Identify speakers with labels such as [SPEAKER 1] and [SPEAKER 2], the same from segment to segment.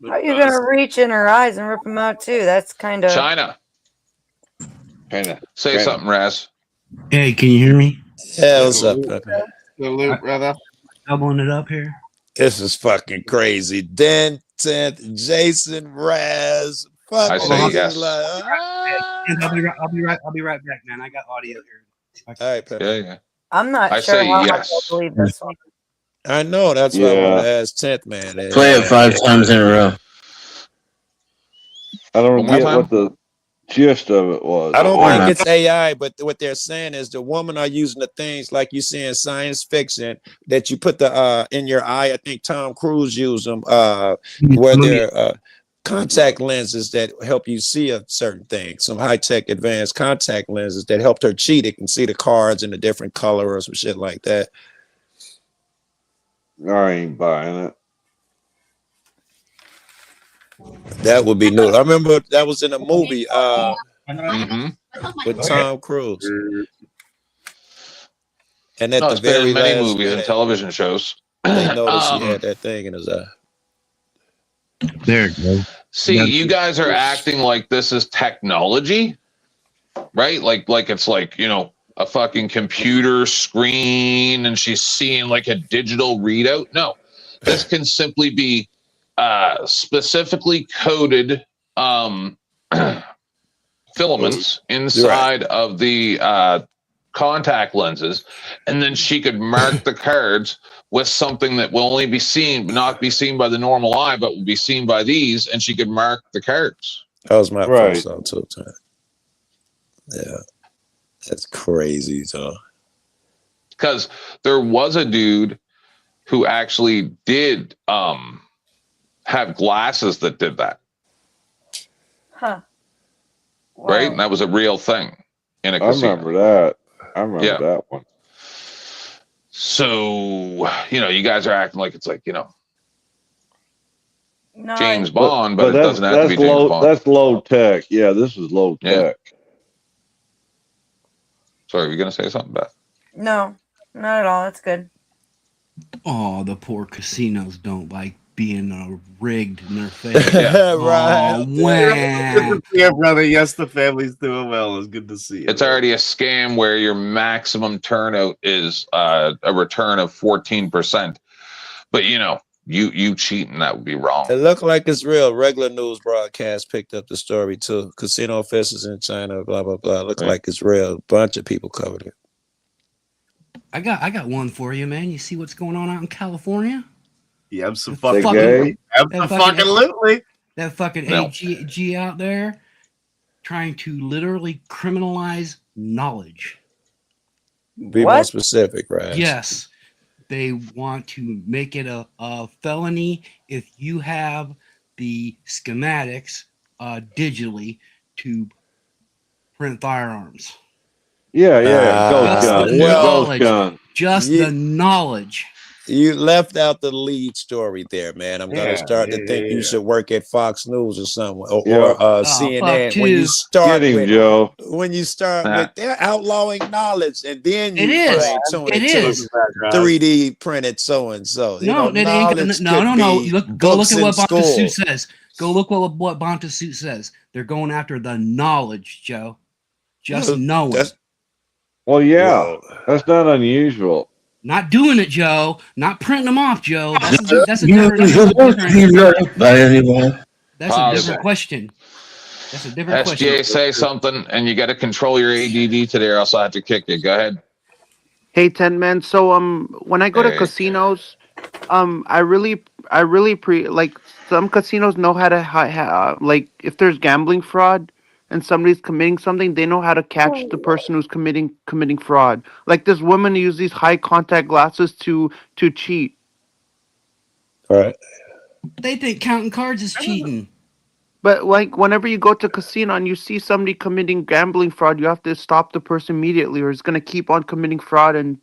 [SPEAKER 1] How are you gonna reach in her eyes and rip them out too? That's kind of
[SPEAKER 2] China. Say something, Raz.
[SPEAKER 3] Hey, can you hear me?
[SPEAKER 4] Yeah, what's up, Pepe?
[SPEAKER 5] The loop, brother.
[SPEAKER 3] Doubling it up here.
[SPEAKER 4] This is fucking crazy. Den 10th, Jason Raz. Fuck
[SPEAKER 2] I say yes.
[SPEAKER 3] I'll be right back, man. I got audio here.
[SPEAKER 4] All right, Pepe.
[SPEAKER 2] Yeah.
[SPEAKER 1] I'm not
[SPEAKER 2] I
[SPEAKER 1] sure
[SPEAKER 2] say
[SPEAKER 1] how much
[SPEAKER 2] yes.
[SPEAKER 1] I believe this one.
[SPEAKER 4] I know. That's why I want to ask 10th, man.
[SPEAKER 6] Play it 5 times in a row.
[SPEAKER 7] I don't
[SPEAKER 2] One more
[SPEAKER 7] get
[SPEAKER 2] time?
[SPEAKER 7] what the gist of it was.
[SPEAKER 4] I don't think it's AI, but what they're saying is the woman are using the things like you see in science fiction that you put the in your eye. I think Tom Cruise used them where they're contact lenses that help you see a certain thing. Some high-tech advanced contact lenses that helped her cheat. It can see the cards in a different color or some shit like that.
[SPEAKER 7] I ain't buying it.
[SPEAKER 4] That would be new. I remember that was in a movie
[SPEAKER 2] Mm-hmm.
[SPEAKER 4] with Tom Cruise. And at
[SPEAKER 2] No,
[SPEAKER 4] the
[SPEAKER 2] it's been
[SPEAKER 4] very
[SPEAKER 2] in many
[SPEAKER 4] last
[SPEAKER 2] movies and
[SPEAKER 4] minute,
[SPEAKER 2] television shows.
[SPEAKER 4] they noticed he had that thing in his eye.
[SPEAKER 3] There it goes.
[SPEAKER 2] See, you guys are acting like this is technology, right? Like it's like, you know, a fucking computer screen and she's seeing like a digital readout. No, this can simply be specifically coded filaments inside of the contact lenses, and then she could mark the cards with something that will only be seen, not be seen by the normal eye, but will be seen by these, and she could mark the cards.
[SPEAKER 4] That was my first thought too. Yeah, that's crazy. So,
[SPEAKER 2] because there was a dude who actually did have glasses that did that.
[SPEAKER 1] Huh. Wow.
[SPEAKER 2] Right? And that was a real thing in a casino.
[SPEAKER 7] I remember that. I remember that one.
[SPEAKER 2] So, you know, you guys are acting like it's like, you know,
[SPEAKER 1] No,
[SPEAKER 2] James Bond, but it doesn't have to be
[SPEAKER 7] low,
[SPEAKER 2] James Bond.
[SPEAKER 7] That's low tech. Yeah, this is low tech.
[SPEAKER 2] Sorry, were you going to say something, Beth?
[SPEAKER 1] No, not at all. That's good.
[SPEAKER 3] Oh, the poor casinos don't like being rigged in their face.
[SPEAKER 4] Right.
[SPEAKER 3] Oh, wow.
[SPEAKER 5] Yeah, brother. Yes, the family's doing well. It's good to see you.
[SPEAKER 2] It's already a scam where your maximum turnout is a return of 14%. But, you know, you cheating, that would be wrong.
[SPEAKER 4] it looked like it's real. Regular news broadcast picked up the story too. Casino officials in China, blah blah blah. Looked like it's real. Bunch of people covered it.
[SPEAKER 3] I got one for you, man. You see what's going on out in California?
[SPEAKER 5] Yeah, I'm some
[SPEAKER 3] That
[SPEAKER 5] fucking
[SPEAKER 3] fucking- That fucking
[SPEAKER 2] No.
[SPEAKER 3] AG out there trying to literally criminalize knowledge.
[SPEAKER 4] Be more
[SPEAKER 1] What?
[SPEAKER 4] specific, right?
[SPEAKER 3] Yes. They want to make it a felony if you have the schematics digitally to print firearms.
[SPEAKER 7] Yeah, ghost gun. Ghost gun.
[SPEAKER 3] Just the knowledge.
[SPEAKER 4] You left out the lead story there, man. I'm gonna
[SPEAKER 5] Yeah,
[SPEAKER 4] start to think you should work at Fox News or something, or CNN.
[SPEAKER 3] fuck
[SPEAKER 4] When you
[SPEAKER 3] you.
[SPEAKER 4] start
[SPEAKER 7] Get him,
[SPEAKER 4] with,
[SPEAKER 7] Joe.
[SPEAKER 4] when you start with they're outlawing knowledge, and then you
[SPEAKER 3] It is.
[SPEAKER 4] tune
[SPEAKER 3] It
[SPEAKER 4] into
[SPEAKER 3] is.
[SPEAKER 4] 3D printed so and so.
[SPEAKER 3] No, it ain't. No. Go look at what Bonta Suit says. Go look what Bonta Suit says. They're going after the knowledge, Joe. Just knowing.
[SPEAKER 7] Well, yeah, that's not unusual.
[SPEAKER 3] Not doing it, Joe. Not printing them off, Joe. That's a
[SPEAKER 6] By anyone.
[SPEAKER 3] That's a different question. That's a different question.
[SPEAKER 2] SGA, say something, and you got to control your ADD today, or else I have to kick you. Go ahead.
[SPEAKER 8] Hey, 10 man. So when I go to casinos, I really like some casinos know how to like if there's gambling fraud and somebody's committing something, they know how to catch the person who's committing fraud. Like this woman used these high contact glasses to cheat.
[SPEAKER 4] All right.
[SPEAKER 3] They think counting cards is cheating.
[SPEAKER 8] But like whenever you go to a casino and you see somebody committing gambling fraud, you have to stop the person immediately, or it's gonna keep on committing fraud. And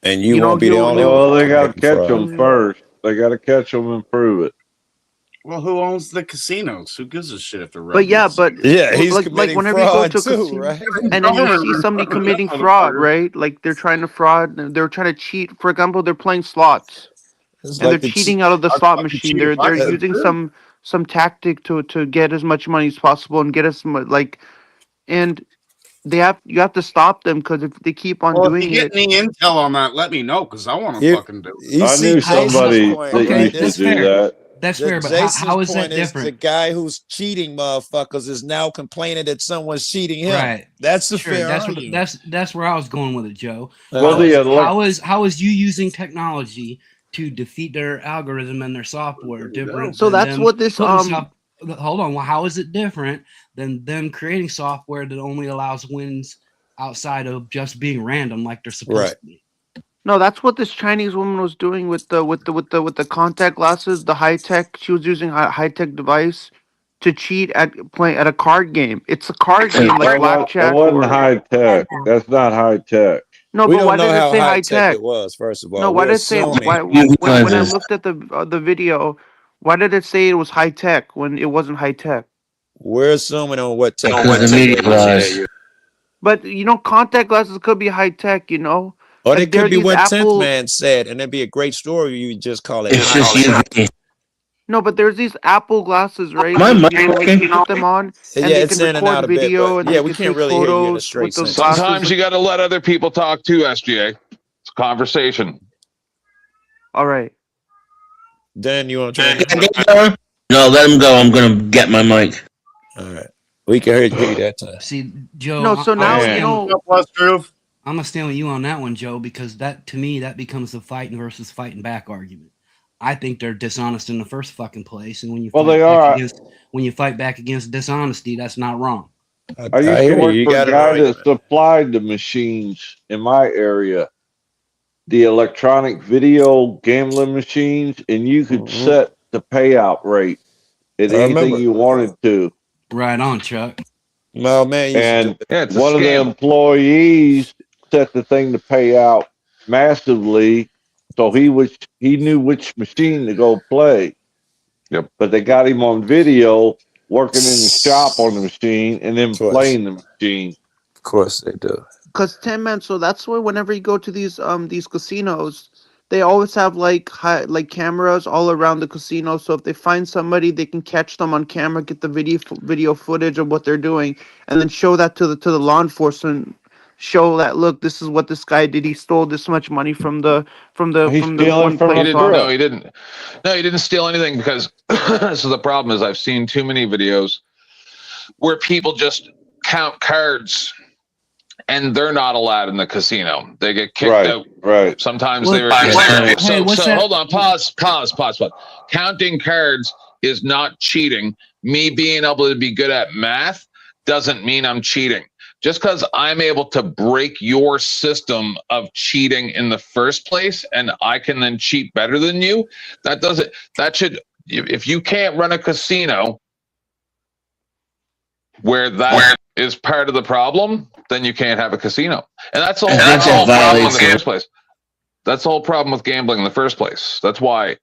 [SPEAKER 4] you won't be the only one.
[SPEAKER 7] Well, they got to catch
[SPEAKER 4] fraud.
[SPEAKER 7] them first. They got to catch them and prove it.
[SPEAKER 5] Well, who owns the casinos? Who gives a shit if they're
[SPEAKER 8] But yeah, but
[SPEAKER 4] he's
[SPEAKER 8] like
[SPEAKER 4] committing
[SPEAKER 8] whenever you go
[SPEAKER 4] fraud
[SPEAKER 8] to a
[SPEAKER 4] too,
[SPEAKER 8] casino,
[SPEAKER 4] right?
[SPEAKER 8] and then you see somebody committing fraud, right? Like they're trying to fraud, they're trying to cheat. For example, they're playing slots,
[SPEAKER 4] It's
[SPEAKER 8] and
[SPEAKER 4] like
[SPEAKER 8] they're cheating out of the slot machine. They're using tactic to get as much money as possible and get as much and you have to stop them, because if they keep on
[SPEAKER 5] Well, if
[SPEAKER 8] doing
[SPEAKER 5] you get
[SPEAKER 8] it.
[SPEAKER 5] any intel on that, let me know, because I want to
[SPEAKER 4] You-
[SPEAKER 5] fucking do it.
[SPEAKER 4] You
[SPEAKER 7] I
[SPEAKER 4] see
[SPEAKER 7] knew
[SPEAKER 4] Jason's
[SPEAKER 7] somebody
[SPEAKER 4] point,
[SPEAKER 7] that
[SPEAKER 3] Okay,
[SPEAKER 7] used
[SPEAKER 4] right?
[SPEAKER 3] that's
[SPEAKER 7] to do
[SPEAKER 3] fair.
[SPEAKER 7] that.
[SPEAKER 3] That's fair, but
[SPEAKER 4] Jason's
[SPEAKER 3] how is
[SPEAKER 4] point
[SPEAKER 3] that
[SPEAKER 4] is the
[SPEAKER 3] different?
[SPEAKER 4] guy who's cheating motherfuckers is now complaining that someone's cheating him.
[SPEAKER 3] Right.
[SPEAKER 4] That's a
[SPEAKER 3] Sure,
[SPEAKER 4] fair
[SPEAKER 3] that's
[SPEAKER 4] argument.
[SPEAKER 3] that's where I was going with it, Joe.
[SPEAKER 7] Well,
[SPEAKER 3] How is you using technology to defeat their algorithm and their software different?
[SPEAKER 8] So
[SPEAKER 3] than
[SPEAKER 8] that's
[SPEAKER 3] them
[SPEAKER 8] what this
[SPEAKER 3] putting hold on. Well, how is it different than them creating software that only allows wins outside of just being random like they're supposed
[SPEAKER 4] Right.
[SPEAKER 3] to be?
[SPEAKER 8] No, that's what this Chinese woman was doing with the contact glasses, the high tech. She was using a high tech device to cheat at playing at a card game. It's a card game like
[SPEAKER 7] That
[SPEAKER 8] blackjack.
[SPEAKER 7] wasn't
[SPEAKER 8] Or,
[SPEAKER 7] high tech. That's not high tech.
[SPEAKER 8] no,
[SPEAKER 4] We
[SPEAKER 8] but why
[SPEAKER 4] don't know
[SPEAKER 8] did it
[SPEAKER 4] how
[SPEAKER 8] say
[SPEAKER 4] high
[SPEAKER 8] high
[SPEAKER 4] tech
[SPEAKER 8] tech?
[SPEAKER 4] it was. First of all,
[SPEAKER 8] No, why
[SPEAKER 4] we're
[SPEAKER 8] did it say
[SPEAKER 4] assuming.
[SPEAKER 8] when I looked at the video? Why did it say it was high tech when it wasn't high tech?
[SPEAKER 4] We're assuming on what
[SPEAKER 6] Because the
[SPEAKER 4] technology
[SPEAKER 6] media
[SPEAKER 4] they're using.
[SPEAKER 6] lies.
[SPEAKER 8] But contact glasses could be high tech.
[SPEAKER 4] Or
[SPEAKER 8] Like,
[SPEAKER 4] it
[SPEAKER 8] there are
[SPEAKER 4] could be
[SPEAKER 8] these
[SPEAKER 4] what Tenth
[SPEAKER 8] Apple-
[SPEAKER 4] Man said, and it'd be a great story. You just call it.
[SPEAKER 6] It's just UV.
[SPEAKER 8] No, but there's these Apple glasses, right?
[SPEAKER 6] My
[SPEAKER 8] Like,
[SPEAKER 6] mic
[SPEAKER 8] you
[SPEAKER 6] working?
[SPEAKER 8] can put them on, and
[SPEAKER 4] Yeah,
[SPEAKER 8] they
[SPEAKER 4] it's
[SPEAKER 8] can
[SPEAKER 4] in and out
[SPEAKER 8] record
[SPEAKER 4] a bit,
[SPEAKER 8] video,
[SPEAKER 4] but
[SPEAKER 8] and
[SPEAKER 4] yeah,
[SPEAKER 8] they
[SPEAKER 4] we
[SPEAKER 8] can
[SPEAKER 4] can't
[SPEAKER 8] take
[SPEAKER 4] really hear you in a
[SPEAKER 8] photos
[SPEAKER 4] straight
[SPEAKER 8] with those
[SPEAKER 4] sentence.
[SPEAKER 8] glasses.
[SPEAKER 2] Sometimes you got to let other people talk too, SGA. It's a conversation.
[SPEAKER 8] All right.
[SPEAKER 4] Then you want to try?
[SPEAKER 6] No, let him go. I'm gonna get my mic.
[SPEAKER 4] All right, we can hear you that time.
[SPEAKER 3] See, Joe.
[SPEAKER 8] No, so now
[SPEAKER 7] Man.
[SPEAKER 5] God bless, Groove.
[SPEAKER 3] I'm gonna stand with you on that one, Joe, because that to me that becomes the fighting versus fighting back argument. I think they're dishonest in the first fucking place, and when you
[SPEAKER 7] Well,
[SPEAKER 3] fight
[SPEAKER 7] they
[SPEAKER 3] back
[SPEAKER 7] are.
[SPEAKER 3] when you fight back against dishonesty, that's not wrong.
[SPEAKER 7] I used to
[SPEAKER 4] hear
[SPEAKER 7] work
[SPEAKER 4] you. You
[SPEAKER 7] for a
[SPEAKER 4] got an
[SPEAKER 7] guy that
[SPEAKER 4] argument.
[SPEAKER 7] supplied the machines in my area, the electronic video gambling machines, and you could
[SPEAKER 4] Mhm.
[SPEAKER 7] set the payout rate at
[SPEAKER 4] I
[SPEAKER 7] anything
[SPEAKER 4] remember.
[SPEAKER 7] you wanted to.
[SPEAKER 3] Right on, Chuck.
[SPEAKER 4] No man, you should
[SPEAKER 7] And
[SPEAKER 4] do it.
[SPEAKER 2] Yeah, it's a
[SPEAKER 7] one of the
[SPEAKER 2] scam.
[SPEAKER 7] employees set the thing to pay out massively, so he knew which machine to go play.
[SPEAKER 2] Yep.
[SPEAKER 7] But they got him on video working in the shop on the machine and then
[SPEAKER 4] Choice.
[SPEAKER 7] playing the machine.
[SPEAKER 4] Of course they do.
[SPEAKER 8] Because 10 man, so that's why whenever you go to these casinos, they always have like cameras all around the casino. So if they find somebody, they can catch them on camera, get the video footage of what they're doing, and then show that to the law enforcement. Show that, look, this is what this guy did. He stole this much money from the
[SPEAKER 7] He's
[SPEAKER 8] from the
[SPEAKER 7] stealing
[SPEAKER 8] one
[SPEAKER 7] from
[SPEAKER 8] place.
[SPEAKER 2] He
[SPEAKER 7] a
[SPEAKER 2] didn't.
[SPEAKER 7] strip.
[SPEAKER 2] No, he didn't. No, he didn't steal anything because. So the problem is, I've seen too many videos where people just count cards, and they're not allowed in the casino. They get kicked
[SPEAKER 7] Right,
[SPEAKER 2] out.
[SPEAKER 7] right.
[SPEAKER 2] Sometimes
[SPEAKER 3] What-
[SPEAKER 2] they were.
[SPEAKER 3] Hey,
[SPEAKER 2] So
[SPEAKER 3] what's that?
[SPEAKER 2] hold on. Pause. Counting cards is not cheating. Me being able to be good at math doesn't mean I'm cheating. Just because I'm able to break your system of cheating in the first place and I can then cheat better than you, that should, if you can't run a casino where that is part of the problem, then you can't have a casino. And that's the whole,
[SPEAKER 6] And
[SPEAKER 2] that's the whole
[SPEAKER 6] that
[SPEAKER 2] problem in the
[SPEAKER 6] violates
[SPEAKER 2] first place. That's the whole problem with gambling in the first place. That's why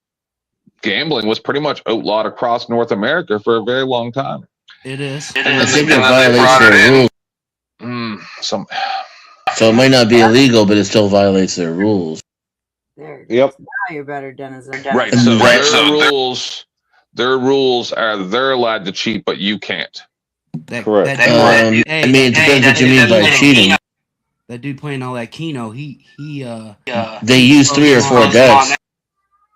[SPEAKER 2] gambling was pretty much outlawed across North America for a very long time.
[SPEAKER 3] It is.
[SPEAKER 2] And
[SPEAKER 6] I
[SPEAKER 2] then
[SPEAKER 6] think
[SPEAKER 2] they-
[SPEAKER 6] it violates their rules.
[SPEAKER 2] some
[SPEAKER 6] So it might not be illegal, but it still violates their rules.
[SPEAKER 1] There.
[SPEAKER 7] Yep.
[SPEAKER 1] Now you're better, Denizen.
[SPEAKER 2] right. So their rules are they're allowed to cheat, but you can't.
[SPEAKER 7] Correct.
[SPEAKER 6] I mean, it depends what you mean by cheating.
[SPEAKER 3] That dude playing all that Keno, he
[SPEAKER 6] They use 3 or 4 decks.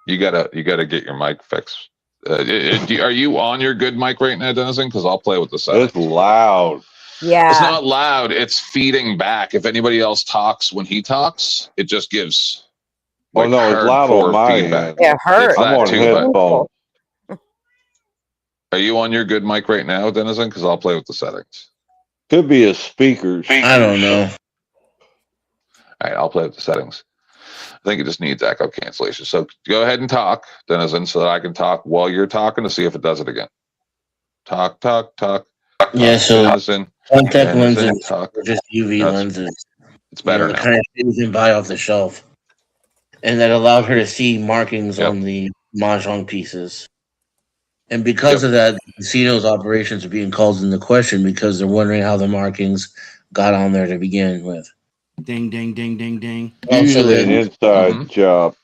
[SPEAKER 2] You gotta get your mic fixed. Are you on your good mic right now, Denizen? Because I'll play with the settings.
[SPEAKER 7] It's loud.
[SPEAKER 1] Yeah.
[SPEAKER 2] It's not loud. It's feeding back. If anybody else talks when he talks, it just gives.
[SPEAKER 7] Oh no, it's loud
[SPEAKER 2] hardcore
[SPEAKER 7] on my
[SPEAKER 2] feedback.
[SPEAKER 7] end.
[SPEAKER 1] Yeah, hurt.
[SPEAKER 2] It's
[SPEAKER 7] I'm
[SPEAKER 2] that
[SPEAKER 7] on
[SPEAKER 2] too,
[SPEAKER 7] headphones.
[SPEAKER 2] Are you on your good mic right now, Denizen? Because I'll play with the settings.
[SPEAKER 7] Could be a speakers.
[SPEAKER 6] I don't know.
[SPEAKER 2] All right, I'll play with the settings. I think it just needs echo cancellation. So go ahead and talk, Denizen, so that I can talk while you're talking to see if it does it again. Talk.
[SPEAKER 6] Yeah, so
[SPEAKER 2] Denizen,
[SPEAKER 6] contact
[SPEAKER 2] Denizen,
[SPEAKER 6] lenses
[SPEAKER 2] talk.
[SPEAKER 6] are just UV
[SPEAKER 2] That's
[SPEAKER 6] lenses.
[SPEAKER 2] It's better
[SPEAKER 6] the
[SPEAKER 2] now.
[SPEAKER 6] kind of thing you can buy off the shelf. And that allowed her to see markings
[SPEAKER 2] Yep.
[SPEAKER 6] on the mahjong pieces. And because of that, the casino's operations are being called into question because they're wondering how the markings got on there to begin with.
[SPEAKER 3] ding ding ding ding ding.
[SPEAKER 6] Also,
[SPEAKER 7] Usually an
[SPEAKER 6] they-
[SPEAKER 7] inside
[SPEAKER 2] Mhm.
[SPEAKER 7] job.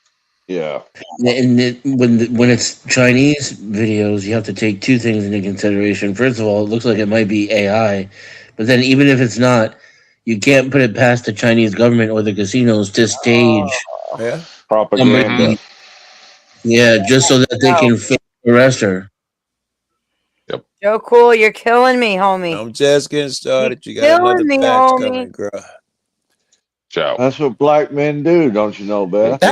[SPEAKER 7] Yeah.
[SPEAKER 6] And when it's Chinese videos, you have to take two things into consideration. First of all, it looks like it might be AI, but then even if it's not, you can't put it past the Chinese government or the casinos to stage
[SPEAKER 4] Yeah.
[SPEAKER 7] Propaganda.
[SPEAKER 6] yeah, just so that they can arrest her.
[SPEAKER 1] Joe Cool, you're killing me, homie.
[SPEAKER 4] I'm just getting started. You got
[SPEAKER 1] killing
[SPEAKER 4] another
[SPEAKER 1] me,
[SPEAKER 4] batch
[SPEAKER 1] homie.
[SPEAKER 4] coming, girl.
[SPEAKER 2] Joe.
[SPEAKER 7] That's what black men do, don't you know, Beth?
[SPEAKER 1] Oh my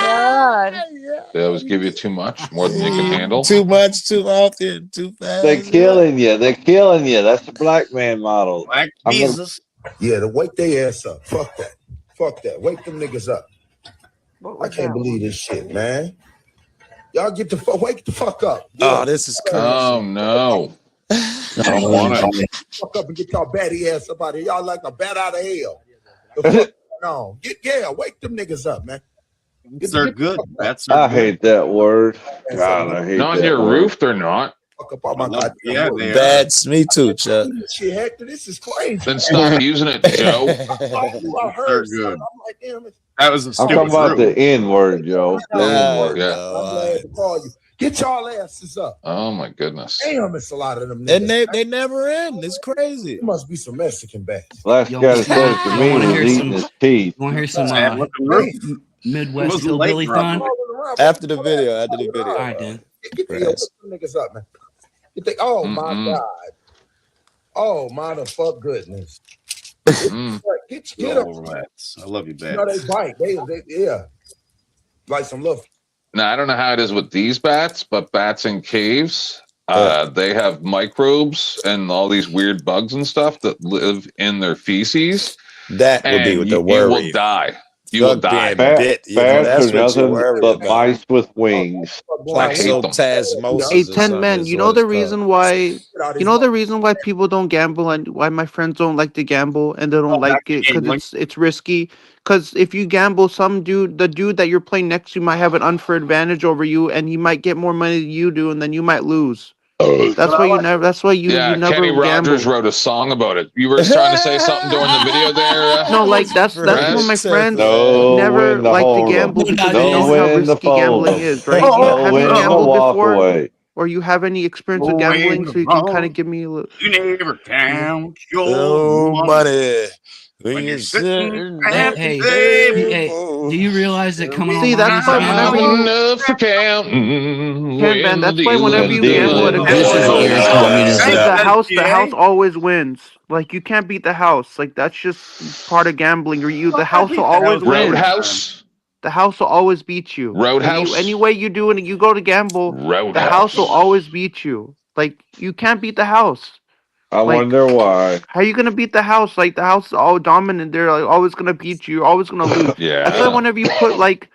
[SPEAKER 1] god.
[SPEAKER 2] They always give you too much, more than you can handle.
[SPEAKER 4] Too much, too often, too fast.
[SPEAKER 7] They're killing you. They're killing you. That's the black man model.
[SPEAKER 5] Black
[SPEAKER 7] I'm gonna-
[SPEAKER 5] Jesus.
[SPEAKER 9] Yeah, to wake their ass up. Fuck that. Fuck that. Wake them niggas up.
[SPEAKER 1] What
[SPEAKER 9] I
[SPEAKER 1] was
[SPEAKER 9] can't
[SPEAKER 1] that?
[SPEAKER 9] believe this shit, man. Y'all get the wake the fuck up.
[SPEAKER 4] Oh, this is crazy.
[SPEAKER 2] Oh no. I don't want it.
[SPEAKER 9] Fuck up and get y'all batty ass up out of here. Y'all like a bat out of hell. The fuck no. Wake them niggas up, man.
[SPEAKER 5] They're good. That's
[SPEAKER 7] I hate that word. God, I hate
[SPEAKER 2] Not on
[SPEAKER 7] that
[SPEAKER 2] your
[SPEAKER 7] word.
[SPEAKER 2] roof, they're not.
[SPEAKER 9] Fuck up all my
[SPEAKER 5] Yeah,
[SPEAKER 9] goddamn
[SPEAKER 5] they
[SPEAKER 9] roof.
[SPEAKER 5] are.
[SPEAKER 4] Bats, me too, Chuck.
[SPEAKER 9] Shit, Hector, this is crazy.
[SPEAKER 2] Then stop using it, Joe.
[SPEAKER 9] I heard
[SPEAKER 5] They're
[SPEAKER 9] something.
[SPEAKER 5] good.
[SPEAKER 9] I'm like, damn it.
[SPEAKER 5] That was a
[SPEAKER 7] I'm
[SPEAKER 5] stupid
[SPEAKER 7] talking about
[SPEAKER 5] group.
[SPEAKER 7] the N word, Joe. The N word.
[SPEAKER 2] Yeah.
[SPEAKER 9] I'm glad to call you. Get y'all asses up.
[SPEAKER 2] Oh my goodness.
[SPEAKER 9] Damn, it's a lot of them
[SPEAKER 4] And
[SPEAKER 9] niggas.
[SPEAKER 4] they never end. It's crazy.
[SPEAKER 9] There must be some Mexican bats.
[SPEAKER 7] Last
[SPEAKER 3] Yo,
[SPEAKER 7] guy that said it to
[SPEAKER 3] y'all
[SPEAKER 7] me
[SPEAKER 3] wanna
[SPEAKER 7] was
[SPEAKER 3] hear
[SPEAKER 7] eating
[SPEAKER 3] some-
[SPEAKER 7] his teeth.
[SPEAKER 3] You want to hear some
[SPEAKER 5] Sad looking roof.
[SPEAKER 3] Midwest
[SPEAKER 5] Wasn't late,
[SPEAKER 3] hillbilly fun?
[SPEAKER 4] After the video,
[SPEAKER 3] All right, then.
[SPEAKER 9] Get the niggas up, man. Oh my
[SPEAKER 2] Mm-mm.
[SPEAKER 9] God. Oh my the fuck goodness.
[SPEAKER 2] Mm.
[SPEAKER 9] Get
[SPEAKER 5] Get
[SPEAKER 9] up.
[SPEAKER 5] over bats. I love you,
[SPEAKER 9] You know
[SPEAKER 5] bats.
[SPEAKER 9] they bite. They yeah. Like some little
[SPEAKER 2] Now I don't know how it is with these bats, but bats in caves, they have microbes and all these weird bugs and stuff that live in their feces.
[SPEAKER 4] That would
[SPEAKER 2] And
[SPEAKER 4] be with the
[SPEAKER 2] you
[SPEAKER 4] worry.
[SPEAKER 2] will die. You will
[SPEAKER 4] Fuck
[SPEAKER 2] die.
[SPEAKER 4] being bit. You know,
[SPEAKER 7] Bats
[SPEAKER 4] that's
[SPEAKER 7] are
[SPEAKER 4] what you
[SPEAKER 7] nothing
[SPEAKER 4] worry
[SPEAKER 7] but
[SPEAKER 4] about.
[SPEAKER 7] mice with wings.
[SPEAKER 2] I hate them.
[SPEAKER 4] Toxoplasmosis.
[SPEAKER 8] Hey,
[SPEAKER 4] or
[SPEAKER 8] 10
[SPEAKER 4] something
[SPEAKER 8] men,
[SPEAKER 4] is
[SPEAKER 8] you
[SPEAKER 4] what
[SPEAKER 8] know
[SPEAKER 4] it's
[SPEAKER 8] the
[SPEAKER 4] called.
[SPEAKER 8] reason why people don't gamble and why my friends don't like to gamble and they don't like it because it's risky. Because if you gamble, the dude that you're playing next to might have an unfair advantage over you, and he might get more money than you do, and then you might lose. That's why you never. That's why you
[SPEAKER 2] Yeah,
[SPEAKER 8] never
[SPEAKER 2] Kenny Rogers
[SPEAKER 8] gamble.
[SPEAKER 2] wrote a song about it. You were trying to say something during the video there?
[SPEAKER 8] No, like that's
[SPEAKER 2] Raz?
[SPEAKER 8] what my friends
[SPEAKER 7] No
[SPEAKER 8] never
[SPEAKER 7] win the
[SPEAKER 8] like to
[SPEAKER 7] hold 'em.
[SPEAKER 8] gamble because they
[SPEAKER 7] No
[SPEAKER 8] know how
[SPEAKER 7] win the
[SPEAKER 8] risky
[SPEAKER 7] fold
[SPEAKER 8] gambling
[SPEAKER 7] 'em.
[SPEAKER 8] is, right?
[SPEAKER 7] No
[SPEAKER 8] Have you
[SPEAKER 7] win the
[SPEAKER 8] gambled
[SPEAKER 7] walk
[SPEAKER 8] before?
[SPEAKER 7] away.
[SPEAKER 8] Or you have any experience with
[SPEAKER 5] Oh,
[SPEAKER 8] gambling,
[SPEAKER 5] ain't
[SPEAKER 8] so you can kind
[SPEAKER 5] wrong.
[SPEAKER 8] of give me a little.
[SPEAKER 5] You never count your
[SPEAKER 4] Oh,
[SPEAKER 5] money
[SPEAKER 4] money.
[SPEAKER 5] when you're sitting at the
[SPEAKER 3] Hey,
[SPEAKER 5] table.
[SPEAKER 3] do you realize that coming
[SPEAKER 8] See,
[SPEAKER 3] on
[SPEAKER 8] that's why whenever
[SPEAKER 2] I'm
[SPEAKER 8] you
[SPEAKER 2] enough for counting.
[SPEAKER 8] Ten man, that's why whenever you
[SPEAKER 7] dealing
[SPEAKER 8] gamble at a
[SPEAKER 6] This is
[SPEAKER 8] casino,
[SPEAKER 6] air communism.
[SPEAKER 8] the house always wins. Like you can't beat the house. Like that's just part of gambling. Or the house will always win.
[SPEAKER 2] Roadhouse?
[SPEAKER 8] The house will always beat you.
[SPEAKER 2] Roadhouse?
[SPEAKER 8] Any way you do it, you go to gamble.
[SPEAKER 2] Roadhouse.
[SPEAKER 8] The house will always beat you. Like you can't beat the house.
[SPEAKER 7] I
[SPEAKER 8] Like,
[SPEAKER 7] wonder why.
[SPEAKER 8] how are you gonna beat the house? Like the house is all dominant. They're like always gonna beat you. You're always gonna lose. That's why
[SPEAKER 2] Yeah.
[SPEAKER 8] whenever you put like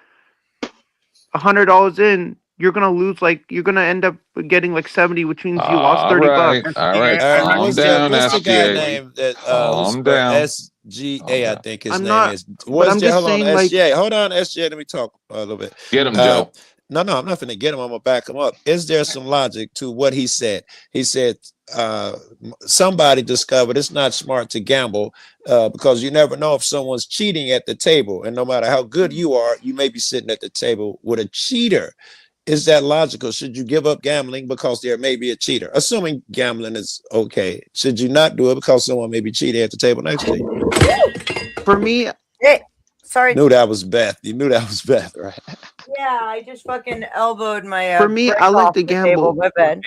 [SPEAKER 8] $100 in, you're gonna lose. Like you're gonna end up getting like 70, which means you lost 30 bucks.
[SPEAKER 2] All right.
[SPEAKER 5] Yeah,
[SPEAKER 2] Calm
[SPEAKER 4] what's
[SPEAKER 2] down,
[SPEAKER 4] the guy
[SPEAKER 2] SGA.
[SPEAKER 4] name that
[SPEAKER 2] Calm down.
[SPEAKER 4] SGA, I think his
[SPEAKER 8] I'm
[SPEAKER 4] name
[SPEAKER 8] not-
[SPEAKER 4] is.
[SPEAKER 8] but I'm just
[SPEAKER 4] hold on,
[SPEAKER 8] saying, like-
[SPEAKER 4] SGA. Hold on, SGA. Let me talk a little bit.
[SPEAKER 2] Get him, Joe.
[SPEAKER 4] No, I'm not gonna get him. I'm gonna back him up. Is there some logic to what he said? He said somebody discovered it's not smart to gamble because you never know if someone's cheating at the table, and no matter how good you are, you may be sitting at the table with a cheater. Is that logical? Should you give up gambling because there may be a cheater? Assuming gambling is okay, should you not do it because someone may be cheating at the table next to you?
[SPEAKER 8] For me,
[SPEAKER 1] Hey, sorry.
[SPEAKER 4] Knew that was Beth. You knew that was Beth, right?
[SPEAKER 1] Yeah, I just fucking elbowed my.
[SPEAKER 8] For me,
[SPEAKER 1] brick
[SPEAKER 8] I like
[SPEAKER 1] off
[SPEAKER 8] to
[SPEAKER 1] the table.
[SPEAKER 8] gamble.
[SPEAKER 1] My bad.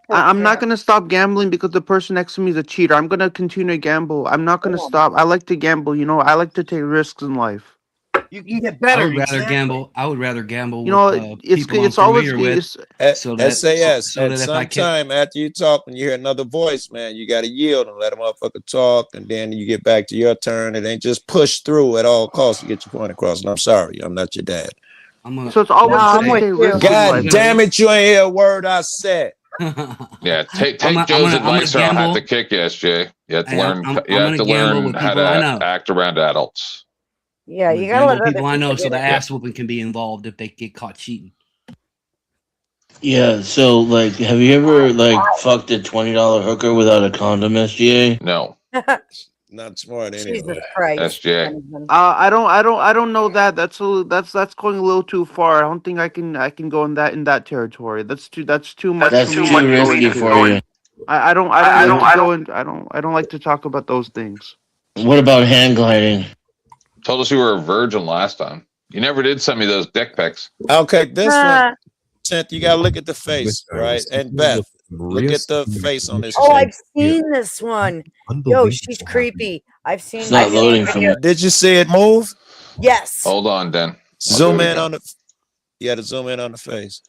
[SPEAKER 8] I'm not gonna stop gambling because the person next to me is a cheater. I'm gonna continue to gamble. I'm not gonna stop. I like to gamble. You know, I like to take risks in life.
[SPEAKER 5] You can get
[SPEAKER 3] I
[SPEAKER 5] better.
[SPEAKER 3] would rather
[SPEAKER 5] exactly.
[SPEAKER 3] gamble. I would rather gamble.
[SPEAKER 8] You know,
[SPEAKER 3] with,
[SPEAKER 8] it's always
[SPEAKER 3] with. So that-
[SPEAKER 4] SAS.
[SPEAKER 3] so
[SPEAKER 4] At
[SPEAKER 3] that if
[SPEAKER 4] some
[SPEAKER 3] I can-
[SPEAKER 4] time after you talk, when you hear another voice, man, you got to yield and let a motherfucker talk, and then you get back to your turn. It ain't just push through at all costs to get your point across. And I'm sorry, I'm not your dad.
[SPEAKER 8] So it's always
[SPEAKER 1] No,
[SPEAKER 8] good
[SPEAKER 1] I'm
[SPEAKER 8] to
[SPEAKER 1] with
[SPEAKER 8] take
[SPEAKER 1] you.
[SPEAKER 8] risks in
[SPEAKER 4] God
[SPEAKER 8] life.
[SPEAKER 4] damn it, you ain't hear a word I said.
[SPEAKER 2] Yeah, take
[SPEAKER 3] I'm
[SPEAKER 2] Joe's
[SPEAKER 3] gonna
[SPEAKER 2] advice or I'll have
[SPEAKER 3] gamble.
[SPEAKER 2] to kick you, SJ. You have to
[SPEAKER 3] Hey,
[SPEAKER 2] learn.
[SPEAKER 3] I'm
[SPEAKER 2] You have
[SPEAKER 3] gonna
[SPEAKER 2] to
[SPEAKER 3] gamble
[SPEAKER 2] learn
[SPEAKER 3] with
[SPEAKER 2] how
[SPEAKER 3] people I know.
[SPEAKER 2] to act around adults.
[SPEAKER 1] Yeah, you
[SPEAKER 3] Gamble
[SPEAKER 1] gotta let
[SPEAKER 3] people
[SPEAKER 1] other
[SPEAKER 3] I know,
[SPEAKER 1] people
[SPEAKER 3] so the
[SPEAKER 1] get it.
[SPEAKER 3] ass whooping can be involved if they get caught cheating.
[SPEAKER 6] Yeah, so like, have you ever like fucked a $20 hooker without a condom, SGA?
[SPEAKER 2] No.
[SPEAKER 4] not smart
[SPEAKER 1] Jesus
[SPEAKER 4] anyway.
[SPEAKER 1] Christ.
[SPEAKER 2] SJ.
[SPEAKER 1] Donovan.
[SPEAKER 8] I don't know that. That's going a little too far. I don't think I can go in that territory. That's too much.
[SPEAKER 6] That's
[SPEAKER 8] for me
[SPEAKER 6] too
[SPEAKER 8] to go
[SPEAKER 6] risky
[SPEAKER 8] into.
[SPEAKER 6] for you.
[SPEAKER 8] I don't like to go in. I don't like to talk about those things.
[SPEAKER 6] What about hand gliding?
[SPEAKER 2] Told us you were a virgin last time. You never did send me those dick pics.
[SPEAKER 4] Okay, this one,
[SPEAKER 1] Ah,
[SPEAKER 4] Tenth, you gotta look at the face, right? And Beth, look at the face on this
[SPEAKER 1] oh,
[SPEAKER 4] chick.
[SPEAKER 1] I've seen this one. Yo, she's creepy. I've seen.
[SPEAKER 6] It's not
[SPEAKER 1] I've seen
[SPEAKER 6] loading for me.
[SPEAKER 1] videos.
[SPEAKER 4] Did you see it move?
[SPEAKER 1] Yes.
[SPEAKER 2] Hold on, Den.
[SPEAKER 4] Zoom
[SPEAKER 2] do it
[SPEAKER 4] in
[SPEAKER 2] again.
[SPEAKER 4] on the. You had to zoom in on the face.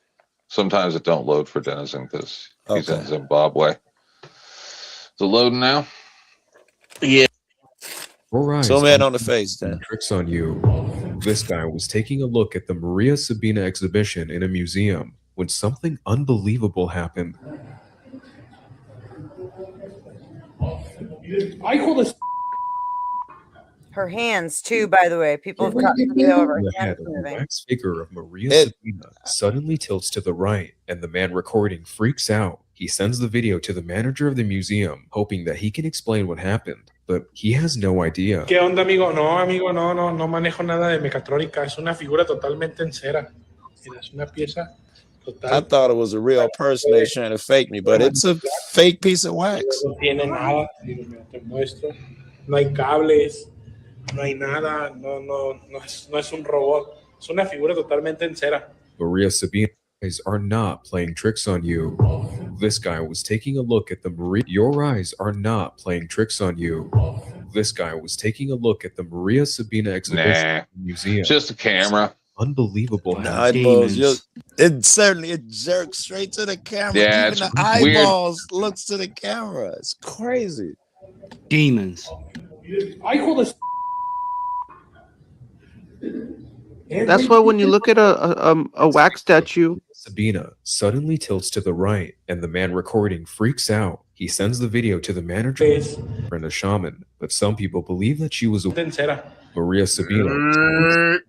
[SPEAKER 2] Sometimes it don't load for Denizen because he's in
[SPEAKER 4] Okay.
[SPEAKER 2] Zimbabwe. Is it loading now?
[SPEAKER 6] Yeah.
[SPEAKER 4] Zoom in on the face, then.
[SPEAKER 10] Tricks on you. This guy was taking a look at the Maria Sabina exhibition in a museum when something unbelievable happened.
[SPEAKER 1] Her hands too, by the way. People have caught video of her
[SPEAKER 10] The head
[SPEAKER 1] hands
[SPEAKER 10] of the
[SPEAKER 1] moving.
[SPEAKER 10] wax figure of Maria
[SPEAKER 4] It-
[SPEAKER 10] Sabina suddenly tilts to the right, and the man recording freaks out. He sends the video to the manager of the museum, hoping that he can explain what happened, but he has no idea.
[SPEAKER 11] ¿Qué onda, amigo? No, amigo, no manejo nada de mecatrónica. Es una figura totalmente en cera. Mira, es una pieza
[SPEAKER 4] I
[SPEAKER 11] total.
[SPEAKER 4] thought it was a real person they trying to fake me, but it's a fake piece of wax.
[SPEAKER 11] No tiene nada. Digo, mira, te muestro. No hay cables, no hay nada. No es un robot. Es una figura totalmente en cera.
[SPEAKER 10] Maria Sabina eyes are not playing tricks on you. This guy was taking a look at the Maria. Your eyes are not playing tricks on you. This guy was taking a look at the Maria Sabina exhibition
[SPEAKER 2] Nah.
[SPEAKER 10] museum.
[SPEAKER 2] It's just a camera.
[SPEAKER 10] Unbelievable.
[SPEAKER 4] No, it moves. It certainly jerks straight to the camera.
[SPEAKER 2] Yeah,
[SPEAKER 4] Even
[SPEAKER 2] it's
[SPEAKER 4] the
[SPEAKER 2] weird.
[SPEAKER 4] eyeballs looks to the camera. It's crazy.
[SPEAKER 3] Demons.
[SPEAKER 11] ¡Ay, hijo de...
[SPEAKER 8] That's why when you look at a wax statue,
[SPEAKER 10] Sabina suddenly tilts to the right, and the man recording freaks out. He sends the video to the manager
[SPEAKER 11] Es
[SPEAKER 10] and a shaman, but some people believe that she was a
[SPEAKER 11] en cera.
[SPEAKER 10] Maria Sabina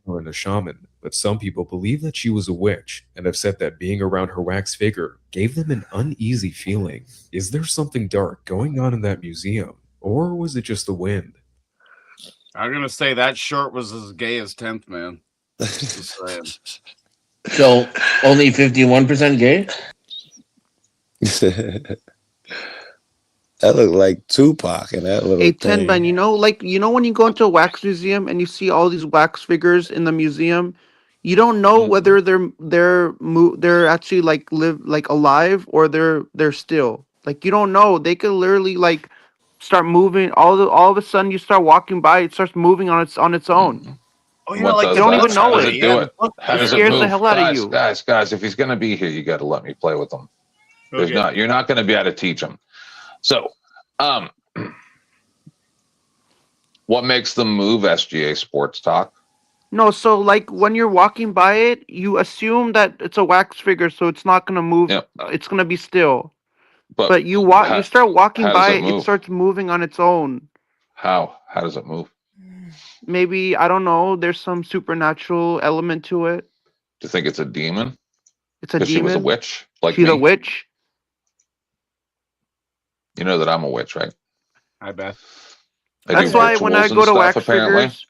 [SPEAKER 10] and a shaman, but some people believe that she was a witch and have said that being around her wax figure gave them an uneasy feeling. Is there something dark going on in that museum, or was it just the wind?
[SPEAKER 5] I'm gonna say that short was as gay as 10th man. Just saying.
[SPEAKER 6] So only 51% gay?
[SPEAKER 4] That looked like Tupac and that little
[SPEAKER 8] a
[SPEAKER 4] thing.
[SPEAKER 8] 10 man, when you go into a wax museum and you see all these wax figures in the museum, you don't know whether they're actually like alive or they're still. Like you don't know. They could literally like start moving. All of a sudden you start walking by, it starts moving on its own.
[SPEAKER 5] Oh yeah,
[SPEAKER 2] What
[SPEAKER 5] like
[SPEAKER 2] does
[SPEAKER 8] you don't
[SPEAKER 2] that?
[SPEAKER 8] even know
[SPEAKER 2] How does
[SPEAKER 8] it.
[SPEAKER 2] it do it? How
[SPEAKER 8] It
[SPEAKER 2] does it
[SPEAKER 8] scares the
[SPEAKER 2] move?
[SPEAKER 8] hell out of you.
[SPEAKER 2] Guys, if he's gonna be here, you got to let me play with him. There's
[SPEAKER 5] Okay.
[SPEAKER 2] you're not gonna be able to teach him. So, what makes them move? SGA Sports Talk.
[SPEAKER 8] No, so like when you're walking by it, you assume that it's a wax figure, so it's not gonna move.
[SPEAKER 2] Yep.
[SPEAKER 8] It's gonna be still.
[SPEAKER 2] But
[SPEAKER 8] But you
[SPEAKER 2] how-
[SPEAKER 8] you start walking
[SPEAKER 2] how does
[SPEAKER 8] by
[SPEAKER 2] it
[SPEAKER 8] it, it
[SPEAKER 2] move?
[SPEAKER 8] starts moving on its own.
[SPEAKER 2] How does it move?
[SPEAKER 8] Maybe I don't know. There's some supernatural element to it.
[SPEAKER 2] Do you think it's a demon?
[SPEAKER 8] It's a
[SPEAKER 2] Because she was a
[SPEAKER 8] demon.
[SPEAKER 2] witch, like
[SPEAKER 8] She's
[SPEAKER 2] me.
[SPEAKER 8] a witch.
[SPEAKER 2] You know that I'm a witch, right?
[SPEAKER 5] I bet.
[SPEAKER 2] I
[SPEAKER 8] That's
[SPEAKER 2] do
[SPEAKER 8] why when I
[SPEAKER 2] rituals
[SPEAKER 8] go
[SPEAKER 2] and
[SPEAKER 8] to
[SPEAKER 2] stuff,
[SPEAKER 8] wax
[SPEAKER 2] apparently.
[SPEAKER 8] figures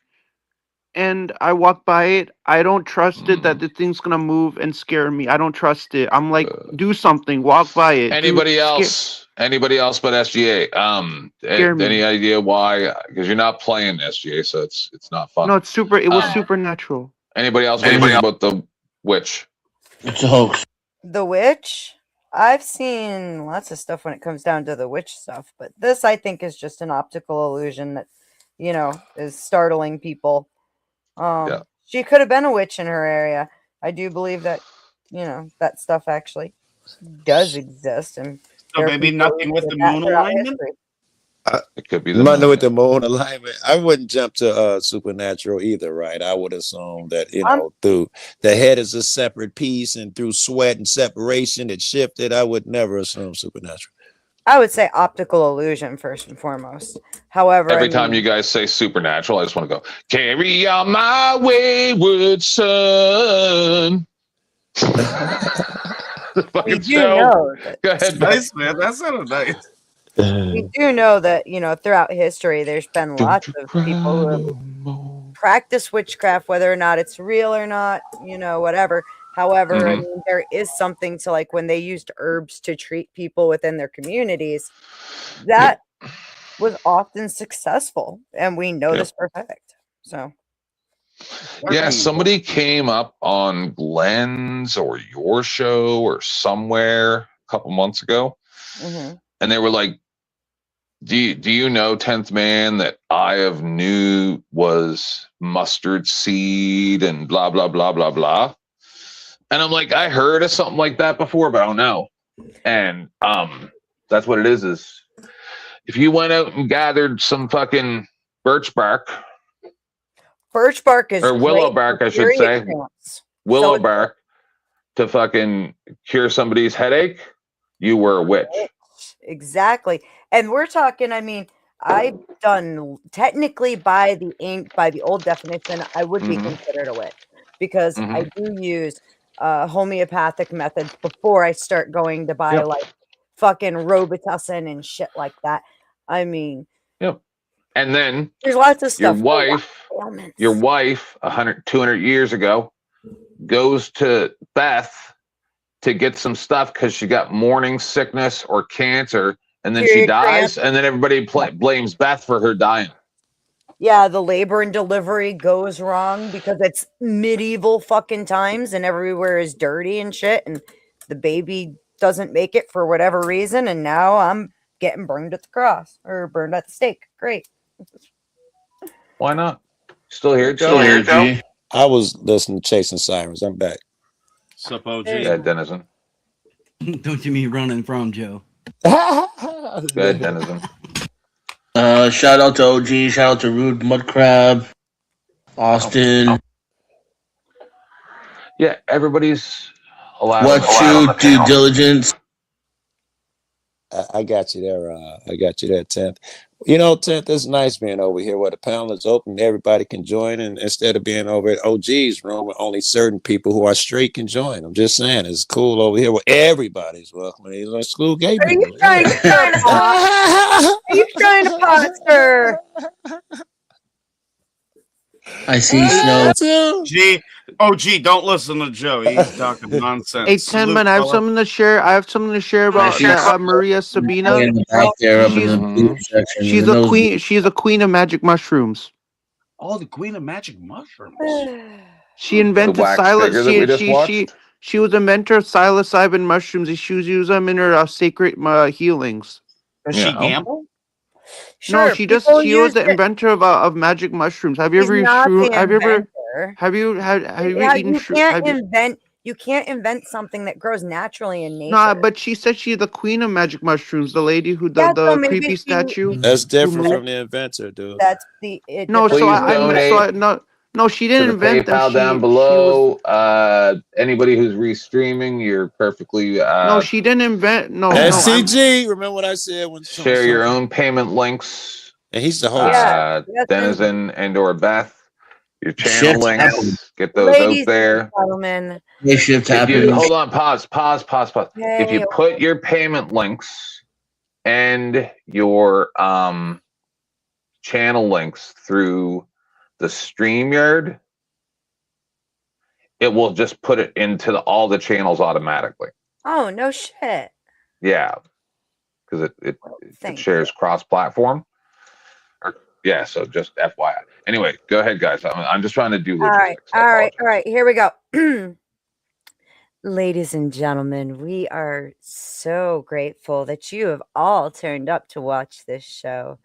[SPEAKER 8] and I walk by it, I don't trust it that the thing's gonna move and scare me. I don't trust it. I'm like, do something. Walk by it.
[SPEAKER 2] Anybody else? Anybody else but SGA?
[SPEAKER 8] Scare me.
[SPEAKER 2] Any idea why? Because you're not playing SGA, so it's not fun.
[SPEAKER 8] No, it's super. It was
[SPEAKER 2] Um,
[SPEAKER 8] supernatural.
[SPEAKER 2] Anybody else? What do you think about the witch?
[SPEAKER 6] It's a hoax.
[SPEAKER 1] The witch. I've seen lots of stuff when it comes down to the witch stuff, but this I think is just an optical illusion that, is startling people.
[SPEAKER 2] Yeah.
[SPEAKER 1] She could have been a witch in her area. I do believe that, that stuff actually does exist, and
[SPEAKER 5] So
[SPEAKER 1] there are
[SPEAKER 5] maybe
[SPEAKER 1] people
[SPEAKER 5] nothing
[SPEAKER 1] who
[SPEAKER 5] with
[SPEAKER 1] did
[SPEAKER 5] the
[SPEAKER 1] that
[SPEAKER 5] moon
[SPEAKER 1] throughout
[SPEAKER 5] alignment?
[SPEAKER 1] history.
[SPEAKER 2] It could be
[SPEAKER 4] You
[SPEAKER 2] the
[SPEAKER 4] might know
[SPEAKER 2] moon.
[SPEAKER 4] with the moon alignment. I wouldn't jump to supernatural either, right? I would assume that through the head is a separate piece, and through sweat and separation it shifted. I would never assume supernatural.
[SPEAKER 1] I would say optical illusion first and foremost. However,
[SPEAKER 2] Every time you guys say supernatural, I just want to go, carry on my wayward son.
[SPEAKER 1] you
[SPEAKER 2] Fucking
[SPEAKER 1] do
[SPEAKER 2] show.
[SPEAKER 1] know that
[SPEAKER 2] Go ahead,
[SPEAKER 5] Nice, man. That sounded nice.
[SPEAKER 1] we do know that, throughout history, there's been lots of people who have practiced witchcraft, whether or not it's real or not, whatever. However, I mean, there is something to like when they used herbs to treat people within their communities, that was often successful. And we know this for a fact. So,
[SPEAKER 2] yeah, somebody came up on Glenn's or your show or somewhere a couple months ago, and they were like, do you know, 10th Man, that Eye of Newt was mustard seed and blah, blah, blah, blah, blah. And I'm like, I heard of something like that before, but I don't know. And that's what it is if you went out and gathered some fucking birch bark is or willow bark, I should say, willow bark to fucking cure somebody's headache, you were a witch.
[SPEAKER 1] Exactly. And we're talking, I mean, I've done technically by the old definition, I would be considered a witch because I do use homeopathic methods before I start going to buy like fucking Robitussin and shit like that. I mean,
[SPEAKER 2] and then
[SPEAKER 1] there's lots of stuff.
[SPEAKER 2] Your wife 100, 200 years ago goes to Beth to get some stuff because she got morning sickness or cancer, and then she dies, and then everybody blames Beth for her dying.
[SPEAKER 1] Yeah, the labor and delivery goes wrong because it's medieval fucking times and everywhere is dirty and shit, and the baby doesn't make it for whatever reason, and now I'm getting burned at the cross or burned at the stake. Great.
[SPEAKER 2] Why not? Still here, Joe?
[SPEAKER 4] I was listening to Chasing Sirens. I'm back.
[SPEAKER 5] Sup, OG?
[SPEAKER 2] Yeah, Denizen.
[SPEAKER 3] Don't you mean running from Joe?
[SPEAKER 2] Go ahead, Denizen.
[SPEAKER 6] Shout out to OG. Shout out to Rude Mudcrab, Austin.
[SPEAKER 2] Yeah, everybody's allowed.
[SPEAKER 6] What's your due diligence?
[SPEAKER 4] I got you there. I got you there, 10th. You know, 10th, it's nice being over here where the panel is open. Everybody can join, and instead of being over at OG's room where only certain people who are straight can join. I'm just saying, it's cool over here where everybody's welcome. He's like school gay people.
[SPEAKER 1] Are you trying to posture?
[SPEAKER 6] I see snow.
[SPEAKER 5] OG, don't listen to Joe. He's talking nonsense.
[SPEAKER 8] Hey, 10 Man, I have something to share. About Maria Sabina. She's a queen. She's a queen of magic mushrooms.
[SPEAKER 5] Oh, the queen of magic mushrooms.
[SPEAKER 8] She invented she was inventor of psilocybin mushrooms. She used them in her sacred healings.
[SPEAKER 5] Does she gamble?
[SPEAKER 8] Sure, she was the inventor of magic mushrooms. Have you ever eaten shroom? You can't invent something that grows naturally in nature. Nah, but she said she's the queen of magic mushrooms. The lady who the creepy statue.
[SPEAKER 4] That's different from the inventor, dude.
[SPEAKER 1] That's
[SPEAKER 2] she
[SPEAKER 1] didn't
[SPEAKER 2] invent them. PayPal down below. Anybody who's restreaming, you're perfectly.
[SPEAKER 8] No, she didn't invent. No,
[SPEAKER 4] SCG. Remember what I said when
[SPEAKER 2] share your own payment links.
[SPEAKER 4] And he's the host.
[SPEAKER 2] Denizen and/or Beth. Your channel links. Get those out there. Hold on. Pause. If you put your payment links and your channel links through the StreamYard, it will just put it into all the channels automatically.
[SPEAKER 1] Oh, no shit.
[SPEAKER 2] Yeah, because it shares cross-platform. Yeah, so just FYI. Anyway, go ahead, guys. I'm just trying to do logistics.
[SPEAKER 1] All right. Here we go. Ladies and gentlemen, we are so grateful that you have all turned up to watch this show.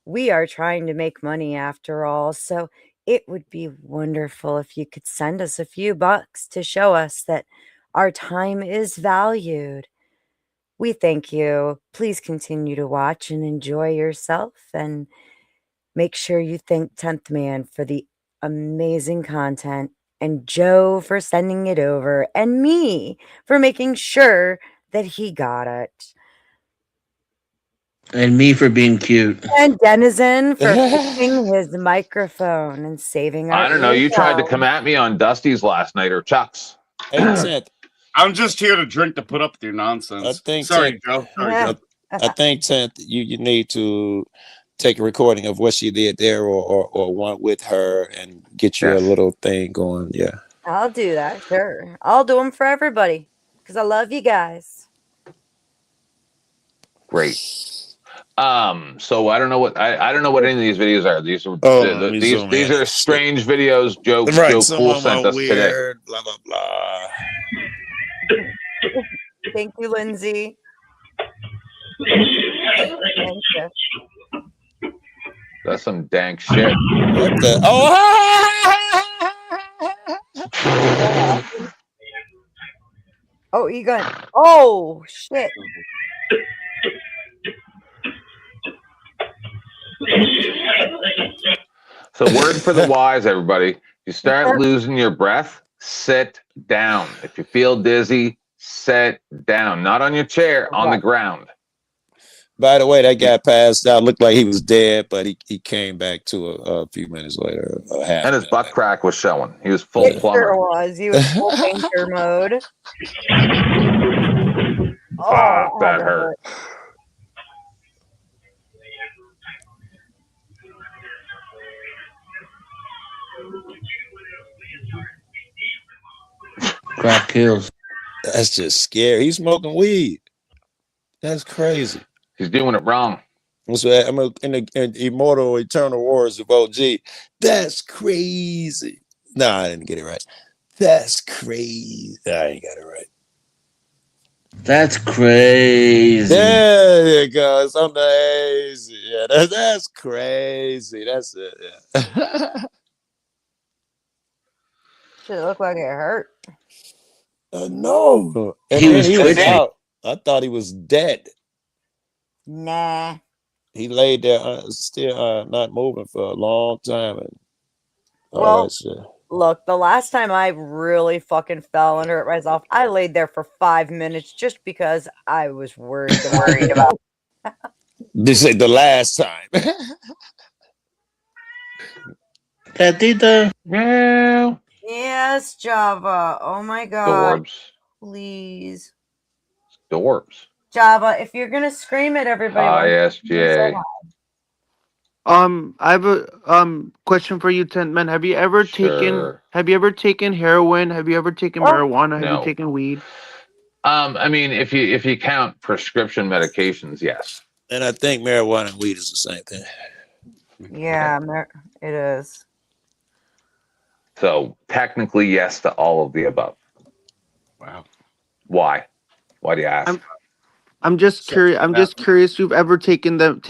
[SPEAKER 1] We are trying to make money after all, so it would be wonderful if you could send us a few bucks to show us that our time is valued. We thank you. Please continue to watch and enjoy yourself, and make sure you thank 10th Man for the amazing content, and Joe for sending it over, and me for making sure that he got it.
[SPEAKER 6] And me for being cute.
[SPEAKER 1] And Denizen for fixing his microphone and saving our
[SPEAKER 2] I don't know. You tried to come at me on Dusty's last night or Chuck's.
[SPEAKER 5] I'm just here to drink to put up with your nonsense. Sorry, Joe.
[SPEAKER 4] I think 10th, you need to take a recording of what she did there, or one with her, and get you a
[SPEAKER 2] Yes.
[SPEAKER 4] little thing going. Yeah.
[SPEAKER 1] I'll do that. Sure. I'll do them for everybody because I love you guys.
[SPEAKER 2] Great. So I don't know what I don't know what any of these videos are. These are
[SPEAKER 4] Oh, let me
[SPEAKER 2] these
[SPEAKER 4] zoom
[SPEAKER 2] these
[SPEAKER 4] in
[SPEAKER 2] are
[SPEAKER 4] and see.
[SPEAKER 2] strange videos. Joe
[SPEAKER 4] Right. Some
[SPEAKER 2] Cool
[SPEAKER 4] of them
[SPEAKER 2] sent
[SPEAKER 4] are
[SPEAKER 2] us today.
[SPEAKER 4] weird. Blah blah blah.
[SPEAKER 1] Thank you, Lindsay. Thank you.
[SPEAKER 2] That's some dank shit.
[SPEAKER 4] What the? Oh!
[SPEAKER 1] Oh, you got. Oh shit.
[SPEAKER 2] So word for the wise, everybody. If you start losing your breath, sit down. If you feel dizzy, sit down. Not on your chair, on the ground.
[SPEAKER 4] By the way, that guy passed out. Looked like he was dead, but he came back to a few minutes later.
[SPEAKER 2] And his butt crack was showing. He was full
[SPEAKER 1] It
[SPEAKER 2] plumber.
[SPEAKER 1] sure was. He was full painter mode.
[SPEAKER 2] Fuck,
[SPEAKER 1] Oh,
[SPEAKER 2] that hurt.
[SPEAKER 6] Crack kills.
[SPEAKER 4] That's just scary. He's smoking weed. That's crazy.
[SPEAKER 2] He's doing it wrong.
[SPEAKER 4] So I'm in the immortal eternal wars of OG. That's crazy. No, I didn't get it right. That's crazy. I ain't got it right.
[SPEAKER 6] That's crazy.
[SPEAKER 4] There you go. It's amazing. Yeah, that's crazy. That's it. Yeah.
[SPEAKER 1] Should look like it hurt.
[SPEAKER 4] No. And
[SPEAKER 6] He
[SPEAKER 4] then
[SPEAKER 6] was
[SPEAKER 4] he was
[SPEAKER 6] twitching.
[SPEAKER 4] out. I thought he was dead.
[SPEAKER 1] Nah.
[SPEAKER 4] He laid there still not moving for a long time. And all
[SPEAKER 1] Well,
[SPEAKER 4] that shit.
[SPEAKER 1] look, the last time I really fucking fell and hurt myself, I laid there for 5 minutes just because I was worried about
[SPEAKER 4] This is the last time.
[SPEAKER 6] Tatita.
[SPEAKER 2] Yeah.
[SPEAKER 1] Yes, Java. Oh my god.
[SPEAKER 2] Dorbs.
[SPEAKER 1] Please.
[SPEAKER 2] Dorbs.
[SPEAKER 1] Java, if you're gonna scream at everybody, why
[SPEAKER 2] Hi,
[SPEAKER 1] don't you do so
[SPEAKER 2] SJ.
[SPEAKER 1] loud?
[SPEAKER 8] I have a question for you, Tent Man. Have you ever
[SPEAKER 2] Sure.
[SPEAKER 8] taken heroin? Have you ever taken
[SPEAKER 1] Oh.
[SPEAKER 8] marijuana? Have
[SPEAKER 2] No.
[SPEAKER 8] you taken weed?
[SPEAKER 2] I mean, if you count prescription medications, yes.
[SPEAKER 4] And I think marijuana and weed is the same thing.
[SPEAKER 1] Yeah, it is.
[SPEAKER 2] So technically, yes to all of the above.
[SPEAKER 5] Wow.
[SPEAKER 2] Why? Why do you ask?
[SPEAKER 8] I'm just curious. I'm just curious. If you've ever taken them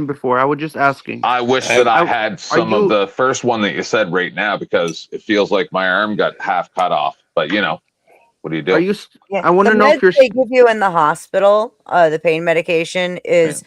[SPEAKER 8] before? I was just asking.
[SPEAKER 2] I wish that I had some of the first one that you said right now, because it feels like my arm got half cut off. But you know, what do you do?
[SPEAKER 8] Are you?
[SPEAKER 1] Yeah,
[SPEAKER 8] I want to
[SPEAKER 1] the
[SPEAKER 8] know if
[SPEAKER 1] meds
[SPEAKER 8] you're.
[SPEAKER 1] they give you in the hospital, the pain medication is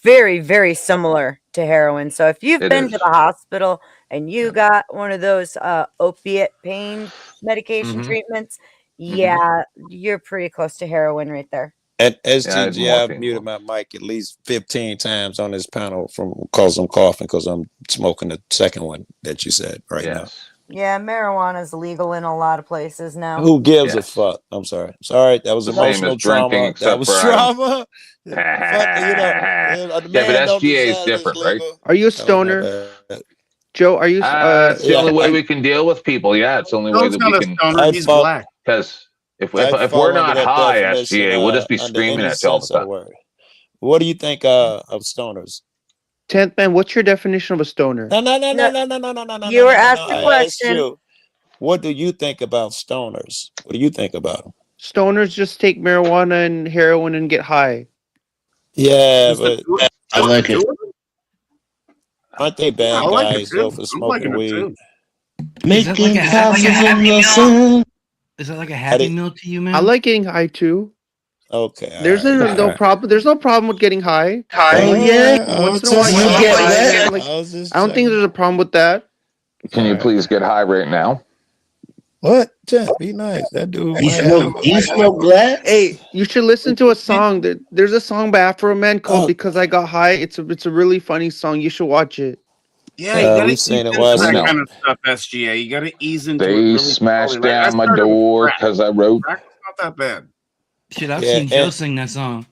[SPEAKER 1] very, very similar to heroin. So if you've
[SPEAKER 2] It
[SPEAKER 1] been
[SPEAKER 2] is.
[SPEAKER 1] to the hospital and you got one of those opiate pain medication
[SPEAKER 2] Mhm.
[SPEAKER 1] treatments, yeah, you're pretty close to heroin right there.
[SPEAKER 4] At
[SPEAKER 2] it's
[SPEAKER 4] STG,
[SPEAKER 2] more
[SPEAKER 4] I've
[SPEAKER 2] painful.
[SPEAKER 4] muted my mic at least 15 times on this panel because I'm coughing, because I'm smoking the second one that you said right
[SPEAKER 2] Yes.
[SPEAKER 1] Yeah, marijuana is legal in a lot of places now.
[SPEAKER 4] now. Who gives a
[SPEAKER 2] Yes.
[SPEAKER 4] fuck? I'm sorry. Sorry, that was
[SPEAKER 2] The same
[SPEAKER 4] emotional
[SPEAKER 2] as drinking,
[SPEAKER 4] trauma. That
[SPEAKER 2] except
[SPEAKER 4] was
[SPEAKER 2] for
[SPEAKER 4] trauma.
[SPEAKER 2] Yeah,
[SPEAKER 4] The
[SPEAKER 2] but
[SPEAKER 4] man don't
[SPEAKER 2] SGA is
[SPEAKER 4] deserve this
[SPEAKER 2] different, right?
[SPEAKER 4] liver.
[SPEAKER 8] Are you a
[SPEAKER 4] Oh, my
[SPEAKER 8] stoner,
[SPEAKER 4] bad.
[SPEAKER 8] Joe? Are you?
[SPEAKER 2] It's the
[SPEAKER 4] yeah,
[SPEAKER 2] only way
[SPEAKER 8] are-
[SPEAKER 2] we can deal with people. Yeah, it's the only way
[SPEAKER 5] Joe's
[SPEAKER 2] that
[SPEAKER 5] not
[SPEAKER 2] we
[SPEAKER 5] a
[SPEAKER 2] can.
[SPEAKER 5] stoner.
[SPEAKER 4] I
[SPEAKER 5] He's
[SPEAKER 4] fall-
[SPEAKER 5] black.
[SPEAKER 2] Because if
[SPEAKER 4] I
[SPEAKER 2] we're
[SPEAKER 4] fall
[SPEAKER 2] not
[SPEAKER 4] under that
[SPEAKER 2] high,
[SPEAKER 4] definition,
[SPEAKER 2] SGA, we'll just be
[SPEAKER 4] under
[SPEAKER 2] screaming
[SPEAKER 4] any
[SPEAKER 2] at you all the
[SPEAKER 4] sense of the
[SPEAKER 2] time.
[SPEAKER 4] word. What do you think of stoners?
[SPEAKER 8] Tent Man, what's your definition of a stoner?
[SPEAKER 4] No.
[SPEAKER 1] No,
[SPEAKER 4] No.
[SPEAKER 1] you were asked a
[SPEAKER 4] I asked
[SPEAKER 1] question.
[SPEAKER 4] you, what do you think about stoners? What do you think about them?
[SPEAKER 8] Stoners just take marijuana and heroin and get high.
[SPEAKER 4] Yeah,
[SPEAKER 5] Just the
[SPEAKER 4] but
[SPEAKER 5] two-
[SPEAKER 6] I like
[SPEAKER 5] two
[SPEAKER 6] it.
[SPEAKER 5] of them?
[SPEAKER 4] aren't they
[SPEAKER 5] I
[SPEAKER 4] bad
[SPEAKER 5] like it
[SPEAKER 4] guys
[SPEAKER 5] too.
[SPEAKER 4] though for
[SPEAKER 5] I'm
[SPEAKER 4] smoking
[SPEAKER 5] liking it
[SPEAKER 4] weed?
[SPEAKER 5] too.
[SPEAKER 6] Making
[SPEAKER 3] like a
[SPEAKER 6] passes in
[SPEAKER 3] happy
[SPEAKER 6] the
[SPEAKER 3] meal?
[SPEAKER 6] sun.
[SPEAKER 3] Is that like a happy
[SPEAKER 4] didn't-
[SPEAKER 3] meal to you, man?
[SPEAKER 8] I like getting high too.
[SPEAKER 4] Okay,
[SPEAKER 8] There's
[SPEAKER 4] all right,
[SPEAKER 8] no
[SPEAKER 4] all right.
[SPEAKER 8] problem. There's no problem with getting high.
[SPEAKER 6] Oh yeah.
[SPEAKER 8] Once in a while,
[SPEAKER 6] You
[SPEAKER 8] you
[SPEAKER 6] get
[SPEAKER 8] get high.
[SPEAKER 6] wet?
[SPEAKER 8] Like,
[SPEAKER 4] I was just
[SPEAKER 8] I don't think
[SPEAKER 4] checking.
[SPEAKER 8] there's a problem with that.
[SPEAKER 2] Can you
[SPEAKER 4] Alright.
[SPEAKER 2] please get high right now?
[SPEAKER 4] What? Jeff, be nice. That dude.
[SPEAKER 6] You
[SPEAKER 4] might
[SPEAKER 6] smoke?
[SPEAKER 4] have-
[SPEAKER 6] Do you smoke glass?
[SPEAKER 8] Hey, you should listen to a song. There's a song by Afro Man called
[SPEAKER 4] Oh.
[SPEAKER 8] "Because I Got High." It's a really funny song. You should watch it.
[SPEAKER 5] Yeah, you gotta
[SPEAKER 4] we've
[SPEAKER 5] ease
[SPEAKER 4] seen it.
[SPEAKER 5] into
[SPEAKER 4] Watch
[SPEAKER 5] that
[SPEAKER 2] it.
[SPEAKER 5] kind of stuff, SGA. You gotta ease into it
[SPEAKER 2] They
[SPEAKER 5] really
[SPEAKER 2] smashed
[SPEAKER 5] slowly. Like, I
[SPEAKER 2] down my
[SPEAKER 5] started with
[SPEAKER 2] door
[SPEAKER 5] crack.
[SPEAKER 2] because I wrote.
[SPEAKER 5] Crack's not that bad.
[SPEAKER 3] Shit, I've
[SPEAKER 4] Yeah,
[SPEAKER 3] seen Joe
[SPEAKER 4] and-
[SPEAKER 3] sing that song.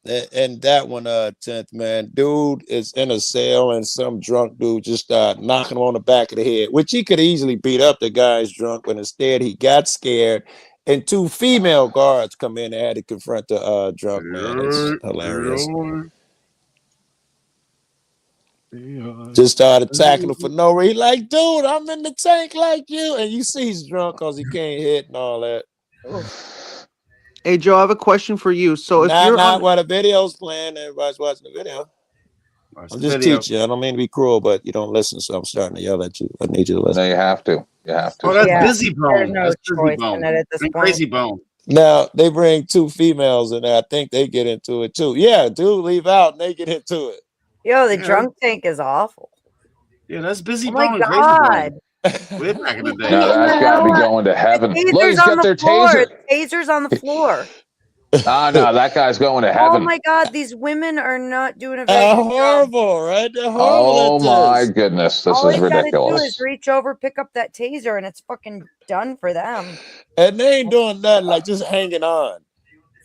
[SPEAKER 4] And that one, 10th man, dude is in a cell and some drunk dude just knocking him on the back of the head, which he could easily beat up the guy's drunk, but instead he got scared and two female guards come in and had to confront the drunk man. It's hilarious. Just started attacking him for no reason. Like, dude, I'm in the tank like you. And you see he's drunk because he can't hit and all that.
[SPEAKER 8] Hey Joe, I have a question for you. So if you're
[SPEAKER 4] Not
[SPEAKER 8] on,
[SPEAKER 4] while the video's playing, everybody's watching the video. I'm just teaching you. I don't mean to be cruel, but you don't listen, so I'm starting to yell at you. I need you to listen.
[SPEAKER 2] No, you have to. You have to.
[SPEAKER 5] Oh, that's
[SPEAKER 1] Yeah,
[SPEAKER 5] busy bone.
[SPEAKER 1] there's no
[SPEAKER 5] That's busy
[SPEAKER 1] choice
[SPEAKER 5] bone.
[SPEAKER 1] in it at this
[SPEAKER 5] And
[SPEAKER 1] point.
[SPEAKER 5] crazy bone.
[SPEAKER 4] Now they bring two females in there. I think they get into it too. Yeah, dude, leave out and they get into it.
[SPEAKER 1] Yo, the
[SPEAKER 5] Yeah.
[SPEAKER 1] drunk tank is awful.
[SPEAKER 5] Yeah, that's busy
[SPEAKER 1] Oh
[SPEAKER 5] bone
[SPEAKER 1] my
[SPEAKER 5] and crazy
[SPEAKER 1] god.
[SPEAKER 5] bone. Way back in the day.
[SPEAKER 2] Now that's got to be going to heaven. Look,
[SPEAKER 1] Taser's
[SPEAKER 2] he's
[SPEAKER 1] on
[SPEAKER 2] got
[SPEAKER 1] the
[SPEAKER 2] their
[SPEAKER 1] floor.
[SPEAKER 2] taser.
[SPEAKER 1] The taser's on the floor.
[SPEAKER 2] Ah, no, that guy's going to
[SPEAKER 1] Oh
[SPEAKER 2] heaven.
[SPEAKER 1] my god, these women are not doing a very
[SPEAKER 4] They're
[SPEAKER 1] good job.
[SPEAKER 4] horrible, right? They're horrible
[SPEAKER 2] Oh
[SPEAKER 4] at
[SPEAKER 2] my
[SPEAKER 4] this.
[SPEAKER 2] goodness, this
[SPEAKER 1] All
[SPEAKER 2] is
[SPEAKER 1] you gotta do
[SPEAKER 2] ridiculous.
[SPEAKER 1] is reach over, pick up that taser, and it's fucking done for them.
[SPEAKER 4] And they ain't doing nothing, like just hanging on.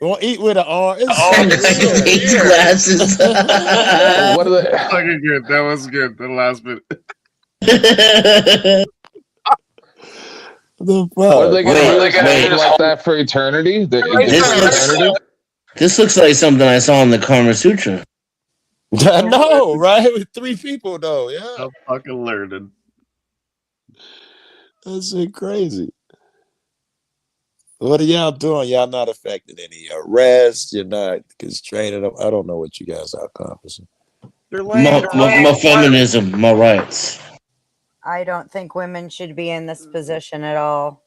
[SPEAKER 4] You want to eat with an arm? It's
[SPEAKER 6] H glasses.
[SPEAKER 2] What are they?
[SPEAKER 5] Fucking good. That was good. The last bit.
[SPEAKER 4] the
[SPEAKER 2] What are they
[SPEAKER 4] fuck?
[SPEAKER 2] going to do
[SPEAKER 6] Wait.
[SPEAKER 2] like that for eternity?
[SPEAKER 6] This looks like something I saw in the Karma Sutra.
[SPEAKER 4] I know, right? With three people though, yeah.
[SPEAKER 5] I'm fucking learning.
[SPEAKER 4] That's shit crazy. What are y'all doing? Y'all not affecting any arrests. You're not constraining them. I don't know what you guys are accomplishing.
[SPEAKER 5] They're laying
[SPEAKER 6] My feminism, my rights.
[SPEAKER 1] I don't think women should be in this position at all.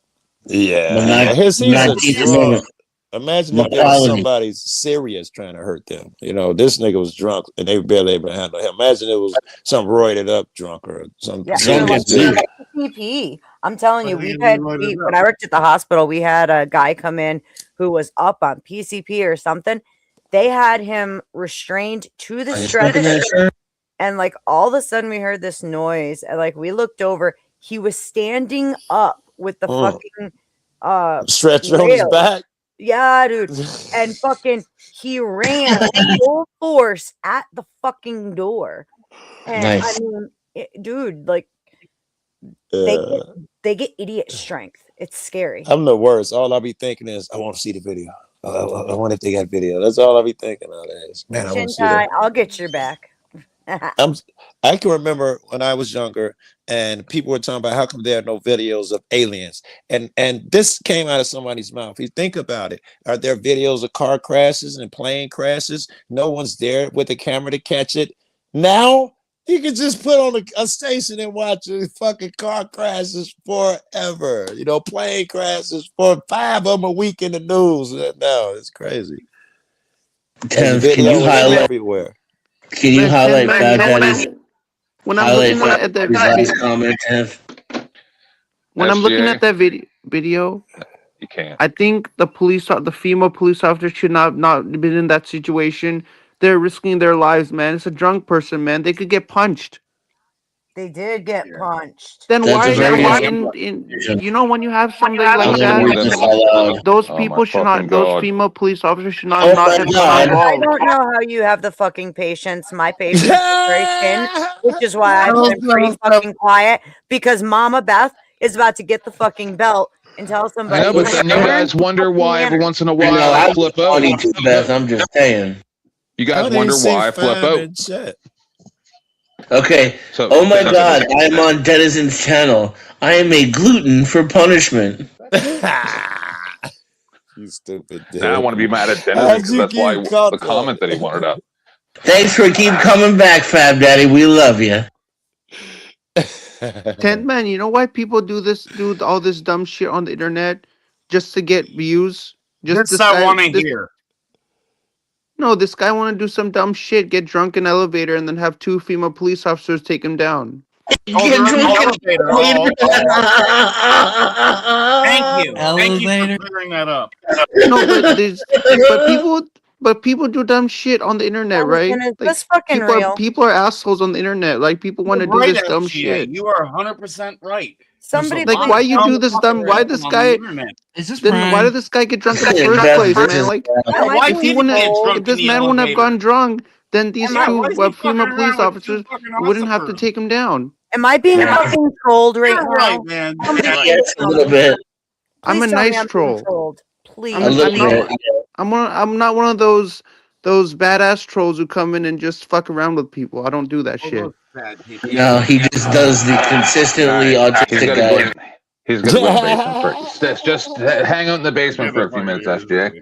[SPEAKER 4] Yeah.
[SPEAKER 6] But not-
[SPEAKER 4] He's
[SPEAKER 6] not
[SPEAKER 4] a
[SPEAKER 6] teaching
[SPEAKER 4] drunk.
[SPEAKER 6] them.
[SPEAKER 4] Imagine if there was somebody serious trying to hurt them. You know, this nigga was drunk and they barely able to handle him. Imagine it was some roided up drunk or some.
[SPEAKER 1] Yeah,
[SPEAKER 6] Some
[SPEAKER 1] like
[SPEAKER 6] dude.
[SPEAKER 1] PCP. I'm telling you,
[SPEAKER 5] What do
[SPEAKER 1] we've
[SPEAKER 5] you
[SPEAKER 1] had
[SPEAKER 5] mean, what is
[SPEAKER 1] when
[SPEAKER 5] that?
[SPEAKER 1] I worked at the hospital, we had a guy come in who was up on PCP or something. They had him restrained to the
[SPEAKER 6] Are you smoking
[SPEAKER 1] stretcher,
[SPEAKER 6] that shirt?
[SPEAKER 1] and like all of a sudden we heard this noise, and like we looked over, he was standing up with the fucking
[SPEAKER 4] stretcher on his
[SPEAKER 1] rail.
[SPEAKER 4] back.
[SPEAKER 1] Yeah, dude. And fucking he ran full force at the fucking door. And
[SPEAKER 6] Nice.
[SPEAKER 1] I mean, dude, like
[SPEAKER 4] Yeah.
[SPEAKER 1] they get idiot strength. It's scary.
[SPEAKER 4] I'm the worst. All I be thinking is, I want to see the video. I wonder if they got video. That's all I be thinking nowadays. Man, I want to see
[SPEAKER 1] Shintai,
[SPEAKER 4] that.
[SPEAKER 1] I'll get your back.
[SPEAKER 4] I can remember when I was younger and people were talking about how come there are no videos of aliens. And this came out of somebody's mouth. You think about it. Are there videos of car crashes and plane crashes? No one's there with a camera to catch it. Now you can just put on a station and watch fucking car crashes forever. You know, plane crashes for 5 of them a week in the news. Now it's crazy. And the
[SPEAKER 6] Tev, can
[SPEAKER 4] video
[SPEAKER 6] you
[SPEAKER 4] is
[SPEAKER 6] highlight?
[SPEAKER 4] everywhere.
[SPEAKER 6] Can you highlight Fat Daddy's?
[SPEAKER 8] When I'm
[SPEAKER 6] Highlight
[SPEAKER 8] looking
[SPEAKER 6] Fat
[SPEAKER 8] at that
[SPEAKER 6] Daddy's
[SPEAKER 8] video,
[SPEAKER 6] comment, Tev.
[SPEAKER 8] when I'm looking
[SPEAKER 2] SGA?
[SPEAKER 8] at that video,
[SPEAKER 2] You can't.
[SPEAKER 8] I think the female police officer should not been in that situation. They're risking their lives, man. It's a drunk person, man. They could get punched.
[SPEAKER 1] They did get punched.
[SPEAKER 8] Then
[SPEAKER 6] That's
[SPEAKER 8] why
[SPEAKER 6] a very
[SPEAKER 8] why
[SPEAKER 6] good
[SPEAKER 8] in you know when you have something
[SPEAKER 6] I'm
[SPEAKER 8] like
[SPEAKER 6] gonna read
[SPEAKER 8] that,
[SPEAKER 6] this out loud.
[SPEAKER 8] those
[SPEAKER 2] Oh
[SPEAKER 8] people
[SPEAKER 2] my
[SPEAKER 8] should
[SPEAKER 2] fucking
[SPEAKER 8] not. Those
[SPEAKER 2] God.
[SPEAKER 8] female police officers should
[SPEAKER 6] Oh
[SPEAKER 8] not
[SPEAKER 6] my
[SPEAKER 8] have
[SPEAKER 6] God.
[SPEAKER 8] been
[SPEAKER 1] I
[SPEAKER 8] involved.
[SPEAKER 1] don't know how you have the fucking patience. My patience is very thin, which is why I've been pretty fucking quiet, because Mama Beth is about to get the fucking belt and tell
[SPEAKER 2] I
[SPEAKER 1] somebody.
[SPEAKER 2] know, but then you
[SPEAKER 1] "Learn
[SPEAKER 2] guys wonder why every
[SPEAKER 1] manners."
[SPEAKER 2] once in a
[SPEAKER 6] I
[SPEAKER 2] while
[SPEAKER 6] know,
[SPEAKER 2] I
[SPEAKER 6] I'm
[SPEAKER 2] flip out.
[SPEAKER 6] funny too, Beth. I'm just saying.
[SPEAKER 2] You guys wonder why I flip out.
[SPEAKER 6] Okay.
[SPEAKER 2] So,
[SPEAKER 6] Oh my God, I am on Denizens' channel. I am a gluten for punishment.
[SPEAKER 4] You stupid dude.
[SPEAKER 2] Now I want to be mad at Dennis
[SPEAKER 4] How'd
[SPEAKER 2] because
[SPEAKER 4] you
[SPEAKER 2] that's why
[SPEAKER 4] get caught
[SPEAKER 2] the comment that he wanted up.
[SPEAKER 6] Thanks for keep coming back, Fab Daddy. We love you.
[SPEAKER 8] 10th man, you know why people do all this dumb shit on the internet just to get views?
[SPEAKER 5] Just
[SPEAKER 8] this
[SPEAKER 5] I
[SPEAKER 8] guy-
[SPEAKER 5] want to
[SPEAKER 8] this-
[SPEAKER 5] hear.
[SPEAKER 8] No, this guy want to do some dumb shit, get drunk in an elevator, and then have 2 female police officers take him down.
[SPEAKER 5] Oh, they're in the elevator. Thank you. Thank you for clearing that up.
[SPEAKER 8] No, but but people do dumb shit on the internet, right?
[SPEAKER 1] Jonathan, is
[SPEAKER 8] Like
[SPEAKER 1] this fucking real?
[SPEAKER 8] people are assholes on the internet. Like people want to do
[SPEAKER 5] Right,
[SPEAKER 8] this dumb
[SPEAKER 5] FCA.
[SPEAKER 8] shit.
[SPEAKER 5] You are 100% right.
[SPEAKER 1] Somebody
[SPEAKER 8] Like
[SPEAKER 1] please
[SPEAKER 8] why you
[SPEAKER 1] tell
[SPEAKER 8] do
[SPEAKER 1] me
[SPEAKER 8] this
[SPEAKER 1] it's
[SPEAKER 8] dumb? Why
[SPEAKER 1] real.
[SPEAKER 8] this
[SPEAKER 5] On the
[SPEAKER 8] guy?
[SPEAKER 5] internet.
[SPEAKER 3] Is this
[SPEAKER 8] Then why
[SPEAKER 3] Prime?
[SPEAKER 8] did this guy get drunk in the
[SPEAKER 6] Yeah,
[SPEAKER 8] first
[SPEAKER 6] that's
[SPEAKER 8] place,
[SPEAKER 6] just-
[SPEAKER 8] man? Like
[SPEAKER 1] Am I
[SPEAKER 5] Why
[SPEAKER 1] being
[SPEAKER 5] did he
[SPEAKER 8] wouldn't,
[SPEAKER 5] get
[SPEAKER 1] told?
[SPEAKER 5] drunk
[SPEAKER 8] if this
[SPEAKER 5] in the
[SPEAKER 8] man wouldn't have
[SPEAKER 5] elevator?
[SPEAKER 8] gone drunk, then these
[SPEAKER 5] Yeah,
[SPEAKER 8] two
[SPEAKER 5] why is he
[SPEAKER 8] female
[SPEAKER 5] fucking
[SPEAKER 8] police
[SPEAKER 5] around with two
[SPEAKER 8] officers
[SPEAKER 5] fucking
[SPEAKER 8] wouldn't have to
[SPEAKER 5] Ossifers?
[SPEAKER 8] take him down.
[SPEAKER 1] Am I being
[SPEAKER 6] Yeah.
[SPEAKER 1] fucking trolled right
[SPEAKER 5] You're
[SPEAKER 1] now?
[SPEAKER 5] right, man. You're
[SPEAKER 1] Somebody
[SPEAKER 5] right.
[SPEAKER 1] please
[SPEAKER 6] Yes, a
[SPEAKER 1] tell
[SPEAKER 6] little
[SPEAKER 1] me.
[SPEAKER 6] bit.
[SPEAKER 8] I'm
[SPEAKER 1] Please
[SPEAKER 8] a
[SPEAKER 1] tell me
[SPEAKER 8] nice
[SPEAKER 1] I'm being
[SPEAKER 8] troll.
[SPEAKER 1] trolled. Please.
[SPEAKER 6] A little bit.
[SPEAKER 8] I'm not one of those badass trolls who come in and just fuck around with people. I don't do that
[SPEAKER 5] All
[SPEAKER 8] shit.
[SPEAKER 5] those bad people.
[SPEAKER 6] No, he just does the consistently
[SPEAKER 2] All right,
[SPEAKER 6] autistic guy.
[SPEAKER 2] He's gonna go in the basement for just hang out in the basement for a few minutes, SJ.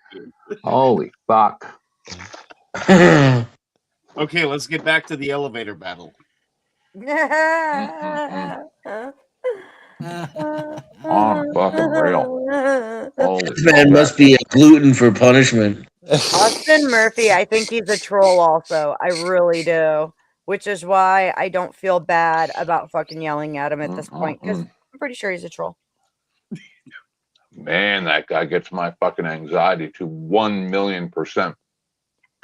[SPEAKER 2] Holy fuck.
[SPEAKER 5] Okay, let's get back to the elevator battle.
[SPEAKER 2] On fucking real. Holy
[SPEAKER 6] This man must be a gluten for punishment.
[SPEAKER 1] Austin Murphy, I think he's a troll also. I really do. Which is why I don't feel bad about fucking yelling at him at this point, because I'm pretty sure he's a troll.
[SPEAKER 2] Man, that guy gets my fucking anxiety to 1,000,000%.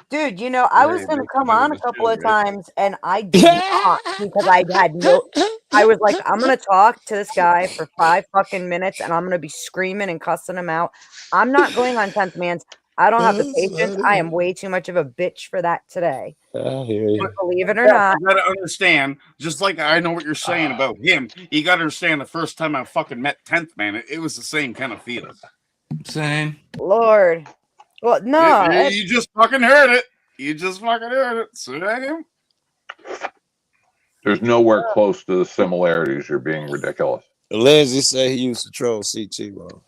[SPEAKER 1] Dude, you know, I was
[SPEAKER 5] Yeah,
[SPEAKER 1] gonna
[SPEAKER 5] makes
[SPEAKER 1] come
[SPEAKER 5] it
[SPEAKER 1] on a
[SPEAKER 5] better
[SPEAKER 1] couple
[SPEAKER 5] too,
[SPEAKER 1] of
[SPEAKER 5] right?
[SPEAKER 1] times and I didn't talk because I had no I was like, I'm gonna talk to this guy for 5 fucking minutes and I'm gonna be screaming and cussing him out. I'm not going on 10th Mans. I don't have the patience. I am way too much of a bitch for that today.
[SPEAKER 4] I hear you.
[SPEAKER 1] But believe it or not,
[SPEAKER 5] You gotta understand, just like I know what you're saying about him, you gotta understand the first time I fucking met 10th Man, it was the same kind of feeling.
[SPEAKER 3] Same.
[SPEAKER 1] Lord. Well, no,
[SPEAKER 5] You just fucking heard it. You just fucking heard it. Same.
[SPEAKER 2] There's nowhere close to the similarities. You're being ridiculous.
[SPEAKER 4] Lindsay said he used to troll CT, bro.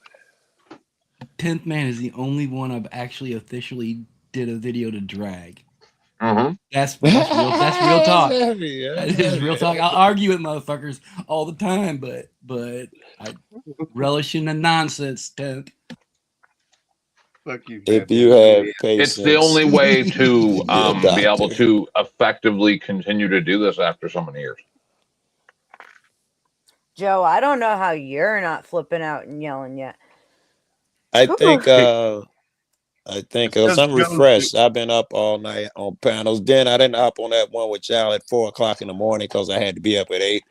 [SPEAKER 3] 10th Man is the only one I've actually officially did a video to drag.
[SPEAKER 2] Mm-hmm.
[SPEAKER 3] That's real talk.
[SPEAKER 4] Heavy, yeah.
[SPEAKER 3] That is real talk. I'll argue with motherfuckers all the time, but I relish in the nonsense, 10th.
[SPEAKER 5] Fuck you.
[SPEAKER 4] If you have patience,
[SPEAKER 2] It's the only way to
[SPEAKER 4] a
[SPEAKER 2] be able
[SPEAKER 4] doctor.
[SPEAKER 2] to effectively continue to do this after so many years.
[SPEAKER 1] Joe, I don't know how you're not flipping out and yelling yet.
[SPEAKER 4] I think because I'm
[SPEAKER 5] Just
[SPEAKER 4] refreshed. I've been up all night on panels. Then I didn't hop on that one with y'all at 4 o'clock in the morning because I had to be up at 8.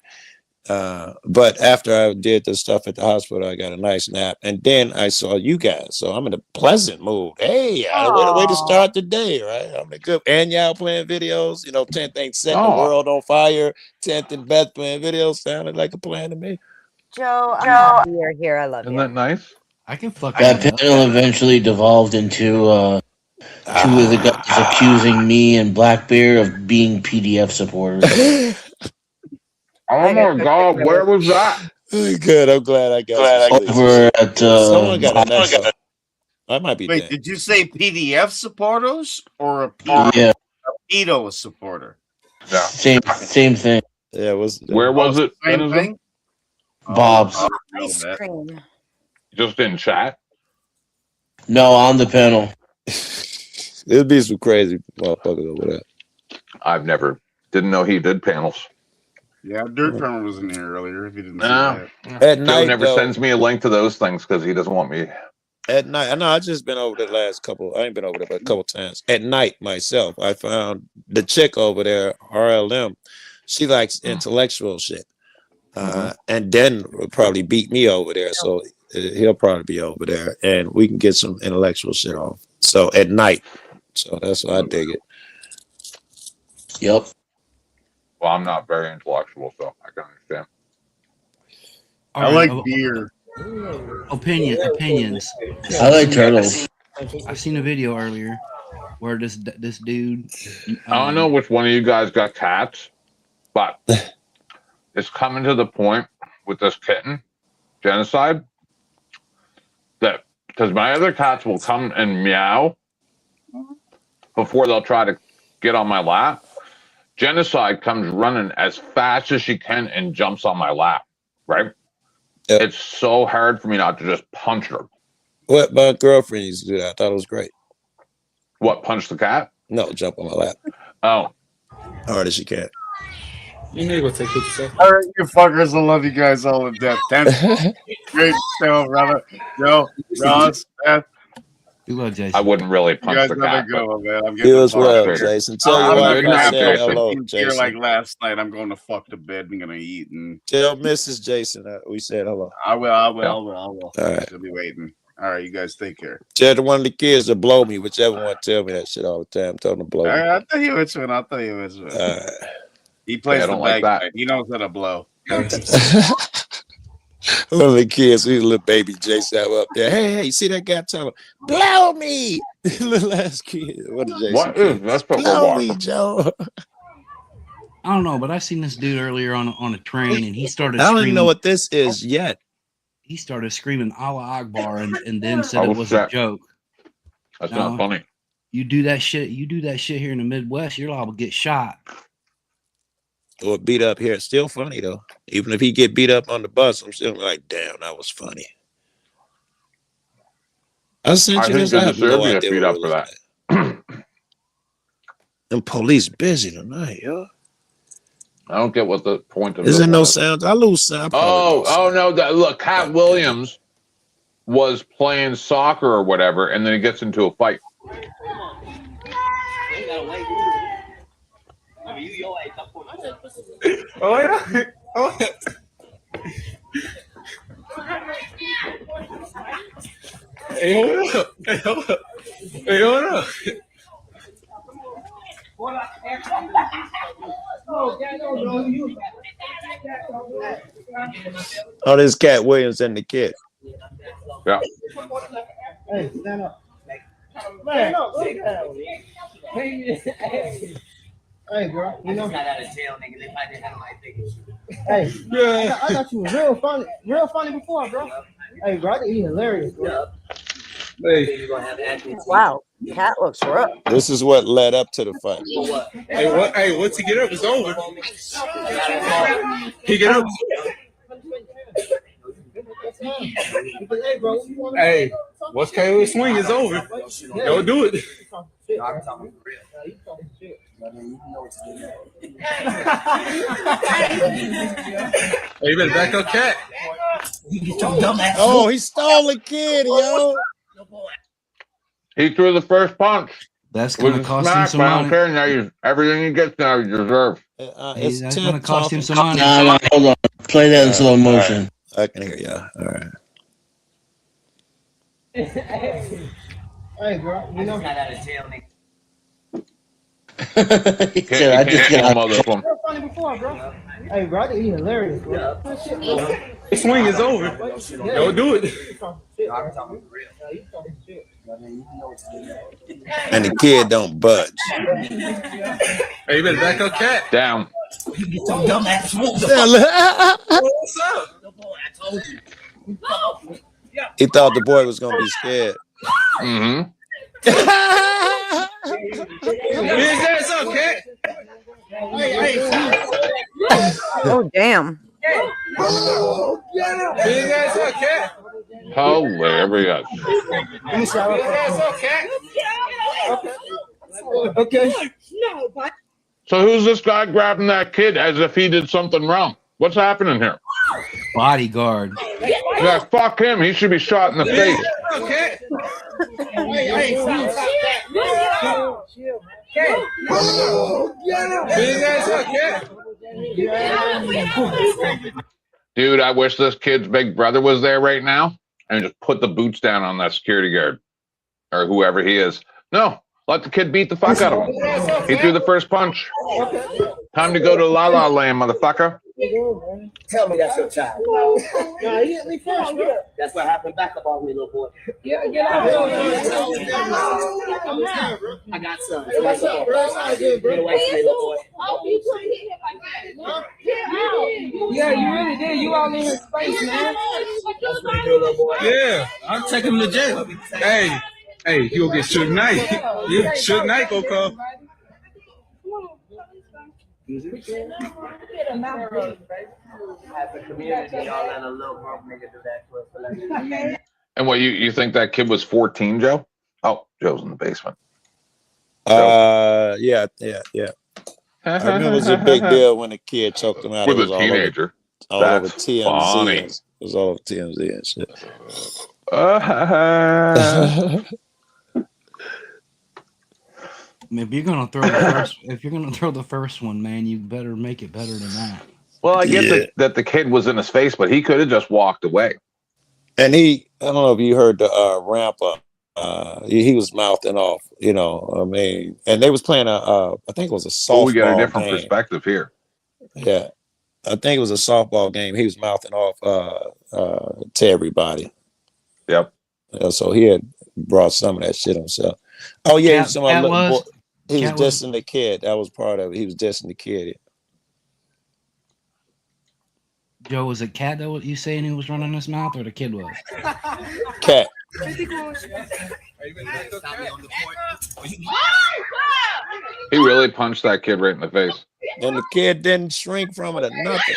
[SPEAKER 4] But after I did the stuff at the hospital, I got a nice nap, and then I saw you guys. So I'm in a pleasant mood. Hey, what a way to start the day, right? I'm in good. And y'all playing videos. You know, 10th ain't setting the world on fire. 10th and Beth playing videos sounded like a plan to me.
[SPEAKER 1] Joe, I'm happy you're here. I love
[SPEAKER 2] Isn't
[SPEAKER 1] you.
[SPEAKER 2] that nice?
[SPEAKER 3] I can fuck
[SPEAKER 6] That
[SPEAKER 3] that up.
[SPEAKER 6] panel eventually devolved into two of the guys accusing me and Blackbeard of being PDF supporters.
[SPEAKER 2] Oh my god, where was that?
[SPEAKER 4] Good. I'm glad I got
[SPEAKER 6] Over at
[SPEAKER 4] someone got a next. I might be
[SPEAKER 5] Wait,
[SPEAKER 4] dead.
[SPEAKER 5] did you say PDF supporters or a
[SPEAKER 6] yeah,
[SPEAKER 5] pedo supporter?
[SPEAKER 2] Yeah.
[SPEAKER 6] same thing.
[SPEAKER 4] Yeah,
[SPEAKER 2] Where was it?
[SPEAKER 5] Same
[SPEAKER 2] Denison?
[SPEAKER 5] thing?
[SPEAKER 6] Bob's.
[SPEAKER 1] Ice cream.
[SPEAKER 2] Just in chat?
[SPEAKER 6] No, on the panel.
[SPEAKER 4] There'd be some crazy motherfuckers over there.
[SPEAKER 2] Didn't know he did panels.
[SPEAKER 5] Yeah, Dirt Drummer was in here earlier. If you didn't see
[SPEAKER 2] No.
[SPEAKER 5] that.
[SPEAKER 4] At
[SPEAKER 2] Joe
[SPEAKER 4] night,
[SPEAKER 2] never
[SPEAKER 4] though,
[SPEAKER 2] sends me a link to those things because he doesn't want me.
[SPEAKER 4] at night. I know I just been over the last couple. I ain't been over there but a couple times. At night, myself, I found the chick over there, RLM. She likes intellectual shit, and Den will probably beat me over there. So he'll probably be over there, and we can get some intellectual shit off. So at night, so that's why I dig it.
[SPEAKER 6] Yep.
[SPEAKER 2] Well, I'm not very intellectual, so I can understand.
[SPEAKER 5] I like beer.
[SPEAKER 3] Opinions.
[SPEAKER 6] I like turtles.
[SPEAKER 3] I've seen a video earlier where this dude.
[SPEAKER 2] I don't know which one of you guys got cats, but it's coming to the point with this kitten, Genocide, that because my other cats will come and meow before they'll try to get on my lap. Genocide comes running as fast as she can and jumps on my lap, right?
[SPEAKER 4] Yep.
[SPEAKER 2] It's so hard for me not to just punch her.
[SPEAKER 4] What my girlfriend used to do that. I thought it was great.
[SPEAKER 2] What, punch the cat?
[SPEAKER 4] No, jump on my lap
[SPEAKER 2] Oh.
[SPEAKER 4] hard as she can.
[SPEAKER 10] You need to go take pictures yourself.
[SPEAKER 5] All right, you fuckers. I love you guys all to death. Great show, brother. Joe, Ross, Beth.
[SPEAKER 3] We love Jason.
[SPEAKER 2] I wouldn't really
[SPEAKER 5] You
[SPEAKER 2] punch
[SPEAKER 5] guys
[SPEAKER 2] the
[SPEAKER 5] have a
[SPEAKER 2] cat.
[SPEAKER 5] good
[SPEAKER 2] But
[SPEAKER 5] one, man. I'm
[SPEAKER 4] You
[SPEAKER 5] getting
[SPEAKER 4] as
[SPEAKER 5] the fuck
[SPEAKER 4] well,
[SPEAKER 5] out of here.
[SPEAKER 4] Jason. Tell your
[SPEAKER 2] I'm
[SPEAKER 4] wife
[SPEAKER 2] good
[SPEAKER 4] I
[SPEAKER 2] now,
[SPEAKER 4] said
[SPEAKER 2] Jason.
[SPEAKER 4] hello,
[SPEAKER 5] Here
[SPEAKER 4] Jason.
[SPEAKER 5] like last night. I'm going to fuck to bed. I'm gonna eat, and
[SPEAKER 4] Tell Mrs. Jason we said hello.
[SPEAKER 5] I will.
[SPEAKER 2] Yeah.
[SPEAKER 4] All right.
[SPEAKER 5] She'll be waiting. All right, you guys take care.
[SPEAKER 4] Tell one of the kids to blow me, whichever one tell me that shit all the time. Tell them to blow
[SPEAKER 5] All
[SPEAKER 4] me.
[SPEAKER 5] right, I'll tell you which one. I'll tell you which one.
[SPEAKER 4] All right.
[SPEAKER 5] He plays
[SPEAKER 2] I
[SPEAKER 5] the
[SPEAKER 2] don't like that.
[SPEAKER 5] bagpipe. He knows how to blow.
[SPEAKER 4] One of the kids, he's a little baby Jason up there. Hey, you see that guy telling him, blow me? Little ass kid. What did Jason
[SPEAKER 2] What
[SPEAKER 4] say?
[SPEAKER 2] is this?
[SPEAKER 4] Blow me, Joe.
[SPEAKER 3] I don't know, but I seen this dude earlier on a train, and he started.
[SPEAKER 4] I don't even
[SPEAKER 3] screaming,
[SPEAKER 4] know what this is yet.
[SPEAKER 3] He started screaming Allah Akbar, and then said
[SPEAKER 2] Oh,
[SPEAKER 3] it was
[SPEAKER 2] shit.
[SPEAKER 3] a joke.
[SPEAKER 2] That's
[SPEAKER 3] No.
[SPEAKER 2] not funny.
[SPEAKER 3] You do that shit. You do that shit here in the Midwest, you're liable to get shot.
[SPEAKER 4] Or beat up here. It's still funny though. Even if he get beat up on the bus, I'm still like, damn, that was funny. I sent
[SPEAKER 2] I
[SPEAKER 4] you
[SPEAKER 2] think
[SPEAKER 4] this.
[SPEAKER 2] they
[SPEAKER 4] I have
[SPEAKER 2] deserve
[SPEAKER 4] no
[SPEAKER 2] to get
[SPEAKER 4] idea
[SPEAKER 2] beat
[SPEAKER 4] what
[SPEAKER 2] up
[SPEAKER 4] it
[SPEAKER 2] for
[SPEAKER 4] was.
[SPEAKER 2] that.
[SPEAKER 4] Them police busy tonight, yo.
[SPEAKER 2] I don't get what the point of
[SPEAKER 4] Is
[SPEAKER 2] this
[SPEAKER 4] there no
[SPEAKER 2] one is.
[SPEAKER 4] sound? I lose sound. I probably
[SPEAKER 2] Oh,
[SPEAKER 4] lose sound.
[SPEAKER 2] no! Look, Cat Williams was playing soccer or whatever, and then he gets into a fight.
[SPEAKER 11] Oh, yeah. Oh, yeah. Hey, hold up. Hey, hold up. Hey, hold up.
[SPEAKER 4] Oh, this Cat Williams and the kid.
[SPEAKER 2] Yeah.
[SPEAKER 12] Hey, stand up. Man, hey, bro. You know. Hey, I thought you was real funny before, bro. Hey, bro, I think you hilarious, bro.
[SPEAKER 11] Hey,
[SPEAKER 1] Wow, Cat looks rough.
[SPEAKER 4] This is what led up to the fight.
[SPEAKER 11] hey, what? Hey, once he get up, it's over. He get up.
[SPEAKER 12] Hey, bro.
[SPEAKER 11] Hey, once KO swing is over, don't do it. Hey, you better back up, Cat.
[SPEAKER 4] Oh, he stole a kid, yo.
[SPEAKER 2] He threw the first punch.
[SPEAKER 3] That's
[SPEAKER 2] With
[SPEAKER 3] gonna
[SPEAKER 2] a
[SPEAKER 3] cost him
[SPEAKER 2] smack,
[SPEAKER 3] some
[SPEAKER 2] but I don't
[SPEAKER 3] money.
[SPEAKER 2] care now. Everything he gets now, he deserves.
[SPEAKER 3] Hey,
[SPEAKER 4] It's
[SPEAKER 3] that's
[SPEAKER 4] 10
[SPEAKER 3] gonna cost him some money.
[SPEAKER 6] No, hold on. Play that in slow motion.
[SPEAKER 4] I can hear y'all. All right.
[SPEAKER 12] Hey, bro. You know.
[SPEAKER 6] He
[SPEAKER 2] Can't,
[SPEAKER 6] said, I
[SPEAKER 2] you
[SPEAKER 6] just
[SPEAKER 2] can't
[SPEAKER 6] got
[SPEAKER 2] handle this one.
[SPEAKER 12] Real funny before, bro. Hey, bro, I think you hilarious, bro.
[SPEAKER 11] The swing is over. Don't do it.
[SPEAKER 4] And the kid don't budge.
[SPEAKER 11] Hey, you better back up, Cat.
[SPEAKER 2] Down.
[SPEAKER 11] What's up?
[SPEAKER 4] He thought the boy was gonna be scared.
[SPEAKER 2] Mm-hmm.
[SPEAKER 11] Big ass up, Cat.
[SPEAKER 1] Oh, damn.
[SPEAKER 11] Big ass up, Cat.
[SPEAKER 2] Hilarious.
[SPEAKER 11] Big ass up, Cat.
[SPEAKER 12] Okay.
[SPEAKER 2] So who's this guy grabbing that kid as if he did something wrong? What's happening here?
[SPEAKER 3] Bodyguard.
[SPEAKER 2] Yeah, fuck him. He should be shot in the face.
[SPEAKER 11] Okay. Big ass up, Cat.
[SPEAKER 2] Dude, I wish this kid's big brother was there right now and just put the boots down on that security guard or whoever he is. No, let the kid beat the fuck out of him. He threw the first punch. Time to go to La La Land, motherfucker.
[SPEAKER 12] Tell me that's your child. Nah, he hit me first, bro. That's what happened back up on me, little boy. Yeah, get out. I got sons. What's up, bro? Get away from me, little boy. Yeah, you really did. You all in his space, man.
[SPEAKER 11] Yeah, I'm taking him to jail. Hey, he gonna get Suge Knight. Yeah, Suge Knight gonna come.
[SPEAKER 12] As a community, y'all let a little broke nigga do that to us.
[SPEAKER 2] And what, you think that kid was 14, Joe? Oh, Joe's in the basement.
[SPEAKER 4] Yeah. I remember it was a big deal when a kid choked him out.
[SPEAKER 2] With
[SPEAKER 4] It
[SPEAKER 2] a
[SPEAKER 4] was
[SPEAKER 2] teenager.
[SPEAKER 4] all over
[SPEAKER 2] That's
[SPEAKER 4] TMZ.
[SPEAKER 2] funny.
[SPEAKER 4] It was all over TMZ and shit.
[SPEAKER 3] If you're gonna throw the first, if you're gonna throw the first one, man, you better make it better than that.
[SPEAKER 2] Well, I get
[SPEAKER 4] Yeah.
[SPEAKER 2] that the kid was in his face, but he could have just walked away.
[SPEAKER 4] And I don't know if you heard the ramp up. He was mouthing off, you know. I mean, and they was playing I think it was a
[SPEAKER 2] Well, we got a
[SPEAKER 4] softball
[SPEAKER 2] different
[SPEAKER 4] game.
[SPEAKER 2] perspective here.
[SPEAKER 4] Yeah, I think it was a softball game. He was mouthing off to everybody.
[SPEAKER 2] Yep.
[SPEAKER 4] So he had brought some of that shit himself. Oh yeah,
[SPEAKER 3] Cat was
[SPEAKER 4] he was
[SPEAKER 3] Cat was-
[SPEAKER 4] dissing the kid. That was part of it. He was dissing the kid.
[SPEAKER 3] Joe, was it Cat that you saying he was running his mouth, or the kid was?
[SPEAKER 4] Cat.
[SPEAKER 2] He really punched that kid right in the face.
[SPEAKER 4] And the kid didn't shrink from it or nothing.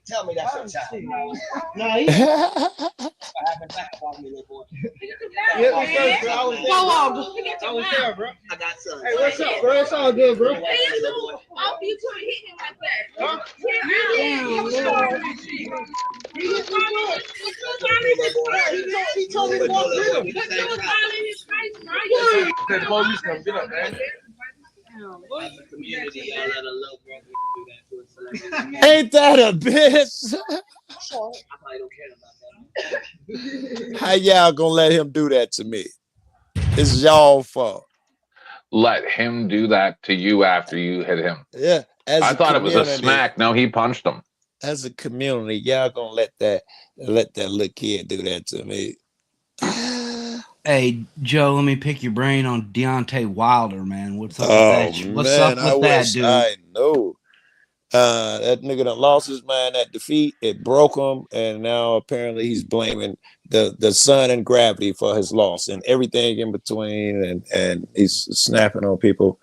[SPEAKER 12] Tell me that's your child. No,
[SPEAKER 9] he-
[SPEAKER 12] what happened back about me, little boy?
[SPEAKER 9] Yeah, I was there, bro.
[SPEAKER 12] I got some.
[SPEAKER 9] Hey, what's up, bro? It's all good, bro.
[SPEAKER 12] You trying to hit him like that?
[SPEAKER 9] Huh? He told me to walk with him. The police come get up, man.
[SPEAKER 12] As a community, y'all let a little brother do that to a celebrity.
[SPEAKER 4] Ain't that a bitch?
[SPEAKER 12] I probably don't care about that.
[SPEAKER 4] How y'all gonna let him do that to me? It's y'all fault.
[SPEAKER 2] Let him do that to you after you hit him.
[SPEAKER 4] Yeah.
[SPEAKER 2] I thought it was a smack. No, he punched him.
[SPEAKER 4] As a community, y'all gonna let that little kid do that to me.
[SPEAKER 3] Hey, Joe, let me pick your brain on Deontay Wilder, man. What's up
[SPEAKER 4] Oh
[SPEAKER 3] with that? What's
[SPEAKER 4] man,
[SPEAKER 3] up
[SPEAKER 4] I
[SPEAKER 3] with that,
[SPEAKER 4] wish
[SPEAKER 3] dude?
[SPEAKER 4] I know. That nigga done lost his mind at defeat. It broke him, and now apparently he's blaming the sun and gravity for his loss and everything in between, and he's snapping on people.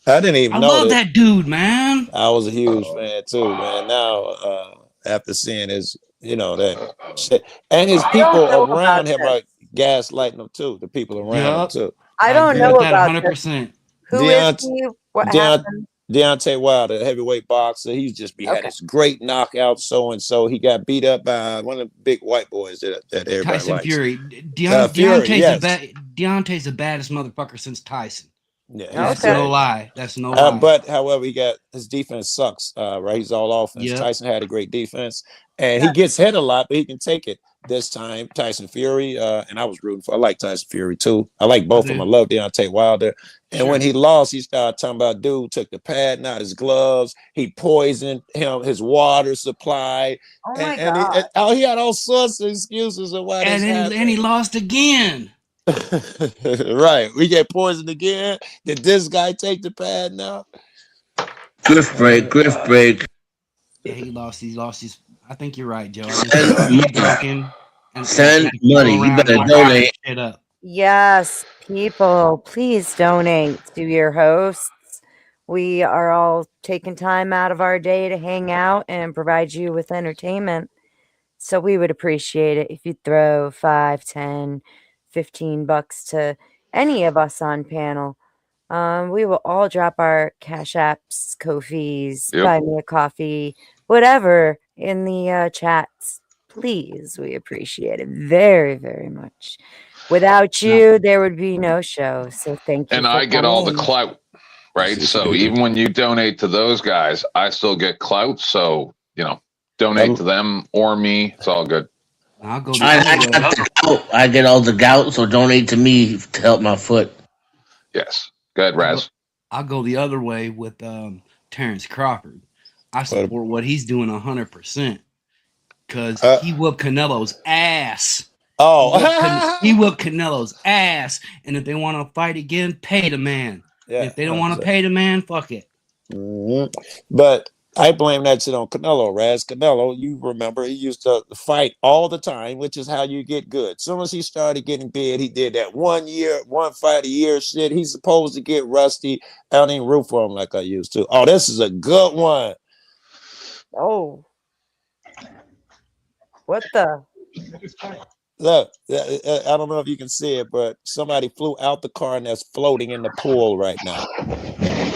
[SPEAKER 4] I didn't even
[SPEAKER 3] I
[SPEAKER 4] know
[SPEAKER 3] love that dude, man.
[SPEAKER 4] I was a huge fan too, man. Now, after seeing his, that shit, and his
[SPEAKER 1] I
[SPEAKER 4] people
[SPEAKER 1] don't know about
[SPEAKER 4] around him
[SPEAKER 1] this.
[SPEAKER 4] are gaslighting him too. The people around him
[SPEAKER 3] Yup.
[SPEAKER 4] too.
[SPEAKER 1] I don't
[SPEAKER 3] agree
[SPEAKER 1] know
[SPEAKER 3] with that
[SPEAKER 1] about
[SPEAKER 3] 100%.
[SPEAKER 1] this. Who is
[SPEAKER 4] Deont-
[SPEAKER 1] he? What
[SPEAKER 4] Deont-
[SPEAKER 1] happened?
[SPEAKER 4] Deontay Wilder, heavyweight boxer, he's just had
[SPEAKER 1] Okay.
[SPEAKER 4] this great knockout. So and so, he got beat up by one of the big white boys that everybody
[SPEAKER 3] Tyson
[SPEAKER 4] likes.
[SPEAKER 3] Fury.
[SPEAKER 4] Fury, yes.
[SPEAKER 3] Deontay's the baddest motherfucker since Tyson.
[SPEAKER 4] Yeah,
[SPEAKER 3] That's
[SPEAKER 1] Okay.
[SPEAKER 3] no lie. That's no lie.
[SPEAKER 4] But however, he got his defense sucks. Right, he's all offense.
[SPEAKER 3] Yep.
[SPEAKER 4] Tyson had a great defense, and he gets hit a lot, but he can take it. This time, Tyson Fury, and I was rooting for. I like Tyson Fury too. I like both of them. I love Deontay Wilder. And when he lost, he started talking about dude took the pad out his gloves. He poisoned his water supply.
[SPEAKER 1] Oh my
[SPEAKER 4] and
[SPEAKER 1] God.
[SPEAKER 4] he had all sorts of excuses of why this happened.
[SPEAKER 3] and he lost again.
[SPEAKER 4] Right, we get poisoned again. Did this guy take the pad now?
[SPEAKER 6] Griff break.
[SPEAKER 3] Yeah, he lost his. I think you're right, Joe. I think he's broken.
[SPEAKER 6] Send money. You better donate.
[SPEAKER 3] Shit up.
[SPEAKER 1] Yes, people, please donate to your hosts. We are all taking time out of our day to hang out and provide you with entertainment. So we would appreciate it if you throw 5, 10, 15 bucks to any of us on panel. We will all drop our Cash Apps, Ko-fis,
[SPEAKER 2] Yep.
[SPEAKER 1] Buy Me a Coffee, whatever in the chats. Please, we appreciate it very, very much. Without you, there would be no show. So thank you.
[SPEAKER 2] And
[SPEAKER 1] for
[SPEAKER 2] I get all the
[SPEAKER 1] coming.
[SPEAKER 2] clout, right? So even when you donate to those guys, I still get clout. So, donate to them or me. It's all good.
[SPEAKER 3] I'll go.
[SPEAKER 6] I got the gout. I get all the gout, so donate to me to help my foot.
[SPEAKER 2] Yes. Go ahead, Raz.
[SPEAKER 3] I'll go the other way with Terrence Crawford. I support what he's doing 100% because he whooped Canelo's ass.
[SPEAKER 4] Oh,
[SPEAKER 3] he whooped Canelo's ass, and if they want to fight again, pay the man.
[SPEAKER 4] Yeah,
[SPEAKER 3] if they don't want to pay the man, fuck it.
[SPEAKER 4] Mhm. But I blame that shit on Canelo, Raz. Canelo, you remember, he used to fight all the time, which is how you get good. As soon as he started getting big, he did that 1 fight a year shit. He's supposed to get rusty. I don't even root for him like I used to. Oh, this is a good one.
[SPEAKER 1] Oh. What the?
[SPEAKER 4] Look, I don't know if you can see it, but somebody flew out the car and that's floating in the pool right now.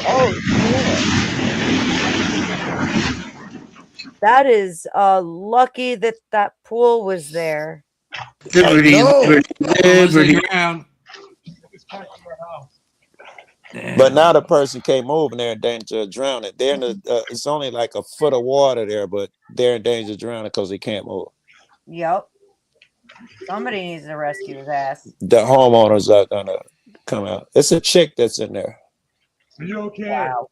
[SPEAKER 1] Oh, that is lucky that that pool was there.
[SPEAKER 6] Liberty,
[SPEAKER 4] No.
[SPEAKER 6] liberty,
[SPEAKER 3] Unless they
[SPEAKER 6] liberty.
[SPEAKER 3] drown.
[SPEAKER 4] But now the person can't move and they're in danger of drowning. They're in the, it's only like a foot of water there, but they're in danger of drowning because they can't move.
[SPEAKER 1] Yep. Somebody needs to rescue his ass.
[SPEAKER 4] The homeowners are gonna come out. It's a chick that's in there.
[SPEAKER 11] Are you okay?
[SPEAKER 1] Wow.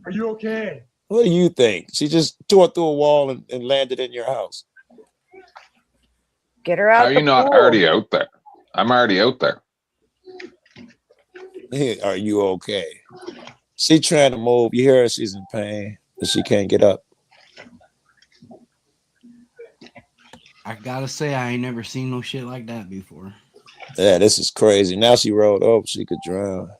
[SPEAKER 11] Are you okay?
[SPEAKER 4] What do you think? She just tore through a wall and landed in your house.
[SPEAKER 1] Get her out.
[SPEAKER 2] How are you not already out there? I'm already out there.
[SPEAKER 4] Hey, are you okay? She trying to move. You hear her, she's in pain, but she can't get up.
[SPEAKER 3] I gotta say, I ain't never seen no shit like that before.
[SPEAKER 4] Yeah, this is crazy. Now she rolled over, she could drown.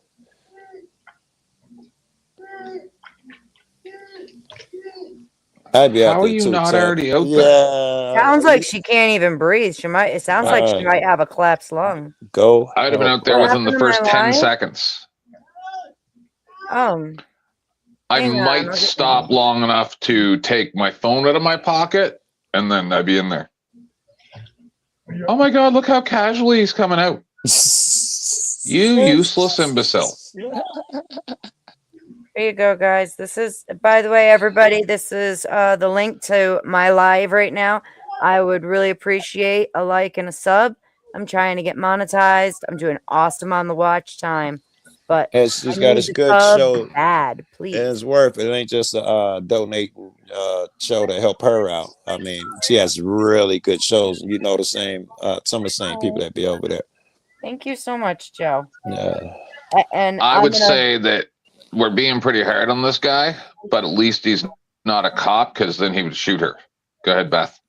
[SPEAKER 4] I'd be out
[SPEAKER 2] How are
[SPEAKER 4] there
[SPEAKER 2] you
[SPEAKER 4] too,
[SPEAKER 2] not
[SPEAKER 4] Ted.
[SPEAKER 2] already out there?
[SPEAKER 4] Yeah.
[SPEAKER 1] Sounds like she can't even breathe. She might. It sounds like she
[SPEAKER 4] Right.
[SPEAKER 1] might have a collapsed lung.
[SPEAKER 4] Go.
[SPEAKER 2] I'd have been out there
[SPEAKER 1] What
[SPEAKER 2] within the
[SPEAKER 1] happened to
[SPEAKER 2] first
[SPEAKER 1] my
[SPEAKER 2] 10
[SPEAKER 1] line?
[SPEAKER 2] seconds. I
[SPEAKER 1] Hang on,
[SPEAKER 2] might
[SPEAKER 1] I'll get
[SPEAKER 2] stop long enough to take my phone out of my pocket, and then I'd be in there. Oh my God, look how casually he's coming out. You useless imbecile.
[SPEAKER 1] There you go, guys. This is, by the way, everybody, this is the link to my live right now. I would really appreciate a like and a sub. I'm trying to get monetized. I'm doing awesome on the watch time, but
[SPEAKER 4] And she's
[SPEAKER 1] I
[SPEAKER 4] got
[SPEAKER 1] need
[SPEAKER 4] this
[SPEAKER 1] the
[SPEAKER 4] good
[SPEAKER 1] sub
[SPEAKER 4] show.
[SPEAKER 1] bad,
[SPEAKER 4] And
[SPEAKER 1] please.
[SPEAKER 4] it's worth it. It ain't just a donating show to help her out. I mean, she has really good shows. You know the same, some of the same people that be over there.
[SPEAKER 1] Thank you so much, Joe.
[SPEAKER 4] Yeah.
[SPEAKER 1] And
[SPEAKER 2] I
[SPEAKER 1] I'm
[SPEAKER 2] would
[SPEAKER 1] gonna-
[SPEAKER 2] say that we're being pretty hard on this guy, but at least he's not a cop, because then he would shoot her. Go ahead, Beth.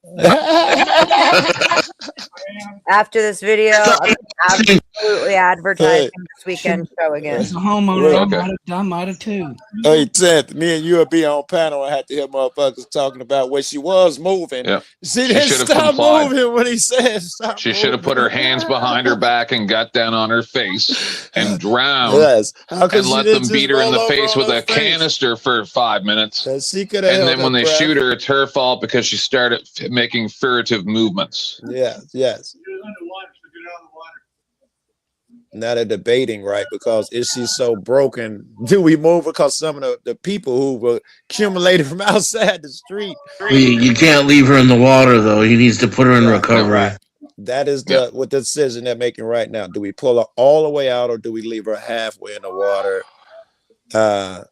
[SPEAKER 1] after this video, I'm absolutely advertising this weekend show again.
[SPEAKER 3] As a homeowner,
[SPEAKER 2] Okay.
[SPEAKER 3] I might have too.
[SPEAKER 4] Hey, Ted, me and you will be on panel. I had to hear motherfuckers talking about where she was moving.
[SPEAKER 2] Yeah.
[SPEAKER 4] She
[SPEAKER 2] She
[SPEAKER 4] didn't
[SPEAKER 2] should have
[SPEAKER 4] stop
[SPEAKER 2] complied.
[SPEAKER 4] moving when he said stop.
[SPEAKER 2] She should have put her hands behind her back and got down on her face and drowned.
[SPEAKER 4] Yes. How could
[SPEAKER 2] And
[SPEAKER 4] she
[SPEAKER 2] let
[SPEAKER 4] didn't
[SPEAKER 2] them beat her in
[SPEAKER 4] just
[SPEAKER 2] the
[SPEAKER 4] roll
[SPEAKER 2] face
[SPEAKER 4] over
[SPEAKER 2] with
[SPEAKER 4] on
[SPEAKER 2] a
[SPEAKER 4] her face?
[SPEAKER 2] canister for 5 minutes.
[SPEAKER 4] That she could have
[SPEAKER 2] And
[SPEAKER 4] held
[SPEAKER 2] then when
[SPEAKER 4] her
[SPEAKER 2] they
[SPEAKER 4] breath.
[SPEAKER 2] shoot her, it's her fault because she started making furtive movements.
[SPEAKER 4] Yeah, yes. Now they're debating, right? Because is she so broken? Do we move her? Because some of the people who were accumulated from outside the street.
[SPEAKER 6] You can't leave her in the water though. He needs to put her in
[SPEAKER 4] Yeah,
[SPEAKER 6] recovery.
[SPEAKER 4] right. That is what the decision they're making right now. Do we pull her all the way out or do we leave her halfway in the water?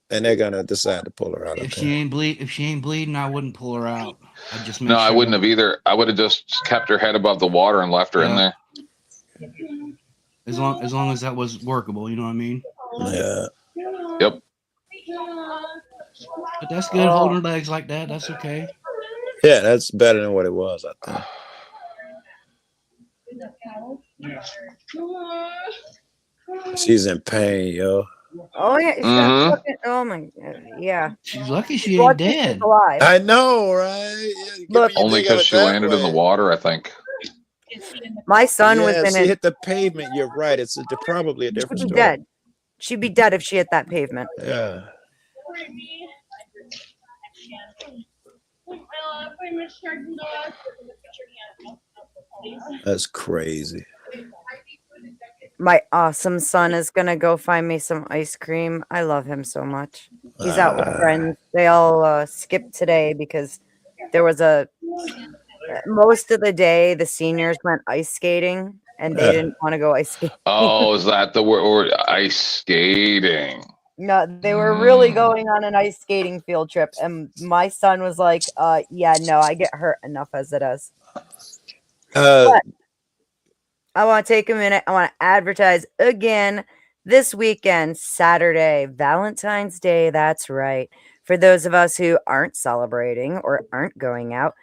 [SPEAKER 4] And they're gonna decide to pull her out.
[SPEAKER 3] If she ain't bleeding, I wouldn't pull her out. I'd just make
[SPEAKER 2] No, I
[SPEAKER 3] sure-
[SPEAKER 2] wouldn't have either. I would have just kept her head above the water and left her in there.
[SPEAKER 3] As long as that was workable, you know what I mean?
[SPEAKER 4] Yeah.
[SPEAKER 2] Yep.
[SPEAKER 3] But that's good. Holding her legs like that, that's okay.
[SPEAKER 4] Yeah, that's better than what it was, I think. She's in pain, yo.
[SPEAKER 1] Oh yeah, it's
[SPEAKER 2] Mhm.
[SPEAKER 1] got fucking, oh my god, yeah.
[SPEAKER 3] She's lucky she ain't
[SPEAKER 1] Lucky she's
[SPEAKER 3] dead.
[SPEAKER 1] alive.
[SPEAKER 4] I know, right? Yeah,
[SPEAKER 1] Look,
[SPEAKER 2] Only because she landed in the water, I think.
[SPEAKER 1] my son was in
[SPEAKER 4] she
[SPEAKER 1] it.
[SPEAKER 4] hit the pavement. You're right. It's probably a different
[SPEAKER 1] She'd be
[SPEAKER 4] story.
[SPEAKER 1] dead. She'd be dead if she hit that pavement.
[SPEAKER 4] Yeah. That's crazy.
[SPEAKER 1] My awesome son is gonna go find me some ice cream. I love him so much. He's out with friends. They all skipped today because there was most of the day the seniors went ice skating and they didn't want to go ice skating.
[SPEAKER 2] Oh, is that the word? Ice skating.
[SPEAKER 1] No, they were really going on an ice skating field trip, and my son was like, yeah, no, I get hurt enough as it is." But I want to take a minute. I want to advertise again this weekend, Saturday, Valentine's Day. That's right. For those of us who aren't celebrating or aren't going out,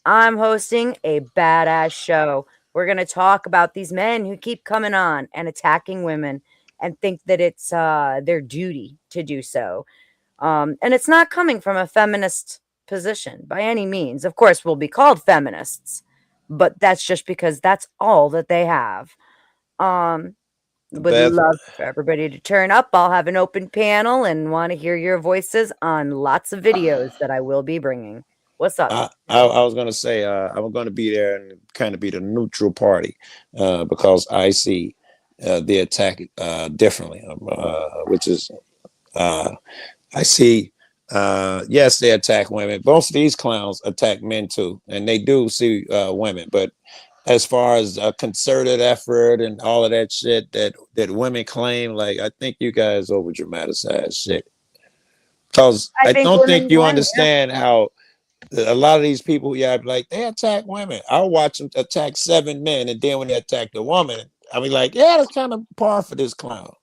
[SPEAKER 1] I'm hosting a badass show. We're going to talk about these men who keep coming on and attacking women and think that it's their duty to do so. And it's not coming from a feminist position by any means. Of course, we'll be called feminists, but that's just because that's all that they have. Would
[SPEAKER 4] Beth,
[SPEAKER 1] love for everybody to turn up. I'll have an open panel and want to hear your voices on lots of videos that I will be bringing. What's up?
[SPEAKER 4] I was gonna say I'm gonna be there and kind of be the neutral party because I see the attack differently, which is I see. Yes, they attack women. Most of these clowns attack men too, and they do see women. But as far as a concerted effort and all of that shit that women claim, like I think you guys over dramatize shit. Because I
[SPEAKER 1] think
[SPEAKER 4] don't think
[SPEAKER 1] women
[SPEAKER 4] you
[SPEAKER 1] win, yeah.
[SPEAKER 4] understand how a lot of these people, like they attack women. I'll watch them attack 7 men, and then when they attack the woman, I'll be like, yeah, that's kind of par for this clown.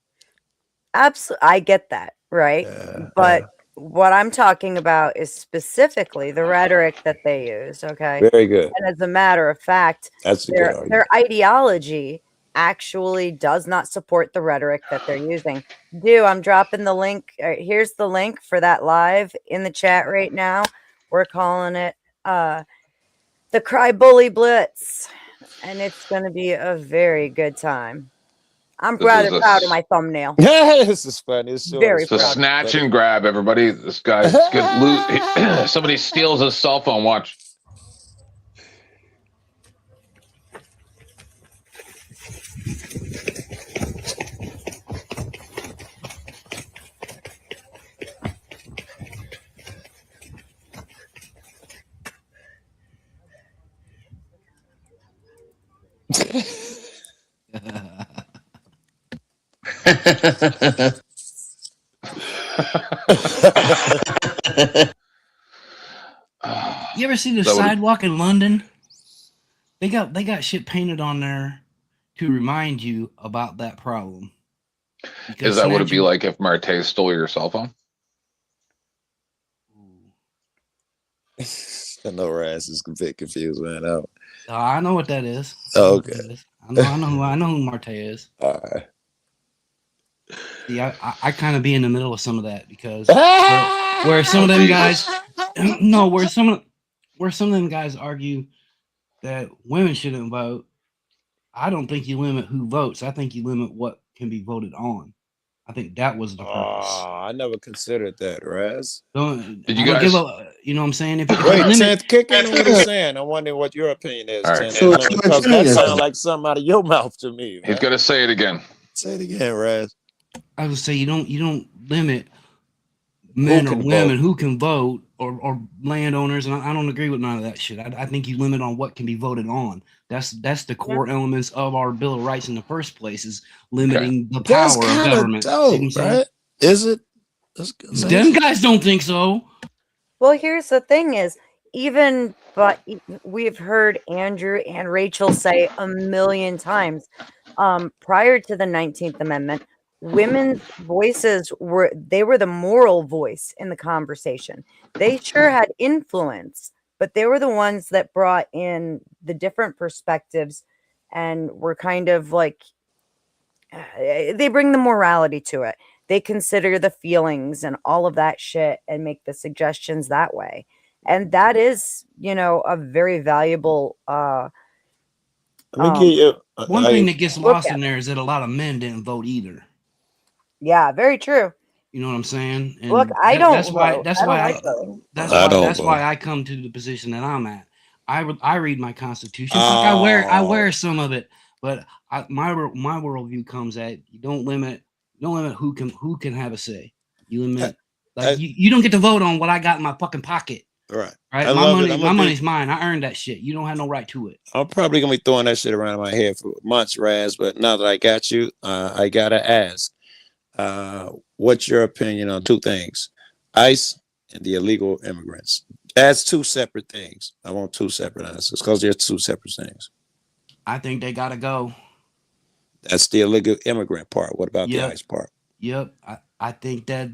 [SPEAKER 1] Absolutely, I get that, right? But what I'm talking about is specifically the rhetoric that they use. Okay,
[SPEAKER 4] Very good.
[SPEAKER 1] And as a matter of fact,
[SPEAKER 4] That's a good argument.
[SPEAKER 1] their ideology actually does not support the rhetoric that they're using. I'm dropping the link. Here's the link for that live in the chat right now. We're calling it the Cry Bully Blitz, and it's going to be a very good time. I'm
[SPEAKER 2] This
[SPEAKER 1] rather
[SPEAKER 2] is
[SPEAKER 1] proud of my thumbnail.
[SPEAKER 4] This is funny. It's
[SPEAKER 1] Very
[SPEAKER 2] It's a
[SPEAKER 1] proud.
[SPEAKER 2] snatch and grab, everybody. This guy's good. Somebody steals his cell phone. Watch.
[SPEAKER 3] You ever see the
[SPEAKER 2] That would've-
[SPEAKER 3] sidewalk in London? They got shit painted on there to remind you about that problem.
[SPEAKER 2] Is that what it'd be like if Marte stole your cell phone?
[SPEAKER 4] I know Raz is a bit confused, man.
[SPEAKER 3] I know what that is.
[SPEAKER 4] Oh, okay.
[SPEAKER 3] I know who Marte is.
[SPEAKER 4] All right.
[SPEAKER 3] See, I kind of be in the middle of some of that because where some of them guys, no, where some of them guys argue that women shouldn't vote. I don't think you limit who votes. I think you limit what can be voted on. I think that was the purpose.
[SPEAKER 4] I never considered that, Raz.
[SPEAKER 2] Did you
[SPEAKER 3] I don't
[SPEAKER 2] guys?
[SPEAKER 3] you know what I'm saying? If you
[SPEAKER 4] Wait,
[SPEAKER 3] limit,
[SPEAKER 4] 10th, kick in what he's saying. I wonder what your opinion is.
[SPEAKER 2] All right.
[SPEAKER 4] 10th, because that sounds like something out of your mouth to me.
[SPEAKER 2] He's got to say it again.
[SPEAKER 4] Say it again, Raz.
[SPEAKER 3] I would say you don't limit men or
[SPEAKER 4] can
[SPEAKER 3] women
[SPEAKER 4] vote.
[SPEAKER 3] who can vote or landowners, and I don't agree with none of that shit. I think you limit on what can be voted on. That's the core elements of our Bill of Rights in the first place is limiting the power
[SPEAKER 4] That's
[SPEAKER 3] of
[SPEAKER 4] kind
[SPEAKER 3] government.
[SPEAKER 4] of
[SPEAKER 3] See what I'm
[SPEAKER 4] dope,
[SPEAKER 3] saying?
[SPEAKER 4] right? Is it?
[SPEAKER 3] Them guys don't think so.
[SPEAKER 1] Well, here's the thing is, but we've heard Andrew and Rachel say a million times, prior to the 19th Amendment, women's voices were the moral voice in the conversation. They sure had influence, but they were the ones that brought in the different perspectives and were kind of like, they bring the morality to it. They consider the feelings and all of that shit and make the suggestions that way. And that is, a very valuable.
[SPEAKER 4] Let me get you.
[SPEAKER 3] One thing that gets lost in there is that a lot of men didn't vote either.
[SPEAKER 1] Yeah, very true.
[SPEAKER 3] You know what I'm saying? And
[SPEAKER 1] Look, I don't.
[SPEAKER 3] That's why.
[SPEAKER 1] vote.
[SPEAKER 3] That's
[SPEAKER 1] I don't
[SPEAKER 3] why.
[SPEAKER 1] like voting.
[SPEAKER 3] That's why I come to the position that I'm at. I read my Constitution. Fuck, I wear some of it, but my worldview comes at you don't limit who can have a say. You limit you don't get to vote on what I got in my fucking pocket.
[SPEAKER 4] Right.
[SPEAKER 3] Right. My money's mine. I earned that shit. You don't have no right to it.
[SPEAKER 4] I'm probably gonna be throwing that shit around in my head for months, Raz. But now that I got you, I gotta ask, what's your opinion on two things: ICE and the illegal immigrants? That's two separate things. I want two separate answers because they're two separate things.
[SPEAKER 3] I think they gotta go.
[SPEAKER 4] That's the illegal immigrant part. What about the ICE part?
[SPEAKER 3] Yep. I think that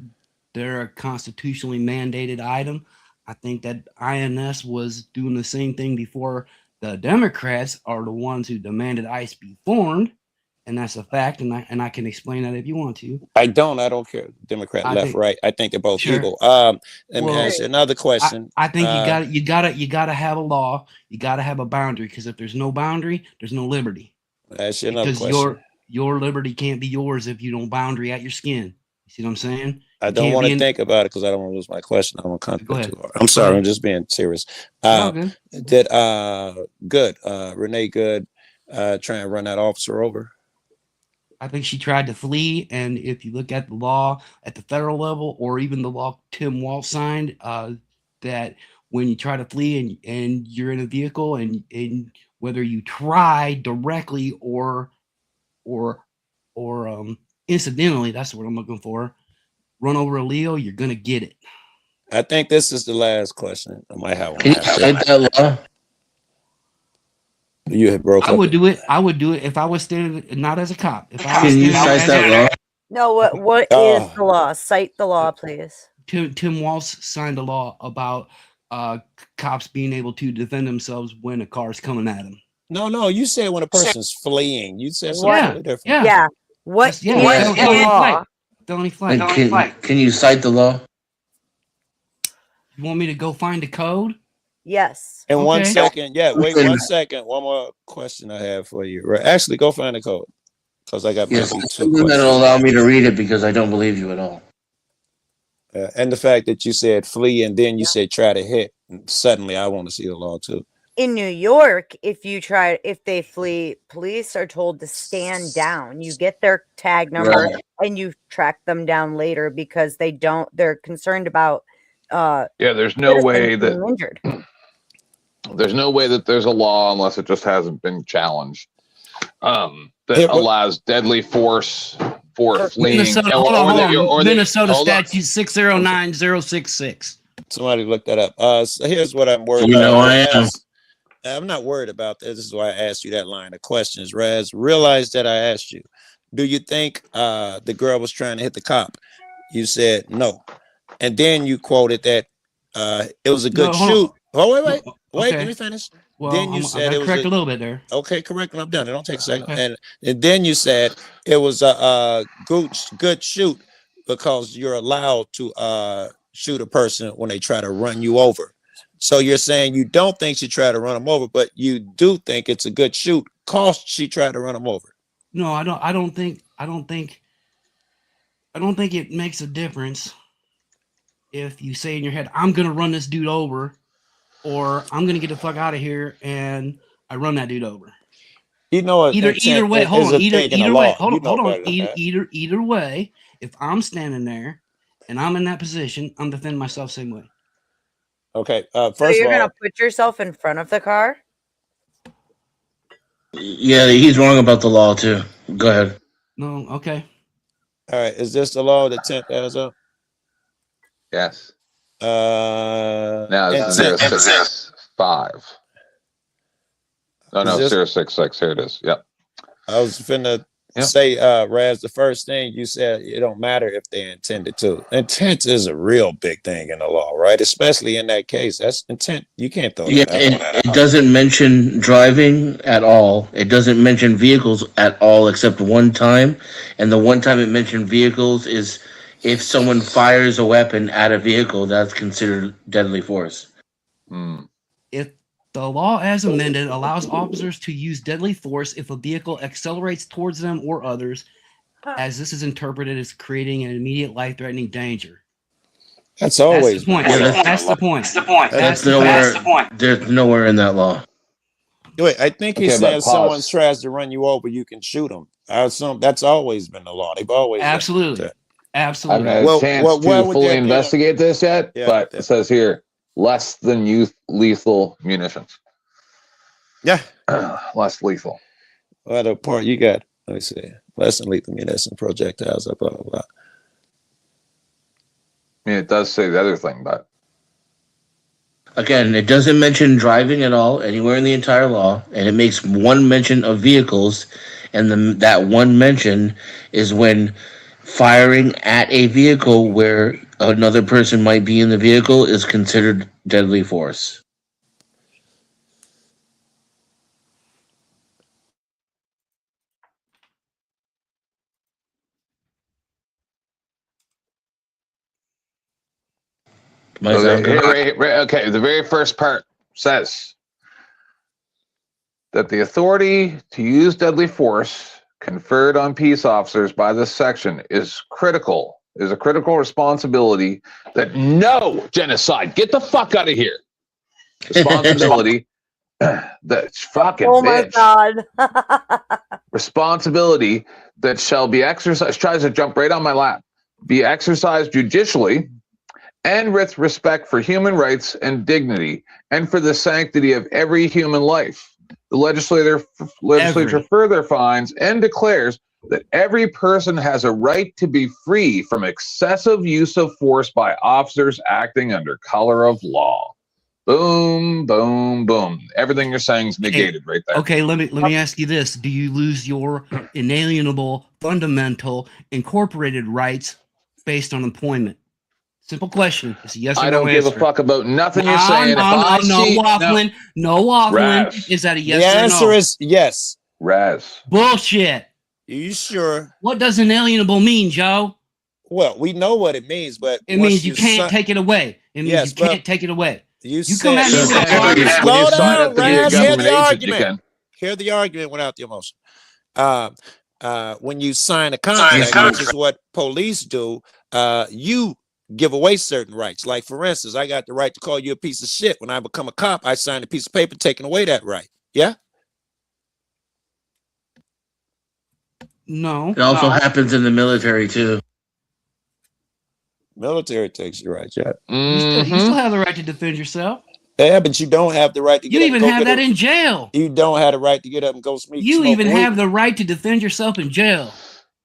[SPEAKER 3] they're a constitutionally mandated item. I think that INS was doing the same thing before. The Democrats are the ones who demanded ICE be formed. and that's a fact, and I can explain that if you want to.
[SPEAKER 4] I don't care. Democrat,
[SPEAKER 3] I
[SPEAKER 4] left,
[SPEAKER 3] think-
[SPEAKER 4] right. I think they're both
[SPEAKER 3] Sure.
[SPEAKER 4] people. Let me
[SPEAKER 3] Well,
[SPEAKER 4] ask you another question.
[SPEAKER 3] I think you gotta have a law. You gotta have a boundary, because if there's no boundary, there's no liberty.
[SPEAKER 4] Ask you another
[SPEAKER 3] Because
[SPEAKER 4] question.
[SPEAKER 3] your liberty can't be yours if you don't boundary at your skin. You see what I'm saying?
[SPEAKER 4] I
[SPEAKER 3] You
[SPEAKER 4] don't
[SPEAKER 3] can't
[SPEAKER 4] want
[SPEAKER 3] be
[SPEAKER 4] to
[SPEAKER 3] in-
[SPEAKER 4] think about it because I don't want to lose my question. I don't want to
[SPEAKER 3] Go
[SPEAKER 4] contemplate
[SPEAKER 3] ahead.
[SPEAKER 4] too hard. I'm sorry. I'm just being serious.
[SPEAKER 3] all good.
[SPEAKER 4] Did Good Renee Good try and run that officer over?
[SPEAKER 3] I think she tried to flee, and if you look at the law at the federal level, or even the law Tim Walz signed, that when you try to flee and you're in a vehicle, and whether you try directly or incidentally, that's what I'm looking for, run over a Leo, you're gonna get it.
[SPEAKER 4] I think this is the last question. I might have one.
[SPEAKER 6] Can you
[SPEAKER 4] after.
[SPEAKER 6] cite that law?
[SPEAKER 4] You had broke
[SPEAKER 3] I
[SPEAKER 4] up.
[SPEAKER 3] would do it. I would do it if I was standing, not as a cop. If I was
[SPEAKER 6] Can you
[SPEAKER 3] standing
[SPEAKER 6] cite
[SPEAKER 3] as
[SPEAKER 6] that law?
[SPEAKER 1] No, what is
[SPEAKER 4] Oh.
[SPEAKER 1] the law? Cite the law, please.
[SPEAKER 3] Tim Walz signed a law about cops being able to defend themselves when a car's coming at them.
[SPEAKER 4] No. You said when a person's fleeing. You said something
[SPEAKER 1] What?
[SPEAKER 4] totally different.
[SPEAKER 3] Yeah.
[SPEAKER 1] Yeah. What
[SPEAKER 3] That's- yeah,
[SPEAKER 1] is
[SPEAKER 3] felony
[SPEAKER 1] the law?
[SPEAKER 3] flight. Felony flight.
[SPEAKER 6] And can you cite the law?
[SPEAKER 3] You want me to go find the code?
[SPEAKER 1] Yes.
[SPEAKER 4] In 1
[SPEAKER 3] Okay.
[SPEAKER 4] second. Yeah, wait
[SPEAKER 6] Okay.
[SPEAKER 4] 1 second. One more question I have for you. Right. Actually, go find the code. Because I got
[SPEAKER 6] Yes,
[SPEAKER 4] maybe two
[SPEAKER 6] something
[SPEAKER 4] questions.
[SPEAKER 6] that'll allow me to read it because I don't believe you at all.
[SPEAKER 4] And the fact that you said flee and then you said try to hit. Suddenly, I want to see the law too.
[SPEAKER 1] In New York, if they flee, police are told to stand down. You get their tag number
[SPEAKER 6] Right.
[SPEAKER 1] and you track them down later because they're concerned about
[SPEAKER 2] Yeah, there's no way
[SPEAKER 1] citizens
[SPEAKER 2] that
[SPEAKER 1] being injured.
[SPEAKER 2] there's no way that there's a law unless it just hasn't been challenged that
[SPEAKER 4] Yeah, but-
[SPEAKER 2] allows deadly force for fleeing.
[SPEAKER 3] Minnesota,
[SPEAKER 2] or-
[SPEAKER 3] hold on,
[SPEAKER 2] or
[SPEAKER 3] hold
[SPEAKER 2] the-
[SPEAKER 3] on.
[SPEAKER 2] or the-
[SPEAKER 3] Minnesota
[SPEAKER 2] hold on.
[SPEAKER 3] statute 609066.
[SPEAKER 4] Somebody look that up. So here's what I'm worried
[SPEAKER 6] You
[SPEAKER 4] about.
[SPEAKER 6] know I am.
[SPEAKER 4] Raz, I'm not worried about this. This is why I asked you that line of questions. Raz, realize that I asked you. Do you think the girl was trying to hit the cop? You said no. And then you quoted that it was a good
[SPEAKER 3] No, hold
[SPEAKER 4] shoot. Oh, wait.
[SPEAKER 3] No,
[SPEAKER 4] Wait,
[SPEAKER 3] okay.
[SPEAKER 4] let me finish.
[SPEAKER 3] Well,
[SPEAKER 4] Then you
[SPEAKER 3] I
[SPEAKER 4] said
[SPEAKER 3] gotta
[SPEAKER 4] it was
[SPEAKER 3] correct
[SPEAKER 4] a-
[SPEAKER 3] a little bit there.
[SPEAKER 4] Okay, correct. I'm done. It don't take a second.
[SPEAKER 3] Okay.
[SPEAKER 4] And then you said it was a good shoot because you're allowed to shoot a person when they try to run you over. So you're saying you don't think she tried to run him over, but you do think it's a good shoot cause she tried to run him over.
[SPEAKER 3] No, I don't think it makes a difference if you say in your head, I'm gonna run this dude over, or I'm gonna get the fuck out of here, and I run that dude over.
[SPEAKER 4] You know,
[SPEAKER 3] Either way, hold on. Either way, hold on.
[SPEAKER 4] Either.
[SPEAKER 3] Either way, if I'm standing there and I'm in that position, I'm defending myself same way.
[SPEAKER 4] Okay.
[SPEAKER 1] So
[SPEAKER 4] First
[SPEAKER 1] you're
[SPEAKER 4] of all,
[SPEAKER 1] gonna put yourself in front of the car?
[SPEAKER 6] Yeah, he's wrong about the law too. Go ahead.
[SPEAKER 3] No, okay.
[SPEAKER 4] all right. Is this the law that Tent has up?
[SPEAKER 2] Yes. Now it's
[SPEAKER 4] Intent-
[SPEAKER 2] 065. Oh no,
[SPEAKER 4] Is this-
[SPEAKER 2] 066. Here it is. Yep.
[SPEAKER 4] I was finna
[SPEAKER 2] Yeah.
[SPEAKER 4] say, Raz, the first thing you said, it don't matter if they intended to. Intent is a real big thing in the law, right? Especially in that case. That's intent. You can't throw
[SPEAKER 6] Yeah,
[SPEAKER 4] that out.
[SPEAKER 6] it doesn't mention driving at all. It doesn't mention vehicles at all except one time. And the one time it mentioned vehicles is if someone fires a weapon at a vehicle, that's considered deadly force.
[SPEAKER 2] Hmm.
[SPEAKER 3] If the law as amended allows officers to use deadly force if a vehicle accelerates towards them or others, as this is interpreted as creating an immediate life-threatening danger.
[SPEAKER 4] That's
[SPEAKER 3] That's
[SPEAKER 4] always
[SPEAKER 3] the point.
[SPEAKER 6] Yeah,
[SPEAKER 3] That's the point.
[SPEAKER 6] That's nowhere. There's nowhere in that law.
[SPEAKER 4] Wait, I think he
[SPEAKER 2] Okay,
[SPEAKER 4] said
[SPEAKER 2] but
[SPEAKER 4] if someone
[SPEAKER 2] pause.
[SPEAKER 4] tries to run you over, you can shoot them. I assume that's always been the law. They've always done
[SPEAKER 3] Absolutely.
[SPEAKER 4] that.
[SPEAKER 2] I haven't
[SPEAKER 3] Absolutely.
[SPEAKER 2] had
[SPEAKER 4] Well,
[SPEAKER 2] a chance
[SPEAKER 4] why
[SPEAKER 2] to
[SPEAKER 4] would
[SPEAKER 2] fully
[SPEAKER 4] there be a-
[SPEAKER 2] investigate this yet,
[SPEAKER 4] Yeah,
[SPEAKER 2] but
[SPEAKER 4] yeah.
[SPEAKER 2] it says here less than lethal munitions.
[SPEAKER 4] Yeah.
[SPEAKER 2] Less lethal.
[SPEAKER 4] Well, the part you got, let me see. Less than lethal munitions, projectiles, blah, blah, blah.
[SPEAKER 2] I mean, it does say the other thing, but
[SPEAKER 6] Again, it doesn't mention driving at all anywhere in the entire law, and it makes one mention of vehicles, and that one mention is when firing at a vehicle where another person might be in the vehicle is considered deadly force. My
[SPEAKER 2] So
[SPEAKER 6] sound good?
[SPEAKER 2] okay, the very first part says that the authority to use deadly force conferred on peace officers by this section is a critical responsibility that no genocide. Get the fuck out of here. Responsibility. That fucking
[SPEAKER 1] Oh my
[SPEAKER 2] bitch.
[SPEAKER 1] God.
[SPEAKER 2] Responsibility that shall be exercised. Tries to jump right on my lap. Be exercised judicially and with respect for human rights and dignity, and for the sanctity of every human life. The legislature further finds and declares that every person has a right to be free from excessive use of force by officers acting under color of law. Boom, boom, boom. Everything you're saying is negated right there.
[SPEAKER 3] Okay, let me ask you this: do you lose your inalienable, fundamental, incorporated rights based on employment? Simple question. It's a yes or
[SPEAKER 2] I
[SPEAKER 3] no
[SPEAKER 2] don't give a
[SPEAKER 3] answer.
[SPEAKER 2] fuck about nothing you're saying.
[SPEAKER 3] No waffling. No waffling.
[SPEAKER 2] Raz.
[SPEAKER 3] Is that a
[SPEAKER 4] The
[SPEAKER 3] yes or no?
[SPEAKER 4] answer is yes.
[SPEAKER 2] Raz.
[SPEAKER 3] Bullshit.
[SPEAKER 4] Are you sure?
[SPEAKER 3] What does inalienable mean, Joe?
[SPEAKER 4] Well, we know what it means, but
[SPEAKER 3] It
[SPEAKER 4] once
[SPEAKER 3] means you can't take it away. It means
[SPEAKER 4] Yes,
[SPEAKER 3] you
[SPEAKER 4] but
[SPEAKER 3] can't take it away.
[SPEAKER 4] You
[SPEAKER 3] come at me with an argument.
[SPEAKER 4] Slow down, Raz. Hear the
[SPEAKER 2] you
[SPEAKER 4] argument.
[SPEAKER 2] can.
[SPEAKER 4] Hear the argument without the emotion. When you sign a contract, which is what police do, you give away certain rights. Like, for instance, I got the right to call you a piece of shit. When I become a cop, I sign a piece of paper taking away that right. Yeah?
[SPEAKER 3] No.
[SPEAKER 6] It also happens in the military too.
[SPEAKER 4] Military takes your rights, yeah.
[SPEAKER 3] You still have the right to defend yourself.
[SPEAKER 4] Yeah, but you don't have the right to get
[SPEAKER 3] You
[SPEAKER 4] up
[SPEAKER 3] even
[SPEAKER 4] and go
[SPEAKER 3] have
[SPEAKER 4] get
[SPEAKER 3] that in jail.
[SPEAKER 4] You don't have the right to get up and go smoke.
[SPEAKER 3] You even
[SPEAKER 4] weed.
[SPEAKER 3] have the right to defend yourself in jail.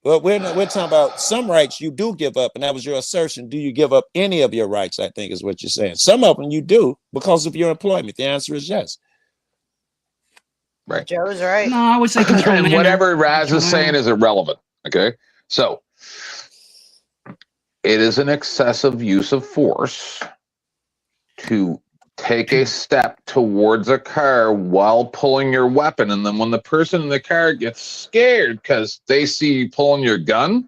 [SPEAKER 4] Well, we're talking about some rights you do give up, and that was your assertion. Do you give up any of your rights? I think is what you're saying. Some of them you do because of your employment. The answer is yes.
[SPEAKER 2] Right.
[SPEAKER 1] Joe's right.
[SPEAKER 3] No, I would say control
[SPEAKER 2] And
[SPEAKER 3] manner.
[SPEAKER 2] whatever Raz is
[SPEAKER 3] Control
[SPEAKER 2] saying
[SPEAKER 3] manner.
[SPEAKER 2] is irrelevant. Okay. So it is an excessive use of force to take a step towards a car while pulling your weapon. And then when the person in the car gets scared because they see you pulling your gun,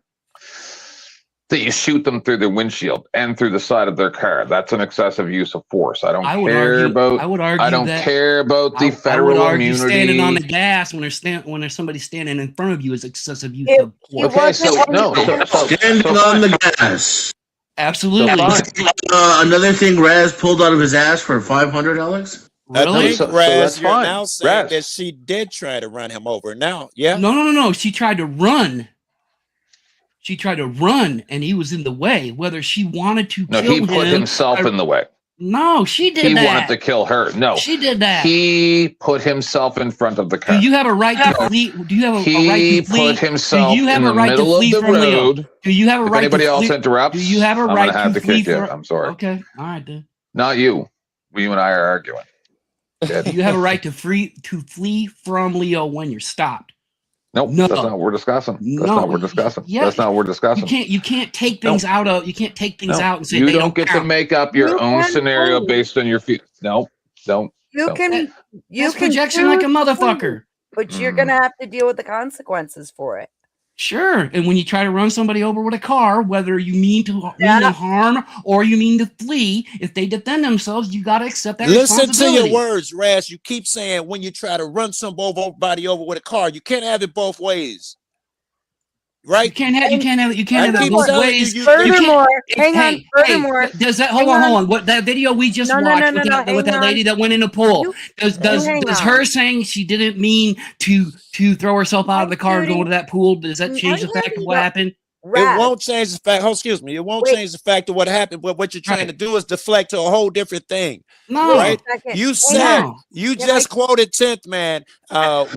[SPEAKER 2] that you shoot them through the windshield and through the side of their car. That's an excessive use of force. I don't
[SPEAKER 3] I would
[SPEAKER 2] care
[SPEAKER 3] argue-
[SPEAKER 2] about.
[SPEAKER 3] I would argue
[SPEAKER 2] I don't
[SPEAKER 3] that-
[SPEAKER 2] care about the
[SPEAKER 3] I
[SPEAKER 2] federal
[SPEAKER 3] would argue
[SPEAKER 2] immunity.
[SPEAKER 3] standing on the gas when there's somebody standing in front of you is excessive use
[SPEAKER 1] If
[SPEAKER 3] of
[SPEAKER 1] he
[SPEAKER 3] force.
[SPEAKER 2] Okay, so
[SPEAKER 1] wasn't
[SPEAKER 2] no,
[SPEAKER 6] Standing on the gas.
[SPEAKER 3] Absolutely.
[SPEAKER 6] Another thing Raz pulled out of his ass for $500.
[SPEAKER 4] I
[SPEAKER 3] Really?
[SPEAKER 4] think,
[SPEAKER 2] So
[SPEAKER 4] Raz,
[SPEAKER 2] that's
[SPEAKER 4] you're
[SPEAKER 2] fine.
[SPEAKER 4] now saying
[SPEAKER 2] Raz.
[SPEAKER 4] that she did try to run him over. Now, yeah?
[SPEAKER 3] No. She tried to run. She tried to run, and he was in the way. Whether she wanted to
[SPEAKER 2] No,
[SPEAKER 3] kill
[SPEAKER 2] he put
[SPEAKER 3] him
[SPEAKER 2] himself
[SPEAKER 3] or-
[SPEAKER 2] in the way.
[SPEAKER 3] No, she did
[SPEAKER 2] He
[SPEAKER 3] that.
[SPEAKER 2] wanted to kill her. No,
[SPEAKER 3] She did that.
[SPEAKER 2] he put himself in front of the car.
[SPEAKER 3] Do you have a right to flee? Do you have a right
[SPEAKER 2] He
[SPEAKER 3] to flee?
[SPEAKER 2] put himself
[SPEAKER 3] Do you have
[SPEAKER 2] in
[SPEAKER 3] a
[SPEAKER 2] the
[SPEAKER 3] right to
[SPEAKER 2] middle
[SPEAKER 3] flee
[SPEAKER 2] of the
[SPEAKER 3] from Leo?
[SPEAKER 2] road.
[SPEAKER 3] Do you have a
[SPEAKER 2] If
[SPEAKER 3] right
[SPEAKER 2] anybody
[SPEAKER 3] to
[SPEAKER 2] else
[SPEAKER 3] flee?
[SPEAKER 2] interrupts,
[SPEAKER 3] Do you have a
[SPEAKER 2] I'm
[SPEAKER 3] right
[SPEAKER 2] gonna have
[SPEAKER 3] to
[SPEAKER 2] to
[SPEAKER 3] flee
[SPEAKER 2] kick you.
[SPEAKER 3] from?
[SPEAKER 2] I'm sorry.
[SPEAKER 3] Okay, all right then.
[SPEAKER 2] Not you. You and I are arguing.
[SPEAKER 3] Do you have a right to flee from Leo when you're stopped?
[SPEAKER 2] Nope,
[SPEAKER 3] No.
[SPEAKER 2] that's not what we're discussing. That's
[SPEAKER 3] No.
[SPEAKER 2] not what we're discussing.
[SPEAKER 3] Yeah.
[SPEAKER 2] That's not what we're discussing.
[SPEAKER 3] You can't take things out of
[SPEAKER 2] No.
[SPEAKER 3] out and say
[SPEAKER 2] You
[SPEAKER 3] they
[SPEAKER 2] don't get to
[SPEAKER 3] count.
[SPEAKER 2] make up your
[SPEAKER 1] You
[SPEAKER 2] own
[SPEAKER 1] can
[SPEAKER 2] scenario
[SPEAKER 1] flee.
[SPEAKER 2] based on your feet. No, don't.
[SPEAKER 1] You
[SPEAKER 2] don't.
[SPEAKER 1] can
[SPEAKER 3] That's projection like a
[SPEAKER 1] choose to
[SPEAKER 3] motherfucker.
[SPEAKER 1] flee, but you're gonna have to deal with the consequences for it.
[SPEAKER 3] Sure. And when you try to run somebody over with a car, whether you mean to harm or you mean to flee, if they defend themselves, you got to accept that
[SPEAKER 4] Listen to
[SPEAKER 3] responsibility.
[SPEAKER 4] your words, Raz. You keep saying when you try to run somebody over with a car, you can't have it both ways. Right?
[SPEAKER 3] You can't have
[SPEAKER 4] I
[SPEAKER 3] it
[SPEAKER 4] keep
[SPEAKER 3] both
[SPEAKER 4] telling
[SPEAKER 3] ways.
[SPEAKER 4] you,
[SPEAKER 1] Furthermore,
[SPEAKER 3] Hey,
[SPEAKER 1] hang on. Furthermore,
[SPEAKER 3] does that hold on? What that video we just
[SPEAKER 1] No,
[SPEAKER 3] watched
[SPEAKER 1] no,
[SPEAKER 3] with that
[SPEAKER 1] hang
[SPEAKER 3] lady
[SPEAKER 1] on.
[SPEAKER 3] that went in the pool? Does
[SPEAKER 1] hang
[SPEAKER 3] does
[SPEAKER 1] on.
[SPEAKER 3] her saying she didn't mean to throw herself out of the car and go into that pool? Does that change the fact of what happened?
[SPEAKER 4] It won't change the fact. Oh, excuse me. It won't change the fact of what happened. But what you're trying to do is deflect to a whole different thing.
[SPEAKER 3] No.
[SPEAKER 4] Right?
[SPEAKER 1] Wait a second.
[SPEAKER 4] You
[SPEAKER 1] Hang
[SPEAKER 4] said
[SPEAKER 1] on.
[SPEAKER 4] you
[SPEAKER 1] Can
[SPEAKER 4] just quoted 10th man.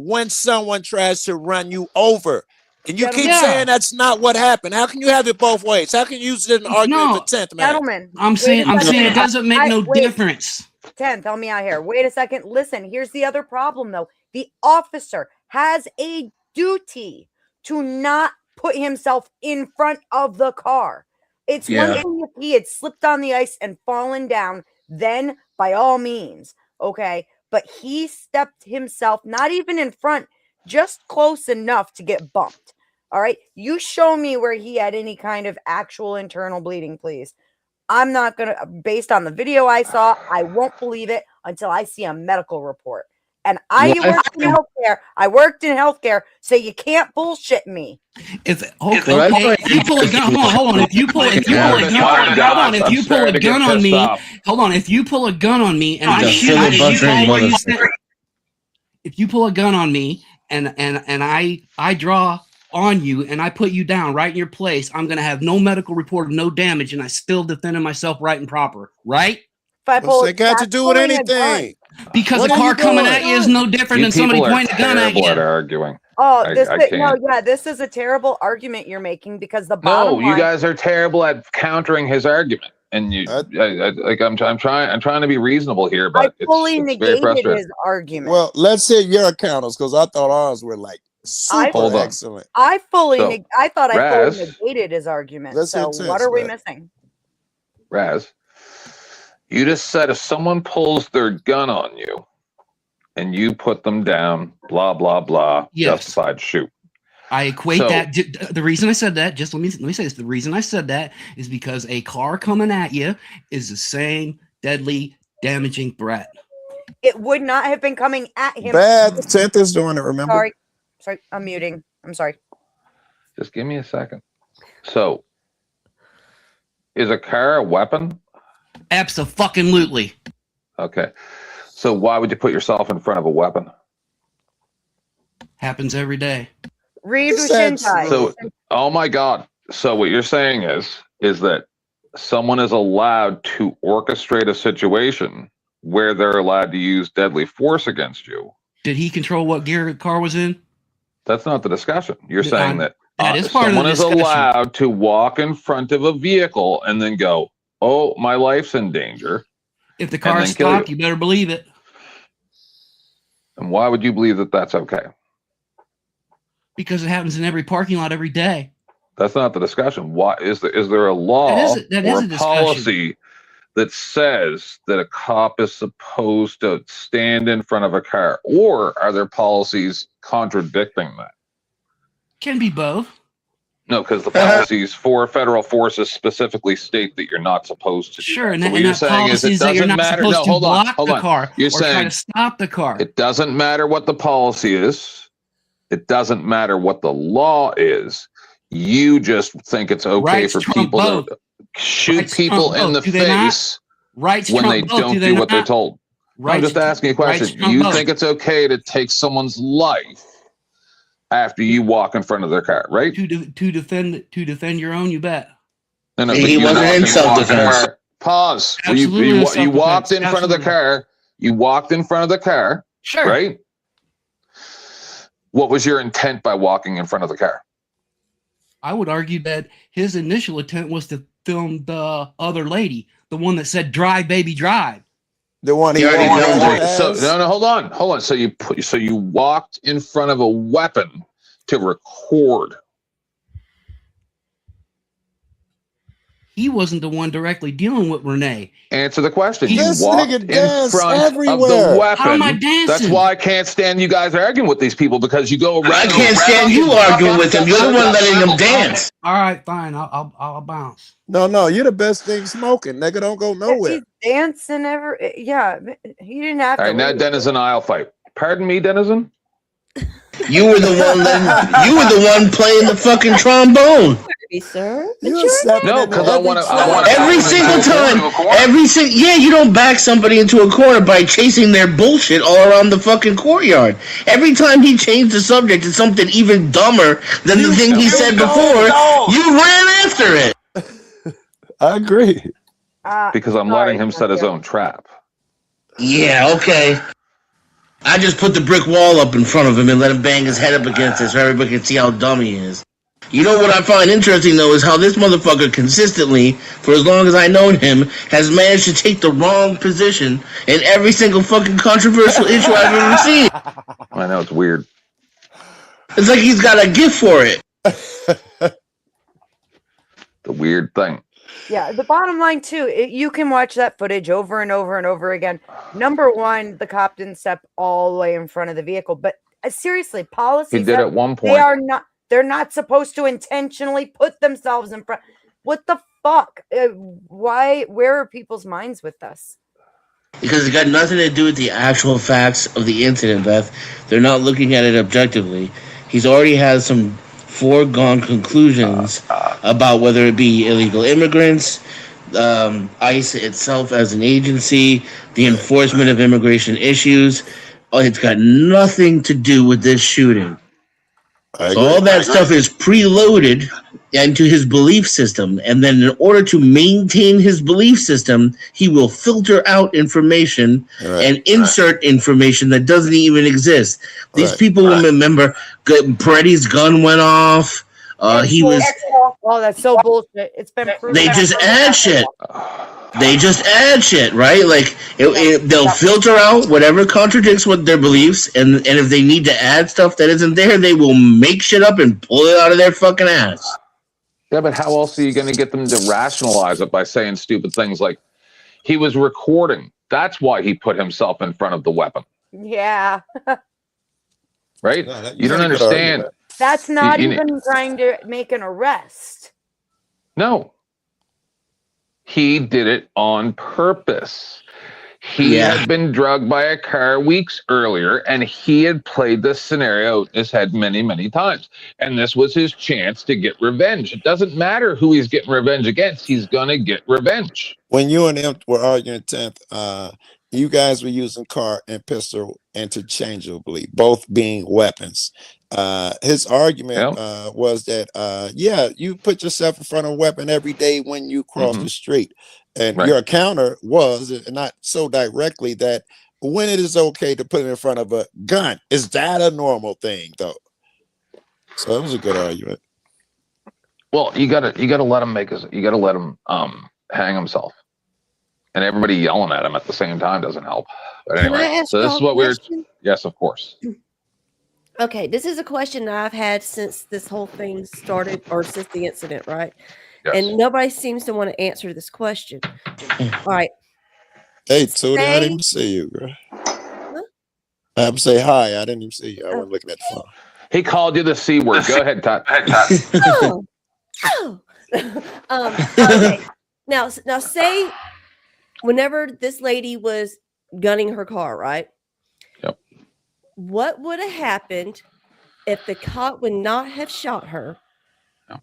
[SPEAKER 4] When someone tries to run you over. And you keep
[SPEAKER 1] Gentlemen.
[SPEAKER 4] saying that's not what happened. How can you have it both ways? How can you use it in an argument
[SPEAKER 3] No.
[SPEAKER 4] for 10th man?
[SPEAKER 1] Gentlemen,
[SPEAKER 3] I'm
[SPEAKER 1] wait a
[SPEAKER 3] saying
[SPEAKER 1] second.
[SPEAKER 3] it doesn't make no difference.
[SPEAKER 1] 10th, help me out here. Wait a second. Listen, here's the other problem though. The officer has a duty to not put himself in front of the car. It's one
[SPEAKER 6] Yeah.
[SPEAKER 1] thing if he had slipped on the ice and fallen down, then by all means, okay. But he stepped himself not even in front, just close enough to get bumped. All right. You show me where he had any kind of actual internal bleeding, please. I'm not going to, based on the video I saw, I won't believe it until I see a medical report. And I worked in healthcare, so you can't bullshit me.
[SPEAKER 3] If you pull a gun, hold on. If you pull a gun on me, if you pull a gun on me and I shoot, if you pull a gun on me and I draw on you and I put you down right in your place, I'm gonna have no medical report of no damage, and I still defended myself right and proper, right?
[SPEAKER 4] What's that got to do with anything?
[SPEAKER 3] Because a car coming at you is no different than somebody pointing a gun at you.
[SPEAKER 2] Arguing.
[SPEAKER 1] Oh, this is a terrible argument you're making because the bottom line,
[SPEAKER 2] you guys are terrible at countering his argument, and I'm trying to be reasonable here, but
[SPEAKER 1] I fully negated his argument.
[SPEAKER 4] Well, let's hear your counters because I thought ours were like super excellent.
[SPEAKER 1] I fully negated his argument. So what are we missing?
[SPEAKER 2] Raz, you just said if someone pulls their gun on you and you put them down, blah, blah, blah, justified shoot.
[SPEAKER 3] I equate that. The reason I said that, just let me say this. The reason I said that is because a car coming at you is the same deadly, damaging threat.
[SPEAKER 1] It would not have been coming at him.
[SPEAKER 4] Bad sentence doing it, remember?
[SPEAKER 1] Sorry, I'm muting. I'm sorry.
[SPEAKER 2] Just give me a second. So, is a car a weapon?
[SPEAKER 3] Abso-fucking-lutely.
[SPEAKER 2] Okay. So why would you put yourself in front of a weapon?
[SPEAKER 3] Happens every day.
[SPEAKER 1] Read Bushintai.
[SPEAKER 2] So, oh my God. So what you're saying is that someone is allowed to orchestrate a situation where they're allowed to use deadly force against you.
[SPEAKER 3] Did he control what gear the car was in?
[SPEAKER 2] That's not the discussion. You're saying that
[SPEAKER 3] is part
[SPEAKER 2] someone
[SPEAKER 3] of the
[SPEAKER 2] is allowed to walk in front of a vehicle and then go, oh, my life's in danger.
[SPEAKER 3] If the car stopped, you better believe it.
[SPEAKER 2] And why would you believe that that's okay?
[SPEAKER 3] Because it happens in every parking lot every day.
[SPEAKER 2] That's not the discussion. Why is there a law or a policy that says that a cop is supposed to stand in front of a car, or are there policies contradicting that?
[SPEAKER 3] Can be both.
[SPEAKER 2] No, because the policies for federal forces specifically state that you're not supposed to.
[SPEAKER 3] Sure, and what you're saying is it doesn't matter. No, hold on.
[SPEAKER 2] You're saying
[SPEAKER 3] try to stop the car.
[SPEAKER 2] It doesn't matter what the policy is. It doesn't matter what the law is. You just think it's okay for people to shoot people in the face when they don't do what they're told. I'm just asking you a question. You think it's okay to take someone's life after you walk in front of their car, right?
[SPEAKER 3] To defend your own, you bet.
[SPEAKER 2] No,
[SPEAKER 6] he wasn't in self-defense.
[SPEAKER 2] Pause. You walked in front of the car. You walked in front of the car.
[SPEAKER 3] Sure.
[SPEAKER 2] Right? What was your intent by walking in front of the car?
[SPEAKER 3] I would argue that his initial intent was to film the other lady, the one that said "Drive, baby, drive."
[SPEAKER 4] The one he
[SPEAKER 2] already filmed. No, hold on. So you walked in front of a weapon to record.
[SPEAKER 3] He wasn't the one directly dealing with Renee.
[SPEAKER 2] Answer the question.
[SPEAKER 4] This
[SPEAKER 2] you walked
[SPEAKER 4] nigga
[SPEAKER 2] in
[SPEAKER 4] dance
[SPEAKER 2] front
[SPEAKER 4] everywhere.
[SPEAKER 2] of the weapon.
[SPEAKER 3] How am I dancing?
[SPEAKER 2] That's why I can't stand you guys arguing with these people, because you go around.
[SPEAKER 6] I can't stand you arguing with him. You're the one letting them dance.
[SPEAKER 3] All right, fine. I'll bounce.
[SPEAKER 4] No, you're the best thing smoking. Nigga, don't go nowhere.
[SPEAKER 1] He's dancing yeah, he didn't have to.
[SPEAKER 2] All right, now Denizen, I'll fight. Pardon me, Denizen?
[SPEAKER 6] You were the one playing the fucking trombone.
[SPEAKER 1] Sir,
[SPEAKER 2] no, because I want to.
[SPEAKER 6] Every single time, you don't back somebody into a corner by chasing their bullshit all around the fucking courtyard. Every time he changed the subject to something even dumber than the thing he said before, you ran after it.
[SPEAKER 4] I agree.
[SPEAKER 2] Because I'm letting him set his own trap.
[SPEAKER 6] Yeah, okay. I just put the brick wall up in front of him and let him bang his head up against it so everybody can see how dumb he is. You know what I find interesting, though, is how this motherfucker consistently, for as long as I've known him, has managed to take the wrong position in every single fucking controversial issue I've ever seen.
[SPEAKER 2] I know, it's weird.
[SPEAKER 6] It's like he's got a gift for it.
[SPEAKER 2] The weird thing.
[SPEAKER 1] Yeah, the bottom line, too, you can watch that footage over and over and over again. Number one, the cop didn't step all the way in front of the vehicle. But seriously, policy.
[SPEAKER 2] He did at one point.
[SPEAKER 1] They're not supposed to intentionally put themselves in front. What the fuck? Where are people's minds with this?
[SPEAKER 6] Because it's got nothing to do with the actual facts of the incident, Beth. They're not looking at it objectively. He's already has some foregone conclusions about whether it be illegal immigrants, ICE itself as an agency, the enforcement of immigration issues. It's got nothing to do with this shooting. So all that stuff is preloaded into his belief system, and then in order to maintain his belief system, he will filter out information and insert information that doesn't even exist. These people will remember Peretti's gun went off. He was.
[SPEAKER 1] Oh, that's so bullshit. It's been proven.
[SPEAKER 6] They just add shit. They just add shit, right? Like they'll filter out whatever contradicts with their beliefs, and if they need to add stuff that isn't there, they will make shit up and pull it out of their fucking ass.
[SPEAKER 2] Yeah, but how else are you going to get them to rationalize it by saying stupid things like he was recording? That's why he put himself in front of the weapon,
[SPEAKER 1] Yeah.
[SPEAKER 2] right? You don't understand.
[SPEAKER 1] That's not even trying to make an arrest.
[SPEAKER 2] No. He did it on purpose. He had been drugged by a car weeks earlier, and he had played this scenario in his head many, many times. And this was his chance to get revenge. It doesn't matter who he's getting revenge against. He's going to get revenge.
[SPEAKER 4] When you and him were arguing 10th, you guys were using car and pistol interchangeably, both being weapons. His argument was that, you put yourself in front of a weapon every day when you cross the street. And your counter was, and not so directly, that when it is okay to put it in front of a gun, is that a normal thing, though? So that was a good argument.
[SPEAKER 2] Well, you gotta let him hang himself. And everybody yelling at him at the same time doesn't help. But
[SPEAKER 13] Can I
[SPEAKER 2] anyway,
[SPEAKER 13] ask
[SPEAKER 2] so this
[SPEAKER 13] y'all
[SPEAKER 2] is
[SPEAKER 13] a
[SPEAKER 2] what we're.
[SPEAKER 13] question?
[SPEAKER 2] Yes, of course.
[SPEAKER 13] Okay, this is a question that I've had since this whole thing started, or since the incident, right?
[SPEAKER 2] Yes.
[SPEAKER 13] And nobody seems to want to answer this question. All right.
[SPEAKER 4] Hey, Tootie, I didn't even see you, girl. I have to say hi. I didn't even see you. I wasn't looking at the phone.
[SPEAKER 2] He called you the C word. Go ahead, Todd.
[SPEAKER 13] Okay. Now, say whenever this lady was gunning her car, right?
[SPEAKER 2] Yep.
[SPEAKER 13] What would have happened if the cop would not have shot her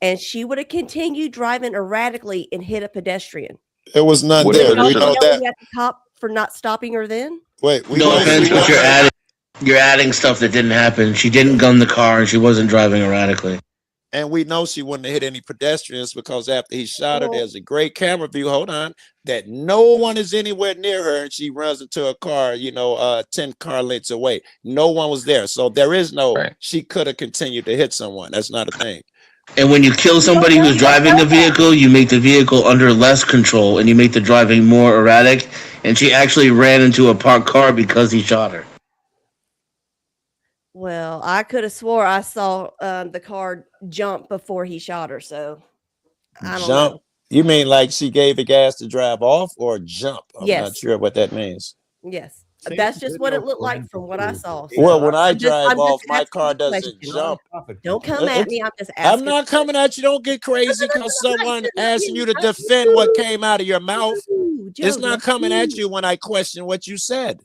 [SPEAKER 13] and she would have continued driving erratically and hit a pedestrian?
[SPEAKER 4] It was not
[SPEAKER 2] Would
[SPEAKER 4] there.
[SPEAKER 2] it-
[SPEAKER 4] We know that.
[SPEAKER 13] At the cop for not stopping her then?
[SPEAKER 4] Wait, we
[SPEAKER 6] No
[SPEAKER 4] know-
[SPEAKER 6] offense, but you're adding stuff that didn't happen. She didn't gun the car, and she wasn't driving erratically.
[SPEAKER 4] And we know she wouldn't have hit any pedestrians because after he shot her,
[SPEAKER 13] Well-
[SPEAKER 4] there's a great camera view. Hold on, that no one is anywhere near her, and she runs into a car, 10 car lengths away. No one was there, so there is no. She could have continued to hit someone. That's not a thing.
[SPEAKER 6] And when you kill somebody who's driving the vehicle, you make the vehicle under less control, and you make the driving more erratic. And she actually ran into a parked car because he shot her.
[SPEAKER 13] Well, I could have swore I saw the car jump before he shot her. So I don't
[SPEAKER 4] Jump.
[SPEAKER 13] know.
[SPEAKER 4] You mean like she gave the gas to drive off, or jump? I'm not
[SPEAKER 13] Yes.
[SPEAKER 4] sure what that means.
[SPEAKER 13] Yes, that's just what it looked like from what I saw.
[SPEAKER 4] Well, when I
[SPEAKER 13] I'm just
[SPEAKER 4] drive off, my
[SPEAKER 13] asking
[SPEAKER 4] car
[SPEAKER 13] the
[SPEAKER 4] doesn't
[SPEAKER 13] question.
[SPEAKER 4] jump.
[SPEAKER 13] Don't come at me. I'm just asking.
[SPEAKER 4] I'm not coming at you. Don't get crazy because someone asking you to defend what came out of your mouth. It's not coming at you when I question what you said.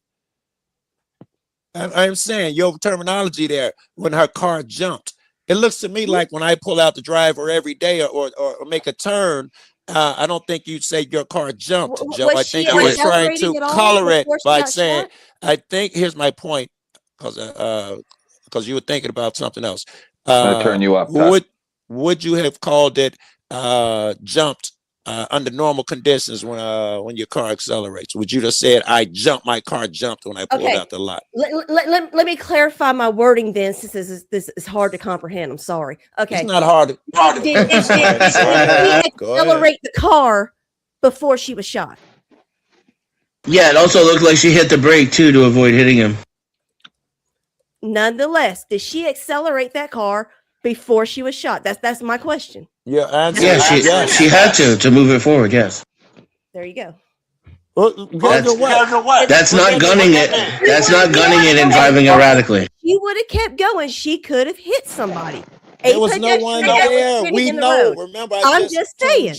[SPEAKER 4] I'm saying your terminology there, when her car jumped. It looks to me like when I pull out the driver every day or make a turn, I don't think you'd say your car jumped, Joe. I think you were trying to color it by saying, I think, here's my point, because you were thinking about something else.
[SPEAKER 2] I'm gonna turn you up, Todd.
[SPEAKER 4] Would you have called it jumped under normal conditions when your car accelerates? Would you have said, my car jumped when I pulled out the lot?
[SPEAKER 13] Let me clarify my wording then, since this is hard to comprehend. I'm sorry. Okay.
[SPEAKER 4] It's not hard.
[SPEAKER 13] Did he accelerate the car before she was shot?
[SPEAKER 6] Yeah, it also looked like she hit the brake too to avoid hitting him.
[SPEAKER 13] Nonetheless, did she accelerate that car before she was shot? That's my question.
[SPEAKER 4] Yeah,
[SPEAKER 6] she had to move it forward. Yes.
[SPEAKER 13] There you go.
[SPEAKER 6] That's not gunning it. That's not gunning it and driving erratically.
[SPEAKER 13] She would have kept going. She could have hit somebody.
[SPEAKER 4] There was no one there. We know. Remember,
[SPEAKER 13] I'm just saying.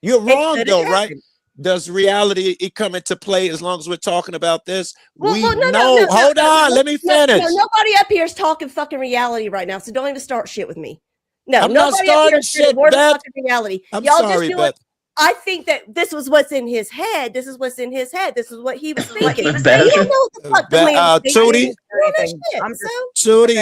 [SPEAKER 4] You're wrong
[SPEAKER 13] could've
[SPEAKER 4] though, right?
[SPEAKER 13] happened.
[SPEAKER 4] Does reality come into play as long as we're talking about this?
[SPEAKER 13] Well,
[SPEAKER 4] We
[SPEAKER 13] well, no,
[SPEAKER 4] know.
[SPEAKER 13] no, no,
[SPEAKER 4] Hold
[SPEAKER 13] no,
[SPEAKER 4] on,
[SPEAKER 13] no,
[SPEAKER 4] let me
[SPEAKER 13] no,
[SPEAKER 4] finish.
[SPEAKER 13] no, nobody up here is talking fucking reality right now, so don't even start shit with me. No,
[SPEAKER 4] I'm not
[SPEAKER 13] nobody up here
[SPEAKER 4] starting
[SPEAKER 13] is saying
[SPEAKER 4] shit,
[SPEAKER 13] more than
[SPEAKER 4] Beth.
[SPEAKER 13] fucking reality.
[SPEAKER 4] I'm
[SPEAKER 13] Y'all
[SPEAKER 4] sorry,
[SPEAKER 13] just doing.
[SPEAKER 4] Beth.
[SPEAKER 13] I think that this was what's in his head. This is what's in his head. This is what he was thinking. You don't
[SPEAKER 6] Beth.
[SPEAKER 13] know what the fuck the man was thinking.
[SPEAKER 4] Tootie,
[SPEAKER 13] You know that
[SPEAKER 1] anything.
[SPEAKER 13] shit,
[SPEAKER 1] I'm
[SPEAKER 13] so,
[SPEAKER 4] Tootie,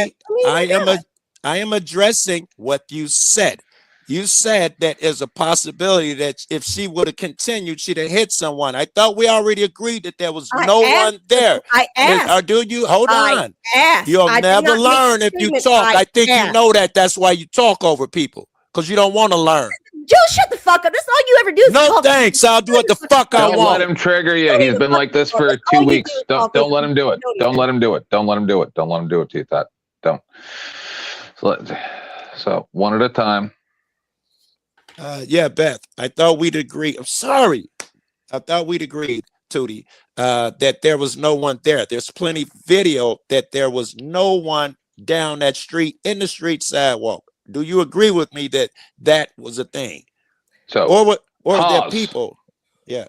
[SPEAKER 13] I mean,
[SPEAKER 4] I am addressing what you said. You said that there's a possibility that if she would have continued, she'd have hit someone. I thought we already agreed that there was
[SPEAKER 13] I
[SPEAKER 4] no
[SPEAKER 13] asked
[SPEAKER 4] one there.
[SPEAKER 13] I asked.
[SPEAKER 4] Or do you? Hold
[SPEAKER 13] I
[SPEAKER 4] on.
[SPEAKER 13] asked.
[SPEAKER 4] You'll
[SPEAKER 13] I did
[SPEAKER 4] never
[SPEAKER 13] not make a
[SPEAKER 4] learn if you
[SPEAKER 13] statement.
[SPEAKER 4] talk. I think you
[SPEAKER 13] asked.
[SPEAKER 4] know that. That's why you talk over people, because you don't want to learn.
[SPEAKER 13] Joe, shut the fuck up. That's all you ever do is
[SPEAKER 4] No
[SPEAKER 13] talk.
[SPEAKER 4] thanks. I'll do what the fuck I
[SPEAKER 2] Don't let
[SPEAKER 4] want.
[SPEAKER 2] him trigger you.
[SPEAKER 13] Don't
[SPEAKER 2] He's
[SPEAKER 13] even
[SPEAKER 2] been like this for
[SPEAKER 13] That's
[SPEAKER 2] 2
[SPEAKER 13] all you
[SPEAKER 2] weeks.
[SPEAKER 13] do is
[SPEAKER 2] Don't
[SPEAKER 13] talk
[SPEAKER 2] don't
[SPEAKER 13] over
[SPEAKER 2] let him do it.
[SPEAKER 13] people.
[SPEAKER 2] Don't let him do it. Don't let him do it. Don't let him do it to you. That don't. So one at a time.
[SPEAKER 4] Yeah, Beth. I thought we'd agree. I'm sorry. I thought we'd agreed, Tootie, that there was no one there. There's plenty video that there was no one down that street in the street sidewalk. Do you agree with me that that was a thing?
[SPEAKER 2] So
[SPEAKER 4] Or what? Or is there
[SPEAKER 2] pause.
[SPEAKER 4] people? Yeah.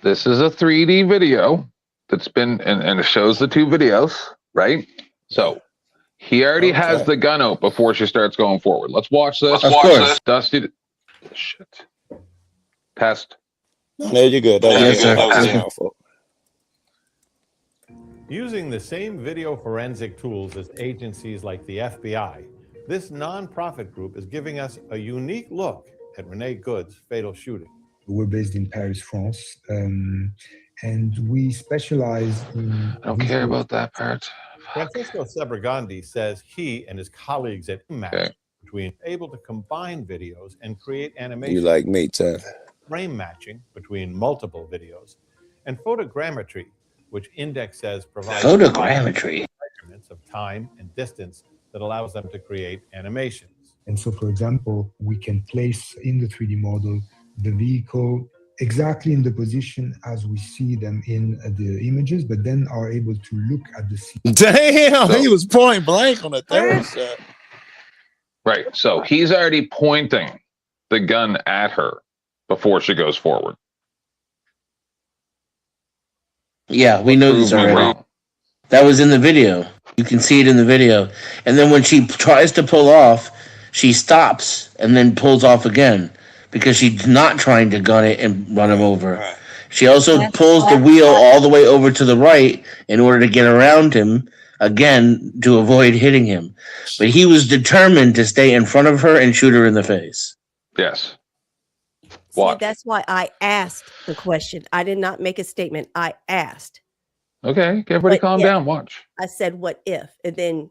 [SPEAKER 2] This is a 3D video that's been and it shows the two videos, right? So he already has the gun out before she starts going forward. Let's watch this.
[SPEAKER 6] Of course.
[SPEAKER 2] Dusty. Shit. Test.
[SPEAKER 4] There you go. That was
[SPEAKER 6] Yes,
[SPEAKER 4] good.
[SPEAKER 6] sir.
[SPEAKER 4] That was
[SPEAKER 6] Okay.
[SPEAKER 4] powerful.
[SPEAKER 14] Using the same video forensic tools as agencies like the FBI, this nonprofit group is giving us a unique look at Renee Good's fatal shooting.
[SPEAKER 15] We're based in Paris, France, and we specialize in.
[SPEAKER 2] I don't care about that part.
[SPEAKER 14] Francisco Sebregandi says he and his colleagues at IMAX between able to combine videos and create animation.
[SPEAKER 4] You like me, Ted.
[SPEAKER 14] Frame matching between multiple videos, and photogrammetry, which Index says provides
[SPEAKER 6] Photogrammetry.
[SPEAKER 14] measurements of time and distance that allows them to create animations.
[SPEAKER 15] And so, for example, we can place in the 3D model the vehicle exactly in the position as we see them in the images, but then are able to look at the scene.
[SPEAKER 4] Damn, he was point blank on the third shot.
[SPEAKER 2] Right. So he's already pointing the gun at her before she goes forward.
[SPEAKER 6] Yeah, we know this
[SPEAKER 2] Prove me
[SPEAKER 6] already.
[SPEAKER 2] wrong.
[SPEAKER 6] That was in the video. You can see it in the video. And then when she tries to pull off, she stops and then pulls off again because she's not trying to gun it and run him over. She also pulls the wheel all the way over to the right in order to get around him again to avoid hitting him. But he was determined to stay in front of her and shoot her in the face.
[SPEAKER 2] Yes.
[SPEAKER 13] See, that's why I asked the question. I did not make a statement. I asked.
[SPEAKER 2] Okay. Everybody
[SPEAKER 13] What
[SPEAKER 2] calm
[SPEAKER 13] if?
[SPEAKER 2] down. Watch.
[SPEAKER 13] I said, "What if?" And then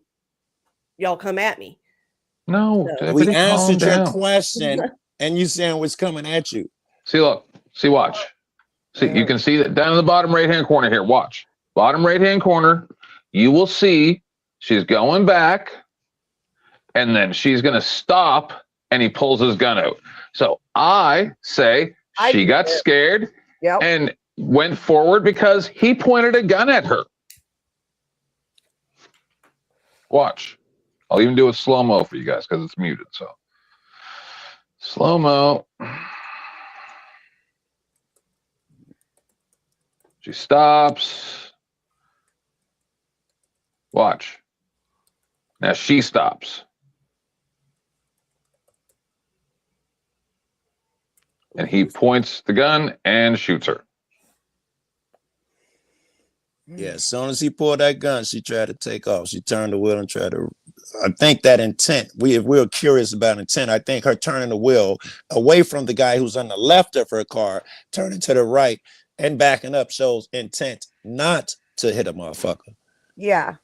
[SPEAKER 13] y'all come at me.
[SPEAKER 2] No.
[SPEAKER 13] So-
[SPEAKER 4] We
[SPEAKER 2] everybody calm
[SPEAKER 4] answered your
[SPEAKER 2] down.
[SPEAKER 4] question, and you saying what's coming at you.
[SPEAKER 2] See, look. See, watch. See, you can see that down in the bottom right-hand corner here. Watch. Bottom right-hand corner. You will see she's going back, and then she's going to stop, and he pulls his gun out. So I say she got scared and went forward because he pointed a gun at her. Watch. I'll even do a slow-mo for you guys because it's muted. So slow-mo. She stops. Watch. Now she stops. And he points the gun and shoots her.
[SPEAKER 4] Yeah, as soon as he pulled that gun, she tried to take off. She turned the wheel and tried to. I think that intent. If we're curious about intent, I think her turning the wheel away from the guy who's on the left of her car, turning to the right and backing up shows intent not to hit a motherfucker.
[SPEAKER 1] Yeah.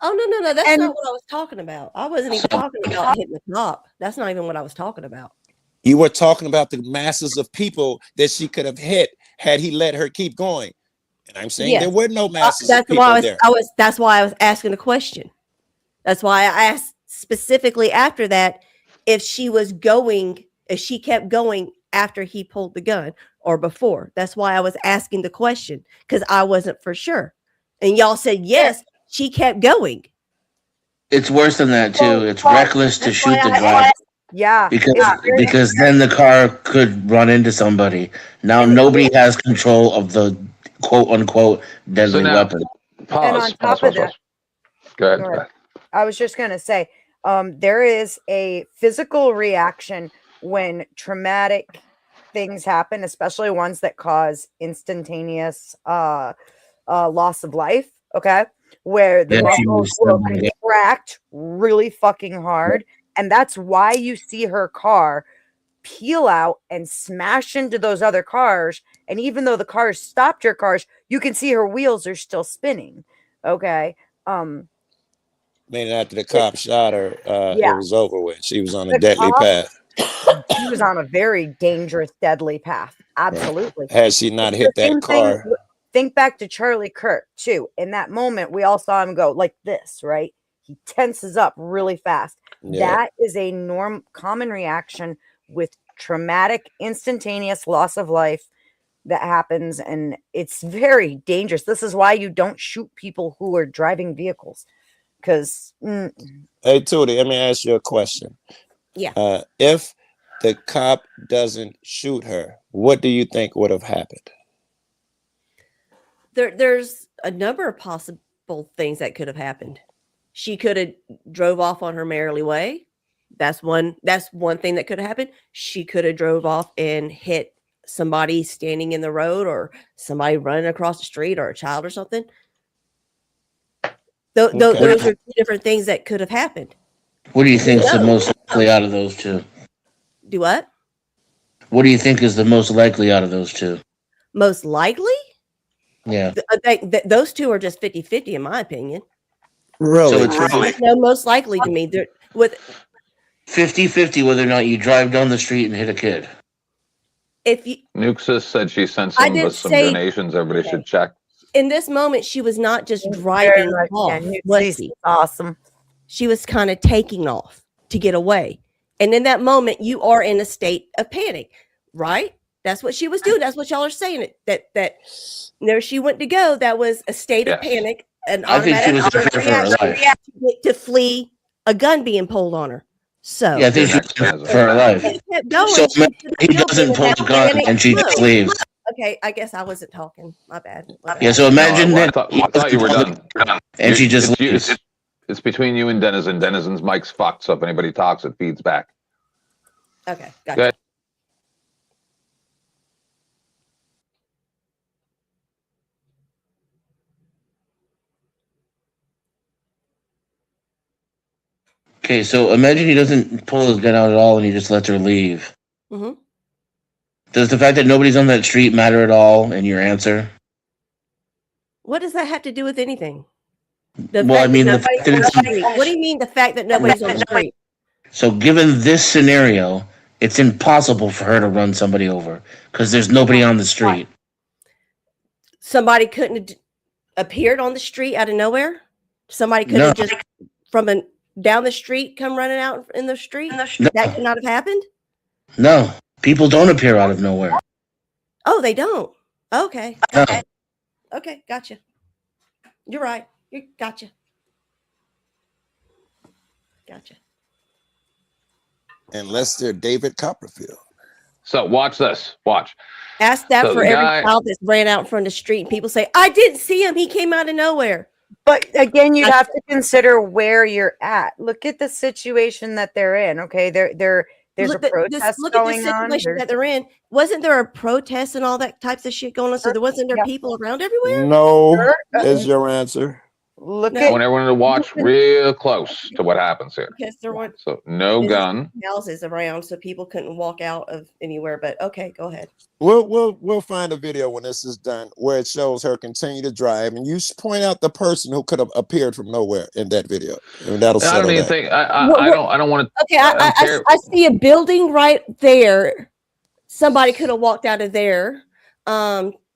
[SPEAKER 13] Oh no, that's not what I was talking about. I wasn't even talking about hitting the cop. That's not even what I was talking about.
[SPEAKER 4] You were talking about the masses of people that she could have hit had he let her keep going. And I'm saying
[SPEAKER 13] Yes.
[SPEAKER 4] there were no masses
[SPEAKER 13] That's
[SPEAKER 4] of people
[SPEAKER 13] why
[SPEAKER 4] there.
[SPEAKER 13] That's why I was asking the question. That's why I asked specifically after that if she kept going after he pulled the gun or before. That's why I was asking the question because I wasn't for sure. And y'all said yes, she kept going.
[SPEAKER 6] It's worse than that too. It's reckless to shoot the guy.
[SPEAKER 1] Yeah.
[SPEAKER 6] Because then the car could run into somebody. Now nobody has control of the quote unquote deadly
[SPEAKER 2] now-
[SPEAKER 6] weapon.
[SPEAKER 1] And on top of that,
[SPEAKER 2] Go ahead.
[SPEAKER 1] Go ahead. I was just going to say, there is a physical reaction when traumatic things happen, especially ones that cause instantaneous loss of life. Okay. Where the muscles will contract really fucking hard. And that's why you see her car peel out and smash into those other cars. And even though the cars stopped her cars, you can see her wheels are still spinning. Okay.
[SPEAKER 4] Then after the cop shot her,
[SPEAKER 1] Yeah.
[SPEAKER 4] it was over with. She was on a
[SPEAKER 1] The
[SPEAKER 4] deadly
[SPEAKER 1] cop-
[SPEAKER 4] path.
[SPEAKER 1] She was on a very dangerous, deadly path. Absolutely.
[SPEAKER 4] Had she not
[SPEAKER 1] It's
[SPEAKER 4] hit
[SPEAKER 1] the same
[SPEAKER 4] that car,
[SPEAKER 1] thing- think back to Charlie Kirk, too. In that moment, we all saw him go like this, right? He tenses up really fast.
[SPEAKER 4] Yeah.
[SPEAKER 1] That is a common reaction with traumatic, instantaneous loss of life that happens. And it's very dangerous. This is why you don't shoot people who are driving vehicles. Because
[SPEAKER 4] hey Tootie, let me ask you a question.
[SPEAKER 13] Yeah.
[SPEAKER 4] If the cop doesn't shoot her, what do you think would have happened?
[SPEAKER 13] There's a number of possible things that could have happened. She could have drove off on her merrily way. That's one thing that could have happened. She could have drove off and hit somebody standing in the road or somebody running across the street or a child or something. Those are two different things that could have happened.
[SPEAKER 6] What do you think is the most likely out of those two?
[SPEAKER 13] Do what?
[SPEAKER 6] What do you think is the most likely out of those two?
[SPEAKER 13] Most likely?
[SPEAKER 6] Yeah.
[SPEAKER 13] Those two are just 50-50 in my opinion.
[SPEAKER 4] Really?
[SPEAKER 13] No, most likely to me. They're with
[SPEAKER 6] 50-50 whether or not you drive down the street and hit a kid.
[SPEAKER 13] if you
[SPEAKER 2] Nuxus said she sent
[SPEAKER 13] I
[SPEAKER 2] some
[SPEAKER 13] didn't
[SPEAKER 2] with some
[SPEAKER 13] say-
[SPEAKER 2] donations. Everybody should check.
[SPEAKER 13] in this moment, she was not just
[SPEAKER 1] Very
[SPEAKER 13] driving
[SPEAKER 1] much,
[SPEAKER 13] off.
[SPEAKER 1] yeah,
[SPEAKER 13] Was
[SPEAKER 1] Nuxie's
[SPEAKER 13] she?
[SPEAKER 1] awesome.
[SPEAKER 13] She was kind of taking off to get away. And in that moment, you are in a state of panic, right? That's what she was doing. That's what y'all are saying. That there she went to go. That was a state of panic, an
[SPEAKER 6] I think she was
[SPEAKER 13] automatic
[SPEAKER 6] afraid for her
[SPEAKER 13] reaction
[SPEAKER 6] life.
[SPEAKER 13] to flee a gun being pulled on her. So
[SPEAKER 6] Yeah, I think she was afraid for her life.
[SPEAKER 13] She kept going.
[SPEAKER 6] So
[SPEAKER 13] She
[SPEAKER 6] he doesn't pull the gun and she just leaves.
[SPEAKER 13] Okay, I guess I wasn't talking. My bad.
[SPEAKER 6] Yeah, so imagine
[SPEAKER 2] I
[SPEAKER 6] that.
[SPEAKER 2] thought you were done.
[SPEAKER 6] And she just
[SPEAKER 2] it's,
[SPEAKER 6] leaves.
[SPEAKER 2] it's between you and Denizen. Denizen's mic's fucked, so if anybody talks, it feeds back.
[SPEAKER 13] Okay,
[SPEAKER 2] Go
[SPEAKER 13] gotcha.
[SPEAKER 2] ahead.
[SPEAKER 6] Okay, so imagine he doesn't pull his gun out at all and he just lets her leave.
[SPEAKER 13] Mhm.
[SPEAKER 6] Does the fact that nobody's on that street matter at all in your answer?
[SPEAKER 13] What does that have to do with anything?
[SPEAKER 6] Well, I mean, the fact that it's-
[SPEAKER 13] What do you mean the fact that nobody's on the street?
[SPEAKER 6] So, given this scenario, it's impossible for her to run somebody over because there's nobody on the street.
[SPEAKER 13] Somebody couldn't have appeared on the street out of nowhere? Somebody could have
[SPEAKER 6] No.
[SPEAKER 13] just from down the street come running out in the street? That could not have happened?
[SPEAKER 6] No, people don't appear out of nowhere.
[SPEAKER 13] Oh, they don't. Okay.
[SPEAKER 6] No.
[SPEAKER 13] Okay, gotcha. You're right. You gotcha. Gotcha.
[SPEAKER 4] unless they're David Copperfield.
[SPEAKER 2] So watch this. Watch.
[SPEAKER 13] Ask that
[SPEAKER 2] So
[SPEAKER 13] for
[SPEAKER 2] the
[SPEAKER 13] every
[SPEAKER 2] guy-
[SPEAKER 13] child that's ran out in front of the street and people say, I didn't see him. He came out of nowhere.
[SPEAKER 1] But again, you'd have to consider where you're at. Look at the situation that they're in. Okay, there's
[SPEAKER 13] Look
[SPEAKER 1] a
[SPEAKER 13] at
[SPEAKER 1] protest
[SPEAKER 13] look at the
[SPEAKER 1] going on.
[SPEAKER 13] situation that they're in. Wasn't there a protest and all that types of shit going on? So there wasn't there people around everywhere?
[SPEAKER 4] No,
[SPEAKER 1] Sure.
[SPEAKER 4] is your answer.
[SPEAKER 1] Look
[SPEAKER 2] I want everyone to watch real close to what happens here.
[SPEAKER 13] Because there weren't
[SPEAKER 2] So no gun.
[SPEAKER 13] houses around, so people couldn't walk out of anywhere. But okay, go ahead.
[SPEAKER 4] We'll find a video when this is done where it shows her continue to drive, and you point out the person who could have appeared from nowhere in that video, and that'll
[SPEAKER 2] I
[SPEAKER 4] settle
[SPEAKER 2] don't even
[SPEAKER 4] that.
[SPEAKER 2] think I don't want to.
[SPEAKER 13] Okay, I see a building right there. Somebody could have walked out of there.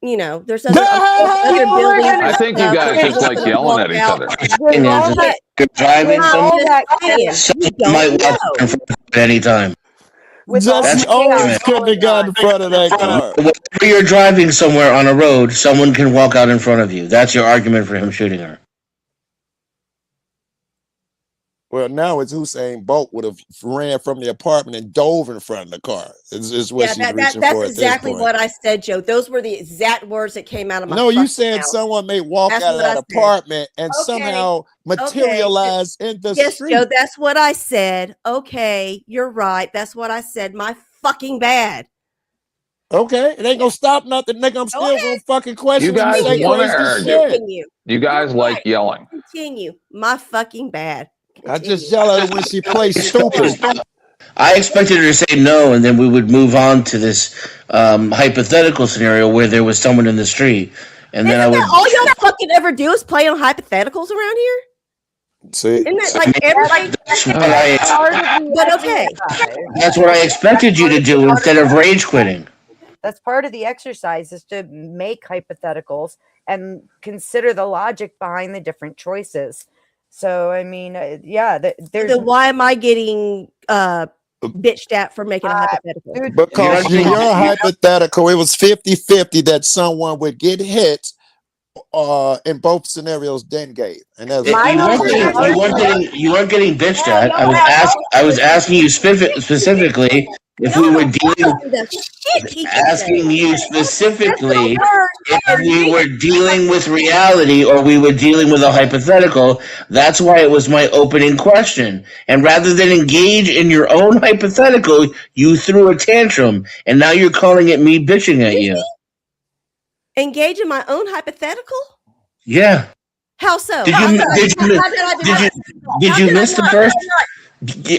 [SPEAKER 13] You know, there's other buildings.
[SPEAKER 2] I think you guys just like yelling at each other.
[SPEAKER 6] You're driving somewhere.
[SPEAKER 13] You
[SPEAKER 6] Someone
[SPEAKER 13] don't
[SPEAKER 6] might walk
[SPEAKER 13] know.
[SPEAKER 6] in front of you at any time.
[SPEAKER 4] Jesse Owens couldn't have gotten in front of that car.
[SPEAKER 6] Whenever you're driving somewhere on a road, someone can walk out in front of you. That's your argument for him shooting her.
[SPEAKER 4] Well, now it's Usain Bolt would have ran from the apartment and dove in front of the car. Is what she's reaching
[SPEAKER 13] that's
[SPEAKER 4] for
[SPEAKER 13] exactly
[SPEAKER 4] at this point.
[SPEAKER 13] what I said, Joe. Those were the exact words that came out of my
[SPEAKER 4] No, you
[SPEAKER 13] fucking
[SPEAKER 4] said
[SPEAKER 13] mouth.
[SPEAKER 4] someone may walk
[SPEAKER 13] That's
[SPEAKER 4] out of
[SPEAKER 13] what I
[SPEAKER 4] that
[SPEAKER 13] said.
[SPEAKER 4] apartment and
[SPEAKER 13] Okay,
[SPEAKER 4] somehow
[SPEAKER 13] okay.
[SPEAKER 4] materialize in the
[SPEAKER 13] Yes,
[SPEAKER 4] street.
[SPEAKER 13] Joe, that's what I said. Okay, you're right. That's what I said. My fucking bad.
[SPEAKER 4] Okay, it ain't gonna stop nothing, nigga. I'm still gonna fucking question
[SPEAKER 2] You
[SPEAKER 4] when
[SPEAKER 2] guys
[SPEAKER 4] say
[SPEAKER 2] want to
[SPEAKER 4] crazy
[SPEAKER 2] argue.
[SPEAKER 4] shit.
[SPEAKER 13] Continue.
[SPEAKER 2] You guys like yelling.
[SPEAKER 13] Continue. My fucking bad.
[SPEAKER 4] I just yell at her when she plays stupid.
[SPEAKER 6] I expected her to say no, and then we would move on to this hypothetical scenario where there was someone in the street, and then I would.
[SPEAKER 13] Isn't that all y'all fucking ever do is play on hypotheticals around here?
[SPEAKER 4] See,
[SPEAKER 13] Isn't that like everything?
[SPEAKER 6] That's what I,
[SPEAKER 13] But okay.
[SPEAKER 6] that's what I expected you to do instead of rage quitting.
[SPEAKER 1] That's part of the exercise, is to make hypotheticals and consider the logic behind the different choices. So, I mean, yeah, there's.
[SPEAKER 13] Then why am I getting bitched at for making a hypothetical?
[SPEAKER 4] Because in your hypothetical, it was 50-50 that someone would get hit in both scenarios then gave. And that's
[SPEAKER 6] You weren't getting bitched at. I was asking you specifically if we were asking you specifically if we were dealing with reality or we were dealing with a hypothetical. That's why it was my opening question. And rather than engage in your own hypothetical, you threw a tantrum, and now you're calling it me bitching at you.
[SPEAKER 13] Engage in my own hypothetical?
[SPEAKER 6] Yeah.
[SPEAKER 13] How so?
[SPEAKER 6] Did you miss the first?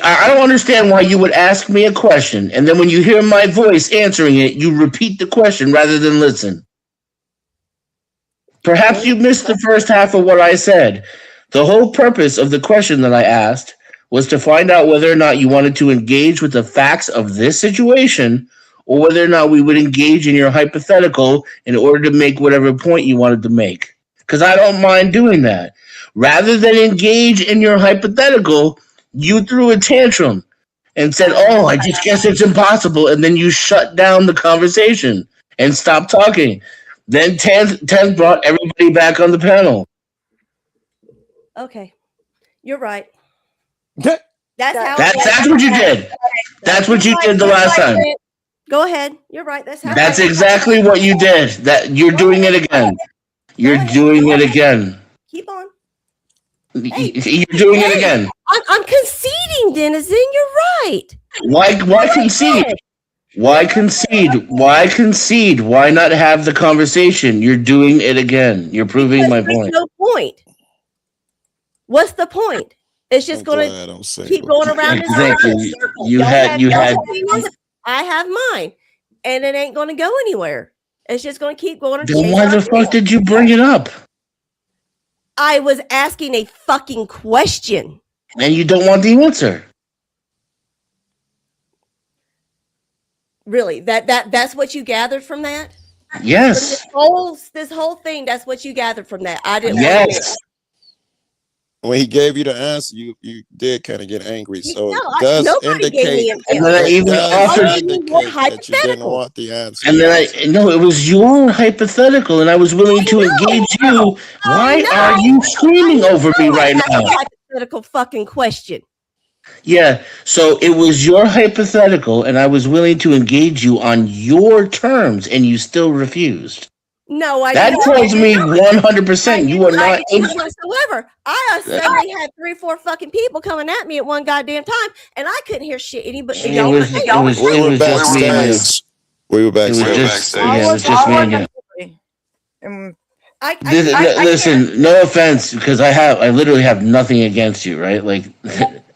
[SPEAKER 6] I don't understand why you would ask me a question, and then when you hear my voice answering it, you repeat the question rather than listen. Perhaps you missed the first half of what I said. The whole purpose of the question that I asked was to find out whether or not you wanted to engage with the facts of this situation, or whether or not we would engage in your hypothetical in order to make whatever point you wanted to make. Because I don't mind doing that. Rather than engage in your hypothetical, you threw a tantrum and said, "Oh, I just guess it's impossible," and then you shut down the conversation and stopped talking. Then 10 brought everybody back on the panel.
[SPEAKER 13] Okay. You're right.
[SPEAKER 4] That's
[SPEAKER 6] That's what you did. That's what you did the last time.
[SPEAKER 13] Go ahead. You're right. That's how.
[SPEAKER 6] That's exactly what you did. That you're doing it again. You're doing it again.
[SPEAKER 13] Keep on.
[SPEAKER 6] You're doing it again.
[SPEAKER 13] I'm conceding, Denizen. You're right.
[SPEAKER 6] Why concede? Why concede? Why concede? Why not have the conversation? You're doing it again. You're proving my point.
[SPEAKER 13] No point. What's the point? It's just going to keep going around in
[SPEAKER 6] Exactly.
[SPEAKER 13] circles.
[SPEAKER 6] You had.
[SPEAKER 13] I have mine, and it ain't going to go anywhere. It's just going to keep going.
[SPEAKER 6] Then why the fuck did you bring it up?
[SPEAKER 13] I was asking a fucking question.
[SPEAKER 6] And you don't want the answer.
[SPEAKER 13] Really? That's what you gathered from that?
[SPEAKER 6] Yes.
[SPEAKER 13] From this whole thing, that's what you gathered from that. I didn't.
[SPEAKER 6] Yes.
[SPEAKER 4] When he gave you the answer, you did kind of get angry. So
[SPEAKER 13] No,
[SPEAKER 4] it does
[SPEAKER 13] nobody gave me
[SPEAKER 4] indicate,
[SPEAKER 13] an
[SPEAKER 6] And then I even offered.
[SPEAKER 4] that you didn't want the answer.
[SPEAKER 6] And then no, it was your hypothetical, and I was willing to engage you. Why are you screaming over me right now?
[SPEAKER 13] Hypothetical fucking question.
[SPEAKER 6] Yeah, so it was your hypothetical, and I was willing to engage you on your terms, and you still refused.
[SPEAKER 13] No, I
[SPEAKER 6] That
[SPEAKER 13] didn't.
[SPEAKER 6] tells me 100% you are not.
[SPEAKER 13] Whatsoever. I suddenly had 3 or 4 fucking people coming at me at one goddamn time, and I couldn't hear shit anybody.
[SPEAKER 6] We were
[SPEAKER 4] backstage. We were backstage.
[SPEAKER 6] Yeah, it was just me and you. Listen, no offense, because I literally have nothing against you, right? Like,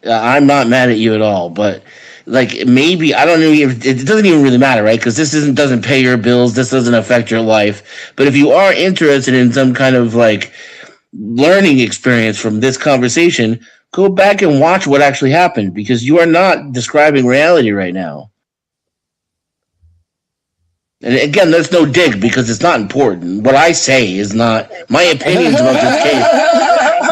[SPEAKER 6] I'm not mad at you at all, but like maybe I don't know if it doesn't even really matter, right? Because this doesn't pay your bills, this doesn't affect your life. But if you are interested in some kind of like learning experience from this conversation, go back and watch what actually happened, because you are not describing reality right now. And again, there's no dig, because it's not important. What I say is not my opinions about this case.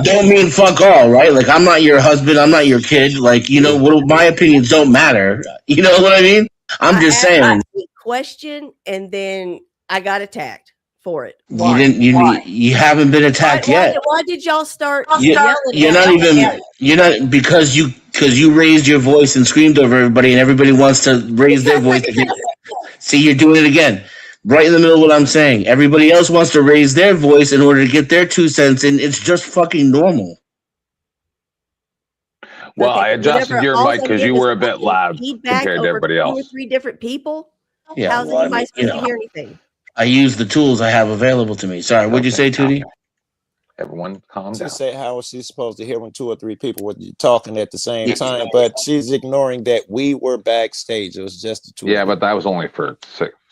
[SPEAKER 6] Don't mean fuck all, right? Like, I'm not your husband, I'm not your kid. Like, you know, my opinions don't matter. You know what I mean? I'm just saying.
[SPEAKER 13] Question, and then I got attacked for it.
[SPEAKER 6] You
[SPEAKER 13] Why?
[SPEAKER 6] didn't. You haven't been attacked yet.
[SPEAKER 13] Why did y'all start
[SPEAKER 6] You,
[SPEAKER 13] yelling?
[SPEAKER 6] you're
[SPEAKER 13] at
[SPEAKER 6] not
[SPEAKER 13] me?
[SPEAKER 6] even. You're not because you raised your voice and screamed over everybody, and everybody wants to raise their voice again. See, you're doing it again, right in the middle of what I'm saying. Everybody else wants to raise their voice in order to get their 2 cents in. It's just fucking normal.
[SPEAKER 2] Well, I adjusted
[SPEAKER 13] Whenever
[SPEAKER 2] your
[SPEAKER 13] all
[SPEAKER 2] mic
[SPEAKER 13] I'm
[SPEAKER 2] because
[SPEAKER 13] getting
[SPEAKER 2] you
[SPEAKER 13] is
[SPEAKER 2] were a bit
[SPEAKER 13] fucking
[SPEAKER 2] loud
[SPEAKER 13] feedback
[SPEAKER 2] compared to
[SPEAKER 13] over
[SPEAKER 2] everybody
[SPEAKER 13] 2 or
[SPEAKER 2] else.
[SPEAKER 13] 3 different people.
[SPEAKER 6] Yeah,
[SPEAKER 13] How's
[SPEAKER 6] well, I
[SPEAKER 13] anybody
[SPEAKER 6] mean,
[SPEAKER 13] supposed to hear anything?
[SPEAKER 6] I use the tools I have available to me. Sorry, what'd you say, Tootie?
[SPEAKER 2] Everyone, calm
[SPEAKER 4] She
[SPEAKER 2] down.
[SPEAKER 4] said, "How is she supposed to hear when 2 or 3 people were talking at the same time?" But she's ignoring that we were backstage. It was just the 2
[SPEAKER 2] Yeah,
[SPEAKER 4] of them.
[SPEAKER 2] but that was only for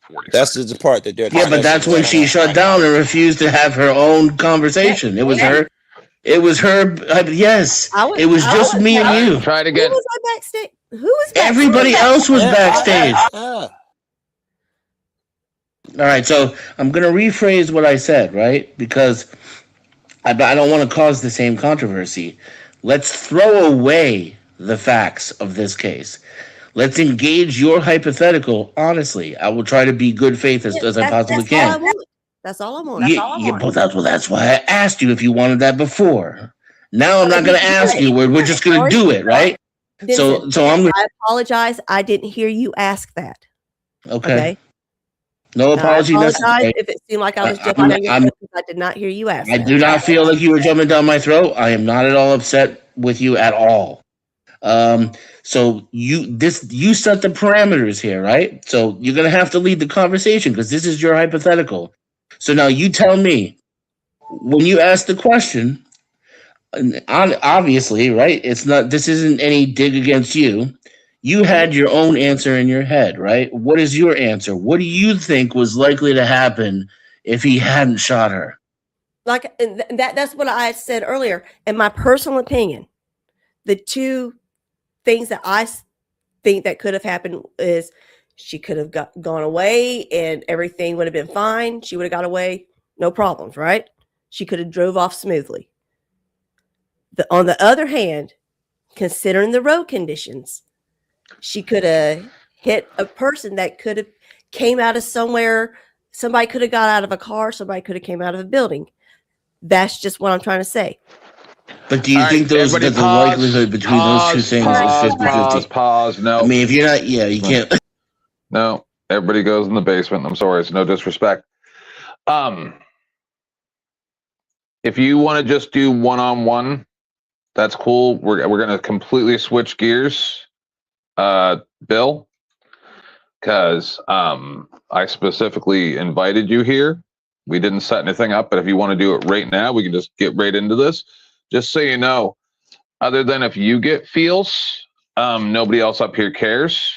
[SPEAKER 2] 40
[SPEAKER 4] That's just the part that they're
[SPEAKER 6] Yeah, but that's when she shut down and refused to have her own conversation. It was her. It was her. Yes, it was just me and you.
[SPEAKER 2] Try it
[SPEAKER 13] Who
[SPEAKER 2] again.
[SPEAKER 13] was I backstage? Who was backstage?
[SPEAKER 6] Everybody else was backstage.
[SPEAKER 4] Yeah.
[SPEAKER 6] All right, so I'm gonna rephrase what I said, right? Because I don't want to cause the same controversy. Let's throw away the facts of this case. Let's engage your hypothetical honestly. I will try to be good faith as I possibly can.
[SPEAKER 13] That's all I want.
[SPEAKER 6] Yeah, but that's why I asked you if you wanted that before. Now I'm not going to ask you. We're just going to do it, right?
[SPEAKER 13] Vincent,
[SPEAKER 6] So I'm.
[SPEAKER 13] I apologize. I didn't hear you ask that.
[SPEAKER 6] Okay. No apology
[SPEAKER 13] I apologize
[SPEAKER 6] necessary.
[SPEAKER 13] if it seemed like I was jumping on your throat because I did not hear you ask.
[SPEAKER 6] I
[SPEAKER 13] that.
[SPEAKER 6] do not feel like you were jumping down my throat. I am not at all upset with you at all. So you set the parameters here, right? So you're gonna have to lead the conversation because this is your hypothetical. So now you tell me when you ask the question. Obviously, right? It's not. This isn't any dig against you. You had your own answer in your head, right? What is your answer? What do you think was likely to happen if he hadn't shot her?
[SPEAKER 13] Like that's what I said earlier. In my personal opinion, the 2 things that I think that could have happened is she could have gone away and everything would have been fine. She would have got away, no problems, right? She could have drove off smoothly. On the other hand, considering the road conditions, she could have hit a person that could have came out of somewhere. Somebody could have got out of a car. Somebody could have came out of a building. That's just what I'm trying to say.
[SPEAKER 6] But do you think that the likelihood between those 2 things is 50-50?
[SPEAKER 2] Pause. No.
[SPEAKER 6] I mean, if you're not, you can't.
[SPEAKER 2] No, everybody goes in the basement. I'm sorry. It's no disrespect. If you want to just do one-on-one, that's cool. We're going to completely switch gears, Bill, because I specifically invited you here. We didn't set anything up, but if you want to do it right now, we can just get right into this. Just so you know, other than if you get feels, nobody else up here cares.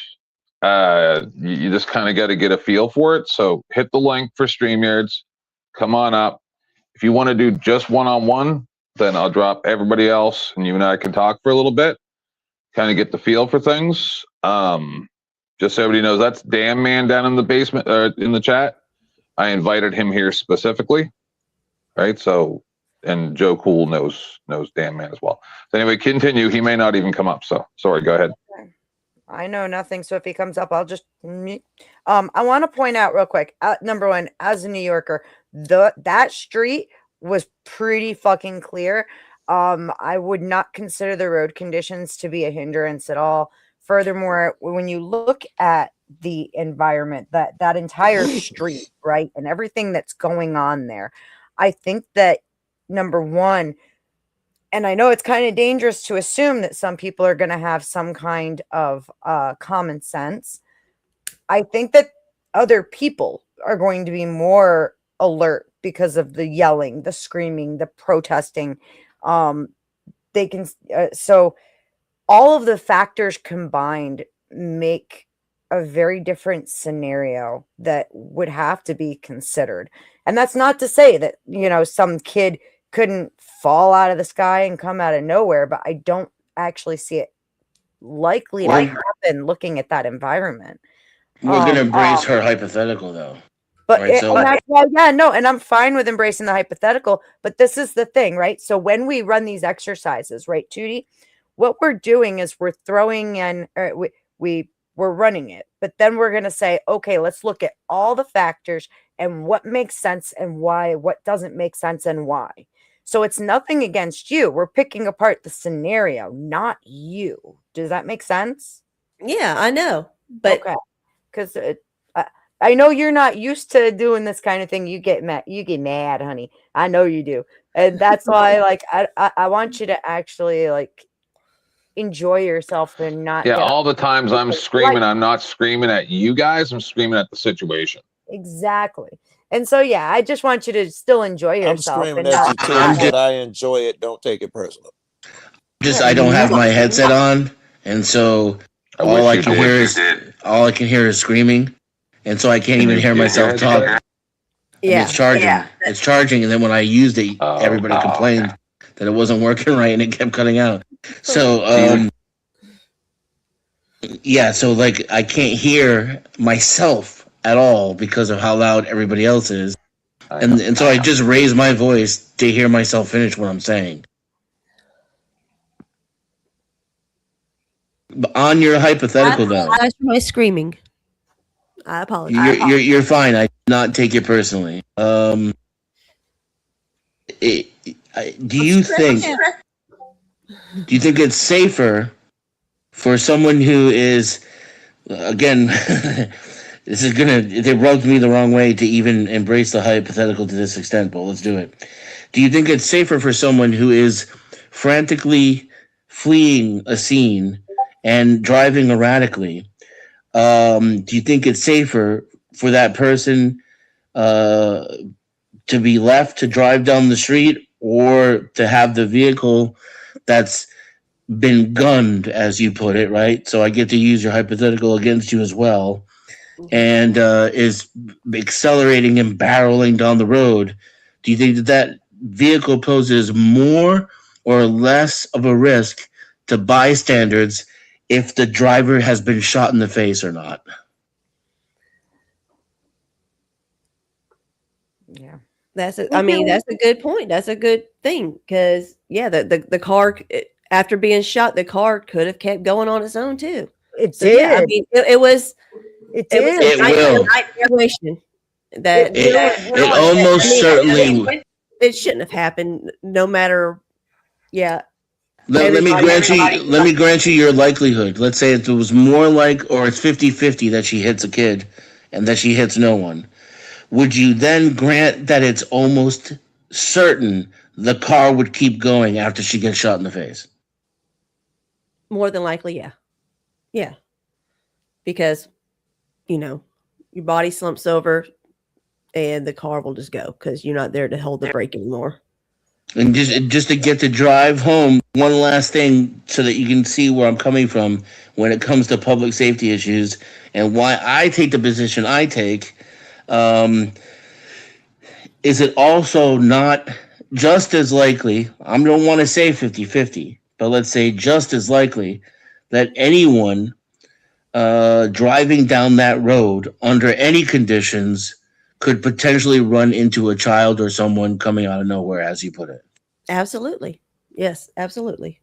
[SPEAKER 2] You just kind of got to get a feel for it. So hit the link for StreamYards. Come on up. If you want to do just one-on-one, then I'll drop everybody else and you and I can talk for a little bit, kind of get the feel for things. Just so everybody knows, that's Dan Man down in the basement, in the chat. I invited him here specifically, right? So, and Joe Cool knows Dan Man as well. So anyway, continue. He may not even come up. So sorry, go ahead.
[SPEAKER 1] I know nothing, so if he comes up, I'll just I want to point out real quick. Number one, as a New Yorker, that street was pretty fucking clear. I would not consider the road conditions to be a hindrance at all. Furthermore, when you look at the environment, that entire street, right, and everything that's going on there, I think that number one, and I know it's kind of dangerous to assume that some people are going to have some kind of common sense. I think that other people are going to be more alert because of the yelling, the screaming, the protesting. They can, so all of the factors combined make a very different scenario that would have to be considered. And that's not to say that, some kid couldn't fall out of the sky and come out of nowhere, but I don't actually see it likely to happen looking at that environment.
[SPEAKER 6] We're going to embrace her hypothetical, though.
[SPEAKER 1] But
[SPEAKER 6] right,
[SPEAKER 1] and I'm fine with embracing the hypothetical, but this is the thing, right? So when we run these exercises, right, Tootie, what we're doing is we're throwing in, we're running it, but then we're going to say, okay, let's look at all the factors and what makes sense and why, what doesn't make sense and why. So it's nothing against you. We're picking apart the scenario, not you. Does that make sense?
[SPEAKER 13] Yeah, I know. But
[SPEAKER 1] okay, because I know you're not used to doing this kind of thing. You get mad, honey. I know you do. And that's why, like, I want you to actually, like, enjoy yourself and not
[SPEAKER 2] Yeah,
[SPEAKER 1] get
[SPEAKER 2] all the times I'm screaming, I'm not screaming at you guys. I'm screaming at the situation.
[SPEAKER 1] Exactly. And so, yeah, I just want you to still enjoy yourself.
[SPEAKER 4] I'm screaming
[SPEAKER 1] and
[SPEAKER 4] at you
[SPEAKER 1] not-
[SPEAKER 4] too, but I enjoy it. Don't take it personal.
[SPEAKER 6] Just I don't have my headset on, and so all I can hear is screaming, and so I can't even hear myself talk.
[SPEAKER 13] Yeah,
[SPEAKER 6] it's charging. It's charging, and then when I used it, everybody complained that it wasn't working right, and it kept cutting out. So, yeah, so like I can't hear myself at all because of how loud everybody else is, and so I just raise my voice to hear myself finish what I'm saying. But on your hypothetical, though,
[SPEAKER 13] I apologize for my screaming. I apologize.
[SPEAKER 6] you're fine. I did not take it personally. Do you think it's safer for someone who is, again, they rubbed me the wrong way to even embrace the hypothetical to this extent, but let's do it. Do you think it's safer for someone who is frantically fleeing a scene and driving erratically? Do you think it's safer for that person to be left to drive down the street, or to have the vehicle that's been gunned, as you put it, right? So I get to use your hypothetical against you as well, and is accelerating and barreling down the road? Do you think that vehicle poses more or less of a risk to bystanders if the driver has been shot in the face or not?
[SPEAKER 1] Yeah.
[SPEAKER 13] That's a good point. That's a good thing, because the car, after being shot, the car could have kept going on its own too.
[SPEAKER 1] It
[SPEAKER 13] did. Yeah, I mean, it was a night situation.
[SPEAKER 6] It almost certainly.
[SPEAKER 13] It shouldn't have happened. No matter. Yeah.
[SPEAKER 6] Let me grant you your likelihood. Let's say it was more like, or it's 50-50 that she hits a kid and that she hits no one. Would you then grant that it's almost certain the car would keep going after she gets shot in the face?
[SPEAKER 13] More than likely, yeah. Yeah. Because, your body slumps over and the car will just go because you're not there to hold the brake anymore.
[SPEAKER 6] And just to get to drive home, one last thing so that you can see where I'm coming from when it comes to public safety issues and why I take the position I take. Is it also not just as likely, I don't want to say 50-50, but let's say just as likely that anyone driving down that road under any conditions could potentially run into a child or someone coming out of nowhere, as you put it?
[SPEAKER 13] Absolutely. Yes, absolutely.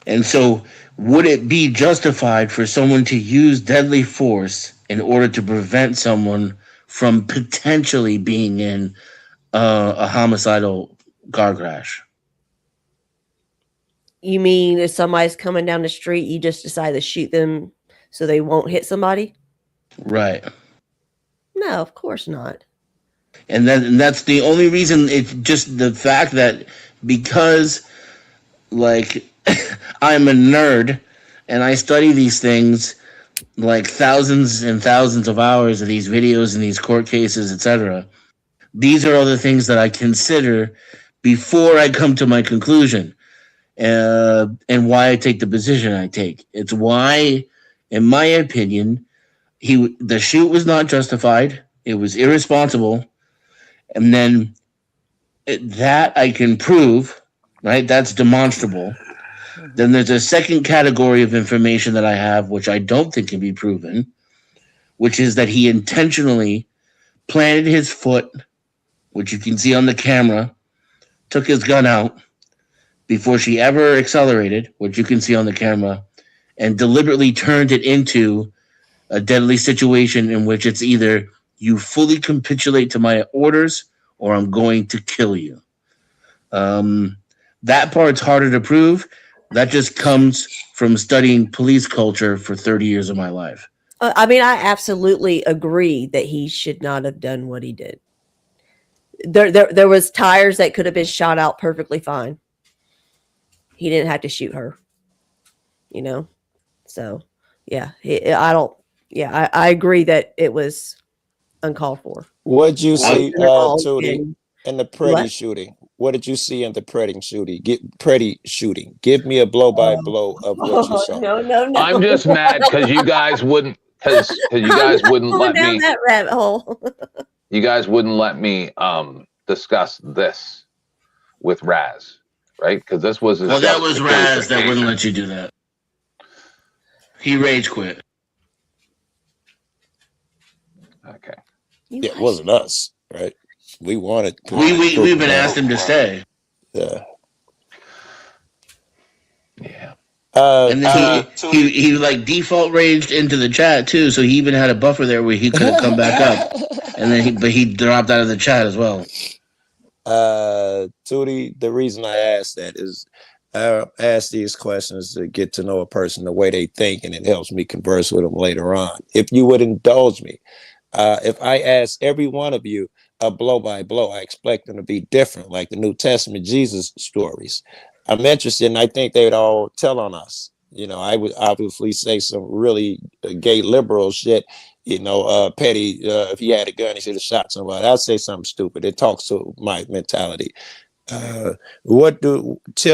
[SPEAKER 6] And so would it be justified for someone to use deadly force in order to prevent someone from potentially being in a homicidal car crash?
[SPEAKER 13] You mean if somebody's coming down the street, you just decide to shoot them so they won't hit somebody?
[SPEAKER 6] Right.
[SPEAKER 13] No, of course not.
[SPEAKER 6] And that's the only reason. It's just the fact that because, like, I'm a nerd and I study these things, like thousands and thousands of hours of these videos and these court cases, etc. These are all the things that I consider before I come to my conclusion, and why I take the position I take. It's why, in my opinion, the shoot was not justified. It was irresponsible. And then that I can prove, right? That's demonstrable. Then there's a second category of information that I have, which I don't think can be proven, which is that he intentionally planted his foot, which you can see on the camera, took his gun out before she ever accelerated, which you can see on the camera, and deliberately turned it into a deadly situation in which it's either You fully capitulate to my orders, or I'm going to kill you. That part's harder to prove. That just comes from studying police culture for 30 years of my life.
[SPEAKER 13] I mean, I absolutely agree that he should not have done what he did. There was tires that could have been shot out perfectly fine. He didn't have to shoot her, you know? So, yeah, I agree that it was uncalled for.
[SPEAKER 4] What'd you see, Tootie,
[SPEAKER 13] and-
[SPEAKER 4] in the Pretty
[SPEAKER 13] What?
[SPEAKER 4] shooting? What did you see in the Pretty shooting? Give me a blow-by-blow of what you saw.
[SPEAKER 13] No.
[SPEAKER 2] I'm just mad because you guys wouldn't because you guys wouldn't
[SPEAKER 13] Going
[SPEAKER 2] let
[SPEAKER 13] down
[SPEAKER 2] me.
[SPEAKER 13] that rabbit hole.
[SPEAKER 2] You guys wouldn't let me discuss this with Raz, right? Because this was his
[SPEAKER 6] Well, that was Raz that
[SPEAKER 2] justification.
[SPEAKER 6] wouldn't let you do that. He rage quit.
[SPEAKER 2] Okay.
[SPEAKER 4] Yeah, it wasn't us, right? We wanted.
[SPEAKER 6] We even asked him to stay.
[SPEAKER 4] Yeah.
[SPEAKER 6] And then he like default raged into the chat too, so he even had a buffer there where he could have come back up, and then he dropped out of the chat as well.
[SPEAKER 4] Tootie, the reason I ask that is I ask these questions to get to know a person the way they think, and it helps me converse with them later on. If you would indulge me, if I ask every one of you a blow by blow, I expect them to be different, like the New Testament Jesus stories. I'm interested, and I think they'd all tell on us. You know, I would obviously say some really gay liberal shit. You know, Petty, if he had a gun, he should have shot somebody. I'd say something stupid. It talks to my mentality. Tell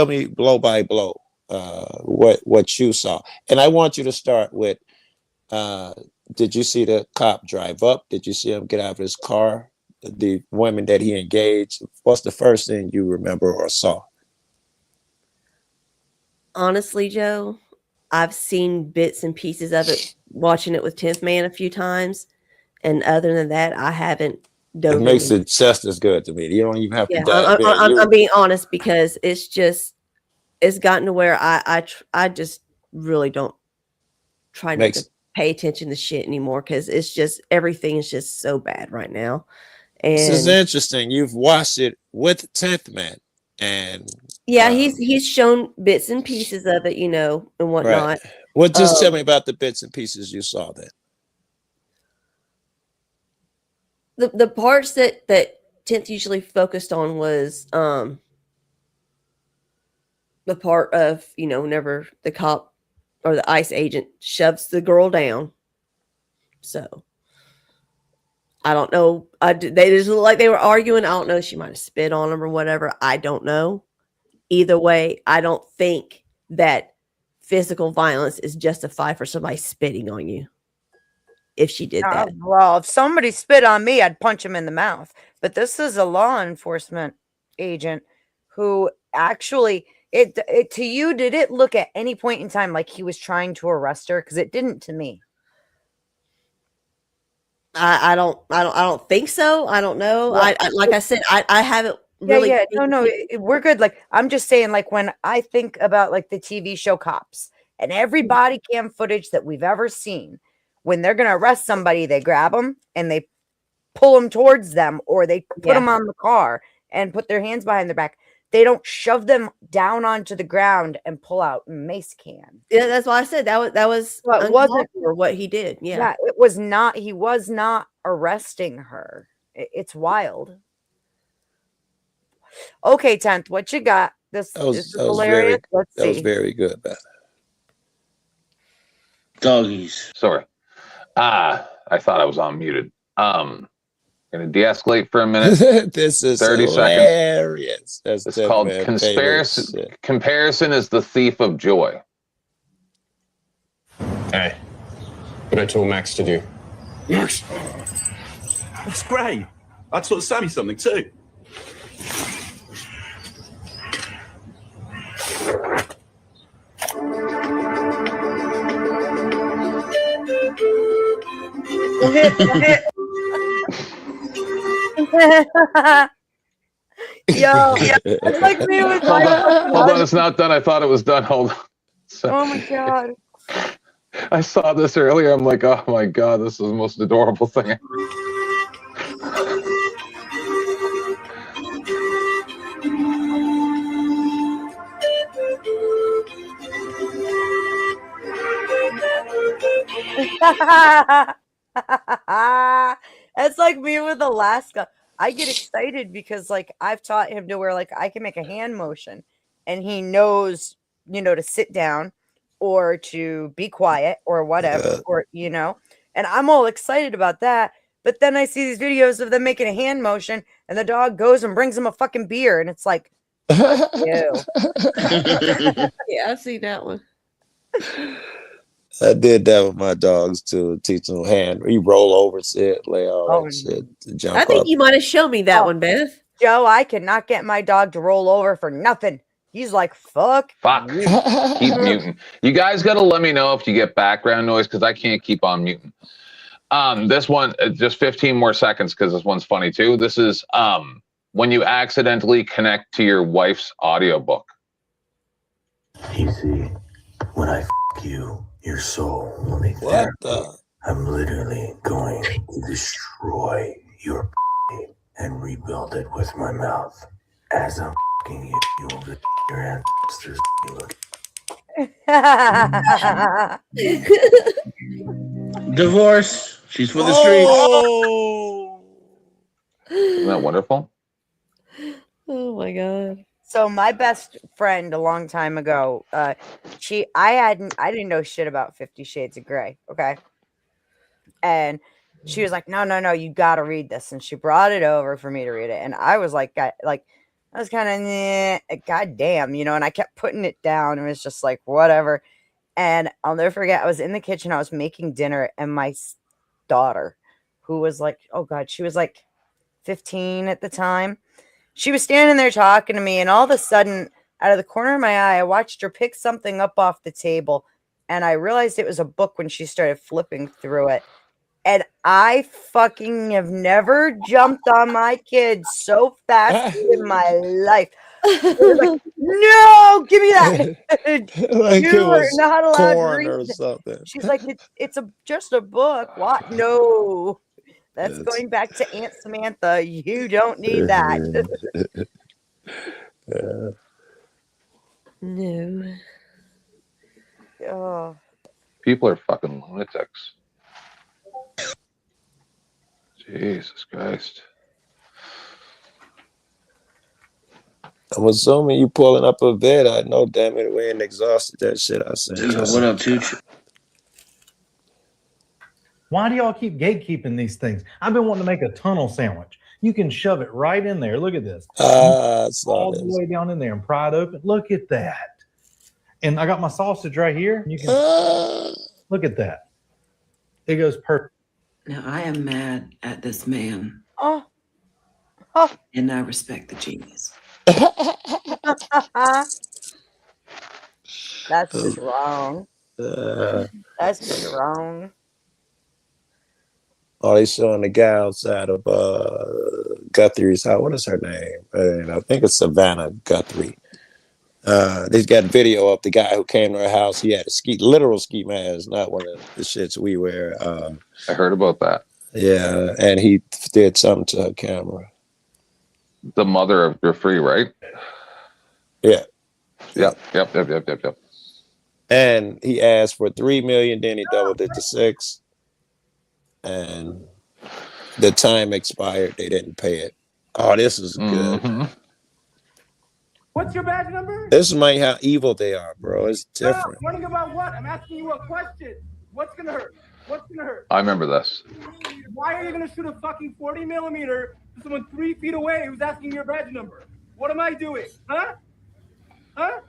[SPEAKER 4] me blow by blow, what you saw. And I want you to start with, did you see the cop drive up? Did you see him get out of his car? The women that he engaged? What's the first thing you remember or saw?
[SPEAKER 13] Honestly, Joe, I've seen bits and pieces of it, watching it with 10th Man a few times. And other than that, I haven't dove
[SPEAKER 4] It makes
[SPEAKER 13] in.
[SPEAKER 4] it just as good to me. You don't even have to
[SPEAKER 13] Yeah,
[SPEAKER 4] dive in.
[SPEAKER 13] I'm being honest because it's gotten to where I just really don't try not to pay attention to shit anymore because it's just everything is just so bad right now. And
[SPEAKER 4] This is interesting. You've watched it with 10th Man, and
[SPEAKER 13] yeah, he's shown bits and pieces of it, you know, and whatnot.
[SPEAKER 4] right. Well, just tell me about the bits and pieces you saw then.
[SPEAKER 13] The parts that 10th usually focused on was the part of, you know, whenever the cop or the ICE agent shoves the girl down. So I don't know. They just look like they were arguing. I don't know. She might have spit on him or whatever. I don't know. Either way, I don't think that physical violence is justified for somebody spitting on you. If she did that.
[SPEAKER 1] Well, if somebody spit on me, I'd punch him in the mouth. But this is a law enforcement agent who actually, to you, did it look at any point in time like he was trying to arrest her? Because it didn't to me.
[SPEAKER 13] I don't think so. I don't know.
[SPEAKER 1] Well,
[SPEAKER 13] Like I said, I haven't really.
[SPEAKER 1] No, we're good. Like, I'm just saying, like, when I think about like the TV show Cops and every body cam footage that we've ever seen, when they're going to arrest somebody, they grab them and they pull them towards them, or they put them on the car and put their hands behind their back. They don't shove them down onto the ground and pull out mace can.
[SPEAKER 13] Yeah, that's why I said that was
[SPEAKER 1] Well, it wasn't
[SPEAKER 13] for what he did. Yeah.
[SPEAKER 1] it was not. He was not arresting her. It's wild. Okay, 10th, what you got? This is hilarious. Let's see.
[SPEAKER 4] That was very good, Beth.
[SPEAKER 6] Doggies.
[SPEAKER 2] Sorry. I thought I was on muted. Gonna de-escalate for a minute.
[SPEAKER 4] This is
[SPEAKER 2] 30
[SPEAKER 4] hilarious.
[SPEAKER 2] seconds. It's called Conspiracy. Comparison is the thief of joy.
[SPEAKER 16] Hey, what I told Max to do.
[SPEAKER 17] Max, that's great. I taught Sammy something too.
[SPEAKER 1] Yo, it's like me with
[SPEAKER 2] Hold on, it's not done. I thought it was done. Hold on.
[SPEAKER 1] Oh my god.
[SPEAKER 2] I saw this earlier. I'm like, oh my god, this is the most adorable thing.
[SPEAKER 1] It's like me with Alaska. I get excited because like I've taught him to where like I can make a hand motion and he knows, to sit down or to be quiet or whatever, or and I'm all excited about that. But then I see these videos of them making a hand motion and the dog goes and brings him a fucking beer and it's like, ew.
[SPEAKER 13] Yeah, I've seen that one.
[SPEAKER 4] I did that with my dogs too. Teach them hand. You roll over, sit, lay all that shit, jump
[SPEAKER 13] I think
[SPEAKER 4] up.
[SPEAKER 13] you might have shown me that one, Beth.
[SPEAKER 1] Joe, I cannot get my dog to roll over for nothing. He's like, fuck.
[SPEAKER 2] Keep muting. You guys got to let me know if you get background noise because I can't keep on muting. This one, just 15 more seconds because this one's funny too. This is when you accidentally connect to your wife's audiobook.
[SPEAKER 18] You see, when I you, your soul will make
[SPEAKER 4] What
[SPEAKER 18] therapy.
[SPEAKER 4] the?
[SPEAKER 18] I'm literally going to destroy your and rebuild it with my mouth. As I'm you, you will get your ancestors look.
[SPEAKER 6] Divorce. She's for the streets.
[SPEAKER 2] Isn't that wonderful?
[SPEAKER 13] Oh my god.
[SPEAKER 1] So my best friend a long time ago, I didn't know shit about 50 Shades of Grey, okay? And she was like, no, you gotta read this. And she brought it over for me to read it. And I was like, I was kind of, goddamn, and I kept putting it down. It was just like, whatever. And I'll never forget, I was in the kitchen, I was making dinner, and my daughter, who was like, oh God, she was like 15 at the time. She was standing there talking to me, and all of a sudden, out of the corner of my eye, I watched her pick something up off the table, and I realized it was a book when she started flipping through it. And I fucking have never jumped on my kids so fast in my life. I was like, no, give me that.
[SPEAKER 4] Like it
[SPEAKER 1] You are
[SPEAKER 4] was
[SPEAKER 1] not allowed to
[SPEAKER 4] corn
[SPEAKER 1] read
[SPEAKER 4] or
[SPEAKER 1] it.
[SPEAKER 4] something.
[SPEAKER 1] She's like, it's just a book. What? No. That's
[SPEAKER 4] Yes.
[SPEAKER 1] going back to Aunt Samantha. You don't need that.
[SPEAKER 13] No.
[SPEAKER 1] Oh.
[SPEAKER 2] People are fucking lunatics. Jesus Christ.
[SPEAKER 4] I'm assuming you pulling up a vid. I know, damn it, we ain't exhausted that shit. I said.
[SPEAKER 6] Yo, what up, Tooch?
[SPEAKER 19] Why do y'all keep gatekeeping these things? I've been wanting to make a tunnel sandwich. You can shove it right in there. Look at this. All the way down in there and pry it open. Look at that. And I got my sausage right here. You can look at that. It goes perfect.
[SPEAKER 20] Now I am mad at this man.
[SPEAKER 1] Oh.
[SPEAKER 20] And I respect the genius.
[SPEAKER 1] That's just wrong. That's just wrong.
[SPEAKER 4] Oh, they showing the guy outside of Guthrie's house. What is her name? And I think it's Savannah Guthrie. They got a video of the guy who came to her house. He had a literal ski mask, not one of the shits we wear.
[SPEAKER 2] I heard about that.
[SPEAKER 4] Yeah, and he did something to her camera.
[SPEAKER 2] The mother of Guthrie, right?
[SPEAKER 4] Yeah.
[SPEAKER 2] Yep.
[SPEAKER 4] And he asked for $3 million, then he doubled it to 6. And the time expired. They didn't pay it. Oh, this is good.
[SPEAKER 2] Mm-hmm.
[SPEAKER 21] What's your badge number?
[SPEAKER 4] This is how evil they are, bro. It's different.
[SPEAKER 21] Warning about what? I'm asking you a question. What's gonna hurt? What's gonna hurt?
[SPEAKER 2] I remember this.
[SPEAKER 21] Why are you gonna shoot a fucking 40 millimeter to someone 3 feet away who's asking your badge number? What am I doing? Huh? Huh?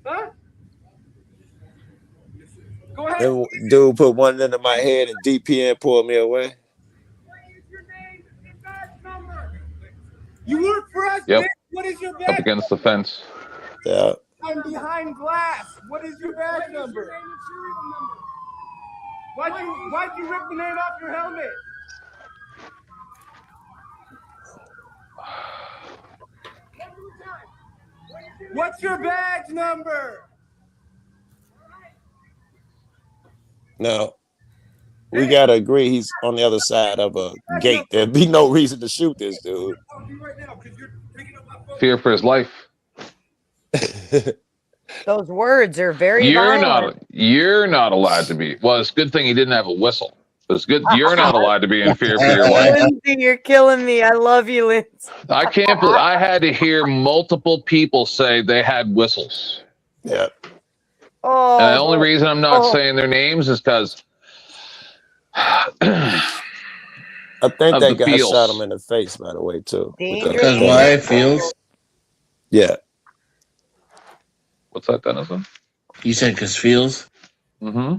[SPEAKER 21] Huh? Go ahead.
[SPEAKER 4] Then dude put one into my head and DPN pulled me away.
[SPEAKER 21] You work for us,
[SPEAKER 2] Yep.
[SPEAKER 21] bitch. What is your
[SPEAKER 2] Up
[SPEAKER 21] badge?
[SPEAKER 2] against the fence.
[SPEAKER 4] Yeah.
[SPEAKER 21] I'm behind glass. What is your badge number? Why'd you rip the name off your helmet? What's your badge number?
[SPEAKER 4] No. We gotta agree he's on the other side of a gate. There'd be no reason to shoot this dude.
[SPEAKER 2] Fear for his life.
[SPEAKER 1] Those words are very
[SPEAKER 2] You're
[SPEAKER 1] violent.
[SPEAKER 2] not allowed to be. Well, it's a good thing he didn't have a whistle. It's good. You're not allowed to be in fear for your life.
[SPEAKER 1] Lindsay, you're killing me. I love you, Lindsay.
[SPEAKER 2] I can't believe I had to hear multiple people say they had whistles.
[SPEAKER 4] Yeah.
[SPEAKER 1] Oh,
[SPEAKER 2] And the only reason I'm not saying their names is because
[SPEAKER 4] I think
[SPEAKER 2] of
[SPEAKER 4] that
[SPEAKER 2] the
[SPEAKER 4] guy
[SPEAKER 2] feels.
[SPEAKER 4] shot him in the face, by the way, too.
[SPEAKER 6] Because why it feels?
[SPEAKER 4] Yeah.
[SPEAKER 2] What's that, Denison?
[SPEAKER 6] You said because feels?
[SPEAKER 2] Mm-hmm.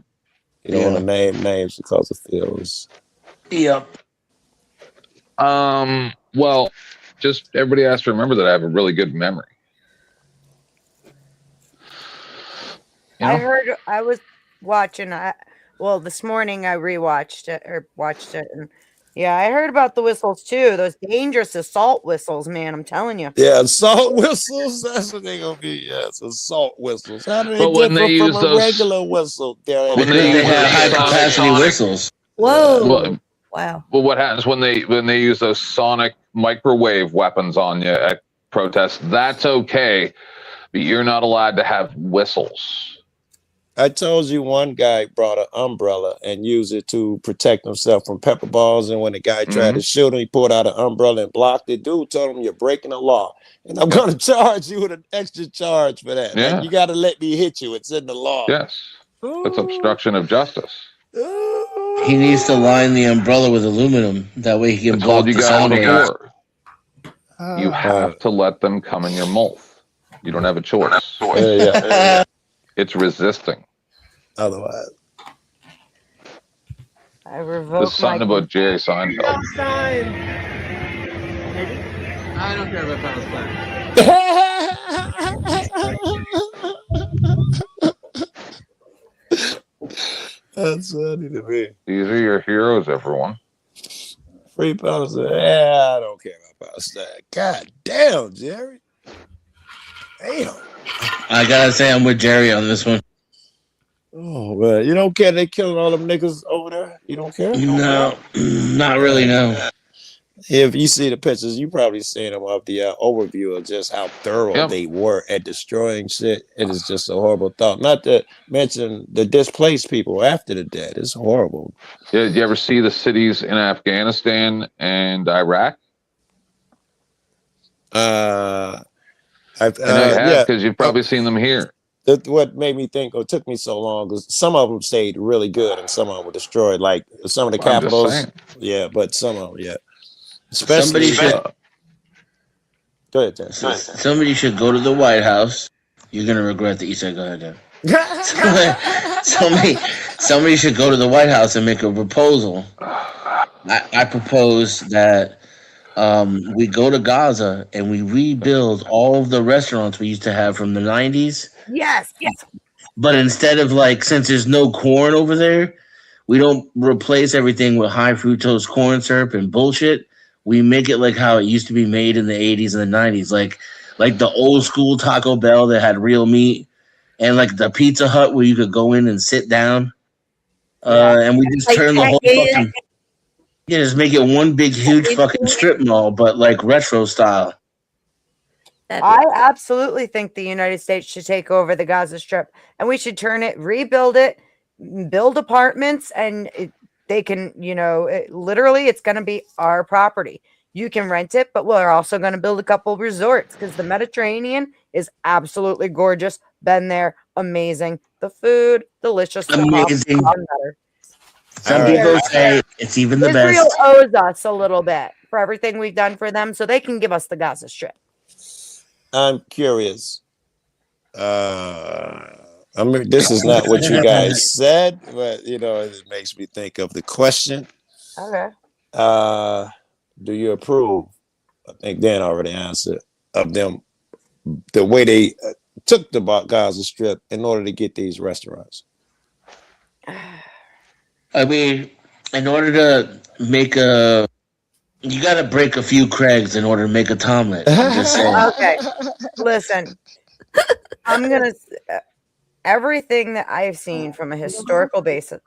[SPEAKER 4] You don't want to name names because of feels.
[SPEAKER 6] Yep.
[SPEAKER 2] Well, just everybody has to remember that I have a really good memory. You
[SPEAKER 1] I
[SPEAKER 2] know?
[SPEAKER 1] heard. I was watching. Well, this morning I rewatched it or watched it, and yeah, I heard about the whistles too. Those dangerous assault whistles, man. I'm telling you.
[SPEAKER 4] Yeah, assault whistles. That's what they gonna be. Yes, assault whistles. How do they
[SPEAKER 2] But when
[SPEAKER 4] differ
[SPEAKER 2] they
[SPEAKER 4] from
[SPEAKER 2] use
[SPEAKER 4] a
[SPEAKER 2] those-
[SPEAKER 4] regular whistle?
[SPEAKER 2] When
[SPEAKER 6] Because
[SPEAKER 2] they
[SPEAKER 6] they
[SPEAKER 2] use
[SPEAKER 6] have
[SPEAKER 2] those
[SPEAKER 6] high capacity
[SPEAKER 2] sonic-
[SPEAKER 6] whistles.
[SPEAKER 13] Whoa.
[SPEAKER 2] Well,
[SPEAKER 13] Wow.
[SPEAKER 2] Well, what happens when they use those sonic microwave weapons on you at protests? That's okay, but you're not allowed to have whistles.
[SPEAKER 4] I told you one guy brought an umbrella and used it to protect himself from pepper balls. And when the guy tried to shoot him, he pulled out an umbrella and blocked it. Dude told him, "You're breaking the law, and I'm going to charge you with an extra charge for that.
[SPEAKER 2] Yeah.
[SPEAKER 4] Like, you got to let me hit you. It's in the law."
[SPEAKER 2] Yes, that's obstruction of justice.
[SPEAKER 6] He needs to line the umbrella with aluminum. That way he can
[SPEAKER 2] I
[SPEAKER 6] block
[SPEAKER 2] told you
[SPEAKER 6] the
[SPEAKER 2] guys
[SPEAKER 6] sound waves.
[SPEAKER 2] before. You have to let them come in your mouth. You don't have a choice.
[SPEAKER 4] Yeah.
[SPEAKER 2] It's resisting.
[SPEAKER 4] Otherwise,
[SPEAKER 1] I
[SPEAKER 2] There's
[SPEAKER 1] revoke
[SPEAKER 2] something about Jerry Seinfeld.
[SPEAKER 7] I don't care about Palestine.
[SPEAKER 4] that's funny to me.
[SPEAKER 2] These are your heroes, everyone.
[SPEAKER 4] Free Palestine. Yeah, I don't care about Palestine. God damn, Jerry. Damn.
[SPEAKER 6] I gotta say, I'm with Jerry on this one.
[SPEAKER 4] Oh man, you don't care they killing all them niggas over there? You don't care?
[SPEAKER 6] No, not really. No.
[SPEAKER 4] If you see the pictures, you probably seen them of the overview of just how thorough
[SPEAKER 2] Yep.
[SPEAKER 4] they were at destroying shit. It is just a horrible thought. Not to mention the displaced people after the death. It's horrible.
[SPEAKER 2] Yeah, did you ever see the cities in Afghanistan and Iraq?
[SPEAKER 4] Yeah,
[SPEAKER 2] Because you've probably seen them here.
[SPEAKER 4] What made me think, or took me so long, is some of them stayed really good and some of them were destroyed. Like some of the
[SPEAKER 2] Well, I'm just
[SPEAKER 4] capitals,
[SPEAKER 2] saying.
[SPEAKER 4] yeah, but some of them, yeah. Especially,
[SPEAKER 6] Somebody should.
[SPEAKER 4] Go ahead, Jen.
[SPEAKER 6] Somebody should go to the White House. You're gonna regret that you said go ahead. Dan. somebody should go to the White House and make a proposal. I propose that we go to Gaza and we rebuild all of the restaurants we used to have from the 90s.
[SPEAKER 1] Yes.
[SPEAKER 6] But instead of since there's no corn over there, we don't replace everything with high fructose corn syrup and bullshit. We make it like how it used to be made in the 80s and the 90s, like the old school Taco Bell that had real meat, and like the Pizza Hut where you could go in and sit down. And we just turn the whole fucking just make it one big huge fucking strip mall, but like retro style.
[SPEAKER 1] I absolutely think the United States should take over the Gaza Strip, and we should rebuild it, build apartments, and they can, literally, it's going to be our property. You can rent it, but we're also going to build a couple resorts because the Mediterranean is absolutely gorgeous. Been there, amazing. The food, delicious.
[SPEAKER 6] Amazing. Some people say it's even the
[SPEAKER 1] Israel
[SPEAKER 6] best.
[SPEAKER 1] owes us a little bit for everything we've done for them, so they can give us the Gaza Strip.
[SPEAKER 4] I'm curious. This is not what you guys said, but it makes me think of the question.
[SPEAKER 1] Okay.
[SPEAKER 4] Do you approve? I think Dan already answered of them the way they took the Gaza Strip in order to get these restaurants.
[SPEAKER 6] I mean, in order to make you got to break a few Craigs in order to make a Tomlet. I'm just saying.
[SPEAKER 1] Okay. Listen, I'm going to... everything that I've seen from a historical basis.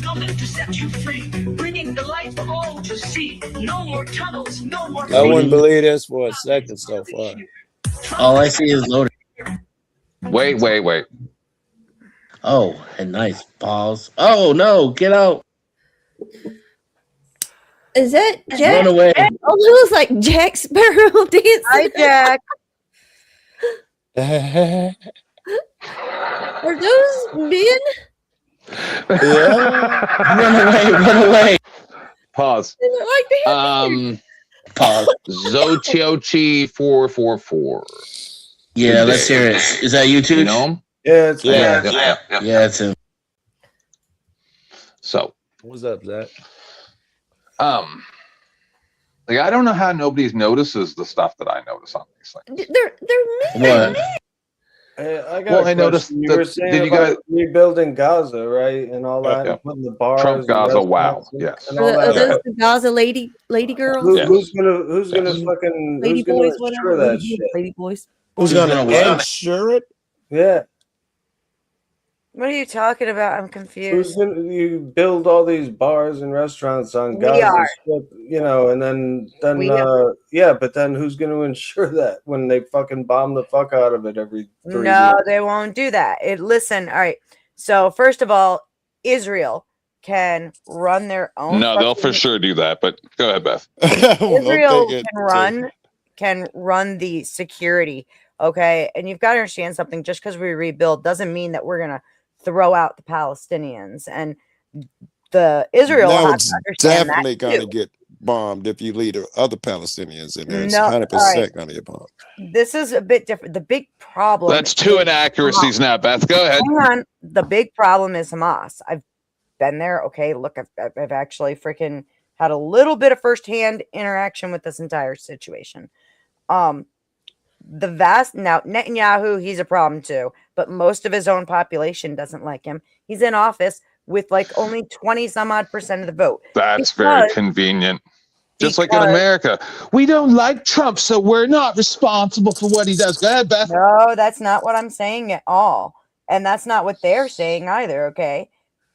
[SPEAKER 8] coming to set you free, bringing the light for all to see. No more tunnels, no more.
[SPEAKER 4] I wouldn't believe this for a second so far.
[SPEAKER 6] All I see is loading.
[SPEAKER 2] Wait.
[SPEAKER 6] Oh, and nice pause. Oh no, get out.
[SPEAKER 13] Is that Jack?
[SPEAKER 6] Run away.
[SPEAKER 13] Oh, it looks like Jack Sparrow dancing.
[SPEAKER 1] Hi, Jack.
[SPEAKER 13] Are those men?
[SPEAKER 6] Run away.
[SPEAKER 2] Pause.
[SPEAKER 13] They look like they have
[SPEAKER 2] Pause. Zotiochi 444.
[SPEAKER 6] Yeah, let's hear it. Is that you too?
[SPEAKER 2] You know him?
[SPEAKER 4] Yeah, it's
[SPEAKER 6] Yeah, it's him.
[SPEAKER 2] So,
[SPEAKER 4] what's up, Zach?
[SPEAKER 2] like I don't know how nobody notices the stuff that I notice on these things.
[SPEAKER 13] They're men.
[SPEAKER 6] What?
[SPEAKER 22] I got
[SPEAKER 2] Well,
[SPEAKER 22] a
[SPEAKER 2] I noticed
[SPEAKER 22] question. You
[SPEAKER 2] that-
[SPEAKER 22] were saying
[SPEAKER 2] did you
[SPEAKER 22] about
[SPEAKER 2] guys-
[SPEAKER 22] rebuilding Gaza, right, and all that,
[SPEAKER 2] Yeah.
[SPEAKER 22] and putting the bars,
[SPEAKER 2] Trump
[SPEAKER 22] and
[SPEAKER 2] Gaza, wow,
[SPEAKER 22] restaurants and-
[SPEAKER 2] yes.
[SPEAKER 22] and
[SPEAKER 13] Are,
[SPEAKER 22] all
[SPEAKER 13] are
[SPEAKER 22] that.
[SPEAKER 13] those the Gaza lady girls?
[SPEAKER 22] Who's gonna fucking
[SPEAKER 13] Lady
[SPEAKER 22] who's gonna
[SPEAKER 13] boys,
[SPEAKER 22] ensure
[SPEAKER 13] whatever.
[SPEAKER 22] that shit?
[SPEAKER 13] Lady boys.
[SPEAKER 4] Who's gonna
[SPEAKER 6] what?
[SPEAKER 4] insure it?
[SPEAKER 22] Yeah,
[SPEAKER 1] What are you talking about? I'm
[SPEAKER 22] who's
[SPEAKER 1] confused.
[SPEAKER 22] gonna you build all these bars and restaurants on
[SPEAKER 1] We
[SPEAKER 22] Gaza
[SPEAKER 1] are.
[SPEAKER 22] Strip, you know, and then
[SPEAKER 1] We are.
[SPEAKER 22] yeah, but then who's gonna ensure that when they fucking bomb the fuck out of it every 3
[SPEAKER 1] No,
[SPEAKER 22] years?
[SPEAKER 1] they won't do that. Listen, all right. So first of all, Israel can run their own.
[SPEAKER 2] No, they'll for
[SPEAKER 1] fucking-
[SPEAKER 2] sure do that. But go ahead, Beth.
[SPEAKER 1] Israel
[SPEAKER 4] take it
[SPEAKER 1] can run the security. Okay, and you've got to understand something. Just because we rebuild doesn't mean that we're gonna throw out the Palestinians, and the Israel
[SPEAKER 4] No,
[SPEAKER 1] has
[SPEAKER 4] it's
[SPEAKER 1] to understand
[SPEAKER 4] definitely
[SPEAKER 1] that
[SPEAKER 4] going to
[SPEAKER 1] too.
[SPEAKER 4] get bombed if you lead the other Palestinians in there. It's
[SPEAKER 1] No,
[SPEAKER 4] 100%
[SPEAKER 1] all right.
[SPEAKER 4] going to get bombed.
[SPEAKER 1] This is a bit different. The big problem.
[SPEAKER 2] That's two
[SPEAKER 1] is
[SPEAKER 2] inaccuracies
[SPEAKER 1] Hamas.
[SPEAKER 2] now, Beth. Go ahead.
[SPEAKER 1] Hang on. The big problem is Hamas. I've been there. Okay, look, I've actually freaking had a little bit of firsthand interaction with this entire situation. The vast now Netanyahu, he's a problem too, but most of his own population doesn't like him. He's in office with like only 20 some odd percent of the vote.
[SPEAKER 2] That's very
[SPEAKER 1] Because-
[SPEAKER 2] convenient. Just like in
[SPEAKER 1] because-
[SPEAKER 2] America, we don't like Trump, so we're not responsible for what he does. Go ahead, Beth.
[SPEAKER 1] No, that's not what I'm saying at all. And that's not what they're saying either, okay?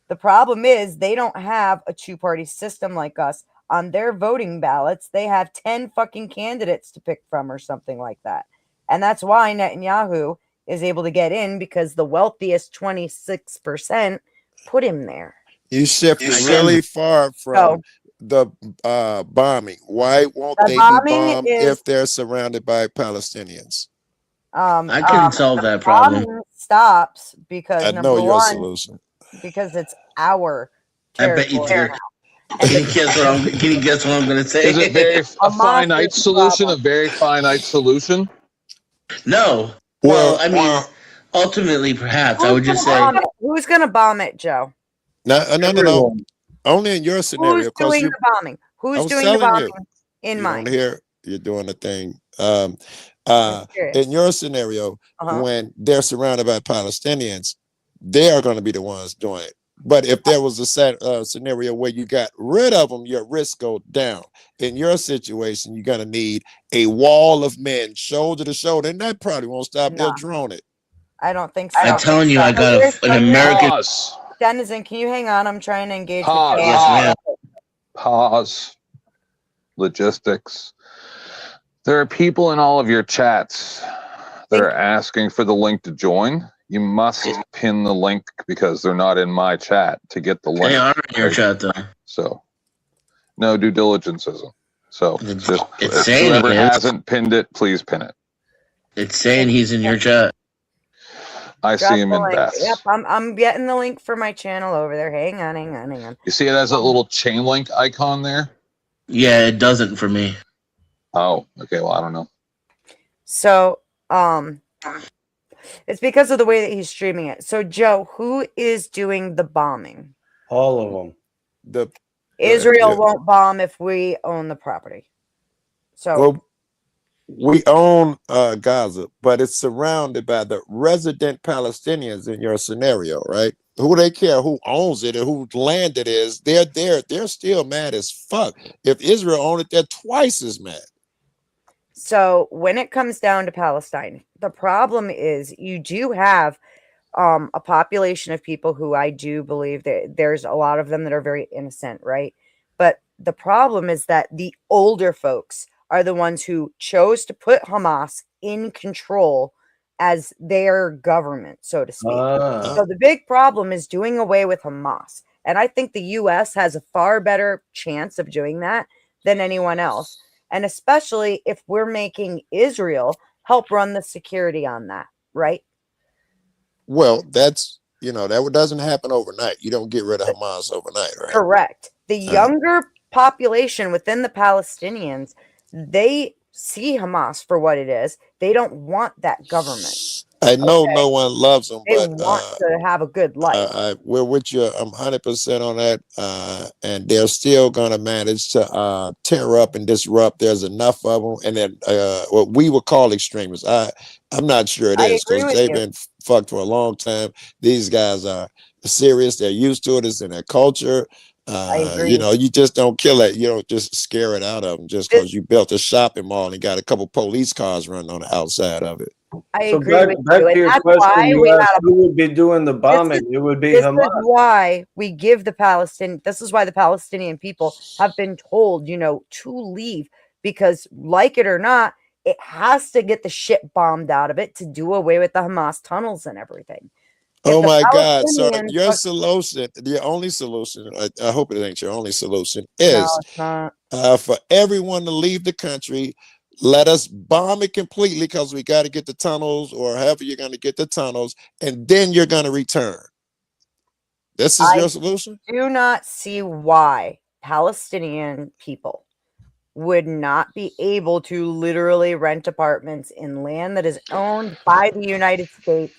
[SPEAKER 1] The problem is they don't have a two-party system like us. On their voting ballots, they have 10 fucking candidates to pick from or something like that. And that's why Netanyahu is able to get in, because the wealthiest 26% put him there.
[SPEAKER 4] You shifted really far from
[SPEAKER 1] So-
[SPEAKER 4] the bombing. Why won't
[SPEAKER 1] The
[SPEAKER 4] they be
[SPEAKER 1] bombing
[SPEAKER 4] bombed
[SPEAKER 1] is-
[SPEAKER 4] if they're surrounded by Palestinians?
[SPEAKER 6] I can solve that
[SPEAKER 1] the
[SPEAKER 6] problem.
[SPEAKER 1] bombing stops because
[SPEAKER 4] I
[SPEAKER 1] number
[SPEAKER 4] know your
[SPEAKER 1] one,
[SPEAKER 4] solution.
[SPEAKER 1] because it's our
[SPEAKER 6] I bet you
[SPEAKER 1] territory.
[SPEAKER 6] do. Can you guess what I'm going to say?
[SPEAKER 2] Is it very a
[SPEAKER 1] Hamas
[SPEAKER 2] finite
[SPEAKER 1] is the
[SPEAKER 2] solution? A
[SPEAKER 1] problem.
[SPEAKER 2] very finite solution?
[SPEAKER 6] No. Well, I mean, ultimately, perhaps I would just say.
[SPEAKER 1] Who's going to bomb it, Joe?
[SPEAKER 4] No. Only in your scenario.
[SPEAKER 1] Who's
[SPEAKER 4] 'cause
[SPEAKER 1] doing
[SPEAKER 4] you,
[SPEAKER 1] the bombing?
[SPEAKER 4] I
[SPEAKER 1] Who's
[SPEAKER 4] was
[SPEAKER 1] doing the
[SPEAKER 4] telling
[SPEAKER 1] bombing
[SPEAKER 4] you,
[SPEAKER 1] in
[SPEAKER 4] you
[SPEAKER 1] mine?
[SPEAKER 4] don't hear you're doing the thing.
[SPEAKER 1] curious.
[SPEAKER 4] In your scenario, when they're surrounded by Palestinians, they are going to be the ones doing it. But if there was a scenario where you got rid of them, your risk go down. In your situation, you're going to need a wall of men, shoulder to shoulder, and that probably won't stop. They'll drone it.
[SPEAKER 1] I don't think so.
[SPEAKER 6] I'm telling you, I
[SPEAKER 1] So
[SPEAKER 6] got
[SPEAKER 1] here's
[SPEAKER 6] an
[SPEAKER 1] the-
[SPEAKER 6] American.
[SPEAKER 2] Pause.
[SPEAKER 1] Denizen, can you hang on? I'm trying to engage
[SPEAKER 2] Pause.
[SPEAKER 1] with you.
[SPEAKER 6] Yes, ma'am.
[SPEAKER 2] Pause. Logistics. There are people in all of your chats that are asking for the link to join. You must pin the link because they're not in my chat to get the link.
[SPEAKER 6] They are in your chat, though.
[SPEAKER 2] So, no due diligence isn't. So, just
[SPEAKER 6] it's saying
[SPEAKER 2] whoever
[SPEAKER 6] it is.
[SPEAKER 2] hasn't pinned it, please pin it.
[SPEAKER 6] It's saying he's in your chat.
[SPEAKER 2] I
[SPEAKER 1] Drop
[SPEAKER 2] see him
[SPEAKER 1] the
[SPEAKER 2] in
[SPEAKER 1] link.
[SPEAKER 2] Beth's.
[SPEAKER 1] Yep, I'm getting the link for my channel over there. Hang on.
[SPEAKER 2] You see it has that little chain link icon there?
[SPEAKER 6] Yeah, it doesn't for me.
[SPEAKER 2] Oh, okay. Well, I don't know.
[SPEAKER 1] So, it's because of the way that he's streaming it. So, Joe, who is doing the bombing?
[SPEAKER 22] All of them.
[SPEAKER 4] The
[SPEAKER 1] Israel
[SPEAKER 4] yeah.
[SPEAKER 1] won't bomb if we own the property. So,
[SPEAKER 4] Well, we own Gaza, but it's surrounded by the resident Palestinians in your scenario, right? Who they care who owns it and whose land it is. They're there. They're still mad as fuck. If Israel owned it, they're twice as mad.
[SPEAKER 1] So when it comes down to Palestine, the problem is you do have a population of people who I do believe that there's a lot of them that are very innocent, right? But the problem is that the older folks are the ones who chose to put Hamas in control as their government, so to speak. So the big problem is doing away with Hamas. And I think the US has a far better chance of doing that than anyone else. And especially if we're making Israel help run the security on that, right?
[SPEAKER 4] Well, that's, that doesn't happen overnight. You don't get rid of Hamas overnight, right?
[SPEAKER 1] Correct. The younger population within the Palestinians, they see Hamas for what it is. They don't want that government.
[SPEAKER 4] I know no one loves them,
[SPEAKER 1] They
[SPEAKER 4] but
[SPEAKER 1] want to have a good life.
[SPEAKER 4] we're with you. I'm 100% on that. And they're still going to manage to tear up and disrupt. There's enough of them. And then what we would call extremists. I'm not sure it is because they've been fucked for a long time. These guys are serious. They're used to it. It's in their culture. You just don't kill it. You don't just scare it out of them just because you built a shopping mall and got a couple police cars running on the outside of it.
[SPEAKER 1] I
[SPEAKER 22] So
[SPEAKER 1] agree
[SPEAKER 22] back,
[SPEAKER 1] with
[SPEAKER 22] back
[SPEAKER 1] you.
[SPEAKER 22] to
[SPEAKER 1] And
[SPEAKER 22] your
[SPEAKER 1] that's
[SPEAKER 22] question,
[SPEAKER 1] why
[SPEAKER 22] you
[SPEAKER 1] we
[SPEAKER 22] asked
[SPEAKER 1] had
[SPEAKER 22] who would be doing the bombing? It would be
[SPEAKER 1] this
[SPEAKER 22] Hamas.
[SPEAKER 1] is why we give the this is why the Palestinian people have been told, to leave, because like it or not, it has to get the shit bombed out of it to do away with the Hamas tunnels and everything.
[SPEAKER 4] Oh my God! So
[SPEAKER 1] Palestinians
[SPEAKER 4] your
[SPEAKER 1] are-
[SPEAKER 4] solution, the only solution, I hope it ain't your only solution,
[SPEAKER 1] No,
[SPEAKER 4] is
[SPEAKER 1] it's not.
[SPEAKER 4] for everyone to leave the country. Let us bomb it completely because we got to get the tunnels, or however you're going to get the tunnels, and then you're going to return. This is your solution?
[SPEAKER 1] Do not see why Palestinian people would not be able to literally rent apartments in land that is owned by the United States,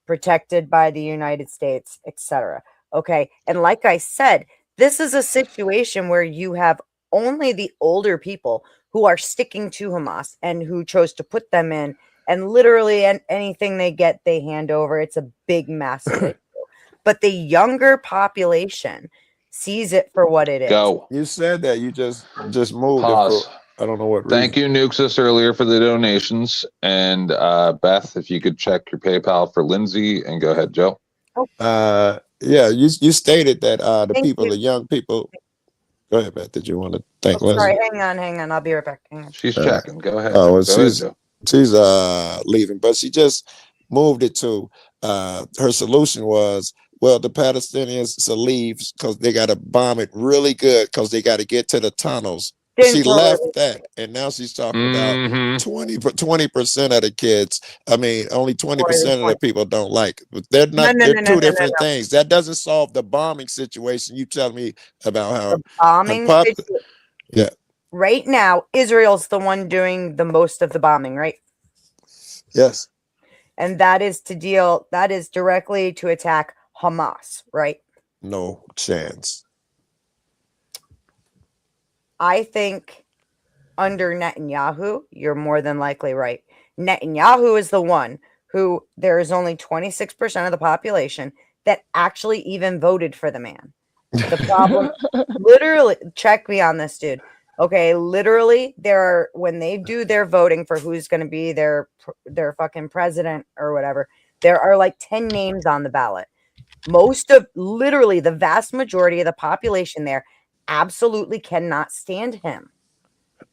[SPEAKER 1] protected by the United States, etc. Okay. And like I said, this is a situation where you have only the older people who are sticking to Hamas and who chose to put them in, and literally anything they get, they hand over. It's a big, massive issue. But the younger population sees it for what it is.
[SPEAKER 2] Go.
[SPEAKER 4] You said that you just moved.
[SPEAKER 2] Pause.
[SPEAKER 4] I don't know what reason.
[SPEAKER 2] Thank you, Nuxus, earlier for the donations. And Beth, if you could check your PayPal for Lindsay, and go ahead, Joe.
[SPEAKER 4] Yeah, you stated that the
[SPEAKER 1] Thank
[SPEAKER 4] people,
[SPEAKER 1] you.
[SPEAKER 4] the young people. Go ahead, Beth. Did you want to thank
[SPEAKER 1] Oh,
[SPEAKER 4] Lindsay?
[SPEAKER 1] sorry, hang on. I'll be right back. Hang on.
[SPEAKER 2] She's checking. Go ahead.
[SPEAKER 4] Oh, well,
[SPEAKER 2] Go ahead,
[SPEAKER 4] she's
[SPEAKER 2] Joe.
[SPEAKER 4] she's leaving, but she just moved it to her solution was, well, the Palestinians to leave because they got to bomb it really good because they got to get to the tunnels. She left that, and now she's talking about 20% of the kids. I mean, only 20% of the people don't like it. But they're not. They're two different things. That doesn't solve the bombing situation. You tell me about how
[SPEAKER 1] Bombing.
[SPEAKER 4] yeah.
[SPEAKER 1] Right now, Israel's the one doing the most of the bombing, right?
[SPEAKER 4] Yes.
[SPEAKER 1] And that is directly to attack Hamas, right?
[SPEAKER 4] No chance. I
[SPEAKER 1] think under Netanyahu, you're more than likely right. Netanyahu is the one who there is only 26% of the population that actually even voted for the man. The problem, literally, check me on this, dude. Okay, literally, when they do their voting for who's going to be their fucking president or whatever, there are like 10 names on the ballot. Literally, the vast majority of the population there absolutely cannot stand him.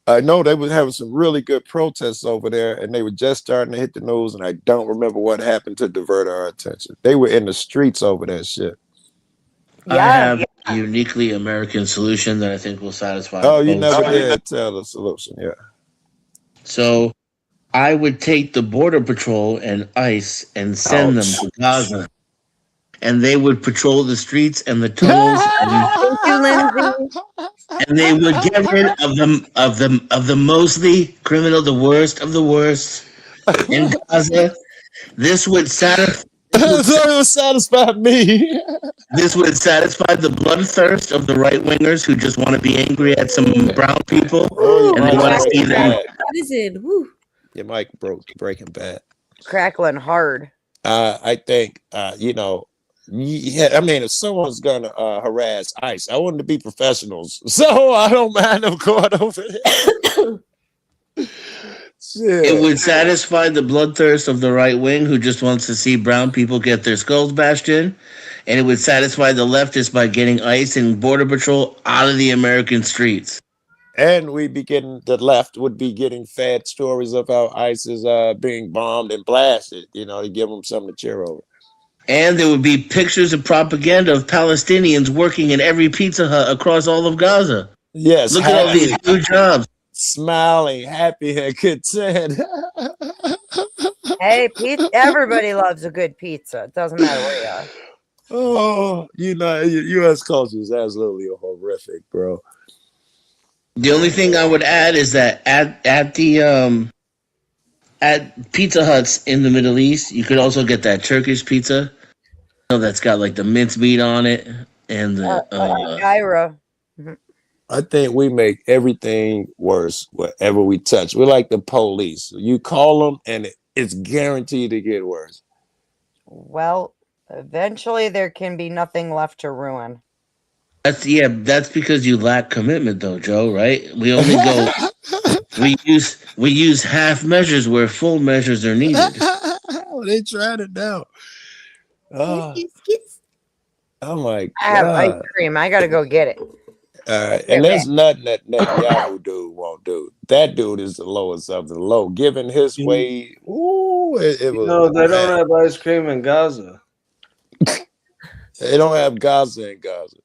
[SPEAKER 4] I know they were having some really good protests over there, and they were just starting to hit the news, and I don't remember what happened to divert our attention. They were in the streets over that shit.
[SPEAKER 6] I have a uniquely American solution that I think will satisfy.
[SPEAKER 4] Oh, you
[SPEAKER 6] both
[SPEAKER 4] never
[SPEAKER 6] sides.
[SPEAKER 4] did tell the solution, yeah.
[SPEAKER 6] So I would take the Border Patrol and ICE and send them to Gaza. And they would patrol the streets and the tunnels, and they would get rid of the mostly criminal, the worst of the worst in Gaza. This would satisfy.
[SPEAKER 4] It would satisfy me.
[SPEAKER 6] This would satisfy the bloodthirst of the right wingers who just want to be angry at some brown people, and they want to see them.
[SPEAKER 13] What is it? Woo.
[SPEAKER 4] Your mic broke. Breaking Bad.
[SPEAKER 1] Crackling hard.
[SPEAKER 4] I think yeah, I mean, if someone's gonna harass ICE, I want them to be professionals, so I don't mind them going over there.
[SPEAKER 6] It would satisfy the bloodthirst of the right wing who just wants to see brown people get their skulls bashed in. And it would satisfy the leftists by getting ICE and Border Patrol out of the American streets.
[SPEAKER 4] And the left would be getting fat stories of how ICE is being bombed and blasted, to give them something to cheer over.
[SPEAKER 6] And there would be pictures of propaganda of Palestinians working in every Pizza Hut across all of Gaza.
[SPEAKER 4] Yes.
[SPEAKER 6] Look at all these new jobs.
[SPEAKER 4] Smiling, happy, and content.
[SPEAKER 1] Hey, everybody loves a good pizza. It doesn't matter where you are.
[SPEAKER 4] Oh, U.S. culture is absolutely horrific, bro.
[SPEAKER 6] The only thing I would add is that at Pizza Huts in the Middle East, you could also get that Turkish pizza. That's got like the mincemeat on it and the
[SPEAKER 1] gyro.
[SPEAKER 4] I think we make everything worse whatever we touch. We're like the police. You call them and it's guaranteed to get worse.
[SPEAKER 1] Well, eventually there can be nothing left to ruin.
[SPEAKER 6] That's because you lack commitment though, Joe, right? We only go we use half measures where full measures are needed.
[SPEAKER 4] They tried it now. Oh my God.
[SPEAKER 1] I have ice cream. I gotta go get it.
[SPEAKER 4] And there's nothing that Netanyahu dude won't do. That dude is the lowest of the low. Given his way, it was.
[SPEAKER 22] No, they don't have ice cream in Gaza.
[SPEAKER 4] They don't have Gaza in Gaza.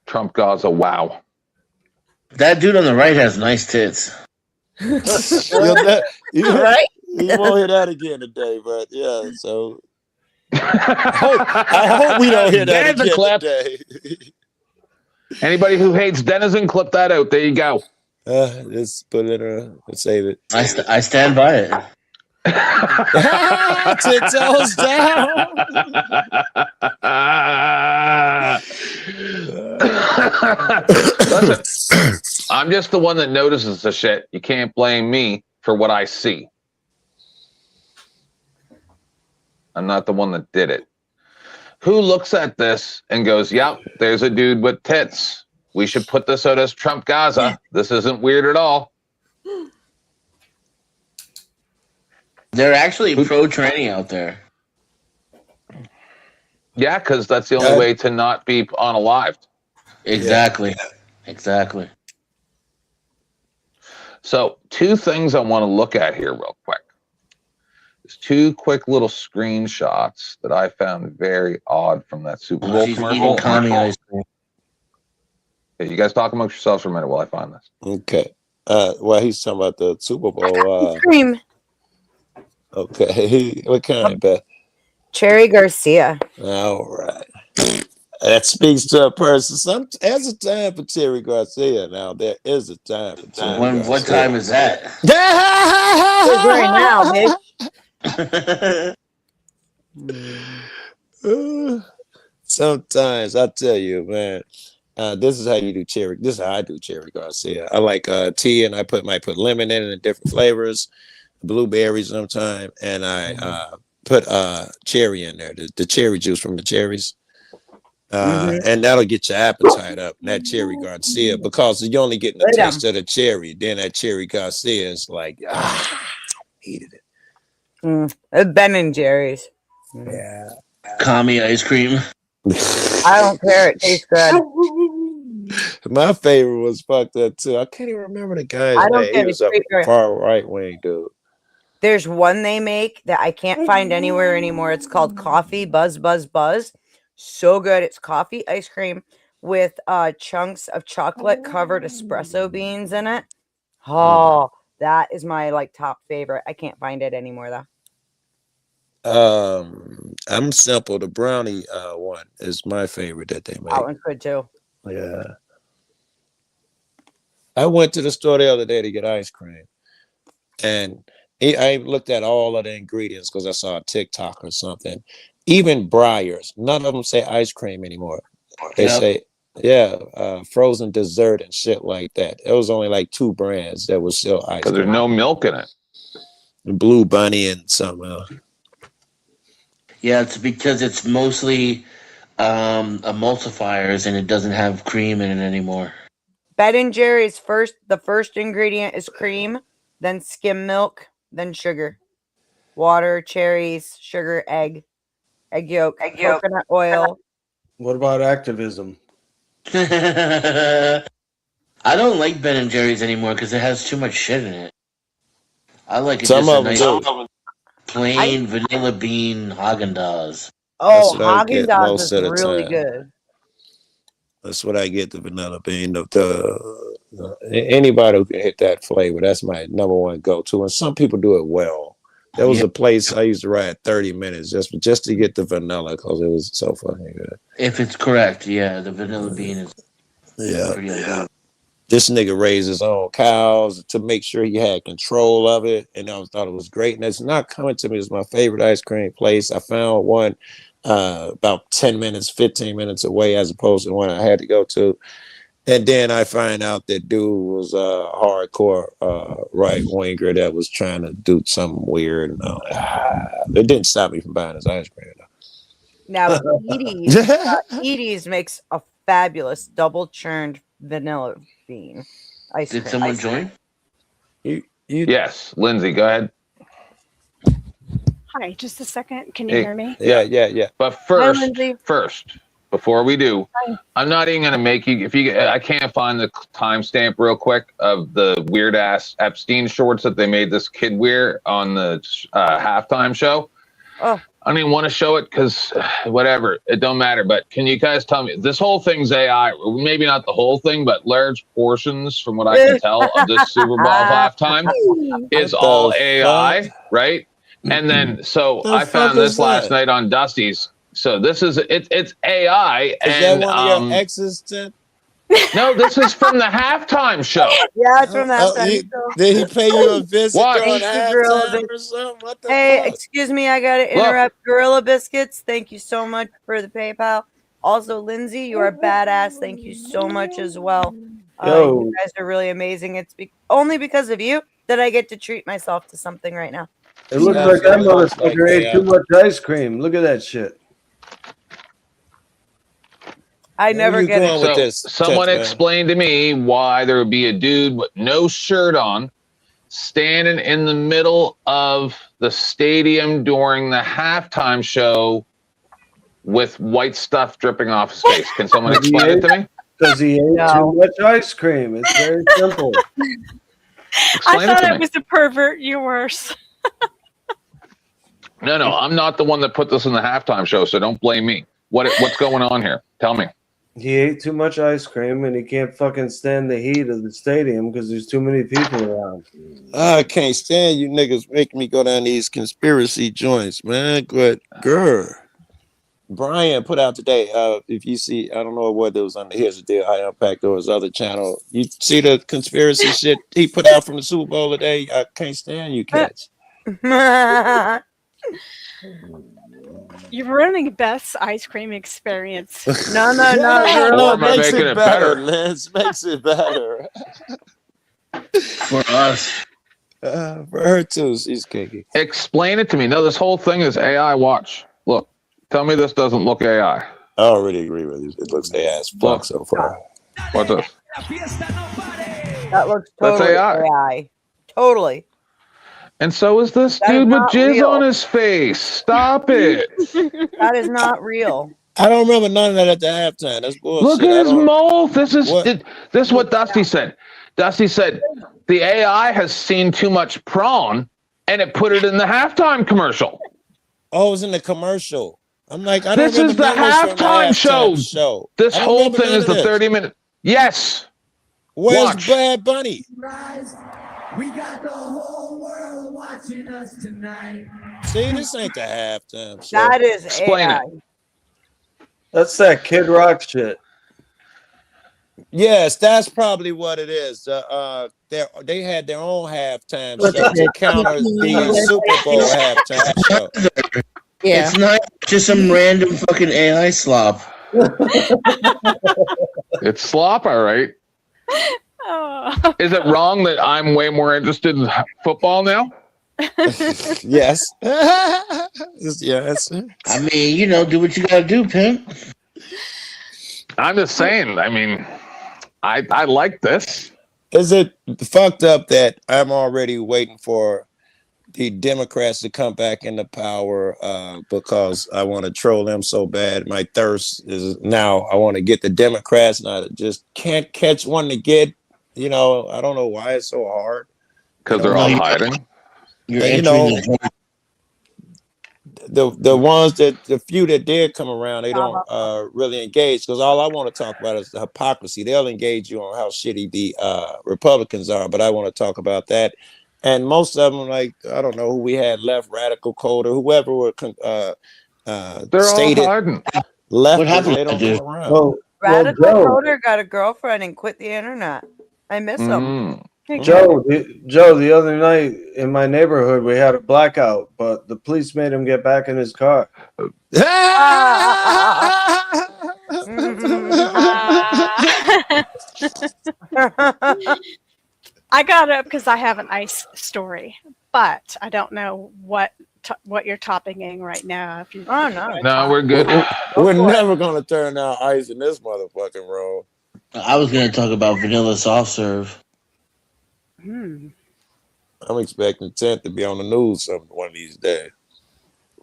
[SPEAKER 2] Trump Gaza, wow.
[SPEAKER 6] That dude on the right has nice tits.
[SPEAKER 1] Right?
[SPEAKER 4] You won't hear that again today, but yeah, so I hope we don't hear that again today.
[SPEAKER 2] Anybody who hates Denizen, clip that out. There you go.
[SPEAKER 4] Just put it let's save it.
[SPEAKER 6] I stand by it.
[SPEAKER 4] 10 toes down.
[SPEAKER 2] Listen, I'm just the one that notices the shit. You can't blame me for what I see. I'm not the one that did it. Who looks at this and goes, yep, there's a dude with tits. We should put this out as Trump Gaza. This isn't weird at all.
[SPEAKER 6] They're actually pro-tranny out there.
[SPEAKER 2] Yeah, because that's the only way to not be unalived.
[SPEAKER 6] Exactly. Exactly.
[SPEAKER 2] So 2 things I want to look at here real quick. There's 2 quick little screenshots that I found very odd from that Super Bowl commercial. Okay, you guys talk amongst yourselves for a minute while I find this.
[SPEAKER 4] Okay. Well, he's talking about the Super Bowl.
[SPEAKER 1] Cream.
[SPEAKER 4] Okay. What kind, Beth?
[SPEAKER 1] Cherry Garcia.
[SPEAKER 4] All right. That speaks to a person. There's a time for Cherry Garcia. Now there is a time for Cherry Garcia.
[SPEAKER 6] What time is that?
[SPEAKER 1] Right now, bitch.
[SPEAKER 4] Sometimes I tell you, man. This is how you do cherry. This is how I do Cherry Garcia. I like tea, and I might put lemon in it in different flavors, blueberries sometimes, and I put cherry in there, the cherry juice from the cherries. And that'll get your appetite up, that Cherry Garcia, because you're only getting the taste of the cherry. Then that Cherry Garcia is like, hated it.
[SPEAKER 1] Ben and Jerry's.
[SPEAKER 4] Yeah.
[SPEAKER 6] Kami ice cream.
[SPEAKER 1] I don't care. It tastes good.
[SPEAKER 4] My favorite was fucked up too. I can't even remember the guy's name. He was a far right wing dude.
[SPEAKER 1] There's one they make that I can't find anywhere anymore. It's called Coffee Buzz Buzz Buzz. So good. It's coffee ice cream with chunks of chocolate covered espresso beans in it. Oh, that is my top favorite. I can't find it anymore though.
[SPEAKER 4] I'm simple. The brownie one is my favorite that they make.
[SPEAKER 1] That one's good too.
[SPEAKER 4] Yeah. I went to the store the other day to get ice cream, and I looked at all of the ingredients because I saw a TikTok or something. Even Breyers, none of them say ice cream anymore. They say, frozen dessert and shit like that. It was only like 2 brands that was still ice cream.
[SPEAKER 2] Because there's no milk in it.
[SPEAKER 4] Blue Bunny and something else.
[SPEAKER 6] Yeah, it's because it's mostly emulsifiers and it doesn't have cream in it anymore.
[SPEAKER 1] Ben & Jerry's the first ingredient is cream, then skim milk, then sugar, water, cherries, sugar, egg yolk, coconut oil.
[SPEAKER 22] What about activism?
[SPEAKER 6] I don't like Ben & Jerry's anymore because it has too much shit in it. I like it
[SPEAKER 4] Some
[SPEAKER 6] just a
[SPEAKER 4] of them
[SPEAKER 6] nice
[SPEAKER 4] do.
[SPEAKER 6] plain vanilla bean Haagen-Dazs.
[SPEAKER 1] Oh,
[SPEAKER 4] That's what I get
[SPEAKER 1] Haagen-Dazs
[SPEAKER 4] most
[SPEAKER 1] is
[SPEAKER 4] of the
[SPEAKER 1] really
[SPEAKER 4] time.
[SPEAKER 1] good.
[SPEAKER 4] That's what I get, the vanilla bean. Anybody who can hit that flavor, that's my number one go-to. And some people do it well. There was a place I used to ride 30 minutes just to get the vanilla because it was so fucking good.
[SPEAKER 6] If it's correct, yeah, the vanilla bean is pretty good.
[SPEAKER 4] This nigga raised his own cows to make sure he had control of it, and I thought it was great. And it's not coming to me as my favorite ice cream place. I found one about 10 minutes, 15 minutes away, as opposed to the one I had to go to. And then I find out that dude was a hardcore right winger that was trying to do something weird. And it didn't stop me from buying his ice cream.
[SPEAKER 1] Now, Edie's makes a fabulous double churned vanilla bean ice cream.
[SPEAKER 6] Did someone join?
[SPEAKER 2] Yes, Lindsay, go ahead.
[SPEAKER 5] Hi, just a second. Can you hear me?
[SPEAKER 4] Yeah.
[SPEAKER 2] But first, before we do, I'm not even gonna make you. I can't find the timestamp real quick of the weird ass Epstein shorts that they made this kid wear on the halftime show.
[SPEAKER 1] Oh.
[SPEAKER 2] I don't even want to show it because whatever, it don't matter. But can you guys tell me, this whole thing's AI? Maybe not the whole thing, but large portions, from what I can tell, of this Super Bowl halftime is all AI, right? And then, so I found this last night on Dusty's. So this is it's AI.
[SPEAKER 4] Is
[SPEAKER 2] and
[SPEAKER 4] that one of your exes, Tim?
[SPEAKER 2] no, this is from the halftime show.
[SPEAKER 1] Yeah, it's from the halftime show.
[SPEAKER 4] Did he pay you a visit
[SPEAKER 2] What?
[SPEAKER 4] during
[SPEAKER 1] Thank you, Gorilla
[SPEAKER 4] halftime or
[SPEAKER 1] Biscuits.
[SPEAKER 4] something? What the
[SPEAKER 1] Hey,
[SPEAKER 4] fuck?
[SPEAKER 1] excuse me, I gotta interrupt. Gorilla Biscuits, thank you so much for the PayPal. Also, Lindsay, you are badass. Thank you so much as well.
[SPEAKER 22] Yo.
[SPEAKER 1] You guys are really amazing. It's only because of you that I get to treat myself to something right now.
[SPEAKER 22] It looks like that motherfucker ate too much ice cream. Look at that shit.
[SPEAKER 1] I never get it.
[SPEAKER 2] So someone explained to me why there would be a dude with no shirt on standing in the middle of the stadium during the halftime show with white stuff dripping off his face. Can someone explain it to me?
[SPEAKER 22] Because he ate too much ice cream. It's very simple.
[SPEAKER 2] Explain
[SPEAKER 5] I
[SPEAKER 2] it
[SPEAKER 5] thought
[SPEAKER 2] to
[SPEAKER 5] it
[SPEAKER 2] me.
[SPEAKER 5] was a pervert. You're worse.
[SPEAKER 2] No, I'm not the one that put this in the halftime show, so don't blame me. What's going on here? Tell me.
[SPEAKER 22] He ate too much ice cream and he can't fucking stand the heat of the stadium because there's too many people around.
[SPEAKER 4] I can't stand you niggas making me go down these conspiracy joints, man. But girl, Brian put out today. If you see, I don't know what it was on the Here's the Deal High Impact or his other channel. You see the conspiracy shit he put out from the Super Bowl today? I can't stand you cats.
[SPEAKER 5] You're ruining Beth's ice cream experience.
[SPEAKER 1] No.
[SPEAKER 4] It makes
[SPEAKER 2] making
[SPEAKER 4] it
[SPEAKER 2] it
[SPEAKER 4] better,
[SPEAKER 2] better.
[SPEAKER 4] Liz. Makes it better.
[SPEAKER 6] For us.
[SPEAKER 4] For her too. She's kinky.
[SPEAKER 2] Explain it to me. No, this whole thing is AI. Watch. Look. Tell me this doesn't look AI.
[SPEAKER 4] I already agree with you. It looks AI as fuck so far.
[SPEAKER 2] What's this?
[SPEAKER 1] That looks
[SPEAKER 2] That's
[SPEAKER 1] totally
[SPEAKER 2] AI.
[SPEAKER 1] AI. Totally.
[SPEAKER 2] And so is this
[SPEAKER 1] That is
[SPEAKER 2] dude with
[SPEAKER 1] not
[SPEAKER 2] jizz
[SPEAKER 1] real.
[SPEAKER 2] on his face. Stop it.
[SPEAKER 1] That is not real.
[SPEAKER 4] I don't remember none of that at the halftime. That's bullshit.
[SPEAKER 2] Look at his
[SPEAKER 4] I don't-
[SPEAKER 2] mouth. This is
[SPEAKER 4] What?
[SPEAKER 2] this is what Dusty said. Dusty said the AI has seen too much prawn and it put it in the halftime commercial.
[SPEAKER 4] Oh, it was in the commercial. I'm like, I don't
[SPEAKER 2] This is
[SPEAKER 4] remember
[SPEAKER 2] the
[SPEAKER 4] none of this from
[SPEAKER 2] halftime show. This
[SPEAKER 4] I don't
[SPEAKER 2] whole
[SPEAKER 4] remember
[SPEAKER 2] thing
[SPEAKER 4] none
[SPEAKER 2] is
[SPEAKER 4] of
[SPEAKER 2] the
[SPEAKER 4] this.
[SPEAKER 2] 30-minute. Yes.
[SPEAKER 4] Where's
[SPEAKER 2] Watch.
[SPEAKER 4] Bad Bunny?
[SPEAKER 8] We got the whole world watching us tonight.
[SPEAKER 4] See, this ain't the halftime show.
[SPEAKER 1] That is
[SPEAKER 2] Explain
[SPEAKER 1] AI.
[SPEAKER 2] it.
[SPEAKER 22] That's that Kid Rock shit.
[SPEAKER 4] Yes, that's probably what it is. They had their own halftime show to counter the Super Bowl halftime show.
[SPEAKER 13] Yeah.
[SPEAKER 6] It's not just some random fucking AI slop.
[SPEAKER 2] It's slop, all right.
[SPEAKER 5] Oh.
[SPEAKER 2] Is it wrong that I'm way more interested in football now?
[SPEAKER 4] Yes. Yes.
[SPEAKER 6] I mean, you know, do what you gotta do, pimp.
[SPEAKER 2] I'm just saying. I mean, I like this.
[SPEAKER 4] Is it fucked up that I'm already waiting for the Democrats to come back into power because I want to troll them so bad? My thirst is now I want to get the Democrats, and I just can't catch one to get. I don't know why it's so hard.
[SPEAKER 2] Because they're all hiding.
[SPEAKER 4] The ones the few that did come around, they don't really engage, because all I want to talk about is the hypocrisy. They'll engage you on how shitty the Republicans are, but I want to talk about that. And most of them, like, I don't know who we had left, Radical Code or whoever were
[SPEAKER 2] they're
[SPEAKER 4] stated
[SPEAKER 2] all hiding.
[SPEAKER 4] left.
[SPEAKER 6] What happened
[SPEAKER 4] They don't
[SPEAKER 6] to
[SPEAKER 4] come around.
[SPEAKER 1] Radical
[SPEAKER 22] Joe.
[SPEAKER 1] Coder got a girlfriend and quit the internet. I miss him.
[SPEAKER 22] Joe, the other night in my neighborhood, we had a blackout, but the police made him get back in his car.
[SPEAKER 5] I got up because I have an ice story, but I don't know what you're topping right now. If you,
[SPEAKER 2] No, we're good.
[SPEAKER 4] We're never gonna turn down ice in this motherfucking room.
[SPEAKER 6] I was going to talk about vanilla soft serve.
[SPEAKER 4] I'm expecting 10th to be on the news one of these days.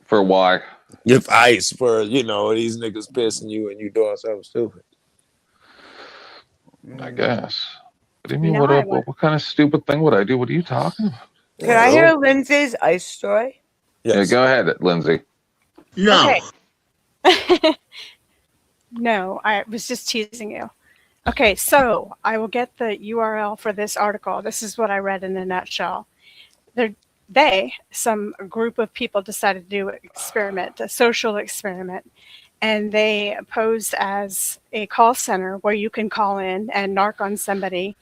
[SPEAKER 2] For why?
[SPEAKER 4] If ice for these niggas pissing you and you doing something stupid.
[SPEAKER 2] I guess. What do you mean?
[SPEAKER 5] No,
[SPEAKER 2] What kind of stupid thing would I do? What are you talking about?
[SPEAKER 1] Can I hear Lindsay's ice story?
[SPEAKER 2] Yeah, go ahead, Lindsay.
[SPEAKER 6] No.
[SPEAKER 5] Okay. No, I was just teasing you. Okay, so I will get the URL for this article. This is what I read in a nutshell. Some group of people decided to do an experiment, a social experiment, and they posed as a call center where you can call in and narc on somebody,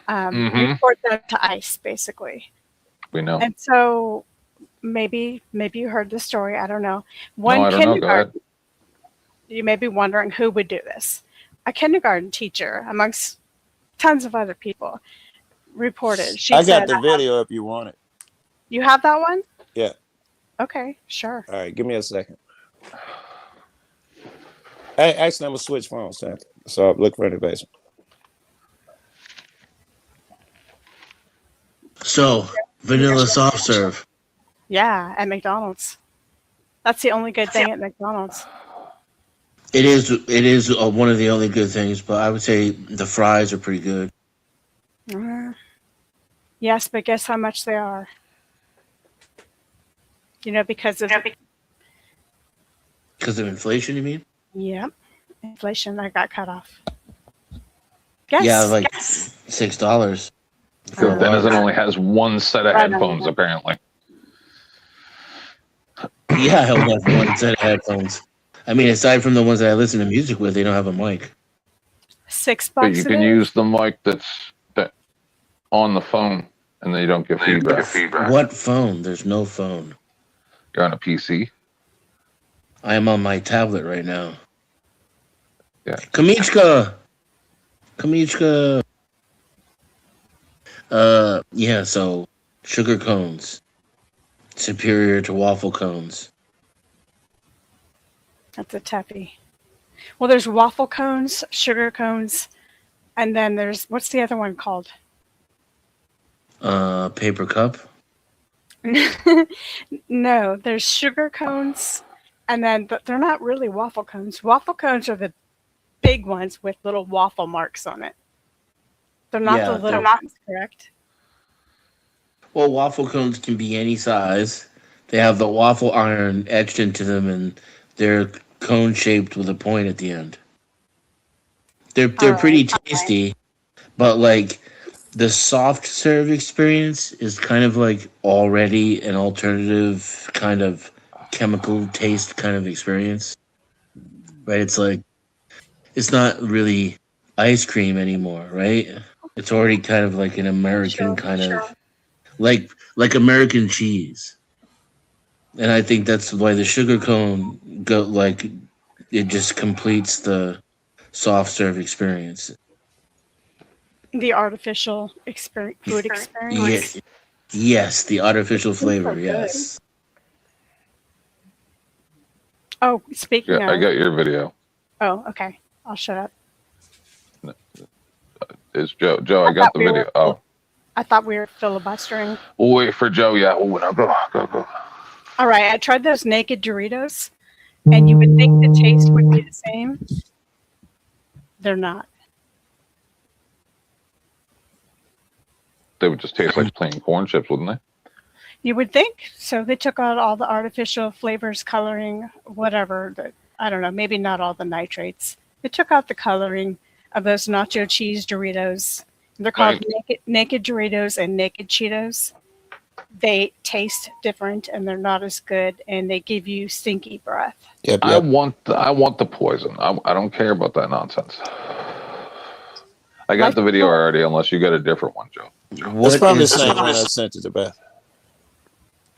[SPEAKER 5] report them to ICE, basically.
[SPEAKER 2] We know.
[SPEAKER 5] And so maybe you heard the story. I don't know.
[SPEAKER 2] I don't know. Go ahead.
[SPEAKER 5] You may be wondering who would do this. A kindergarten teacher, amongst tons of other people, reported.
[SPEAKER 4] I got the video if you want it.
[SPEAKER 5] You have that one?
[SPEAKER 4] Yeah.
[SPEAKER 5] Okay, sure.
[SPEAKER 4] All right, give me a second. Hey, actually, I'm gonna switch phones, so I'm looking for the basement.
[SPEAKER 6] So, vanilla soft serve.
[SPEAKER 5] Yeah, at McDonald's. That's the only good thing at McDonald's.
[SPEAKER 6] It is one of the only good things, but I would say the fries are pretty good.
[SPEAKER 5] Yes, but guess how much they are? Because of
[SPEAKER 6] inflation, you mean?
[SPEAKER 5] Yep, inflation. I got cut off. Guess,
[SPEAKER 6] yeah, like $6.
[SPEAKER 2] Denizen only has one set of headphones, apparently.
[SPEAKER 6] Yeah, I only have one set of headphones. I mean, aside from the ones that I listen to music with, they don't have a mic.
[SPEAKER 5] $6.
[SPEAKER 2] But you can use the mic that's on the phone, and then you don't get feedback.
[SPEAKER 6] What phone? There's no phone.
[SPEAKER 2] You're on a PC.
[SPEAKER 6] I am on my tablet right now.
[SPEAKER 2] Yeah.
[SPEAKER 6] Kamichka. Yeah, so sugar cones. Superior to waffle cones.
[SPEAKER 5] That's a tappy. Well, there's waffle cones, sugar cones, and then there's, what's the other one called?
[SPEAKER 6] Paper cup?
[SPEAKER 5] No, there's sugar cones, and then but they're not really waffle cones. Waffle cones are the big ones with little waffle marks on it. They're not the little ones, correct?
[SPEAKER 6] Well, waffle cones can be any size. They have the waffle iron etched into them, and they're cone shaped with a point at the end. They're pretty tasty, but like the soft serve experience is kind of like already an alternative kind of chemical taste kind of experience, right? It's like it's not really ice cream anymore, right? It's already kind of like an American of like American cheese. And I think that's why the sugar cone it just completes the soft serve experience.
[SPEAKER 5] The artificial food experience.
[SPEAKER 6] Yes, the artificial flavor.
[SPEAKER 5] Good.
[SPEAKER 6] Yes.
[SPEAKER 5] Oh, speaking of,
[SPEAKER 2] I got your video.
[SPEAKER 5] Oh, okay. I'll shut up.
[SPEAKER 2] is Joe. Joe, I got the video. Oh,
[SPEAKER 5] I thought we were filibustering.
[SPEAKER 2] we'll wait for Joe. Yeah. Oh, no, go.
[SPEAKER 5] All right, I tried those naked Doritos, and you would think the taste would be the same. They're not.
[SPEAKER 2] They would just taste like plain corn chips, wouldn't they?
[SPEAKER 5] You would think. So they took out all the artificial flavors, coloring, whatever. I don't know, maybe not all the nitrates. They took out the coloring of those nacho cheese Doritos. They're called naked Doritos and naked Cheetos. They taste different and they're not as good, and they give you stinky breath.
[SPEAKER 4] Yep.
[SPEAKER 2] I want the poison. I don't care about that nonsense. I got the video already, unless you got a different one, Joe.
[SPEAKER 4] It's probably the same one I sent to the Beth.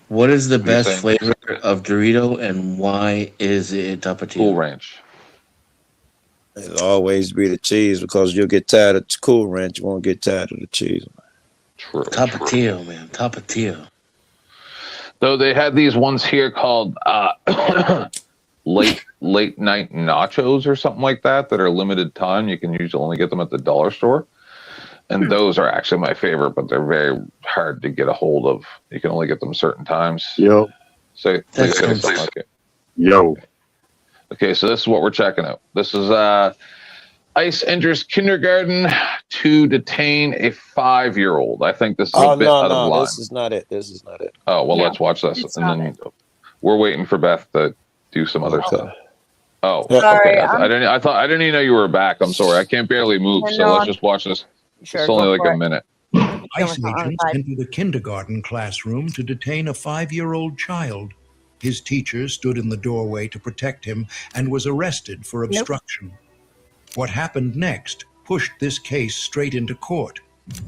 [SPEAKER 6] What is the best flavor of Dorito, and why is it Tapatio?
[SPEAKER 2] Cool Ranch.
[SPEAKER 4] It'll always be the cheese, because you'll get tired of Cool Ranch. You won't get tired of the cheese.
[SPEAKER 2] True.
[SPEAKER 6] Tapatio, man. Tapatio.
[SPEAKER 2] Though they had these ones here called late night nachos or something like that are limited time. You can usually only get them at the dollar store. And those are actually my favorite, but they're very hard to get a hold of. You can only get them certain times.
[SPEAKER 9] Yo.
[SPEAKER 2] So okay.
[SPEAKER 9] Yo.
[SPEAKER 2] Okay, so this is what we're checking out. This is ICE enters kindergarten to detain a 5-year-old. I think this is a bit out of line.
[SPEAKER 4] This is not it. This is not it.
[SPEAKER 2] Oh, well, let's watch this. And then we're waiting for Beth to do some other stuff. Oh,
[SPEAKER 1] Sorry,
[SPEAKER 2] okay. I didn't even know you were back. I'm sorry. I can't barely move. So let's just watch this.
[SPEAKER 1] Sure,
[SPEAKER 2] it's only
[SPEAKER 1] go
[SPEAKER 2] like
[SPEAKER 1] for
[SPEAKER 2] a
[SPEAKER 1] it.
[SPEAKER 2] minute.
[SPEAKER 10] ICE agents entered a kindergarten classroom to detain a 5-year-old child. His teacher stood in the doorway to protect him and was arrested for obstruction. What happened next pushed this case straight into court.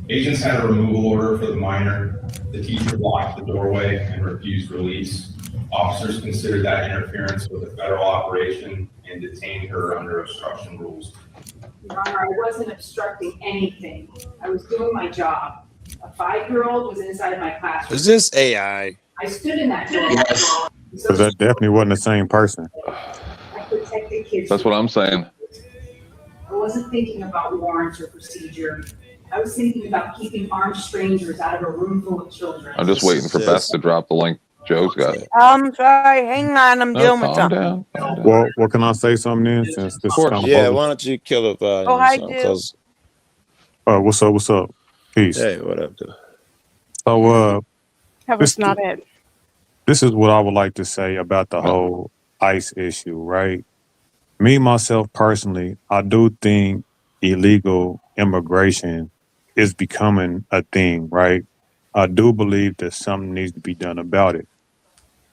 [SPEAKER 23] Agents had a removal order for the minor. The teacher blocked the doorway and refused release. Officers considered that interference with a federal operation and detained her under obstruction rules.
[SPEAKER 24] Your Honor, I wasn't obstructing anything. I was doing my job. A 5-year-old was inside my classroom.
[SPEAKER 4] Is this AI?
[SPEAKER 24] I stood in that door.
[SPEAKER 9] Yes. Because that definitely wasn't the same person.
[SPEAKER 24] I protected kids.
[SPEAKER 2] That's what I'm saying.
[SPEAKER 24] I wasn't thinking about warrants or procedure. I was thinking about keeping armed strangers out of a room full of children.
[SPEAKER 2] I'm just waiting for Beth to drop the link. Joe's got it.
[SPEAKER 1] I'm sorry. Hang on. I'm dealing with something.
[SPEAKER 2] Calm down.
[SPEAKER 9] Well, can I say something then? Since this is kind of
[SPEAKER 4] Yeah, why don't you kill it?
[SPEAKER 1] Oh, I do.
[SPEAKER 9] What's up? Peace.
[SPEAKER 4] Hey, what up, dude?
[SPEAKER 9] So,
[SPEAKER 5] That was not it.
[SPEAKER 9] this is what I would like to say about the whole ICE issue, right? Me, myself personally, I do think illegal immigration is becoming a thing, right? I do believe that something needs to be done about it.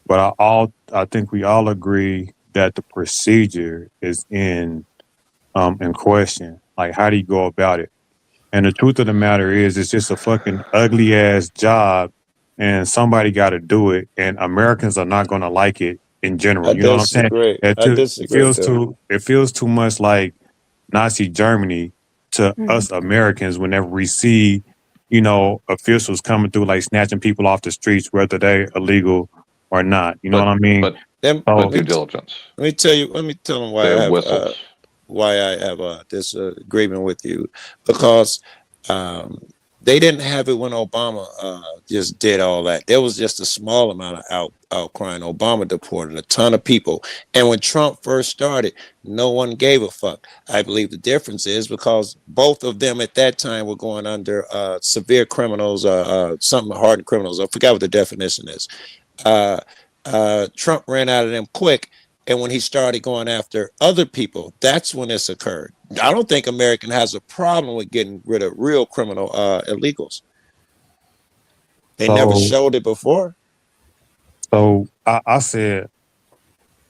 [SPEAKER 9] But I think we all agree that the procedure is in question. Like, how do you go about it? And the truth of the matter is, it's just a fucking ugly ass job, and somebody got to do it, and Americans are not going to like it in general. You know what I'm saying? It feels too much like Nazi Germany to us Americans whenever we see, officials coming through, like snatching people off the streets, whether they're illegal or not. You know what I mean?
[SPEAKER 2] But due diligence.
[SPEAKER 4] Let me tell them why I have this agreement with you, because they didn't have it when Obama just did all that. There was just a small amount of outcrying. Obama deported a ton of people. And when Trump first started, no one gave a fuck. I believe the difference is because both of them at that time were going under severe criminals, something hardened criminals. I forgot what the definition is. Trump ran out of them quick. And when he started going after other people, that's when this occurred. I don't think American has a problem with getting rid of real criminal illegals. They never showed it before.
[SPEAKER 9] So I said,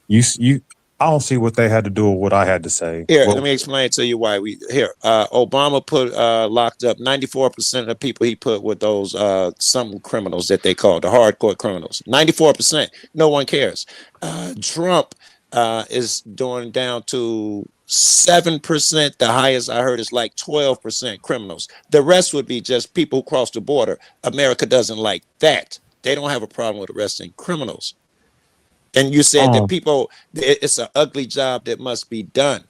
[SPEAKER 9] I don't see what they had to do with what I had to say.
[SPEAKER 4] Here, let me explain to you why. Obama put locked up 94% of the people he put with those some criminals that they call the hardcore criminals. 94%. No one cares. Trump is doing down to 7%. The highest I heard is like 12% criminals. The rest would be just people who cross the border. America doesn't like that. They don't have a problem with arresting criminals. And you said that people, it's an ugly job that must be done.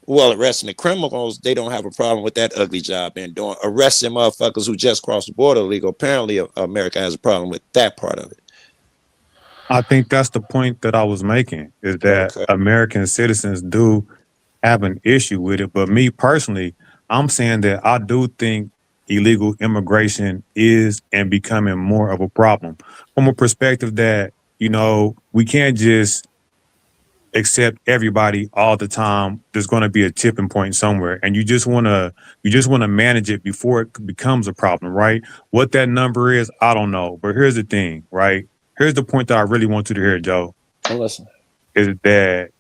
[SPEAKER 4] Well, arresting the criminals, they don't have a problem with that ugly job being doing. Arresting motherfuckers who just crossed the border illegal. Apparently, America has a problem with that part of it.
[SPEAKER 9] I think that's the point that I was making, is that American citizens do have an issue with it. But me personally, I'm saying that I do think illegal immigration is and becoming more of a problem from a perspective that, you know, we can't just accept everybody all the time. There's going to be a tipping point somewhere, and you just want to manage it before it becomes a problem, right? What that number is, I don't know. But here's the thing, right? Here's the point that I really want you to hear, Joe.
[SPEAKER 4] Listen,
[SPEAKER 9] is that,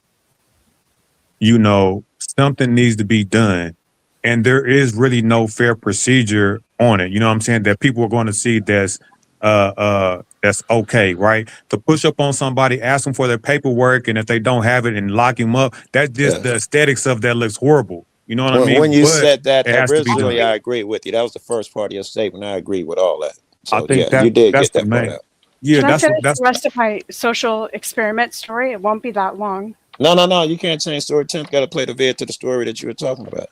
[SPEAKER 9] you know, something needs to be done, and there is really no fair procedure on it. You know what I'm saying? That people are going to see that's okay, right? To push up on somebody, ask them for their paperwork, and if they don't have it, and lock him up. That's just the aesthetics of that looks horrible. You know what I mean?
[SPEAKER 4] When you
[SPEAKER 9] But
[SPEAKER 4] said that
[SPEAKER 9] it has to be
[SPEAKER 4] originally,
[SPEAKER 9] done.
[SPEAKER 4] I agree with you. That was the first part of your statement. I agree with all that. So
[SPEAKER 9] I think
[SPEAKER 4] yeah, you did
[SPEAKER 9] that's
[SPEAKER 4] get that
[SPEAKER 9] the
[SPEAKER 4] part
[SPEAKER 9] main.
[SPEAKER 4] out.
[SPEAKER 9] Yeah,
[SPEAKER 5] Can I finish
[SPEAKER 9] that's
[SPEAKER 5] the rest of my social experiment story? It won't be that long.
[SPEAKER 4] No. You can't change story. Tim's got to play the vid to the story that you were talking about.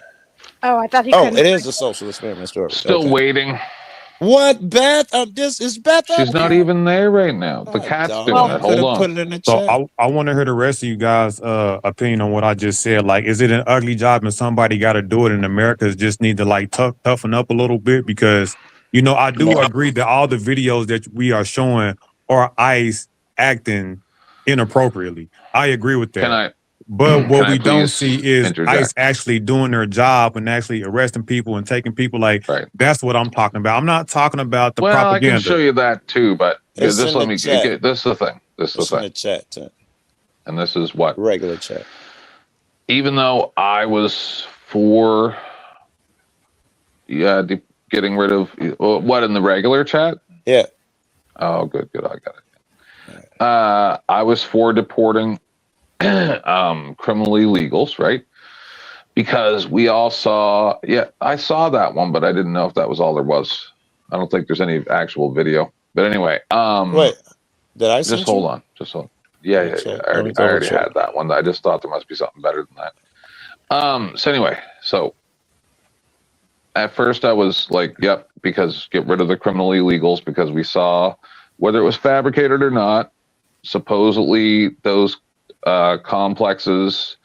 [SPEAKER 5] Oh, I thought he
[SPEAKER 4] Oh,
[SPEAKER 5] couldn't.
[SPEAKER 4] it is a social experiment story.
[SPEAKER 2] Still waiting.
[SPEAKER 4] What, Beth? This is Beth.
[SPEAKER 2] She's not even there right now. The cat's doing it. Hold on.
[SPEAKER 4] Put it in the
[SPEAKER 9] So
[SPEAKER 4] chat.
[SPEAKER 9] I want to hear the rest of you guys' opinion on what I just said. Like, is it an ugly job and somebody got to do it, and Americans just need to like toughen up a little bit? Because, you know, I do agree that all the videos that we are showing are ICE acting inappropriately. I agree with that. But what
[SPEAKER 2] can I
[SPEAKER 9] we don't
[SPEAKER 2] please
[SPEAKER 9] see is
[SPEAKER 2] interject?
[SPEAKER 9] ICE actually doing their job and actually arresting people and taking people. Like, that's what I'm talking about. I'm not talking about the
[SPEAKER 2] Well,
[SPEAKER 9] propaganda.
[SPEAKER 2] I can show you that too, but
[SPEAKER 4] It's
[SPEAKER 2] just
[SPEAKER 4] in
[SPEAKER 2] let
[SPEAKER 4] the
[SPEAKER 2] me
[SPEAKER 4] chat.
[SPEAKER 2] get this is the thing. This is
[SPEAKER 4] It's
[SPEAKER 2] the
[SPEAKER 4] in
[SPEAKER 2] thing.
[SPEAKER 4] the chat, Tim.
[SPEAKER 2] And this is what
[SPEAKER 4] Regular chat.
[SPEAKER 2] even though I was for getting rid of what in the regular chat?
[SPEAKER 4] Yeah.
[SPEAKER 2] Oh, good. I got it. I was for deporting criminal illegals, right? Because we all saw, I saw that one, but I didn't know if that was all there was. I don't think there's any actual video. But anyway,
[SPEAKER 4] Wait, did I send
[SPEAKER 2] just hold
[SPEAKER 4] you?
[SPEAKER 2] on. Just hold on. Yeah.
[SPEAKER 4] check.
[SPEAKER 2] I
[SPEAKER 4] Let me
[SPEAKER 2] already
[SPEAKER 4] double check.
[SPEAKER 2] had that one. I just thought there must be something better than that. So anyway, at first I was like, yep, because get rid of the criminal illegals, because we saw, whether it was fabricated or not, supposedly those complexes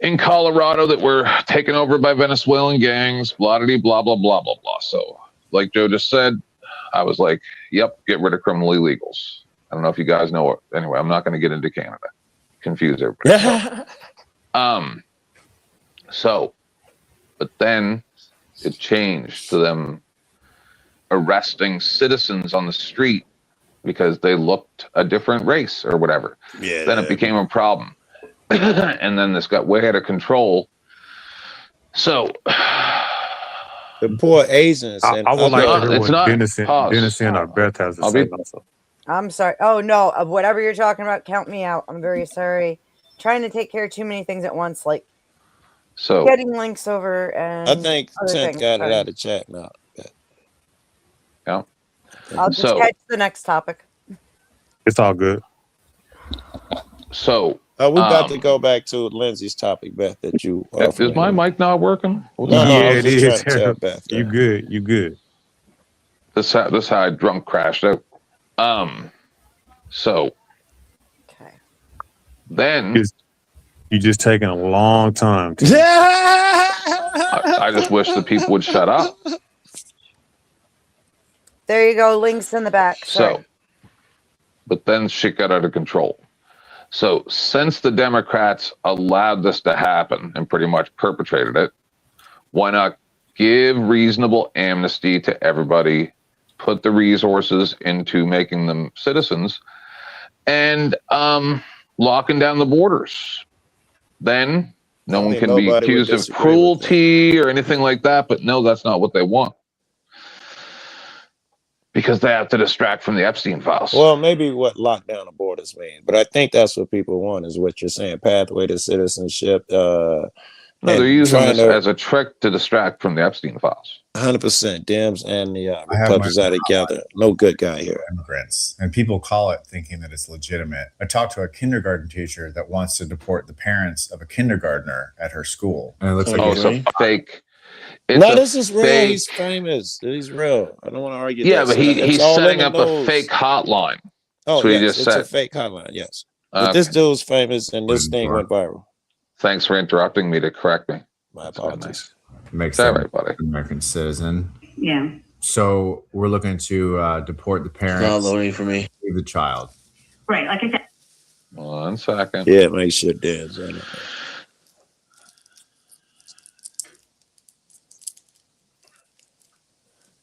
[SPEAKER 2] in Colorado that were taken over by Venezuelan gangs, blah, blah, blah, blah, blah, blah, blah. So like Joe just said, I was like, yep, get rid of criminal illegals. I don't know if you guys know what. Anyway, I'm not going to get into Canada. Confuse everybody. But then it changed to them arresting citizens on the street because they looked a different race or whatever.
[SPEAKER 4] Yeah.
[SPEAKER 2] Then it became a problem. And then this got way out of control. So
[SPEAKER 4] the poor Asians.
[SPEAKER 9] I would like to hear what Denison or Beth has to
[SPEAKER 2] I'll
[SPEAKER 9] say
[SPEAKER 2] be-
[SPEAKER 9] also.
[SPEAKER 1] I'm sorry. Oh no, whatever you're talking about, count me out. I'm very sorry. Trying to take care of too many things at once, like
[SPEAKER 2] So
[SPEAKER 1] getting links over and
[SPEAKER 4] I think
[SPEAKER 1] other
[SPEAKER 4] Tim
[SPEAKER 1] things.
[SPEAKER 4] got it
[SPEAKER 1] Sorry.
[SPEAKER 4] out of chat now.
[SPEAKER 2] Yeah.
[SPEAKER 1] I'll just
[SPEAKER 2] So-
[SPEAKER 1] catch the next topic.
[SPEAKER 9] It's all good.
[SPEAKER 2] So
[SPEAKER 4] we about to go back to Lindsay's topic, Beth, that you
[SPEAKER 2] is my mic not working?
[SPEAKER 4] No, I was
[SPEAKER 9] it
[SPEAKER 4] just
[SPEAKER 9] is.
[SPEAKER 4] trying to tell Beth.
[SPEAKER 9] You good? You good?
[SPEAKER 2] This how I drunk crashed out. So then
[SPEAKER 9] You just taking a long time.
[SPEAKER 2] I just wish the people would shut up.
[SPEAKER 1] There you go. Links in the back. Sorry.
[SPEAKER 2] So, but then shit got out of control. So since the Democrats allowed this to happen and pretty much perpetrated it, why not give reasonable amnesty to everybody, put the resources into making them citizens, and locking down the borders? Then no one can be
[SPEAKER 4] nobody would
[SPEAKER 2] accused of
[SPEAKER 4] disagree with
[SPEAKER 2] cruelty or anything like that. But no, that's not what they want. Because they have to distract from the Epstein files.
[SPEAKER 4] Well, maybe what lockdown the borders mean, but I think that's what people want is what you're saying: pathway to citizenship,
[SPEAKER 2] No, they're using this as a trick to distract from the Epstein files.
[SPEAKER 4] 100%. Dems and the
[SPEAKER 3] I have
[SPEAKER 4] Republicans are together. No good guy here.
[SPEAKER 3] Immigrants, and people call it thinking that it's legitimate. I talked to a kindergarten teacher that wants to deport the parents of a kindergartner at her school, and it looks like
[SPEAKER 2] it's a fake.
[SPEAKER 4] No, this is real. He's famous. He's real. I don't want to argue.
[SPEAKER 2] Yeah,
[SPEAKER 4] this.
[SPEAKER 2] but he's setting up a fake hotline.
[SPEAKER 4] Oh,
[SPEAKER 2] so
[SPEAKER 4] yes,
[SPEAKER 2] he just
[SPEAKER 4] it's
[SPEAKER 2] said
[SPEAKER 4] a fake hotline. Yes, but this dude's famous, and this thing went viral.
[SPEAKER 2] Thanks for interrupting me to correct me.
[SPEAKER 4] My apologies.
[SPEAKER 3] Makes
[SPEAKER 2] that
[SPEAKER 3] them
[SPEAKER 2] right, buddy.
[SPEAKER 3] an American citizen.
[SPEAKER 24] Yeah.
[SPEAKER 3] So we're looking to deport the parents.
[SPEAKER 6] Not loading for me.
[SPEAKER 3] Leave the child.
[SPEAKER 24] Right. Like I said.
[SPEAKER 2] 1 second.
[SPEAKER 4] Yeah, make sure Dan's on it.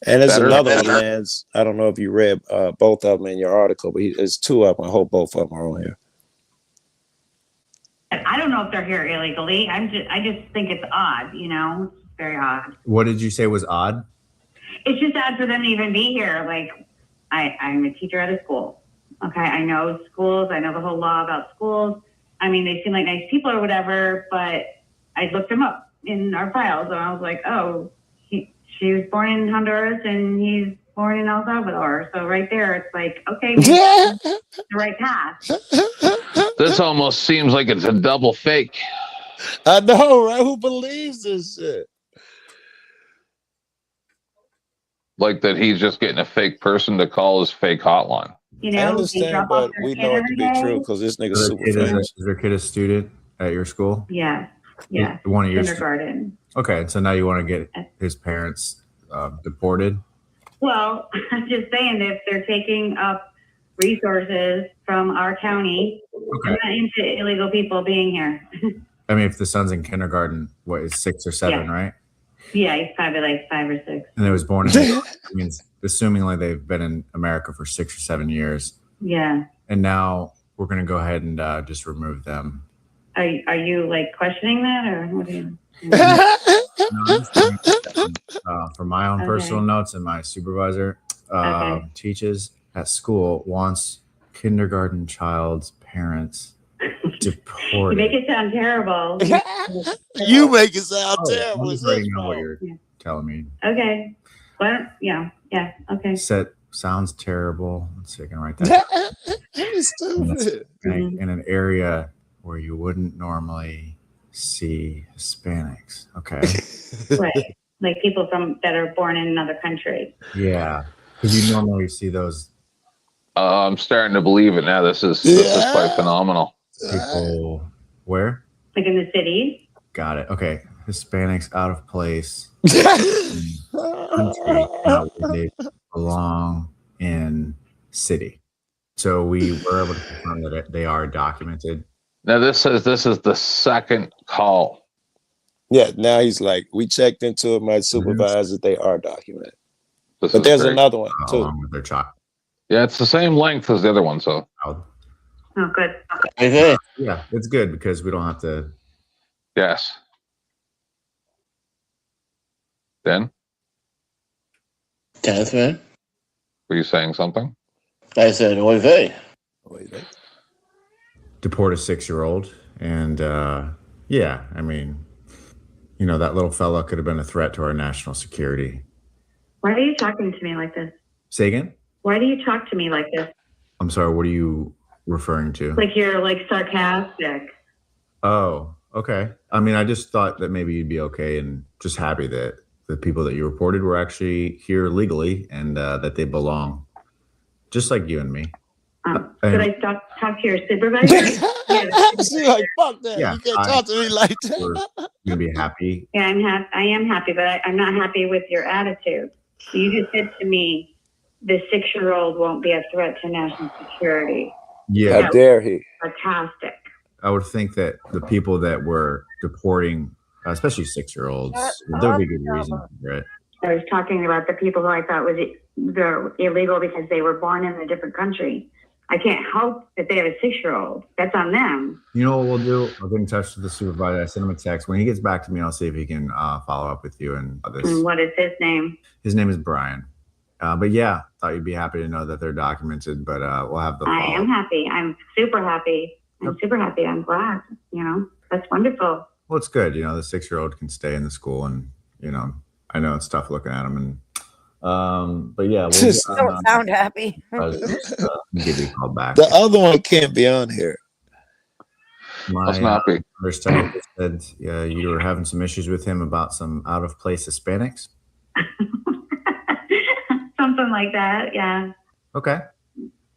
[SPEAKER 4] And there's another one, Lance. I don't know if you read both of them in your article, but there's two of them. I hope both of them are on here.
[SPEAKER 24] I don't know if they're here illegally. I just think it's odd, you know, it's very odd.
[SPEAKER 3] What did you say was odd?
[SPEAKER 24] It's just odd for them to even be here. Like, I'm a teacher at a school. Okay, I know schools. I know the whole law about schools. I mean, they seem like nice people or whatever, but I looked them up in our files, and I was like, oh, she was born in Honduras, and he's born in El Salvador. So right there, it's like, okay, maybe the right path.
[SPEAKER 2] This almost seems like it's a double fake.
[SPEAKER 4] I know, right? Who believes this shit?
[SPEAKER 2] Like that he's just getting a fake person to call his fake hotline.
[SPEAKER 24] You know,
[SPEAKER 4] I understand, but we know it to be true because this nigga's super famous.
[SPEAKER 3] Is your kid a student at your school?
[SPEAKER 24] Yeah. Yeah.
[SPEAKER 3] One of your
[SPEAKER 24] kindergarten.
[SPEAKER 3] Okay, so now you want to get his parents deported?
[SPEAKER 24] Well, I'm just saying that if they're taking up resources from our county, I'm not into illegal people being here.
[SPEAKER 3] I mean, if the son's in kindergarten, what is 6 or 7, right?
[SPEAKER 24] Yeah, he's probably like 5 or 6.
[SPEAKER 3] And they was born in, means assuming like they've been in America for 6 or 7 years.
[SPEAKER 24] Yeah.
[SPEAKER 3] And now we're going to go ahead and just remove them.
[SPEAKER 24] Are you like questioning that, or what are you?
[SPEAKER 3] For my own personal notes, and my supervisor teaches at school wants kindergarten child's parents deported.
[SPEAKER 24] You make it sound terrible.
[SPEAKER 4] You make it sound
[SPEAKER 3] I
[SPEAKER 4] terrible.
[SPEAKER 3] just already know what you're telling me.
[SPEAKER 24] Okay. Well, yeah. Okay.
[SPEAKER 3] Sounds terrible. Let's see if I can write that.
[SPEAKER 4] That's stupid.
[SPEAKER 3] In an area where you wouldn't normally see Hispanics. Okay.
[SPEAKER 24] Right. Like people that are born in another country.
[SPEAKER 3] Yeah. Because you normally see those.
[SPEAKER 2] I'm starting to believe it now. This is quite phenomenal.
[SPEAKER 3] People where?
[SPEAKER 24] Like in the city.
[SPEAKER 3] Got it. Okay. Hispanics out of place. Country, not where they belong in city. So we were able to confirm that they are documented.
[SPEAKER 2] Now this says this is the second call.
[SPEAKER 4] Yeah, now he's like, we checked into it, my supervisor, they are documented.
[SPEAKER 2] This
[SPEAKER 4] But
[SPEAKER 2] is
[SPEAKER 4] there's
[SPEAKER 2] great.
[SPEAKER 4] another one too.
[SPEAKER 3] Along with their child.
[SPEAKER 2] Yeah, it's the same length as the other one. So
[SPEAKER 24] Oh, good.
[SPEAKER 6] Okay.
[SPEAKER 3] Yeah, it's good because we don't have to.
[SPEAKER 2] yes. Then
[SPEAKER 6] Kenneth, man.
[SPEAKER 2] were you saying something?
[SPEAKER 6] I said, oy vey.
[SPEAKER 3] Deport a 6-year-old. And yeah, I mean, you know, that little fella could have been a threat to our national security.
[SPEAKER 24] Why are you talking to me like this?
[SPEAKER 3] Say again?
[SPEAKER 24] Why do you talk to me like this?
[SPEAKER 3] I'm sorry, what are you referring to?
[SPEAKER 24] Like you're like sarcastic.
[SPEAKER 3] Oh, okay. I mean, I just thought that maybe you'd be okay and just happy that the people that you reported were actually here legally and that they belong, just like you and me.
[SPEAKER 24] Should I talk to your supervisor?
[SPEAKER 4] She's like, fuck that.
[SPEAKER 3] Yeah,
[SPEAKER 4] You can't talk to me like
[SPEAKER 3] We're
[SPEAKER 4] that.
[SPEAKER 3] gonna be happy.
[SPEAKER 24] Yeah, I am happy, but I'm not happy with your attitude. You just said to me, the 6-year-old won't be a threat to national security.
[SPEAKER 3] Yeah.
[SPEAKER 4] How dare he?
[SPEAKER 24] Fantastic.
[SPEAKER 3] I would think that the people that were deporting, especially 6-year-olds, there would be good reason for it.
[SPEAKER 24] I was talking about the people who I thought they're illegal because they were born in a different country. I can't help that they have a 6-year-old. That's on them.
[SPEAKER 3] You know what we'll do? I'll get in touch with the supervisor. I send him a text. When he gets back to me, I'll see if he can follow up with you and this.
[SPEAKER 24] And what is his name?
[SPEAKER 3] His name is Brian. But yeah, thought you'd be happy to know that they're documented. But we'll have the.
[SPEAKER 24] I am happy. I'm super happy. I'm super happy. I'm glad. You know, that's wonderful.
[SPEAKER 3] Well, it's good. The 6-year-old can stay in the school, and I know it's tough looking at him, and but yeah, we'll
[SPEAKER 1] Don't sound happy.
[SPEAKER 3] give you a call back.
[SPEAKER 4] The other one can't be on here.
[SPEAKER 2] Must not be.
[SPEAKER 3] Understanding said you were having some issues with him about some out of place Hispanics.
[SPEAKER 24] Something like that, yeah.
[SPEAKER 3] Okay.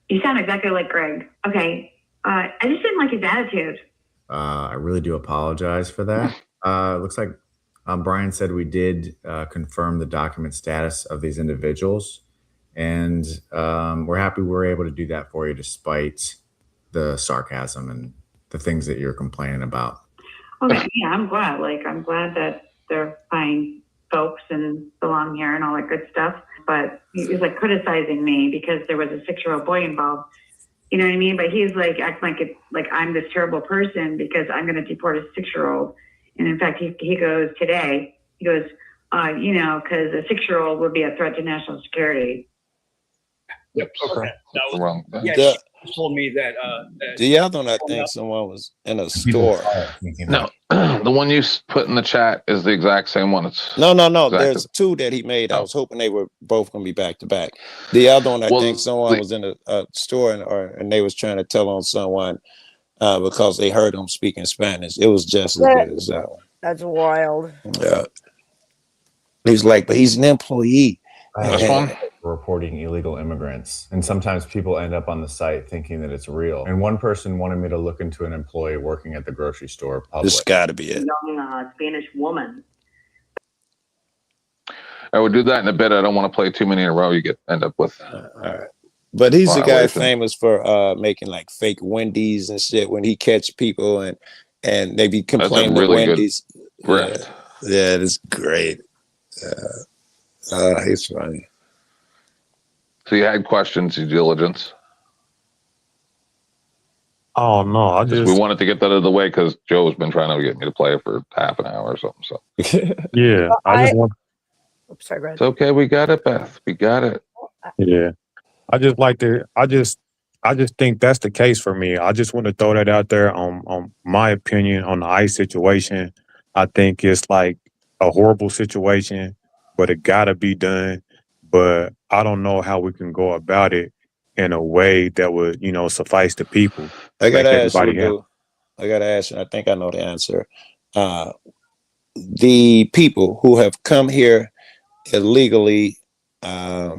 [SPEAKER 24] You sound exactly like Greg. Okay. I just didn't like his attitude.
[SPEAKER 3] I really do apologize for that. It looks like Brian said we did confirm the document status of these individuals, and we're happy we were able to do that for you despite the sarcasm and the things that you're complaining about.
[SPEAKER 24] Okay, yeah, I'm glad. I'm glad that they're fine folks and belong here and all that good stuff. But he was criticizing me because there was a 6-year-old boy involved. You know what I mean? But he's acting like I'm this terrible person because I'm going to deport a 6-year-old. And in fact, he goes today, because a 6-year-old would be a threat to national security.
[SPEAKER 2] Yep.
[SPEAKER 7] Okay. That was
[SPEAKER 2] Wrong.
[SPEAKER 7] yeah. She told me that.
[SPEAKER 4] The other one, I think someone was in a store.
[SPEAKER 2] No, the one you put in the chat is the exact same one. It's
[SPEAKER 4] No.
[SPEAKER 2] exactly-
[SPEAKER 4] There's 2 that he made. I was hoping they were both going to be back to back. The other one, I think someone was in a store and they was trying to tell on someone because they heard him speaking Spanish. It was just as good as that one.
[SPEAKER 1] That's wild.
[SPEAKER 4] Yeah. He's like, but he's an employee.
[SPEAKER 3] This one? Reporting illegal immigrants, and sometimes people end up on the site thinking that it's real. And one person wanted me to look into an employee working at the grocery store.
[SPEAKER 4] This got to be it.
[SPEAKER 24] Young Spanish woman.
[SPEAKER 2] I would do that in a bit. I don't want to play too many in a row. You end up with.
[SPEAKER 4] All right. But he's the guy
[SPEAKER 2] violation.
[SPEAKER 4] famous for making fake Wendy's and shit when he catch people and they be complaining to
[SPEAKER 2] really good
[SPEAKER 4] Wendy's.
[SPEAKER 2] grift.
[SPEAKER 4] Yeah, it's great. He's funny.
[SPEAKER 2] So you had questions, due diligence.
[SPEAKER 9] Oh no, I just
[SPEAKER 2] We wanted to get that out of the way because Joe's been trying to get me to play it for half an hour or something. So
[SPEAKER 9] yeah, I just want.
[SPEAKER 1] Oops, sorry, Brad.
[SPEAKER 2] it's okay. We got it, Beth. We got it.
[SPEAKER 9] Yeah, I just think that's the case for me. I just want to throw that out there on my opinion on the ICE situation. I think it's a horrible situation, but it gotta be done. But I don't know how we can go about it in a way that would, suffice the people.
[SPEAKER 4] I gotta ask you,
[SPEAKER 9] everybody
[SPEAKER 4] dude. I gotta ask you. I think I know the answer. The people who have come here illegally, I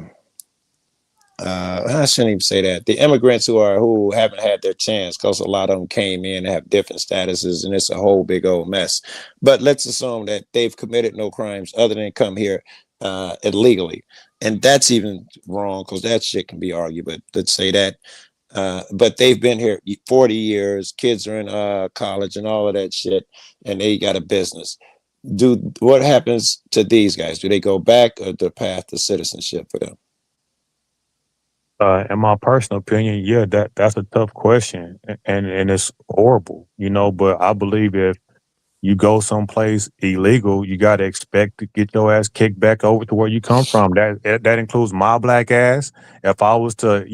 [SPEAKER 4] shouldn't even say that. The immigrants who haven't had their chance, because a lot of them came in and have different statuses, and it's a whole big old mess. But let's assume that they've committed no crimes other than come here illegally, and that's even wrong because that shit can be argued. But let's say that. But they've been here 40 years. Kids are in college and all of that shit, and they got a business. What happens to these guys? Do they go back, or the path to citizenship for them?
[SPEAKER 9] In my personal opinion, yeah, that's a tough question, and it's horrible, But I believe if you go someplace illegal, you got to expect to get your ass kicked back over to where you come from. That includes my black ass. If I was to,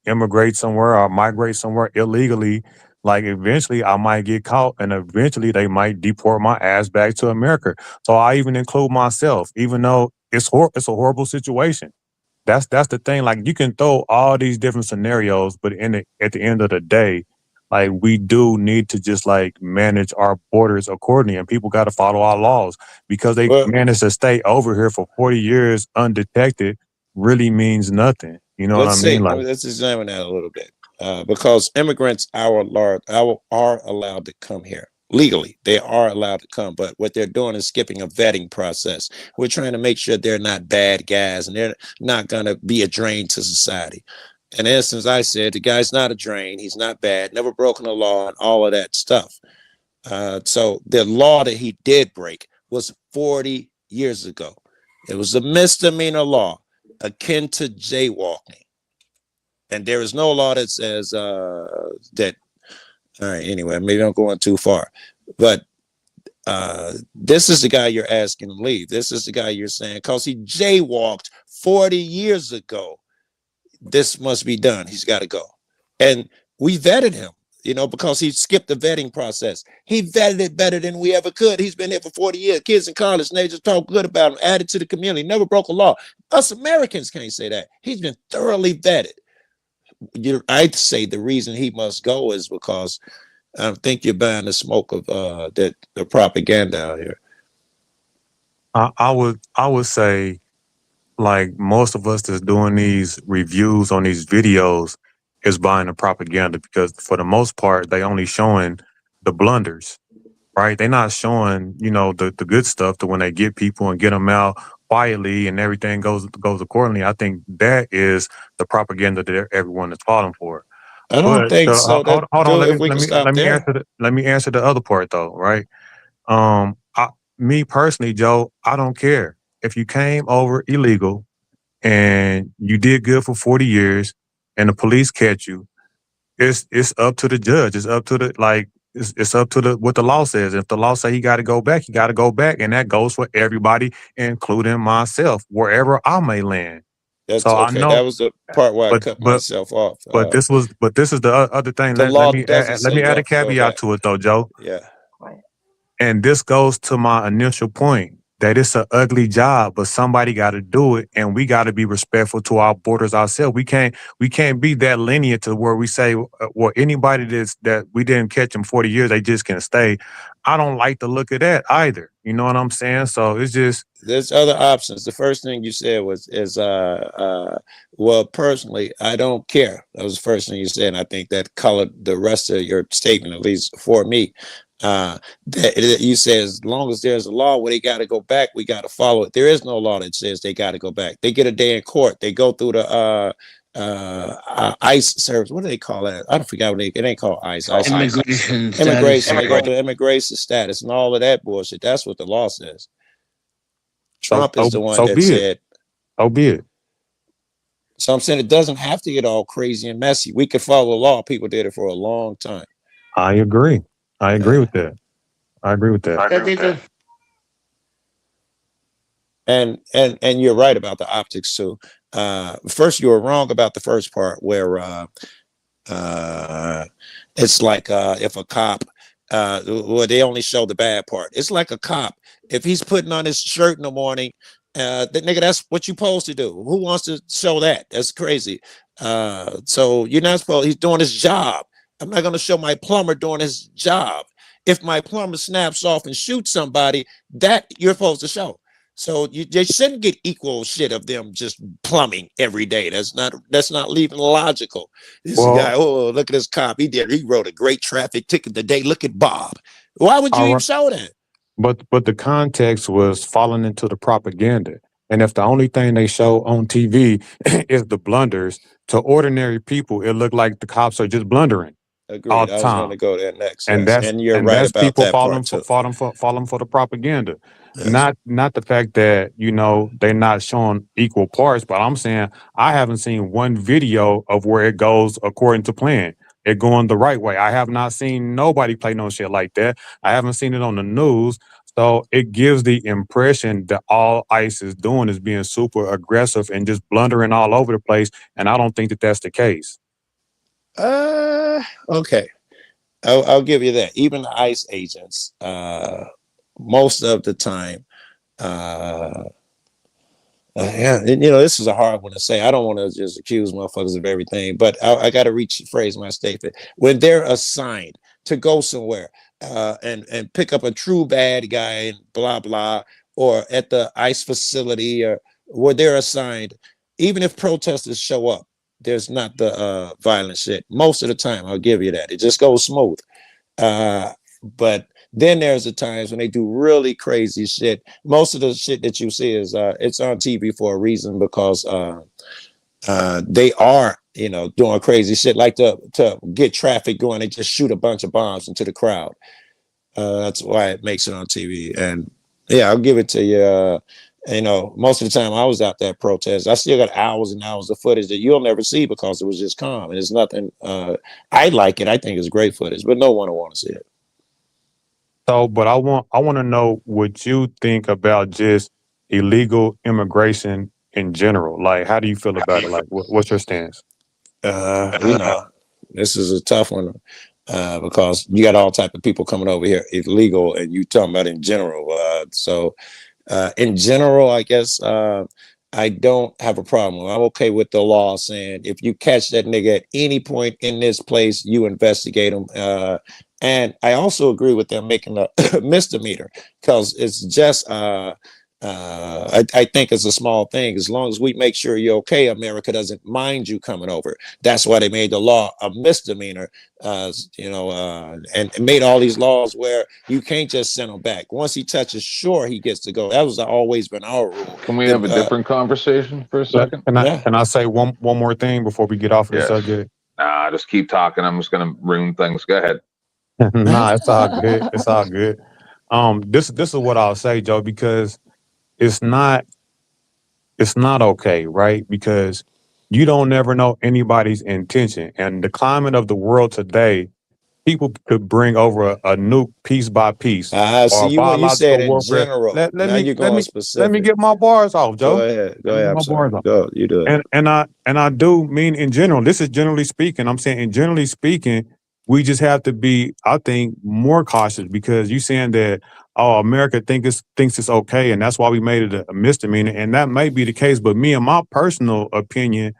[SPEAKER 9] immigrate somewhere or migrate somewhere illegally, eventually I might get caught, and eventually they might deport my ass back to America. So I even include myself, even though it's a horrible situation. That's the thing. You can throw all these different scenarios, but at the end of the day, we do need to just manage our borders accordingly, and people got to follow our laws because they managed to stay over here for 40 years undetected. Really means nothing. You know what I mean?
[SPEAKER 4] Let's examine that a little bit because immigrants are allowed to come here legally. They are allowed to come, but what they're doing is skipping a vetting process. We're trying to make sure they're not bad guys and they're not going to be a drain to society. In essence, I said the guy's not a drain. He's not bad, never broken a law, and all of that stuff. So the law that he did break was 40 years ago. It was a misdemeanor law akin to jaywalking. And there is no law that says that. All right, anyway, maybe I'm going too far. But this is the guy you're asking to leave. This is the guy you're saying, because he jaywalked 40 years ago. This must be done. He's got to go. And we vetted him. you know, because he skipped the vetting process. He vetted it better than we ever could. He's been here for 40 years. Kids in college, and they just talk good about him, added to the community, never broke a law. Us Americans can't say that. He's been thoroughly vetted. I'd say the reason he must go is because I think you're buying the smoke of the propaganda out here.
[SPEAKER 9] I would say, like, most of us that's doing these reviews on these videos is buying the propaganda, because for the most part they only showing the blunders, right? They're not showing, you know, the good stuff, to when they get people and get them out quietly and everything goes accordingly. I think that is the propaganda that everyone is falling for.
[SPEAKER 4] I don't think so.
[SPEAKER 9] Hold on, let me answer the other part though, right? Me personally, Joe, I don't care if you came over illegal and you did good for 40 years and the police catch you. It's up to the judge. It's up to the, like, it's up to what the law says. If the law say he got to go back, he got to go back, and that goes for everybody, including myself, wherever I may land.
[SPEAKER 4] That's
[SPEAKER 9] so
[SPEAKER 4] okay.
[SPEAKER 9] I know
[SPEAKER 4] that was the part where I cut myself off.
[SPEAKER 9] But this is the other thing.
[SPEAKER 4] The law doesn't
[SPEAKER 9] Let me
[SPEAKER 4] say
[SPEAKER 9] add
[SPEAKER 4] go
[SPEAKER 9] a caveat to it though, Joe.
[SPEAKER 4] Yeah.
[SPEAKER 9] And this goes to my initial point that it's an ugly job, but somebody got to do it, and we got to be respectful to our borders ourselves. We can't be that lenient to where we say, well, anybody that we didn't catch in 40 years, they just can stay. I don't like the look of that either. You know what I'm saying? So it's just,
[SPEAKER 4] there's other options. The first thing you said well, personally, I don't care. That was the first thing you said, and I think that colored the rest of your statement, at least for me. That you say, as long as there's a law where they got to go back, we got to follow it. There is no law that says they got to go back. They get a day in court. They go through the ICE service. What do they call that? I don't forget what it ain't called ICE.
[SPEAKER 6] Immigration.
[SPEAKER 4] They go through immigration status and all of that bullshit. That's what the law says. Trump is the one that said,
[SPEAKER 9] "Oh, be it."
[SPEAKER 4] So I'm saying it doesn't have to get all crazy and messy. We could follow the law. People did it for a long time.
[SPEAKER 9] I agree. I agree with that. I agree with that.
[SPEAKER 4] And you're right about the optics too. First, you were wrong about the first part where it's like if a cop, well, they only show the bad part. It's like a cop. If he's putting on his shirt in the morning, that nigga, that's what you're supposed to do. Who wants to show that? That's crazy. So you're not supposed, he's doing his job. I'm not going to show my plumber doing his job. If my plumber snaps off and shoots somebody, that you're supposed to show. So they shouldn't get equal shit of them just plumbing every day. That's not even logical. This guy, oh, look at this cop. He wrote a great traffic ticket today. Look at Bob. Why would you even show that?
[SPEAKER 9] But the context was falling into the propaganda. And if the only thing they show on TV is the blunders, to ordinary people, it looked like the cops are just blundering.
[SPEAKER 4] Agreed.
[SPEAKER 9] All the
[SPEAKER 4] I was
[SPEAKER 9] time.
[SPEAKER 4] going to go there next.
[SPEAKER 9] And
[SPEAKER 4] yes.
[SPEAKER 9] that's
[SPEAKER 4] you're right about
[SPEAKER 9] people
[SPEAKER 4] that
[SPEAKER 9] falling for the propaganda.
[SPEAKER 4] Yes.
[SPEAKER 9] Not the fact that, you know, they're not showing equal parts, but I'm saying I haven't seen one video of where it goes according to plan. It going the right way. I have not seen nobody play no shit like that. I haven't seen it on the news. So it gives the impression that all ICE is doing is being super aggressive and just blundering all over the place. And I don't think that that's the case.
[SPEAKER 4] Okay. I'll give you that. Even the ICE agents, most of the time, yeah, you know, this is a hard one to say. I don't want to just accuse motherfuckers of everything, but I got to rephrase my statement. When they're assigned to go somewhere and pick up a true bad guy and blah, blah, or at the ICE facility or where they're assigned, even if protesters show up, there's not the violent shit. Most of the time, I'll give you that. It just goes smooth. But then there's the times when they do really crazy shit. Most of the shit that you see is it's on TV for a reason, because they are, you know, doing crazy shit, like to get traffic going. They just shoot a bunch of bombs into the crowd. That's why it makes it on TV. And yeah, I'll give it to you. You know, most of the time I was out there protest. I still got hours and hours of footage that you'll never see because it was just calm. And it's nothing. I like it. I think it's great footage, but no one will want to see it.
[SPEAKER 9] So, but I want to know what you think about just illegal immigration in general. Like, how do you feel about it? Like, what's your stance?
[SPEAKER 4] You know, this is a tough one. because you got all type of people coming over here illegal, and you talking about in general. So in general, I guess I don't have a problem. I'm okay with the law saying if you catch that nigga at any point in this place, you investigate him. And I also agree with them making a misdemeanor, because it's just I think it's a small thing. As long as we make sure you're okay, America doesn't mind you coming over. That's why they made the law a misdemeanor, and made all these laws where you can't just send him back. Once he touches shore, he gets to go. That was always been our rule.
[SPEAKER 2] Can we have a different conversation for a second?
[SPEAKER 9] Can I say one more thing before we get off of the subject?
[SPEAKER 2] Nah, just keep talking. I'm just gonna ruin things. Go ahead.
[SPEAKER 9] Nah, it's all good. It's all good. This is what I'll say, Joe, because it's not okay, right? Because you don't never know anybody's intention. And the climate of the world today, people could bring over a nuke piece by piece.
[SPEAKER 4] See, you when you said in
[SPEAKER 9] warfare.
[SPEAKER 4] general.
[SPEAKER 9] Let
[SPEAKER 4] Now you're going specific.
[SPEAKER 9] Let me get my bars off, Joe.
[SPEAKER 4] Go ahead. Go
[SPEAKER 9] Let me
[SPEAKER 4] ahead.
[SPEAKER 9] get
[SPEAKER 4] I'm
[SPEAKER 9] my
[SPEAKER 4] sorry.
[SPEAKER 9] bars off.
[SPEAKER 4] Go. You do it.
[SPEAKER 9] And I do mean in general. This is generally speaking. I'm saying in generally speaking, we just have to be, I think, more cautious, because you saying that, oh, America thinks it's okay, and that's why we made it a misdemeanor, and that may be the case. But me, in my personal opinion,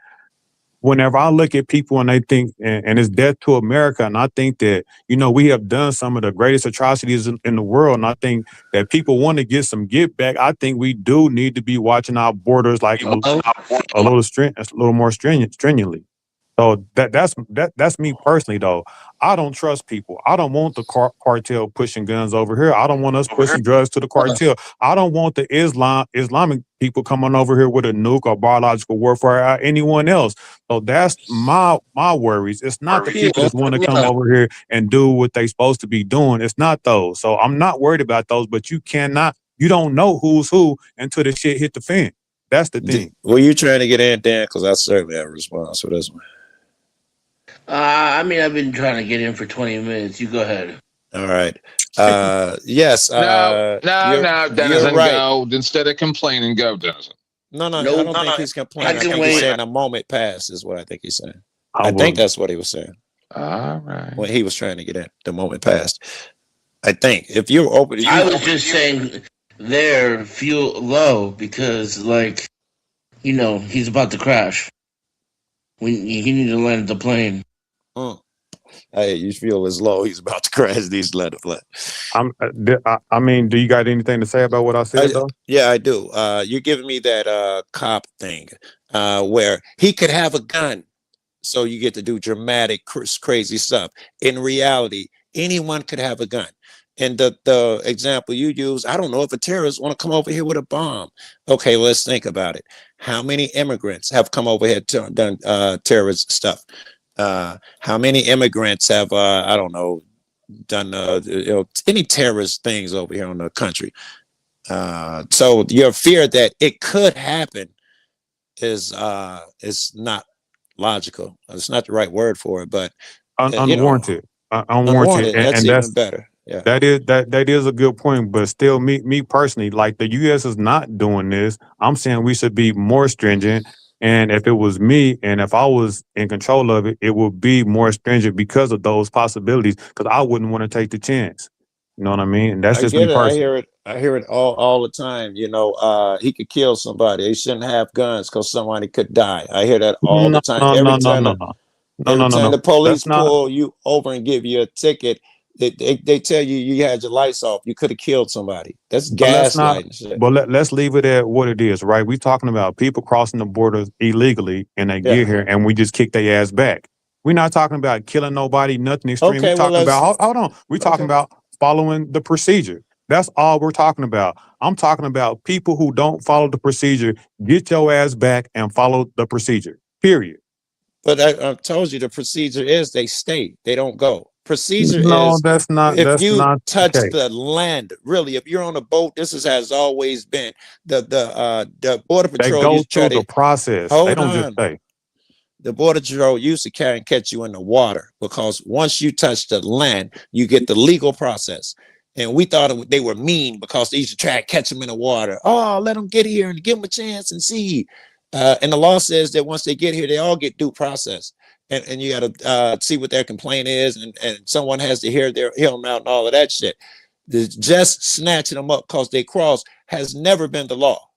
[SPEAKER 9] whenever I look at people and they think, and it's death to America, and I think that, we have done some of the greatest atrocities in the world, and I think that people want to get some get back. I think we do need to be watching our borders like a little more stringently. So that's me personally, though. I don't trust people. I don't want the cartel pushing guns over here. I don't want us pushing drugs to the cartel. I don't want the Islamic people coming over here with a nuke or biological warfare or anyone else. So that's my worries. It's not the people that want to come over here and do what they supposed to be doing. It's not those. So I'm not worried about those. But you don't know who's who until the shit hit the fan. That's the thing.
[SPEAKER 4] Were you trying to get in, Dan? Because I certainly have a response for this one.
[SPEAKER 6] I've been trying to get in for 20 minutes. You go ahead.
[SPEAKER 4] All right. Yes.
[SPEAKER 2] No, Dennis,
[SPEAKER 4] you're right.
[SPEAKER 2] go. Instead of complaining, go, Dennis.
[SPEAKER 4] No, I don't think he's complaining. I think he's saying a moment passed is what I think he's saying. I think that's what he was saying.
[SPEAKER 2] All right.
[SPEAKER 4] When he was trying to get in, the moment passed. I think if you're open,
[SPEAKER 6] I was just saying their fuel low because, he's about to crash. He needs to land the plane.
[SPEAKER 4] Hey, you feel as low he's about to crash these letter flat.
[SPEAKER 9] I mean, do you got anything to say about what I said, though?
[SPEAKER 4] Yeah, I do. You're giving me that cop thing where he could have a gun, so you get to do dramatic, crazy stuff. In reality, anyone could have a gun. And the example you use, I don't know if a terrorist want to come over here with a bomb. Okay, let's think about it. How many immigrants have come over here done terrorist stuff? How many immigrants have done any terrorist things over here in the country? So your fear that it could happen is not logical. It's not the right word for it, but
[SPEAKER 9] unwarranted. Unwarranted,
[SPEAKER 4] that's
[SPEAKER 9] and
[SPEAKER 4] even
[SPEAKER 9] that's
[SPEAKER 4] better. Yeah,
[SPEAKER 9] that is a good point. But still, me personally, like the U.S. is not doing this. I'm saying we should be more stringent. And if it was me, and if I was in control of it, it would be more stringent because of those possibilities. Because I wouldn't want to take the chance. You know what I mean? And that's just me personally.
[SPEAKER 4] I hear it all the time. He could kill somebody. He shouldn't have guns because somebody could die. I hear that all the time. Every time the police pull you over and give you a ticket, they tell you had your lights off. You could have killed somebody. That's gaslighting.
[SPEAKER 9] But let's leave it at what it is, right? We're talking about people crossing the border illegally and they get here and we just kick their ass back. We're not talking about killing nobody, nothing extreme.
[SPEAKER 4] Okay,
[SPEAKER 9] we're talking about, hold on. We're talking about following the procedure. That's all we're talking about. I'm talking about people who don't follow the procedure. Get your ass back and follow the procedure, period.
[SPEAKER 4] But I told you the procedure is they stay. They don't go. Procedure is
[SPEAKER 9] that's not.
[SPEAKER 4] If
[SPEAKER 9] that's
[SPEAKER 4] you
[SPEAKER 9] not
[SPEAKER 4] touch
[SPEAKER 9] okay.
[SPEAKER 4] the land, really, if you're on a boat, has always been the border patrol.
[SPEAKER 9] They go through the process. They don't just stay.
[SPEAKER 4] The border patrol used to carry and catch you in the water because once you touch the land, you get the legal process. And we thought they were mean because they used to try to catch them in the water. Oh, let them get here and give them a chance and see. And the law says that once they get here, they all get due process. and you got to see what their complaint is, and someone has to hear them out and all of that shit. Just snatching them up because they cross has never been the law.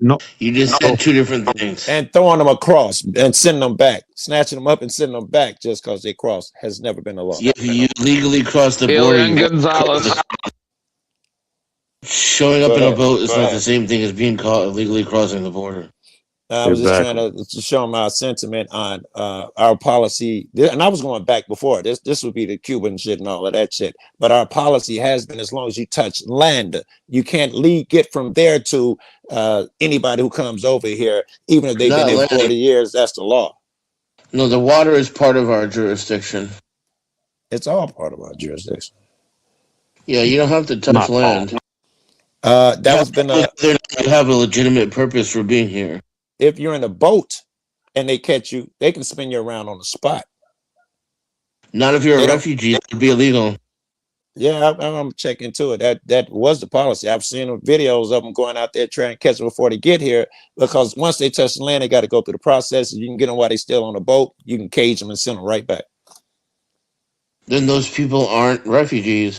[SPEAKER 9] No,
[SPEAKER 6] You just said two different things.
[SPEAKER 4] And throwing them across and sending them back, snatching them up and sending them back just because they cross has never been the law.
[SPEAKER 6] If you legally cross the border,
[SPEAKER 2] Alien Gonzalez.
[SPEAKER 6] showing up in a boat is not the same thing as being caught illegally crossing the border.
[SPEAKER 4] I was just trying to show them our sentiment on our policy, and I was going back before this. This would be the Cuban shit and all of that shit. But our policy has been, as long as you touch land, you can't get from there to anybody who comes over here, even if they've been here 40 years. That's the law.
[SPEAKER 6] No, the water is part of our jurisdiction.
[SPEAKER 4] It's all part of our jurisdiction.
[SPEAKER 6] Yeah, you don't have to touch land.
[SPEAKER 4] That has been
[SPEAKER 6] you have a legitimate purpose for being here.
[SPEAKER 4] If you're in a boat and they catch you, they can spin you around on the spot.
[SPEAKER 6] Not if you're a refugee. That would be illegal.
[SPEAKER 4] Yeah, I'm checking into it. That was the policy. I've seen videos of them going out there trying to catch them before they get here, because once they touch the land, they got to go through the process. You can get them while they're still on the boat. You can cage them and send them right back.
[SPEAKER 6] Then those people aren't refugees.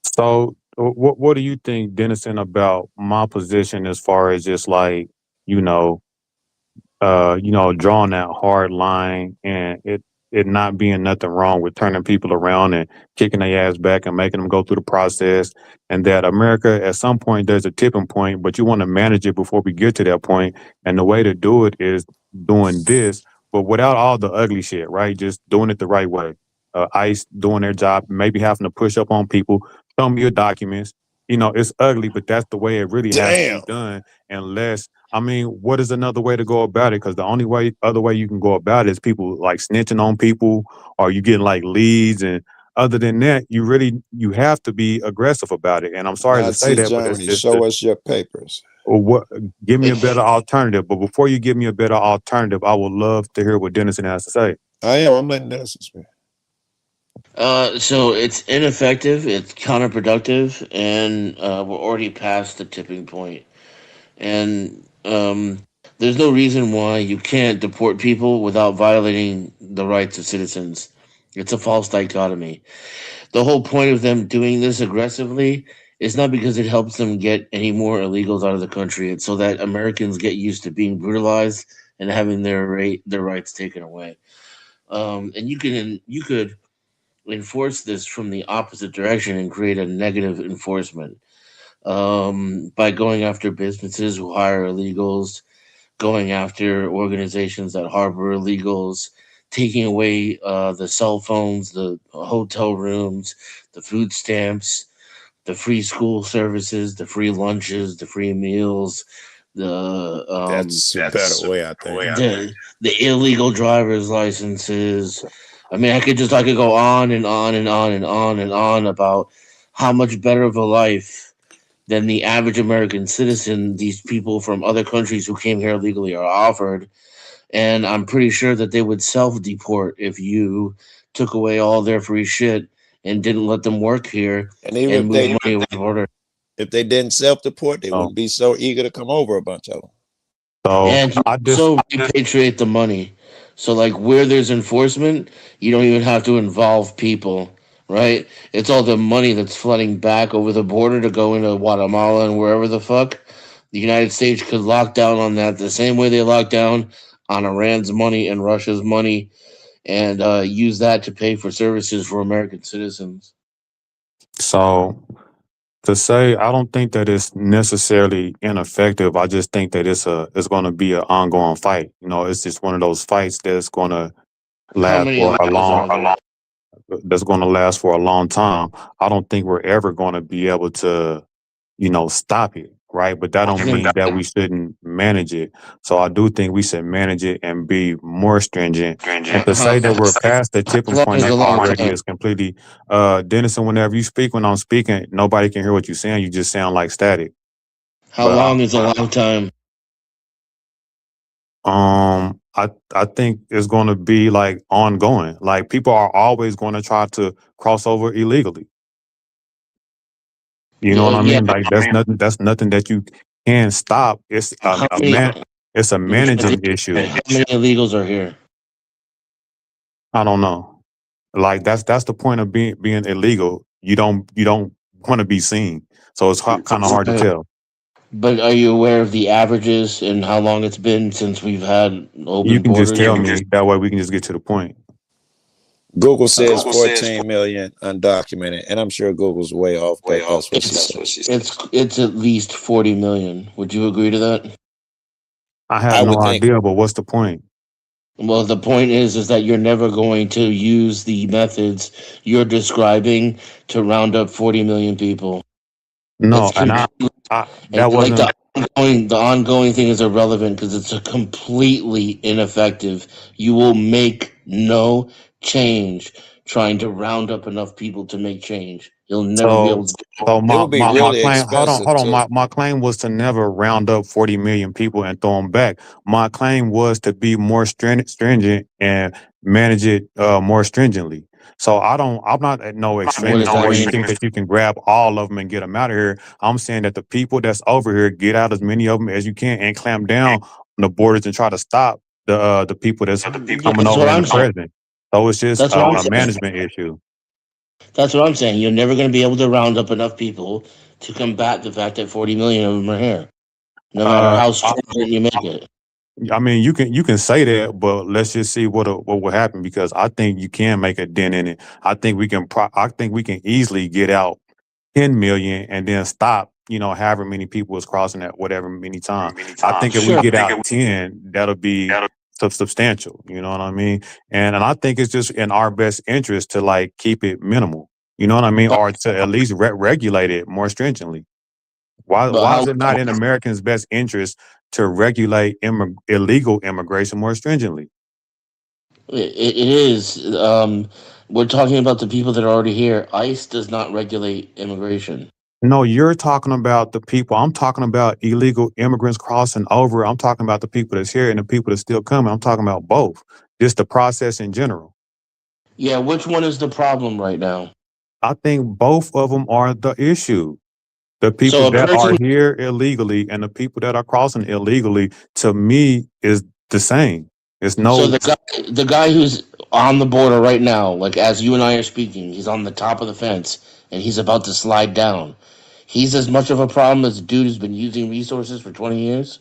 [SPEAKER 9] So what do you think, Dennison, about my position as far as just like, drawing that hard line, and it not being nothing wrong with turning people around and kicking their ass back and making them go through the process, and that America, at some point, there's a tipping point, but you want to manage it before we get to that point. And the way to do it is doing this, but without all the ugly shit, right? Just doing it the right way. ICE doing their job, maybe having to push up on people, show me your documents. It's ugly, but that's the way it really has to be done. Unless, what is another way to go about it? Because the only other way you can go about it is people like snitching on people, or you getting like leads. And other than that, you have to be aggressive about it. And I'm sorry to say that, but it's just
[SPEAKER 4] show us your papers.
[SPEAKER 9] Or give me a better alternative. But before you give me a better alternative, I would love to hear what Dennison has to say.
[SPEAKER 4] I'm letting Dennison speak.
[SPEAKER 6] So it's ineffective, it's counterproductive, and we're already past the tipping point. And there's no reason why you can't deport people without violating the rights of citizens. It's a false dichotomy. The whole point of them doing this aggressively is not because it helps them get any more illegals out of the country. It's so that Americans get used to being brutalized and having their rights taken away. And you could enforce this from the opposite direction and create a negative enforcement by going after businesses who hire illegals, going after organizations that harbor illegals, taking away the cell phones, the hotel rooms, the food stamps, the free school services, the free lunches, the free meals,
[SPEAKER 4] that's a better way, I think.
[SPEAKER 6] The illegal driver's licenses. I could go on and on and on and on and on about how much better of a life than the average American citizen these people from other countries who came here illegally are offered. And I'm pretty sure that they would self-deport if you took away all their free shit and didn't let them work here
[SPEAKER 4] and even
[SPEAKER 6] move money over the border.
[SPEAKER 4] If they didn't self-deport, they wouldn't be so eager to come over, a bunch of them.
[SPEAKER 6] And repatriate the money. So like where there's enforcement, you don't even have to involve people, right? It's all the money that's flooding back over the border to go into Guatemala and wherever the fuck. The United States could lock down on that the same way they locked down on Iran's money and Russia's money, and use that to pay for services for American citizens.
[SPEAKER 9] So to say, I don't think that it's necessarily ineffective. I just think that it's going to be an ongoing fight. It's just one of those fights that's going to last for a long time. I don't think we're ever going to be able to, stop it, right? But that don't mean that we shouldn't manage it. So I do think we should manage it and be more stringent. And to say that we're past the tipping point already is completely. Dennison, whenever you speak, when I'm speaking, nobody can hear what you're saying. You just sound like static.
[SPEAKER 6] How long is a long time?
[SPEAKER 9] I think it's going to be like ongoing. Like people are always going to try to cross over illegally. You know what I mean? Like that's nothing that you can stop. It's it's a managing issue.
[SPEAKER 6] How many illegals are here?
[SPEAKER 9] I don't know. Like that's the point of being illegal. You don't want to be seen, so it's kind of hard to tell.
[SPEAKER 6] But are you aware of the averages and how long it's been since we've had open
[SPEAKER 9] You can
[SPEAKER 6] borders?
[SPEAKER 9] just tell me that way. We can just get to the point.
[SPEAKER 4] Google says 14 million undocumented, and I'm sure Google's way off. But that's what she said.
[SPEAKER 6] It's at least 40 million. Would you agree to that?
[SPEAKER 9] I have no idea, but what's the point?
[SPEAKER 6] Well, the point is that you're never going to use the methods you're describing to round up 40 million people.
[SPEAKER 9] No, and that wasn't.
[SPEAKER 6] Like the ongoing thing is irrelevant because it's a completely ineffective. You will make no change trying to round up enough people to make change. You'll never be able to.
[SPEAKER 9] So my claim, hold on. My claim was to never round up 40 million people and throw them back. My claim was to be more stringent and manage it more stringently. So I'm not at no extremist where you think that you can grab all of them and get them out of here. I'm saying that the people that's over here, get out as many of them as you can and clamp down on the borders and try to stop the people that's coming over in the present. So it's just a management issue.
[SPEAKER 6] That's what I'm saying. You're never going to be able to round up enough people to combat the fact that 40 million of them are here, no matter how stringent you make it.
[SPEAKER 9] I mean, you can say that, but let's just see what will happen, because I think you can make a dent in it. I think we can easily get out 10 million and then stop. However many people is crossing that whatever many times. I think if we get out 10, that'll be substantial. You know what I mean? And I think it's just in our best interest to keep it minimal. You know what I mean? Or to at least regulate it more stringently. Why is it not in Americans' best interest to regulate illegal immigration more stringently?
[SPEAKER 6] It is. We're talking about the people that are already here. ICE does not regulate immigration.
[SPEAKER 9] No, you're talking about the people. I'm talking about illegal immigrants crossing over. I'm talking about the people that's here and the people that's still coming. I'm talking about both. Just the process in general.
[SPEAKER 6] Yeah, which one is the problem right now?
[SPEAKER 9] I think both of them are the issue. The people that are here illegally and the people that are crossing illegally, to me, is the same. It's no.
[SPEAKER 6] So the guy who's on the border right now, like as you and I are speaking, he's on the top of the fence and he's about to slide down. He's as much of a problem as the dude who's been using resources for 20 years.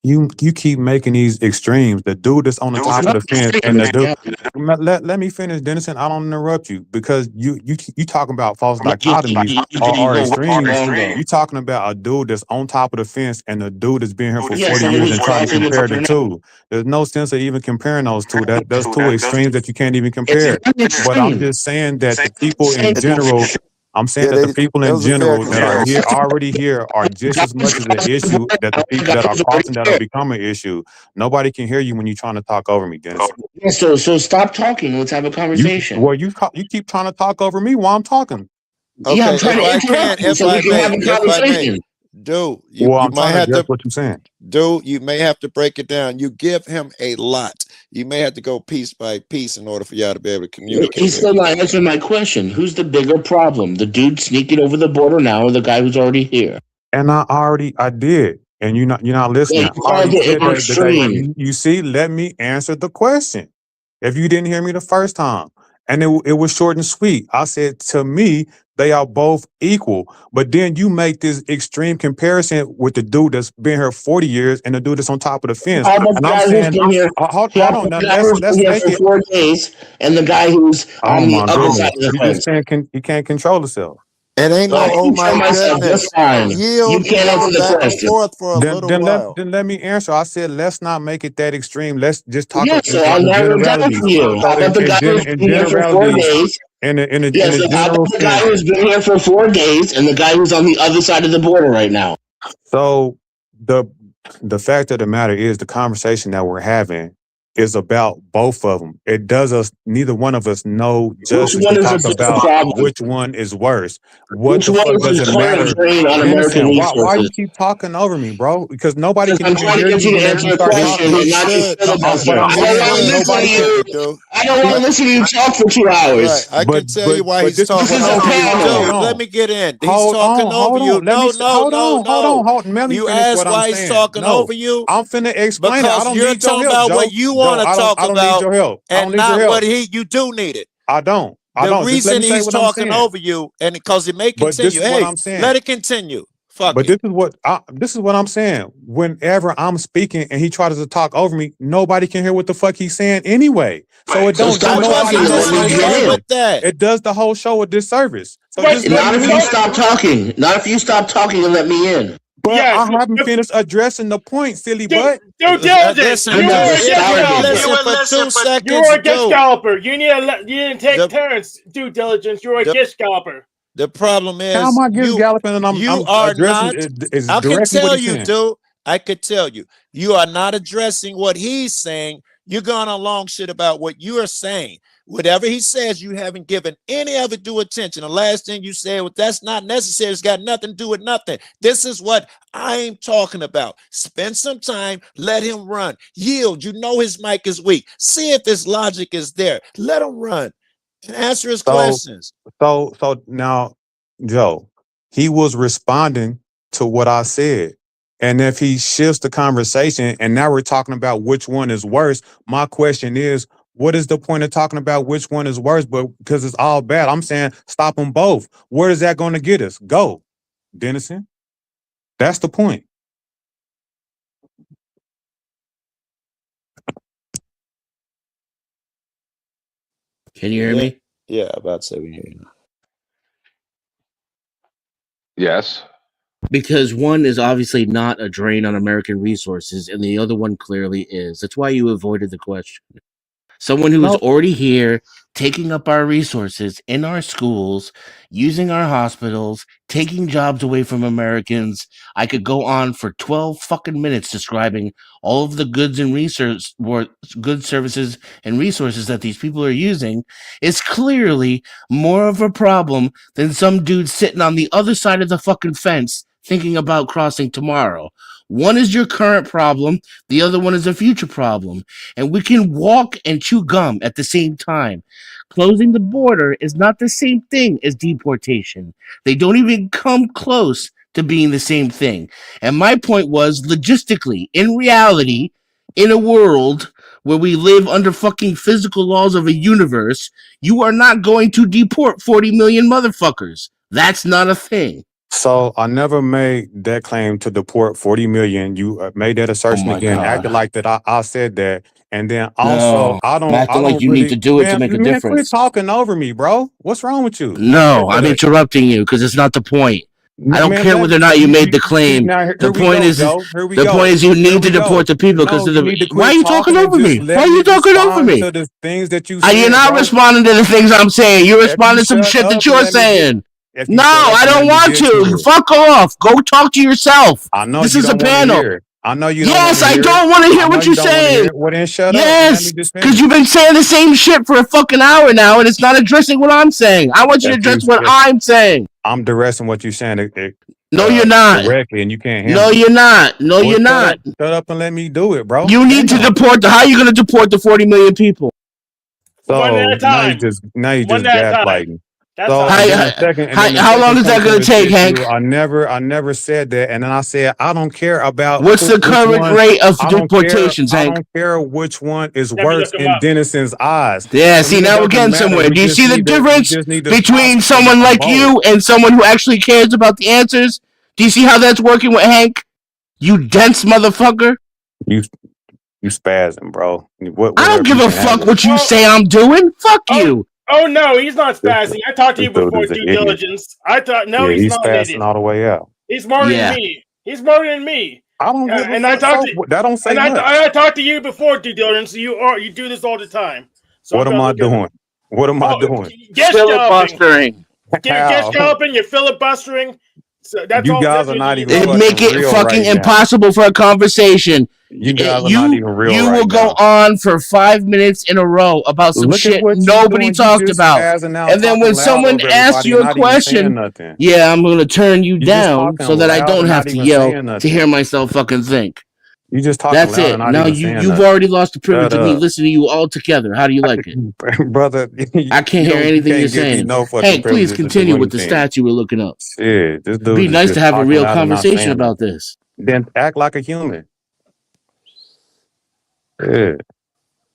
[SPEAKER 9] You keep making these extremes. The dude that's on the top of the fence and the dude. Let me finish, Dennison. I don't interrupt you because you talking about false dichotomies or extremes. You talking about a dude that's on top of the fence and the dude that's been here for 40 years and trying to compare the two. There's no sense of even comparing those two. Those two extremes that you can't even compare. But I'm just saying that the people in general. I'm saying that the people in general that are here already here are just as much of the issue that the people that are crossing that will become an issue. Nobody can hear you when you're trying to talk over me, Dennis.
[SPEAKER 6] Yeah, so stop talking. Let's have a conversation.
[SPEAKER 9] You keep trying to talk over me while I'm talking.
[SPEAKER 4] Okay,
[SPEAKER 6] yeah, I'm trying to interrupt you so we can have a conversation.
[SPEAKER 4] Dude,
[SPEAKER 9] I'm might have to. What you're saying,
[SPEAKER 4] dude, you may have to break it down. You give him a lot. You may have to go piece by piece in order for y'all to be able to communicate.
[SPEAKER 6] He's still not answering my question. Who's the bigger problem? The dude sneaking over the border now, or the guy who's already here?
[SPEAKER 9] And I did, and you're not listening. You see, let me answer the question. If you didn't hear me the first time, and it was short and sweet. I said, to me, they are both equal. But then you make this extreme comparison with the dude that's been here 40 years and the dude that's on top of the fence. And I'm saying, hold on. Let's make it
[SPEAKER 6] 4 days, and the guy who's on the other side of the fence.
[SPEAKER 9] You can't control yourself.
[SPEAKER 4] It ain't no, oh my goodness.
[SPEAKER 6] You can't answer the question.
[SPEAKER 9] Then let me answer. I said, let's not make it that extreme. Let's just talk
[SPEAKER 6] about so I'll narrow it down for you. How about the guy who's been here for 4 days? The guy who's been here for 4 days and the guy who's on the other side of the border right now.
[SPEAKER 9] So the fact of the matter is the conversation that we're having is about both of them. It does us, neither one of us know just to talk about which one is worse. Which one does it matter? Why you keep talking over me, bro? Because nobody can even hear you.
[SPEAKER 6] I don't want to listen to you talk for 2 hours.
[SPEAKER 4] Right. I can tell you why he's
[SPEAKER 6] this
[SPEAKER 4] talking
[SPEAKER 6] is
[SPEAKER 4] over you.
[SPEAKER 6] okay.
[SPEAKER 4] Dude, let me get in. He's
[SPEAKER 9] Hold
[SPEAKER 4] talking
[SPEAKER 9] on,
[SPEAKER 4] over
[SPEAKER 9] hold
[SPEAKER 4] you.
[SPEAKER 9] on. Let me hold on. Let me
[SPEAKER 4] You
[SPEAKER 9] finish
[SPEAKER 4] asked
[SPEAKER 9] what I'm
[SPEAKER 4] why he's
[SPEAKER 9] saying.
[SPEAKER 4] talking
[SPEAKER 9] No,
[SPEAKER 4] over you.
[SPEAKER 9] I'm finna explain it. I
[SPEAKER 4] Because
[SPEAKER 9] don't
[SPEAKER 4] you're
[SPEAKER 9] need your
[SPEAKER 4] talking
[SPEAKER 9] help,
[SPEAKER 4] about
[SPEAKER 9] Joe.
[SPEAKER 4] what you
[SPEAKER 9] Joe,
[SPEAKER 4] want to
[SPEAKER 9] I
[SPEAKER 4] talk
[SPEAKER 9] don't need
[SPEAKER 4] about,
[SPEAKER 9] your help. I don't
[SPEAKER 4] and
[SPEAKER 9] need your
[SPEAKER 4] not
[SPEAKER 9] help.
[SPEAKER 4] what you do need it.
[SPEAKER 9] I don't.
[SPEAKER 4] The
[SPEAKER 9] Just let
[SPEAKER 4] reason
[SPEAKER 9] me say
[SPEAKER 4] he's
[SPEAKER 9] what I'm
[SPEAKER 4] talking
[SPEAKER 9] saying.
[SPEAKER 4] over you, and because it may
[SPEAKER 9] But this
[SPEAKER 4] continue.
[SPEAKER 9] is what
[SPEAKER 4] Hey,
[SPEAKER 9] I'm saying.
[SPEAKER 4] let it continue. Fuck
[SPEAKER 9] But
[SPEAKER 4] it.
[SPEAKER 9] this is what I'm saying. Whenever I'm speaking and he tries to talk over me, nobody can hear what the fuck he's saying anyway. So it
[SPEAKER 6] So
[SPEAKER 9] don't do
[SPEAKER 6] stop
[SPEAKER 9] nobody
[SPEAKER 6] talking and let me get in.
[SPEAKER 4] that.
[SPEAKER 9] It does the whole show a disservice. So
[SPEAKER 6] But
[SPEAKER 9] just let
[SPEAKER 6] not
[SPEAKER 9] me
[SPEAKER 6] if you
[SPEAKER 9] finish.
[SPEAKER 6] stop talking. Not if you stop talking and let me in.
[SPEAKER 9] But
[SPEAKER 21] Yes,
[SPEAKER 9] I haven't finished addressing the point, silly butt.
[SPEAKER 21] Due diligence.
[SPEAKER 4] Listen,
[SPEAKER 21] You were a
[SPEAKER 4] if
[SPEAKER 21] gift
[SPEAKER 4] you would
[SPEAKER 21] scalper.
[SPEAKER 4] listen for 2 seconds,
[SPEAKER 21] You were a gift
[SPEAKER 4] dude.
[SPEAKER 21] scalper. You didn't take turns. Due diligence. You were a gift scalper.
[SPEAKER 4] The problem
[SPEAKER 9] How
[SPEAKER 4] is
[SPEAKER 9] am I just galloping and
[SPEAKER 4] you
[SPEAKER 9] I'm
[SPEAKER 4] are
[SPEAKER 9] addressing
[SPEAKER 4] not.
[SPEAKER 9] is
[SPEAKER 4] I can
[SPEAKER 9] directly what
[SPEAKER 4] tell
[SPEAKER 9] he's
[SPEAKER 4] you,
[SPEAKER 9] saying.
[SPEAKER 4] dude. I could tell you. You are not addressing what he's saying. You're going along shit about what you are saying. Whatever he says, you haven't given any of it due attention. The last thing you said was that's not necessary. It's got nothing to do with nothing. This is what I'm talking about. Spend some time, let him run. Yield. You know his mic is weak. See if his logic is there. Let him run and answer his questions.
[SPEAKER 9] So now, Joe, he was responding to what I said. And if he shifts the conversation and now we're talking about which one is worse, my question is, what is the point of talking about which one is worse? But because it's all bad, I'm saying stop them both. Where is that going to get us? Go, Dennison. That's the point.
[SPEAKER 6] Can you hear me?
[SPEAKER 4] Yeah, about 7 years.
[SPEAKER 2] Yes.
[SPEAKER 6] Because one is obviously not a drain on American resources, and the other one clearly is. That's why you avoided the question. Someone who is already here, taking up our resources in our schools, using our hospitals, taking jobs away from Americans. I could go on for 12 fucking minutes describing all of the goods and research, good services and resources that these people are using. Is clearly more of a problem than some dude sitting on the other side of the fucking fence thinking about crossing tomorrow. One is your current problem, the other one is a future problem. And we can walk and chew gum at the same time. Closing the border is not the same thing as deportation. They don't even come close to being the same thing. And my point was, logistically, in reality, in a world where we live under fucking physical laws of a universe, you are not going to deport 40 million motherfuckers. That's not a thing.
[SPEAKER 9] So I never made that claim to deport 40 million. You made that assertion again,
[SPEAKER 6] God.
[SPEAKER 9] acted like that I said that. And then also,
[SPEAKER 6] No,
[SPEAKER 9] I
[SPEAKER 6] I'm
[SPEAKER 9] don't
[SPEAKER 6] acting like you
[SPEAKER 9] really,
[SPEAKER 6] need to do it to
[SPEAKER 9] man,
[SPEAKER 6] make a
[SPEAKER 9] quit
[SPEAKER 6] difference.
[SPEAKER 9] talking over me, bro. What's wrong with you?
[SPEAKER 6] No, I'm interrupting you because it's not the point. I don't
[SPEAKER 9] Man,
[SPEAKER 6] care whether or not you made the
[SPEAKER 9] see,
[SPEAKER 6] claim.
[SPEAKER 9] now here
[SPEAKER 6] The
[SPEAKER 9] we
[SPEAKER 6] point
[SPEAKER 9] go,
[SPEAKER 6] is,
[SPEAKER 9] Joe. Here we
[SPEAKER 6] the
[SPEAKER 9] go.
[SPEAKER 6] point is, you
[SPEAKER 9] Here
[SPEAKER 6] need to
[SPEAKER 9] we go.
[SPEAKER 6] deport the people because
[SPEAKER 9] No, you need to
[SPEAKER 6] why are
[SPEAKER 9] quit
[SPEAKER 6] you talking
[SPEAKER 9] and
[SPEAKER 6] over
[SPEAKER 9] just
[SPEAKER 6] me?
[SPEAKER 9] let
[SPEAKER 6] Why are you talking over
[SPEAKER 9] respond
[SPEAKER 6] me?
[SPEAKER 9] to the things that you
[SPEAKER 6] Are
[SPEAKER 9] said,
[SPEAKER 6] you not
[SPEAKER 9] bro.
[SPEAKER 6] responding to the things I'm saying? You're
[SPEAKER 9] If you
[SPEAKER 6] responding to some
[SPEAKER 9] shut
[SPEAKER 6] shit that
[SPEAKER 9] up and
[SPEAKER 6] you're
[SPEAKER 9] let me get,
[SPEAKER 6] saying.
[SPEAKER 9] if you
[SPEAKER 6] No,
[SPEAKER 9] shut up
[SPEAKER 6] I
[SPEAKER 9] and let
[SPEAKER 6] don't
[SPEAKER 9] me
[SPEAKER 6] want
[SPEAKER 9] get
[SPEAKER 6] to.
[SPEAKER 9] it.
[SPEAKER 6] Fuck off. Go talk to yourself.
[SPEAKER 9] I know
[SPEAKER 6] This
[SPEAKER 9] you
[SPEAKER 6] is a
[SPEAKER 9] don't want to
[SPEAKER 6] panel.
[SPEAKER 9] hear it. I know you don't want
[SPEAKER 6] Yes,
[SPEAKER 9] to
[SPEAKER 6] I
[SPEAKER 9] hear it.
[SPEAKER 6] don't want to hear
[SPEAKER 9] I know
[SPEAKER 6] what
[SPEAKER 9] you
[SPEAKER 6] you're
[SPEAKER 9] don't want to
[SPEAKER 6] saying.
[SPEAKER 9] hear it. Well, then shut up and let me
[SPEAKER 6] Yes,
[SPEAKER 9] just
[SPEAKER 6] because
[SPEAKER 9] finish.
[SPEAKER 6] you've been saying the same shit for a fucking hour now, and it's not addressing what I'm saying. I want you to address what I'm saying.
[SPEAKER 9] I'm directing what you're saying
[SPEAKER 6] No, you're not.
[SPEAKER 9] directly, and you can't
[SPEAKER 6] No,
[SPEAKER 9] handle it.
[SPEAKER 6] you're not. No,
[SPEAKER 9] Well,
[SPEAKER 6] you're not.
[SPEAKER 9] Shut up and let me do it, bro.
[SPEAKER 6] You need to
[SPEAKER 9] Damn.
[SPEAKER 6] deport how are you going to deport the 40 million people?
[SPEAKER 21] One at
[SPEAKER 9] So
[SPEAKER 21] a time.
[SPEAKER 9] now you
[SPEAKER 21] One
[SPEAKER 9] just
[SPEAKER 21] at a time.
[SPEAKER 9] gaslighting.
[SPEAKER 21] That's
[SPEAKER 9] So
[SPEAKER 21] all.
[SPEAKER 9] and then the second,
[SPEAKER 6] How long is that going to take, Hank?
[SPEAKER 9] I never said that, and then I said I don't care about
[SPEAKER 6] What's the
[SPEAKER 9] which
[SPEAKER 6] current
[SPEAKER 9] one.
[SPEAKER 6] rate of
[SPEAKER 9] I don't care.
[SPEAKER 6] deportations,
[SPEAKER 9] I
[SPEAKER 6] Hank?
[SPEAKER 9] don't care which one is
[SPEAKER 21] Let me
[SPEAKER 9] worse
[SPEAKER 21] look 'em
[SPEAKER 9] in
[SPEAKER 21] up.
[SPEAKER 9] Dennison's eyes.
[SPEAKER 6] Yeah,
[SPEAKER 9] To
[SPEAKER 6] see,
[SPEAKER 9] me, it
[SPEAKER 6] now we're
[SPEAKER 9] doesn't
[SPEAKER 6] getting
[SPEAKER 9] matter.
[SPEAKER 6] somewhere.
[SPEAKER 9] We
[SPEAKER 6] Do you
[SPEAKER 9] just
[SPEAKER 6] see the
[SPEAKER 9] need to-
[SPEAKER 6] difference
[SPEAKER 9] we just need to
[SPEAKER 6] between
[SPEAKER 9] stop
[SPEAKER 6] someone like
[SPEAKER 9] both.
[SPEAKER 6] you and someone who actually cares about the answers? Do you see how that's working with Hank? You dense motherfucker.
[SPEAKER 9] You spazzing, bro.
[SPEAKER 6] I don't give a fuck what you say I'm doing. Fuck you.
[SPEAKER 21] Oh no, he's not spazzing. I talked to you
[SPEAKER 9] This dude
[SPEAKER 21] before
[SPEAKER 9] is an
[SPEAKER 21] due
[SPEAKER 9] idiot.
[SPEAKER 21] diligence. I thought no,
[SPEAKER 9] Yeah,
[SPEAKER 21] he's
[SPEAKER 9] he's
[SPEAKER 21] not an
[SPEAKER 9] passing
[SPEAKER 21] idiot.
[SPEAKER 9] all the way out.
[SPEAKER 21] He's smarter
[SPEAKER 6] Yeah.
[SPEAKER 21] than me. He's smarter than me.
[SPEAKER 9] I don't give a
[SPEAKER 21] And I
[SPEAKER 9] fuck.
[SPEAKER 21] talked
[SPEAKER 9] So,
[SPEAKER 21] to
[SPEAKER 9] that don't say
[SPEAKER 21] and
[SPEAKER 9] much.
[SPEAKER 21] I talked to you before due diligence. You do this all the time. So
[SPEAKER 9] What
[SPEAKER 21] I'm
[SPEAKER 9] am
[SPEAKER 21] gonna
[SPEAKER 9] I
[SPEAKER 21] look at it.
[SPEAKER 9] doing? What am I doing?
[SPEAKER 21] Guest scalping.
[SPEAKER 6] Filibustering.
[SPEAKER 21] Guest scalping. You're filibustering. So that's
[SPEAKER 9] You
[SPEAKER 21] all.
[SPEAKER 9] guys
[SPEAKER 21] That's
[SPEAKER 9] are
[SPEAKER 21] what
[SPEAKER 9] not
[SPEAKER 21] you
[SPEAKER 9] even
[SPEAKER 21] do.
[SPEAKER 6] It'd make it
[SPEAKER 9] real
[SPEAKER 6] fucking
[SPEAKER 9] right now.
[SPEAKER 6] impossible for a conversation.
[SPEAKER 9] You guys are not even real
[SPEAKER 6] You
[SPEAKER 9] right
[SPEAKER 6] will go
[SPEAKER 9] now.
[SPEAKER 6] on for 5 minutes in a row about some
[SPEAKER 9] Look at
[SPEAKER 6] shit
[SPEAKER 9] what you
[SPEAKER 6] nobody
[SPEAKER 9] doing. You
[SPEAKER 6] talked
[SPEAKER 9] just
[SPEAKER 6] about.
[SPEAKER 9] spazzing out,
[SPEAKER 6] And then
[SPEAKER 9] talking
[SPEAKER 6] when
[SPEAKER 9] loud
[SPEAKER 6] someone
[SPEAKER 9] over
[SPEAKER 6] asks
[SPEAKER 9] everybody
[SPEAKER 6] you
[SPEAKER 9] and
[SPEAKER 6] a
[SPEAKER 9] not even saying
[SPEAKER 6] question,
[SPEAKER 9] nothing.
[SPEAKER 6] yeah, I'm going to turn you
[SPEAKER 9] You just
[SPEAKER 6] down
[SPEAKER 9] talking
[SPEAKER 6] so that I
[SPEAKER 9] loud
[SPEAKER 6] don't
[SPEAKER 9] and
[SPEAKER 6] have
[SPEAKER 9] not
[SPEAKER 6] to
[SPEAKER 9] even
[SPEAKER 6] yell
[SPEAKER 9] saying
[SPEAKER 6] to hear
[SPEAKER 9] nothing.
[SPEAKER 6] myself fucking think.
[SPEAKER 9] You just talking
[SPEAKER 6] That's
[SPEAKER 9] loud
[SPEAKER 6] it.
[SPEAKER 9] and not
[SPEAKER 6] Now
[SPEAKER 9] even saying
[SPEAKER 6] you've
[SPEAKER 9] nothing.
[SPEAKER 6] already lost the privilege
[SPEAKER 9] Shut
[SPEAKER 6] of me
[SPEAKER 9] up.
[SPEAKER 6] listening to you all together. How do you like it?
[SPEAKER 9] Brother,
[SPEAKER 6] I can't hear anything you're saying.
[SPEAKER 9] No fucking
[SPEAKER 6] Hank, please
[SPEAKER 9] privileges to do
[SPEAKER 6] continue with the
[SPEAKER 9] anything.
[SPEAKER 6] stats you were looking up.
[SPEAKER 9] Shit, this
[SPEAKER 6] It'd
[SPEAKER 9] dude
[SPEAKER 6] be
[SPEAKER 9] is
[SPEAKER 6] nice
[SPEAKER 9] just
[SPEAKER 6] to have a
[SPEAKER 9] talking
[SPEAKER 6] real
[SPEAKER 9] loud and not
[SPEAKER 6] conversation
[SPEAKER 9] saying
[SPEAKER 6] about
[SPEAKER 9] nothing.
[SPEAKER 6] this.
[SPEAKER 9] Then act like a human. Yeah.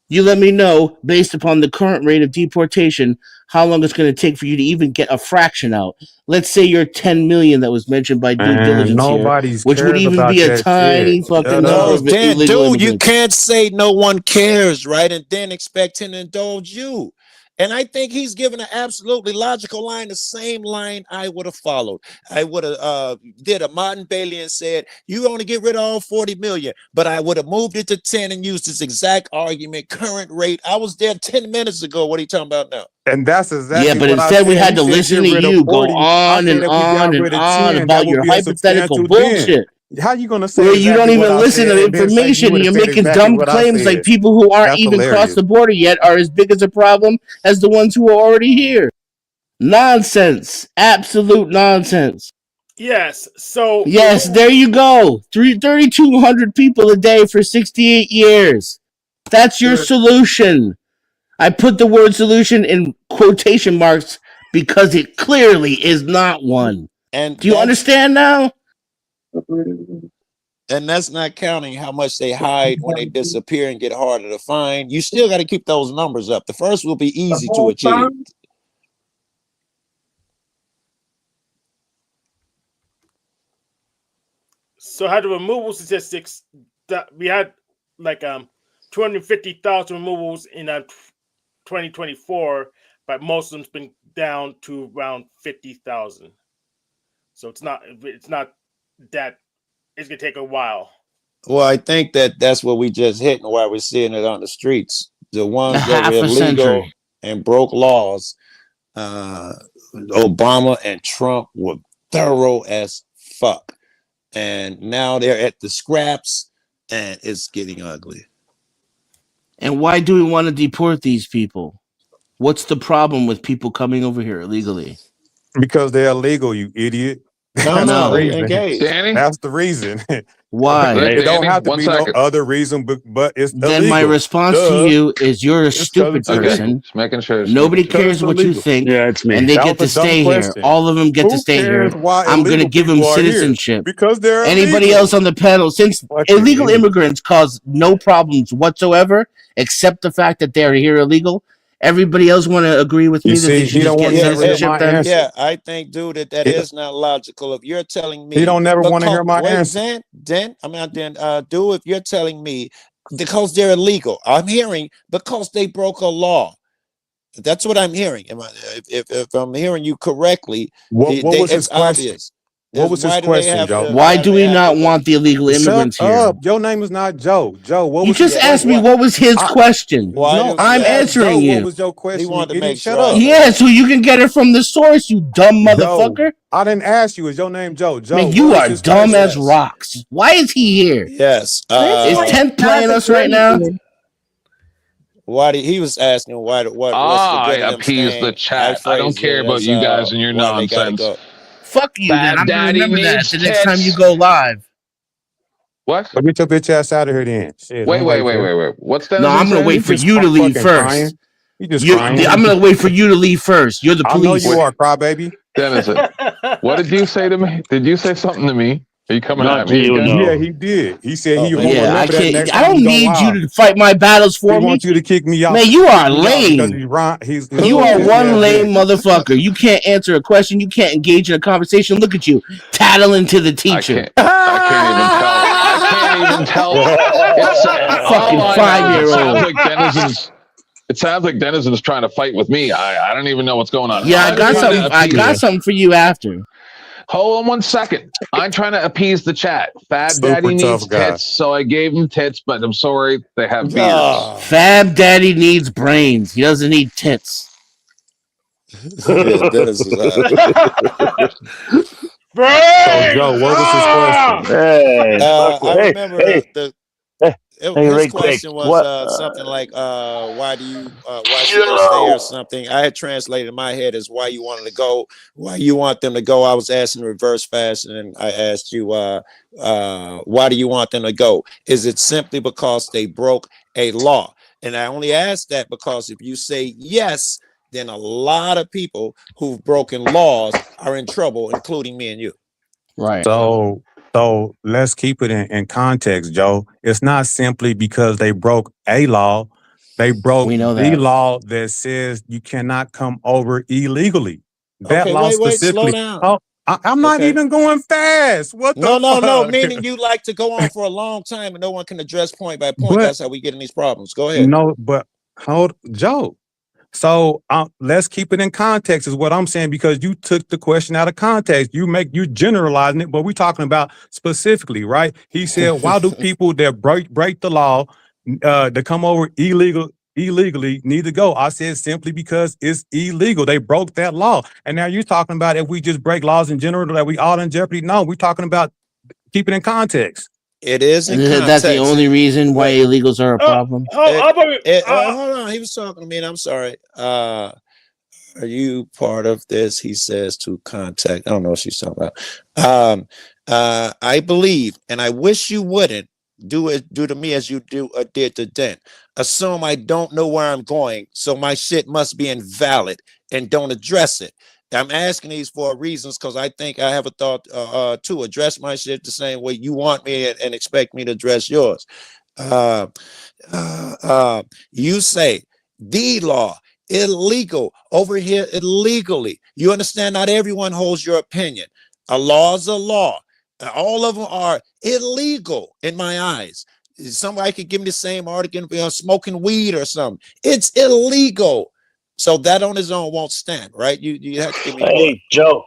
[SPEAKER 6] You let me know, based upon the current rate of deportation, how long it's going to take for you to even get a fraction out. Let's say you're 10 million that was mentioned by due
[SPEAKER 9] Man,
[SPEAKER 6] diligence here,
[SPEAKER 9] nobody's
[SPEAKER 6] which would
[SPEAKER 9] cares
[SPEAKER 6] even
[SPEAKER 9] about
[SPEAKER 6] be a
[SPEAKER 9] that
[SPEAKER 6] tiny
[SPEAKER 9] shit.
[SPEAKER 6] fucking
[SPEAKER 9] Shut
[SPEAKER 6] number
[SPEAKER 4] No,
[SPEAKER 9] up.
[SPEAKER 6] of
[SPEAKER 4] Dan,
[SPEAKER 6] illegal
[SPEAKER 4] dude, you
[SPEAKER 6] immigrants.
[SPEAKER 4] can't say no one cares, right? And then expect him to indulge you. And I think he's given an absolutely logical line, the same line I would have followed. I would have did a Martin Bailey and said, you only get rid of all 40 million, but I would have moved it to 10 and used this exact argument, current rate. I was there 10 minutes ago. What are you talking about now?
[SPEAKER 9] And that's exactly
[SPEAKER 6] Yeah, but
[SPEAKER 9] what I
[SPEAKER 6] instead we
[SPEAKER 9] said.
[SPEAKER 6] had
[SPEAKER 9] He
[SPEAKER 6] to
[SPEAKER 9] said
[SPEAKER 6] listen
[SPEAKER 9] get
[SPEAKER 6] to
[SPEAKER 9] rid of
[SPEAKER 6] you go
[SPEAKER 9] 40. I
[SPEAKER 6] on
[SPEAKER 9] said
[SPEAKER 6] and
[SPEAKER 9] if we
[SPEAKER 6] on
[SPEAKER 9] got
[SPEAKER 6] and
[SPEAKER 9] rid of
[SPEAKER 6] on
[SPEAKER 9] 10, that
[SPEAKER 6] about
[SPEAKER 9] would
[SPEAKER 6] your
[SPEAKER 9] be a
[SPEAKER 6] hypothetical
[SPEAKER 9] substantial
[SPEAKER 6] bullshit.
[SPEAKER 9] dent. How you gonna say
[SPEAKER 6] Where you don't
[SPEAKER 9] exactly what
[SPEAKER 6] even
[SPEAKER 9] I
[SPEAKER 6] listen
[SPEAKER 9] said
[SPEAKER 6] to the
[SPEAKER 9] and then say you
[SPEAKER 6] information.
[SPEAKER 9] would
[SPEAKER 6] You're
[SPEAKER 9] have said
[SPEAKER 6] making
[SPEAKER 9] exactly
[SPEAKER 6] dumb
[SPEAKER 9] what I
[SPEAKER 6] claims like
[SPEAKER 9] said?
[SPEAKER 6] people who aren't
[SPEAKER 9] That's
[SPEAKER 6] even crossed
[SPEAKER 9] hilarious.
[SPEAKER 6] the border yet are as big as a problem as the ones who are already here. Nonsense. Absolute nonsense.
[SPEAKER 11] Yes. So
[SPEAKER 6] Yes, there you go. 3,200 people a day for 68 years. That's your solution. I put the word solution in quotation marks because it clearly is not one.
[SPEAKER 4] And
[SPEAKER 6] Do you understand now?
[SPEAKER 4] And that's not counting how much they hide when they disappear and get harder to find. You still got to keep those numbers up. The first will be easy to achieve.
[SPEAKER 11] So had the removal statistics that we had like 250,000 removals in 2024, but most of them's been down to around 50,000. So it's not that it's gonna take a while.
[SPEAKER 4] Well, I think that's what we just hit and why we're seeing it on the streets. The ones that
[SPEAKER 6] Half
[SPEAKER 4] were
[SPEAKER 6] a
[SPEAKER 4] illegal
[SPEAKER 6] century.
[SPEAKER 4] and broke laws, Obama and Trump were thorough as fuck. And now they're at the scraps and it's getting ugly.
[SPEAKER 6] And why do we want to deport these people? What's the problem with people coming over here illegally?
[SPEAKER 9] Because they're illegal, you idiot.
[SPEAKER 4] No,
[SPEAKER 9] That's
[SPEAKER 4] no,
[SPEAKER 9] the
[SPEAKER 4] they
[SPEAKER 9] reason.
[SPEAKER 4] engaged.
[SPEAKER 2] Danny?
[SPEAKER 9] That's the reason.
[SPEAKER 6] Why?
[SPEAKER 9] It don't
[SPEAKER 2] Danny,
[SPEAKER 9] have to
[SPEAKER 2] one
[SPEAKER 9] be
[SPEAKER 2] second.
[SPEAKER 9] no other reason, but it's
[SPEAKER 6] Then
[SPEAKER 9] illegal.
[SPEAKER 6] my response
[SPEAKER 9] Duh.
[SPEAKER 6] to you is you're a
[SPEAKER 9] It's
[SPEAKER 6] stupid
[SPEAKER 9] okay.
[SPEAKER 6] person.
[SPEAKER 2] Just making sure.
[SPEAKER 6] Nobody
[SPEAKER 9] Because
[SPEAKER 6] cares
[SPEAKER 9] it's
[SPEAKER 6] what you
[SPEAKER 9] illegal.
[SPEAKER 6] think.
[SPEAKER 7] Yeah, it's me.
[SPEAKER 6] And they
[SPEAKER 9] That
[SPEAKER 6] get to
[SPEAKER 9] was a dumb
[SPEAKER 6] stay here.
[SPEAKER 9] question.
[SPEAKER 6] All of them get to
[SPEAKER 9] Who
[SPEAKER 6] stay here.
[SPEAKER 9] cares why
[SPEAKER 6] I'm going to
[SPEAKER 9] illegal
[SPEAKER 6] give them
[SPEAKER 9] people are here?
[SPEAKER 6] citizenship.
[SPEAKER 9] Because they're
[SPEAKER 6] Anybody
[SPEAKER 9] illegal.
[SPEAKER 6] else on the panel, since
[SPEAKER 9] Fucking
[SPEAKER 6] illegal
[SPEAKER 9] idiot.
[SPEAKER 6] immigrants cause no problems whatsoever, except the fact that they're here illegal, everybody else want to agree with me
[SPEAKER 9] You
[SPEAKER 6] that they
[SPEAKER 9] see,
[SPEAKER 6] should
[SPEAKER 9] he
[SPEAKER 6] just
[SPEAKER 9] don't
[SPEAKER 6] get
[SPEAKER 9] want to hear
[SPEAKER 6] citizenship
[SPEAKER 9] my
[SPEAKER 6] then?
[SPEAKER 9] answer.
[SPEAKER 4] Yeah, I think, dude, that
[SPEAKER 9] He-
[SPEAKER 4] is not logical. If you're telling me
[SPEAKER 9] He don't never want to hear my
[SPEAKER 4] wait,
[SPEAKER 9] answer.
[SPEAKER 4] dude, if you're telling me because they're illegal, I'm hearing because they broke a law. That's what I'm hearing. If I'm hearing you correctly,
[SPEAKER 9] What was his
[SPEAKER 4] it's
[SPEAKER 9] question?
[SPEAKER 4] obvious.
[SPEAKER 9] What was his
[SPEAKER 4] Why do they
[SPEAKER 9] question,
[SPEAKER 4] have
[SPEAKER 9] Joe?
[SPEAKER 4] to-
[SPEAKER 6] Why
[SPEAKER 4] why
[SPEAKER 6] do
[SPEAKER 4] they
[SPEAKER 6] we
[SPEAKER 4] have
[SPEAKER 6] not
[SPEAKER 4] to-
[SPEAKER 6] want the illegal immigrants
[SPEAKER 9] Shut
[SPEAKER 6] here?
[SPEAKER 9] up. Your name is not Joe. Joe, what
[SPEAKER 6] You
[SPEAKER 9] was
[SPEAKER 6] just
[SPEAKER 9] your
[SPEAKER 6] asked me
[SPEAKER 9] question?
[SPEAKER 6] what was his
[SPEAKER 9] I-
[SPEAKER 6] question.
[SPEAKER 4] Why
[SPEAKER 9] No,
[SPEAKER 4] do-
[SPEAKER 6] I'm
[SPEAKER 4] yeah,
[SPEAKER 6] answering
[SPEAKER 9] Joe,
[SPEAKER 6] you.
[SPEAKER 9] what was your question?
[SPEAKER 4] wanted to
[SPEAKER 9] You idiot?
[SPEAKER 4] make
[SPEAKER 9] Shut
[SPEAKER 4] sure I
[SPEAKER 9] up.
[SPEAKER 4] heard.
[SPEAKER 6] Yeah, so you can get it from the source, you dumb motherfucker.
[SPEAKER 9] Joe, I didn't ask you. Is your name Joe? Joe,
[SPEAKER 6] Man,
[SPEAKER 9] what
[SPEAKER 6] you
[SPEAKER 9] was
[SPEAKER 6] are
[SPEAKER 9] his
[SPEAKER 6] dumb
[SPEAKER 9] question?
[SPEAKER 6] as rocks. Why is he here?
[SPEAKER 4] Yes.
[SPEAKER 6] Is 10th playing us right now?
[SPEAKER 4] Why did he was asking what's the good
[SPEAKER 2] I
[SPEAKER 4] of them
[SPEAKER 2] appease the
[SPEAKER 4] staying?
[SPEAKER 2] chat. I don't
[SPEAKER 4] phrased
[SPEAKER 2] care
[SPEAKER 4] it
[SPEAKER 2] about
[SPEAKER 4] as,
[SPEAKER 2] you guys and your
[SPEAKER 4] why they gotta
[SPEAKER 2] nonsense.
[SPEAKER 4] go.
[SPEAKER 6] Fuck you, then.
[SPEAKER 2] Fat
[SPEAKER 6] I'm gonna
[SPEAKER 2] Daddy
[SPEAKER 6] remember that
[SPEAKER 2] needs
[SPEAKER 6] the next time you
[SPEAKER 2] tits.
[SPEAKER 6] go live.
[SPEAKER 2] What?
[SPEAKER 9] Well, get your bitch ass out of here then. Shit,
[SPEAKER 2] Wait.
[SPEAKER 9] nobody cares.
[SPEAKER 2] What's that?
[SPEAKER 6] No, I'm gonna wait
[SPEAKER 9] You
[SPEAKER 6] for
[SPEAKER 9] just
[SPEAKER 6] you to leave
[SPEAKER 9] fucking
[SPEAKER 6] first.
[SPEAKER 9] crying. You just crying.
[SPEAKER 6] I'm gonna wait for you to leave first. You're the
[SPEAKER 9] I know
[SPEAKER 6] police.
[SPEAKER 9] you are, crybaby.
[SPEAKER 2] Dennis, what did you say to me? Did you say something to me? Are you coming
[SPEAKER 7] Not
[SPEAKER 2] at
[SPEAKER 7] to
[SPEAKER 2] me
[SPEAKER 7] you,
[SPEAKER 2] again?
[SPEAKER 7] no.
[SPEAKER 9] Yeah, he did. He said he won't
[SPEAKER 6] Yeah, I
[SPEAKER 9] remember that
[SPEAKER 6] can't.
[SPEAKER 9] next
[SPEAKER 6] I
[SPEAKER 9] time
[SPEAKER 6] don't
[SPEAKER 9] you go
[SPEAKER 6] need
[SPEAKER 9] live.
[SPEAKER 6] you to fight my battles
[SPEAKER 9] He
[SPEAKER 6] for me.
[SPEAKER 9] wants you to kick me out.
[SPEAKER 6] Man, you are
[SPEAKER 9] Kick me out because
[SPEAKER 6] lame.
[SPEAKER 9] he's
[SPEAKER 6] You are
[SPEAKER 9] yeah,
[SPEAKER 6] one
[SPEAKER 9] yeah,
[SPEAKER 6] lame
[SPEAKER 9] yeah.
[SPEAKER 6] motherfucker. You can't answer a question. You can't engage in a conversation. Look at you, tattling to the teacher.
[SPEAKER 2] I can't even tell.
[SPEAKER 6] Fucking
[SPEAKER 2] All I know,
[SPEAKER 6] 5-year-old.
[SPEAKER 2] It sounds like Denizens trying to fight with me. I don't even know what's going on.
[SPEAKER 6] Yeah,
[SPEAKER 2] I'm
[SPEAKER 6] I got
[SPEAKER 2] trying
[SPEAKER 6] something.
[SPEAKER 2] to
[SPEAKER 6] I
[SPEAKER 2] appease-
[SPEAKER 6] got something for you after.
[SPEAKER 2] Hold on 1 second. I'm trying to appease the chat. Fab
[SPEAKER 9] Super
[SPEAKER 2] Daddy
[SPEAKER 9] tough
[SPEAKER 2] needs
[SPEAKER 9] guy.
[SPEAKER 2] tits, so I gave him tits, but I'm sorry they have beards.
[SPEAKER 4] Ah.
[SPEAKER 6] Fab Daddy needs brains. He doesn't need tits.
[SPEAKER 4] Yeah, Dennis is
[SPEAKER 9] So, Joe, what was his question?
[SPEAKER 7] Hey,
[SPEAKER 4] I remember
[SPEAKER 7] hey,
[SPEAKER 12] Hey,
[SPEAKER 4] his
[SPEAKER 12] right quick.
[SPEAKER 4] question was something like, why should they stay or something? I had translated in my head as why you wanted to go, why you want them to go. I was asking in reverse fashion, and I asked you, why do you want them to go? Is it simply because they broke a law? And I only ask that because if you say yes, then a lot of people who've broken laws are in trouble, including me and you.
[SPEAKER 6] Right.
[SPEAKER 9] So let's keep it in context, Joe. It's not simply because they broke a law. They broke the law that says you cannot come over illegally. That
[SPEAKER 4] Okay,
[SPEAKER 9] law
[SPEAKER 4] wait,
[SPEAKER 9] specifically.
[SPEAKER 4] slow down.
[SPEAKER 9] Oh, I'm not
[SPEAKER 4] Okay.
[SPEAKER 9] even going fast. What the
[SPEAKER 4] No,
[SPEAKER 9] fuck?
[SPEAKER 4] meaning you like to go on for a long time and no one can address point by point.
[SPEAKER 9] But-
[SPEAKER 4] That's how we get in these problems. Go ahead.
[SPEAKER 9] No, but Joe. So let's keep it in context, is what I'm saying, because you took the question out of context. You generalizing it, but we're talking about specifically, right? He said, why do people that break the law that come over illegally need to go? I said simply because it's illegal. They broke that law. And now you're talking about if we just break laws in general, that we all in jeopardy. No, we're talking about keep it in context.
[SPEAKER 4] It is in context.
[SPEAKER 6] That's the only reason why illegals are a problem.
[SPEAKER 4] Hold on. He was talking to me, and I'm sorry. Are you part of this? He says to contact. I don't know what she's talking about. I believe, and I wish you wouldn't do to me as you did to Dent. Assume I don't know where I'm going, so my shit must be invalid, and don't address it. I'm asking these for reasons because I think I have a thought to address my shit the same way you want me and expect me to address yours. You say the law illegal over here illegally. You understand? Not everyone holds your opinion. A law is a law. All of them are illegal in my eyes. Somebody could give me the same article smoking weed or something. It's illegal. So that on its own won't stand, right? You have to give me
[SPEAKER 12] Hey, Joe.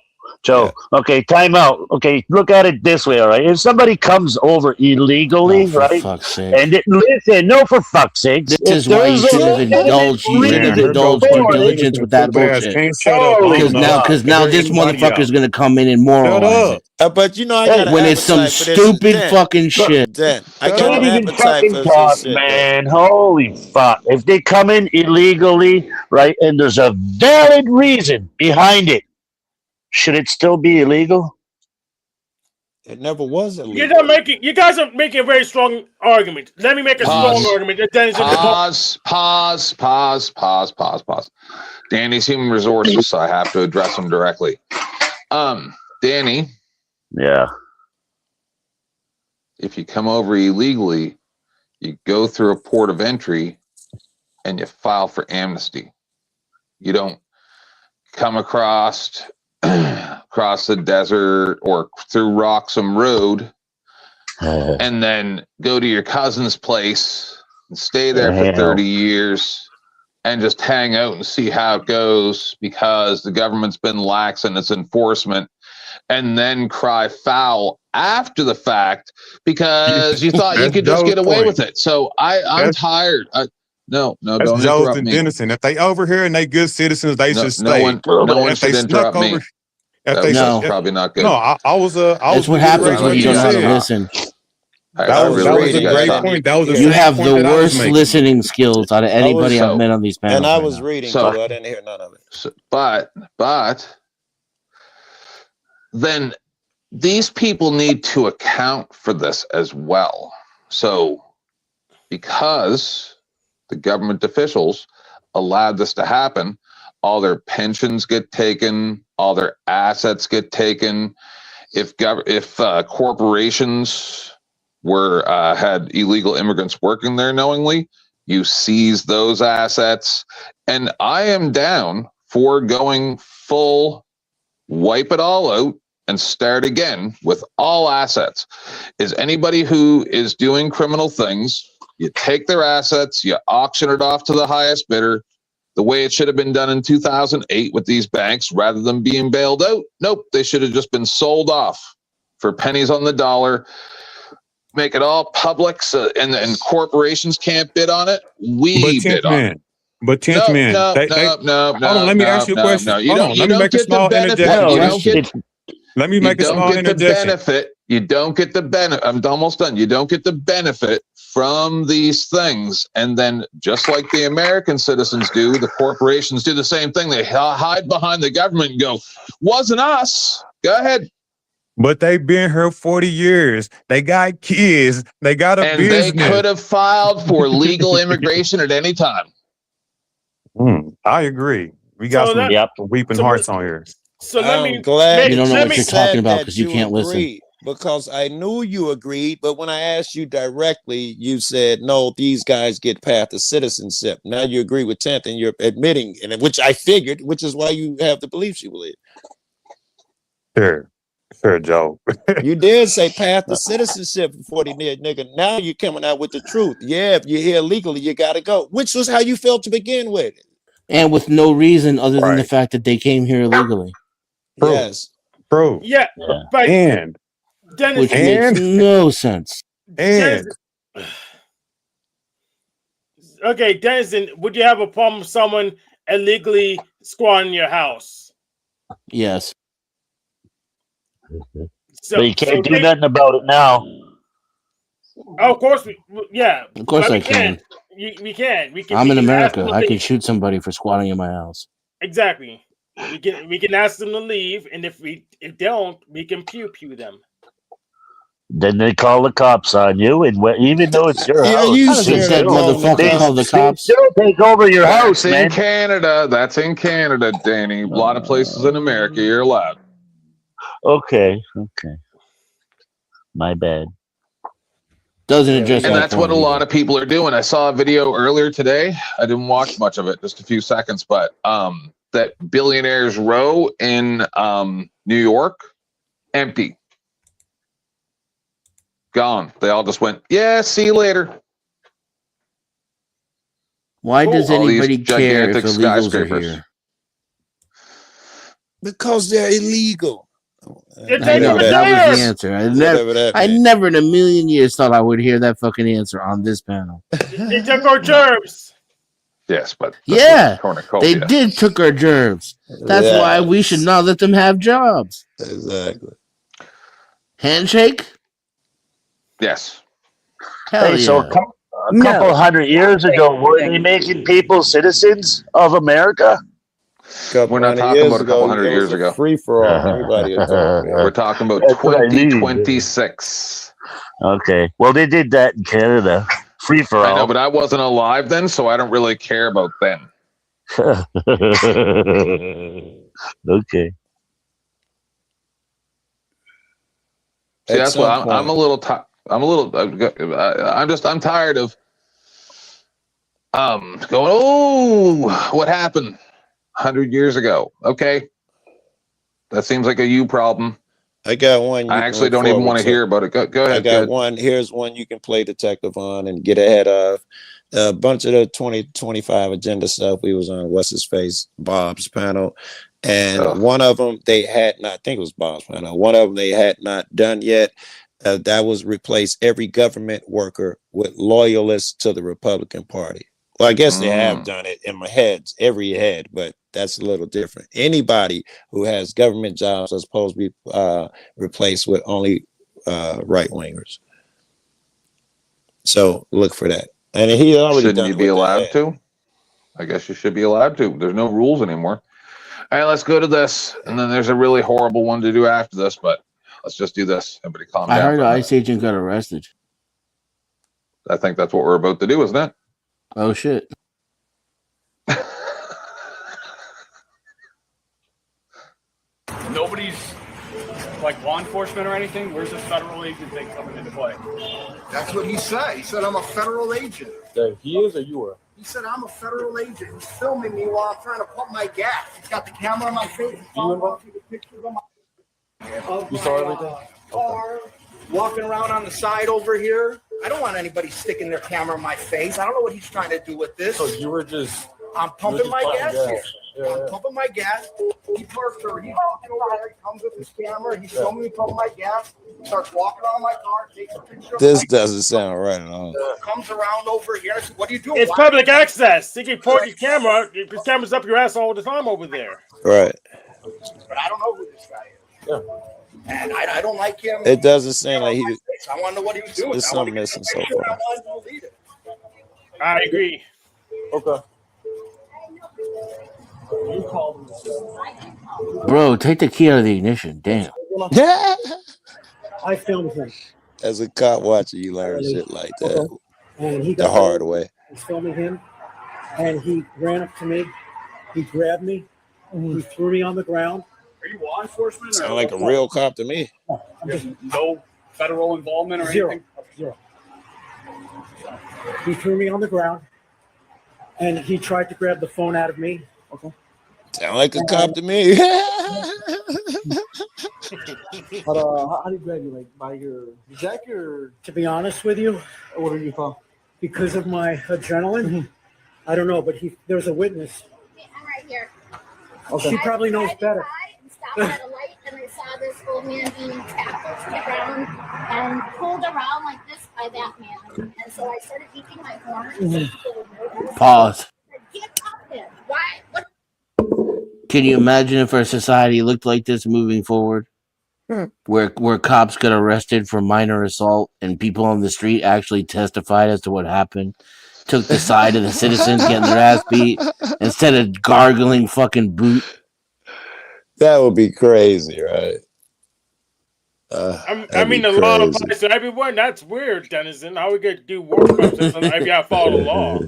[SPEAKER 12] Okay, time out. Okay, look at it this way, all right? If somebody comes over illegally, right? And listen, no, for fuck's sake.
[SPEAKER 6] This is why you shouldn't have indulged. You shouldn't have indulged due diligence with that bullshit. Because now this motherfucker's gonna come in and moralize it.
[SPEAKER 4] But you know, I got
[SPEAKER 6] when it's some stupid fucking shit.
[SPEAKER 4] I got an appetite
[SPEAKER 12] fucking
[SPEAKER 4] for
[SPEAKER 12] talk,
[SPEAKER 4] this shit,
[SPEAKER 12] man. Holy fuck! If they come in illegally, right, and there's a valid reason behind it, should it still be illegal?
[SPEAKER 4] It never was illegal.
[SPEAKER 11] You guys are making a very strong argument. Let me make a strong argument.
[SPEAKER 2] Pause. Danny's human resources, so I have to address him directly. Danny.
[SPEAKER 12] Yeah.
[SPEAKER 2] If you come over illegally, you go through a port of entry and you file for amnesty. You don't come across the desert or through Roxham Road and then go to your cousin's place and stay there for 30 years and just hang out and see how it goes because the government's been lax in its enforcement, and then cry foul after the fact because you thought you could just get away with it. So I'm tired. No,
[SPEAKER 9] That's
[SPEAKER 2] don't
[SPEAKER 9] Jones
[SPEAKER 2] interrupt
[SPEAKER 9] and
[SPEAKER 2] me.
[SPEAKER 9] Dennison. If they over here and they good citizens, they should stay.
[SPEAKER 2] No one should interrupt me. That's probably not good.
[SPEAKER 9] No, I was.
[SPEAKER 6] That's what happens when you don't know how to listen.
[SPEAKER 9] That was a great point. That was
[SPEAKER 6] you have the worst listening skills out of anybody I've met on these panels.
[SPEAKER 4] And I was reading, so I didn't hear none of it.
[SPEAKER 2] So, but then these people need to account for this as well. So because the government officials allowed this to happen, all their pensions get taken, all their assets get taken. If corporations had illegal immigrants working there knowingly, you seize those assets. And I am down for going full wipe it all out and start again with all assets. Is anybody who is doing criminal things, you take their assets, you auction it off to the highest bidder, the way it should have been done in 2008 with these banks, rather than being bailed out. Nope, they should have just been sold off for pennies on the dollar. Make it all public, so, and corporations can't bid on it. We bid on it.
[SPEAKER 9] But 10th man,
[SPEAKER 2] no.
[SPEAKER 9] Hold on, let me ask you a question.
[SPEAKER 2] No,
[SPEAKER 9] Hold on, let me make a small interjection. Let me
[SPEAKER 2] You
[SPEAKER 9] make a
[SPEAKER 2] don't
[SPEAKER 9] small
[SPEAKER 2] get the
[SPEAKER 9] interjection.
[SPEAKER 2] benefit. You don't get the benefit. I'm almost done. You don't get the benefit from these things. And then, just like the American citizens do, the corporations do the same thing. They hide behind the government and go, wasn't us. Go ahead.
[SPEAKER 9] But they've been here 40 years. They got kids. They got a
[SPEAKER 2] And
[SPEAKER 9] business.
[SPEAKER 2] they could have filed for legal immigration at any time.
[SPEAKER 9] I agree. We got some weeping hearts on here.
[SPEAKER 11] So let me.
[SPEAKER 4] I'm glad
[SPEAKER 6] You don't know
[SPEAKER 4] let
[SPEAKER 6] what
[SPEAKER 4] me
[SPEAKER 6] you're
[SPEAKER 4] said
[SPEAKER 6] talking about
[SPEAKER 4] that
[SPEAKER 6] 'cause you can't listen.
[SPEAKER 4] agreed, because I knew you agreed, but when I asked you directly, you said no. These guys get path to citizenship. Now you agree with 10th, and you're admitting, and which I figured, which is why you have the beliefs you believe.
[SPEAKER 9] Sure, Joe.
[SPEAKER 4] You did say path to citizenship for 40 nigga. Now you're coming out with the truth. Yeah, if you're here legally, you got to go. Which was how you felt to begin with.
[SPEAKER 6] And with no reason other than the fact that they came here illegally.
[SPEAKER 4] Yes.
[SPEAKER 9] Bro.
[SPEAKER 11] Yeah. But
[SPEAKER 9] And
[SPEAKER 11] Dennis,
[SPEAKER 6] Which makes no sense.
[SPEAKER 9] And
[SPEAKER 11] okay, Denison, would you have a problem with someone illegally squatting your house?
[SPEAKER 6] Yes.
[SPEAKER 12] But you can't do nothing about it now.
[SPEAKER 11] Oh, of course, yeah.
[SPEAKER 6] Of course
[SPEAKER 11] but
[SPEAKER 6] I
[SPEAKER 11] we
[SPEAKER 6] can.
[SPEAKER 11] We can. We can.
[SPEAKER 6] I'm
[SPEAKER 11] we
[SPEAKER 6] in
[SPEAKER 11] can ask
[SPEAKER 6] America.
[SPEAKER 11] them to
[SPEAKER 6] I can
[SPEAKER 11] leave.
[SPEAKER 6] shoot somebody for squatting in my house.
[SPEAKER 11] Exactly. We can ask them to leave, and if they don't, we can pew them.
[SPEAKER 12] Then they call the cops on you, and even though it's your house,
[SPEAKER 6] that motherfucker called the cops?
[SPEAKER 12] They still take over your
[SPEAKER 2] That's
[SPEAKER 12] house,
[SPEAKER 2] in
[SPEAKER 12] man.
[SPEAKER 2] Canada. That's in Canada, Danny. A lot of places in America, you're allowed.
[SPEAKER 12] Okay. My bad.
[SPEAKER 6] Doesn't address
[SPEAKER 2] And
[SPEAKER 6] my
[SPEAKER 2] that's
[SPEAKER 6] point
[SPEAKER 2] what a lot
[SPEAKER 6] either.
[SPEAKER 2] of people are doing. I saw a video earlier today. I didn't watch much of it, just a few seconds, but that Billionaires Row in New York, empty. Gone. They all just went, yeah, see you later.
[SPEAKER 6] Why does
[SPEAKER 2] All these
[SPEAKER 6] anybody care if
[SPEAKER 2] gigantic
[SPEAKER 6] illegals are
[SPEAKER 2] skyscrapers.
[SPEAKER 6] here?
[SPEAKER 4] Because they're illegal.
[SPEAKER 6] I know that was the answer. I never in a million years thought I would hear that fucking answer on this panel.
[SPEAKER 11] They took our germs.
[SPEAKER 2] Yes, but
[SPEAKER 6] Yeah,
[SPEAKER 2] cornucopia.
[SPEAKER 6] they did took our germs. That's
[SPEAKER 4] Yes.
[SPEAKER 6] why we should not let them have jobs.
[SPEAKER 4] Exactly.
[SPEAKER 6] Handshake?
[SPEAKER 2] Yes.
[SPEAKER 6] Hell
[SPEAKER 12] Hey, so
[SPEAKER 6] yeah.
[SPEAKER 12] a couple hundred years ago, were they making people citizens of America?
[SPEAKER 2] We're not talking about a couple hundred years ago.
[SPEAKER 4] Free for all. Everybody was talking about.
[SPEAKER 2] We're talking about
[SPEAKER 12] That's what I mean.
[SPEAKER 2] 2026.
[SPEAKER 12] Okay. Well, they did that in Canada. Free for
[SPEAKER 2] I know,
[SPEAKER 12] all.
[SPEAKER 2] but I wasn't alive then, so I don't really care about then.
[SPEAKER 12] Okay.
[SPEAKER 2] See, that's why I'm a little. I'm tired of going. Oh, what happened 100 years ago? Okay, that seems like a you problem.
[SPEAKER 4] I got one.
[SPEAKER 2] I actually don't even want to hear about it. Go ahead.
[SPEAKER 4] I got one. Here's one you can play detective on and get ahead of. A bunch of the 2025 agenda stuff we was on. What's his face? Bob's panel. And one of them they had not, I think it was Bob's panel. One of them they had not done yet. That was replace every government worker with loyalists to the Republican Party. Well, I guess they have done it in my head, every head, but that's a little different. Anybody who has government jobs are supposed to be replaced with only right wingers. So look for that. And he already
[SPEAKER 2] Shouldn't
[SPEAKER 4] done
[SPEAKER 2] you
[SPEAKER 4] it
[SPEAKER 2] be
[SPEAKER 4] with the
[SPEAKER 2] allowed
[SPEAKER 4] head.
[SPEAKER 2] to? I guess you should be allowed to. There's no rules anymore. All right, let's go to this, and then there's a really horrible one to do after this, but let's just do this. Everybody calm
[SPEAKER 6] I
[SPEAKER 2] down.
[SPEAKER 6] heard
[SPEAKER 2] for
[SPEAKER 6] the
[SPEAKER 2] a minute.
[SPEAKER 6] ICE agent got arrested.
[SPEAKER 2] I think that's what we're about to do, isn't it?
[SPEAKER 6] Oh shit.
[SPEAKER 7] Nobody's like law enforcement or anything. Where's the federal agent thing coming into play?
[SPEAKER 21] That's what he said. He said, I'm a federal agent.
[SPEAKER 7] He is or you are?
[SPEAKER 21] He said, I'm a federal agent. He's filming me while I'm trying to pump my gas. He's got the camera on my face. He's taking the pictures of my,
[SPEAKER 7] You saw everything?
[SPEAKER 21] car, walking around on the side over here. I don't want anybody sticking their camera in my face. I don't know what he's trying to do with this.
[SPEAKER 7] So you were just.
[SPEAKER 21] I'm pumping my gas here.
[SPEAKER 7] Yeah,
[SPEAKER 21] I'm pumping my gas. He parks over. He's walking over there. He comes with his camera. He's filming me pumping my gas. Starts walking around my car. Takes a picture of
[SPEAKER 4] This
[SPEAKER 21] my
[SPEAKER 4] doesn't sound right at all.
[SPEAKER 21] comes around over here. I said, what are you doing?
[SPEAKER 11] It's
[SPEAKER 21] Why-
[SPEAKER 11] public access. You can point your camera. Your camera's up your ass all the time over there.
[SPEAKER 4] Right.
[SPEAKER 21] But I don't know who this guy is.
[SPEAKER 14] And I don't like him.
[SPEAKER 4] It doesn't seem like he.
[SPEAKER 14] I want to know what he was doing.
[SPEAKER 4] There's something missing so far.
[SPEAKER 11] I agree.
[SPEAKER 14] Okay.
[SPEAKER 6] Bro, take the key out of the ignition. Damn.
[SPEAKER 14] I filmed him.
[SPEAKER 4] As a cop watching, you learn shit like that
[SPEAKER 14] And he
[SPEAKER 4] the
[SPEAKER 14] got
[SPEAKER 4] hard way.
[SPEAKER 14] I was filming him, and he ran up to me. He grabbed me. He threw me on the ground.
[SPEAKER 7] Are you law enforcement?
[SPEAKER 4] Sound like a real cop to me.
[SPEAKER 7] No federal involvement or
[SPEAKER 14] Zero.
[SPEAKER 7] anything?
[SPEAKER 14] Zero. He threw me on the ground, and he tried to grab the phone out of me. Okay.
[SPEAKER 4] Sound like a cop to me.
[SPEAKER 14] But how do you grab you? Like by your jacket, or? To be honest with you, what are you from? Because of my adrenaline, I don't know. But there's a witness.
[SPEAKER 15] I'm right here.
[SPEAKER 14] Okay. She probably knows better.
[SPEAKER 15] Stopped at a light and I saw this old man being tackled to the ground and pulled around like this by that man. And so I started beeping my horn.
[SPEAKER 6] Pause.
[SPEAKER 15] Get up there. Why? What?
[SPEAKER 6] Can you imagine if our society looked like this moving forward? Where cops got arrested for minor assault and people on the street actually testified as to what happened, took the side of the citizens getting their ass beat instead of gargling fucking boot.
[SPEAKER 4] That would be crazy, right?
[SPEAKER 11] I mean, the law applies to everyone. That's weird, Denizen. How we gonna do war crimes if you follow the law?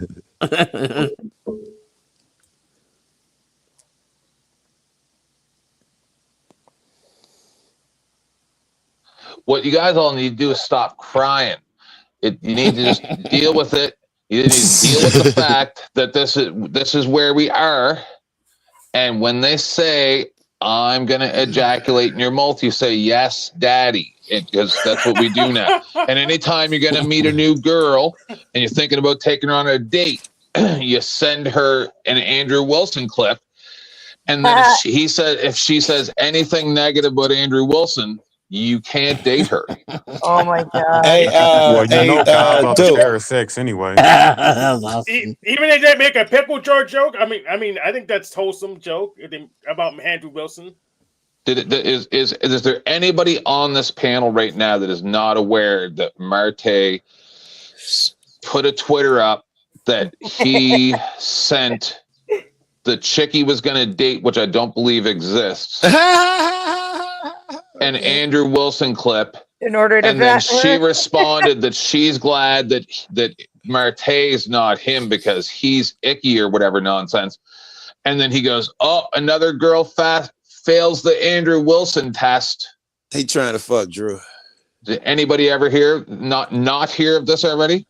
[SPEAKER 2] What you guys all need to do is stop crying. You need to just deal with it. You need to deal with the fact that this is where we are. And when they say, I'm going to ejaculate in your mouth, you say, yes, daddy, because that's what we do now. And anytime you're going to meet a new girl and you're thinking about taking her on a date, you send her an Andrew Wilson clip. And then if she says anything negative about Andrew Wilson, you can't date her.
[SPEAKER 1] Oh my god!
[SPEAKER 9] Well, you know Kyle's off the air of sex anyway.
[SPEAKER 11] Even if they make a pickle jar joke, I mean, I think that's wholesome joke about Andrew Wilson.
[SPEAKER 2] Is there anybody on this panel right now that is not aware that Marte put a Twitter up that he sent the chick he was going to date, which I don't believe exists, an Andrew Wilson clip,
[SPEAKER 1] in order to
[SPEAKER 2] and then she responded that she's glad that Marte is not him because he's icky or whatever nonsense. And then he goes, "Oh, another girl fails the Andrew Wilson test."
[SPEAKER 4] He trying to fuck Drew.
[SPEAKER 2] Did anybody ever not hear of this already?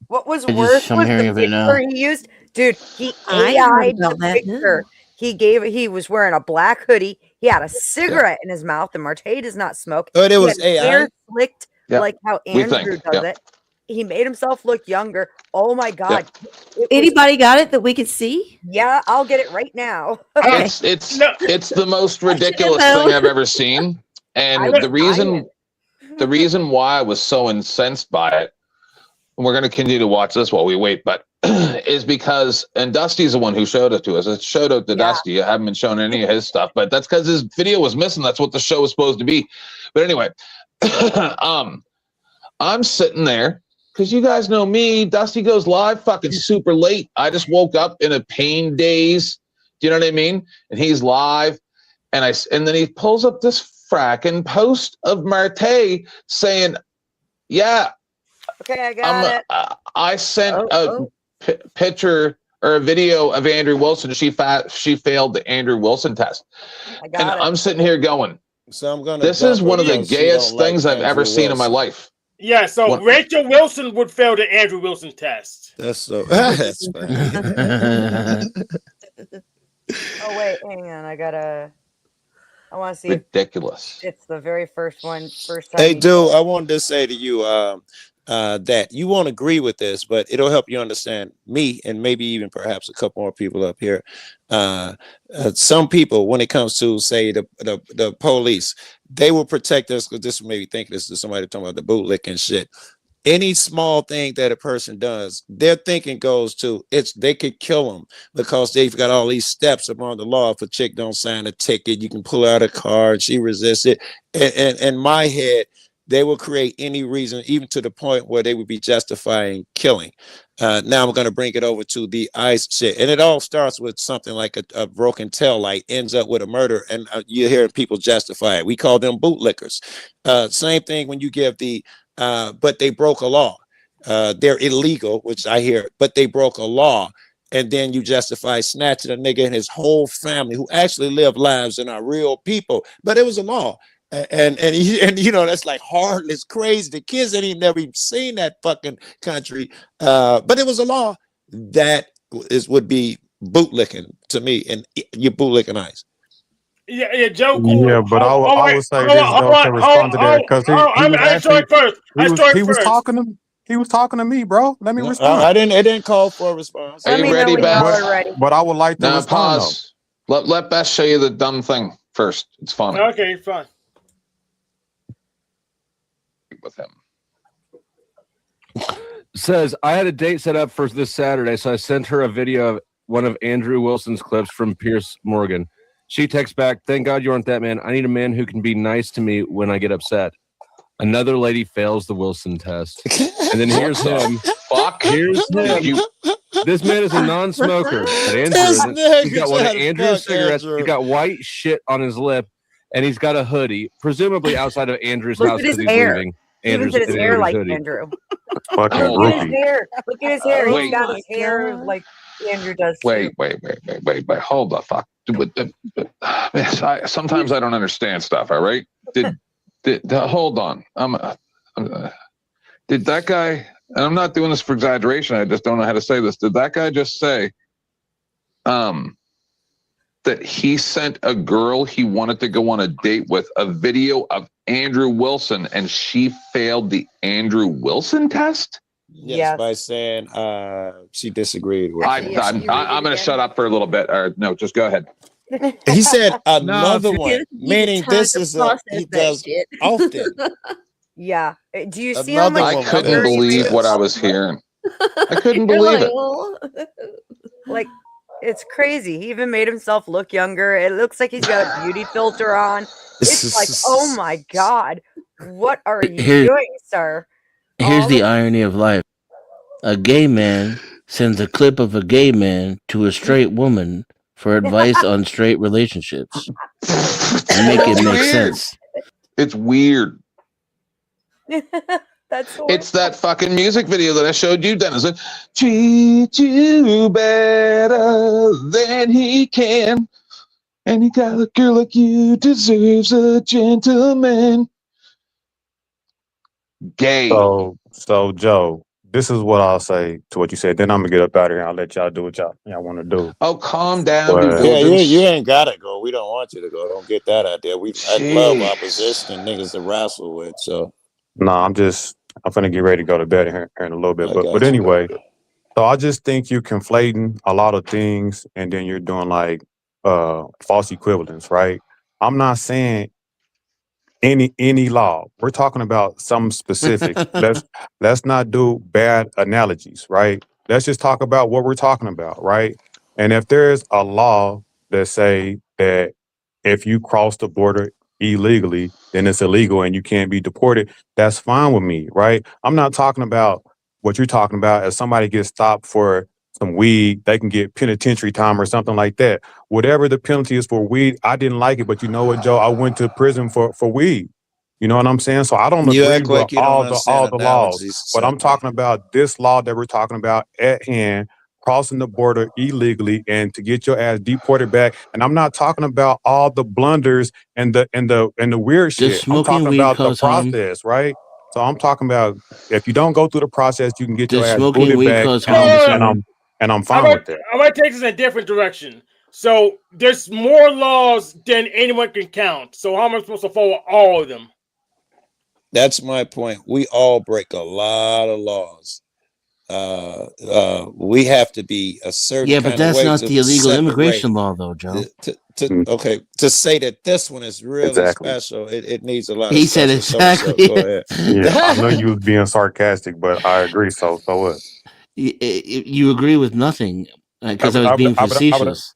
[SPEAKER 1] What was worse was the picture he used. Dude, he AI'd the picture. He was wearing a black hoodie. He had a cigarette in his mouth, and Marte does not smoke.
[SPEAKER 4] But it was
[SPEAKER 1] AI. Hair slicked like how
[SPEAKER 2] We
[SPEAKER 1] Andrew
[SPEAKER 2] think,
[SPEAKER 1] does it. He made himself look younger. Oh my god!
[SPEAKER 13] Anybody got it that we could see?
[SPEAKER 1] Yeah, I'll get it right now.
[SPEAKER 2] It's the most ridiculous thing I've ever seen, and the reason why I was so incensed by it, and we're going to continue to watch this while we wait, but is because, and Dusty's the one who showed it to us. It showed out to Dusty. I haven't been shown any of his stuff, but that's because his video was missing. That's what the show was supposed to be. But anyway, I'm sitting there because you guys know me. Dusty goes live fucking super late. I just woke up in a pain daze. Do you know what I mean? And he's live, and then he pulls up this fracking post of Marte saying, "Yeah,
[SPEAKER 1] okay, I got it.
[SPEAKER 2] I sent a picture or a video of Andrew Wilson. She failed the Andrew Wilson test." And I'm sitting here going,
[SPEAKER 4] "So I'm gonna."
[SPEAKER 2] This is one of the gayest things I've ever seen in my life.
[SPEAKER 11] Yeah, so Rachel Wilson would fail the Andrew Wilson test.
[SPEAKER 4] That's so. That's funny.
[SPEAKER 1] Oh wait, hang on. I want to see.
[SPEAKER 2] Ridiculous.
[SPEAKER 1] It's the very first one. First time.
[SPEAKER 4] Hey, dude, I wanted to say to you that you won't agree with this, but it'll help you understand me and maybe even perhaps a couple more people up here. Some people, when it comes to say the police, they will protect us because this made me think this is somebody talking about the bootlick and shit. any small thing that a person does, their thinking goes to they could kill them because they've got all these steps upon the law. If a chick don't sign a ticket, you can pull out a card, she resists it. And in my head, they will create any reason, even to the point where they would be justifying killing. Now I'm going to bring it over to the ICE shit. And it all starts with something like a broken tail light, ends up with a murder, and you hear people justify it. We call them bootlickers. Same thing when you give but they broke a law. They're illegal, which I hear, but they broke a law. And then you justify snatching a nigga and his whole family who actually live lives and are real people. But it was a law. And you know, that's like hard. It's crazy. The kids ain't never even seen that fucking country. But it was a law that would be bootlicking to me, and you're bootlicking ICE.
[SPEAKER 11] Yeah, Joe.
[SPEAKER 9] Yeah, but I would say this though to respond to that because he was talking to me, bro. Let me respond.
[SPEAKER 4] It didn't call for a response.
[SPEAKER 2] Are you ready, Beth?
[SPEAKER 9] But I would like to
[SPEAKER 2] now
[SPEAKER 9] respond.
[SPEAKER 2] Pause. Let Beth show you the dumb thing first. It's funny.
[SPEAKER 11] Okay, fine.
[SPEAKER 2] With him.
[SPEAKER 16] Says I had a date set up for this Saturday, so I sent her a video of one of Andrew Wilson's clips from Piers Morgan. She texts back, "Thank God you aren't that man. I need a man who can be nice to me when I get upset." Another lady fails the Wilson test, and then here's him.
[SPEAKER 2] Fuck.
[SPEAKER 16] Here's him. This man is a non-smoker. But Andrew isn't. He's got one of Andrew's cigarettes. He's got white shit on his lip, and he's got a hoodie, presumably outside of Andrew's house because he's leaving.
[SPEAKER 1] Look at his hair like
[SPEAKER 16] hoodie.
[SPEAKER 1] Andrew.
[SPEAKER 9] Fucking
[SPEAKER 1] Look at his hair. Look at his hair.
[SPEAKER 2] Wait.
[SPEAKER 1] He's got his hair like Andrew does.
[SPEAKER 2] Wait. Hold the fuck. Sometimes I don't understand stuff. All right. Hold on. Did that guy? And I'm not doing this for exaggeration. I just don't know how to say this. Did that guy just say, that he sent a girl he wanted to go on a date with a video of Andrew Wilson, and she failed the Andrew Wilson test?
[SPEAKER 4] Yes, by saying she disagreed with it.
[SPEAKER 2] I'm going to shut up for a little bit. Or no, just go ahead.
[SPEAKER 4] He said another one, meaning this is he does often.
[SPEAKER 1] Yeah. Do you see how much?
[SPEAKER 2] I couldn't believe what I was hearing. I couldn't believe it.
[SPEAKER 1] Like, it's crazy. He even made himself look younger. It looks like he's got a beauty filter on. It's like, oh my God, what are you doing, sir?
[SPEAKER 6] Here's the irony of life. A gay man sends a clip of a gay man to a straight woman for advice on straight relationships. And make it make sense.
[SPEAKER 2] It's weird.
[SPEAKER 1] That's
[SPEAKER 2] it's that fucking music video that I showed you, Dennis. Treat you better than he can. And he got a girl like you deserves a gentleman. Gay.
[SPEAKER 9] So Joe, this is what I'll say to what you said. Then I'm gonna get up out of here. I'll let y'all do what y'all want to do.
[SPEAKER 2] Oh, calm down.
[SPEAKER 4] You ain't gotta go. We don't want you to go. Don't get that idea. I love opposition and niggas to wrestle with. So
[SPEAKER 9] no, I'm finna get ready to go to bed here in a little bit. But anyway, so I just think you're conflating a lot of things, and then you're doing like false equivalence, right? I'm not saying any law. We're talking about something specific. Let's not do bad analogies, right? Let's just talk about what we're talking about, right? And if there's a law that say that if you cross the border illegally, then it's illegal and you can't be deported, that's fine with me, right? I'm not talking about what you're talking about. If somebody gets stopped for some weed, they can get penitentiary time or something like that. Whatever the penalty is for weed, I didn't like it, but you know what, Joe? I went to prison for weed. You know what I'm saying? So I don't agree with all the laws, but I'm talking about this law that we're talking about at hand, crossing the border illegally and to get your ass deported back. And I'm not talking about all the blunders and the weird shit. I'm talking about the process, right? So I'm talking about if you don't go through the process, you can get your ass booted back. And I'm fine with that.
[SPEAKER 11] I might take this in a different direction. So there's more laws than anyone can count. So how am I supposed to follow all of them?
[SPEAKER 4] that's my point. We all break a lot of laws. we have to be a certain
[SPEAKER 6] Yeah, but
[SPEAKER 4] kind of
[SPEAKER 6] that's
[SPEAKER 4] way
[SPEAKER 6] not
[SPEAKER 4] to
[SPEAKER 6] the illegal
[SPEAKER 4] separate
[SPEAKER 6] immigration law, though, Joe.
[SPEAKER 4] okay, to say that this one is really
[SPEAKER 9] Exactly.
[SPEAKER 4] special, it needs a lot
[SPEAKER 6] He
[SPEAKER 4] of
[SPEAKER 6] said
[SPEAKER 4] special so-and-so.
[SPEAKER 6] exactly.
[SPEAKER 4] Go ahead.
[SPEAKER 9] Yeah, I know you was being sarcastic, but I agree. So what?
[SPEAKER 6] You agree with nothing because I was
[SPEAKER 9] I would-
[SPEAKER 6] being
[SPEAKER 9] I would-
[SPEAKER 6] facetious.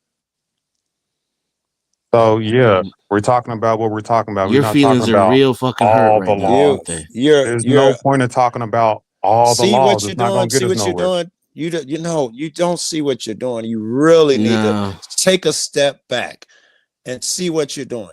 [SPEAKER 9] So yeah, we're talking about what we're talking about.
[SPEAKER 6] Your
[SPEAKER 9] We're not
[SPEAKER 6] feelings
[SPEAKER 9] talking
[SPEAKER 6] are
[SPEAKER 9] about
[SPEAKER 6] real fucking hurt
[SPEAKER 9] all
[SPEAKER 6] right
[SPEAKER 9] the
[SPEAKER 6] now,
[SPEAKER 9] laws.
[SPEAKER 6] aren't they?
[SPEAKER 9] There's no point in talking about all the
[SPEAKER 4] See
[SPEAKER 9] laws.
[SPEAKER 4] what
[SPEAKER 9] It's
[SPEAKER 4] you're
[SPEAKER 9] not
[SPEAKER 4] doing.
[SPEAKER 9] going to get
[SPEAKER 4] See
[SPEAKER 9] us
[SPEAKER 4] what you're
[SPEAKER 9] nowhere.
[SPEAKER 4] doing. You don't see what you're doing. You really need
[SPEAKER 6] No.
[SPEAKER 4] to take a step back and see what you're doing.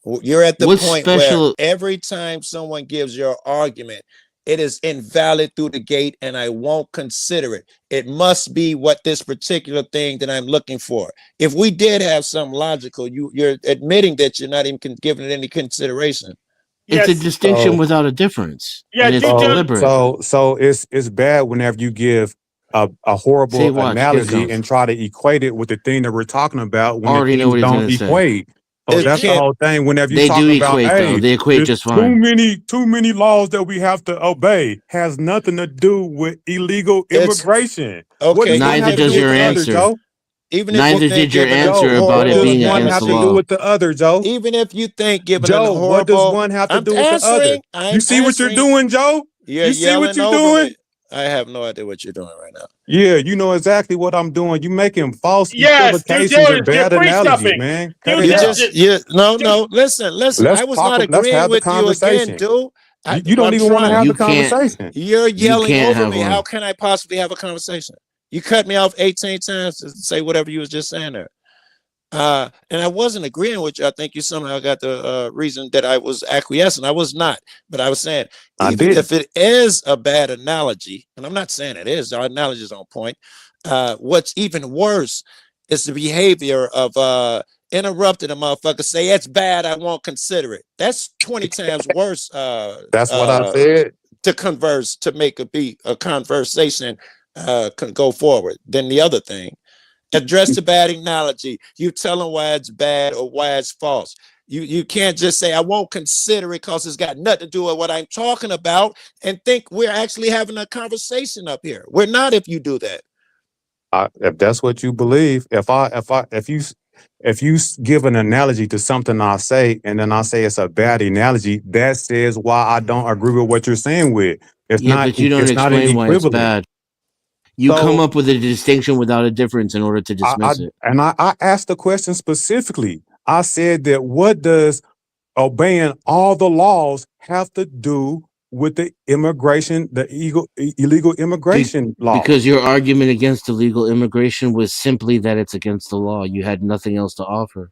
[SPEAKER 4] You're at the
[SPEAKER 6] What's
[SPEAKER 4] point
[SPEAKER 6] special-
[SPEAKER 4] where every time someone gives your argument, it is invalid through the gate, and I won't consider it. It must be what this particular thing that I'm looking for. If we did have something logical, you're admitting that you're not even giving it any consideration.
[SPEAKER 6] It's a
[SPEAKER 11] Yes.
[SPEAKER 6] distinction
[SPEAKER 9] So-
[SPEAKER 6] without a difference.
[SPEAKER 11] Yeah,
[SPEAKER 6] and it's
[SPEAKER 11] did you-
[SPEAKER 6] deliberate.
[SPEAKER 9] So it's bad whenever you give a horrible
[SPEAKER 6] See, watch, here it
[SPEAKER 9] analogy
[SPEAKER 6] comes.
[SPEAKER 9] and try to equate it with the thing that we're talking about when
[SPEAKER 6] Already
[SPEAKER 9] the
[SPEAKER 6] know
[SPEAKER 9] things
[SPEAKER 6] what he's
[SPEAKER 9] don't
[SPEAKER 6] gonna say.
[SPEAKER 9] equate. So
[SPEAKER 4] It
[SPEAKER 9] that's the
[SPEAKER 4] can't-
[SPEAKER 9] whole thing. Whenever
[SPEAKER 6] They
[SPEAKER 9] you
[SPEAKER 6] do
[SPEAKER 9] talking about,
[SPEAKER 6] equate, though.
[SPEAKER 9] hey,
[SPEAKER 6] They equate
[SPEAKER 9] there's
[SPEAKER 6] just fine.
[SPEAKER 9] too many laws that we have to obey, has nothing to do with illegal
[SPEAKER 4] It's-
[SPEAKER 9] immigration.
[SPEAKER 4] Okay,
[SPEAKER 9] What does one
[SPEAKER 6] Neither
[SPEAKER 9] have to
[SPEAKER 6] does
[SPEAKER 9] do
[SPEAKER 6] your
[SPEAKER 9] with the other,
[SPEAKER 6] answer.
[SPEAKER 9] Joe?
[SPEAKER 4] Even if
[SPEAKER 6] Neither
[SPEAKER 4] you think
[SPEAKER 6] did your
[SPEAKER 4] giving a
[SPEAKER 6] answer
[SPEAKER 9] Joe,
[SPEAKER 6] about
[SPEAKER 9] what
[SPEAKER 6] it
[SPEAKER 9] does
[SPEAKER 6] being
[SPEAKER 9] one
[SPEAKER 6] against
[SPEAKER 9] have
[SPEAKER 6] the
[SPEAKER 9] to do
[SPEAKER 6] law.
[SPEAKER 9] with the other, Joe?
[SPEAKER 4] even if you think giving
[SPEAKER 9] Joe,
[SPEAKER 4] a horrible,
[SPEAKER 9] what does one have to
[SPEAKER 4] I'm
[SPEAKER 9] do with the other?
[SPEAKER 4] answering. I'm
[SPEAKER 9] You see what you're
[SPEAKER 4] answering.
[SPEAKER 9] doing, Joe?
[SPEAKER 4] You're
[SPEAKER 9] You see what
[SPEAKER 4] yelling
[SPEAKER 9] you're
[SPEAKER 4] over
[SPEAKER 9] doing?
[SPEAKER 4] me. I have no idea what you're doing right now.
[SPEAKER 9] Yeah, you know exactly what I'm doing. You making false
[SPEAKER 11] Yes, you're
[SPEAKER 9] equivocations
[SPEAKER 11] doing
[SPEAKER 9] and
[SPEAKER 11] it. You're
[SPEAKER 9] bad analogies,
[SPEAKER 11] pre-stuffing.
[SPEAKER 9] man.
[SPEAKER 11] You
[SPEAKER 9] Cut
[SPEAKER 4] You
[SPEAKER 9] it out.
[SPEAKER 11] just-
[SPEAKER 4] no. Listen.
[SPEAKER 9] Let's
[SPEAKER 4] I was not
[SPEAKER 9] let's
[SPEAKER 4] agreeing
[SPEAKER 9] have the
[SPEAKER 4] with you again,
[SPEAKER 9] conversation.
[SPEAKER 4] dude.
[SPEAKER 9] You don't
[SPEAKER 4] I'm
[SPEAKER 9] even want to
[SPEAKER 4] trying.
[SPEAKER 9] have
[SPEAKER 6] You
[SPEAKER 9] the
[SPEAKER 6] can't-
[SPEAKER 9] conversation.
[SPEAKER 4] You're yelling
[SPEAKER 6] can't
[SPEAKER 4] over
[SPEAKER 6] have
[SPEAKER 4] me.
[SPEAKER 6] one.
[SPEAKER 4] How can I possibly have a conversation? You cut me off 18 times to say whatever you was just saying there. And I wasn't agreeing with you. I think you somehow got the reason that I was acquiescing. I was not, but I was saying,
[SPEAKER 9] I
[SPEAKER 4] even
[SPEAKER 9] did.
[SPEAKER 4] if it is a bad analogy, and I'm not saying it is, our analogy is on point. What's even worse is the behavior of interrupting a motherfucker, say it's bad, I won't consider it. That's 20 times worse.
[SPEAKER 9] That's what I said.
[SPEAKER 4] To converse, to make a conversation can go forward than the other thing. Address the bad analogy. You tell them why it's bad or why it's false. You can't just say I won't consider it because it's got nothing to do with what I'm talking about and think we're actually having a conversation up here. We're not if you do that.
[SPEAKER 9] If that's what you believe, if you give an analogy to something I say, and then I say it's a bad analogy, that says why I don't agree with what you're saying with. It's
[SPEAKER 6] Yeah,
[SPEAKER 9] not.
[SPEAKER 6] but you don't
[SPEAKER 9] it's not an
[SPEAKER 6] explain why it's
[SPEAKER 9] equivalent.
[SPEAKER 6] bad. You
[SPEAKER 9] So-
[SPEAKER 6] come up with a distinction without a difference in order to dismiss it.
[SPEAKER 9] I asked the question specifically. I said that what does obeying all the laws have to do with the immigration, the illegal immigration law?
[SPEAKER 6] Because your argument against illegal immigration was simply that it's against the law. You had nothing else to offer.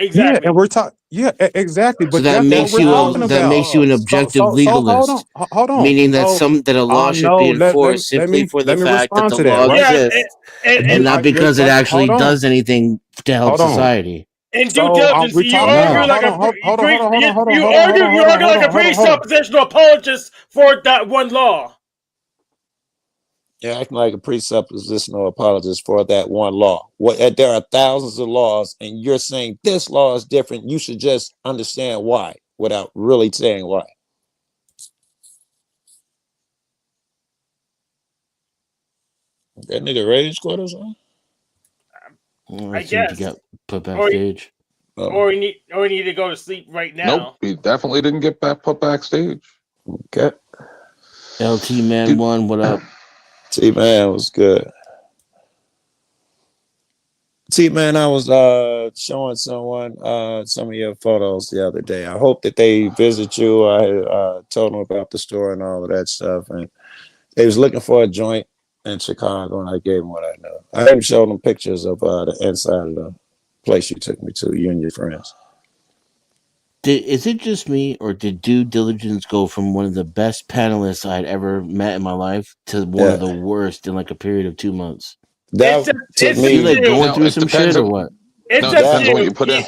[SPEAKER 11] Exactly.
[SPEAKER 9] Yeah, and we're talking. Yeah, exactly. But
[SPEAKER 6] So that
[SPEAKER 9] that's
[SPEAKER 6] makes
[SPEAKER 9] what
[SPEAKER 6] you
[SPEAKER 9] we're talking about.
[SPEAKER 6] that makes you an objective legalist.
[SPEAKER 9] Hold on.
[SPEAKER 6] Meaning that
[SPEAKER 9] So,
[SPEAKER 6] that a law should be enforced simply for the fact that the law
[SPEAKER 11] Yeah,
[SPEAKER 6] exists,
[SPEAKER 11] and
[SPEAKER 6] and not because it actually
[SPEAKER 9] hold on.
[SPEAKER 6] does anything to help
[SPEAKER 9] Hold on.
[SPEAKER 6] society.
[SPEAKER 11] in
[SPEAKER 9] So,
[SPEAKER 11] due diligence,
[SPEAKER 9] we're
[SPEAKER 11] you
[SPEAKER 9] talking
[SPEAKER 11] argue
[SPEAKER 9] about-
[SPEAKER 11] like
[SPEAKER 9] hold on,
[SPEAKER 11] you argue like a presuppositional apologist for that one law.
[SPEAKER 4] You're acting like a presuppositional apologist for that one law. There are thousands of laws, and you're saying this law is different. You should just understand why without really saying why. That nigga rage quit or something?
[SPEAKER 11] I guess.
[SPEAKER 6] You got put
[SPEAKER 11] Or-
[SPEAKER 6] backstage.
[SPEAKER 11] Or you need to go to sleep right now.
[SPEAKER 2] Nope, he definitely didn't get put backstage.
[SPEAKER 4] Okay.
[SPEAKER 6] LT Man One, what up?
[SPEAKER 4] T-Man was good. T-Man, I was showing someone some of your photos the other day. I hope that they visit you. I told them about the store and all of that stuff. And they was looking for a joint in Chicago, and I gave them what I know. I even showed them pictures of the inside of the place you took me to, you and your friends.
[SPEAKER 6] Is it just me, or did Due Diligence go from one of the best panelists I'd ever met in my life to one of the worst in like a period of 2 months?
[SPEAKER 4] That took
[SPEAKER 6] You
[SPEAKER 4] me.
[SPEAKER 6] like going through some shit or what?
[SPEAKER 11] It's
[SPEAKER 2] No, it
[SPEAKER 11] just
[SPEAKER 2] depends on what
[SPEAKER 11] you.
[SPEAKER 2] you put in.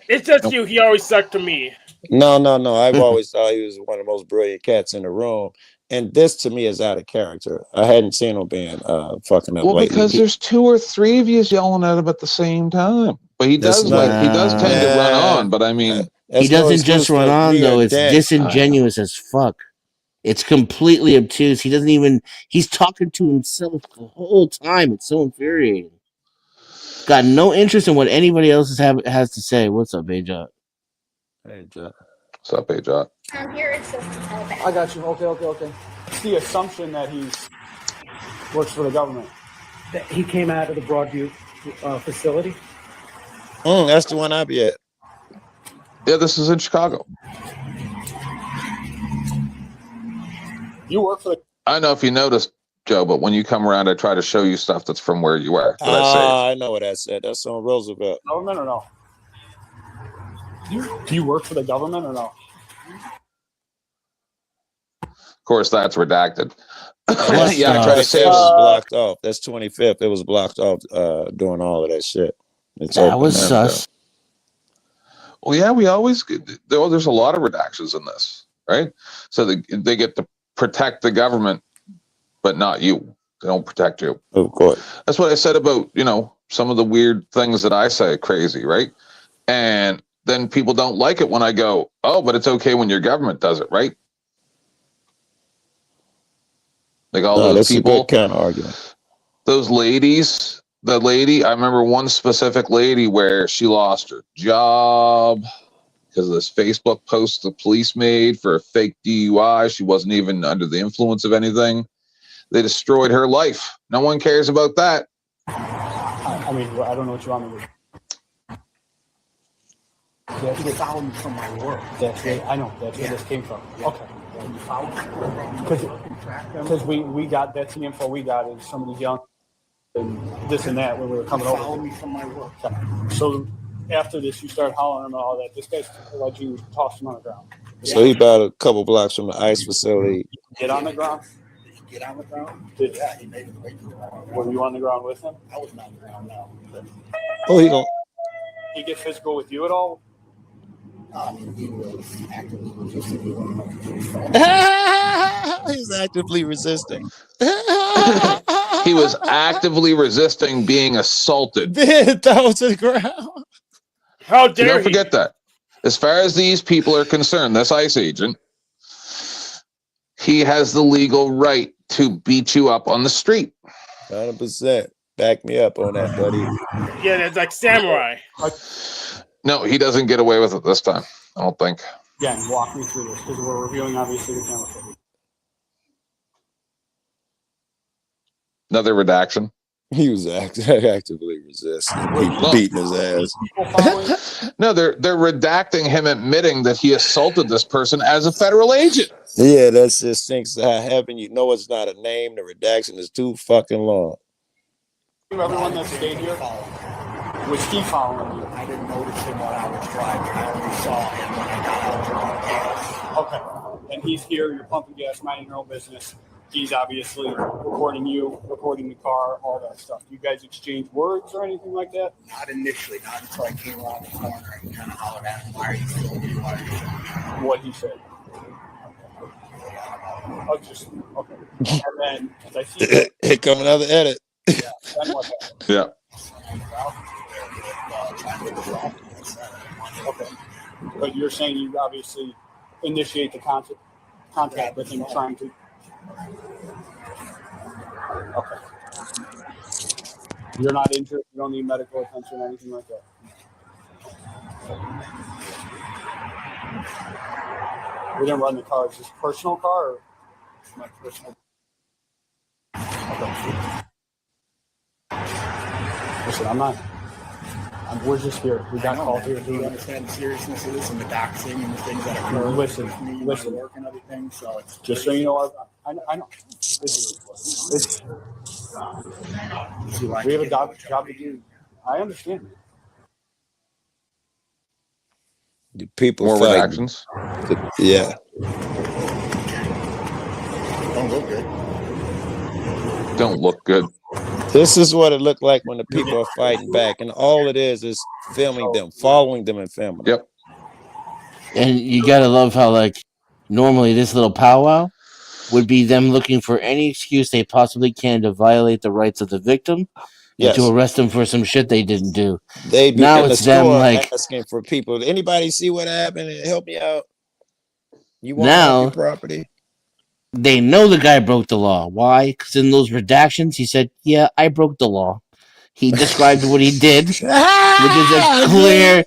[SPEAKER 11] It's just you. He always sucked to me.
[SPEAKER 4] No. I've always thought he was one of the most brilliant cats in the room. And this to me is out of character. I hadn't seen him being fucking up
[SPEAKER 2] Well,
[SPEAKER 4] lately.
[SPEAKER 2] because there's 2 or 3 of you yelling at him at the same time. But he
[SPEAKER 4] That's
[SPEAKER 2] does
[SPEAKER 4] not-
[SPEAKER 2] he does tend to run on. But I mean,
[SPEAKER 6] He doesn't just run on though. It's disingenuous as fuck. It's completely obtuse. He doesn't even. He's talking to himself the whole time. It's so infuriating. Got no interest in what anybody else has to say. What's up, Ajot?
[SPEAKER 4] Hey, Joe.
[SPEAKER 2] What's up, Ajot?
[SPEAKER 15] Here it's just all bad.
[SPEAKER 7] I got you. Okay. It's the assumption that he works for the government.
[SPEAKER 14] That he came out of the Broadview facility.
[SPEAKER 4] That's the one I be at.
[SPEAKER 2] Yeah, this is in Chicago.
[SPEAKER 7] You work for the.
[SPEAKER 2] I don't know if you noticed, Joe, but when you come around, I try to show you stuff that's from where you are.
[SPEAKER 4] I know what I said. That's on Roosevelt.
[SPEAKER 7] Government or no? Do you work for the government or no?
[SPEAKER 2] Of course, that's redacted.
[SPEAKER 4] Yeah, I try to say it was blocked off. That's 25th. It was blocked off doing all of that shit.
[SPEAKER 6] That was sus.
[SPEAKER 2] Well, yeah, we always there's a lot of redactions in this, right? So they get to protect the government, but not you. They don't protect you.
[SPEAKER 4] Of course.
[SPEAKER 2] That's what I said about, some of the weird things that I say crazy, right? And then people don't like it when I go, oh, but it's okay when your government does it, right? Like all those people.
[SPEAKER 4] That's a good kind of argument.
[SPEAKER 2] Those ladies, I remember one specific lady where she lost her job because of this Facebook post the police made for a fake DUI. She wasn't even under the influence of anything. They destroyed her life. No one cares about that.
[SPEAKER 7] I mean, I don't know what you want me to do. You followed me from my work. I know. That's where this came from. Okay. You followed because we got that's the info we got is somebody's young and this and that when we were coming over. Followed me from my work. So after this, you start hollering and all that. This guy's let you toss him on the ground.
[SPEAKER 4] So he about a couple blocks from the ICE facility.
[SPEAKER 7] Get on the ground.
[SPEAKER 14] Get on the ground?
[SPEAKER 7] Yeah,
[SPEAKER 14] he made it way to the ground.
[SPEAKER 7] Were you on the ground with him?
[SPEAKER 14] I was not on the ground now.
[SPEAKER 4] Oh,
[SPEAKER 7] he get physical with you at all?
[SPEAKER 14] I mean, he was actively resisting.
[SPEAKER 4] He's actively resisting.
[SPEAKER 2] He was actively resisting being assaulted.
[SPEAKER 4] Being thrown to the ground.
[SPEAKER 11] How dare
[SPEAKER 2] Don't forget that. As far as these people are concerned, this ICE agent, he has the legal right to beat you up on the street.
[SPEAKER 4] 100%. Back me up on that, buddy.
[SPEAKER 11] Yeah, that's like samurai.
[SPEAKER 2] No, he doesn't get away with it this time. I don't think.
[SPEAKER 7] Yeah, and walk me through this because we're reviewing obviously the camera footage.
[SPEAKER 2] Another redaction.
[SPEAKER 4] He was actively resisting. He beating his ass.
[SPEAKER 2] No, they're redacting him admitting that he assaulted this person as a federal agent.
[SPEAKER 4] Yeah, that's just things that happen. You know it's not a name. The redaction is too fucking long.
[SPEAKER 7] Everyone that stayed here, was he following you?
[SPEAKER 14] I didn't notice him while I was driving. I only saw him when I got out to pump gas.
[SPEAKER 7] Okay. And he's here, you're pumping gas, minding your own business. He's obviously recording you, recording the car, all that stuff. Do you guys exchange words or anything like that?
[SPEAKER 14] Not initially, not until I came around the corner and kind of hollered at him, why are you still here? Why are you still here?
[SPEAKER 7] What he said. Oh, just, okay. And then, as I see
[SPEAKER 4] here come another edit.
[SPEAKER 7] Yeah, then what happened?
[SPEAKER 2] Yeah.
[SPEAKER 7] Okay. But you're saying you obviously initiate the contact with him trying to. Okay. You're not injured, you don't need medical attention or anything like that. We didn't run the car. Is this a personal car or my personal? Okay. Listen, we're just here. We got called here.
[SPEAKER 14] Do you understand the seriousness of this and the doxing and the things that are
[SPEAKER 7] No, listen.
[SPEAKER 14] work and everything? So it's
[SPEAKER 7] Just so you know, I know. We have a job to do. I understand.
[SPEAKER 4] The people
[SPEAKER 2] More
[SPEAKER 4] fighting.
[SPEAKER 2] redactions.
[SPEAKER 4] Yeah.
[SPEAKER 14] don't look good.
[SPEAKER 2] Don't look good.
[SPEAKER 4] This is what it looked like when the people are fighting back, and all it is filming them, following them, and filming them.
[SPEAKER 2] Yep.
[SPEAKER 6] And you gotta love how, like, normally this little powwow would be them looking for any excuse they possibly can to violate the rights of the victim and to arrest them for some shit they didn't do.
[SPEAKER 4] They be
[SPEAKER 6] now
[SPEAKER 4] in
[SPEAKER 6] it's
[SPEAKER 4] the
[SPEAKER 6] them
[SPEAKER 4] store
[SPEAKER 6] like
[SPEAKER 4] asking for people. Anybody see what happened and help me out? You want
[SPEAKER 6] now
[SPEAKER 4] your property?
[SPEAKER 6] They know the guy broke the law. Why? Because in those redactions, he said, "Yeah, I broke the law." He described what he did, which is a clear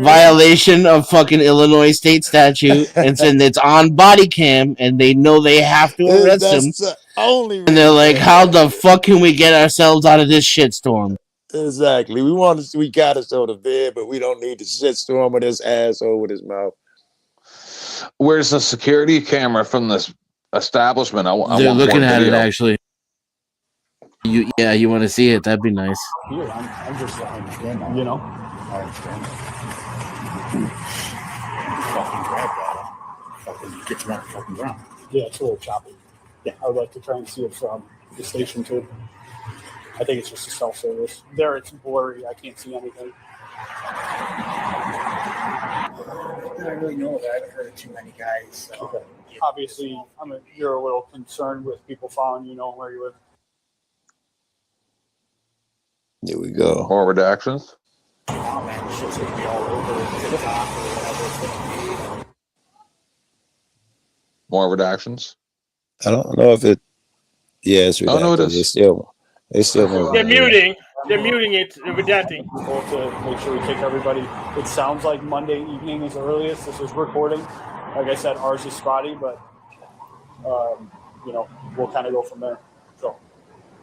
[SPEAKER 6] violation of fucking Illinois state statute, and said it's on body cam, and they know they have to arrest him.
[SPEAKER 4] That's the only
[SPEAKER 6] And they're like, "How the fuck can we get ourselves out of this shitstorm?"
[SPEAKER 4] Exactly. We gotta show the vid, but we don't need to shitstorm with his asshole with his mouth.
[SPEAKER 2] Where's the security camera from this establishment? I
[SPEAKER 6] They're
[SPEAKER 2] want
[SPEAKER 6] looking
[SPEAKER 2] more
[SPEAKER 6] at it
[SPEAKER 2] video.
[SPEAKER 6] actually. You want to see it? That'd be nice.
[SPEAKER 7] Here, I'm just, I understand that. You know? I understand that. Fucking grab that. Fucking get you on the fucking ground. Yeah, it's a little choppy. Yeah, I would like to try and see it from the station too. I think it's just a self-service. There, it's blurry. I can't see anything.
[SPEAKER 17] I don't really know that. I haven't heard of too many guys. So.
[SPEAKER 7] Okay. Obviously, you're a little concerned with people following you, know where you live.
[SPEAKER 4] Here we go.
[SPEAKER 2] More redactions.
[SPEAKER 7] Oh man, this shit's gonna be all over TikTok or whatever it's gonna be.
[SPEAKER 2] More redactions.
[SPEAKER 4] I don't know if it. Yeah, it's redacted.
[SPEAKER 2] Oh no, it is.
[SPEAKER 4] They still.
[SPEAKER 11] They're muting. They're muting it. They're redacting.
[SPEAKER 7] To make sure we take everybody. It sounds like Monday evening is the earliest. This is recording. Like I said, ours is spotty, but we'll kind of go from there. So,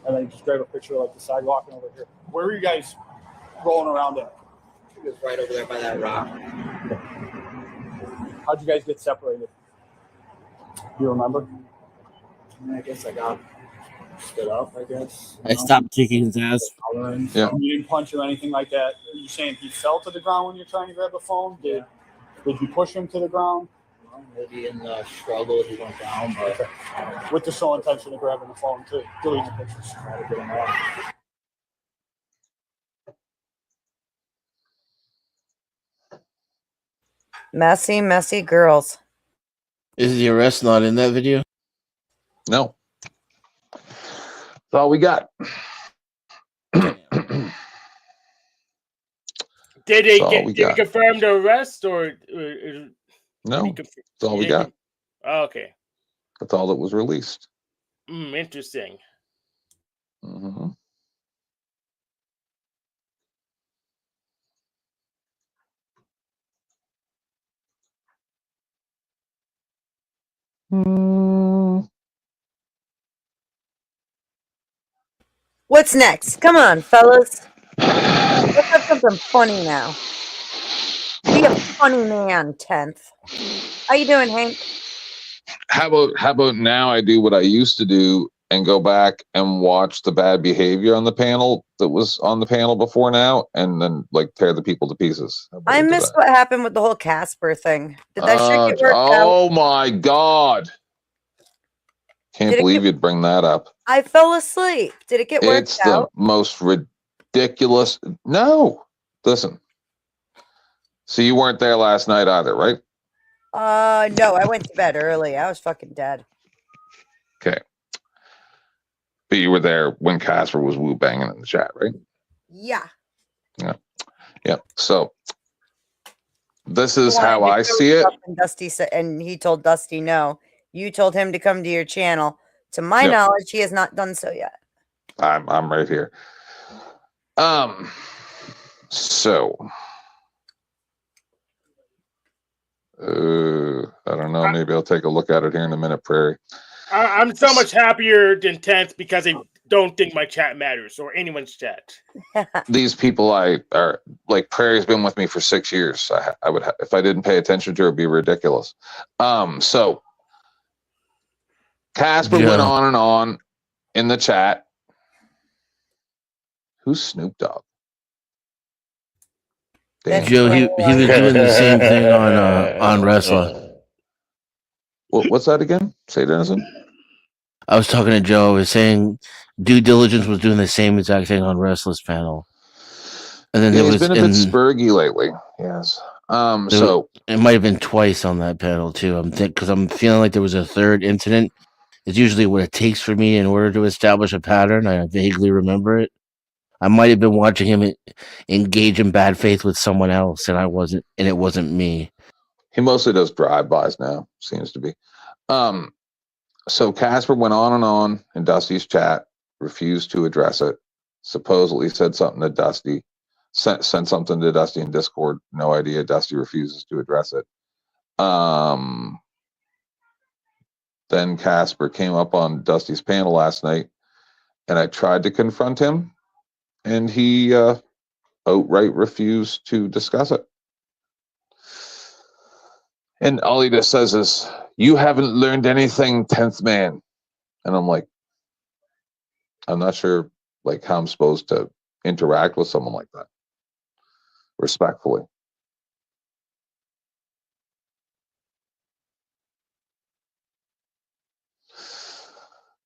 [SPEAKER 7] and then just grab a picture of like the sidewalk and over here. Where were you guys rolling around at?
[SPEAKER 17] It was right over there by that rock.
[SPEAKER 7] How'd you guys get separated? Do you remember?
[SPEAKER 17] I guess I got stood up, I guess.
[SPEAKER 6] I stopped kicking his ass.
[SPEAKER 2] Yeah.
[SPEAKER 7] You didn't punch or anything like that. Are you saying he fell to the ground when you're trying to grab the phone? Did you push him to the ground?
[SPEAKER 17] Well, maybe in the struggle he went down, but
[SPEAKER 7] with the sole intention of grabbing the phone to delete the pictures. Try to get him off.
[SPEAKER 1] Messy, messy girls.
[SPEAKER 6] Is the arrest not in that video?
[SPEAKER 2] No. That's all we got.
[SPEAKER 11] Did they
[SPEAKER 2] That's all we
[SPEAKER 11] did he
[SPEAKER 2] got.
[SPEAKER 11] confirm the arrest or
[SPEAKER 2] No. That's all we got.
[SPEAKER 11] Okay.
[SPEAKER 2] That's all that was released.
[SPEAKER 11] Interesting.
[SPEAKER 2] Mm-hmm.
[SPEAKER 1] What's next? Come on, fellas. Let's have something funny now. Be a funny man, 10th. How you doing, Hank?
[SPEAKER 2] How about now I do what I used to do and go back and watch the bad behavior on the panel that was on the panel before now, and then like tear the people to pieces.
[SPEAKER 1] I missed what happened with the whole Casper thing. Did that shit get worked out?
[SPEAKER 2] Oh my God. Can't believe you'd bring that up.
[SPEAKER 1] I fell asleep. Did it get worked
[SPEAKER 2] It's the
[SPEAKER 1] out?
[SPEAKER 2] most ridiculous. No. Listen. So you weren't there last night either, right?
[SPEAKER 1] No, I went to bed early. I was fucking dead.
[SPEAKER 2] Okay. But you were there when Casper was woo banging in the chat, right?
[SPEAKER 1] Yeah.
[SPEAKER 2] Yeah. Yeah. So this is how I see it.
[SPEAKER 1] And Dusty said, and he told Dusty no. You told him to come to your channel. To my
[SPEAKER 2] Yep.
[SPEAKER 1] knowledge, he has not done so yet.
[SPEAKER 2] I'm right here. So I don't know. Maybe I'll take a look at it here in a minute, Prairie.
[SPEAKER 11] I'm so much happier than 10th because they don't think my chat matters or anyone's chat.
[SPEAKER 2] These people are like Prairie's been with me for 6 years. I would if I didn't pay attention to her, it'd be ridiculous. So Casper went on and on in the chat. Who's Snoop Dogg?
[SPEAKER 6] Joe, he was doing the same thing on Wrestler.
[SPEAKER 2] What's that again? Say it, Denison.
[SPEAKER 6] I was talking to Joe. I was saying Due Diligence was doing the same exact thing on Wrestler's panel. And then there
[SPEAKER 2] He's
[SPEAKER 6] was
[SPEAKER 2] been a bit spurgy lately. Yes. So
[SPEAKER 6] it might have been twice on that panel too. Because I'm feeling like there was a third incident. It's usually what it takes for me in order to establish a pattern. I vaguely remember it. I might have been watching him engage in bad faith with someone else, and it wasn't me.
[SPEAKER 2] He mostly does drive-bys now, seems to be. So Casper went on and on in Dusty's chat, refused to address it, supposedly said something to Dusty, sent something to Dusty in Discord. No idea. Dusty refuses to address it. Then Casper came up on Dusty's panel last night, and I tried to confront him, and he outright refused to discuss it. And all he just says is, "You haven't learned anything, 10th man." And I'm like, I'm not sure like how I'm supposed to interact with someone like that respectfully.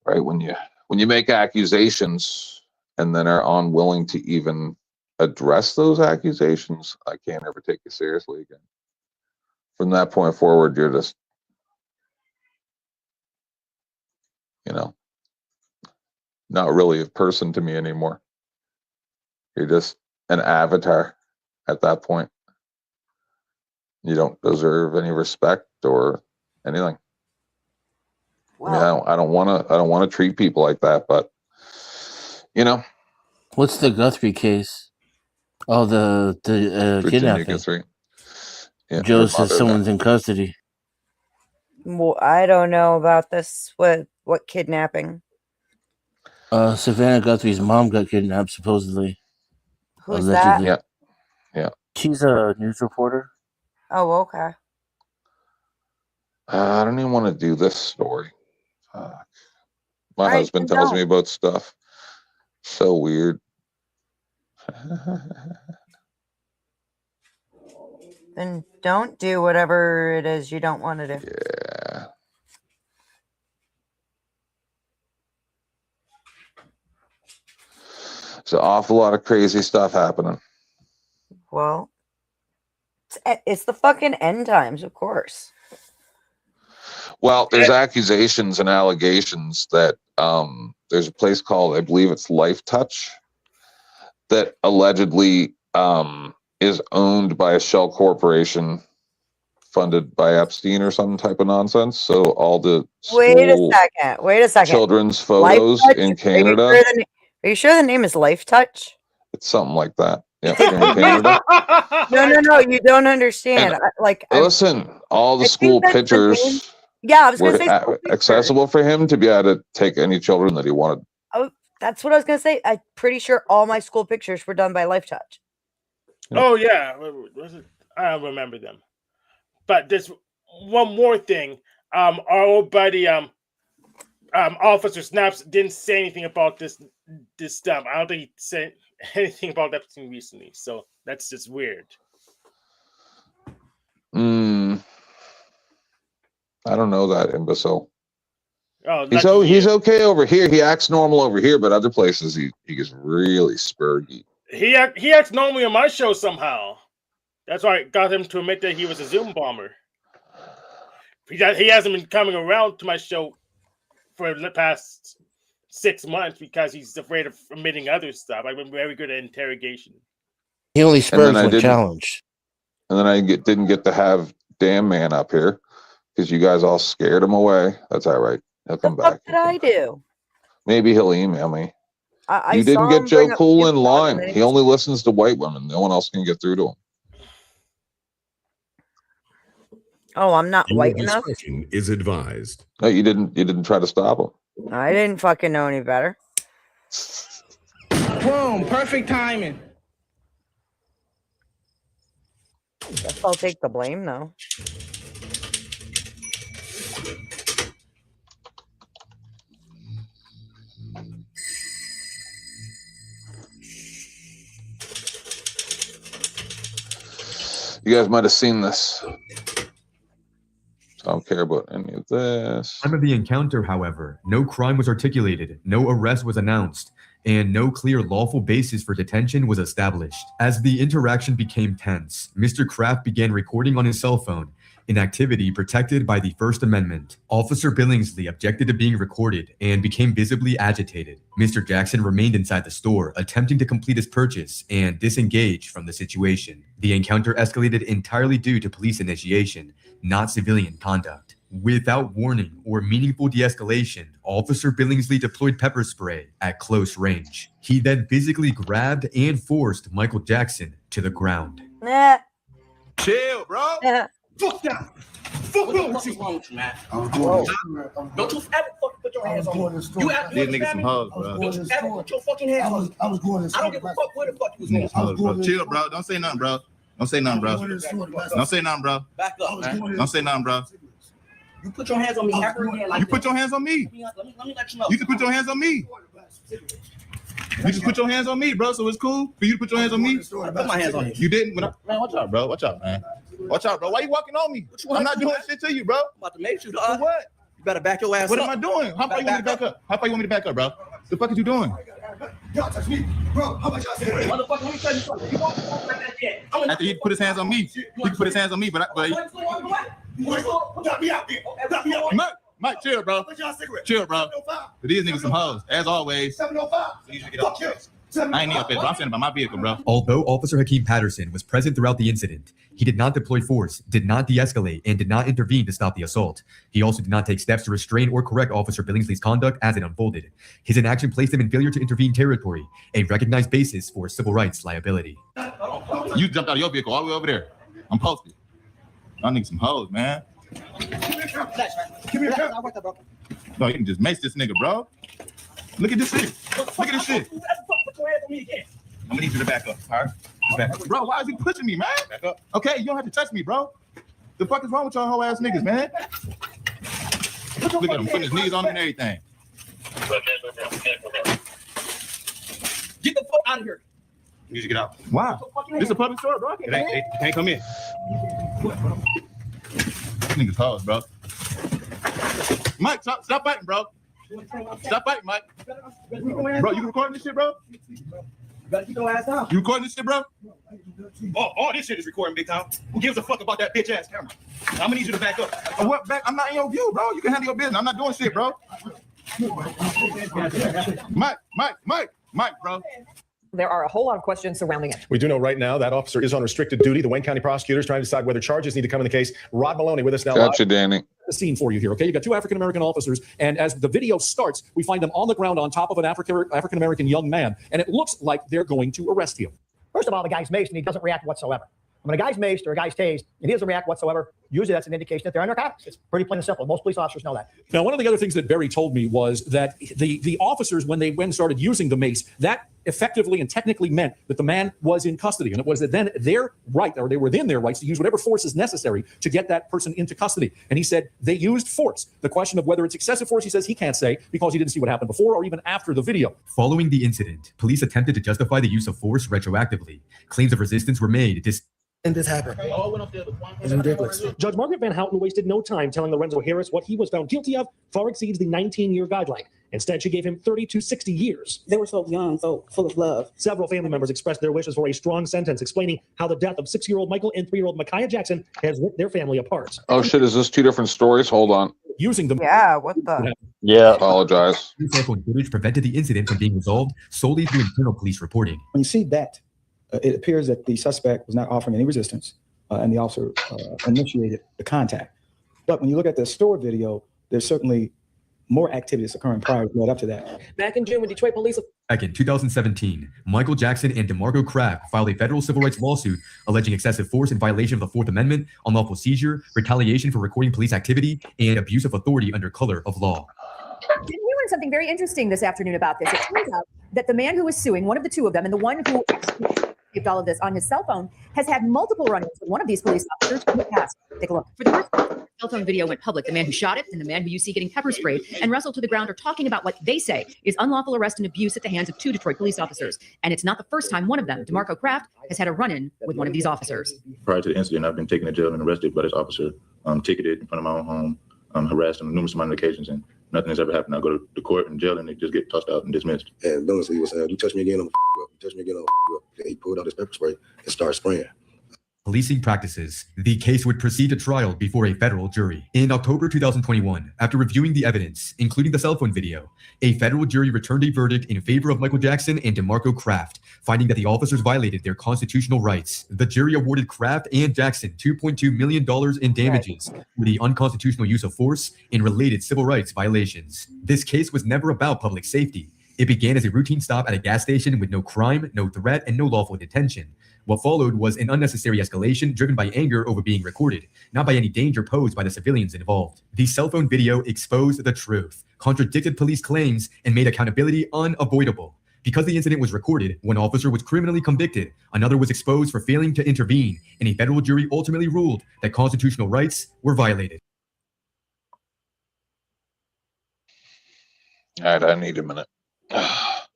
[SPEAKER 2] Right? When you make accusations and then are unwilling to even address those accusations, I can't ever take you seriously again. From that point forward, you're just, not really a person to me anymore. You're just an avatar at that point. You don't deserve any respect or anything.
[SPEAKER 1] Well,
[SPEAKER 2] I don't want to treat people like that, but
[SPEAKER 6] What's the Guthrie case? Oh, the
[SPEAKER 2] Virginia
[SPEAKER 6] kidnapping.
[SPEAKER 2] Guthrie. Yeah,
[SPEAKER 6] Joe
[SPEAKER 2] her
[SPEAKER 6] says
[SPEAKER 2] mother,
[SPEAKER 6] someone's in custody.
[SPEAKER 1] well, I don't know about this. What kidnapping?
[SPEAKER 6] Savannah Guthrie's mom got kidnapped, supposedly.
[SPEAKER 1] Who's
[SPEAKER 6] Allegedly.
[SPEAKER 1] that?
[SPEAKER 2] Yeah.
[SPEAKER 6] She's a news reporter.
[SPEAKER 1] Oh, okay.
[SPEAKER 2] I don't even want to do this story. My
[SPEAKER 1] Right,
[SPEAKER 2] husband
[SPEAKER 1] then
[SPEAKER 2] tells
[SPEAKER 1] don't.
[SPEAKER 2] me about stuff. So weird.
[SPEAKER 1] Then don't do whatever it is you don't want to do.
[SPEAKER 2] Yeah. There's an awful lot of crazy stuff happening.
[SPEAKER 1] Well, it's the fucking end times, of course.
[SPEAKER 2] Well, there's accusations and allegations that there's a place called, I believe it's Life Touch, that allegedly is owned by a shell corporation funded by Epstein or some type of nonsense. So all the
[SPEAKER 1] Wait a second.
[SPEAKER 2] children's
[SPEAKER 1] Life
[SPEAKER 2] photos
[SPEAKER 1] Touch?
[SPEAKER 2] in
[SPEAKER 1] Are
[SPEAKER 2] Canada,
[SPEAKER 1] you sure the name is Life Touch?
[SPEAKER 2] it's something like that. Yeah, in Canada.
[SPEAKER 1] No, you don't understand.
[SPEAKER 2] Listen, all the
[SPEAKER 1] I think
[SPEAKER 2] school
[SPEAKER 1] that's the name.
[SPEAKER 2] pictures
[SPEAKER 1] Yeah, I was
[SPEAKER 2] were
[SPEAKER 1] gonna say school pictures.
[SPEAKER 2] accessible for him to be able to take any children that he wanted.
[SPEAKER 1] Oh, that's what I was gonna say. I'm pretty sure all my school pictures were done by Life Touch.
[SPEAKER 11] Oh yeah, was it? I don't remember them. But there's one more thing. Our old buddy, Officer Snaps, didn't say anything about this stuff. I don't think he said anything about Epstein recently. So that's just weird.
[SPEAKER 2] I don't know that imbecile.
[SPEAKER 11] Oh,
[SPEAKER 2] He's okay over here. He acts normal over here, but other places he gets really spurgy.
[SPEAKER 11] He acts normally on my show somehow. That's why I got him to admit that he was a Zoom bomber. He hasn't been coming around to my show for the past 6 months because he's afraid of admitting other stuff. I've been very good at interrogation.
[SPEAKER 6] He only spurs
[SPEAKER 2] I
[SPEAKER 6] when
[SPEAKER 2] didn't-
[SPEAKER 6] challenged.
[SPEAKER 2] And then I didn't get to have Damn Man up here because you guys all scared him away. That's all right. He'll come back.
[SPEAKER 1] What did I do?
[SPEAKER 2] Maybe he'll email me.
[SPEAKER 1] I
[SPEAKER 2] You
[SPEAKER 1] saw
[SPEAKER 2] didn't
[SPEAKER 1] him
[SPEAKER 2] get Joe
[SPEAKER 1] bring up
[SPEAKER 2] Cool in
[SPEAKER 1] Snoop Dogg
[SPEAKER 2] line.
[SPEAKER 1] and
[SPEAKER 2] He only listens to white women. No one else can get through to him.
[SPEAKER 1] Oh, I'm not
[SPEAKER 8] Your
[SPEAKER 1] white enough.
[SPEAKER 8] discretion is advised.
[SPEAKER 2] No, you didn't. You didn't try to stop him.
[SPEAKER 1] I didn't fucking know any better.
[SPEAKER 21] Boom, perfect timing.
[SPEAKER 1] Guess I'll take the blame though.
[SPEAKER 2] You guys might have seen this. I don't care about any of this.
[SPEAKER 18] Time of the encounter, however, no crime was articulated, no arrest was announced, and no clear lawful basis for detention was established. As the interaction became tense, Mr. Kraft began recording on his cell phone, an activity protected by the First Amendment. Officer Billingsley objected to being recorded and became visibly agitated. Mr. Jackson remained inside the store, attempting to complete his purchase and disengage from the situation. The encounter escalated entirely due to police initiation, not civilian conduct. Without warning or meaningful de-escalation, Officer Billingsley deployed pepper spray at close range. He then physically grabbed and forced Michael Jackson to the ground.
[SPEAKER 1] Nah.
[SPEAKER 8] Chill, bro.
[SPEAKER 21] Fuck that. Fuck that. What's wrong with you, man? Don't you ever fucking put your hands on me. You ever
[SPEAKER 8] These niggas some hoes, bro.
[SPEAKER 21] Don't you ever put your fucking hands on me. I was going to I don't give a fuck where the fuck you was going.
[SPEAKER 8] Chill, bro. Don't say nothing, bro. Don't say nothing, bro. Don't say nothing, bro.
[SPEAKER 21] Back up, man.
[SPEAKER 8] Don't say nothing, bro.
[SPEAKER 21] You put your hands on me ever again like
[SPEAKER 8] You put your hands on me.
[SPEAKER 21] Let me let you know.
[SPEAKER 8] You can put your hands on me. You just put your hands on me, bro. So it's cool for you to put your hands on me.
[SPEAKER 21] I put my hands on you.
[SPEAKER 8] You didn't. Man, watch out, bro. Watch out, man. Watch out, bro. Why you walking on me? I'm not doing shit to you, bro.
[SPEAKER 21] I'm about to make you,
[SPEAKER 8] For
[SPEAKER 21] dog.
[SPEAKER 8] what?
[SPEAKER 21] You better back your ass
[SPEAKER 8] What
[SPEAKER 21] up.
[SPEAKER 8] am I doing? How far you want me to back up? How far you want me to back up, bro? The fuck is you doing?
[SPEAKER 21] Y'all touch me, bro. How about y'all say that? Motherfucker, let me tell you something. You won't talk like that yet.
[SPEAKER 8] After he put his hands on me, he can put his hands on me, but
[SPEAKER 21] Drop me out there. Drop me out.
[SPEAKER 8] Mike, chill, bro. Chill, bro. But these niggas some hoes, as always.
[SPEAKER 21] 705.
[SPEAKER 8] You should get off the face. I ain't need a face, but I'm saying about my vehicle, bro.
[SPEAKER 18] Although Officer Hakeem Patterson was present throughout the incident, he did not deploy force, did not de-escalate, and did not intervene to stop the assault. He also did not take steps to restrain or correct Officer Billingsley's conduct as it unfolded. His inaction placed him in failure to intervene territory, a recognized basis for civil rights liability.
[SPEAKER 8] You jumped out of your vehicle all the way over there. I'm posted. Y'all niggas some hoes, man.
[SPEAKER 21] Give me a cup.
[SPEAKER 8] No, you can just mace this nigga, bro. Look at this shit. Look at this shit.
[SPEAKER 21] Put your hands on me again.
[SPEAKER 8] I'm gonna need you to back up, all right? Back up. Bro, why is he pushing me, man? Back up. Okay, you don't have to touch me, bro. The fuck is wrong with y'all whole ass niggas, man? Look at him putting his knees on him and everything.
[SPEAKER 21] Get the fuck out of here.
[SPEAKER 8] You need to get out. Why? This is a public store, bro. It can't come in. This nigga's hoes, bro. Mike, stop fighting, bro. Stop fighting, Mike. Bro, you recording this shit, bro?
[SPEAKER 21] You better keep your ass down.
[SPEAKER 8] You recording this shit, bro?
[SPEAKER 21] All this shit is recording, big time. Who gives a fuck about that bitch ass camera? I'm gonna need you to back up.
[SPEAKER 8] What back? I'm not in your view, bro. You can handle your business. I'm not doing shit, bro. Mike, bro.
[SPEAKER 19] There are a whole lot of questions surrounding it.
[SPEAKER 20] We do know right now that officer is on restricted duty. The Wayne County prosecutor is trying to decide whether charges need to come in the case. Rod Maloney with us now.
[SPEAKER 2] Gotcha, Danny.
[SPEAKER 20] The scene for you here, okay? You got two African-American officers, and as the video starts, we find them on the ground on top of an African-American young man, and it looks like they're going to arrest him.
[SPEAKER 19] First of all, the guy's maced and he doesn't react whatsoever. When a guy's maced or a guy's tased and he doesn't react whatsoever, usually that's an indication that they're on narcotics. It's pretty plain and simple. Most police officers know that.
[SPEAKER 20] Now, one of the other things that Barry told me was that the officers, when they started using the mace, that effectively and technically meant that the man was in custody. And it was that then their right, or they were within their rights to use whatever force is necessary to get that person into custody. And he said they used force. The question of whether it's excessive force, he says he can't say because he didn't see what happened before or even after the video.
[SPEAKER 18] Following the incident, police attempted to justify the use of force retroactively. Claims of resistance were made.
[SPEAKER 19] And this happened. It's ridiculous.
[SPEAKER 20] Judge Margaret Van Houten wasted no time telling Lorenzo Harris what he was found guilty of far exceeds the 19-year guideline. Instead, she gave him 30 to 60 years.
[SPEAKER 19] They were so young, so full of love.
[SPEAKER 20] Several family members expressed their wishes for a strong sentence, explaining how the death of 6-year-old Michael and 3-year-old Micaiah Jackson has ripped their family apart.
[SPEAKER 2] Oh shit, is this two different stories? Hold on.
[SPEAKER 20] Using them.
[SPEAKER 1] Yeah, what the?
[SPEAKER 2] Yeah. Apologize.
[SPEAKER 18] Cell phone footage prevented the incident from being resolved solely through internal police reporting.
[SPEAKER 22] When you see that, it appears that the suspect was not offering any resistance, and the officer initiated the contact. But when you look at the store video, there's certainly more activities occurring prior to that up to that.
[SPEAKER 19] Back in June, when Detroit police...
[SPEAKER 18] Back in 2017, Michael Jackson and DeMarco Kraft filed a federal civil rights lawsuit alleging excessive force in violation of the Fourth Amendment, unlawful seizure, retaliation for recording police activity, and abuse of authority under color of law.
[SPEAKER 19] Didn't you learn something very interesting this afternoon about this? It turns out that the man who was suing, one of the two of them, and the one who saved all of this on his cell phone, has had multiple run-ins with one of these police officers in the past. Take a look. For the first time, the cell phone video went public. The man who shot it and the man who you see getting pepper sprayed and wrestled to the ground are talking about what they say is unlawful arrest and abuse at the hands of two Detroit police officers. And it's not the first time one of them, DeMarco Kraft, has had a run-in with one of these officers.
[SPEAKER 25] Prior to the incident, I've been taken to jail and arrested by this officer, ticketed in front of my own home, harassed on numerous amount of occasions, and nothing has ever happened. I go to the court and jail and they just get tossed out and dismissed.
[SPEAKER 26] And Billingsley was saying, you touch me again, I'm you up. You touch me again, I'm you up. And he pulled out his pepper spray and started spraying.
[SPEAKER 18] policing practices. The case would proceed to trial before a federal jury. In October 2021, after reviewing the evidence, including the cell phone video, a federal jury returned a verdict in favor of Michael Jackson and DeMarco Kraft, finding that the officers violated their constitutional rights. The jury awarded Kraft and Jackson $2.2 million in damages for the unconstitutional use of force and related civil rights violations. This case was never about public safety. It began as a routine stop at a gas station with no crime, no threat, and no lawful detention. What followed was an unnecessary escalation driven by anger over being recorded, not by any danger posed by the civilians involved. The cell phone video exposed the truth, contradicted police claims, and made accountability unavoidable. Because the incident was recorded, one officer was criminally convicted, another was exposed for failing to intervene, and a federal jury ultimately ruled that constitutional rights were violated.
[SPEAKER 2] All right, I need a minute.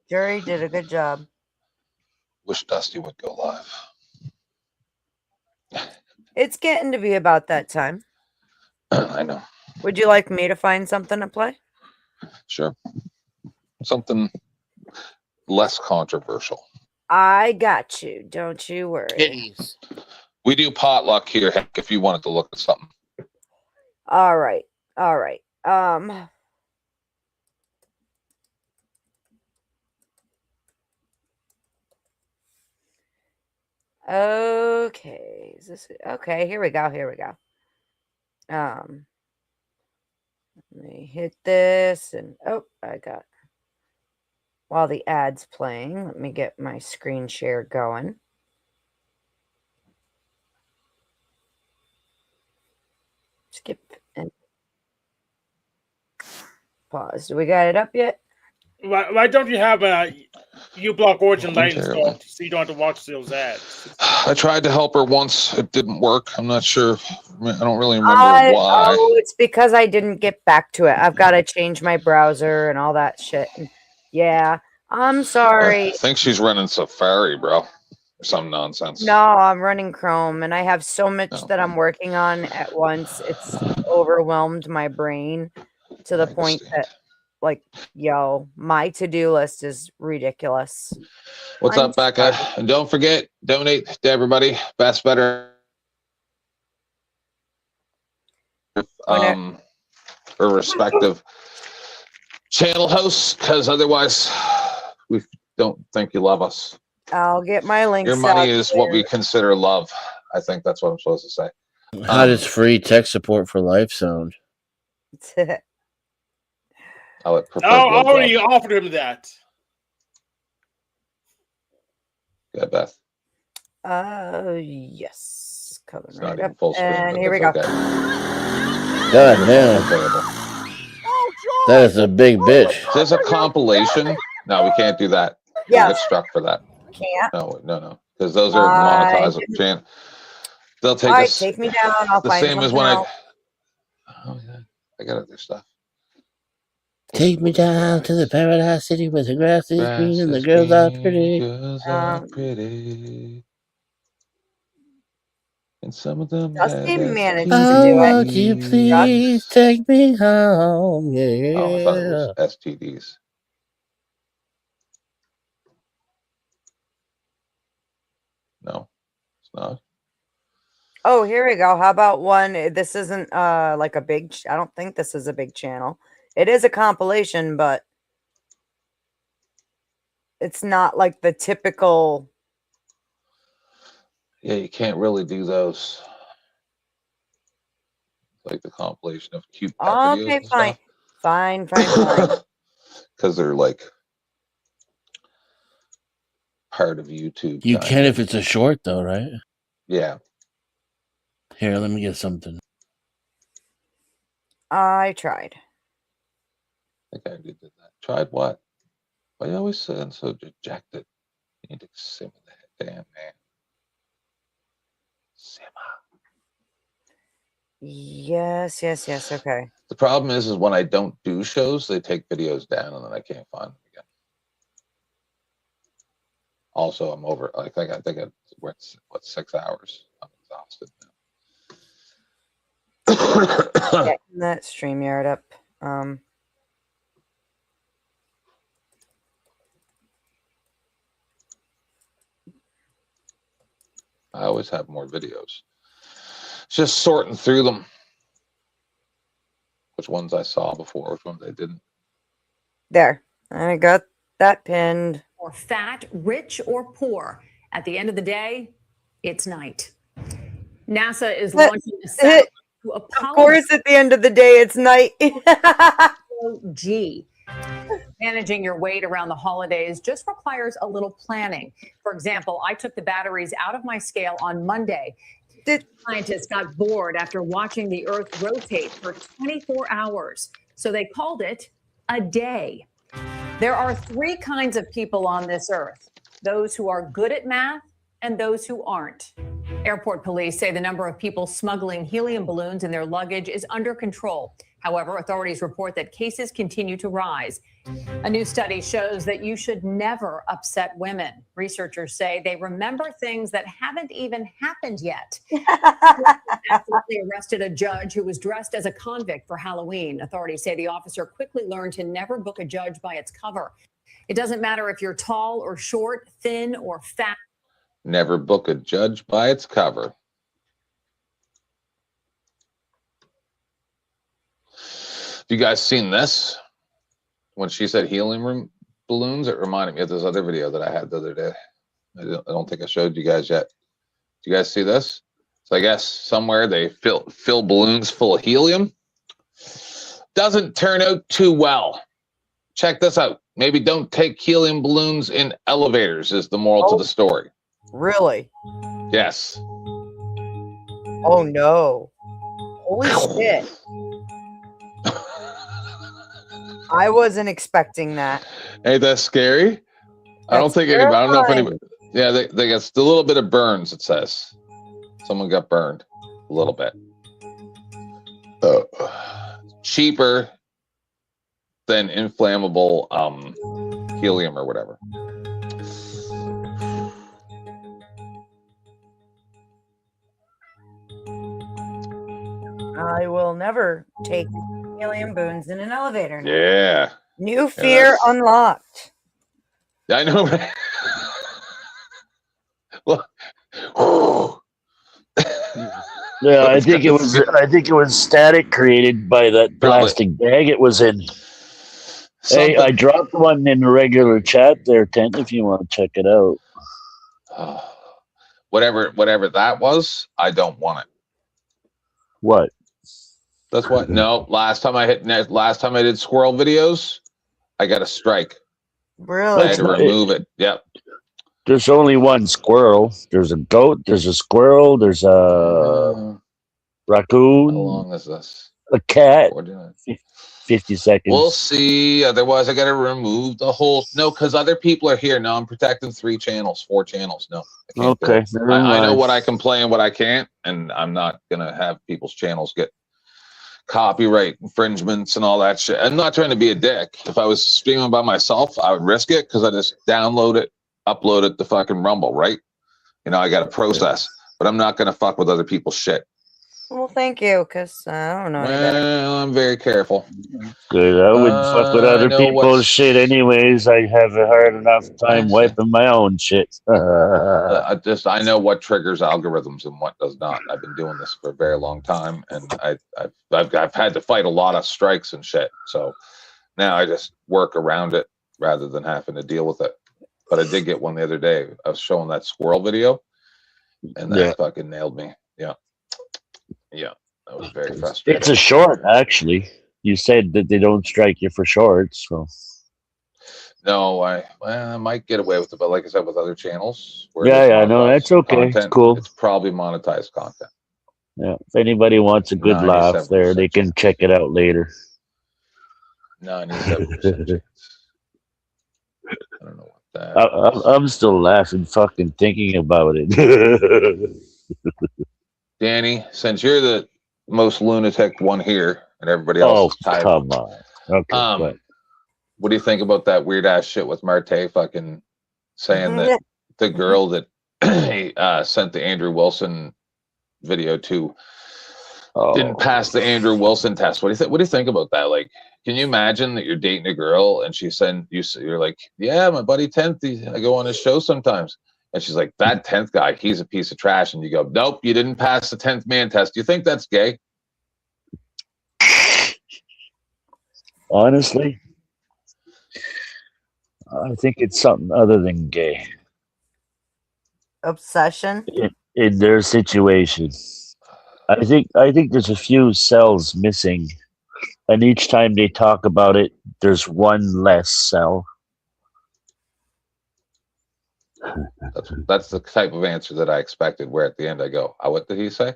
[SPEAKER 1] Jury did a good job.
[SPEAKER 2] Wish Dusty would go live.
[SPEAKER 1] It's getting to be about that time.
[SPEAKER 2] I know.
[SPEAKER 1] Would you like me to find something to play?
[SPEAKER 2] Sure. Something less controversial.
[SPEAKER 1] I got you. Don't you worry.
[SPEAKER 2] We do potluck here, heck, if you wanted to look at something.
[SPEAKER 1] All right. All right. Okay. Is this okay? Here we go. Here we go. Let me hit this and I got while the ad's playing, let me get my screen share going. Skip and pause. Do we got it up yet?
[SPEAKER 11] Why don't you have a uBlock Origin Lite installed so you don't have to watch those ads?
[SPEAKER 2] I tried to help her once. It didn't work. I'm not sure. I don't really remember why.
[SPEAKER 1] Oh, it's because I didn't get back to it. I've got to change my browser and all that shit. Yeah, I'm sorry.
[SPEAKER 2] I think she's running Safari, bro, or some nonsense.
[SPEAKER 1] No, I'm running Chrome, and I have so much that I'm working on at once. It's overwhelmed my brain to the point that, like, yo, my to-do list is ridiculous.
[SPEAKER 2] What's up, Becca? And don't forget, donate to everybody. Best, better. Her respective channel hosts, because otherwise we don't think you love us.
[SPEAKER 1] I'll get my links.
[SPEAKER 2] Your money is what we consider love. I think that's what I'm supposed to say.
[SPEAKER 6] How does free tech support for life sound?
[SPEAKER 2] I would prefer.
[SPEAKER 11] I already offered him that.
[SPEAKER 2] Yeah, Beth.
[SPEAKER 1] Yes. Coming
[SPEAKER 2] Not
[SPEAKER 1] right
[SPEAKER 2] even
[SPEAKER 1] up.
[SPEAKER 2] full screen,
[SPEAKER 1] And
[SPEAKER 2] but
[SPEAKER 1] here we
[SPEAKER 2] that's
[SPEAKER 1] go.
[SPEAKER 2] okay.
[SPEAKER 6] God damn. That is a big bitch.
[SPEAKER 2] There's a compilation. No, we can't do that.
[SPEAKER 1] Yeah.
[SPEAKER 2] We'll get struck for that.
[SPEAKER 1] Can't.
[SPEAKER 2] No. Because those are monetizable. They'll take
[SPEAKER 1] All right,
[SPEAKER 2] us.
[SPEAKER 1] take me down. I'll
[SPEAKER 2] the
[SPEAKER 1] find
[SPEAKER 2] same as
[SPEAKER 1] something
[SPEAKER 2] when
[SPEAKER 1] else.
[SPEAKER 2] Oh yeah, I got other stuff.
[SPEAKER 6] Take me down to the paradise city where the grass is green and the girls are pretty.
[SPEAKER 2] Girls are pretty. And some of them
[SPEAKER 1] Dusty
[SPEAKER 2] have
[SPEAKER 1] managed to
[SPEAKER 6] Oh,
[SPEAKER 1] do
[SPEAKER 6] won't
[SPEAKER 1] it.
[SPEAKER 6] you please take me home? Yeah.
[SPEAKER 2] Oh, I thought it was STDs. No, it's not.
[SPEAKER 1] Oh, here we go. How about one? This isn't like a big. I don't think this is a big channel. It is a compilation, but it's not like the typical.
[SPEAKER 2] Yeah, you can't really do those. Like the compilation of cute pet videos
[SPEAKER 1] Okay,
[SPEAKER 2] and
[SPEAKER 1] fine.
[SPEAKER 2] stuff.
[SPEAKER 1] Fine.
[SPEAKER 2] Because they're like part of YouTube.
[SPEAKER 6] You
[SPEAKER 2] kind
[SPEAKER 6] can
[SPEAKER 2] of.
[SPEAKER 6] if it's a short, though, right?
[SPEAKER 2] Yeah.
[SPEAKER 6] Here, let me get something.
[SPEAKER 1] I tried.
[SPEAKER 2] I think I did that. Tried what? Why you always sound so dejected? You need to simmer that damn man. Simmer.
[SPEAKER 1] Yes. Okay.
[SPEAKER 2] The problem is when I don't do shows, they take videos down and then I can't find them again. Also, I'm over. I think we're at 6 hours. I'm exhausted now.
[SPEAKER 1] Getting that StreamYard up.
[SPEAKER 2] I always have more videos. Just sorting through them. Which ones I saw before, which ones I didn't.
[SPEAKER 1] There. I got that pinned.
[SPEAKER 3] Or fat, rich or poor. At the end of the day, it's night. NASA is launching a satellite to
[SPEAKER 1] Of course, at the end of the day, it's night.
[SPEAKER 3] G. Managing your weight around the holidays just requires a little planning. For example, I took the batteries out of my scale on Monday. Scientists got bored after watching the Earth rotate for 24 hours, so they called it a day. There are three kinds of people on this Earth: those who are good at math and those who aren't. Airport police say the number of people smuggling helium balloons in their luggage is under control. However, authorities report that cases continue to rise. A new study shows that you should never upset women. Researchers say they remember things that haven't even happened yet. They arrested a judge who was dressed as a convict for Halloween. Authorities say the officer quickly learned to never book a judge by its cover. It doesn't matter if you're tall or short, thin or fat.
[SPEAKER 2] Never book a judge by its cover. You guys seen this? When she said helium balloons, it reminded me of this other video that I had the other day. I don't think I showed you guys yet. Do you guys see this? So I guess somewhere they fill balloons full of helium. Doesn't turn out too well. Check this out. Maybe don't take helium balloons in elevators is the moral to the story.
[SPEAKER 1] Really?
[SPEAKER 2] Yes.
[SPEAKER 1] Oh no. Holy shit. I wasn't expecting that.
[SPEAKER 2] Ain't that scary? I don't think anybody. I don't know if anybody. Yeah, they got a little bit of burns. It says someone got burned a little bit. Cheaper than inflammable helium or whatever.
[SPEAKER 1] I will never take helium balloons in an elevator now.
[SPEAKER 2] Yeah.
[SPEAKER 1] New fear unlocked.
[SPEAKER 2] I know. Well,
[SPEAKER 12] Yeah, I think it was static created by that plastic bag it was in. Hey, I dropped one in the regular chat there, Tent, if you want to check it out.
[SPEAKER 2] Whatever that was, I don't want it.
[SPEAKER 12] What?
[SPEAKER 2] That's what. No, last time I did squirrel videos, I got a strike.
[SPEAKER 1] Really?
[SPEAKER 2] I had to remove it. Yep.
[SPEAKER 12] There's only one squirrel. There's a goat. There's a squirrel. There's a raccoon.
[SPEAKER 2] How long is this?
[SPEAKER 12] A cat. 50 seconds.
[SPEAKER 2] We'll see. Otherwise, I got to remove the whole. No, because other people are here. No, I'm protecting 4 channels. No. I can't do it. I know what I can play and what I can't, and I'm not gonna have people's channels get copyright infringements and all that shit. I'm not trying to be a dick. If I was streaming by myself, I would risk it because I just download it, upload it to fucking Rumble, right? You know, I got to process, but I'm not gonna fuck with other people's shit.
[SPEAKER 1] Well, thank you, because I don't know.
[SPEAKER 2] Well, I'm very careful.
[SPEAKER 12] Good. I wouldn't fuck with other people's shit anyways. I have a hard enough time wiping my own shit.
[SPEAKER 2] I know what triggers algorithms and what does not. I've been doing this for a very long time, and I've had to fight a lot of strikes and shit. So now I just work around it rather than having to deal with it. But I did get one the other day. I was showing that squirrel video, and that fucking nailed me. Yeah, that was very frustrating.
[SPEAKER 12] It's a short, actually. You said that they don't strike you for shorts, so.
[SPEAKER 2] No, I might get away with it, but like I said, with other channels.
[SPEAKER 12] Yeah, no, that's okay. It's cool.
[SPEAKER 2] It's probably monetized content.
[SPEAKER 12] Yeah, if anybody wants a good laugh there, they can check it out later.
[SPEAKER 2] 97%. I don't know what that.
[SPEAKER 12] I'm still laughing, fucking thinking about it.
[SPEAKER 2] Danny, since you're the most lunatic one here, and everybody else is tired.
[SPEAKER 12] Come on. Okay.
[SPEAKER 2] What do you think about that weird ass shit with Marte fucking saying that the girl that sent the Andrew Wilson video to didn't pass the Andrew Wilson test? What do you think about that? Like, can you imagine that you're dating a girl and you're like, yeah, my buddy 10th, I go on his show sometimes. And she's like, that 10th guy, he's a piece of trash. And you go, nope, you didn't pass the 10th man test. Do you think that's gay?
[SPEAKER 12] Honestly, I think it's something other than gay
[SPEAKER 1] Obsession.
[SPEAKER 12] in their situation. I think there's a few cells missing, and each time they talk about it, there's one less cell.
[SPEAKER 2] That's the type of answer that I expected, where at the end I go, what did he say?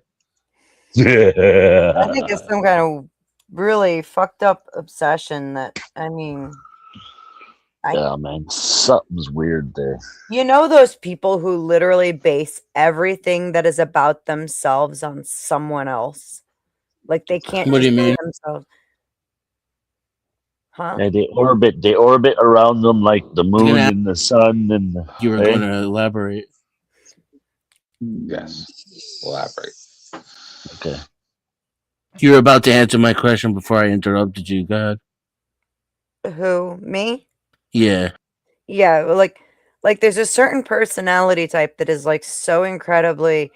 [SPEAKER 1] I think it's some kind of really fucked up obsession that, I mean,
[SPEAKER 12] Yeah, man, something's weird there.
[SPEAKER 1] you know, those people who literally base everything that is about themselves on someone else. Like they can't
[SPEAKER 6] What do
[SPEAKER 1] just
[SPEAKER 6] you
[SPEAKER 1] be
[SPEAKER 6] mean?
[SPEAKER 1] themselves. Huh?
[SPEAKER 12] And they orbit around them like the moon
[SPEAKER 6] gonna-
[SPEAKER 12] and the sun and
[SPEAKER 6] You were
[SPEAKER 12] eh?
[SPEAKER 6] going to elaborate.
[SPEAKER 2] Yes. Elaborate.
[SPEAKER 12] Okay.
[SPEAKER 6] You were about to answer my question before I interrupted you. Go ahead.
[SPEAKER 1] Who? Me?
[SPEAKER 6] Yeah.
[SPEAKER 1] Yeah, like there's a certain personality type that is like so incredibly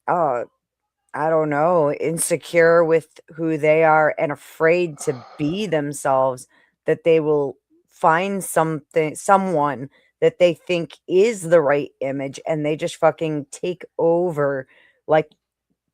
[SPEAKER 1] I don't know, insecure with who they are and afraid to be themselves that they will find someone that they think is the right image and they just fucking take over, like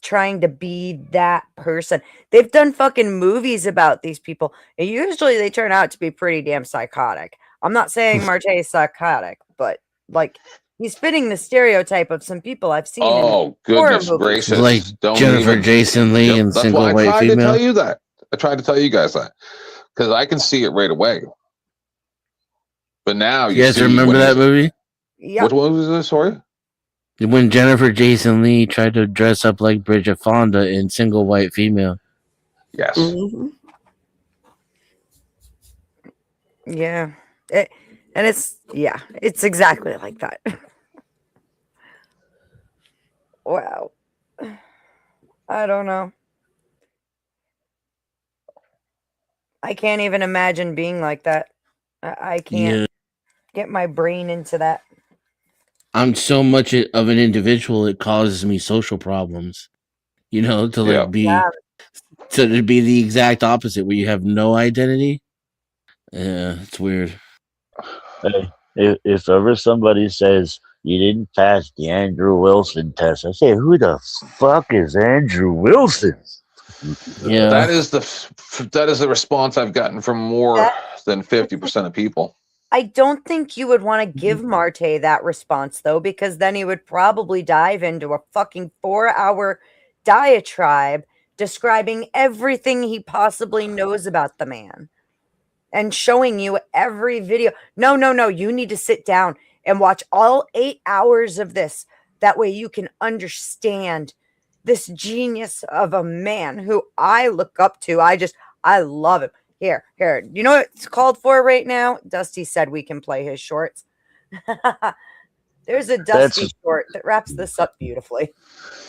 [SPEAKER 1] trying to be that person. They've done fucking movies about these people, and usually they turn out to be pretty damn psychotic. I'm not saying Marte is psychotic, but like he's fitting the stereotype of some people I've seen.
[SPEAKER 2] Oh,
[SPEAKER 1] in horror
[SPEAKER 2] goodness
[SPEAKER 1] movies.
[SPEAKER 2] gracious.
[SPEAKER 6] Like
[SPEAKER 2] Don't
[SPEAKER 6] Jennifer
[SPEAKER 2] even.
[SPEAKER 6] Jason Lee
[SPEAKER 2] Yep,
[SPEAKER 6] and
[SPEAKER 2] that's
[SPEAKER 6] Single
[SPEAKER 2] why I
[SPEAKER 6] White
[SPEAKER 2] tried to
[SPEAKER 6] Female.
[SPEAKER 2] tell you that. I tried to tell you guys that. Because I can see it right away. But now
[SPEAKER 6] You guys
[SPEAKER 2] see
[SPEAKER 6] remember
[SPEAKER 2] when
[SPEAKER 6] that
[SPEAKER 2] he's-
[SPEAKER 6] movie?
[SPEAKER 1] Yeah.
[SPEAKER 2] What was this? Sorry?
[SPEAKER 6] When Jennifer Jason Lee tried to dress up like Bridget Fonda in Single White Female.
[SPEAKER 2] Yes.
[SPEAKER 1] Yeah. It's exactly like that. Wow. I don't know. I can't even imagine being like that. I can't
[SPEAKER 6] Yeah.
[SPEAKER 1] get my brain into that.
[SPEAKER 6] I'm so much of an individual, it causes me social problems. You know, to like
[SPEAKER 2] Yeah.
[SPEAKER 6] be
[SPEAKER 1] Yeah.
[SPEAKER 6] to be the exact opposite where you have no identity. Yeah, it's weird.
[SPEAKER 12] Hey, if ever somebody says you didn't pass the Andrew Wilson test, I say, who the fuck is Andrew Wilson?
[SPEAKER 6] Yeah.
[SPEAKER 2] That is the response I've gotten from more than 50% of people.
[SPEAKER 1] I don't think you would want to give Marte that response though, because then he would probably dive into a fucking 4-hour diatribe describing everything he possibly knows about the man and showing you every video. No, you need to sit down and watch all 8 hours of this. That way you can understand this genius of a man who I look up to. I love him. Here. You know what it's called for right now? Dusty said we can play his shorts. There's a Dusty short that wraps this up beautifully.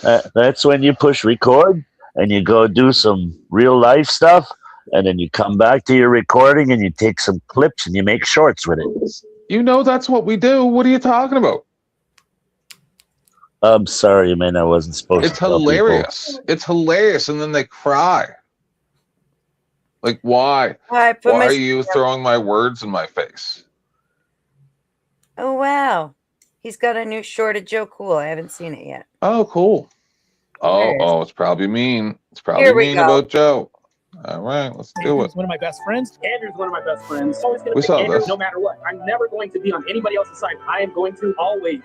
[SPEAKER 12] That's when you push record and you go do some real life stuff, and then you come back to your recording and you take some clips and you make shorts with it.
[SPEAKER 2] You know that's what we do. What are you talking about?
[SPEAKER 12] I'm sorry, man. I wasn't supposed
[SPEAKER 2] It's
[SPEAKER 12] to. tell people.
[SPEAKER 2] hilarious. It's hilarious, and then they cry. Like, why?
[SPEAKER 1] I put
[SPEAKER 2] Why
[SPEAKER 1] my-
[SPEAKER 2] are you throwing my words in my face?
[SPEAKER 1] Oh wow. He's got a new short of Joe Cool. I haven't seen it yet.
[SPEAKER 2] Oh, cool.
[SPEAKER 1] Hilarious.
[SPEAKER 2] Oh, it's probably mean. It's probably
[SPEAKER 1] Here we
[SPEAKER 2] mean
[SPEAKER 1] go.
[SPEAKER 2] about Joe. All right, let's do it.
[SPEAKER 21] Andrew's one of my best friends. Andrew's one of my best friends. Always going
[SPEAKER 2] We
[SPEAKER 21] to
[SPEAKER 2] saw
[SPEAKER 21] pick Andrew
[SPEAKER 2] this.
[SPEAKER 21] no matter what. I'm never going to be on anybody else's side. I am going to always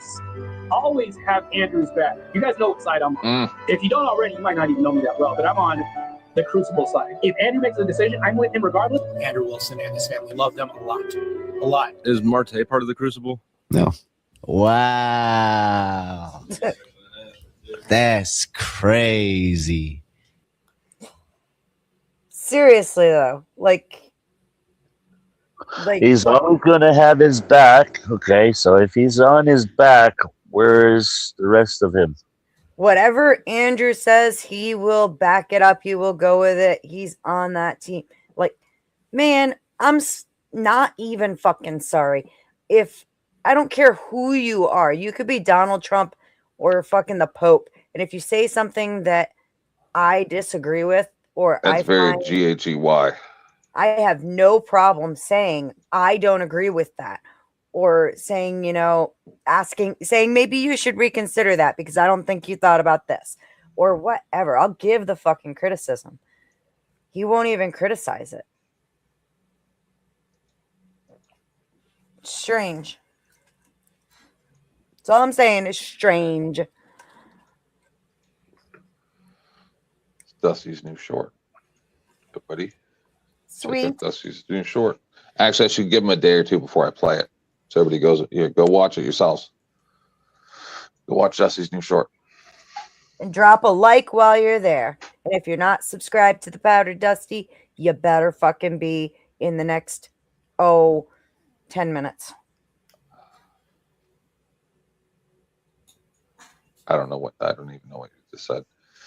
[SPEAKER 21] have Andrew's back. You guys know what side I'm on. If you don't already, you might not even know me that well, but I'm on the Crucible side. If Andrew makes a decision, I'm with him regardless. Andrew Wilson and his family love them a lot. A lot.
[SPEAKER 16] Is Marte part of the Crucible?
[SPEAKER 5] No. Wow. That's crazy.
[SPEAKER 1] Seriously though, like
[SPEAKER 12] He's always going to have his back. Okay, so if he's on his back, where's the rest of him?
[SPEAKER 1] whatever Andrew says, he will back it up. He will go with it. He's on that team. Like, man, I'm not even fucking sorry. If I don't care who you are. You could be Donald Trump or fucking the Pope. And if you say something that I disagree with or
[SPEAKER 2] That's very GHEY.
[SPEAKER 1] I have no problem saying I don't agree with that, or saying, saying maybe you should reconsider that because I don't think you thought about this, or whatever. I'll give the fucking criticism. He won't even criticize it. Strange. That's all I'm saying is strange.
[SPEAKER 2] It's Dusty's new short. Everybody.
[SPEAKER 1] Sweet.
[SPEAKER 2] Dusty's new short. Actually, I should give him a day or two before I play it. So everybody goes, yeah, go watch it yourselves. Go watch Dusty's new short.
[SPEAKER 1] And drop a like while you're there. And if you're not subscribed to the Powdered Dusty, you better fucking be in the next 10 minutes.
[SPEAKER 2] I don't even know what you just said.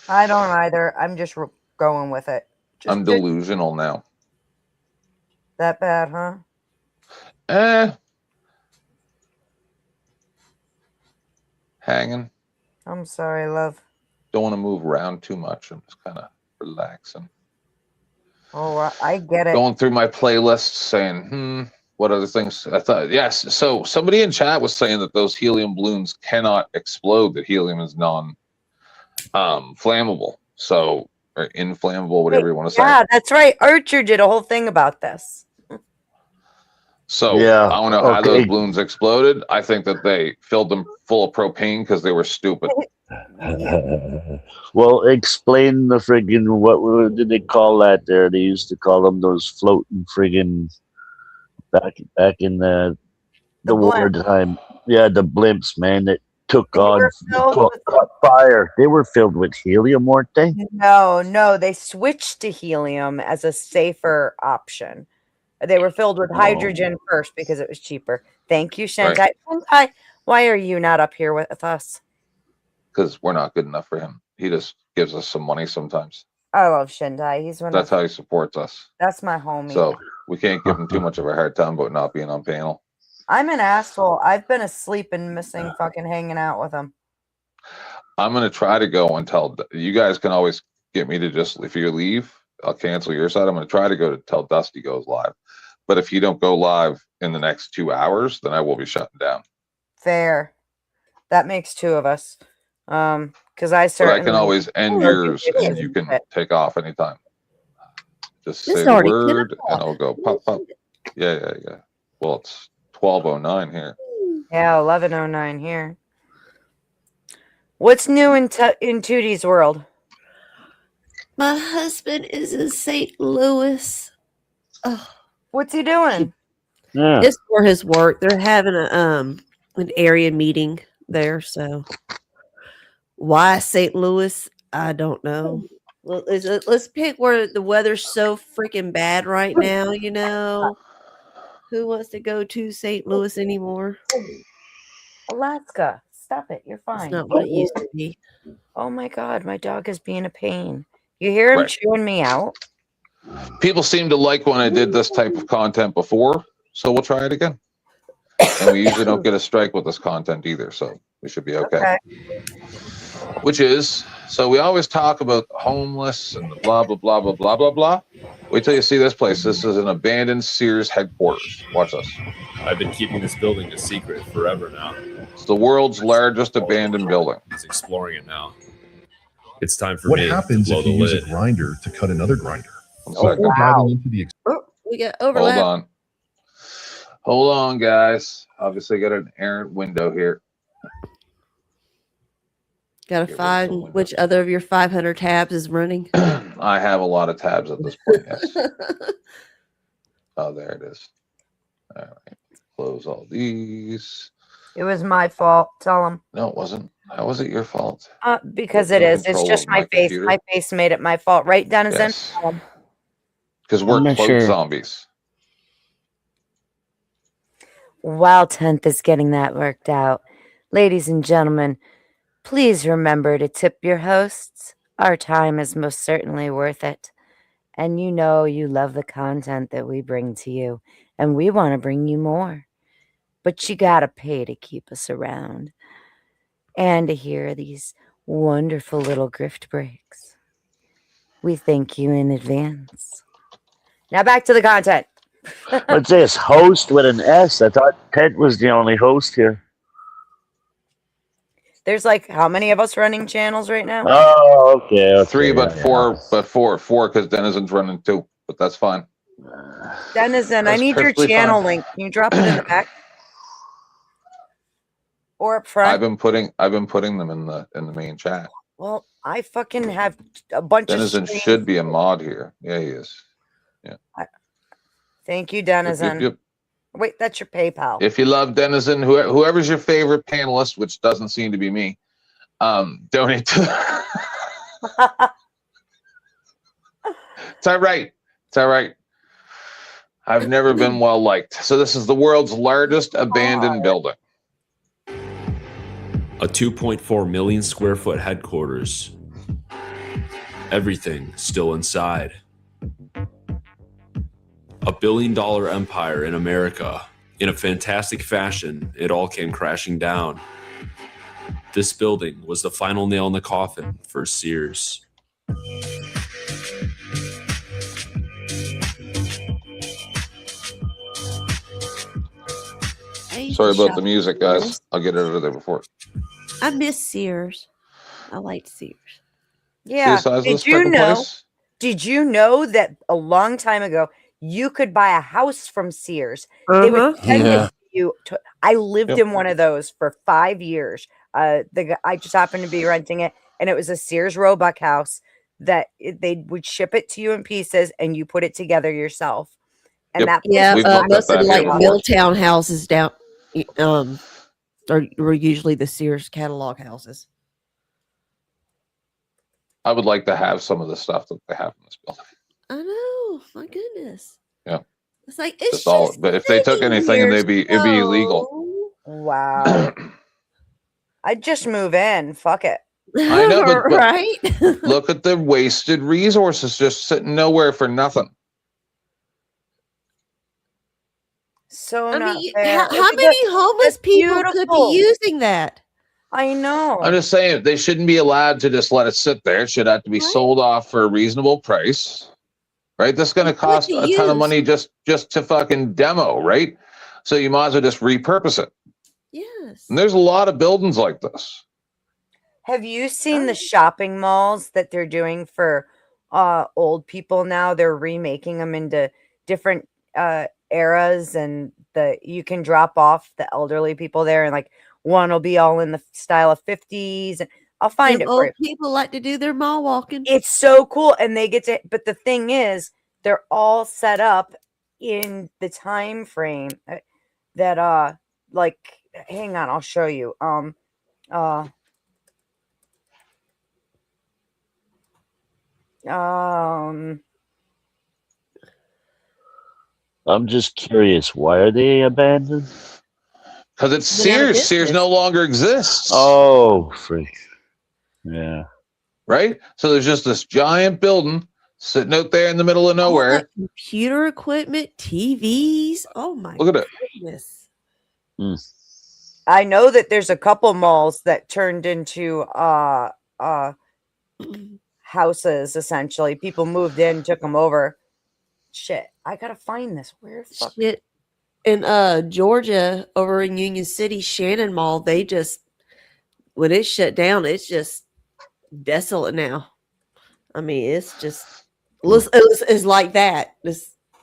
[SPEAKER 1] I don't either. I'm just going with it.
[SPEAKER 2] I'm delusional now.
[SPEAKER 1] That bad, huh?
[SPEAKER 2] Hanging.
[SPEAKER 1] I'm sorry, love.
[SPEAKER 2] Don't want to move around too much. I'm just kind of relaxing.
[SPEAKER 1] Oh, I get it.
[SPEAKER 2] Going through my playlists, saying, what other things? I thought, yes. So somebody in chat was saying that those helium balloons cannot explode. That helium is flammable. So, or inflammable, whatever you want to say.
[SPEAKER 1] Yeah, that's right. Archer did a whole thing about this.
[SPEAKER 2] So
[SPEAKER 12] Yeah,
[SPEAKER 2] I don't know how
[SPEAKER 12] okay.
[SPEAKER 2] those balloons exploded. I think that they filled them full of propane because they were stupid.
[SPEAKER 12] Well, explain the friggin' what did they call that there? They used to call them those floating friggin' back in the war time. Yeah, the blimps, man, that took on caught fire. They were filled with helium, weren't they?
[SPEAKER 1] No, they switched to helium as a safer option. They were filled with hydrogen first because it was cheaper. Thank you, Shentai.
[SPEAKER 2] Right.
[SPEAKER 1] Shentai, why are you not up here with us?
[SPEAKER 2] Because we're not good enough for him. He just gives us some money sometimes.
[SPEAKER 1] I love Shentai. He's one
[SPEAKER 2] That's
[SPEAKER 1] of
[SPEAKER 2] how he supports us.
[SPEAKER 1] That's my homie.
[SPEAKER 2] So we can't give him too much of a hard time about not being on panel.
[SPEAKER 1] I'm an asshole. I've been asleep and missing fucking hanging out with him.
[SPEAKER 2] I'm going to try to go until you guys can always get me to just, if you leave, I'll cancel your side. I'm going to try to go till Dusty goes live. But if you don't go live in the next 2 hours, then I will be shutting down.
[SPEAKER 1] Fair. That makes two of us. Because I
[SPEAKER 2] But
[SPEAKER 1] certainly
[SPEAKER 2] I can always end yours and you can take off anytime. Just
[SPEAKER 1] This
[SPEAKER 2] say
[SPEAKER 1] is
[SPEAKER 2] the
[SPEAKER 1] already
[SPEAKER 2] word
[SPEAKER 1] 10
[SPEAKER 2] and I'll go pop, pop. Yeah. Well, it's 12:09 here.
[SPEAKER 1] Yeah, 11:09 here. What's new in Tootie's world?
[SPEAKER 9] My husband is in St. Louis. Oh.
[SPEAKER 1] What's he doing?
[SPEAKER 12] Yeah.
[SPEAKER 9] It's for his work. They're having an area meeting there. So why St. Louis? I don't know. Well, let's pick where the weather's so freaking bad right now. Who wants to go to St. Louis anymore?
[SPEAKER 1] Alaska. Stop it. You're fine.
[SPEAKER 9] It's not what it used to be.
[SPEAKER 1] Oh my God, my dog is being a pain. You hear him
[SPEAKER 2] Right.
[SPEAKER 1] chewing me out?
[SPEAKER 2] People seem to like when I did this type of content before, so we'll try it again. And we usually don't get a strike with this content either, so we should be okay. Which is, so we always talk about homeless and the blah, blah, blah, blah, blah, blah, blah. Wait till you see this place. This is an abandoned Sears headquarters. Watch this.
[SPEAKER 10] I've been keeping this building a secret forever now.
[SPEAKER 2] It's the world's largest abandoned building.
[SPEAKER 10] He's exploring it now. It's time for
[SPEAKER 13] What
[SPEAKER 10] me
[SPEAKER 13] happens
[SPEAKER 10] to blow
[SPEAKER 13] if you
[SPEAKER 10] the
[SPEAKER 13] use
[SPEAKER 10] lid.
[SPEAKER 13] a grinder to cut another grinder?
[SPEAKER 2] One
[SPEAKER 13] Before
[SPEAKER 2] second.
[SPEAKER 13] diving into the
[SPEAKER 9] We got overlap.
[SPEAKER 2] Hold on, guys. Obviously, got an errant window here.
[SPEAKER 9] Got to find which other of your 500 tabs is running.
[SPEAKER 2] I have a lot of tabs at this point, yes. Oh, there it is. All right. Close all these.
[SPEAKER 1] It was my fault. Tell him.
[SPEAKER 2] No, it wasn't. How was it your fault?
[SPEAKER 1] Because
[SPEAKER 2] You
[SPEAKER 1] it
[SPEAKER 2] have
[SPEAKER 1] is. It's
[SPEAKER 2] control
[SPEAKER 1] just
[SPEAKER 2] of
[SPEAKER 1] my
[SPEAKER 2] my
[SPEAKER 1] face.
[SPEAKER 2] computer?
[SPEAKER 1] My face made it my fault. Right, Denizen?
[SPEAKER 2] Yes.
[SPEAKER 1] Tell him.
[SPEAKER 2] Because we're
[SPEAKER 6] I'm not
[SPEAKER 2] cloak
[SPEAKER 6] sure.
[SPEAKER 2] zombies.
[SPEAKER 1] While 10th is getting that worked out, ladies and gentlemen, please remember to tip your hosts. Our time is most certainly worth it. And you know you love the content that we bring to you, and we want to bring you more. but you gotta pay to keep us around and to hear these wonderful little grift breaks. We thank you in advance. Now back to the content.
[SPEAKER 12] What's this? Host with an S? I thought Ted was the only host here.
[SPEAKER 1] There's like how many of us running channels right now?
[SPEAKER 12] Oh, okay.
[SPEAKER 2] 3, but four because Denizen's running 2, but that's fine.
[SPEAKER 1] Denizen, I
[SPEAKER 2] That's
[SPEAKER 1] need your
[SPEAKER 2] perfectly
[SPEAKER 1] channel
[SPEAKER 2] fine.
[SPEAKER 1] link. Can you drop it in the back or up front?
[SPEAKER 2] I've been putting them in the main chat.
[SPEAKER 1] Well, I fucking have a bunch
[SPEAKER 2] Denizen
[SPEAKER 1] of streams.
[SPEAKER 2] should be a mod here. Yeah, he is. Yeah.
[SPEAKER 1] Thank you, Denizen.
[SPEAKER 2] Yep.
[SPEAKER 1] Wait, that's your PayPal.
[SPEAKER 2] If you love Denizen, whoever's your favorite panelist, which doesn't seem to be me, donate to. It's all right. It's all right. I've never been well liked. So this is the world's largest abandoned building.
[SPEAKER 10] A 2.4 million square foot headquarters. Everything still inside. A $1 billion empire in America. In a fantastic fashion, it all came crashing down. This building was the final nail in the coffin for Sears.
[SPEAKER 2] Sorry about the music, guys. I'll get it out of there before.
[SPEAKER 9] I miss Sears. I liked Sears.
[SPEAKER 1] Yeah.
[SPEAKER 2] See the size of this
[SPEAKER 1] Did you
[SPEAKER 2] fucking
[SPEAKER 1] know?
[SPEAKER 2] place?
[SPEAKER 1] Did you know that a long time ago you could buy a house from Sears? They would send it to you. I lived
[SPEAKER 2] Yep.
[SPEAKER 1] in one of those for 5 years. I just happened to be renting it, and it was a Sears Roebuck house that they would ship it to you in pieces, and you put it together yourself. And
[SPEAKER 2] Yep.
[SPEAKER 1] that
[SPEAKER 9] Yeah,
[SPEAKER 2] We've looked
[SPEAKER 9] most
[SPEAKER 2] at
[SPEAKER 9] of
[SPEAKER 2] that
[SPEAKER 9] like
[SPEAKER 2] here before.
[SPEAKER 9] Milltown houses down, were usually the Sears catalog houses.
[SPEAKER 2] I would like to have some of the stuff that they have in this building.
[SPEAKER 9] I know, my goodness.
[SPEAKER 2] Yeah.
[SPEAKER 9] It's like it's
[SPEAKER 2] That's all.
[SPEAKER 9] just
[SPEAKER 2] But if they took
[SPEAKER 9] sitting
[SPEAKER 2] anything,
[SPEAKER 9] here,
[SPEAKER 2] it'd be illegal.
[SPEAKER 1] Wow. I'd just move in. Fuck it.
[SPEAKER 2] I know, but
[SPEAKER 9] right?
[SPEAKER 2] look at the wasted resources just sitting nowhere for nothing.
[SPEAKER 1] So
[SPEAKER 9] I
[SPEAKER 1] not
[SPEAKER 9] mean,
[SPEAKER 1] fair.
[SPEAKER 9] how
[SPEAKER 1] Look at
[SPEAKER 9] many
[SPEAKER 1] that.
[SPEAKER 9] homeless
[SPEAKER 1] That's
[SPEAKER 9] people could
[SPEAKER 1] beautiful.
[SPEAKER 9] be using that?
[SPEAKER 1] I know.
[SPEAKER 2] I'm just saying they shouldn't be allowed to just let it sit there. It should have to be sold off for a reasonable price, right? This is going to cost
[SPEAKER 9] to
[SPEAKER 2] a ton of
[SPEAKER 9] use.
[SPEAKER 2] money just to fucking demo, right? So you might as well just repurpose it.
[SPEAKER 9] Yes.
[SPEAKER 2] And there's a lot of buildings like this.
[SPEAKER 1] Have you seen the shopping malls that they're doing for old people now? They're remaking them into different eras, and you can drop off the elderly people there, and like one will be all in the style of 50s. And I'll find
[SPEAKER 9] Them
[SPEAKER 1] it for
[SPEAKER 9] old
[SPEAKER 1] you.
[SPEAKER 9] people like to do their mall walking.
[SPEAKER 1] It's so cool, and they get to. But the thing is, they're all set up in the time frame that like. Hang on, I'll show you.
[SPEAKER 12] I'm just curious, why are they abandoned?
[SPEAKER 2] Because it's
[SPEAKER 12] They're out of
[SPEAKER 2] Sears. Sears
[SPEAKER 12] business.
[SPEAKER 2] no longer exists.
[SPEAKER 12] Oh, freak. Yeah.
[SPEAKER 2] Right? So there's just this giant building sitting out there in the middle of
[SPEAKER 9] All
[SPEAKER 2] nowhere.
[SPEAKER 9] that computer equipment, TVs. Oh my
[SPEAKER 2] Look at it.
[SPEAKER 9] goodness.
[SPEAKER 1] I know that there's a couple malls that turned into houses essentially. People moved in, took them over. Shit, I gotta find this. Where the fuck?
[SPEAKER 9] Shit. In Georgia, over in Union City, Shannon Mall, they just when it shut down, it's just desolate now. I mean, it's just it's like that.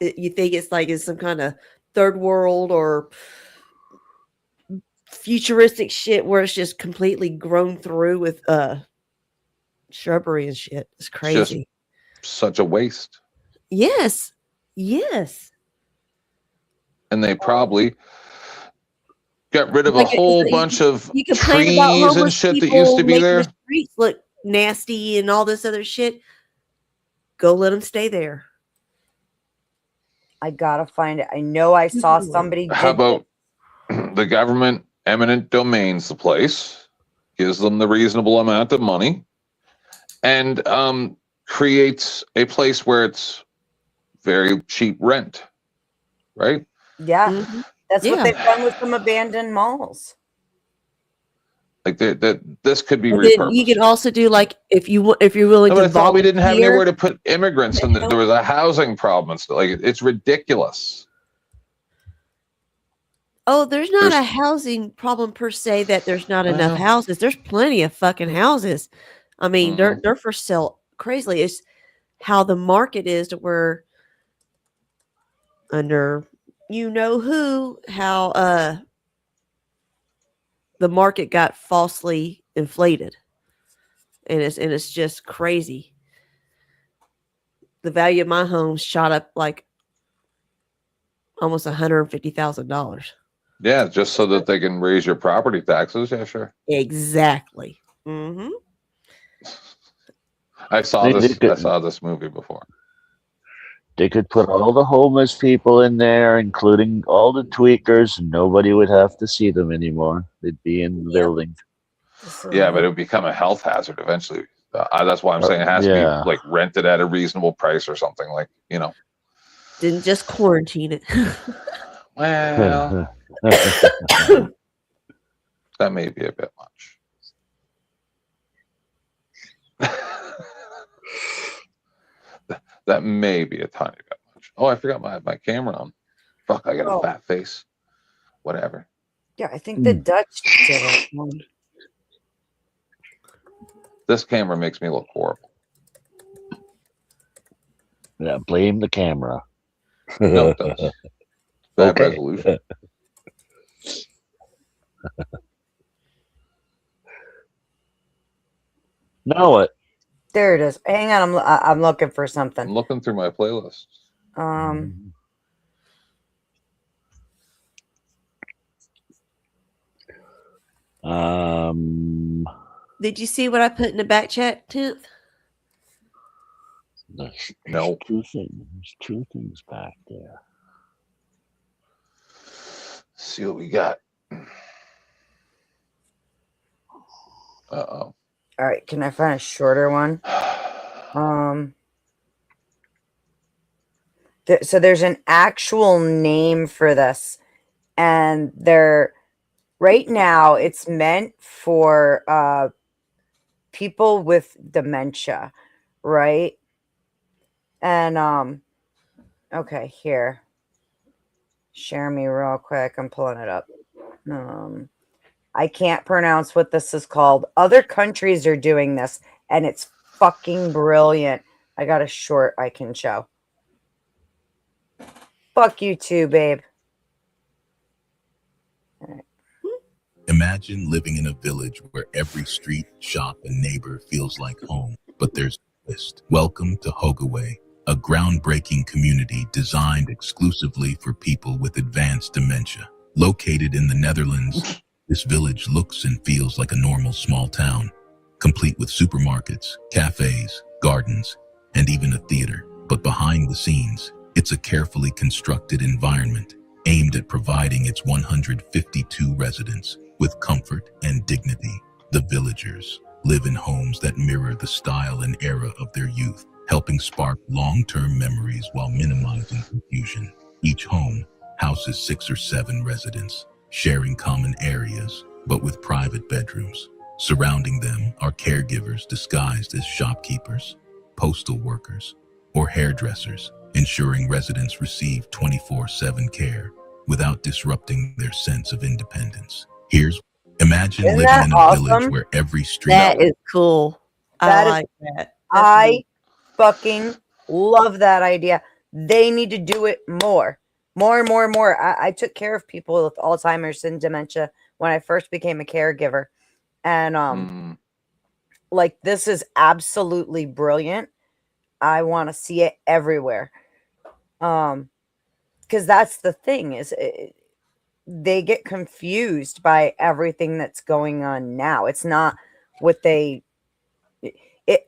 [SPEAKER 9] You think it's like it's some kind of third world or futuristic shit where it's just completely grown through with shrubbery and shit. It's crazy.
[SPEAKER 2] Just such a waste.
[SPEAKER 9] Yes. Yes.
[SPEAKER 2] And they probably got rid of a
[SPEAKER 9] Like,
[SPEAKER 2] whole
[SPEAKER 9] you-
[SPEAKER 2] bunch of
[SPEAKER 9] You complain
[SPEAKER 2] trees
[SPEAKER 9] about
[SPEAKER 2] and
[SPEAKER 9] homeless
[SPEAKER 2] shit that
[SPEAKER 9] people
[SPEAKER 2] used to be
[SPEAKER 9] making
[SPEAKER 2] there.
[SPEAKER 9] the streets look nasty and all this other shit. Go let them stay there.
[SPEAKER 1] I gotta find it. I know I saw somebody.
[SPEAKER 2] How
[SPEAKER 1] did
[SPEAKER 2] about the government eminent domains the place, gives them the reasonable amount of money, and creates a place where it's very cheap rent, right?
[SPEAKER 1] Yeah. That's what they've done with some abandoned malls.
[SPEAKER 2] Like this could be
[SPEAKER 9] And then
[SPEAKER 2] repurposed.
[SPEAKER 9] you can also do like if you're willing
[SPEAKER 2] No, but
[SPEAKER 9] to
[SPEAKER 2] I thought we didn't have
[SPEAKER 9] volunteer-
[SPEAKER 2] anywhere to put immigrants, and there was a housing problem. And stuff. Like it's ridiculous.
[SPEAKER 9] Oh, there's not a housing problem per se that there's not enough houses. There's plenty of fucking houses. I mean, they're for sale crazily. It's how the market is to where under how the market got falsely inflated. And it's just crazy. The value of my home shot up like almost $150,000.
[SPEAKER 2] Yeah, just so that they can raise your property taxes. Yeah, sure.
[SPEAKER 9] Exactly. Mm-hmm.
[SPEAKER 2] I saw this movie before.
[SPEAKER 12] They could put all the homeless people in there, including all the tweakers, and nobody would have to see them anymore. They'd be in the building.
[SPEAKER 2] Yeah, but it would become a health hazard eventually. That's why I'm saying it has to be like rented at a reasonable price or something. Like
[SPEAKER 9] Didn't just quarantine it.
[SPEAKER 2] Well, that may be a bit much. That may be a tiny bit much. Oh, I forgot my camera on. Fuck, I got a fat face. Whatever.
[SPEAKER 1] Yeah, I think the Dutch did it.
[SPEAKER 2] This camera makes me look horrible.
[SPEAKER 12] Yeah, blame the camera.
[SPEAKER 2] No, it does. Bad
[SPEAKER 12] Okay.
[SPEAKER 2] resolution.
[SPEAKER 12] Now what?
[SPEAKER 1] There it is. Hang on, I'm looking for something.
[SPEAKER 2] I'm looking through my playlist.
[SPEAKER 9] Did you see what I put in the back chat, 10th?
[SPEAKER 2] No.
[SPEAKER 12] There's two things back there.
[SPEAKER 2] See what we got. Uh-oh.
[SPEAKER 1] All right, can I find a shorter one? So there's an actual name for this, and right now it's meant for people with dementia, right? And okay, here. Share me real quick. I'm pulling it up. I can't pronounce what this is called. Other countries are doing this, and it's fucking brilliant. I got a short I can show. Fuck you too, babe.
[SPEAKER 4] Imagine living in a village where every street, shop, and neighbor feels like home, but there's a twist. Welcome to Hogaway, a groundbreaking community designed exclusively for people with advanced dementia. Located in the Netherlands, this village looks and feels like a normal small town, complete with supermarkets, cafes, gardens, and even a theater. But behind the scenes, it's a carefully constructed environment aimed at providing its 152 residents with comfort and dignity. The villagers live in homes that mirror the style and era of their youth, helping spark long-term memories while minimizing confusion. Each home houses 6 or 7 residents, sharing common areas, but with private bedrooms. Surrounding them are caregivers disguised as shopkeepers, postal workers, or hairdressers, ensuring residents receive 24/7 care without disrupting their sense of independence. Imagine
[SPEAKER 1] Isn't
[SPEAKER 4] living
[SPEAKER 1] that
[SPEAKER 4] in a
[SPEAKER 1] awesome?
[SPEAKER 4] village where every street
[SPEAKER 9] That is cool.
[SPEAKER 1] That
[SPEAKER 9] I
[SPEAKER 1] is-
[SPEAKER 9] like that.
[SPEAKER 1] I fucking love that idea. They need to do it more. More and more and more. I took care of people with Alzheimer's and dementia when I first became a caregiver. And like this is absolutely brilliant. I want to see it everywhere. Because that's the thing is they get confused by everything that's going on now. It's not what it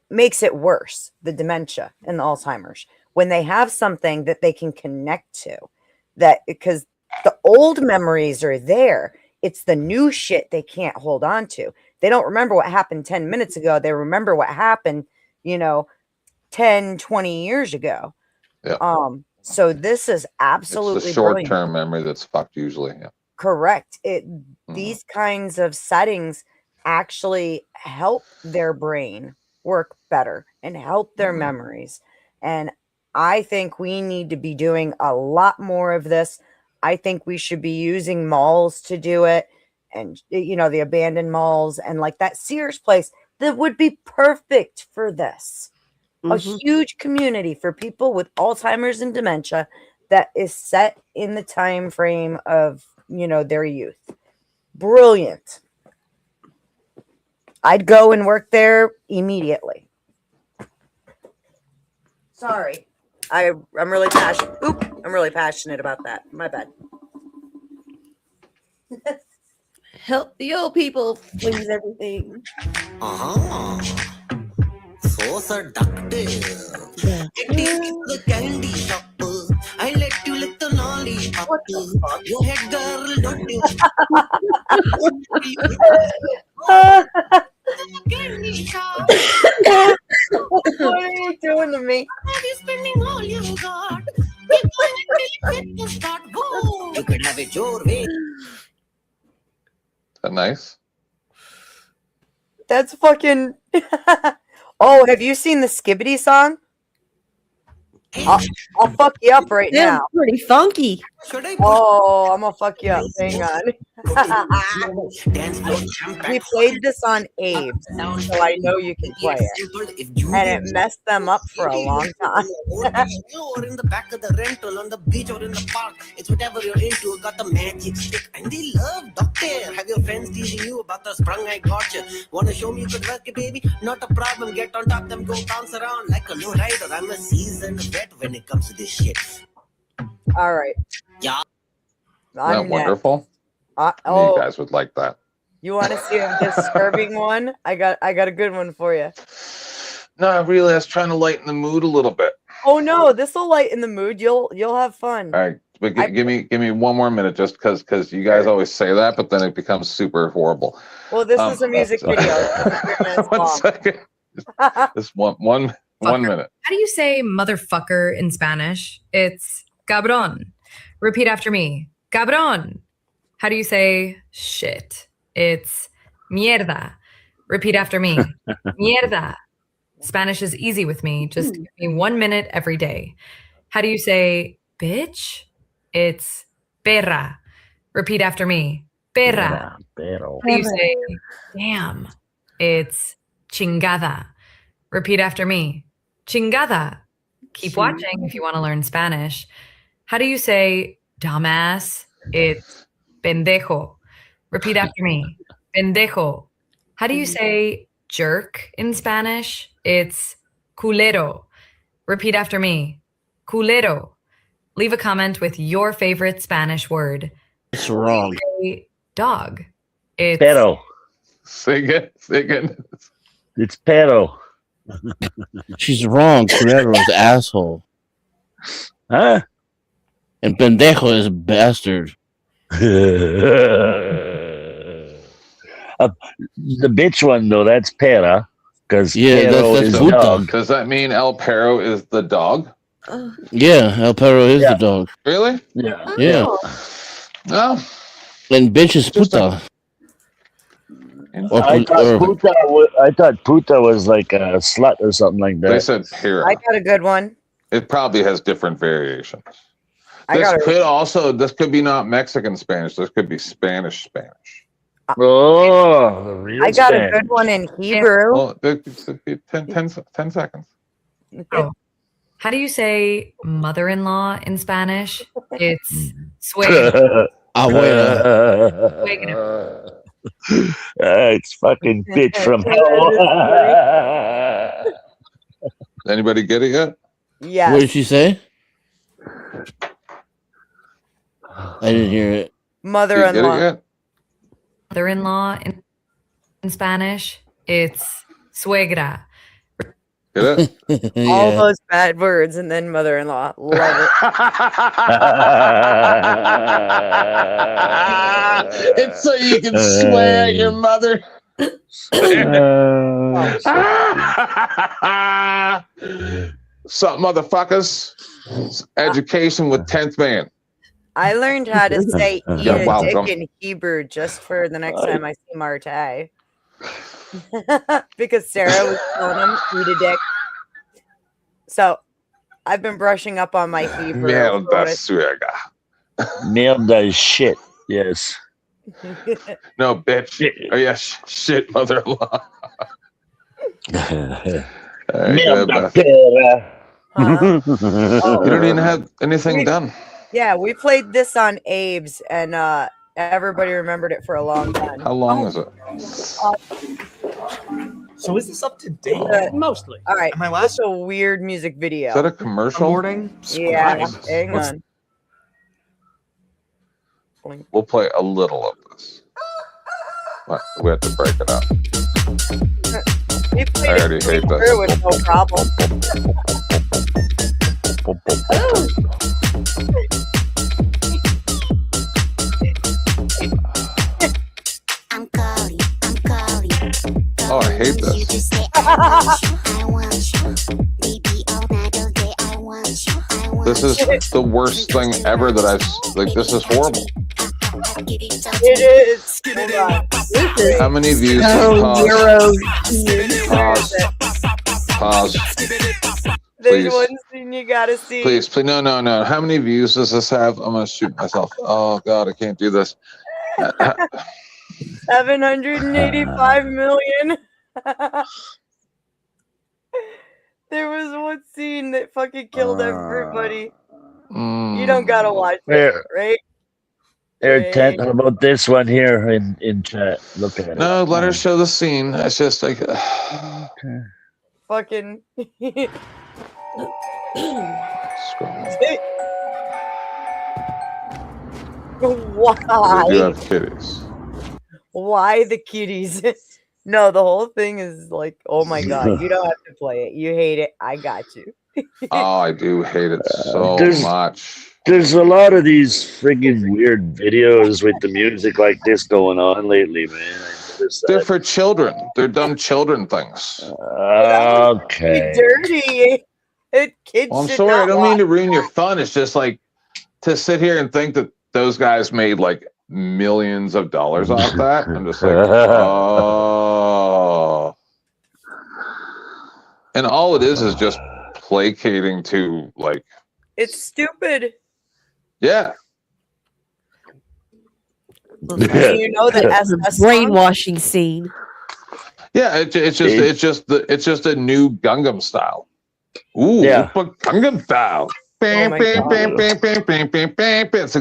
[SPEAKER 1] makes it worse, the dementia and the Alzheimer's, when they have something that they can connect to, that because the old memories are there. It's the new shit they can't hold on to. They don't remember what happened 10 minutes ago. They remember what happened, 10, 20 years ago.
[SPEAKER 2] Yeah.
[SPEAKER 1] So this is
[SPEAKER 2] It's
[SPEAKER 1] absolutely
[SPEAKER 2] the short
[SPEAKER 1] brilliant.
[SPEAKER 2] term memory that's fucked usually. Yeah.
[SPEAKER 1] Correct. These kinds of settings actually help their brain work better and help their memories. And I think we need to be doing a lot more of this. I think we should be using malls to do it, and the abandoned malls and like that Sears place that would be perfect for this. A huge community for people with Alzheimer's and dementia that is set in the time frame of their youth. Brilliant. I'd go and work there immediately. Sorry. I'm really passionate. I'm really passionate about that. My bad.
[SPEAKER 9] Help the old people please everything.
[SPEAKER 14] So seductive. It is the candy shop. I let you lick the lollipop. Go ahead, girl, don't you? Candy shop.
[SPEAKER 1] What are you doing to me?
[SPEAKER 14] Have you spending all you got? Keep going until you get to start. Whoa. You could have it your way.
[SPEAKER 2] Is that nice?
[SPEAKER 1] That's fucking. Oh, have you seen the Skibbity song? I'll fuck you up right
[SPEAKER 9] They're
[SPEAKER 1] now.
[SPEAKER 9] pretty funky.
[SPEAKER 1] Oh, I'm gonna fuck you up. Hang on. We played this on Abe's, so I know you can play it. And it messed them up for a long time.
[SPEAKER 14] Or in the back of the rental, on the beach or in the park. It's whatever you're into. Got the magic stick and they love doctor. Have your friends teasing you about the sprung I gotcha? Wanna show me you could work it, baby? Not a problem. Get on top, them go bounce around like a low rider. I'm a seasoned vet when it comes to this shit.
[SPEAKER 1] All right.
[SPEAKER 14] Yeah.
[SPEAKER 2] Isn't that wonderful? You guys would like that.
[SPEAKER 1] You want to see a disturbing one? I got a good one for you.
[SPEAKER 2] No, really, I was trying to lighten the mood a little bit.
[SPEAKER 1] Oh no, this will lighten the mood. You'll have fun.
[SPEAKER 2] All right, but give me one more minute, just because you guys always say that, but then it becomes super horrible.
[SPEAKER 1] Well, this is a music video.
[SPEAKER 2] One second. Just one minute.
[SPEAKER 15] How do you say motherfucker in Spanish? It's cabrón. Repeat after me. Cabrón. How do you say shit? It's mierda. Repeat after me. Mierda. Spanish is easy with me. Just give me 1 minute every day. How do you say bitch? It's perra. Repeat after me. Perra. How do you say damn? It's chingada. Repeat after me. Chingada. Keep watching if you want to learn Spanish. How do you say dumbass? It's pendejo. Repeat after me. Pendejo. How do you say jerk in Spanish? It's culero. Repeat after me. Culero. Leave a comment with your favorite Spanish word.
[SPEAKER 12] It's wrong.
[SPEAKER 15] Say dog. It's
[SPEAKER 12] Pero.
[SPEAKER 2] Say again.
[SPEAKER 12] It's pero.
[SPEAKER 5] She's wrong. Culero is asshole.
[SPEAKER 12] Huh?
[SPEAKER 5] And pendejo is bastard.
[SPEAKER 12] The bitch one though, that's pera. Because
[SPEAKER 5] that's
[SPEAKER 12] is dog.
[SPEAKER 2] Does that mean El Perro is the dog?
[SPEAKER 5] Yeah, El Perro is the dog.
[SPEAKER 2] Really?
[SPEAKER 12] Yeah.
[SPEAKER 5] Yeah.
[SPEAKER 2] No.
[SPEAKER 5] And bitch is puta.
[SPEAKER 12] I thought puta was like a slut or something like that.
[SPEAKER 2] They said pera.
[SPEAKER 1] I got a good one.
[SPEAKER 2] It probably has different variations.
[SPEAKER 1] I got
[SPEAKER 2] This could be not Mexican Spanish. This could be Spanish.
[SPEAKER 12] Oh,
[SPEAKER 1] I got a good one in Hebrew.
[SPEAKER 2] Well, 10 seconds.
[SPEAKER 15] Oh. How do you say mother-in-law in Spanish? It's suegra.
[SPEAKER 5] Abuela.
[SPEAKER 15] Suegra.
[SPEAKER 12] It's fucking bitch from hell.
[SPEAKER 2] Anybody get it yet?
[SPEAKER 1] Yes.
[SPEAKER 5] What did she say? I didn't hear it.
[SPEAKER 1] Mother-in-law.
[SPEAKER 15] Mother-in-law in Spanish, it's suegra.
[SPEAKER 2] Get it?
[SPEAKER 1] All those bad words and then mother-in-law. Love it.
[SPEAKER 2] It's so you can swear at your mother. Sup, motherfuckers? It's education with 10th man.
[SPEAKER 1] I learned how to say eat
[SPEAKER 2] You're
[SPEAKER 1] a
[SPEAKER 2] welcome.
[SPEAKER 1] dick in Hebrew just for the next time I see Marte. Because Sarah was telling him eat a dick. So I've been brushing up on my Hebrew.
[SPEAKER 2] Merda suega.
[SPEAKER 12] Merda is shit. Yes.
[SPEAKER 2] No, bitch. Oh, yeah, shit, mother-in-law.
[SPEAKER 12] Merda.
[SPEAKER 1] Uh-huh.
[SPEAKER 2] You don't even have anything done.
[SPEAKER 1] Yeah, we played this on Abe's, and everybody remembered it for a long time.
[SPEAKER 2] How long is it?
[SPEAKER 7] So is this up to date? Mostly.
[SPEAKER 1] All right.
[SPEAKER 7] Am I
[SPEAKER 1] That's a weird music video.
[SPEAKER 2] Is that a commercial?
[SPEAKER 1] Yeah. Hang on.
[SPEAKER 2] We'll play a little of this. What? We have to break it up.
[SPEAKER 1] We
[SPEAKER 2] I
[SPEAKER 1] played
[SPEAKER 2] already
[SPEAKER 1] it
[SPEAKER 2] hate
[SPEAKER 1] through
[SPEAKER 2] this.
[SPEAKER 1] with no problem.
[SPEAKER 2] Oh, I hate this. This is the worst thing ever that I've like. This is horrible.
[SPEAKER 1] It is. Hold on. This is
[SPEAKER 2] How many views? Pause. Pause.
[SPEAKER 1] There's
[SPEAKER 2] Please.
[SPEAKER 1] one scene you gotta see.
[SPEAKER 2] Please, please, no. How many views does this have? I'm gonna shoot myself. Oh God, I can't do this.
[SPEAKER 1] 785 million. There was one scene that fucking killed everybody. You don't gotta watch it,
[SPEAKER 12] There.
[SPEAKER 1] right?
[SPEAKER 12] Here, Ted, how about this one here in chat? Look at it.
[SPEAKER 2] No, let her show the scene. It's just like.
[SPEAKER 1] Fucking. Why?
[SPEAKER 2] We do have kitties.
[SPEAKER 1] Why the kitties? No, the whole thing is like, oh my god, you don't have to play it. You hate it. I got you.
[SPEAKER 2] Oh, I do hate it so
[SPEAKER 12] There's-
[SPEAKER 2] much.
[SPEAKER 12] There's a lot of these friggin' weird videos with the music like this going on lately, man. I noticed
[SPEAKER 2] They're
[SPEAKER 12] that.
[SPEAKER 2] for children. They're dumb children things.
[SPEAKER 12] Okay.
[SPEAKER 1] Dirty. Kids
[SPEAKER 2] Well, I'm
[SPEAKER 1] should
[SPEAKER 2] sorry. I
[SPEAKER 1] not
[SPEAKER 2] don't mean
[SPEAKER 1] watch
[SPEAKER 2] to ruin your fun. It's just like to sit here and think that those guys made like millions of dollars off that. I'm just like, oh. And all it is just placating to like,
[SPEAKER 1] It's stupid.
[SPEAKER 2] yeah.
[SPEAKER 1] You know the SS song?
[SPEAKER 9] brainwashing scene.
[SPEAKER 2] Yeah, it's just a new Gangnam style. Ooh,
[SPEAKER 12] Yeah.
[SPEAKER 2] Gangnam style. Bam,
[SPEAKER 1] my
[SPEAKER 2] bam,
[SPEAKER 1] God.
[SPEAKER 2] bam, bam, bam, bam, bam, bam, bam. It's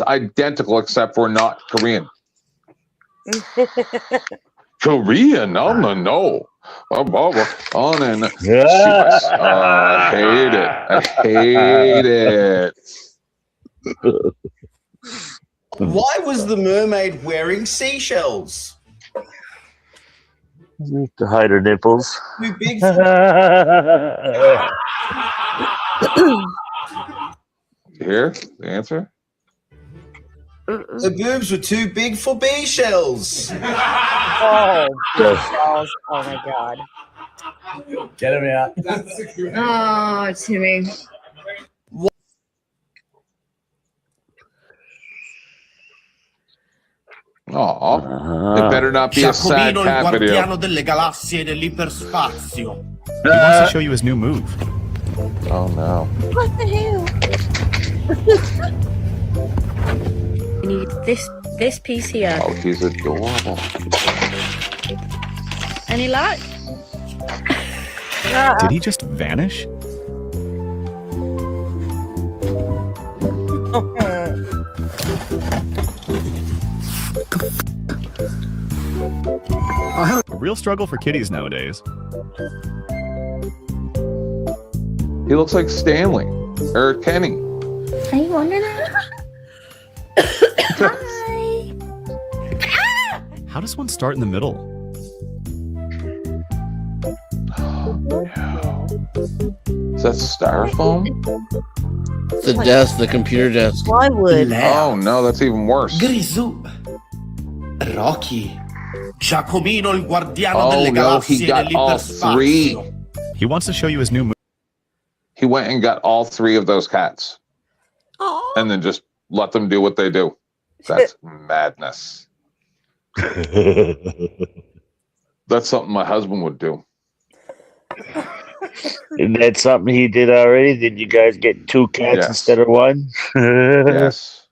[SPEAKER 2] identical except for not Korean. Korean? No. On and I hate it. I hate it.
[SPEAKER 7] Why was the mermaid wearing seashells?
[SPEAKER 12] To hide her nipples.
[SPEAKER 7] Too big
[SPEAKER 2] You hear the answer?
[SPEAKER 7] The boobs were too big for bee shells.
[SPEAKER 1] Oh, balls. Oh my god.
[SPEAKER 7] Get him out.
[SPEAKER 15] Oh, Timmy.
[SPEAKER 2] Aw. It better not be a sad
[SPEAKER 7] Giacomino, il
[SPEAKER 2] cat video.
[SPEAKER 7] guardiano delle galassie e dell'iperspazio.
[SPEAKER 13] He wants to show you his new move.
[SPEAKER 2] Oh no.
[SPEAKER 9] What the hell?
[SPEAKER 8] You need this piece here.
[SPEAKER 2] Oh, he's adorable.
[SPEAKER 8] Any luck?
[SPEAKER 13] Did he just vanish? A real struggle for kitties nowadays.
[SPEAKER 2] He looks like Stanley or Kenny.
[SPEAKER 8] Are you wondering?
[SPEAKER 13] How does one start in the middle?
[SPEAKER 2] Is that styrofoam?
[SPEAKER 5] The desk, the computer desk.
[SPEAKER 9] Plywood.
[SPEAKER 2] Oh no, that's even worse.
[SPEAKER 7] Grisù. Rocky. Giacomino, il guardiano
[SPEAKER 2] Oh
[SPEAKER 7] delle
[SPEAKER 2] no, he
[SPEAKER 7] galassie e
[SPEAKER 2] got all three.
[SPEAKER 7] dell'iperspazio.
[SPEAKER 13] He wants to show you his new move.
[SPEAKER 2] He went and got all 3 of those cats and then just let them do what they do. That's madness. That's something my husband would do.
[SPEAKER 12] Isn't that something he did already? Did you guys get 2 cats
[SPEAKER 2] Yes.
[SPEAKER 12] instead of 1?
[SPEAKER 2] Yes.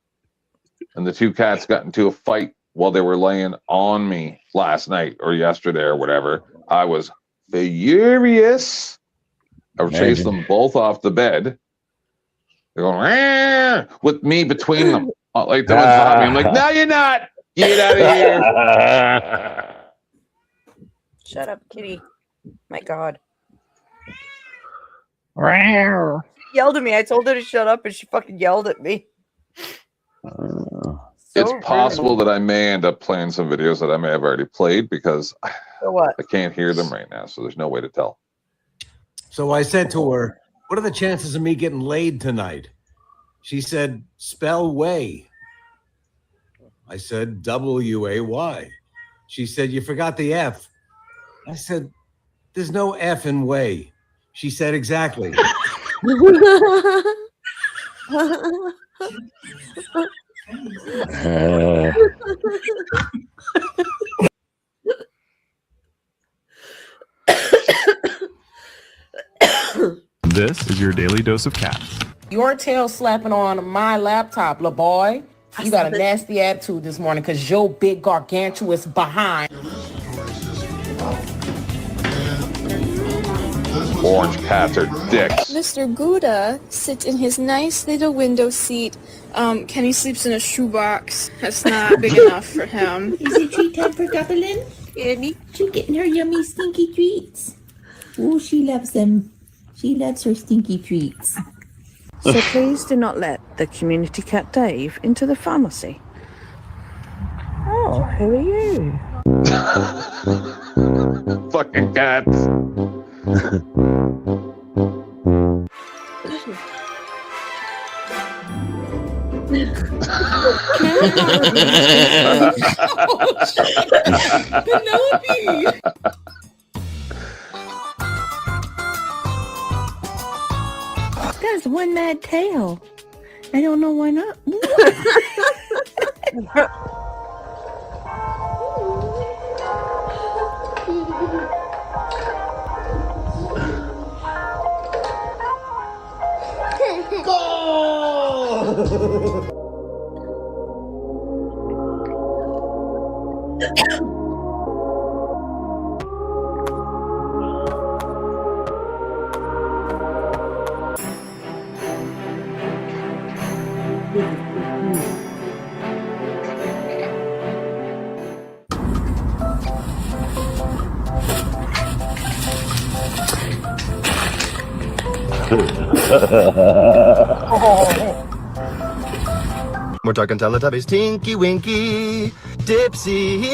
[SPEAKER 2] And the 2 cats got into a fight while they were laying on me last night or yesterday or whatever. I was furious. I would chase them both off the bed. They're going "Rah!" with me between them. Like they would drop me. I'm like, no, you're not. Get out of here.
[SPEAKER 1] Shut up, kitty. My God. She yelled at me. I told her to shut up and she fucking yelled at me.
[SPEAKER 2] It's possible that I may end up playing some videos that I may have already played because
[SPEAKER 1] So what?
[SPEAKER 2] I can't hear them right now. So there's no way to tell.
[SPEAKER 17] So I said to her, what are the chances of me getting laid tonight? She said, spell way. I said, W-A-Y. She said, you forgot the F. I said, there's no F in way. She said, exactly.
[SPEAKER 13] This is your daily dose of cats.
[SPEAKER 20] Your tail slapping on my laptop, la boy. You got a nasty attitude this morning because your big gargantuous behind.
[SPEAKER 2] Orange cats are dicks.
[SPEAKER 22] Mr. Gouda sits in his nice little window seat. Kenny sleeps in a shoebox. That's not big enough for him.
[SPEAKER 23] Is it treat time for Goblin? Kenny? She getting her yummy stinky treats. Oh, she loves them. She loves her stinky treats.
[SPEAKER 24] So please do not let the community cat Dave into the pharmacy. Oh, who are you?
[SPEAKER 2] Fucking cats.
[SPEAKER 23] Penelope!
[SPEAKER 24] That's one mad tail. I don't know why not.
[SPEAKER 26] We're talking Teletubbies, Tinky Winky, Dipsy,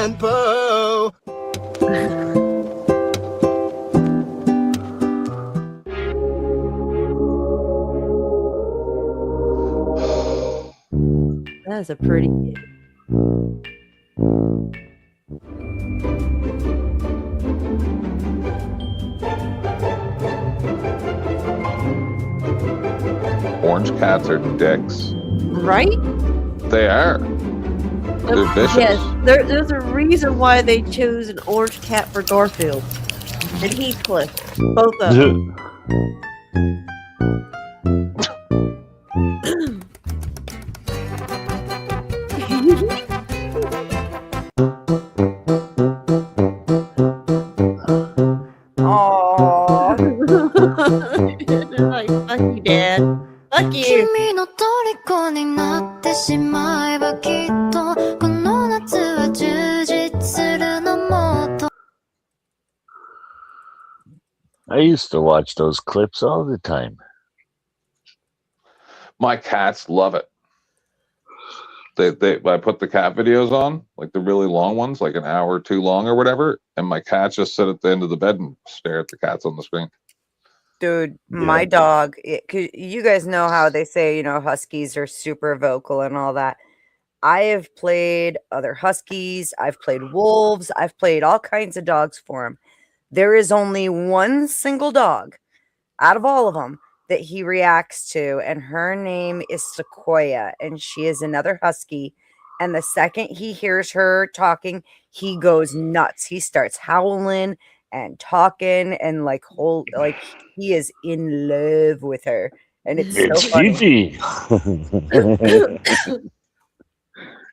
[SPEAKER 26] and Poe.
[SPEAKER 9] That's a pretty
[SPEAKER 2] Orange cats are dicks.
[SPEAKER 9] right?
[SPEAKER 2] They are. They're vicious.
[SPEAKER 9] Yes, there's a reason why they chose an orange cat for Garfield and Heathcliff, both of them. They're like, fuck you, Dad. Fuck you.
[SPEAKER 23] 君の虜になってしまえばきっとこの夏は充実するのもっと
[SPEAKER 12] I used to watch those clips all the time.
[SPEAKER 2] My cats love it. I put the cat videos on, like the really long ones, like an hour or two long or whatever, and my cats just sit at the end of the bed and stare at the cats on the screen.
[SPEAKER 1] Dude, my dog, 'cause you guys know how they say, you know, huskies are super vocal and all that. I have played other huskies. I've played wolves. I've played all kinds of dogs for him. There is only one single dog out of all of them that he reacts to, and her name is Sequoia, and she is another husky. And the second he hears her talking, he goes nuts. He starts howling and talking, and like he is in love with her, and it's so funny.
[SPEAKER 12] Fifi.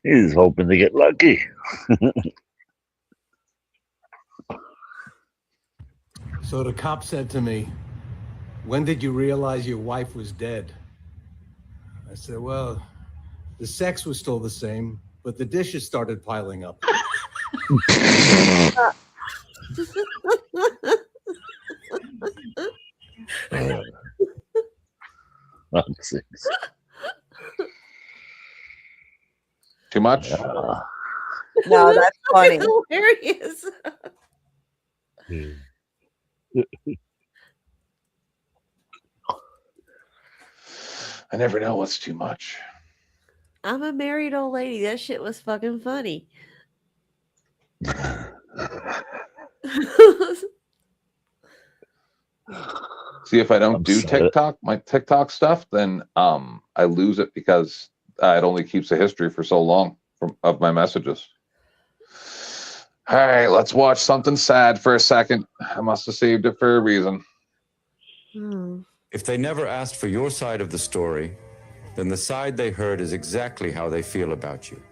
[SPEAKER 12] He's hoping to get lucky.
[SPEAKER 17] So the cop said to me, "When did you realize your wife was dead?" I said, "Well, the sex was still the same, but the dishes started piling up."
[SPEAKER 2] Too much?
[SPEAKER 1] No, that's funny.
[SPEAKER 9] Hilarious.
[SPEAKER 2] I never know what's too much.
[SPEAKER 9] I'm a married old lady. That shit was fucking funny.
[SPEAKER 2] See, if I don't do TikTok, my TikTok stuff, then I lose it because it only keeps a history for so long of my messages. All right, let's watch something sad for a second. I must have saved it for a reason.
[SPEAKER 3] If they never asked for your side of the story, then the side they heard is exactly how they feel about you.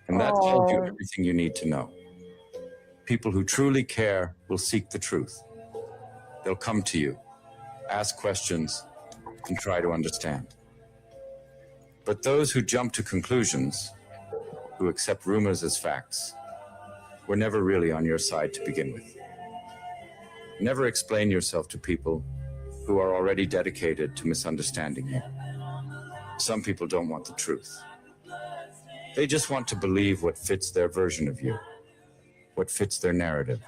[SPEAKER 3] And that tells you everything you need to know. People who truly care will seek the truth. They'll come to you, ask questions, and try to understand. But those who jump to conclusions, who accept rumors as facts, were never really on your side to begin with. Never explain yourself to people who are already dedicated to misunderstanding you. Some people don't want the truth. They just want to believe what fits their version of you, what fits their narrative.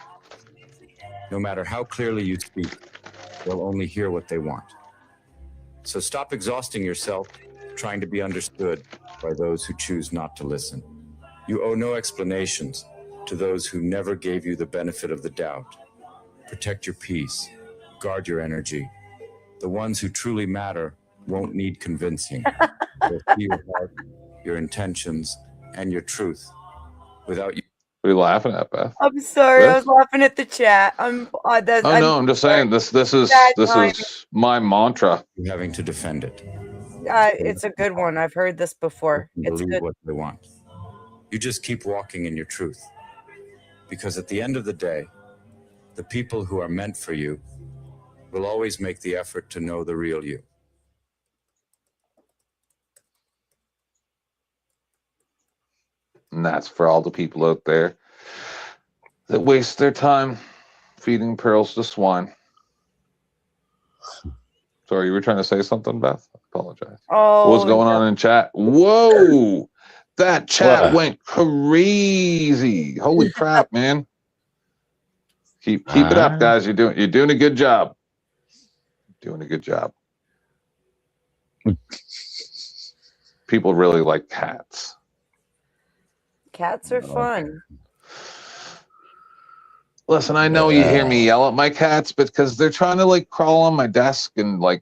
[SPEAKER 3] No matter how clearly you speak, they'll only hear what they want. So stop exhausting yourself trying to be understood by those who choose not to listen. You owe no explanations to those who never gave you the benefit of the doubt. Protect your peace, guard your energy. The ones who truly matter won't need convincing. They'll see your heart, your intentions, and your truth without you.
[SPEAKER 2] What are you laughing at, Beth?
[SPEAKER 1] I'm sorry, I
[SPEAKER 2] This?
[SPEAKER 1] was laughing at the chat. I'm
[SPEAKER 2] I'm just saying this is my mantra.
[SPEAKER 3] You're having to defend it.
[SPEAKER 1] It's a good one. I've heard this before. It's
[SPEAKER 3] Believe
[SPEAKER 1] good.
[SPEAKER 3] what they want. You just keep walking in your truth. Because at the end of the day, the people who are meant for you will always make the effort to know the real you.
[SPEAKER 2] And that's for all the people out there that waste their time feeding pearls to swine. Sorry, you were trying to say something, Beth? I apologize.
[SPEAKER 1] Oh,
[SPEAKER 2] What's going on in chat? Whoa! That chat went crazy. Holy crap, man. Keep it up, guys. You're doing a good job. Doing a good job. People really like cats.
[SPEAKER 1] Cats are fun.
[SPEAKER 2] Listen, I know you hear me yell at my cats because they're trying to like crawl on my desk and like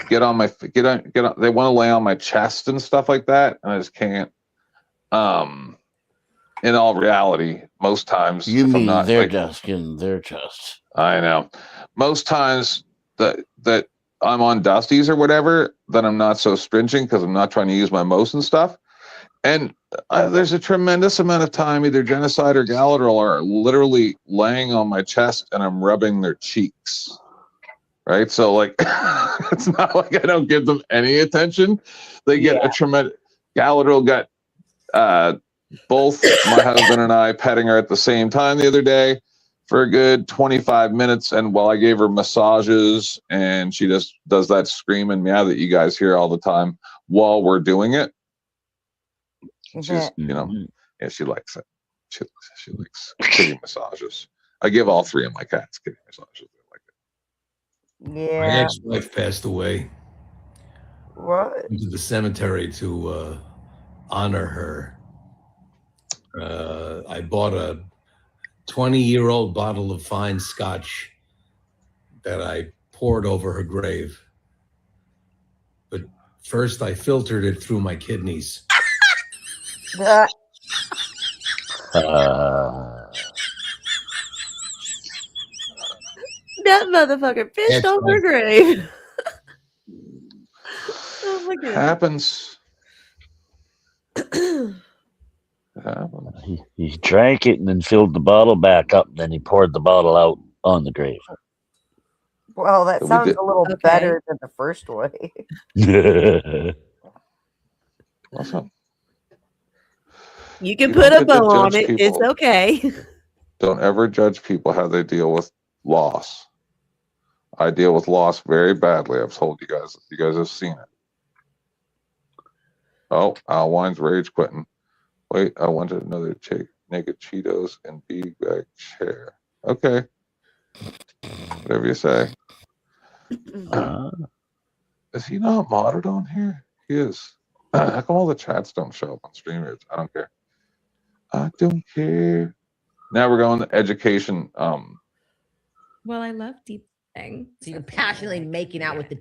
[SPEAKER 2] get on. They want to lay on my chest and stuff like that, and I just can't. In all reality, most times
[SPEAKER 5] You
[SPEAKER 2] if I'm
[SPEAKER 5] mean
[SPEAKER 2] not,
[SPEAKER 5] their
[SPEAKER 2] like,
[SPEAKER 5] desk in their chest.
[SPEAKER 2] I know. Most times that I'm on Dusties or whatever, then I'm not so stringent because I'm not trying to use my most and stuff. And there's a tremendous amount of time either Genocide or Galadriel are literally laying on my chest and I'm rubbing their cheeks. Right? So like it's not like I don't give them any attention. They get a tremendous. Galadriel got both my husband and I petting her at the same time the other day for a good 25 minutes. And while I gave her massages and she just does that scream and meow that you guys hear all the time while we're doing it. She's, she likes it. She likes kitty massages. I give all three of my cats kitty massages. They like it.
[SPEAKER 17] My ex-wife passed away.
[SPEAKER 1] What?
[SPEAKER 17] Went to the cemetery to honor her. I bought a 20-year-old bottle of fine scotch that I poured over her grave. But first, I filtered it through my kidneys.
[SPEAKER 12] Uh,
[SPEAKER 9] That motherfucker pissed on her grave. Oh my goodness.
[SPEAKER 2] Happens. Happens.
[SPEAKER 12] he drank it and then filled the bottle back up, and then he poured the bottle out on the grave.
[SPEAKER 1] Well, that
[SPEAKER 2] We
[SPEAKER 1] sounds
[SPEAKER 2] did-
[SPEAKER 1] a little
[SPEAKER 9] Okay.
[SPEAKER 1] better than the first way.
[SPEAKER 2] Awesome.
[SPEAKER 9] You can
[SPEAKER 2] You
[SPEAKER 9] put
[SPEAKER 2] don't
[SPEAKER 9] a
[SPEAKER 2] get to
[SPEAKER 9] bow on
[SPEAKER 2] judge
[SPEAKER 9] it. It's
[SPEAKER 2] people.
[SPEAKER 9] okay.
[SPEAKER 2] Don't ever judge people how they deal with loss. I deal with loss very badly. I've told you guys. You guys have seen it. Oh, Al Wine's rage quitting. Wait, I wanted another naked Cheetos and beanbag chair. Okay. Whatever you say. Is he not modded on here? He is. How come all the chats don't show up on StreamYard? I don't care. I don't care. Now we're going to education.
[SPEAKER 11] Well, I love deep thing.
[SPEAKER 16] So you're passionately making out with the.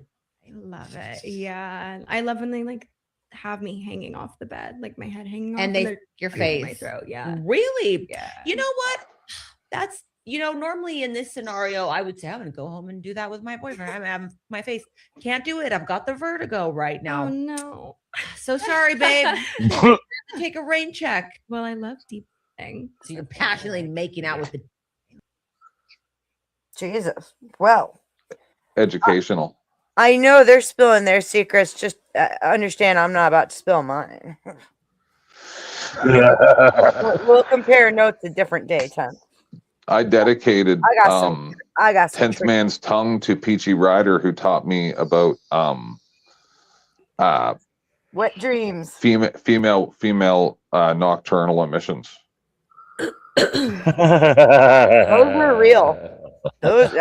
[SPEAKER 11] I love it. Yeah. I love when they like have me hanging off the bed, like my head hanging off
[SPEAKER 16] And they
[SPEAKER 11] they're
[SPEAKER 16] your
[SPEAKER 11] grabbing my
[SPEAKER 16] face.
[SPEAKER 11] throat. Yeah.
[SPEAKER 16] Really?
[SPEAKER 11] Yeah.
[SPEAKER 16] You know what? That's normally in this scenario, I would say I'm gonna go home and do that with my boyfriend. I'm my face. Can't do it. I've got the vertigo right now.
[SPEAKER 11] Oh no.
[SPEAKER 16] So sorry, babe. Take a rain check.
[SPEAKER 11] Well, I love deep thing.
[SPEAKER 16] So you're passionately making out with the.
[SPEAKER 1] Jesus. Well,
[SPEAKER 2] Educational.
[SPEAKER 1] I know they're spilling their secrets. Just understand I'm not about to spill mine. We'll compare notes a different day, 10th.
[SPEAKER 2] I dedicated
[SPEAKER 1] I got some
[SPEAKER 2] 10th
[SPEAKER 1] trick-
[SPEAKER 2] Man's Tongue to Peachy Ryder, who taught me about
[SPEAKER 1] wet dreams.
[SPEAKER 2] female nocturnal emissions.
[SPEAKER 1] Those were real. Those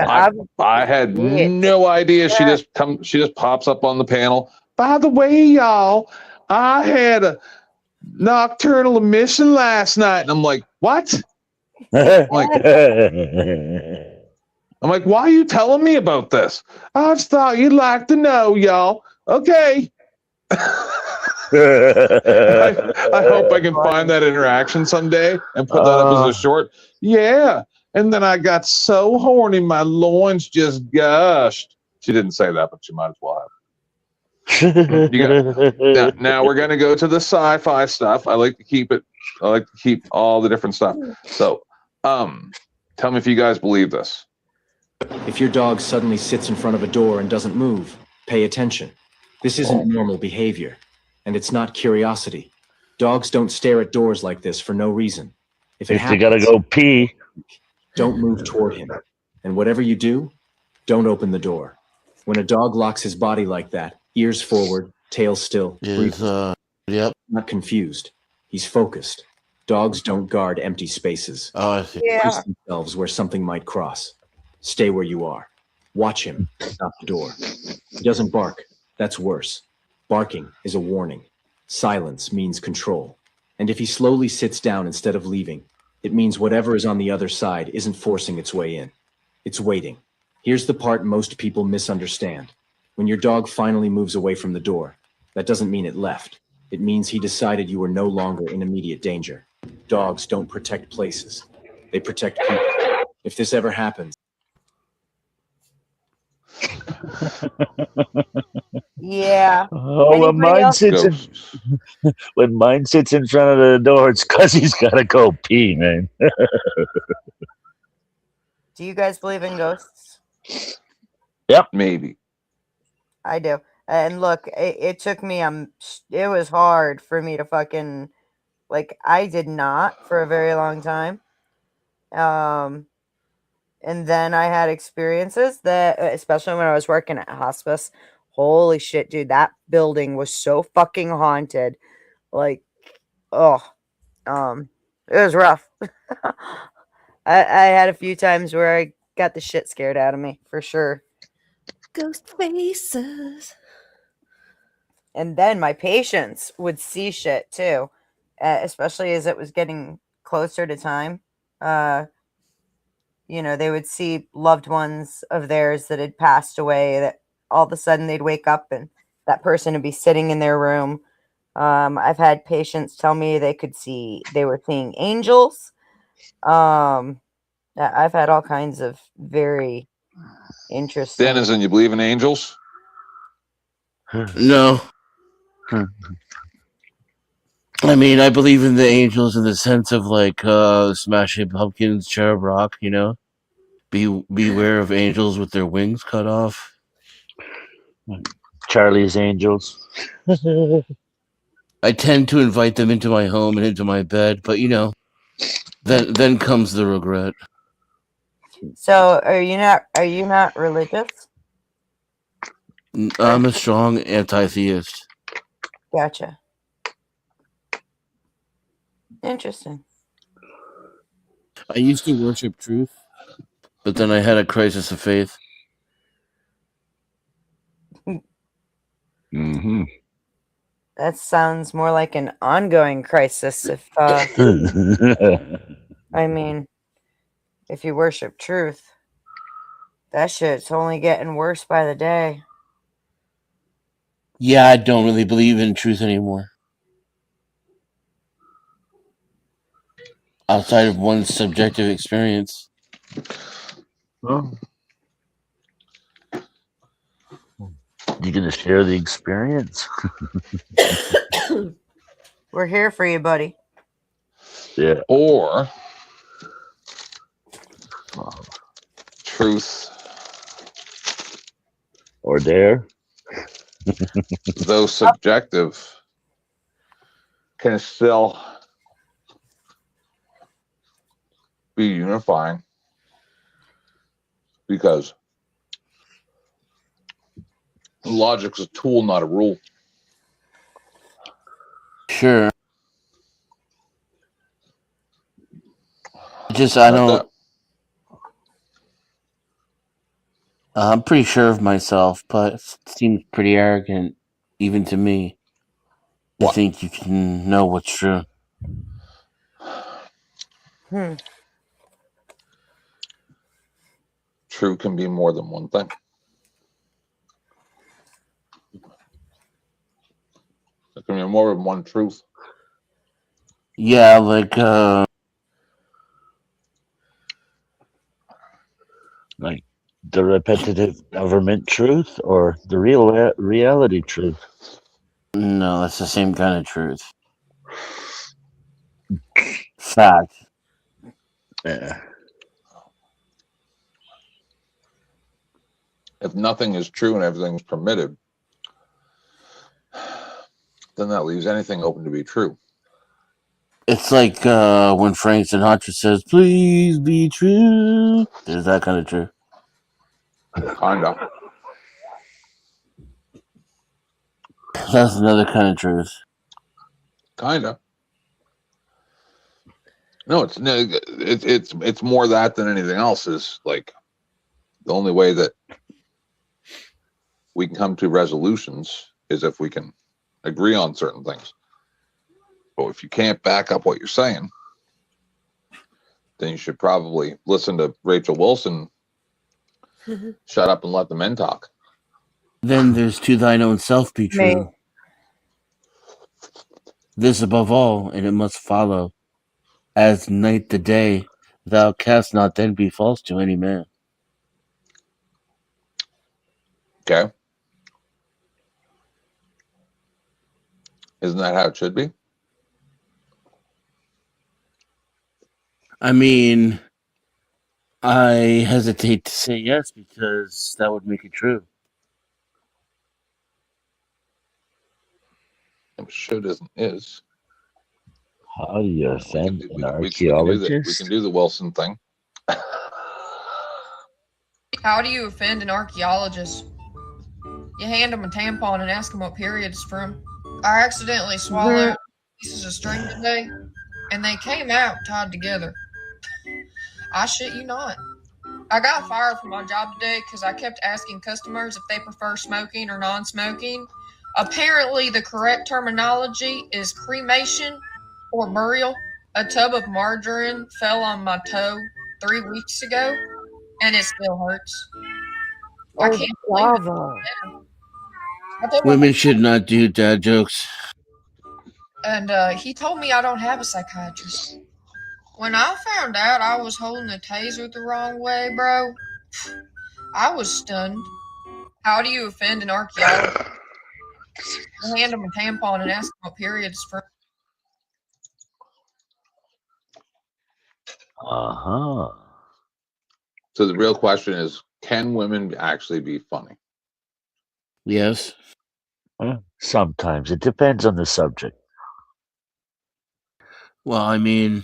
[SPEAKER 2] I had no idea. She just pops up on the panel. By the way, y'all, I had a nocturnal emission last night, and I'm like, what? I'm like, why are you telling me about this? I just thought you'd like to know, y'all. Okay. I hope I can find that interaction someday and put that up as a short. Yeah. And then I got so horny, my loins just gushed. She didn't say that, but she might as well have. Now we're going to go to the sci-fi stuff. I like to keep all the different stuff. So, tell me if you guys believe this.
[SPEAKER 18] If your dog suddenly sits in front of a door and doesn't move, pay attention. This isn't normal behavior, and it's not curiosity. Dogs don't stare at doors like this for no reason. If
[SPEAKER 12] they gotta go pee,
[SPEAKER 18] don't move toward him. And whatever you do, don't open the door. When a dog locks his body like that, ears forward, tail still, not confused. He's focused. Dogs don't guard empty spaces.
[SPEAKER 5] Oh, I see.
[SPEAKER 1] Yeah.
[SPEAKER 18] Place themselves where something might cross. Stay where you are. Watch him, not the door. He doesn't bark. That's worse. Barking is a warning. Silence means control. And if he slowly sits down instead of leaving, it means whatever is on the other side isn't forcing its way in. It's waiting. Here's the part most people misunderstand. When your dog finally moves away from the door, that doesn't mean it left. It means he decided you were no longer in immediate danger. Dogs don't protect places. They protect people. If this ever happens,
[SPEAKER 1] Yeah.
[SPEAKER 12] Oh, when
[SPEAKER 1] Anybody
[SPEAKER 12] mine
[SPEAKER 1] else?
[SPEAKER 12] sits when mine sits in front of the door, it's because he's gotta go pee, man.
[SPEAKER 1] Do you guys believe in ghosts?
[SPEAKER 12] Yep.
[SPEAKER 2] Maybe.
[SPEAKER 1] I do. And look, it took me it was hard for me to fucking I did not for a very long time. And then I had experiences that, especially when I was working at hospice, holy shit, dude, that building was so fucking haunted. It was rough. I had a few times where I got the shit scared out of me, for sure.
[SPEAKER 9] Ghost faces.
[SPEAKER 1] And then my patients would see shit too, especially as it was getting closer to time. you know, they would see loved ones of theirs that had passed away, that all of a sudden they'd wake up and that person would be sitting in their room. I've had patients tell me they were seeing angels. I've had all kinds of very interesting.
[SPEAKER 2] Denizen, you believe in angels?
[SPEAKER 5] No. I mean, I believe in the angels in the sense of like Smashing Pumpkins, Cherub Rock, you know? Beware of angels with their wings cut off.
[SPEAKER 12] Charlie's Angels.
[SPEAKER 5] I tend to invite them into my home and into my bed, but you know, then comes the regret.
[SPEAKER 1] So are you not religious?
[SPEAKER 5] I'm a strong anti-theist.
[SPEAKER 1] Gotcha. Interesting.
[SPEAKER 5] I used to worship truth, but then I had a crisis of faith.
[SPEAKER 12] Mm-hmm.
[SPEAKER 1] That sounds more like an ongoing crisis. If I mean, if you worship truth, that shit's only getting worse by the day.
[SPEAKER 5] Yeah, I don't really believe in truth anymore. Outside of one's subjective experience.
[SPEAKER 12] Oh. You gonna share the experience?
[SPEAKER 1] We're here for you, buddy.
[SPEAKER 12] Yeah.
[SPEAKER 2] Or truth,
[SPEAKER 12] or dare,
[SPEAKER 2] though subjective, can still be unifying, because logic's a tool, not a rule.
[SPEAKER 5] Sure. I don't. I'm pretty sure of myself, but it seems pretty arrogant, even to me, to think you can know what's true.
[SPEAKER 2] True can be more than one thing. There can be more than one truth.
[SPEAKER 5] Yeah, like
[SPEAKER 12] the repetitive government truth or the real reality truth.
[SPEAKER 5] No, that's the same kind of truth. Fact.
[SPEAKER 12] Yeah.
[SPEAKER 2] If nothing is true and everything is permitted, then that leaves anything open to be true.
[SPEAKER 5] It's like when Frank Sinatra says, "Please be true." Is that kind of true?
[SPEAKER 2] Kinda.
[SPEAKER 5] That's another kind of truth.
[SPEAKER 2] Kinda. No, it's more that than anything else. Is like the only way that we can come to resolutions is if we can agree on certain things. But if you can't back up what you're saying, then you should probably listen to Rachel Wilson. Shut up and let the men talk.
[SPEAKER 5] Then there's to thine own self be true. This above all, and it must follow. As night the day, thou canst not then be false to any man.
[SPEAKER 2] Okay. Isn't that how it should be?
[SPEAKER 5] I mean, I hesitate to say yes because that would make it true.
[SPEAKER 2] Should isn't is.
[SPEAKER 12] How do you offend an
[SPEAKER 2] We
[SPEAKER 12] archaeologist?
[SPEAKER 2] can do the Wilson thing.
[SPEAKER 4] How do you offend an archaeologist? You hand them a tampon and ask them what period it's from. I accidentally swallowed pieces of string today, and they came out tied together. I shit you not. I got fired from my job today because I kept asking customers if they prefer smoking or non-smoking. Apparently, the correct terminology is cremation or burial. A tub of margarine fell on my toe, 3 weeks ago, and it still hurts. I
[SPEAKER 1] Oh,
[SPEAKER 4] can't believe it.
[SPEAKER 1] bravo.
[SPEAKER 4] I told my
[SPEAKER 5] Women should not do dad jokes.
[SPEAKER 4] and he told me I don't have a psychiatrist. When I found out I was holding the taser the wrong way, bro, I was stunned. How do you offend an archaeologist? You hand him a tampon and ask him what period is from.
[SPEAKER 12] Uh-huh.
[SPEAKER 2] So the real question is, can women actually be funny?
[SPEAKER 5] Yes.
[SPEAKER 12] Sometimes. It depends on the subject.
[SPEAKER 5] Well, I mean,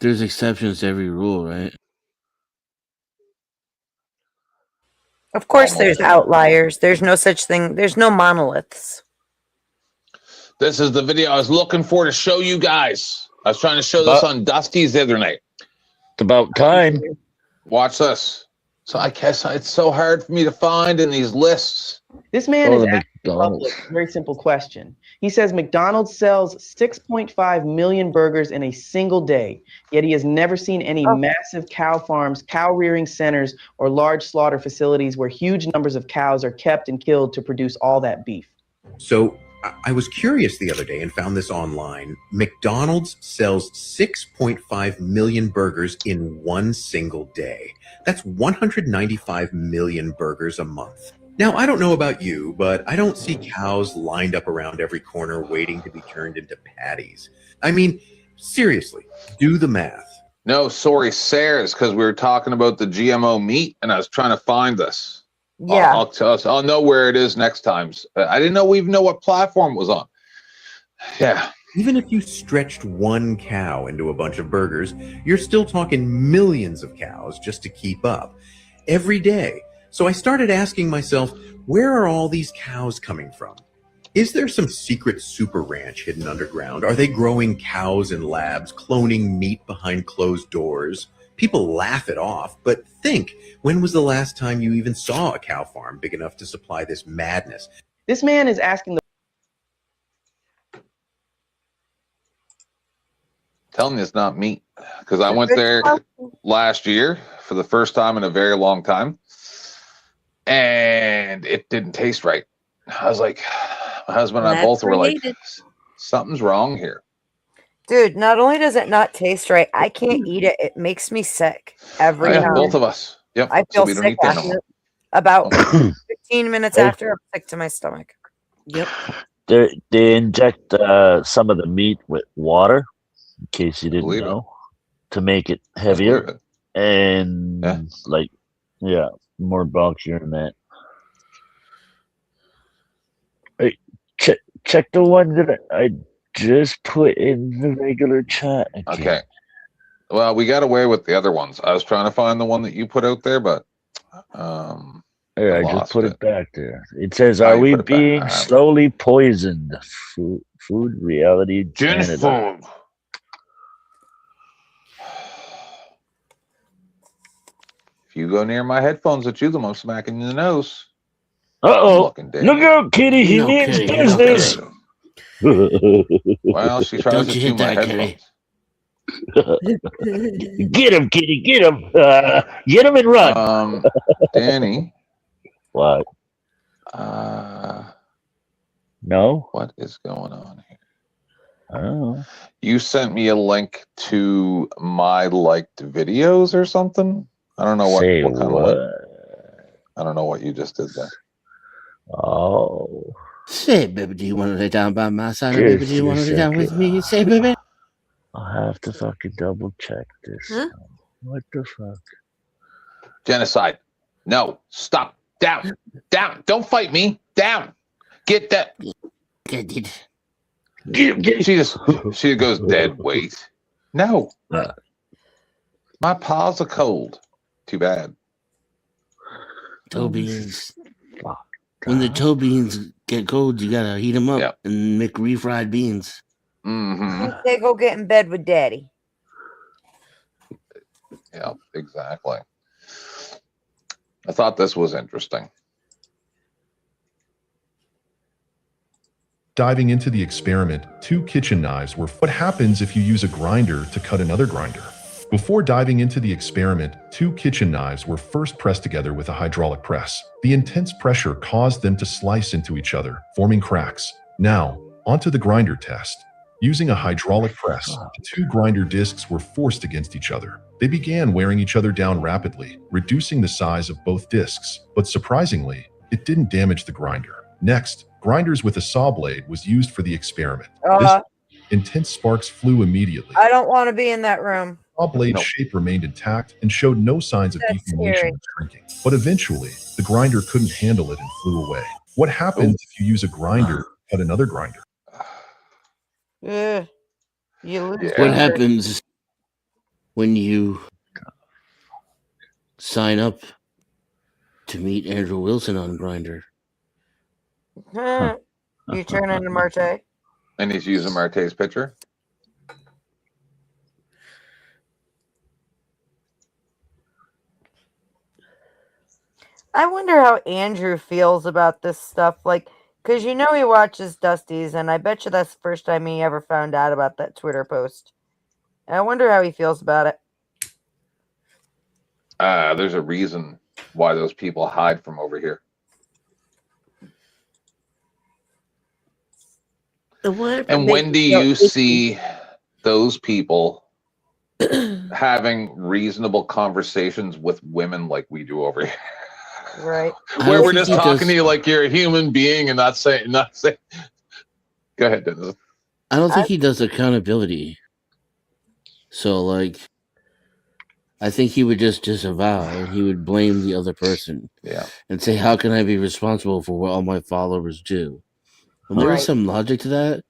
[SPEAKER 5] there's exceptions to every rule, right?
[SPEAKER 1] Of course, there's outliers. There's no such thing. There's no monoliths.
[SPEAKER 2] This is the video I was looking for to show you guys. I was trying to show this on Dusty's the other night.
[SPEAKER 12] It's about time.
[SPEAKER 2] Watch this. So I guess it's so hard for me to find in these lists.
[SPEAKER 6] This man is
[SPEAKER 12] the
[SPEAKER 6] asking the public a very simple question. He says McDonald's sells 6.5 million burgers in a single day, yet he has never seen any massive cow farms, cow rearing centers, or large slaughter facilities where huge numbers of cows are kept and killed to produce all that beef.
[SPEAKER 10] So I was curious the other day and found this online. McDonald's sells 6.5 million burgers in one single day. That's 195 million burgers a month. Now, I don't know about you, but I don't see cows lined up around every corner waiting to be turned into patties. I mean, seriously, do the math.
[SPEAKER 2] No, sorry, Sarah's, because we were talking about the GMO meat, and I was trying to find this.
[SPEAKER 1] Yeah.
[SPEAKER 2] I'll tell us. I'll know where it is next time. I didn't know we even know what platform it was on. Yeah.
[SPEAKER 10] Even if you stretched one cow into a bunch of burgers, you're still talking millions of cows just to keep up every day. So I started asking myself, where are all these cows coming from? Is there some secret super ranch hidden underground? Are they growing cows in labs, cloning meat behind closed doors? People laugh it off, but think, when was the last time you even saw a cow farm big enough to supply this madness?
[SPEAKER 6] This man is asking the
[SPEAKER 2] Tell me it's not meat, because I went there last year for the first time in a very long time, and it didn't taste right. I was like, my husband and I both were like, something's wrong here.
[SPEAKER 1] Dude, not only does it not taste right, I can't eat it. It makes me sick every time.
[SPEAKER 2] Both of us. Yep.
[SPEAKER 1] I feel
[SPEAKER 2] we don't
[SPEAKER 1] sick
[SPEAKER 2] eat that no
[SPEAKER 1] after,
[SPEAKER 2] more.
[SPEAKER 1] about 15 minutes after, I'm sick to my stomach.
[SPEAKER 6] Yep.
[SPEAKER 12] They inject some of the meat with water, in case you didn't know, to make it heavier and more bulkier than that. Hey, check the one that I just put in the regular chat again.
[SPEAKER 2] Okay. Well, we got away with the other ones. I was trying to find the one that you put out there, but
[SPEAKER 12] Here, I just put it back there. It says, "Are we being slowly poisoned?" Food reality Canada.
[SPEAKER 2] Food. If you go near my headphones and chew them, I'm smacking you in the nose.
[SPEAKER 12] Uh-oh. Look out, kitty. He means business.
[SPEAKER 2] Well, she tries to chew my headphones.
[SPEAKER 12] Get him, kitty. Get him. Get him and run.
[SPEAKER 2] Danny.
[SPEAKER 12] What? No.
[SPEAKER 2] What is going on here?
[SPEAKER 12] Oh.
[SPEAKER 2] You sent me a link to my liked videos or something. I don't know what kind of. I don't know what you just did there.
[SPEAKER 12] Oh.
[SPEAKER 5] Say, baby, do you want to lay down by my side? Or baby, do you want to lay down with me? Say, baby.
[SPEAKER 12] I'll have to fucking double check this.
[SPEAKER 9] Huh?
[SPEAKER 12] What the fuck?
[SPEAKER 2] Genocide. No. Stop. Down. Down. Don't fight me. Down. Get that.
[SPEAKER 5] Get it.
[SPEAKER 2] She goes dead weight. No. My paws are cold. Too bad.
[SPEAKER 5] Toe beans. When the toe beans get cold, you gotta heat them up and make refried beans.
[SPEAKER 2] Mm-hmm.
[SPEAKER 1] They go get in bed with daddy.
[SPEAKER 2] Yeah, exactly. I thought this was interesting.
[SPEAKER 14] Diving into the experiment, 2 kitchen knives were what happens if you use a grinder to cut another grinder.
[SPEAKER 8] Before diving into the experiment, 2 kitchen knives were first pressed together with a hydraulic press. The intense pressure caused them to slice into each other, forming cracks. Now, onto the grinder test. Using a hydraulic press, the 2 grinder discs were forced against each other. They began wearing each other down rapidly, reducing the size of both discs, but surprisingly, it didn't damage the grinder. Next, grinders with a saw blade was used for the experiment. This intense sparks flew immediately.
[SPEAKER 1] I don't want to be in that room.
[SPEAKER 8] The saw blade's shape remained intact and showed no signs of deformation
[SPEAKER 1] scary.
[SPEAKER 8] or shrinking. But eventually, the grinder couldn't handle it and flew away. What happens if you use a grinder to cut another grinder?
[SPEAKER 1] Ugh. You lose.
[SPEAKER 5] What happens when you sign up to meet Andrew Wilson on Grindr?
[SPEAKER 1] You turn into Marte.
[SPEAKER 2] And he's using Marte's picture.
[SPEAKER 1] I wonder how Andrew feels about this stuff. Like, because you know he watches Dusty's, and I bet you that's the first time he ever found out about that Twitter post. And I wonder how he feels about it.
[SPEAKER 2] There's a reason why those people hide from over here. And when do you see those people having reasonable conversations with women like we do over here?
[SPEAKER 1] Right.
[SPEAKER 2] Where we're just talking to you like you're a human being and not saying. Go ahead, Dennis.
[SPEAKER 5] I don't think he does accountability. So, like, I think he would just disavow and he would blame the other person.
[SPEAKER 2] Yeah.
[SPEAKER 5] And say, how can I be responsible for what all my followers do? And there is some logic to that,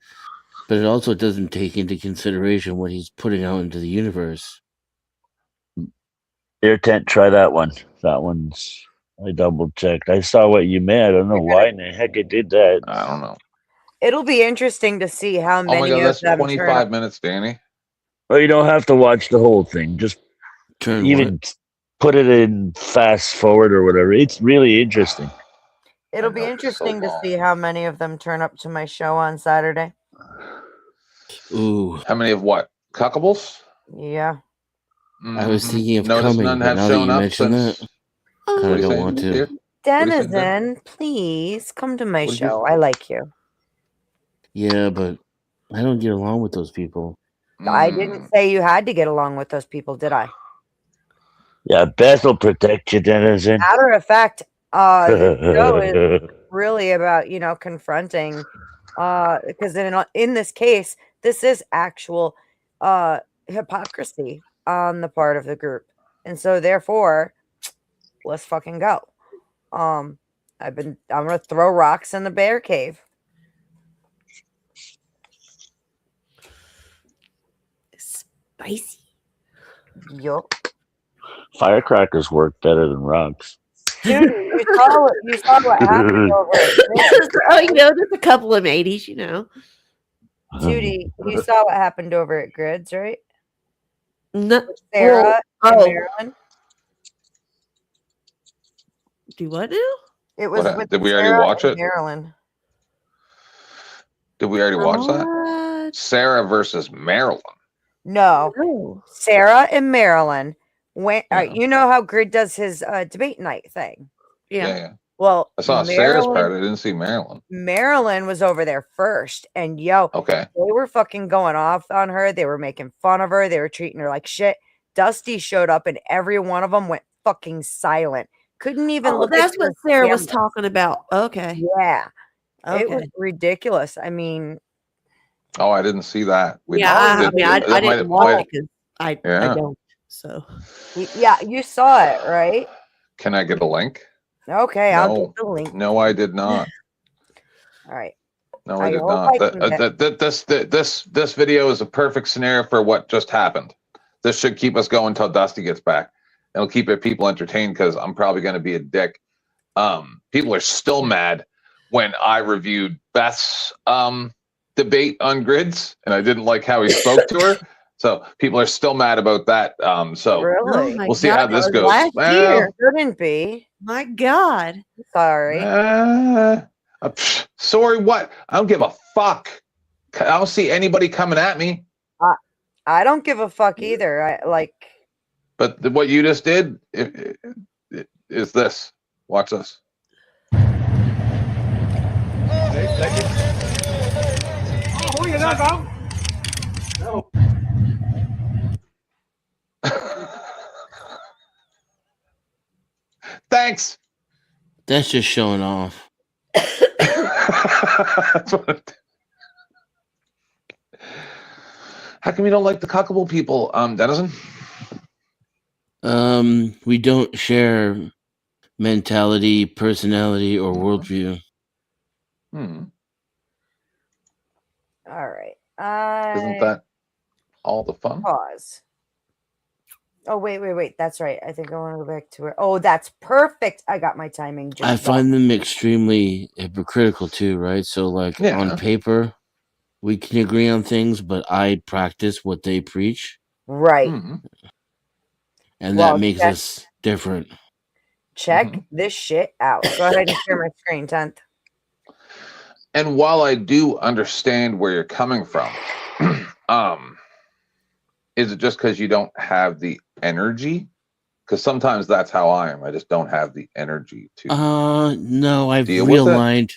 [SPEAKER 5] but it also doesn't take into consideration what he's putting out into the universe.
[SPEAKER 12] Air Tent, try that one. That one's, I double checked. I saw what you meant. I don't know why in the heck it did that.
[SPEAKER 2] I don't know.
[SPEAKER 1] It'll be interesting to see how
[SPEAKER 2] Oh
[SPEAKER 1] many
[SPEAKER 2] my God,
[SPEAKER 1] of
[SPEAKER 2] that's
[SPEAKER 1] them
[SPEAKER 2] 25 minutes, Danny.
[SPEAKER 12] Well, you don't have to watch the whole thing. Just even put it in fast forward or whatever. It's really interesting.
[SPEAKER 1] It'll be interesting to see how many of them turn up to my show on Saturday.
[SPEAKER 5] Ooh.
[SPEAKER 2] How many of what? Cuckables?
[SPEAKER 1] Yeah.
[SPEAKER 5] I was thinking of
[SPEAKER 2] Notice
[SPEAKER 5] coming,
[SPEAKER 2] none
[SPEAKER 5] but
[SPEAKER 2] have
[SPEAKER 5] now that
[SPEAKER 2] shown
[SPEAKER 5] you
[SPEAKER 2] up
[SPEAKER 5] mention
[SPEAKER 2] since-
[SPEAKER 5] that, kind of don't want to.
[SPEAKER 1] Denizen, please come to my show. I like you.
[SPEAKER 5] Yeah, but I don't get along with those people.
[SPEAKER 1] I didn't say you had to get along with those people, did I?
[SPEAKER 12] Yeah, Beth will protect you, Denizen.
[SPEAKER 1] Matter of fact, the show is really about, confronting, because in this case, this is actual hypocrisy on the part of the group. And so therefore, let's fucking go. I'm gonna throw rocks in the bear cave.
[SPEAKER 9] Spicy.
[SPEAKER 1] Yup.
[SPEAKER 12] Firecrackers work better than rocks.
[SPEAKER 1] Dude, you saw what happened over it.
[SPEAKER 9] There's a couple of 80s,
[SPEAKER 1] Judy, you saw what happened over at Grids, right?
[SPEAKER 9] No,
[SPEAKER 1] With Sarah and
[SPEAKER 9] oh.
[SPEAKER 1] Marilyn.
[SPEAKER 9] Do what now?
[SPEAKER 1] It was
[SPEAKER 2] What,
[SPEAKER 1] with
[SPEAKER 2] did we already
[SPEAKER 1] Sarah
[SPEAKER 2] watch
[SPEAKER 1] and
[SPEAKER 2] it?
[SPEAKER 1] Marilyn.
[SPEAKER 2] Did we already watch that? Sarah versus Marilyn.
[SPEAKER 1] No, Sarah and Marilyn went. You know how Grid does his debate night thing.
[SPEAKER 2] Yeah.
[SPEAKER 1] Well,
[SPEAKER 2] I saw Sarah's part. I didn't see Marilyn.
[SPEAKER 1] Marilyn was over there first, and
[SPEAKER 2] Okay.
[SPEAKER 1] they were fucking going off on her. They were making fun of her. They were treating her like shit. Dusty showed up, and every one of them went fucking silent. Couldn't even look.
[SPEAKER 9] That's
[SPEAKER 1] at
[SPEAKER 9] what
[SPEAKER 1] the
[SPEAKER 9] Sarah was
[SPEAKER 1] camera.
[SPEAKER 9] talking about. Okay.
[SPEAKER 1] Yeah, it was
[SPEAKER 9] Okay.
[SPEAKER 1] ridiculous. I mean,
[SPEAKER 2] Oh, I didn't see that.
[SPEAKER 9] I didn't watch it because I
[SPEAKER 2] Yeah.
[SPEAKER 9] don't. So
[SPEAKER 1] yeah, you saw it, right?
[SPEAKER 2] Can I get a link?
[SPEAKER 1] Okay, I'll
[SPEAKER 2] No.
[SPEAKER 1] get the link.
[SPEAKER 2] No, I did not.
[SPEAKER 1] All right.
[SPEAKER 2] No, I did
[SPEAKER 1] hope
[SPEAKER 2] not.
[SPEAKER 1] I can get-
[SPEAKER 2] This video is a perfect scenario for what just happened. This should keep us going until Dusty gets back. It'll keep people entertained because I'm probably going to be a dick. People are still mad when I reviewed Beth's debate on Grids, and I didn't like how he spoke to her. So people are still mad about that. So
[SPEAKER 1] Really?
[SPEAKER 2] we'll see how this goes.
[SPEAKER 1] Last
[SPEAKER 2] Well,
[SPEAKER 1] year shouldn't be.
[SPEAKER 9] My God.
[SPEAKER 1] Sorry.
[SPEAKER 2] Sorry, what? I don't give a fuck. I don't see anybody coming at me.
[SPEAKER 1] I don't give a fuck either. I like.
[SPEAKER 2] But what you just did is this. Watch this. Thanks.
[SPEAKER 5] That's just showing off.
[SPEAKER 2] That's what How come you don't like the cuckable people, Denizen?
[SPEAKER 5] We don't share mentality, personality, or worldview.
[SPEAKER 2] Hmm.
[SPEAKER 1] All right.
[SPEAKER 2] Isn't that all the fun?
[SPEAKER 1] Pause. Oh, wait. That's right. I think I want to go back to it. Oh, that's perfect. I got my timing just
[SPEAKER 5] I
[SPEAKER 1] right.
[SPEAKER 5] find them extremely hypocritical too, right? So, like on paper, we can agree on things, but I practice what they preach,
[SPEAKER 1] Right.
[SPEAKER 5] and
[SPEAKER 1] Well,
[SPEAKER 5] that makes us different.
[SPEAKER 1] Check this shit out. Go ahead and share my screen, 10th.
[SPEAKER 2] And while I do understand where you're coming from, is it just because you don't have the energy? Because sometimes that's how I am. I just don't have the energy to.
[SPEAKER 5] No, I've
[SPEAKER 2] deal with it?
[SPEAKER 5] realigned.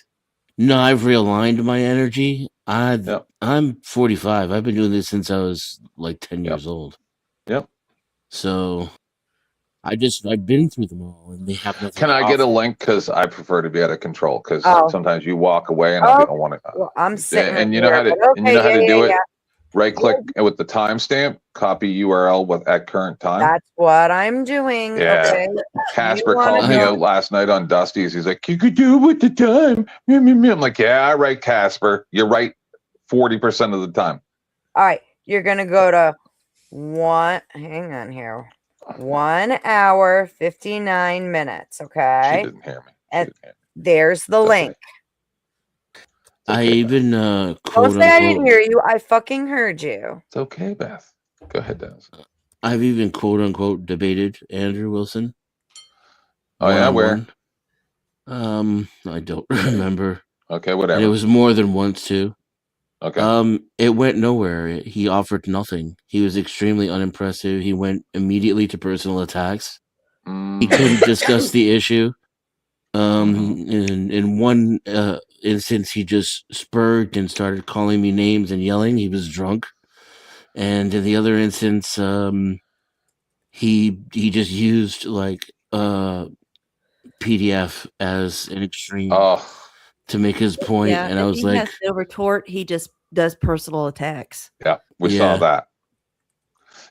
[SPEAKER 5] No, I've realigned my energy. I'm 45. I've been doing this since I was like 10 years old.
[SPEAKER 2] Yep.
[SPEAKER 5] So I've been through them all, and they have nothing.
[SPEAKER 2] Can
[SPEAKER 5] to
[SPEAKER 2] I get a
[SPEAKER 5] offer.
[SPEAKER 2] link? Because I prefer to be out of control. Because
[SPEAKER 1] Oh.
[SPEAKER 2] sometimes you walk away and I don't want to.
[SPEAKER 1] Well, I'm sitting
[SPEAKER 2] And you
[SPEAKER 1] here,
[SPEAKER 2] know how to.
[SPEAKER 1] but
[SPEAKER 2] And you know how
[SPEAKER 1] okay,
[SPEAKER 2] to do
[SPEAKER 1] yeah,
[SPEAKER 2] it.
[SPEAKER 1] yeah.
[SPEAKER 2] Right click with the timestamp. Copy URL with at current time.
[SPEAKER 1] That's what I'm doing.
[SPEAKER 2] Yeah.
[SPEAKER 1] Okay.
[SPEAKER 2] Casper
[SPEAKER 1] You wanna
[SPEAKER 2] called me
[SPEAKER 1] go-
[SPEAKER 2] out last night on Dusty's. He's like, you could do it with the time. I'm like, yeah, right, Casper. You're right 40% of the time.
[SPEAKER 1] All right. You're going to go to hang on here. 1 hour, 59 minutes. Okay.
[SPEAKER 2] She didn't hear me.
[SPEAKER 1] And there's the link.
[SPEAKER 5] I even
[SPEAKER 1] Don't
[SPEAKER 5] quote
[SPEAKER 1] say I didn't
[SPEAKER 5] unquote.
[SPEAKER 1] hear you. I fucking heard you.
[SPEAKER 2] It's okay, Beth. Go ahead, Dennis.
[SPEAKER 5] I've even quote unquote debated Andrew Wilson.
[SPEAKER 2] Oh, yeah, where?
[SPEAKER 5] I don't remember.
[SPEAKER 2] Okay, whatever.
[SPEAKER 5] And it was more than once too.
[SPEAKER 2] Okay.
[SPEAKER 5] It went nowhere. He offered nothing. He was extremely unimpressive. He went immediately to personal attacks. He couldn't discuss the issue. In one instance, he just spurred and started calling me names and yelling. He was drunk. And in the other instance, he just used like PDF as an extreme to make his point.
[SPEAKER 9] Yeah,
[SPEAKER 5] And I
[SPEAKER 9] if
[SPEAKER 5] was
[SPEAKER 9] he
[SPEAKER 5] like,
[SPEAKER 9] has no retort, he just does personal attacks.
[SPEAKER 2] Yeah, we saw that.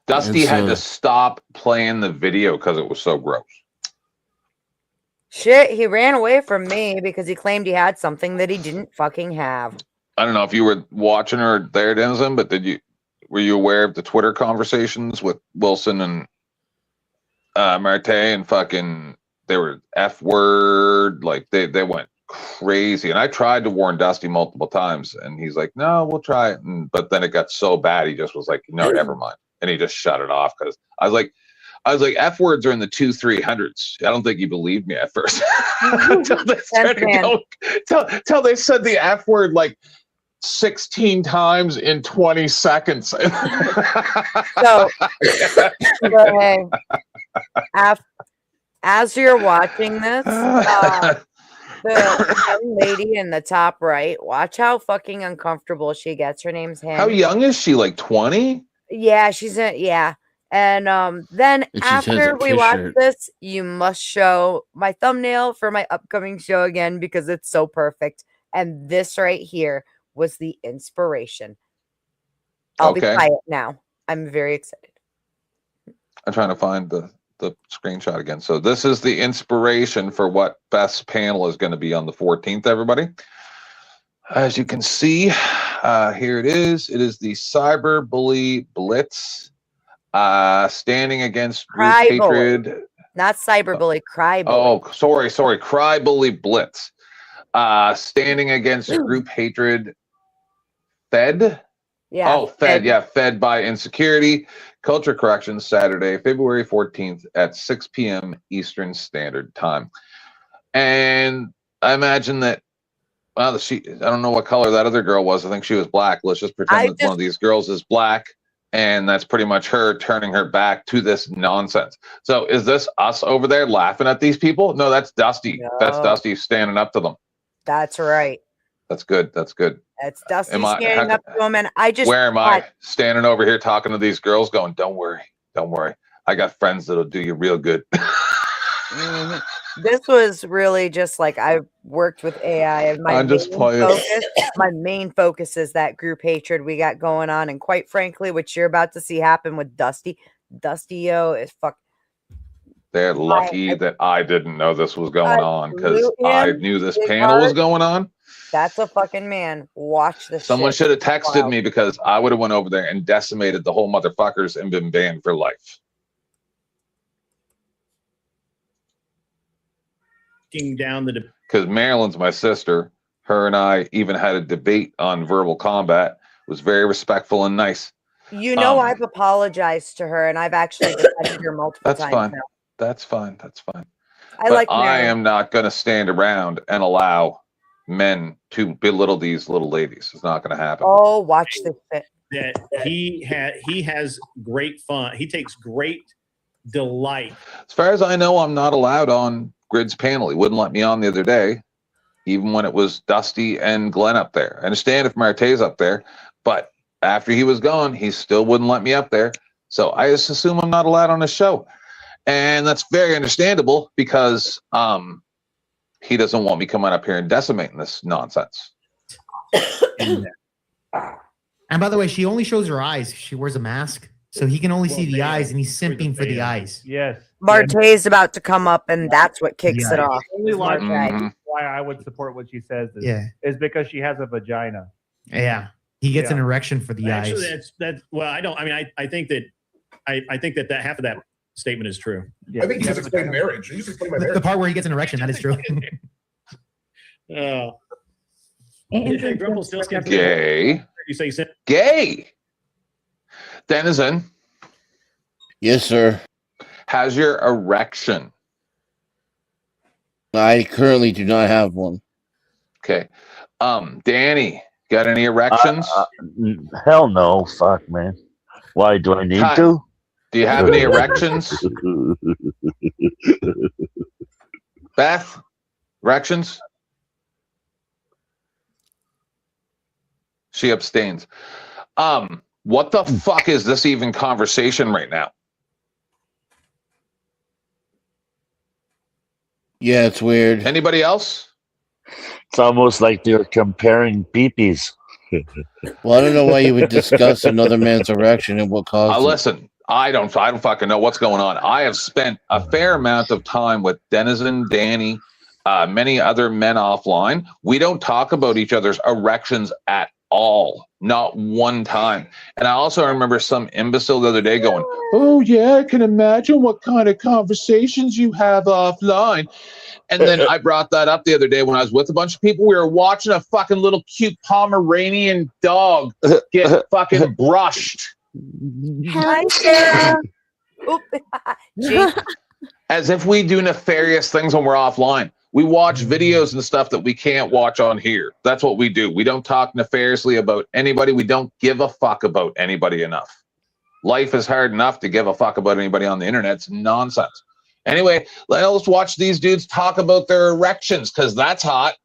[SPEAKER 2] Dusty
[SPEAKER 5] And
[SPEAKER 2] had to
[SPEAKER 5] so-
[SPEAKER 2] stop playing the video because it was so gross.
[SPEAKER 1] Shit, he ran away from me because he claimed he had something that he didn't fucking have.
[SPEAKER 2] I don't know if you were watching or there, Denizen, but were you aware of the Twitter conversations with Wilson and Marte and fucking they were F word, like they went crazy. And I tried to warn Dusty multiple times and he's like, no, we'll try it. But then it got so bad he just was like, no, never mind. And he just shut it off because I was like, F words are in the 200-300s. I don't think you believed me at first. Until they started going, till they said the F word like 16 times in 20 seconds.
[SPEAKER 1] So, as you're watching this, the young lady in the top right, watch how fucking uncomfortable she gets. Her name's Hannah.
[SPEAKER 2] How young is she? Like 20?
[SPEAKER 1] Yeah, she's in. Yeah. And then
[SPEAKER 2] And she has
[SPEAKER 1] after
[SPEAKER 2] a
[SPEAKER 1] we watch
[SPEAKER 2] t-shirt.
[SPEAKER 1] this, you must show my thumbnail for my upcoming show again because it's so perfect. And this right here was the inspiration. I'll be
[SPEAKER 2] Okay.
[SPEAKER 1] quiet now. I'm very excited.
[SPEAKER 2] I'm trying to find the screenshot again. So this is the inspiration for what Beth's panel is going to be on the 14th, everybody. As you can see, here it is. It is the Cyber Bully Blitz standing against group
[SPEAKER 1] Cry
[SPEAKER 2] hatred.
[SPEAKER 1] bully. Not cyberbully, cry bully.
[SPEAKER 2] Oh, sorry. Cry Bully Blitz. Standing against group hatred. Fed?
[SPEAKER 1] Yeah.
[SPEAKER 2] Oh, Fed. Yeah, Fed by Insecurity. Culture Corrections, Saturday, February 14th at 6 p.m. Eastern Standard Time. And I imagine that, well, I don't know what color that other girl was. I think she was black. Let's just pretend that one of these girls is black. And that's pretty much her turning her back to this nonsense. So is this us over there laughing at these people? No, that's Dusty. That's
[SPEAKER 1] No.
[SPEAKER 2] Dusty standing up to them.
[SPEAKER 1] That's right.
[SPEAKER 2] That's good. That's good.
[SPEAKER 1] That's Dusty
[SPEAKER 2] Am I-
[SPEAKER 1] standing up to him, and I just
[SPEAKER 2] Where am I standing over here talking to these girls going, don't worry. I got friends that'll do you real good.
[SPEAKER 1] Mhm. This was really just like I worked with AI, and
[SPEAKER 2] I'm just playing.
[SPEAKER 1] my main focus is that group hatred we got going on, and quite frankly, what you're about to see happen with Dusty, is fuck.
[SPEAKER 2] They're lucky that I didn't know this was going on because
[SPEAKER 1] salute
[SPEAKER 2] I
[SPEAKER 1] him,
[SPEAKER 2] knew this
[SPEAKER 1] big
[SPEAKER 2] panel was
[SPEAKER 1] heart.
[SPEAKER 2] going on.
[SPEAKER 1] That's a fucking man. Watch this.
[SPEAKER 2] Someone
[SPEAKER 1] shit.
[SPEAKER 2] should have texted
[SPEAKER 1] Wow.
[SPEAKER 2] me because I would have went over there and decimated the whole motherfuckers and been banned for life.
[SPEAKER 7] Down the
[SPEAKER 2] Because Marilyn's my sister. Her and I even had a debate on verbal combat. It was very respectful and nice.
[SPEAKER 1] You know,
[SPEAKER 2] Um,
[SPEAKER 1] I've apologized to her, and I've actually defended her multiple
[SPEAKER 2] That's
[SPEAKER 1] times
[SPEAKER 2] fine.
[SPEAKER 1] now.
[SPEAKER 2] That's fine. That's fine.
[SPEAKER 1] I
[SPEAKER 2] But
[SPEAKER 1] like
[SPEAKER 2] I
[SPEAKER 1] Marilyn.
[SPEAKER 2] am not going to stand around and allow men to belittle these little ladies. It's not going to happen.
[SPEAKER 1] Oh, watch this shit.
[SPEAKER 7] that he has great fun. He takes great delight.
[SPEAKER 2] As far as I know, I'm not allowed on Grid's panel. He wouldn't let me on the other day, even when it was Dusty and Glenn up there. I understand if Marte's up there, but after he was gone, he still wouldn't let me up there. So I just assume I'm not allowed on the show. And that's very understandable because he doesn't want me coming up here and decimating this nonsense.
[SPEAKER 14] And by the way, she only shows her eyes. She wears a mask, so he can only see the eyes, and he's simping for the eyes.
[SPEAKER 15] Yes.
[SPEAKER 1] Marte's about to come up, and that's what kicks it
[SPEAKER 14] Yeah.
[SPEAKER 1] off.
[SPEAKER 15] Only logical
[SPEAKER 1] Marte.
[SPEAKER 15] why I would support what she says is,
[SPEAKER 14] Yeah.
[SPEAKER 15] is because she has a vagina.
[SPEAKER 14] Yeah, he gets
[SPEAKER 15] Yeah.
[SPEAKER 14] an erection for the
[SPEAKER 7] Actually,
[SPEAKER 14] eyes.
[SPEAKER 7] that's well. I don't. I mean, I think that I think that half of that statement is true.
[SPEAKER 15] Yeah.
[SPEAKER 19] I think you just explained marriage. You just explained my
[SPEAKER 14] The
[SPEAKER 19] marriage.
[SPEAKER 14] part where he gets an erection, that is true.
[SPEAKER 7] Oh. Yeah, Rumpelstiltskin.
[SPEAKER 2] Gay.
[SPEAKER 7] You say
[SPEAKER 2] Gay. Denizen.
[SPEAKER 5] Yes, sir.
[SPEAKER 2] How's your erection?
[SPEAKER 5] I currently do not have one.
[SPEAKER 2] Okay. Danny, got any erections?
[SPEAKER 12] Hell no. Fuck, man. Why do I need
[SPEAKER 2] Hi.
[SPEAKER 12] to?
[SPEAKER 2] Do you have any erections? Beth, erections? She abstains. What the fuck is this even conversation right now?
[SPEAKER 5] Yeah, it's weird.
[SPEAKER 2] Anybody else?
[SPEAKER 12] It's almost like they're comparing peepees.
[SPEAKER 5] Well, I don't know why you would discuss another man's erection and what caused it.
[SPEAKER 2] Listen, I don't fucking know what's going on. I have spent a fair amount of time with Denizen, Danny, many other men offline. We don't talk about each other's erections at all. Not one time. And I also remember some imbecile the other day going, "Oh yeah, I can imagine what kind of conversations you have offline." And then I brought that up the other day when I was with a bunch of people. We were watching a fucking little cute Pomeranian dog get fucking brushed.
[SPEAKER 1] Hi, Sarah. Oop. Gee.
[SPEAKER 2] As if we do nefarious things when we're offline. We watch videos and stuff that we can't watch on here. That's what we do. We don't talk nefariously about anybody. We don't give a fuck about anybody enough. Life is hard enough to give a fuck about anybody on the internet. It's nonsense. Anyway, let's watch these dudes talk about their erections because that's hot.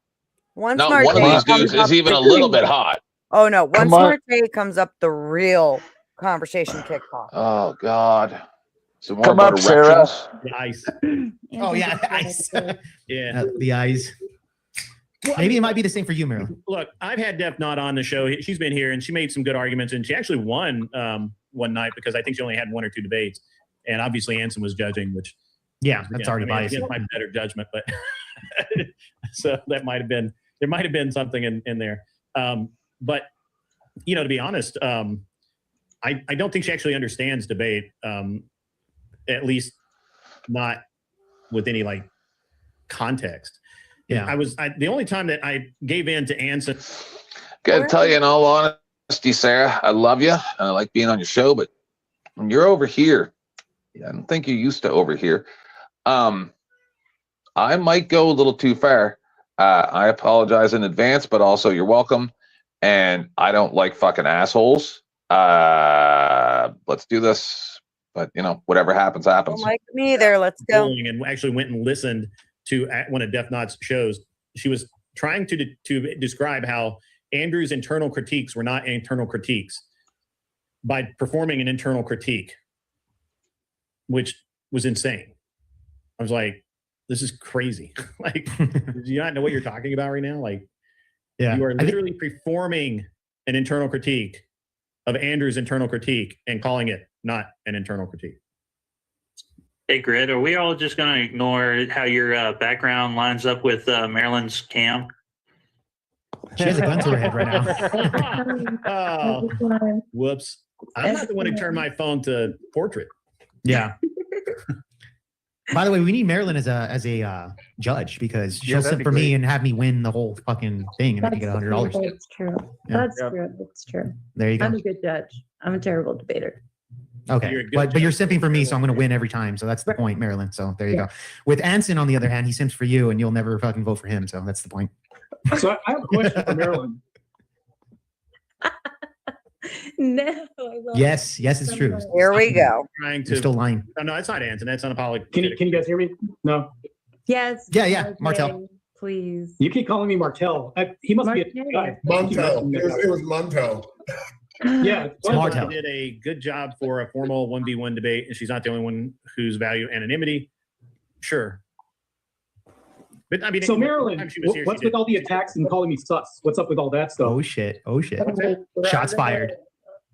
[SPEAKER 1] Once
[SPEAKER 2] Not
[SPEAKER 1] Marte
[SPEAKER 2] one of these
[SPEAKER 1] comes
[SPEAKER 2] dudes
[SPEAKER 1] up,
[SPEAKER 2] is even a
[SPEAKER 1] the-
[SPEAKER 2] little bit hot.
[SPEAKER 1] Oh no! Once
[SPEAKER 2] Come on.
[SPEAKER 1] Marte comes up, the real conversation kicks off.
[SPEAKER 2] Oh God. So more
[SPEAKER 12] Come
[SPEAKER 2] about
[SPEAKER 12] up, Sarah.
[SPEAKER 2] erections.
[SPEAKER 7] The ice.
[SPEAKER 14] Oh yeah, the eyes.
[SPEAKER 7] Yeah.
[SPEAKER 14] The eyes. Maybe it might be the same for you, Marilyn.
[SPEAKER 7] Look, I've had Def not on the show. She's been here and she made some good arguments, and she actually won one night because I think she only had one or two debates, and obviously Anson was judging, which
[SPEAKER 14] Yeah, that's already biased.
[SPEAKER 7] Against my better judgment, but so that might have been there might have been something in there. But you know, to be honest, I don't think she actually understands debate. At least not with any like context.
[SPEAKER 14] Yeah.
[SPEAKER 7] The only time that I gave in to Anson.
[SPEAKER 2] Gotta tell you in all honesty, Sarah, I love you. I like being on your show, but when you're over here, I don't think you're used to over here. I might go a little too far. I apologize in advance, but also you're welcome. And I don't like fucking assholes. let's do this. But whatever happens, happens.
[SPEAKER 1] Don't like me either. Let's go.
[SPEAKER 7] And actually went and listened to one of Death Knot's shows. She was trying to describe how Andrew's internal critiques were not internal critiques by performing an internal critique, which was insane. I was like, this is crazy. Like, do you not know what you're talking about right now? Like,
[SPEAKER 14] Yeah.
[SPEAKER 7] you are literally performing an internal critique of Andrew's internal critique and calling it not an internal critique.
[SPEAKER 13] Hey, Grid, are we all just going to ignore how your background lines up with Marilyn's cam?
[SPEAKER 14] She has a gun to her head right now.
[SPEAKER 7] Oh, whoops. I'm not the one who turned my phone to portrait.
[SPEAKER 14] Yeah. By the way, we need Marilyn as a judge because she'll sit for me and have me win the whole fucking thing and I can get $100.
[SPEAKER 20] That's true.
[SPEAKER 14] Yeah.
[SPEAKER 20] That's true. That's true.
[SPEAKER 14] There you go.
[SPEAKER 20] I'm a good judge. I'm a terrible debater.
[SPEAKER 14] Okay, but you're simping for me, so I'm going to win every time. So that's the point, Marilyn. So there you go. With Anson, on the other hand, he simps for you, and you'll never fucking vote for him. So that's the point.
[SPEAKER 21] So I have a question for Marilyn.
[SPEAKER 20] No. I love
[SPEAKER 14] Yes, it's true.
[SPEAKER 1] Here we go.
[SPEAKER 7] Trying to
[SPEAKER 14] You're still lying.
[SPEAKER 7] No, it's not Anson. That's unapologetic.
[SPEAKER 21] Can you guys hear me? No.
[SPEAKER 20] Yes.
[SPEAKER 14] Yeah, Martel.
[SPEAKER 20] Please.
[SPEAKER 21] You keep calling me Martel. He must be a guy.
[SPEAKER 19] Montel. It was Montel.
[SPEAKER 21] Yeah,
[SPEAKER 7] It's Martel did a good job for a formal 1v1 debate, and she's not the only one who's value anonymity. Sure. But I mean,
[SPEAKER 21] So
[SPEAKER 7] the
[SPEAKER 21] Marilyn,
[SPEAKER 7] time she was here,
[SPEAKER 21] what's
[SPEAKER 7] she
[SPEAKER 21] with
[SPEAKER 7] did-
[SPEAKER 21] all the attacks and calling me sus? What's up with all that stuff?
[SPEAKER 14] Oh shit! Shots fired.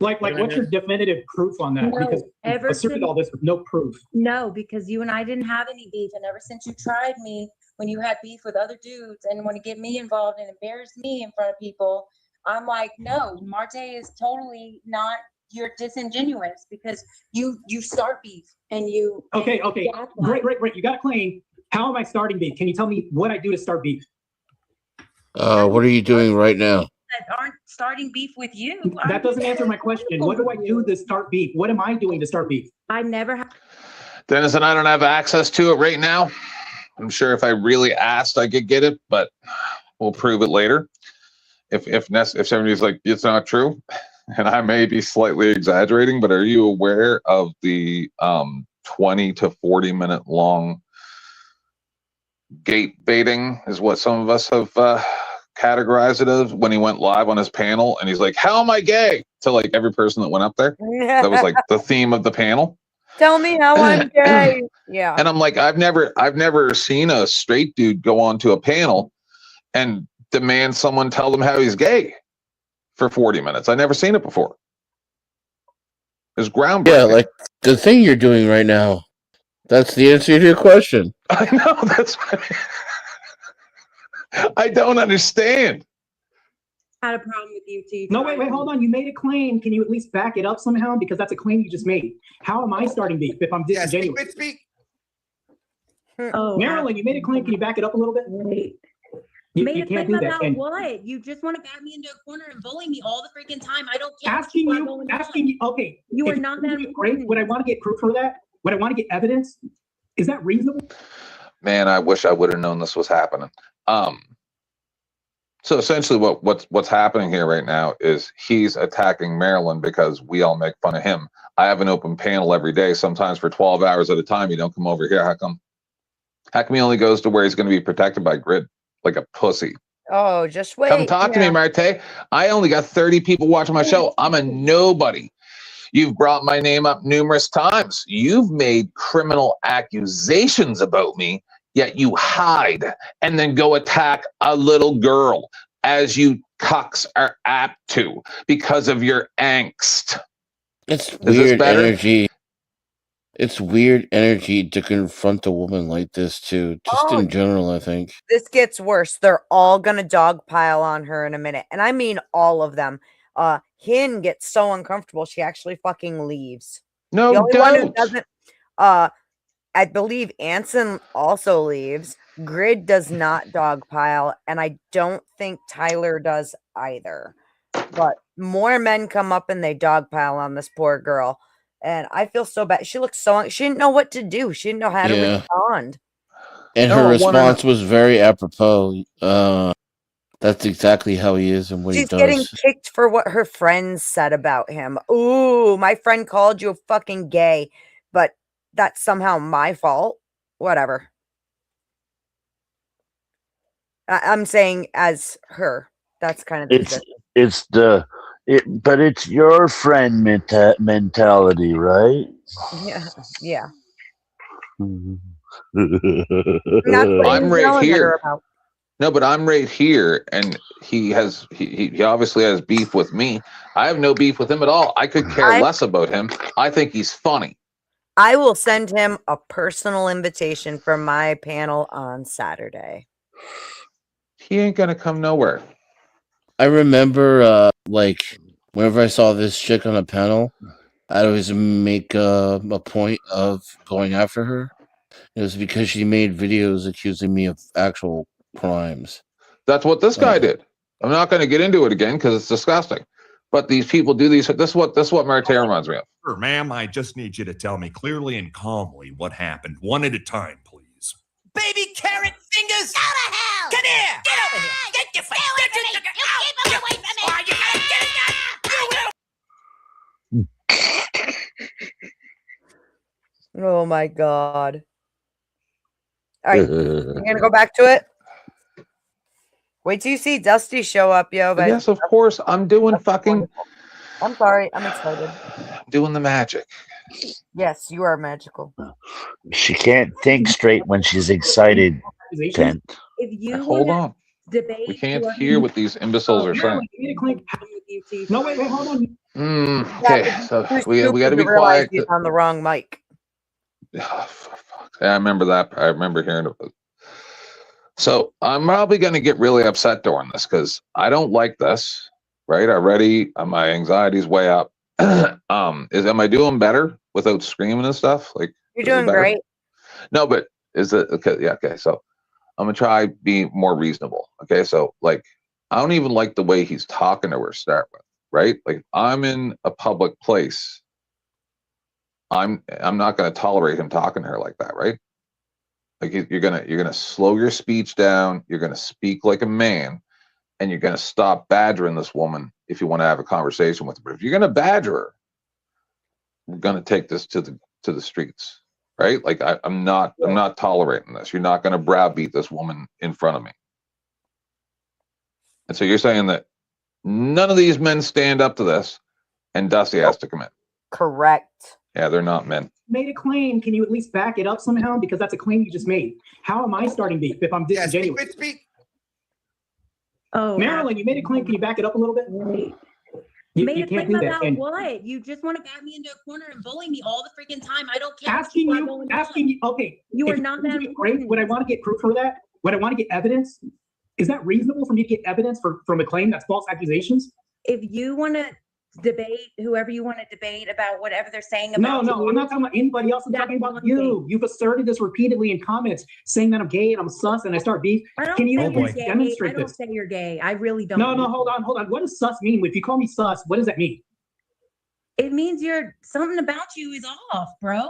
[SPEAKER 21] Like, what's your definitive proof on that?
[SPEAKER 20] No,
[SPEAKER 21] Because you
[SPEAKER 20] ever
[SPEAKER 21] asserted
[SPEAKER 20] since-
[SPEAKER 21] all this with no proof.
[SPEAKER 20] No, because you and I didn't have any beef, and ever since you tried me when you had beef with other dudes and want to get me involved and embarrass me in front of people, I'm like, no, Marte is totally not. You're disingenuous because you start beef and you.
[SPEAKER 21] Okay,
[SPEAKER 20] and
[SPEAKER 21] okay,
[SPEAKER 20] you act like-
[SPEAKER 21] great. You got a claim. How am I starting beef? Can you tell me what I do to start beef?
[SPEAKER 5] What are you doing right now?
[SPEAKER 20] That aren't starting beef with you.
[SPEAKER 21] That doesn't answer my question. What do I do to start beef? What am I doing to start beef?
[SPEAKER 20] I never have.
[SPEAKER 2] Dennis and I don't have access to it right now. I'm sure if I really asked, I could get it, but we'll prove it later. If somebody's like, it's not true, and I may be slightly exaggerating, but are you aware of the 20 to 40 minute long gate baiting is what some of us have categorized it as when he went live on his panel and he's like, how am I gay? To like every person that went up there. That was like the theme of the panel.
[SPEAKER 1] Tell me how I'm gay. Yeah.
[SPEAKER 2] And I'm like, I've never seen a straight dude go onto a panel and demand someone tell them how he's gay for 40 minutes. I've never seen it before. It's groundbreaking.
[SPEAKER 5] Yeah, like the thing you're doing right now. That's the answer to your question.
[SPEAKER 2] I know, that's I don't understand.
[SPEAKER 20] Had a problem with you too.
[SPEAKER 21] No, wait, hold on. You made a claim. Can you at least back it up somehow? Because that's a claim you just made. How am I starting beef if I'm disingenuous?
[SPEAKER 19] Speak.
[SPEAKER 20] Oh,
[SPEAKER 21] Marilyn, you made a claim. Can you back it up a little bit?
[SPEAKER 20] Wait.
[SPEAKER 21] You
[SPEAKER 20] Made a
[SPEAKER 21] can't
[SPEAKER 20] claim
[SPEAKER 21] do that.
[SPEAKER 20] about
[SPEAKER 21] And
[SPEAKER 20] what? You just want to back me into a corner and bully me all the freaking time. I don't care.
[SPEAKER 21] asking
[SPEAKER 20] what's
[SPEAKER 21] you,
[SPEAKER 20] going
[SPEAKER 21] asking
[SPEAKER 20] on.
[SPEAKER 21] you, okay.
[SPEAKER 20] You are
[SPEAKER 21] if
[SPEAKER 20] not
[SPEAKER 21] you
[SPEAKER 20] that
[SPEAKER 21] do it great, would I want to get proof for that? Would I want to get evidence? Is that reasonable?
[SPEAKER 2] Man, I wish I would have known this was happening. So essentially what's happening here right now is he's attacking Marilyn because we all make fun of him. I have an open panel every day, sometimes for 12 hours at a time. You don't come over here. How come he only goes to where he's going to be protected by Grid like a pussy?
[SPEAKER 1] Oh, just wait.
[SPEAKER 2] Come talk to me, Marte. I only got 30 people watching my show. I'm a nobody. You've brought my name up numerous times. You've made criminal accusations about me, yet you hide and then go attack a little girl, as you cucks are apt to because of your angst.
[SPEAKER 5] It's weird energy. It's weird energy to confront a woman like this too. Just in general, I think.
[SPEAKER 1] This gets worse. They're all gonna dogpile on her in a minute. And I mean all of them. Hin gets so uncomfortable she actually fucking leaves.
[SPEAKER 2] No,
[SPEAKER 1] the only one who
[SPEAKER 2] don't.
[SPEAKER 1] doesn't I believe Anson also leaves. Grid does not dogpile, and I don't think Tyler does either. But more men come up and they dogpile on this poor girl. And I feel so bad. She looks so she didn't know what to do. She didn't know how to
[SPEAKER 5] Yeah.
[SPEAKER 1] respond.
[SPEAKER 5] And
[SPEAKER 1] No,
[SPEAKER 5] her
[SPEAKER 1] I wanna-
[SPEAKER 5] response was very apropos. That's exactly how he is and what
[SPEAKER 1] She's
[SPEAKER 5] he
[SPEAKER 1] getting
[SPEAKER 5] does.
[SPEAKER 1] kicked for what her friends said about him. Ooh, my friend called you fucking gay, but that's somehow my fault. Whatever. I'm saying as her. That's kind of the position.
[SPEAKER 12] But it's your friend mentality, right?
[SPEAKER 1] Yeah, yeah.
[SPEAKER 12] Mhm.
[SPEAKER 1] That's what
[SPEAKER 2] I'm
[SPEAKER 1] he's
[SPEAKER 2] right
[SPEAKER 1] yelling at her
[SPEAKER 2] here.
[SPEAKER 1] about.
[SPEAKER 2] No, but I'm right here, and he obviously has beef with me. I have no beef with him at all. I could care less about him. I think he's funny.
[SPEAKER 1] I will send him a personal invitation for my panel on Saturday.
[SPEAKER 2] He ain't gonna come nowhere.
[SPEAKER 5] I remember, like, whenever I saw this chick on a panel, I'd always make a point of going after her. It was because she made videos accusing me of actual crimes.
[SPEAKER 2] That's what this guy did. I'm not going to get into it again because it's disgusting. But these people do these. This is what Marte reminds me of.
[SPEAKER 3] Sure, ma'am, I just need you to tell me clearly and calmly what happened, one at a time, please.
[SPEAKER 22] Baby carrot fingers! Go to hell! Come here! Get over here! Get your face! Get your You keep him away from me! Oh, you gotta get it done! You will!
[SPEAKER 1] Oh my god. All right, I'm gonna go back to it. Wait till you see Dusty show up, yo. But
[SPEAKER 2] yes, of course. I'm doing fucking.
[SPEAKER 1] I'm sorry. I'm excited.
[SPEAKER 2] Doing the magic.
[SPEAKER 1] Yes, you are magical.
[SPEAKER 12] She can't think straight when she's excited. Tent.
[SPEAKER 20] If you
[SPEAKER 2] Hold
[SPEAKER 20] wanna
[SPEAKER 2] on.
[SPEAKER 20] debate,
[SPEAKER 2] We can't hear what these imbeciles are saying.
[SPEAKER 21] No, wait, hold on.
[SPEAKER 2] Okay, so we got to be quiet.
[SPEAKER 1] He's on the wrong mic.
[SPEAKER 2] Yeah, I remember that. I remember hearing it. So I'm probably going to get really upset during this because I don't like this. Right? Already, my anxiety's way up. Am I doing better without screaming and stuff? Like
[SPEAKER 1] You're
[SPEAKER 2] is it
[SPEAKER 1] doing
[SPEAKER 2] better?
[SPEAKER 1] great.
[SPEAKER 2] No, but is it okay? Yeah, okay. So I'm gonna try be more reasonable. Okay, so like I don't even like the way he's talking to her to start with, right? Like I'm in a public place. I'm not gonna tolerate him talking to her like that, right? Like you're gonna slow your speech down. You're gonna speak like a man, and you're gonna stop badgering this woman if you want to have a conversation with her. But if you're gonna badger her, we're gonna take this to the streets. Right? Like I'm not tolerating this. You're not going to browbeat this woman in front of me. And so you're saying that none of these men stand up to this, and Dusty has to come in.
[SPEAKER 1] Correct.
[SPEAKER 2] Yeah, they're not men.
[SPEAKER 21] Made a claim. Can you at least back it up somehow? Because that's a claim you just made. How am I starting beef if I'm disingenuous?
[SPEAKER 20] Oh,
[SPEAKER 21] Marilyn, you made a claim. Can you back it up a little bit? You
[SPEAKER 20] made a
[SPEAKER 21] can't
[SPEAKER 20] claim
[SPEAKER 21] do that.
[SPEAKER 20] about
[SPEAKER 21] And
[SPEAKER 20] what? You just want to back me into a corner and bully me all the freaking time. I don't care.
[SPEAKER 21] asking you, okay.
[SPEAKER 20] You are
[SPEAKER 21] if
[SPEAKER 20] not
[SPEAKER 21] you
[SPEAKER 20] that
[SPEAKER 21] do it great, would I want to get proof for that? Would I want to get evidence? Is that reasonable for me to get evidence from a claim that's false accusations?
[SPEAKER 20] If you want to debate whoever you want to debate about whatever they're saying
[SPEAKER 21] No,
[SPEAKER 20] about
[SPEAKER 21] no, I'm not talking about anybody else. I'm talking about you. You've asserted this repeatedly in comments, saying that I'm gay and I'm sus and I start beef.
[SPEAKER 20] I don't
[SPEAKER 21] Can you
[SPEAKER 20] say
[SPEAKER 21] at
[SPEAKER 20] you're
[SPEAKER 21] least
[SPEAKER 20] gay.
[SPEAKER 21] demonstrate
[SPEAKER 20] I don't
[SPEAKER 21] this?
[SPEAKER 20] say you're gay. I really don't.
[SPEAKER 21] No, hold on. What does sus mean? If you call me sus, what does that mean?
[SPEAKER 20] It means something about you is off, bro.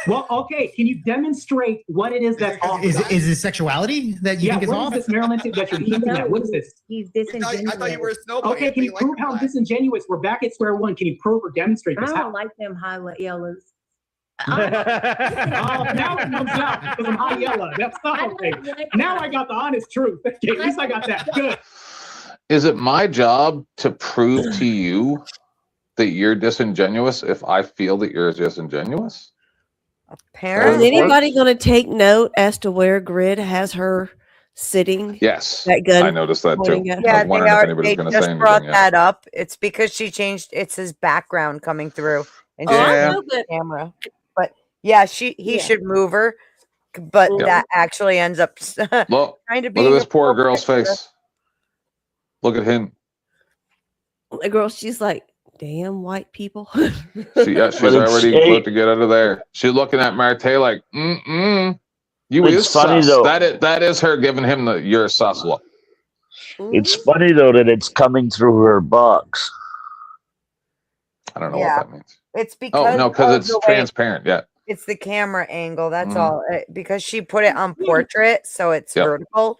[SPEAKER 21] Well, okay. Can you demonstrate what it is that's off?
[SPEAKER 14] Is it sexuality that you think is
[SPEAKER 21] what
[SPEAKER 14] off?
[SPEAKER 21] Is this, Marilyn, that you're hinting at? What is this?
[SPEAKER 20] He's disingenuous.
[SPEAKER 21] I thought you were a snowboy. Okay, can you prove how disingenuous? We're back at square one. Can you prove or demonstrate
[SPEAKER 20] I
[SPEAKER 21] this?
[SPEAKER 20] don't like them high yellows.
[SPEAKER 21] Oh, now it comes out because I'm high yellow. That's not okay. Now I got the honest truth. Okay, at least I got that. Good.
[SPEAKER 2] Is it my job to prove to you that you're disingenuous if I feel that you're disingenuous?
[SPEAKER 9] Is anybody going to take note as to where Grid has her sitting?
[SPEAKER 2] Yes,
[SPEAKER 9] that gun
[SPEAKER 2] I noticed that too.
[SPEAKER 9] pointing at her?
[SPEAKER 2] I
[SPEAKER 1] Yeah,
[SPEAKER 2] was wondering if anybody's
[SPEAKER 1] they
[SPEAKER 2] going to say
[SPEAKER 1] just
[SPEAKER 2] anything.
[SPEAKER 1] brought
[SPEAKER 2] Yeah.
[SPEAKER 1] that up. It's because she changed. It's his background coming through, and
[SPEAKER 2] Oh, I
[SPEAKER 1] she's
[SPEAKER 2] know
[SPEAKER 1] on the camera. But yeah, he should move her. But
[SPEAKER 2] Yeah.
[SPEAKER 1] that actually ends up
[SPEAKER 2] Look,
[SPEAKER 1] kind of
[SPEAKER 2] look
[SPEAKER 1] being
[SPEAKER 2] at this
[SPEAKER 1] a
[SPEAKER 2] poor
[SPEAKER 1] full
[SPEAKER 2] girl's
[SPEAKER 1] picture.
[SPEAKER 2] face. Look at him.
[SPEAKER 9] The girl, she's like, damn white people.
[SPEAKER 2] She's already about to get out of there. She's looking at Marte like, you
[SPEAKER 12] It's
[SPEAKER 2] is
[SPEAKER 12] funny,
[SPEAKER 2] sus.
[SPEAKER 12] though.
[SPEAKER 2] That is her giving him the you're a sus look.
[SPEAKER 12] It's funny though that it's coming through her box.
[SPEAKER 2] I don't know
[SPEAKER 1] Yeah.
[SPEAKER 2] what that means.
[SPEAKER 1] It's because
[SPEAKER 2] Oh no, because
[SPEAKER 1] of
[SPEAKER 2] it's
[SPEAKER 1] the way-
[SPEAKER 2] transparent. Yeah.
[SPEAKER 1] It's the camera angle. That's
[SPEAKER 2] Mhm.
[SPEAKER 1] all. Because she put it on portrait, so it's
[SPEAKER 2] Yep.
[SPEAKER 1] vertical.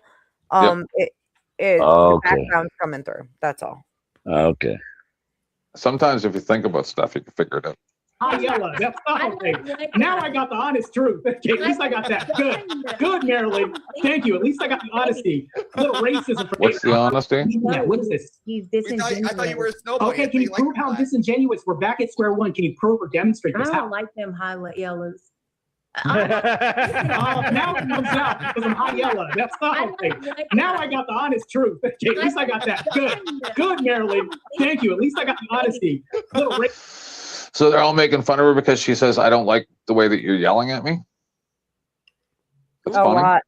[SPEAKER 1] the
[SPEAKER 12] Okay.
[SPEAKER 1] background's coming through. That's all.
[SPEAKER 12] Okay.
[SPEAKER 2] Sometimes if you think about stuff, you can figure it out.
[SPEAKER 21] Yella, that's okay. Now I got the honest truth. Okay, at least I got that. Good, Marilyn. Thank you. At least I got the honesty. A little racism.
[SPEAKER 2] What's the honesty?
[SPEAKER 21] Yeah, what is this?
[SPEAKER 20] He's
[SPEAKER 21] I
[SPEAKER 20] disingenuous.
[SPEAKER 21] thought you were a snowboy. Okay, can you prove how disingenuous? We're back at square one. Can you prove or demonstrate
[SPEAKER 20] I
[SPEAKER 21] this?
[SPEAKER 20] don't like them high yellows.
[SPEAKER 21] Now it comes out because I'm high yellow. That's not okay. Now I got the honest truth. Okay, at least I got that. Good, Marilyn. Thank you. At least I got the honesty. A little
[SPEAKER 2] So they're all making fun of her because she says, I don't like the way that you're yelling at me. That's
[SPEAKER 1] A
[SPEAKER 2] funny.
[SPEAKER 1] lot.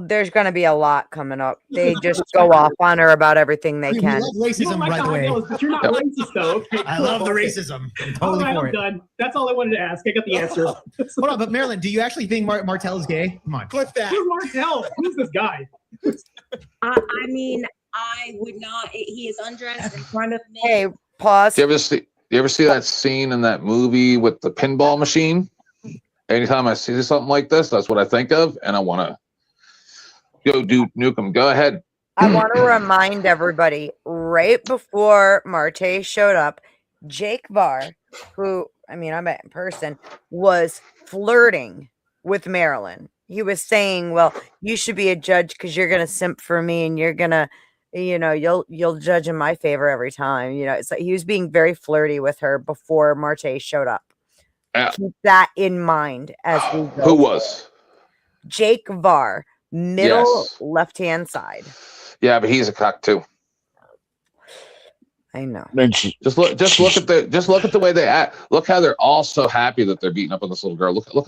[SPEAKER 1] There's going to be a lot coming up. They just go off on her about everything they
[SPEAKER 14] We
[SPEAKER 1] can.
[SPEAKER 14] love racism
[SPEAKER 21] like
[SPEAKER 14] right
[SPEAKER 21] the
[SPEAKER 14] away.
[SPEAKER 21] yellows, but you're not racist, though. Okay,
[SPEAKER 14] I love the
[SPEAKER 21] cool.
[SPEAKER 14] racism. I'm
[SPEAKER 21] All
[SPEAKER 14] totally
[SPEAKER 21] right,
[SPEAKER 14] for
[SPEAKER 21] I'm
[SPEAKER 14] it.
[SPEAKER 21] done. That's all I wanted to ask. I got the answer.
[SPEAKER 14] Hold on, but Marilyn, do you actually think Martell is gay? Come on.
[SPEAKER 21] Clip that. Who's Martell? Who's this guy?
[SPEAKER 20] I mean, I would not. He is undressed in front of me.
[SPEAKER 1] Hey, pause.
[SPEAKER 2] You ever see that scene in that movie with the pinball machine? Anytime I see something like this, that's what I think of, and I want to go do Nukem. Go ahead.
[SPEAKER 1] I want to remind everybody, right before Marte showed up, Jake Var, who, I mean, I met in person, was flirting with Marilyn. He was saying, well, you should be a judge because you're going to simp for me and you're going to, you'll judge in my favor every time. It's like he was being very flirty with her before Marte showed up. Keep that in mind as we go.
[SPEAKER 2] Who was?
[SPEAKER 1] Jake Var, middle
[SPEAKER 2] Yes.
[SPEAKER 1] left-hand side.
[SPEAKER 2] Yeah, but he's a cock too.
[SPEAKER 1] I know.
[SPEAKER 2] Just look at the way they act. Look how they're all so happy that they're beating up on this little girl. Look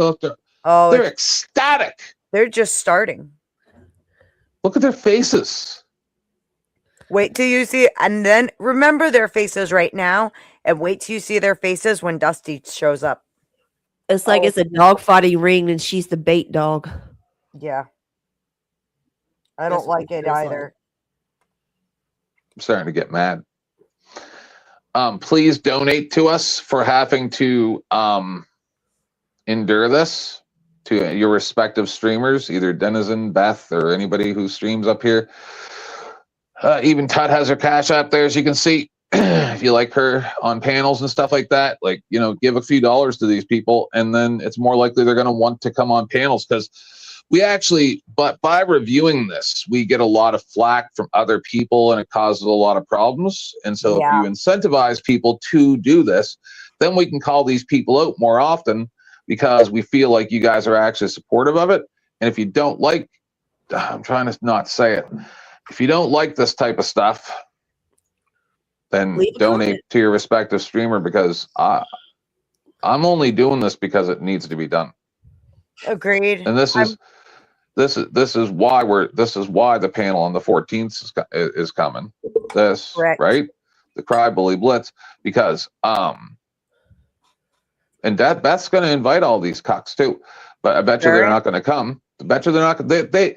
[SPEAKER 2] how they're ecstatic.
[SPEAKER 1] They're just starting.
[SPEAKER 2] Look at their faces.
[SPEAKER 1] Wait till you see, and then remember their faces right now, and wait till you see their faces when Dusty shows up.
[SPEAKER 9] It's like it's a dog fighting ring and she's the bait dog.
[SPEAKER 1] Yeah. I don't like it either.
[SPEAKER 2] I'm starting to get mad. Please donate to us for having to endure this, to your respective streamers, either Denizen, Beth, or anybody who streams up here. Even Tut has her cash app there, as you can see. If you like her on panels and stuff like that, give a few dollars to these people, and then it's more likely they're going to want to come on panels, because we actually, but by reviewing this, we get a lot of flack from other people and it causes a lot of problems. And so if you incentivize people to do this, then we can call these people out more often, because we feel like you guys are actually supportive of it. And if you don't like, I'm trying to not say it, if you don't like this type of stuff, then donate to your respective streamer, because I'm only doing this because it needs to be done.
[SPEAKER 1] Agreed.
[SPEAKER 2] And this is why the panel on the 14th is coming. Right? The Cry Bully Blitz, because and Beth's going to invite all these cocks too, but I bet you they're not going to come. I bet you they're not. They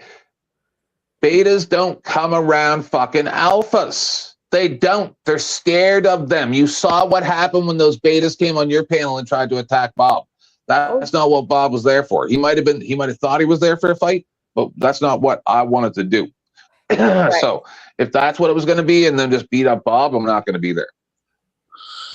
[SPEAKER 2] betas don't come around fucking alphas. They don't. They're scared of them. You saw what happened when those betas came on your panel and tried to attack Bob. That's not what Bob was there for. He might have thought he was there for a fight, but that's not what I wanted to do. So if that's what it was going to be, and then just beat up Bob, I'm not going to be there.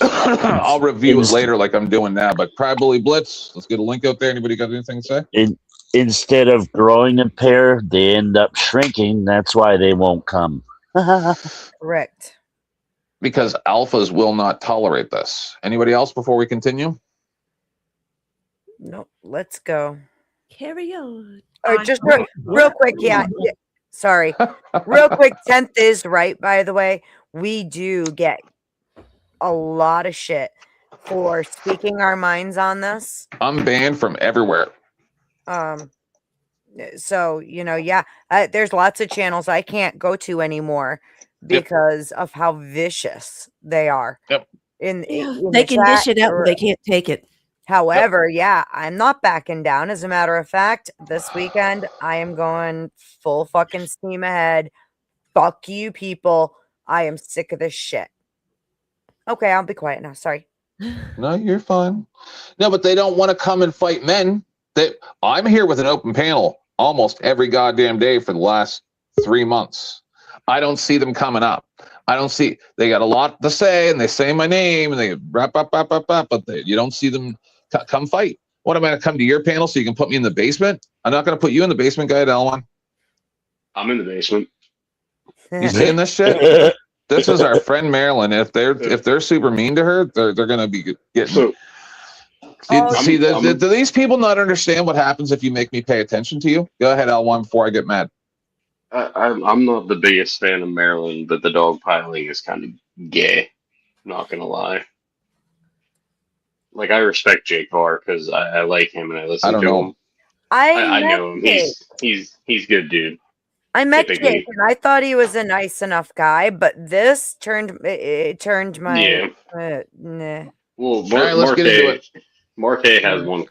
[SPEAKER 2] I'll review it later like I'm doing now. But Cry Bully Blitz, let's get a link out there. Anybody got anything to say?
[SPEAKER 12] Instead of growing a pair, they end up shrinking. That's why they won't come.
[SPEAKER 1] Correct.
[SPEAKER 2] Because alphas will not tolerate this. Anybody else before we continue?
[SPEAKER 1] No, let's go.
[SPEAKER 9] Carry on.
[SPEAKER 1] Or just real quick, sorry. Real quick, 10th is right, by the way. We do get a lot of shit for speaking our minds on this.
[SPEAKER 2] I'm banned from everywhere.
[SPEAKER 1] So, there's lots of channels I can't go to anymore because of how vicious they are.
[SPEAKER 2] Yep.
[SPEAKER 1] In
[SPEAKER 9] They can dish it out, but they can't take it.
[SPEAKER 1] However, I'm not backing down. As a matter of fact, this weekend I am going full fucking steam ahead. Fuck you people. I am sick of this shit. Okay, I'll be quiet now. Sorry.
[SPEAKER 2] No, you're fine. No, but they don't want to come and fight men. I'm here with an open panel almost every goddamn day for the last 3 months. I don't see them coming up. I don't see, they got a lot to say and they say my name and they wrap up, but you don't see them come fight. What, am I going to come to your panel so you can put me in the basement? I'm not going to put you in the basement, guy, L1.
[SPEAKER 11] I'm in the basement.
[SPEAKER 2] You seeing this shit? This is our friend Marilyn. If they're super mean to her, they're going to be getting. Do these people not understand what happens if you make me pay attention to you? Go ahead, L1, before I get mad.
[SPEAKER 11] I'm not the biggest fan of Maryland, but the dogpiling is kind of gay. Not gonna lie. Like, I respect Jake Var because I like him and I listen to him. I know him. He's good, dude.
[SPEAKER 1] I met Jake and I thought he was a nice enough guy, but this turned my nah.
[SPEAKER 11] Well,
[SPEAKER 2] All right, let's get into it.
[SPEAKER 11] Marte has one.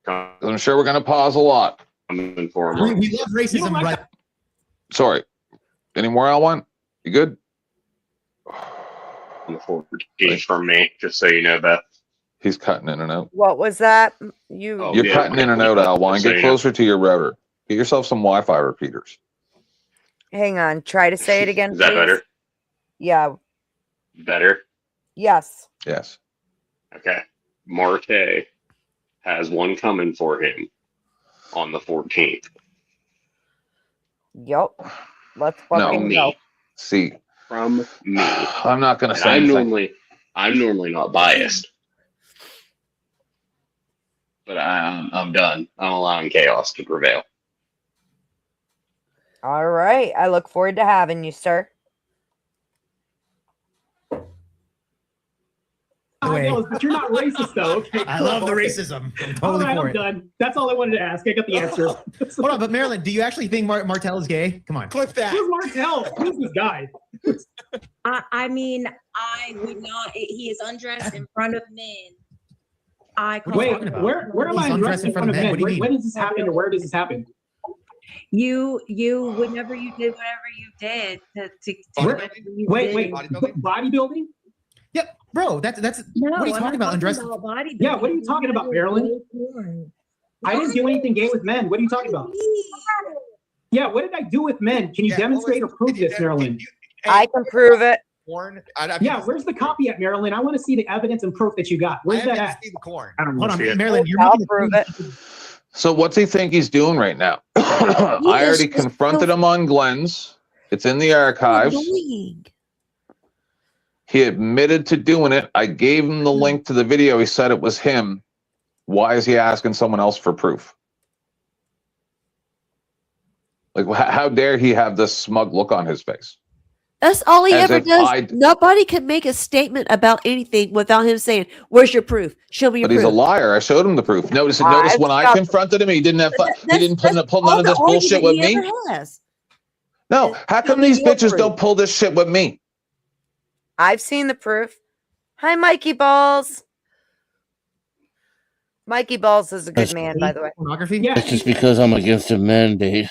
[SPEAKER 2] I'm sure we're gonna pause a lot.
[SPEAKER 14] We love racism, right?
[SPEAKER 2] Sorry. Any more, L1? You good?
[SPEAKER 11] From me, just so you know, Beth.
[SPEAKER 2] He's cutting in and out.
[SPEAKER 1] What was that? You're
[SPEAKER 2] cutting in and out, L1. Get closer to your router. Get yourself some Wi-Fi repeaters.
[SPEAKER 1] Hang on. Try to say it again.
[SPEAKER 11] Is that
[SPEAKER 1] please.
[SPEAKER 11] better?
[SPEAKER 1] Yeah.
[SPEAKER 11] Better?
[SPEAKER 1] Yes.
[SPEAKER 2] Yes.
[SPEAKER 11] Okay. Marte has one coming for him on the 14th.
[SPEAKER 1] Yup. Let's fucking go.
[SPEAKER 2] See.
[SPEAKER 11] From me.
[SPEAKER 2] I'm not going to say anything.
[SPEAKER 11] I'm normally not biased. But I'm done. I'm allowing chaos to prevail.
[SPEAKER 1] All right. I look forward to having you, sir.
[SPEAKER 21] But you're not racist, though. Okay,
[SPEAKER 14] I love the racism. I'm totally
[SPEAKER 21] all right,
[SPEAKER 14] for
[SPEAKER 21] I'm
[SPEAKER 14] it.
[SPEAKER 21] done. That's all I wanted to ask. I got the answer.
[SPEAKER 14] Hold on, but Marilyn, do you actually think Martell is gay? Come on.
[SPEAKER 21] Clip that. Who's Martell? Who's this guy?
[SPEAKER 20] I mean, I would not. He is undressed in front of men.
[SPEAKER 21] Wait, where am I undressed in front of men? When does this happen, or where does this happen?
[SPEAKER 20] You whenever you did whatever you did
[SPEAKER 21] Wait, bodybuilding?
[SPEAKER 14] Yep, bro. That's
[SPEAKER 20] no,
[SPEAKER 14] what are you talking about? Undressed?
[SPEAKER 21] Yeah, what are you talking about, Marilyn? I didn't do anything gay with men. What are you talking about? Yeah, what did I do with men? Can you demonstrate or prove this, Marilyn?
[SPEAKER 1] I can prove it.
[SPEAKER 17] Corn.
[SPEAKER 21] Yeah, where's the copy at, Marilyn? I want to see the evidence and proof that you got. Where's that at?
[SPEAKER 17] See the corn.
[SPEAKER 21] I don't know.
[SPEAKER 14] Hold on, Marilyn. You're
[SPEAKER 1] I'll
[SPEAKER 14] making
[SPEAKER 1] prove it.
[SPEAKER 2] So what's he think he's doing right now? I already confronted him on Glenn's. It's in the archives. He admitted to doing it. I gave him the link to the video. He said it was him. Why is he asking someone else for proof? Like, how dare he have this smug look on his face?
[SPEAKER 9] That's all he
[SPEAKER 2] As
[SPEAKER 9] ever
[SPEAKER 2] if
[SPEAKER 9] does. Nobody can make a statement about anything without him saying, "Where's your proof? Show me your
[SPEAKER 2] But
[SPEAKER 9] proof."
[SPEAKER 2] he's a liar. I showed him the proof. Notice when I confronted him, he didn't have he didn't pull none of this bullshit with me. No, how come these bitches don't pull this shit with me?
[SPEAKER 1] I've seen the proof. Hi, Mikey Balls. Mikey Balls is a good man, by the way.
[SPEAKER 14] Pornography?
[SPEAKER 21] Yeah.
[SPEAKER 5] That's just because I'm against a mandate.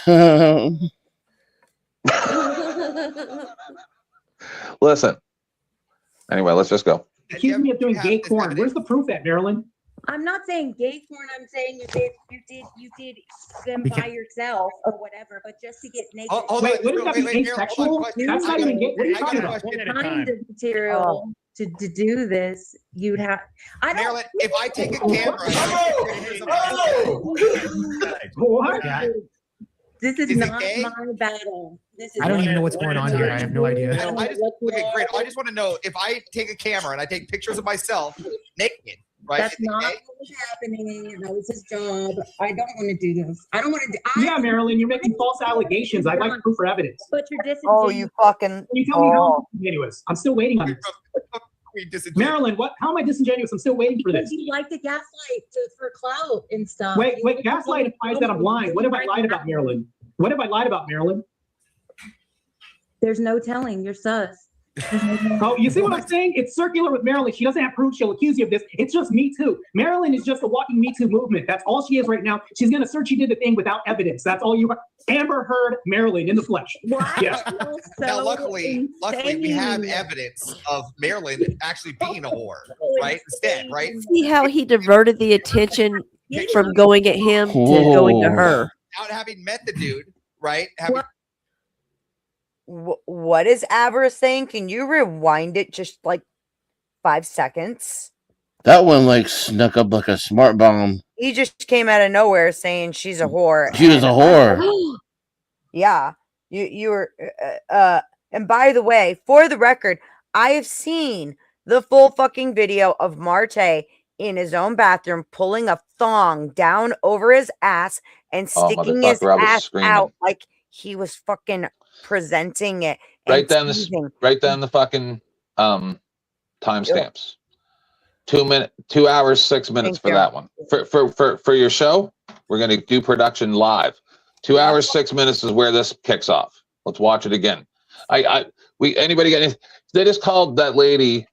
[SPEAKER 2] Listen. Anyway, let's just go.
[SPEAKER 21] Accuse me of doing gay porn. Where's the proof at, Marilyn?
[SPEAKER 20] I'm not saying gay porn. I'm saying you did them by yourself or whatever, but just to get naked.
[SPEAKER 21] Wait, wouldn't that be asexual? That's not even gay. What are you talking about?
[SPEAKER 20] Kind of material to do this, you'd have. I don't.
[SPEAKER 17] Marilyn, if I take a camera,
[SPEAKER 21] What?
[SPEAKER 20] This is not my battle. This is
[SPEAKER 14] I don't even know what's going on here. I have no idea.
[SPEAKER 17] I just, okay, great. I just want to know if I take a camera and I take pictures of myself naked, right?
[SPEAKER 20] That's not what was happening. That was his job. I don't want to do this. I don't want to do.
[SPEAKER 21] Yeah, Marilyn, you're making false allegations. I'd like proof or evidence.
[SPEAKER 20] But you're disingenuous.
[SPEAKER 1] Oh, you fucking.
[SPEAKER 21] Can you tell me how I'm disingenuous? I'm still waiting on this. Marilyn, how am I disingenuous? I'm still waiting for this.
[SPEAKER 20] You like the gaslight for clout and stuff.
[SPEAKER 21] Wait, gaslight implies that I'm lying. What have I lied about, Marilyn? What have I lied about, Marilyn?
[SPEAKER 20] There's no telling. You're sus.
[SPEAKER 21] Oh, you see what I'm saying? It's circular with Marilyn. She doesn't have proof. She'll accuse you of this. It's just Me Too. Marilyn is just a walking Me Too movement. That's all she is right now. She's going to search you did the thing without evidence. That's all you are. Amber Heard, Marilyn in the flesh. Yeah.
[SPEAKER 17] Now, luckily, we have evidence of Marilyn actually being a whore, right? Instead, right?
[SPEAKER 9] See how he diverted the attention from going at him to going to her.
[SPEAKER 17] Without having met the dude, right?
[SPEAKER 1] what is Avarice saying? Can you rewind it just like 5 seconds?
[SPEAKER 5] That one like snuck up like a smart bomb.
[SPEAKER 1] He just came out of nowhere saying she's a whore.
[SPEAKER 5] She was a whore.
[SPEAKER 1] Yeah, you were. And by the way, for the record, I have seen the full fucking video of Marte in his own bathroom pulling a thong down over his ass and sticking his
[SPEAKER 2] motherfucker, I was
[SPEAKER 1] ass
[SPEAKER 2] screaming.
[SPEAKER 1] out like he was fucking presenting it.
[SPEAKER 2] Write
[SPEAKER 1] and
[SPEAKER 2] down
[SPEAKER 1] teasing.
[SPEAKER 2] write down the fucking timestamps. 2 hours, 6 minutes
[SPEAKER 1] Thank
[SPEAKER 2] for
[SPEAKER 1] you.
[SPEAKER 2] that one. For your show, we're gonna do production live. 2 hours, 6 minutes is where this kicks off. Let's watch it again. Anybody got any? They just called that lady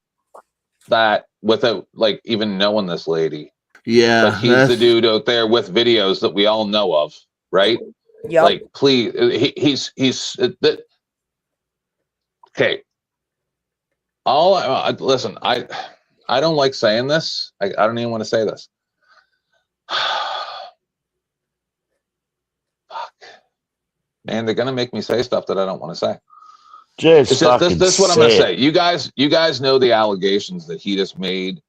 [SPEAKER 2] that without like even knowing this lady.
[SPEAKER 5] Yeah,
[SPEAKER 2] But he's the dude out there with videos that we all know of, right?
[SPEAKER 1] Yep.
[SPEAKER 2] Like, please, he's okay. Listen, I don't like saying this. I don't even want to say this. Fuck. Man, they're gonna make me say stuff that I don't want to say.
[SPEAKER 12] Just
[SPEAKER 2] This is what I'm gonna say. You guys know the allegations that he just made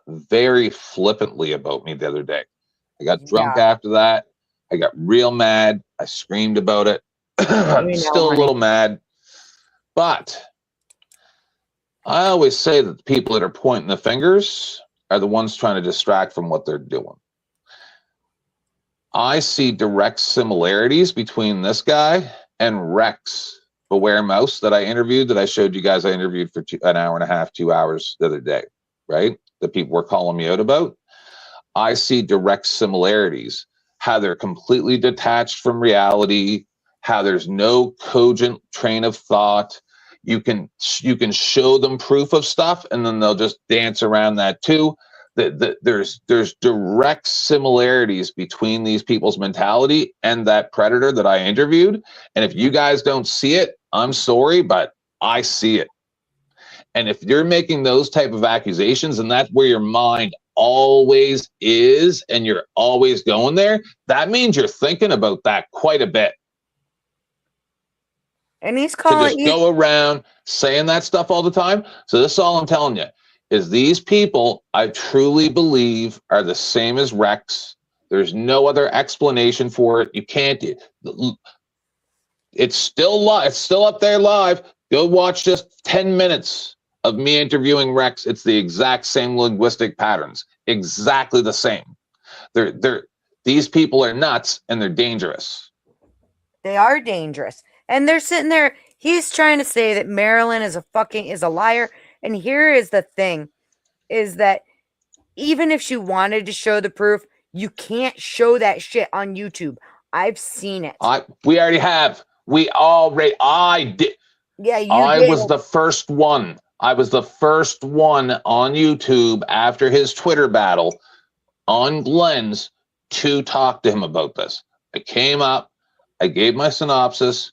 [SPEAKER 2] very flippantly about me the other day. I got drunk after that. I got real mad. I screamed about it. I'm still a little mad. But I always say that the people that are pointing the fingers are the ones trying to distract from what they're doing. I see direct similarities between this guy and Rex Beware Mouse that I interviewed, that I showed you guys I interviewed for an hour and a half, 2 hours the other day, right? That people were calling me out about. I see direct similarities, how they're completely detached from reality, how there's no cogent train of thought. You can show them proof of stuff and then they'll just dance around that too. There's direct similarities between these people's mentality and that predator that I interviewed. And if you guys don't see it, I'm sorry, but I see it. And if you're making those type of accusations and that's where your mind always is and you're always going there, that means you're thinking about that quite a bit.
[SPEAKER 1] And he's
[SPEAKER 2] To
[SPEAKER 1] calling
[SPEAKER 2] just go around saying that stuff all the time. So this is all I'm telling you, is these people, I truly believe, are the same as Rex. There's no other explanation for it. You can't. It's still live. It's still up there live. Go watch just 10 minutes of me interviewing Rex. It's the exact same linguistic patterns. Exactly the same. These people are nuts and they're dangerous.
[SPEAKER 1] They are dangerous. And they're sitting there. He's trying to say that Marilyn is a liar. And here is the thing, is that even if she wanted to show the proof, you can't show that shit on YouTube. I've seen it.
[SPEAKER 2] We already have. I did.
[SPEAKER 1] Yeah,
[SPEAKER 2] I was the first one. I was the first one on YouTube after his Twitter battle on Glenn's to talk to him about this. I came up. I gave my synopsis.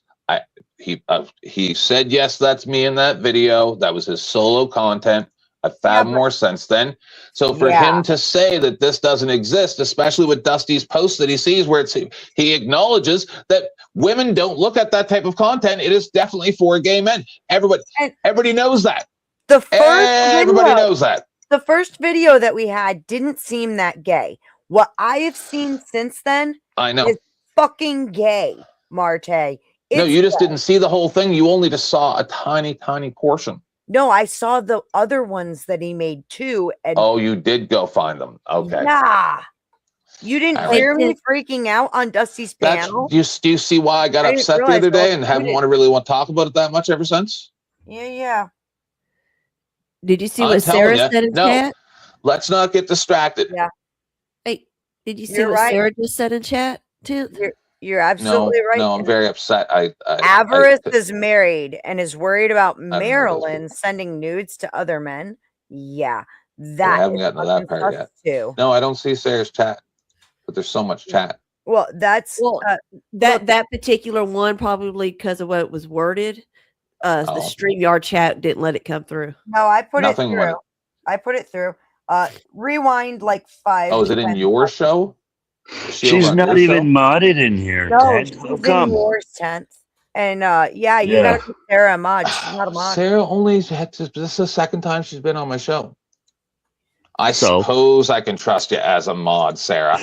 [SPEAKER 2] He said, yes, that's me in that video. That was his solo content. I've found more since then. So for him to say that this doesn't exist, especially with Dusty's posts that he sees where he acknowledges that women don't look at that type of content. It is definitely for gay men. Everybody knows that. Everybody knows that.
[SPEAKER 1] The first video that we had didn't seem that gay. What I have seen since then
[SPEAKER 2] I know.
[SPEAKER 1] is fucking gay, Marte.
[SPEAKER 2] No, you just didn't see the whole thing. You only just saw a tiny, tiny portion.
[SPEAKER 1] No, I saw the other ones that he made too. And
[SPEAKER 2] Oh, you did go find them. Okay.
[SPEAKER 1] yeah. You didn't
[SPEAKER 2] All right.
[SPEAKER 1] hear me freaking out on Dusty's panel?
[SPEAKER 2] Do you see why I got
[SPEAKER 1] I didn't
[SPEAKER 2] upset the
[SPEAKER 1] realize
[SPEAKER 2] other day
[SPEAKER 1] how
[SPEAKER 2] and haven't
[SPEAKER 1] cute
[SPEAKER 2] really want to talk about it that much ever since?
[SPEAKER 1] Yeah.
[SPEAKER 9] Did you see
[SPEAKER 2] I'm
[SPEAKER 9] what
[SPEAKER 2] telling
[SPEAKER 9] Sarah
[SPEAKER 2] ya,
[SPEAKER 9] said in
[SPEAKER 2] no.
[SPEAKER 9] chat?
[SPEAKER 2] Let's not get distracted.
[SPEAKER 1] Yeah.
[SPEAKER 9] Hey, did you see
[SPEAKER 1] You're
[SPEAKER 9] what
[SPEAKER 1] right.
[SPEAKER 9] Sarah just said in chat too?
[SPEAKER 1] You're absolutely right.
[SPEAKER 2] No, I'm very upset.
[SPEAKER 1] Avarice is married and is worried about
[SPEAKER 2] know those
[SPEAKER 1] Marilyn sending nudes to other men. Yeah,
[SPEAKER 2] I
[SPEAKER 1] that
[SPEAKER 2] haven't
[SPEAKER 1] is
[SPEAKER 2] gotten to that
[SPEAKER 1] fucking
[SPEAKER 2] part
[SPEAKER 1] sus
[SPEAKER 2] yet.
[SPEAKER 1] too.
[SPEAKER 2] No, I don't see Sarah's chat, but there's so much chat.
[SPEAKER 1] Well, that's
[SPEAKER 9] That particular one probably because of what it was worded. The
[SPEAKER 2] Oh.
[SPEAKER 9] StreamYard chat didn't let it come through.
[SPEAKER 1] no. I put
[SPEAKER 2] Nothing
[SPEAKER 1] it
[SPEAKER 2] went-
[SPEAKER 1] through. I put it through. Rewind like 5.
[SPEAKER 2] Oh, is it in
[SPEAKER 1] 10
[SPEAKER 2] your show? Is she
[SPEAKER 12] She's
[SPEAKER 2] over on
[SPEAKER 12] not
[SPEAKER 2] your
[SPEAKER 12] even
[SPEAKER 2] show?
[SPEAKER 12] modded in here.
[SPEAKER 1] No,
[SPEAKER 12] Ted.
[SPEAKER 1] she's
[SPEAKER 12] How
[SPEAKER 1] in
[SPEAKER 12] come?
[SPEAKER 1] yours, 10th. And yeah, you
[SPEAKER 12] Yeah.
[SPEAKER 1] gotta keep Sarah a mod. She's not a mod.
[SPEAKER 2] Sarah only had to, this is the second time she's been on my show. I
[SPEAKER 12] So?
[SPEAKER 2] suppose I can trust you as a mod, Sarah.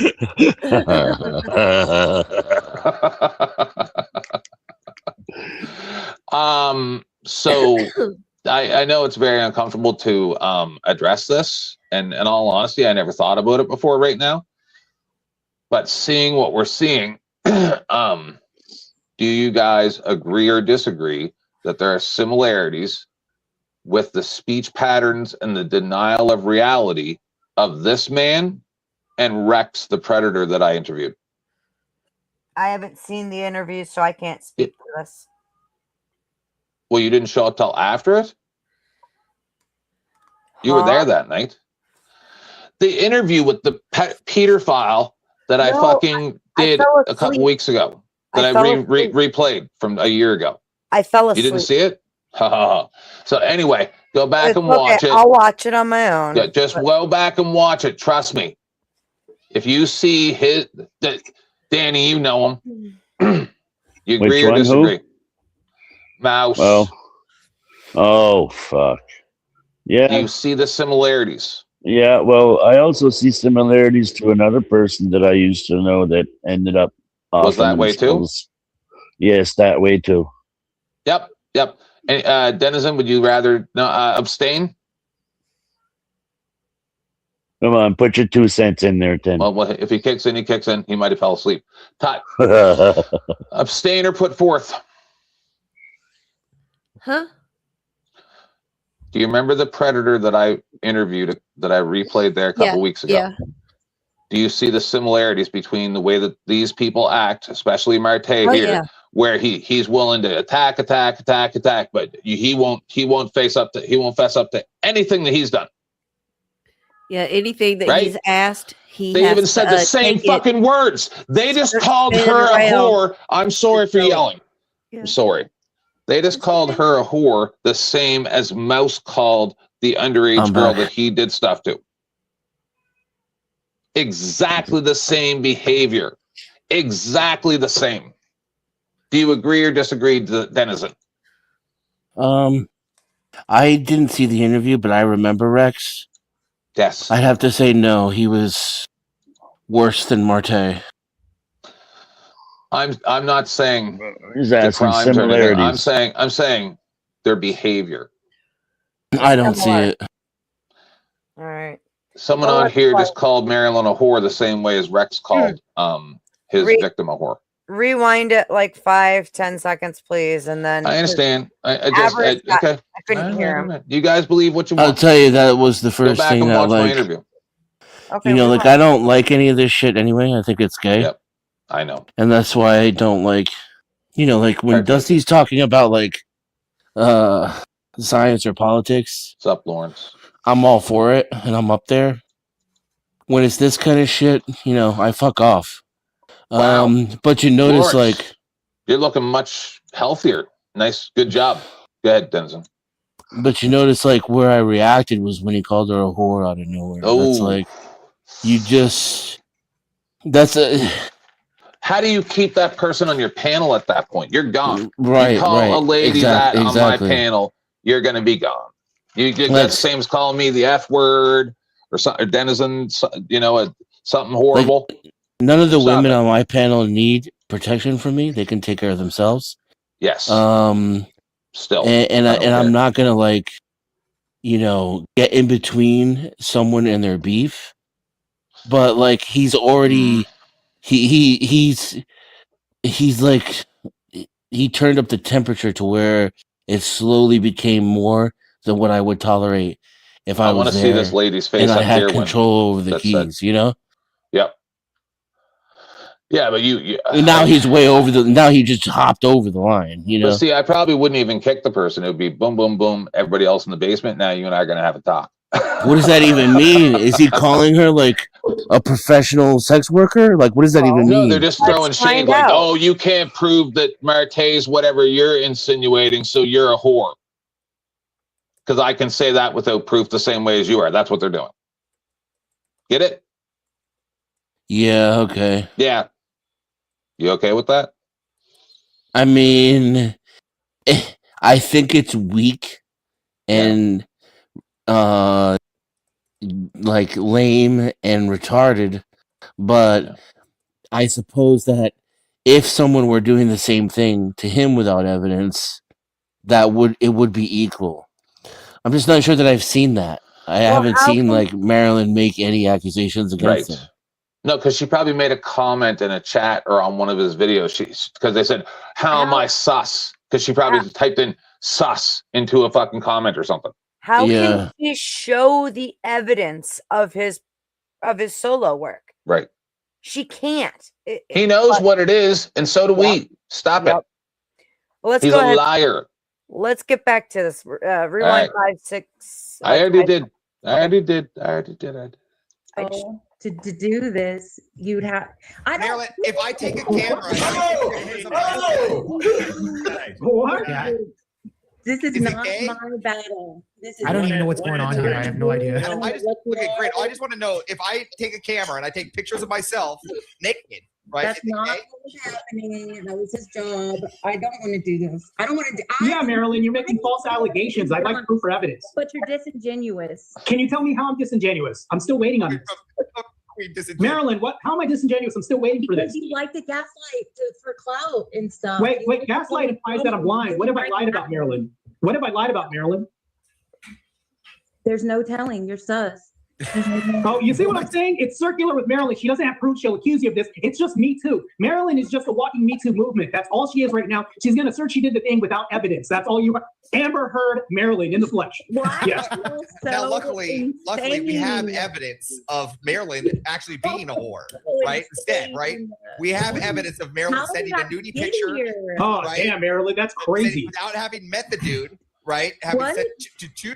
[SPEAKER 2] So I know it's very uncomfortable to address this, and in all honesty, I never thought about it before right now. But seeing what we're seeing, do you guys agree or disagree that there are similarities with the speech patterns and the denial of reality of this man and Rex, the predator that I interviewed?
[SPEAKER 1] I haven't seen the interview, so I can't speak to this.
[SPEAKER 2] Well, you didn't show up till after it? You were there that night. The interview with the Peter file that I fucking did a couple weeks ago, that I replayed from a year ago.
[SPEAKER 1] I fell asleep.
[SPEAKER 2] You didn't see it? So anyway, go back
[SPEAKER 1] It's
[SPEAKER 2] and watch it.
[SPEAKER 1] I'll watch it on my own.
[SPEAKER 2] Yeah, just go back and watch it. Trust me. If you see Danny, you know him. You agree or disagree? Mouse.
[SPEAKER 12] Oh, fuck. Yeah.
[SPEAKER 2] Do you see the similarities?
[SPEAKER 12] Yeah, well, I also see similarities to another person that I used to know that ended up
[SPEAKER 2] Was that
[SPEAKER 12] offing
[SPEAKER 2] way too?
[SPEAKER 12] themselves. Yes, that way too.
[SPEAKER 2] Yep. And, Denizen, would you rather abstain?
[SPEAKER 12] Come on, put your 2 cents in there, Tim.
[SPEAKER 2] Well, if he kicks in, he kicks in. He might have fell asleep. Todd, abstain or put forth?
[SPEAKER 9] Huh?
[SPEAKER 2] Do you remember the predator that I interviewed, that I replayed there a couple weeks ago?
[SPEAKER 9] Yeah.
[SPEAKER 2] Do you see the similarities between the way that these people act, especially Marte here, where he's willing to attack, but he won't fess up to anything that he's done.
[SPEAKER 9] Yeah, anything that he's asked,
[SPEAKER 2] They even said the same fucking words. They just called her a whore. I'm sorry for yelling. I'm sorry. They just called her a whore the same as Mouse called the underage girl that he did stuff to. Exactly the same behavior. Exactly the same. Do you agree or disagree, Denizen?
[SPEAKER 5] I didn't see the interview, but I remember Rex.
[SPEAKER 2] Yes.
[SPEAKER 5] I'd have to say no. He was worse than Marte.
[SPEAKER 2] I'm not saying
[SPEAKER 12] He's
[SPEAKER 2] the
[SPEAKER 12] asking
[SPEAKER 2] crimes or anything.
[SPEAKER 12] similarities.
[SPEAKER 2] I'm saying their behavior.
[SPEAKER 5] I don't see it.
[SPEAKER 1] All right.
[SPEAKER 2] Someone on here just called Marilyn a whore the same way as Rex called his victim a whore.
[SPEAKER 1] Rewind it like 5-10 seconds, please, and then.
[SPEAKER 2] I understand. I
[SPEAKER 1] couldn't hear him.
[SPEAKER 2] You guys believe what you want?
[SPEAKER 5] I'll tell you, that was the
[SPEAKER 2] Go
[SPEAKER 5] first
[SPEAKER 2] back
[SPEAKER 5] thing
[SPEAKER 2] and
[SPEAKER 5] that,
[SPEAKER 2] watch my
[SPEAKER 5] like,
[SPEAKER 2] interview.
[SPEAKER 5] I don't like any of this shit anyway. I think it's gay.
[SPEAKER 2] Yep, I know.
[SPEAKER 5] And that's why I don't like, like when Dusty's talking about like science or politics.
[SPEAKER 2] What's up, Lawrence?
[SPEAKER 5] I'm all for it, and I'm up there. When it's this kind of shit, I fuck off.
[SPEAKER 2] Wow.
[SPEAKER 5] But you notice,
[SPEAKER 2] Lawrence,
[SPEAKER 5] like,
[SPEAKER 2] you're looking much healthier. Nice, good job. Go ahead, Denizen.
[SPEAKER 5] but you notice, like, where I reacted was when he called her a whore out of nowhere. That's like, you just,
[SPEAKER 2] How do you keep that person on your panel at that point? You're gone.
[SPEAKER 5] Right,
[SPEAKER 2] You call
[SPEAKER 5] right.
[SPEAKER 2] a lady
[SPEAKER 5] Exactly,
[SPEAKER 2] that on
[SPEAKER 5] exactly.
[SPEAKER 2] my panel, you're going to be gone. You get that
[SPEAKER 5] Let's-
[SPEAKER 2] same as calling me the F word or something, or Denizen, something horrible.
[SPEAKER 5] none of the
[SPEAKER 2] Stop
[SPEAKER 5] women
[SPEAKER 2] it.
[SPEAKER 5] on my panel need protection from me. They can take care of themselves.
[SPEAKER 2] Yes. Still.
[SPEAKER 5] And
[SPEAKER 2] I don't
[SPEAKER 5] I'm not gonna get in between someone and their beef. But like he's already he's like he turned up the temperature to where it slowly became more than what I would tolerate if I
[SPEAKER 2] want
[SPEAKER 5] was
[SPEAKER 2] to
[SPEAKER 5] there
[SPEAKER 2] see this lady's face
[SPEAKER 5] and I
[SPEAKER 2] up
[SPEAKER 5] had
[SPEAKER 2] here when
[SPEAKER 5] control over the
[SPEAKER 2] that's said.
[SPEAKER 5] keys,
[SPEAKER 2] Yep. Yeah, but you
[SPEAKER 5] And now he's way over now he just hopped over the line,
[SPEAKER 2] But see, I probably wouldn't even kick the person. It would be boom, boom, boom. Everybody else in the basement. Now you and I are going to have a talk.
[SPEAKER 5] What does that even mean? Is he calling her like a professional sex worker? Like, what does that even
[SPEAKER 2] No,
[SPEAKER 5] mean?
[SPEAKER 2] they're just throwing shade like, oh, you can't prove that Marte's whatever you're insinuating, so you're a whore. Because I can say that without proof the same way as you are. That's what they're doing. Get it?
[SPEAKER 5] Yeah, okay.
[SPEAKER 2] Yeah. You okay with that?
[SPEAKER 5] I mean, I think it's weak and like lame and retarded, but I suppose that if someone were doing the same thing to him without evidence, it would be equal. I'm just not sure that I've seen that. I haven't
[SPEAKER 1] how
[SPEAKER 5] seen
[SPEAKER 1] can-
[SPEAKER 5] like Marilyn make any accusations against
[SPEAKER 2] Right.
[SPEAKER 5] him.
[SPEAKER 2] No, because she probably made a comment in a chat or on one of his videos. Because they said, "How am I sus?" Because she probably typed in "sus" into a fucking comment or something.
[SPEAKER 1] How
[SPEAKER 5] Yeah.
[SPEAKER 1] can he show the evidence of his solo work?
[SPEAKER 2] Right.
[SPEAKER 1] She can't.
[SPEAKER 2] He knows what it is, and so do we. Stop it.
[SPEAKER 1] Well, let's
[SPEAKER 2] He's
[SPEAKER 1] go
[SPEAKER 2] a
[SPEAKER 1] ahead.
[SPEAKER 2] liar.
[SPEAKER 1] Let's get back to this. Rewind
[SPEAKER 2] right.
[SPEAKER 1] 5, 6.
[SPEAKER 2] I already did. I already did.
[SPEAKER 20] To do this, you'd have. I don't.
[SPEAKER 17] Marilyn, if I take a camera,
[SPEAKER 21] What?
[SPEAKER 20] This is
[SPEAKER 17] Is it
[SPEAKER 20] not
[SPEAKER 17] gay?
[SPEAKER 20] my battle. This is
[SPEAKER 14] I don't
[SPEAKER 20] not
[SPEAKER 14] even know what's going on here. I have no idea.
[SPEAKER 17] I just okay, great. I just want to know if I take a camera and I take pictures of myself naked, right?
[SPEAKER 20] That's not what was happening. That was his job. I don't want to do this. I don't want to do.
[SPEAKER 21] Yeah, Marilyn, you're making false allegations. I'd like proof or evidence.
[SPEAKER 20] But you're disingenuous.
[SPEAKER 21] Can you tell me how I'm disingenuous? I'm still waiting on this. Marilyn, how am I disingenuous? I'm still waiting for
[SPEAKER 20] Because
[SPEAKER 21] this.
[SPEAKER 20] you like to gaslight for clout and stuff.
[SPEAKER 21] Wait,
[SPEAKER 20] You
[SPEAKER 21] wait,
[SPEAKER 20] like to
[SPEAKER 21] gaslight
[SPEAKER 20] put
[SPEAKER 21] implies that I'm lying. What have I
[SPEAKER 20] right
[SPEAKER 21] lied about,
[SPEAKER 20] now.
[SPEAKER 21] Marilyn? What have I lied about, Marilyn?
[SPEAKER 20] There's no telling. You're sus.
[SPEAKER 21] Oh, you see what I'm saying? It's circular with Marilyn. She doesn't have proof. She'll accuse you of this. It's just Me Too. Marilyn is just a walking Me Too movement. That's all she is right now. She's going to assert she did the thing without evidence. That's all you are. Amber Heard, Marilyn in the flesh. Yes.
[SPEAKER 17] Now, luckily, we have evidence of Marilyn actually being a whore, right? Instead, right? We have evidence of Marilyn
[SPEAKER 20] How did
[SPEAKER 17] sending a
[SPEAKER 20] that
[SPEAKER 17] nudie
[SPEAKER 20] get
[SPEAKER 17] picture.
[SPEAKER 20] here?
[SPEAKER 21] Oh,
[SPEAKER 17] right?
[SPEAKER 21] damn, Marilyn, that's crazy.
[SPEAKER 17] Without having met the dude, right? Having
[SPEAKER 20] What?
[SPEAKER 17] sent to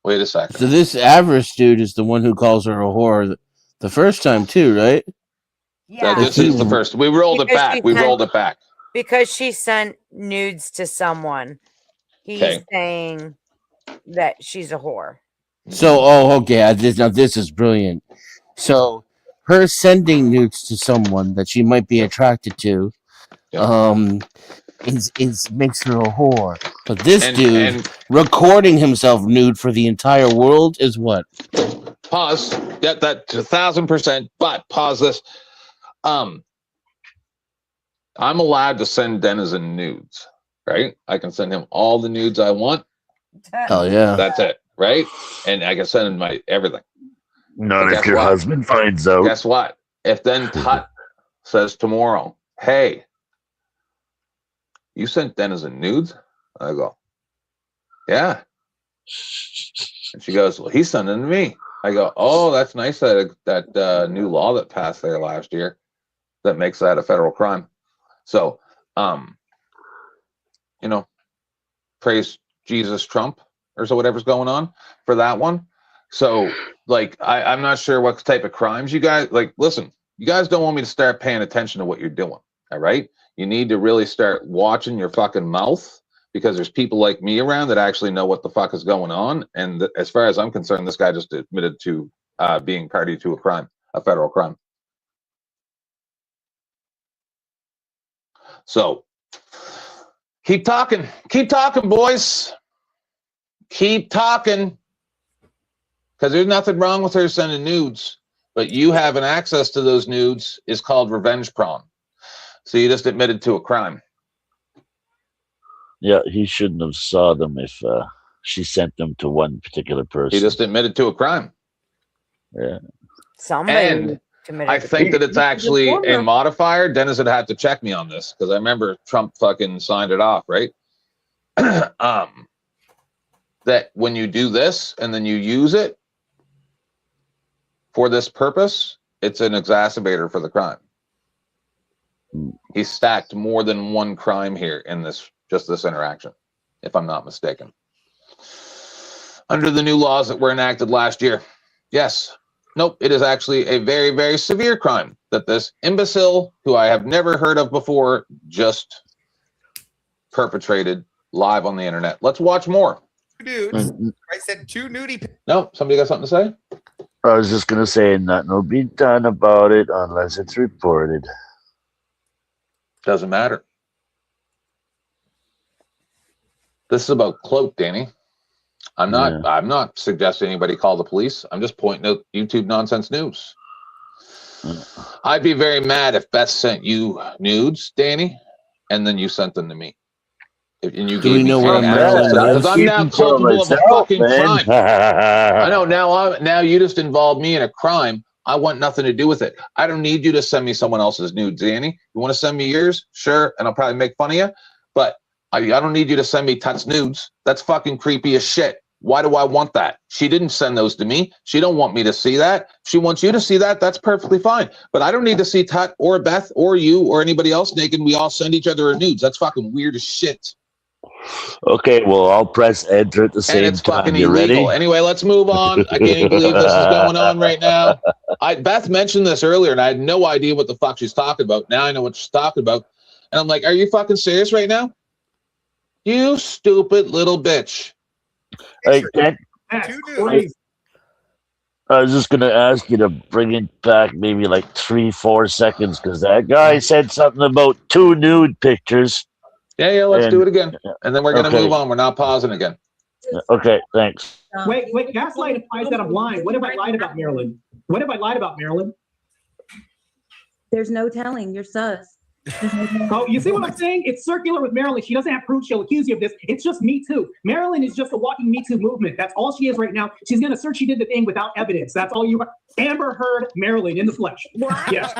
[SPEAKER 2] Wait a second.
[SPEAKER 5] So this Avarice dude is the one who calls her a whore the first time too, right?
[SPEAKER 1] Yeah.
[SPEAKER 2] This is the first. We rolled it
[SPEAKER 1] Because
[SPEAKER 2] back.
[SPEAKER 1] she
[SPEAKER 2] We
[SPEAKER 1] sent-
[SPEAKER 2] rolled it back.
[SPEAKER 1] Because she sent nudes to someone. He's
[SPEAKER 2] Okay.
[SPEAKER 1] saying that she's a whore.
[SPEAKER 5] So, okay. This is brilliant. So, her sending nudes to someone that she might be attracted to, is makes her a whore. But this dude recording himself nude for the entire world is what?
[SPEAKER 2] Pause. Get that 1,000%. But pause this. I'm allowed to send Denizen nudes, right? I can send him all the nudes I want.
[SPEAKER 5] Hell yeah.
[SPEAKER 2] That's it, right? And I can send him my everything.
[SPEAKER 12] Not
[SPEAKER 2] But
[SPEAKER 12] if
[SPEAKER 2] guess
[SPEAKER 12] your
[SPEAKER 2] what?
[SPEAKER 12] husband finds out.
[SPEAKER 2] Guess what? If then Tut says tomorrow, "Hey, you sent Denizen nudes?" I go, "Yeah." And she goes, "Well, he's sending them to me." I go, "Oh, that's nice that new law that passed there last year that makes that a federal crime." So, praise Jesus Trump or so whatever's going on for that one. So, like, I'm not sure what type of crimes you guys like. Listen, you guys don't want me to start paying attention to what you're doing. All right, you need to really start watching your fucking mouth because there's people like me around that actually know what the fuck is going on. And as far as I'm concerned, this guy just admitted to being party to a crime, a federal crime. So keep talking, boys. Keep talking. Because there's nothing wrong with her sending nudes, but you having access to those nudes is called revenge porn. So you just admitted to a crime.
[SPEAKER 12] Yeah, he shouldn't have saw them if she sent them to one particular person.
[SPEAKER 2] He just admitted to a crime.
[SPEAKER 12] Yeah.
[SPEAKER 1] Somebody
[SPEAKER 2] And
[SPEAKER 1] committed
[SPEAKER 2] I
[SPEAKER 1] the
[SPEAKER 2] think that
[SPEAKER 1] crime.
[SPEAKER 2] it's actually a modifier. Dennis would have to check me on this because I remember Trump fucking signed it off, right? That when you do this and then you use it for this purpose, it's an exacerbator for the crime. He stacked more than one crime here in this interaction, if I'm not mistaken. Under the new laws that were enacted last year. Yes. Nope. It is actually a very, very severe crime that this imbecile, who I have never heard of before, just perpetrated live on the internet. Let's watch more.
[SPEAKER 17] Dudes, I said two nudie.
[SPEAKER 2] No, somebody got something to say?
[SPEAKER 12] I was just going to say nothing will be done about it unless it's reported.
[SPEAKER 2] Doesn't matter. This is about cloak, Danny. I'm not suggesting anybody call the police. I'm just pointing out YouTube nonsense news. I'd be very mad if Beth sent you nudes, Danny, and then you sent them to me. And you
[SPEAKER 5] Do we
[SPEAKER 2] gave me
[SPEAKER 5] know where
[SPEAKER 2] free access
[SPEAKER 5] Marilyn
[SPEAKER 2] because I'm now culpable of a fucking crime. I know now you just involved me in a crime. I want nothing to do with it. I don't need you to send me someone else's nudes, Danny. You want to send me yours? Sure, and I'll probably make fun of you. But I don't need you to send me Tut's nudes. That's fucking creepy as shit. Why do I want that? She didn't send those to me. She don't want me to see that. She wants you to see that. That's perfectly fine. But I don't need to see Tut or Beth or you or anybody else naked. We all send each other our nudes. That's fucking weird as shit.
[SPEAKER 12] Okay, well, I'll press enter at the same
[SPEAKER 2] And it's
[SPEAKER 12] time.
[SPEAKER 2] fucking
[SPEAKER 12] You
[SPEAKER 2] illegal.
[SPEAKER 12] ready?
[SPEAKER 2] Anyway, let's move on. I can't even believe this is going on right now. Beth mentioned this earlier, and I had no idea what the fuck she's talking about. Now I know what she's talking about. And I'm like, are you fucking serious right now? You stupid little bitch.
[SPEAKER 12] Hey, Ken,
[SPEAKER 21] That's crazy.
[SPEAKER 12] I was just going to ask you to bring it back maybe like 3-4 seconds because that guy said something about 2 nude pictures.
[SPEAKER 2] Yeah, let's do it again. And then we're going to
[SPEAKER 12] Okay.
[SPEAKER 2] move on. We're not pausing again.
[SPEAKER 12] Okay, thanks.
[SPEAKER 21] Wait, gaslight implies that I'm lying. What if I lied about Marilyn? What if I lied about Marilyn?
[SPEAKER 20] There's no telling. You're sus.
[SPEAKER 21] Oh, you see what I'm saying? It's circular with Marilyn. She doesn't have proof. She'll accuse you of this. It's just Me Too. Marilyn is just a walking Me Too movement. That's all she is right now. She's going to search she did the thing without evidence. That's all you are. Amber Heard, Marilyn in the flesh. Yeah.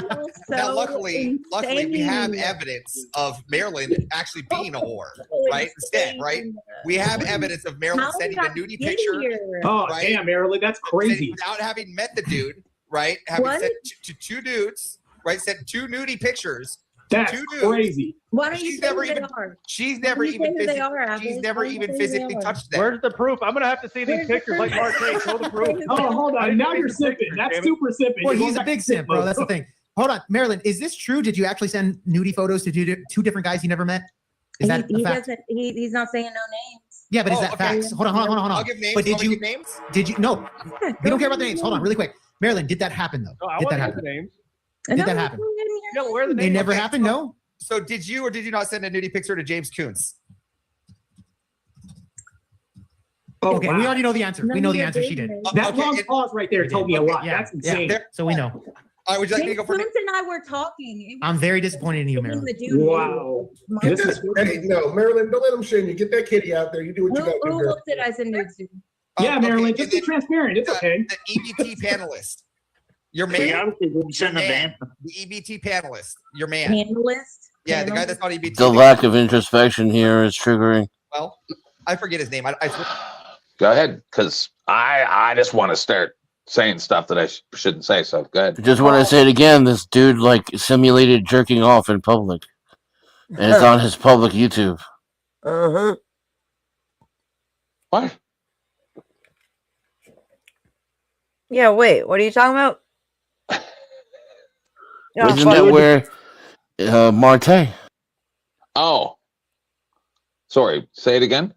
[SPEAKER 17] Now, luckily, we have evidence of Marilyn actually being a whore, right? Instead, right? We have evidence of Marilyn sending a nudie picture.
[SPEAKER 21] Oh,
[SPEAKER 17] right?
[SPEAKER 21] damn, Marilyn, that's crazy.
[SPEAKER 17] Without having met the dude, right? Having
[SPEAKER 21] What?
[SPEAKER 17] sent to 2 dudes, right? Sent 2 nudie pictures.
[SPEAKER 21] That's
[SPEAKER 17] 2 dudes.
[SPEAKER 21] crazy.
[SPEAKER 20] Why don't you
[SPEAKER 17] She's
[SPEAKER 20] say
[SPEAKER 17] never
[SPEAKER 20] who they
[SPEAKER 17] even.
[SPEAKER 20] are?
[SPEAKER 17] She's never
[SPEAKER 20] Why don't you
[SPEAKER 17] even.
[SPEAKER 20] say who they are,
[SPEAKER 17] She's
[SPEAKER 20] Abby?
[SPEAKER 17] never
[SPEAKER 20] Why don't you
[SPEAKER 17] even
[SPEAKER 20] say who they
[SPEAKER 17] physically
[SPEAKER 20] are?
[SPEAKER 17] touched them.
[SPEAKER 15] Where's the proof? I'm gonna have to see these pictures like Mark Ray. Show the proof.
[SPEAKER 21] Oh, hold on. Now you're simping. That's super simping.
[SPEAKER 14] Well,
[SPEAKER 21] You're
[SPEAKER 14] he's
[SPEAKER 21] going
[SPEAKER 14] a
[SPEAKER 21] back
[SPEAKER 14] big
[SPEAKER 21] to
[SPEAKER 14] simp, bro.
[SPEAKER 21] mode.
[SPEAKER 14] That's the thing. Hold on, Marilyn, is this true? Did you actually send nudie photos to 2 different guys you never met? Is that a
[SPEAKER 20] He
[SPEAKER 14] fact?
[SPEAKER 20] doesn't. He's not saying no names.
[SPEAKER 14] Yeah, but is
[SPEAKER 17] Oh,
[SPEAKER 14] that
[SPEAKER 17] okay.
[SPEAKER 14] facts? Hold on.
[SPEAKER 17] I'll give names.
[SPEAKER 14] But
[SPEAKER 17] Want me to give names?
[SPEAKER 14] Did you? No, we don't care about the names. Hold on, really quick. Marilyn, did that happen though?
[SPEAKER 15] No, I
[SPEAKER 14] Did
[SPEAKER 15] want
[SPEAKER 14] that
[SPEAKER 15] to
[SPEAKER 14] happen?
[SPEAKER 15] the names.
[SPEAKER 14] Did that happen?
[SPEAKER 15] Yeah, where are the
[SPEAKER 14] It
[SPEAKER 15] names?
[SPEAKER 14] never happened. No.
[SPEAKER 17] So did you or did you not send a nudie picture to James Coons?
[SPEAKER 21] Oh,
[SPEAKER 14] Okay,
[SPEAKER 21] wow.
[SPEAKER 14] we already know the answer. We know the answer. She did.
[SPEAKER 21] That long pause right there told me a lot.
[SPEAKER 14] Yeah,
[SPEAKER 21] That's insane.
[SPEAKER 14] yeah. So we know.
[SPEAKER 17] All right, would you like me to
[SPEAKER 20] James
[SPEAKER 17] go for
[SPEAKER 20] Coons and I were talking.
[SPEAKER 14] I'm very disappointed in you, Marilyn.
[SPEAKER 21] Wow.
[SPEAKER 19] Get that, hey, no, Marilyn, don't let him shame you. Get that kitty out there. You do what you got to do.
[SPEAKER 20] Who
[SPEAKER 19] girl.
[SPEAKER 20] looked at us and nudes?
[SPEAKER 21] Yeah, Marilyn, just be transparent. It's okay.
[SPEAKER 17] The EBT panelist. Your
[SPEAKER 13] We
[SPEAKER 17] man.
[SPEAKER 13] obviously didn't send the
[SPEAKER 17] man.
[SPEAKER 13] van.
[SPEAKER 17] The EBT panelist. Your man.
[SPEAKER 20] Panelist?
[SPEAKER 17] Yeah, the guy that's not EBT.
[SPEAKER 5] The lack of introspection here is triggering.
[SPEAKER 17] Well, I forget his name. I
[SPEAKER 2] Go ahead, because I just want to start saying stuff that I shouldn't say. So go ahead.
[SPEAKER 5] Just want to say it again. This dude like simulated jerking off in public, and it's on his public YouTube.
[SPEAKER 1] Uh-huh.
[SPEAKER 2] What?
[SPEAKER 1] Yeah, wait, what are you talking about? Yeah,
[SPEAKER 5] Isn't that where Marte?
[SPEAKER 2] Oh, sorry. Say it again.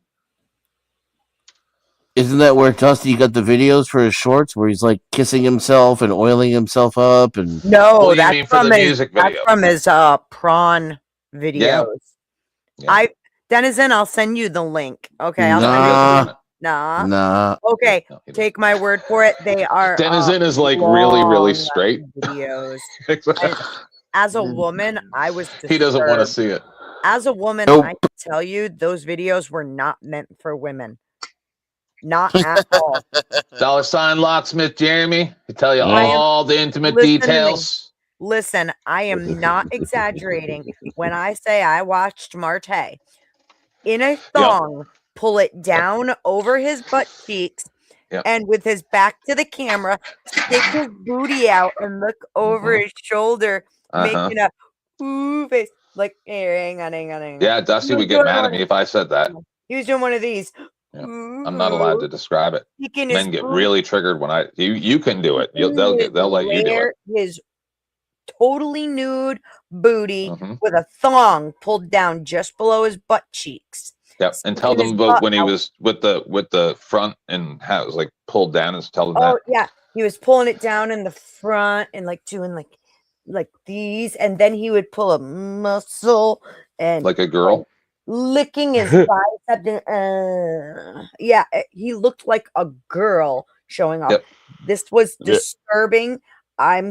[SPEAKER 5] Isn't that where Dusty got the videos for his shorts, where he's like kissing himself and oiling himself up? And
[SPEAKER 1] No,
[SPEAKER 2] What do you mean
[SPEAKER 1] that's
[SPEAKER 2] for the
[SPEAKER 1] from his
[SPEAKER 2] music
[SPEAKER 1] that's
[SPEAKER 2] video?
[SPEAKER 1] from his prawn videos.
[SPEAKER 2] Yeah.
[SPEAKER 1] Denizen, I'll send you the link. Okay, I'll
[SPEAKER 5] Nah.
[SPEAKER 1] send you. Nah.
[SPEAKER 5] Nah.
[SPEAKER 1] Okay, take my word for it. They are
[SPEAKER 2] Denizen is like really, really
[SPEAKER 1] long
[SPEAKER 2] straight.
[SPEAKER 1] videos. And as a woman, I was
[SPEAKER 2] He doesn't want to
[SPEAKER 1] disturbed.
[SPEAKER 2] see it.
[SPEAKER 1] As a woman,
[SPEAKER 2] Nope.
[SPEAKER 1] I can tell you those videos were not meant for women. Not at all.
[SPEAKER 2] $ locksmith Jeremy. I tell you
[SPEAKER 1] I am-
[SPEAKER 2] all the intimate
[SPEAKER 1] listen to me.
[SPEAKER 2] details.
[SPEAKER 1] Listen, I am not exaggerating when I say I watched Marte in a thong pull it down over his butt cheeks
[SPEAKER 2] Yep.
[SPEAKER 1] and with his back to the camera, stick his booty out and look over his shoulder,
[SPEAKER 2] Uh-huh.
[SPEAKER 1] making a ooh face like, hey, hang on.
[SPEAKER 2] Yeah, Dusty would get mad at me if I said that.
[SPEAKER 1] He was doing one of these.
[SPEAKER 2] I'm not allowed to describe it.
[SPEAKER 1] Sticking his
[SPEAKER 2] Men get
[SPEAKER 1] booty
[SPEAKER 2] really triggered when you can do it. They'll let you do it.
[SPEAKER 1] where his totally nude booty
[SPEAKER 2] Mhm.
[SPEAKER 1] with a thong pulled down just below his butt cheeks.
[SPEAKER 2] Yep, and tell
[SPEAKER 1] his
[SPEAKER 2] them about
[SPEAKER 1] butt
[SPEAKER 2] when he
[SPEAKER 1] out.
[SPEAKER 2] was with the front and how it was like pulled down and tell them
[SPEAKER 1] Oh
[SPEAKER 2] that.
[SPEAKER 1] yeah, he was pulling it down in the front and like doing like these, and then he would pull a muscle and
[SPEAKER 2] Like a girl.
[SPEAKER 1] licking his bicep. Yeah, he looked like a girl showing off.
[SPEAKER 2] Yep.
[SPEAKER 1] This was
[SPEAKER 12] Yeah.
[SPEAKER 1] disturbing. I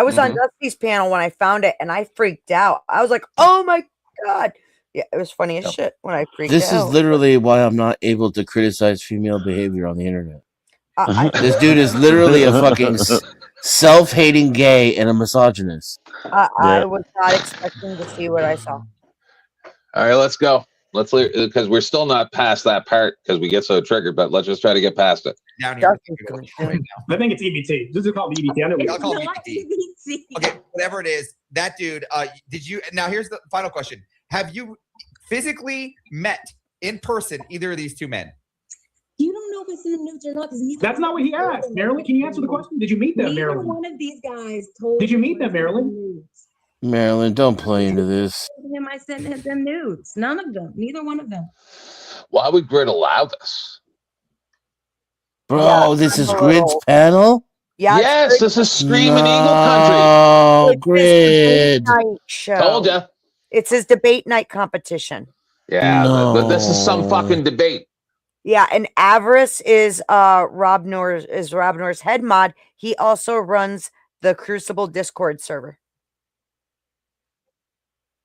[SPEAKER 1] was on Dusty's panel when I found it, and I freaked out. I was like, "Oh my god!" Yeah, it was funny as shit when I freaked
[SPEAKER 5] This
[SPEAKER 1] out.
[SPEAKER 5] is literally why I'm not able to criticize female behavior on the internet. This dude is literally a fucking self-hating gay and a misogynist.
[SPEAKER 1] I was not expecting to see what I saw.
[SPEAKER 2] All right, let's go. Let's because we're still not past that part because we get so triggered. But let's just try to get past it.
[SPEAKER 17] Down here.
[SPEAKER 21] I think it's EBT. Just call it EBT. I know
[SPEAKER 17] I'll call it EBT. Okay, whatever it is, that dude. Did you? Now here's the final question: have you physically met in person either of these two men?
[SPEAKER 20] You don't know if it's in the nudes or not because
[SPEAKER 21] That's not what he asked. Marilyn, can you answer the question? Did you meet them,
[SPEAKER 20] neither
[SPEAKER 21] Marilyn?
[SPEAKER 20] one of these guys told
[SPEAKER 21] Did you
[SPEAKER 20] me
[SPEAKER 21] meet them, Marilyn?
[SPEAKER 20] nudes.
[SPEAKER 5] Marilyn, don't play into this.
[SPEAKER 20] Him, I sent him them nudes. None of them. Neither one of them.
[SPEAKER 2] Why would Grid allow this?
[SPEAKER 5] Bro, this is Grid's panel?
[SPEAKER 1] Yeah,
[SPEAKER 2] yes, this is Screaming Eagle
[SPEAKER 5] Oh,
[SPEAKER 2] Country.
[SPEAKER 5] Grid.
[SPEAKER 1] Night show.
[SPEAKER 2] Told ya.
[SPEAKER 1] It's his debate night competition.
[SPEAKER 2] Yeah, but this is some fucking debate.
[SPEAKER 1] Yeah, and Avarice is Rob Noor's head mod. He also runs the Crucible Discord server.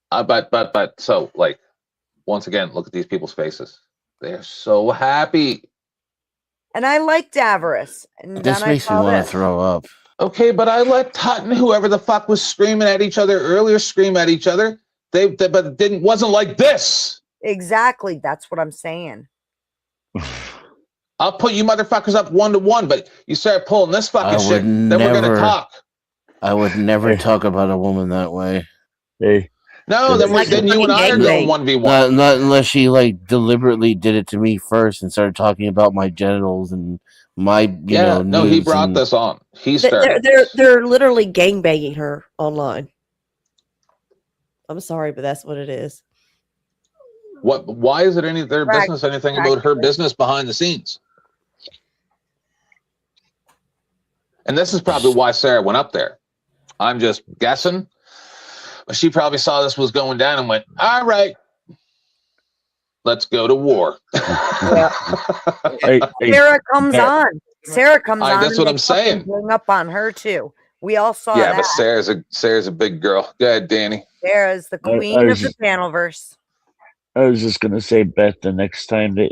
[SPEAKER 2] But so like once again, look at these people's faces. They're so happy.
[SPEAKER 1] And I liked Avarice. And
[SPEAKER 5] This
[SPEAKER 1] then
[SPEAKER 5] makes me
[SPEAKER 1] I saw
[SPEAKER 5] want to
[SPEAKER 1] this.
[SPEAKER 5] throw up.
[SPEAKER 2] Okay, but I let Tutton, whoever the fuck was screaming at each other earlier, scream at each other. But it wasn't like this.
[SPEAKER 1] Exactly. That's what I'm saying.
[SPEAKER 2] I'll put you motherfuckers up 1-to-1, but you start pulling this fucking shit, then we're gonna talk.
[SPEAKER 5] I would never talk about a woman that way.
[SPEAKER 12] Hey.
[SPEAKER 2] No, then you and I are going 1v1.
[SPEAKER 5] Not unless she like deliberately did it to me first and started talking about my genitals and my you know.
[SPEAKER 2] No, he
[SPEAKER 5] nudes
[SPEAKER 2] brought
[SPEAKER 5] and-
[SPEAKER 2] this on. He started.
[SPEAKER 9] They're literally gangbanging her online. I'm sorry, but that's what it is.
[SPEAKER 2] What? Why is it any of their business? Anything about her business behind the scenes? And this is probably why Sarah went up there. I'm just guessing. But she probably saw this was going down and went, all right, let's go to war.
[SPEAKER 1] Sarah comes on. Sarah comes on.
[SPEAKER 2] That's
[SPEAKER 1] and
[SPEAKER 2] what
[SPEAKER 1] they
[SPEAKER 2] I'm saying.
[SPEAKER 1] fucking gang up on her too. We all saw
[SPEAKER 2] Yeah,
[SPEAKER 1] that.
[SPEAKER 2] but Sarah's a big girl. Go ahead, Danny.
[SPEAKER 1] Sarah's the queen of the panelverse.
[SPEAKER 12] I was just gonna say, Beth, the next time that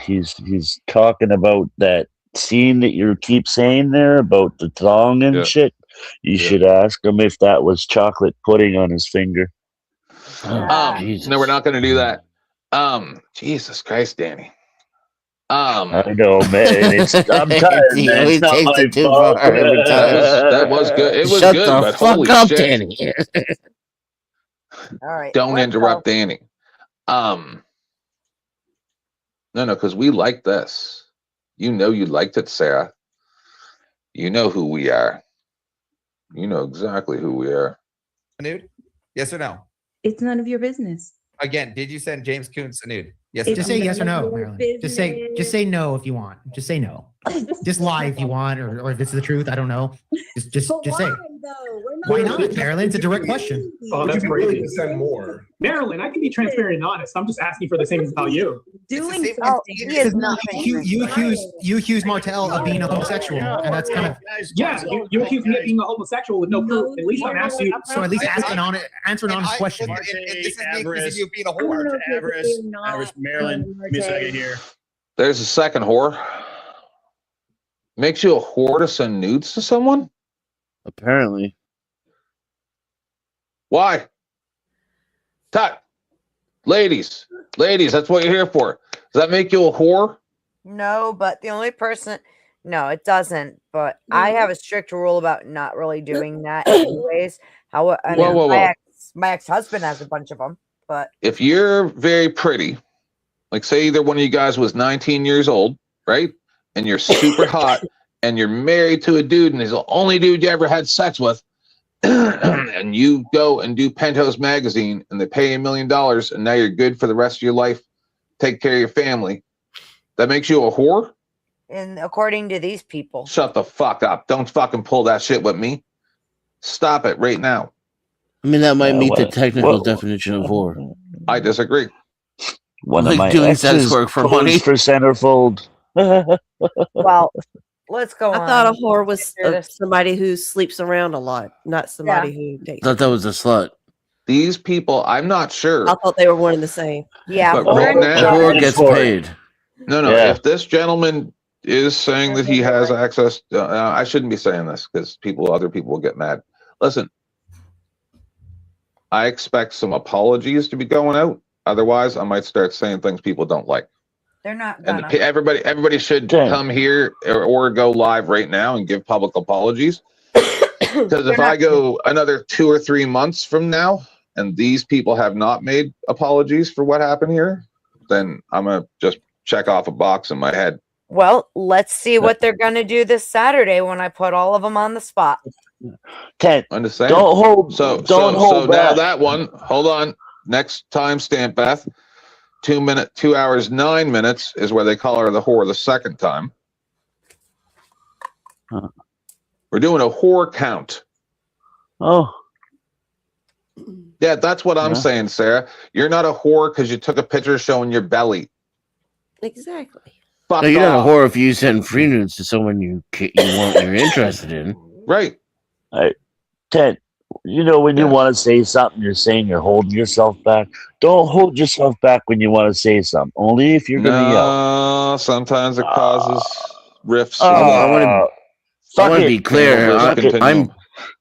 [SPEAKER 12] he's talking about that scene that you keep saying there about the thong and shit, you should ask him if that was chocolate pudding on his finger.
[SPEAKER 2] No, we're not going to do that. Jesus Christ, Danny.
[SPEAKER 12] I know, man. I'm tired, man. It's not my fault.
[SPEAKER 2] That was good. It was
[SPEAKER 5] Shut
[SPEAKER 2] good,
[SPEAKER 5] the
[SPEAKER 2] but
[SPEAKER 5] fuck
[SPEAKER 2] holy
[SPEAKER 5] up,
[SPEAKER 2] shit.
[SPEAKER 5] Danny.
[SPEAKER 1] All right.
[SPEAKER 2] Don't interrupt Danny. No, because we like this. You know you liked it, Sarah. You know who we are. You know exactly who we are.
[SPEAKER 17] Nude? Yes or no?
[SPEAKER 20] It's none of your business.
[SPEAKER 17] Again, did you send James Coons a nude? Yes.
[SPEAKER 14] Just say yes or no, Marilyn. Just say no if you want. Just say no. Just lie if you want, or if it's the truth. I don't know. Just say. Why not, Marilyn? It's a direct question.
[SPEAKER 21] Oh, that's
[SPEAKER 19] You really
[SPEAKER 21] crazy.
[SPEAKER 19] can send more.
[SPEAKER 21] Marilyn, I can be transparent and honest. I'm just asking for the same as how you.
[SPEAKER 20] Doing
[SPEAKER 14] You accuse Martel of being a homosexual, and that's kind of
[SPEAKER 21] you accuse me of being a homosexual with no proof. At least I'm asking you.
[SPEAKER 14] so. At least answer an honest question.
[SPEAKER 17] And this is me accusing you of being a whore.
[SPEAKER 7] Avarice, Maryland, give me a second here.
[SPEAKER 2] There's a second whore. Makes you a whore to send nudes to someone?
[SPEAKER 12] Apparently.
[SPEAKER 2] Why? Tut. Ladies, that's what you're here for. Does that make you a whore?
[SPEAKER 1] No, but the only person, no, it doesn't. But I have a strict rule about not really doing that, anyways. Whoa. My ex-husband has a bunch of them, but
[SPEAKER 2] If you're very pretty, like say either one of you guys was 19 years old, right? And you're super hot and you're married to a dude and he's the only dude you ever had sex with, and you go and do Penthouse magazine and they pay you $1 million and now you're good for the rest of your life, take care of your family, that makes you a whore?
[SPEAKER 1] and according to these people,
[SPEAKER 2] Shut the fuck up. Don't fucking pull that shit with me. Stop it right now.
[SPEAKER 5] I mean, that might meet the
[SPEAKER 12] what-
[SPEAKER 5] technical
[SPEAKER 12] what-
[SPEAKER 5] definition of whore.
[SPEAKER 2] I disagree.
[SPEAKER 12] One
[SPEAKER 5] Like
[SPEAKER 12] of my
[SPEAKER 5] doing sex
[SPEAKER 12] exes
[SPEAKER 5] work for
[SPEAKER 12] posed
[SPEAKER 5] money.
[SPEAKER 12] for centerfold.
[SPEAKER 1] Well, let's go
[SPEAKER 9] I
[SPEAKER 1] on.
[SPEAKER 9] thought a whore was
[SPEAKER 1] Hear this.
[SPEAKER 9] somebody who sleeps around a lot, not somebody who takes.
[SPEAKER 5] Thought that was a slut.
[SPEAKER 2] These people, I'm not sure.
[SPEAKER 9] I thought they were one and the same.
[SPEAKER 1] Yeah,
[SPEAKER 2] But
[SPEAKER 1] we're
[SPEAKER 2] right
[SPEAKER 1] in
[SPEAKER 5] The
[SPEAKER 2] now,
[SPEAKER 5] whore gets paid.
[SPEAKER 2] No, no.
[SPEAKER 12] Yeah.
[SPEAKER 2] If this gentleman is saying that he has access, I shouldn't be saying this because other people will get mad. Listen, I expect some apologies to be going out. Otherwise, I might start saying things people don't like.
[SPEAKER 1] They're not
[SPEAKER 2] And
[SPEAKER 1] gonna.
[SPEAKER 2] everybody should
[SPEAKER 12] Okay.
[SPEAKER 2] come here or go live right now and give public apologies. Because if I go another 2 or 3 months from now and these people have not made apologies for what happened here, then I'm gonna just check off a box in my head.
[SPEAKER 1] Well, let's see what they're gonna do this Saturday when I put all of them on the spot.
[SPEAKER 12] Ted,
[SPEAKER 2] Understand?
[SPEAKER 12] don't hold.
[SPEAKER 2] So
[SPEAKER 12] don't hold
[SPEAKER 2] now
[SPEAKER 12] back.
[SPEAKER 2] that one, hold on. Next timestamp, Beth. 2 hours 9 minutes is where they call her the whore the second time.
[SPEAKER 12] Huh.
[SPEAKER 2] We're doing a whore count.
[SPEAKER 12] Oh,
[SPEAKER 2] Yeah, that's what I'm
[SPEAKER 12] Yeah.
[SPEAKER 2] saying, Sarah. You're not a whore because you took a picture showing your belly.
[SPEAKER 9] Exactly.
[SPEAKER 2] Fuck
[SPEAKER 5] No, you're not a
[SPEAKER 2] off.
[SPEAKER 5] whore if you send free nudes to someone you're interested in.
[SPEAKER 2] Right.
[SPEAKER 12] hey, Ted. You know when you want to say something, you're saying you're holding yourself back. Don't hold yourself back when you want to say something. Only if you're gonna yell.
[SPEAKER 2] No, sometimes it causes rifts.
[SPEAKER 5] I want to
[SPEAKER 12] fuck it.
[SPEAKER 5] be clear.
[SPEAKER 2] Let's continue.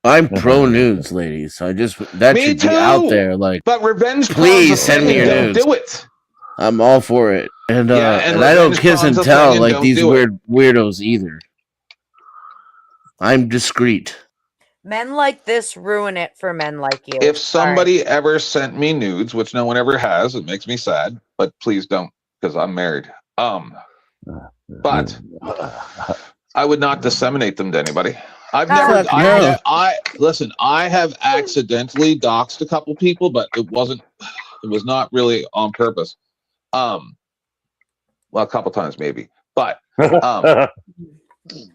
[SPEAKER 5] I'm pro nudes, ladies. I just that
[SPEAKER 2] Me
[SPEAKER 5] should be out
[SPEAKER 2] too.
[SPEAKER 5] there. Like,
[SPEAKER 2] But revenge
[SPEAKER 5] please
[SPEAKER 2] porn's a
[SPEAKER 5] send me
[SPEAKER 2] thing,
[SPEAKER 5] your
[SPEAKER 2] don't
[SPEAKER 5] nudes.
[SPEAKER 2] do it.
[SPEAKER 5] I'm all for it, and
[SPEAKER 2] Yeah, and
[SPEAKER 5] and I don't
[SPEAKER 2] revenge
[SPEAKER 5] kiss and
[SPEAKER 2] porn's a
[SPEAKER 5] tell
[SPEAKER 2] thing, and
[SPEAKER 5] like
[SPEAKER 2] don't
[SPEAKER 5] these
[SPEAKER 2] do it.
[SPEAKER 5] weirdos either. I'm discreet.
[SPEAKER 1] Men like this ruin it for men like you.
[SPEAKER 2] If
[SPEAKER 1] Sorry.
[SPEAKER 2] somebody ever sent me nudes, which no one ever has, it makes me sad, but please don't, because I'm married. But I would not disseminate them to anybody. I've never, listen, I have accidentally doxed a couple people, but it was not really on purpose. Well, a couple times maybe, but,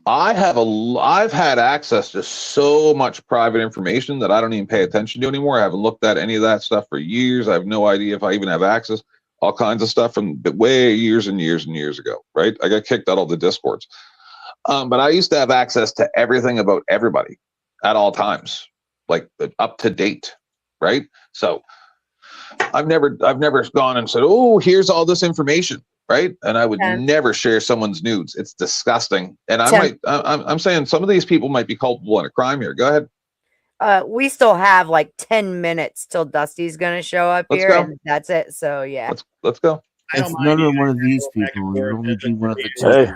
[SPEAKER 2] I've had access to so much private information that I don't even pay attention to anymore. I haven't looked at any of that stuff for years. I have no idea if I even have access. All kinds of stuff from way years and years and years ago, right? I got kicked out of the Discords. But I used to have access to everything about everybody at all times, like up to date, right? So I've never gone and said, "Oh, here's all this information." Right, and I would never share someone's nudes. It's disgusting, and I'm saying some of these people might be culpable in a crime here. Go ahead.
[SPEAKER 1] We still have like 10 minutes till Dusty's gonna show up
[SPEAKER 2] Let's
[SPEAKER 1] here,
[SPEAKER 2] go.
[SPEAKER 1] and that's it. So yeah.
[SPEAKER 2] Let's go.
[SPEAKER 5] It's never one of these people. You only do one of the two.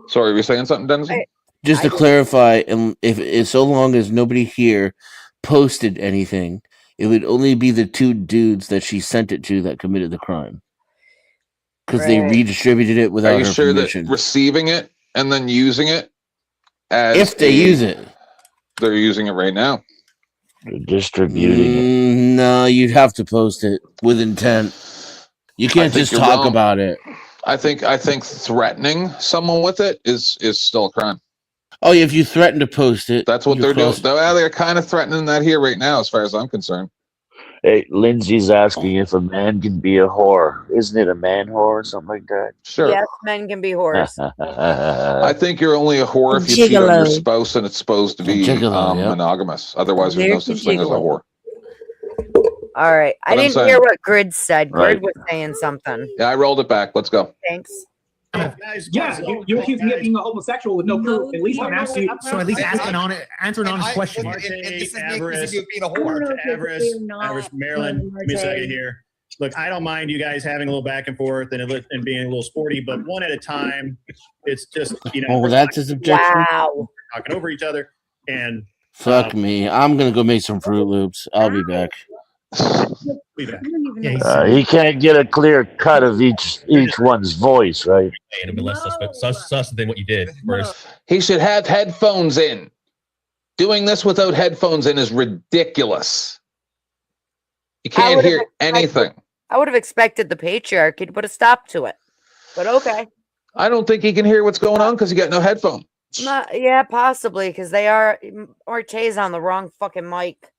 [SPEAKER 2] Sorry, were you saying something, Denzel?
[SPEAKER 5] Just to clarify, and if so long as nobody here posted anything, it would only be the two dudes that she sent it to that committed the crime. Because they redistributed it without
[SPEAKER 2] Are you
[SPEAKER 5] her
[SPEAKER 2] sure
[SPEAKER 5] permission.
[SPEAKER 2] that receiving it and then using it as
[SPEAKER 5] If they use it,
[SPEAKER 2] they're using it right now.
[SPEAKER 12] They're distributing it.
[SPEAKER 5] No, you'd have to post it with intent. You can't
[SPEAKER 2] think
[SPEAKER 5] just
[SPEAKER 2] you're
[SPEAKER 5] talk
[SPEAKER 2] wrong.
[SPEAKER 5] about it.
[SPEAKER 2] I think threatening someone with it is still a crime.
[SPEAKER 5] Oh, if you threaten to post it,
[SPEAKER 2] That's what
[SPEAKER 5] you're
[SPEAKER 2] they're
[SPEAKER 5] close.
[SPEAKER 2] doing. They're kind of threatening that here right now, as far as I'm concerned.
[SPEAKER 12] Hey, Lindsay's asking if a man can be a whore. Isn't it a man whore or something like that?
[SPEAKER 2] Sure.
[SPEAKER 1] Yes, men can be whores.
[SPEAKER 2] I think you're only a whore if you cheat on your
[SPEAKER 1] Gigolo.
[SPEAKER 2] spouse and it's supposed to be
[SPEAKER 5] Gigolo, yeah.
[SPEAKER 2] monogamous. Otherwise, there's no
[SPEAKER 1] There's the
[SPEAKER 2] such thing as a
[SPEAKER 1] gigolo.
[SPEAKER 2] whore.
[SPEAKER 1] All right. I
[SPEAKER 2] What I'm
[SPEAKER 1] didn't
[SPEAKER 2] saying.
[SPEAKER 1] hear what Grid said.
[SPEAKER 2] Right.
[SPEAKER 1] Grid was saying something.
[SPEAKER 2] Yeah, I rolled it back. Let's go.
[SPEAKER 1] Thanks.
[SPEAKER 21] Yeah, you accuse me of being a homosexual with no proof. At least I'm asking.
[SPEAKER 14] So at least answer an honest question.
[SPEAKER 17] And this is me accusing
[SPEAKER 7] Avarice.
[SPEAKER 17] you of being a whore.
[SPEAKER 7] Avarice, Maryland. Give me a second here. Look, I don't mind you guys having a little back and forth and being a little sporty, but one at a time. It's just
[SPEAKER 5] Oh, that's his objection?
[SPEAKER 1] Wow.
[SPEAKER 7] talking over each other and
[SPEAKER 5] Fuck me. I'm gonna go make some Fruit Loops. I'll be back.
[SPEAKER 7] be back.
[SPEAKER 12] He can't get a clear cut of each one's voice, right?
[SPEAKER 16] And a bit less sus than what you did first.
[SPEAKER 2] He should have headphones in. Doing this without headphones in is ridiculous. You can't
[SPEAKER 1] would've
[SPEAKER 2] hear anything.
[SPEAKER 1] I would have expected the patriarchy to put a stop to it. But okay.
[SPEAKER 2] I don't think he can hear what's going on because he got no headphone.
[SPEAKER 1] Yeah, possibly, because they are Orte's on the wrong fucking mic.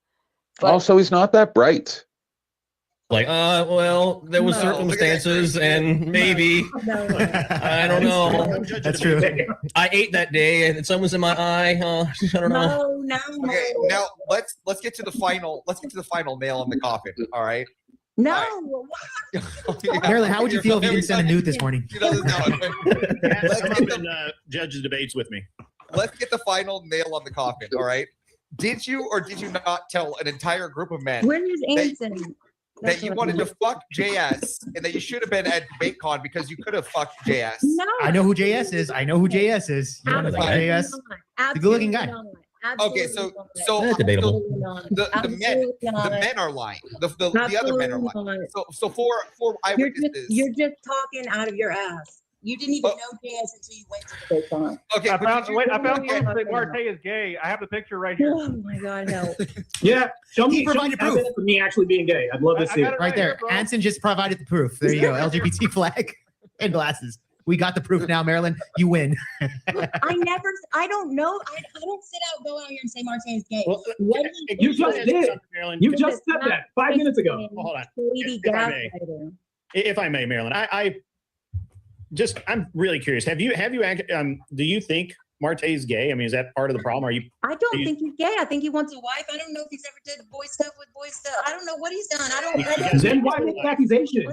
[SPEAKER 1] But
[SPEAKER 2] Also, he's not that bright.
[SPEAKER 16] Like, well, there was
[SPEAKER 17] No,
[SPEAKER 16] circumstances and maybe I don't know.
[SPEAKER 14] That's true.
[SPEAKER 16] I ate that day and some was in my eye. I don't know.
[SPEAKER 17] Okay, now let's get to the final. Let's get to the final nail in the coffin. All right.
[SPEAKER 20] No.
[SPEAKER 14] Marilyn, how would you feel if you didn't send a nude this morning?
[SPEAKER 7] Come up and judge the debates with me.
[SPEAKER 17] Let's get the final nail on the coffin. All right. Did you or did you not tell an entire group of men
[SPEAKER 20] Where is Anson?
[SPEAKER 17] that you wanted to fuck JS and that you should have been at DebateCon because you could have fucked JS?
[SPEAKER 20] No.
[SPEAKER 14] I know who JS is. I know who JS is. You want to fuck JS? The good-looking guy.
[SPEAKER 17] Okay, so
[SPEAKER 16] debatable.
[SPEAKER 17] The men are lying. The other men are lying. So four eyewitnesses.
[SPEAKER 20] You're just talking out of your ass. You didn't even know JS until you went to DebateCon.
[SPEAKER 17] Okay,
[SPEAKER 15] I found something that Marte is gay. I have the picture right here.
[SPEAKER 20] Oh my God, no.
[SPEAKER 21] Yeah, show me
[SPEAKER 14] provided proof
[SPEAKER 21] evidence of me actually being gay. I'd love to see it.
[SPEAKER 14] Right there. Anson just provided the proof. There you go. LGBT flag and glasses. We got the proof now, Marilyn. You win.
[SPEAKER 20] I don't know. I don't go out here and say Marte is gay.
[SPEAKER 7] Well,
[SPEAKER 20] What
[SPEAKER 21] You just did. You just said that 5 minutes ago.
[SPEAKER 7] Hold on.
[SPEAKER 20] Lady
[SPEAKER 7] If I may.
[SPEAKER 20] gaslighter.
[SPEAKER 7] If I may, Marilyn, I'm really curious. Do you think Marte is gay? I mean, is that part of the problem?
[SPEAKER 20] I don't think he's gay. I think he wants a wife. I don't know if he's ever did boy stuff with boy stuff. I don't know what he's done. I don't.
[SPEAKER 21] Then why make the accusation?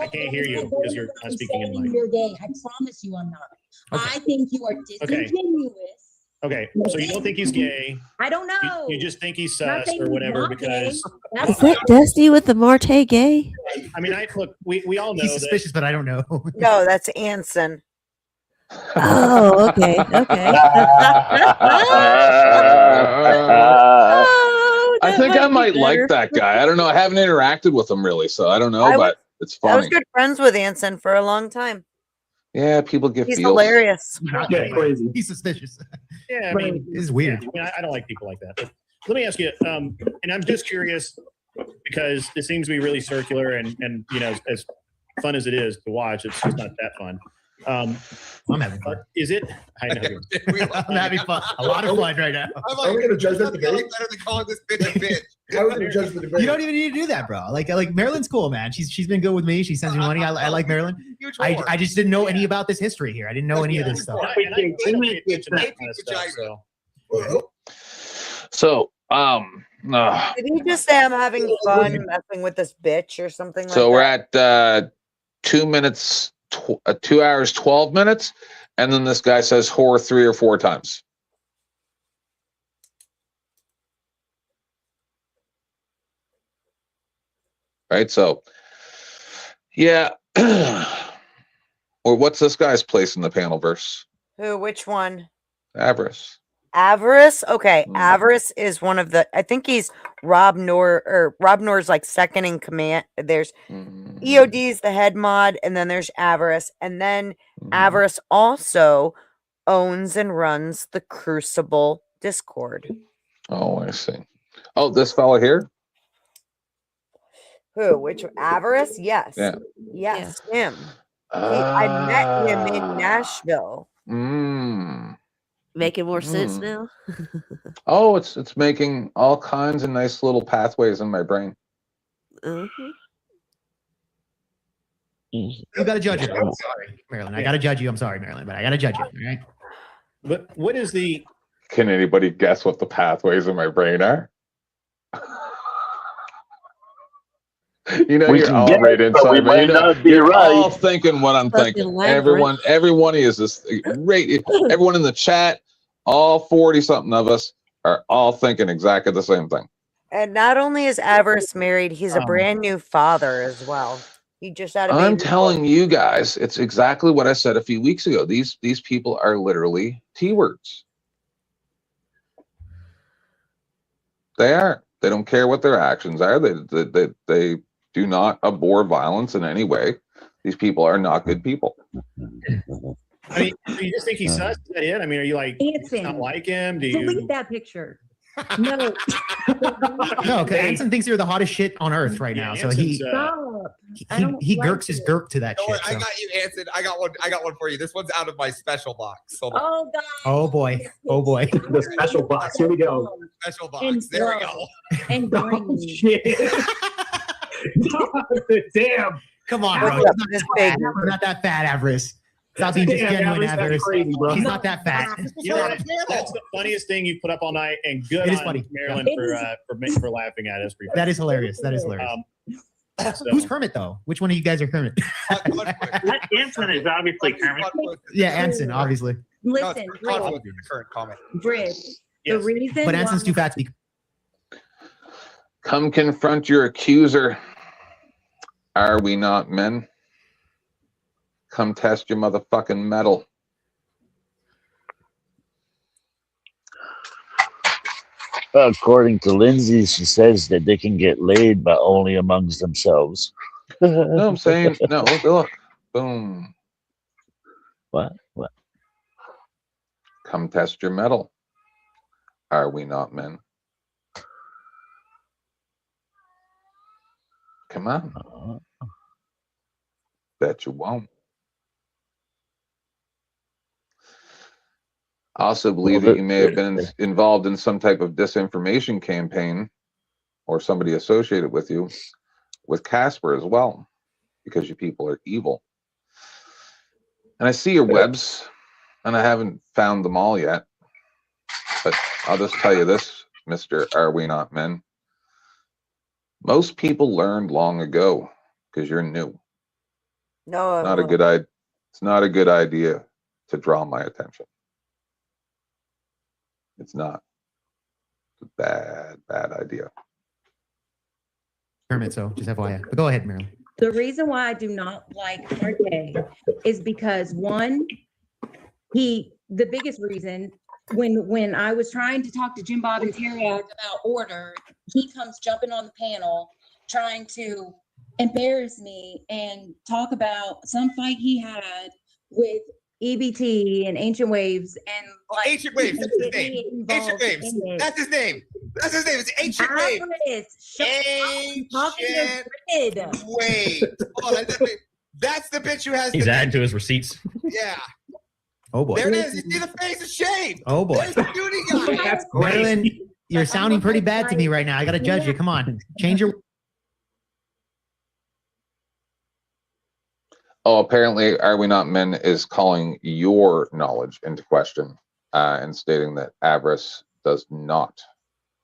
[SPEAKER 7] I can't hear you because you're not speaking in mic.
[SPEAKER 20] You're gay. I promise you, I'm not. I think you are disingenuous.
[SPEAKER 7] Okay, so you don't think he's gay?
[SPEAKER 20] I don't know.
[SPEAKER 7] You just think he's
[SPEAKER 20] Not
[SPEAKER 7] sus
[SPEAKER 20] saying
[SPEAKER 7] or
[SPEAKER 20] he's
[SPEAKER 7] whatever
[SPEAKER 20] not gay.
[SPEAKER 7] because
[SPEAKER 9] Is that Dusty with the Marte gay?
[SPEAKER 7] I mean, look. We all know
[SPEAKER 14] He's suspicious, but I don't know.
[SPEAKER 1] No, that's Anson.
[SPEAKER 9] Oh, okay. Okay.
[SPEAKER 2] I think I might like that guy. I don't know. I haven't interacted with him really, so I don't know, but it's
[SPEAKER 1] I was
[SPEAKER 2] funny.
[SPEAKER 1] good friends with Anson for a long time.
[SPEAKER 2] Yeah, people get
[SPEAKER 1] He's
[SPEAKER 2] feels.
[SPEAKER 1] hilarious.
[SPEAKER 14] Yeah, crazy. He's suspicious.
[SPEAKER 7] Yeah, I mean,
[SPEAKER 14] it's weird.
[SPEAKER 7] Yeah, I don't like people like that. But let me ask you, and I'm just curious because it seems to be really circular, and you know, as fun as it is to watch, it's just not that fun.
[SPEAKER 14] I'm having fun.
[SPEAKER 7] Is it? I know.
[SPEAKER 14] I'm having fun. A lot of fun right now.
[SPEAKER 17] Are we going to judge this debate? Better than calling this bitch a bitch.
[SPEAKER 19] How are we going to judge the debate?
[SPEAKER 14] You don't even need to do that, bro. Like Marilyn's cool, man. She's been good with me. She sends me money. I like Marilyn. I just didn't know any about this history here. I didn't know any of this stuff.
[SPEAKER 2] So,
[SPEAKER 1] Did you just say I'm having fun messing with this bitch or something like
[SPEAKER 2] so
[SPEAKER 1] that?
[SPEAKER 2] we're at 2 minutes, 2 hours, 12 minutes, and then this guy says whore 3 or 4 times. Right, so yeah. Or what's this guy's place in the panel verse?
[SPEAKER 1] Who? Which one?
[SPEAKER 2] Avarice.
[SPEAKER 1] Avarice. Okay, Avarice is one of the. I think he's Rob Nor's like second in command. There's EOD's the head mod, and then there's Avarice, and then Avarice also owns and runs the Crucible Discord.
[SPEAKER 2] Oh, I see. Oh, this fellow here.
[SPEAKER 1] Who? Which Avarice? Yes.
[SPEAKER 2] Yeah.
[SPEAKER 1] Yes, him. I met him in Nashville.
[SPEAKER 9] Making more sense now.
[SPEAKER 2] Oh, it's making all kinds of nice little pathways in my brain.
[SPEAKER 14] You got to judge it. I'm sorry, Marilyn. I got to judge you. I'm sorry, Marilyn, but I got to judge you. All right.
[SPEAKER 7] But what is the?
[SPEAKER 2] Can anybody guess what the pathways in my brain are? You know,
[SPEAKER 12] We
[SPEAKER 2] you're
[SPEAKER 12] can
[SPEAKER 2] all
[SPEAKER 12] get
[SPEAKER 2] right
[SPEAKER 12] it, but
[SPEAKER 2] inside.
[SPEAKER 12] we
[SPEAKER 2] man.
[SPEAKER 12] might
[SPEAKER 2] You know,
[SPEAKER 12] not be
[SPEAKER 2] you're
[SPEAKER 12] right.
[SPEAKER 2] all thinking what I'm
[SPEAKER 9] Fucking
[SPEAKER 2] thinking.
[SPEAKER 9] labyrinth.
[SPEAKER 2] Every one of you is this great. Everyone in the chat, all 40 something of us are all thinking exactly the same thing.
[SPEAKER 1] And not only is Avarice married, he's a brand new father as well. He just had a
[SPEAKER 2] I'm
[SPEAKER 1] baby.
[SPEAKER 2] telling you guys, it's exactly what I said a few weeks ago. These people are literally T-words. They are. They don't care what their actions are. They do not abhor violence in any way. These people are not good people.
[SPEAKER 7] I mean, do you just think he's sus? Is that it? I mean, are you like not like him? Do you?
[SPEAKER 20] Delete that picture. No.
[SPEAKER 14] No, because Anson thinks you're the hottest shit on earth right now. So he
[SPEAKER 20] Stop.
[SPEAKER 14] he gurks his gurk to that
[SPEAKER 17] Don't
[SPEAKER 14] shit.
[SPEAKER 17] worry, I
[SPEAKER 14] so.
[SPEAKER 17] got you, Anson. I got one for you. This one's out of my special box. Hold on.
[SPEAKER 20] Oh God.
[SPEAKER 14] Oh boy. Oh boy.
[SPEAKER 21] The special box. Here we go.
[SPEAKER 17] Special box. There we go.
[SPEAKER 20] And green.
[SPEAKER 21] Shit. Damn.
[SPEAKER 14] Come on,
[SPEAKER 1] What's
[SPEAKER 14] bro.
[SPEAKER 1] up, Miss Big?
[SPEAKER 14] We're not that fat, Avarice. Stop being just
[SPEAKER 21] Damn,
[SPEAKER 14] genuine,
[SPEAKER 21] Avarice, that's
[SPEAKER 14] Avarice.
[SPEAKER 21] crazy, bro.
[SPEAKER 14] She's not that fat.
[SPEAKER 7] You know, that's the funniest thing you put up all night, and good
[SPEAKER 14] It is
[SPEAKER 7] on
[SPEAKER 14] funny.
[SPEAKER 7] Marilyn for laughing at us.
[SPEAKER 14] That is hilarious. That is hilarious.
[SPEAKER 7] So-
[SPEAKER 14] Who's Kermit though? Which one of you guys are Kermit?
[SPEAKER 13] That Anson is obviously Kermit.
[SPEAKER 14] Yeah, Anson, obviously.
[SPEAKER 20] Listen,
[SPEAKER 17] conflict with the current comment.
[SPEAKER 20] Brid, the reason
[SPEAKER 14] But Anson's
[SPEAKER 20] why-
[SPEAKER 14] too fat to be.
[SPEAKER 2] Come confront your accuser. Are we not men? Come test your motherfucking metal.
[SPEAKER 12] According to Lindsay, she says that they can get laid, but only amongst themselves.
[SPEAKER 2] No, I'm saying, no, look. Boom.
[SPEAKER 12] What?
[SPEAKER 2] Come test your metal. Are we not men? Come on. Bet you won't. I also believe that you may have been involved in some type of disinformation campaign, or somebody associated with you, with Casper as well, because you people are evil. And I see your webs, and I haven't found them all yet. But I'll just tell you this, Mr. Are We Not Men? Most people learned long ago, because you're new.
[SPEAKER 1] No,
[SPEAKER 2] Not a good idea. It's not a good idea to draw my attention. It's not. It's a bad idea.
[SPEAKER 14] Kermit, so just FYI. But go ahead, Marilyn.
[SPEAKER 20] The reason why I do not like Marte is because one, the biggest reason when I was trying to talk to Jim Bob and Teriak about order, he comes jumping on the panel trying to embarrass me and talk about some fight he had with EBT and Ancient Waves and like
[SPEAKER 17] Ancient Waves, that's his name. Ancient Waves. That's his name. That's his name. It's Ancient Waves. Ancient Waves. Hold on, that's the bitch who has
[SPEAKER 16] He's
[SPEAKER 17] the
[SPEAKER 16] adding to his receipts.
[SPEAKER 17] Yeah.
[SPEAKER 14] Oh boy.
[SPEAKER 17] There it is. You see the face of shame.
[SPEAKER 14] Oh boy.
[SPEAKER 17] There's the duty guy.
[SPEAKER 21] That's
[SPEAKER 14] Marilyn,
[SPEAKER 21] crazy.
[SPEAKER 14] you're sounding pretty bad to me right now. I gotta judge you. Come on. Change your
[SPEAKER 2] Oh, apparently, Are We Not Men is calling your knowledge into question and stating that Avarice does not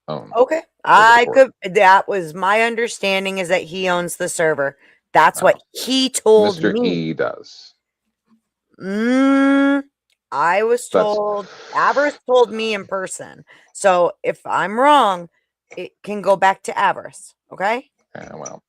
[SPEAKER 2] own.
[SPEAKER 1] Okay. That was my understanding, is that he owns the server. That's what he told
[SPEAKER 2] Mr.
[SPEAKER 1] me.
[SPEAKER 2] E does.
[SPEAKER 1] I was told, Avarice told me in person. So if I'm wrong, it can go back to Avarice. Okay.
[SPEAKER 2] Yeah, well,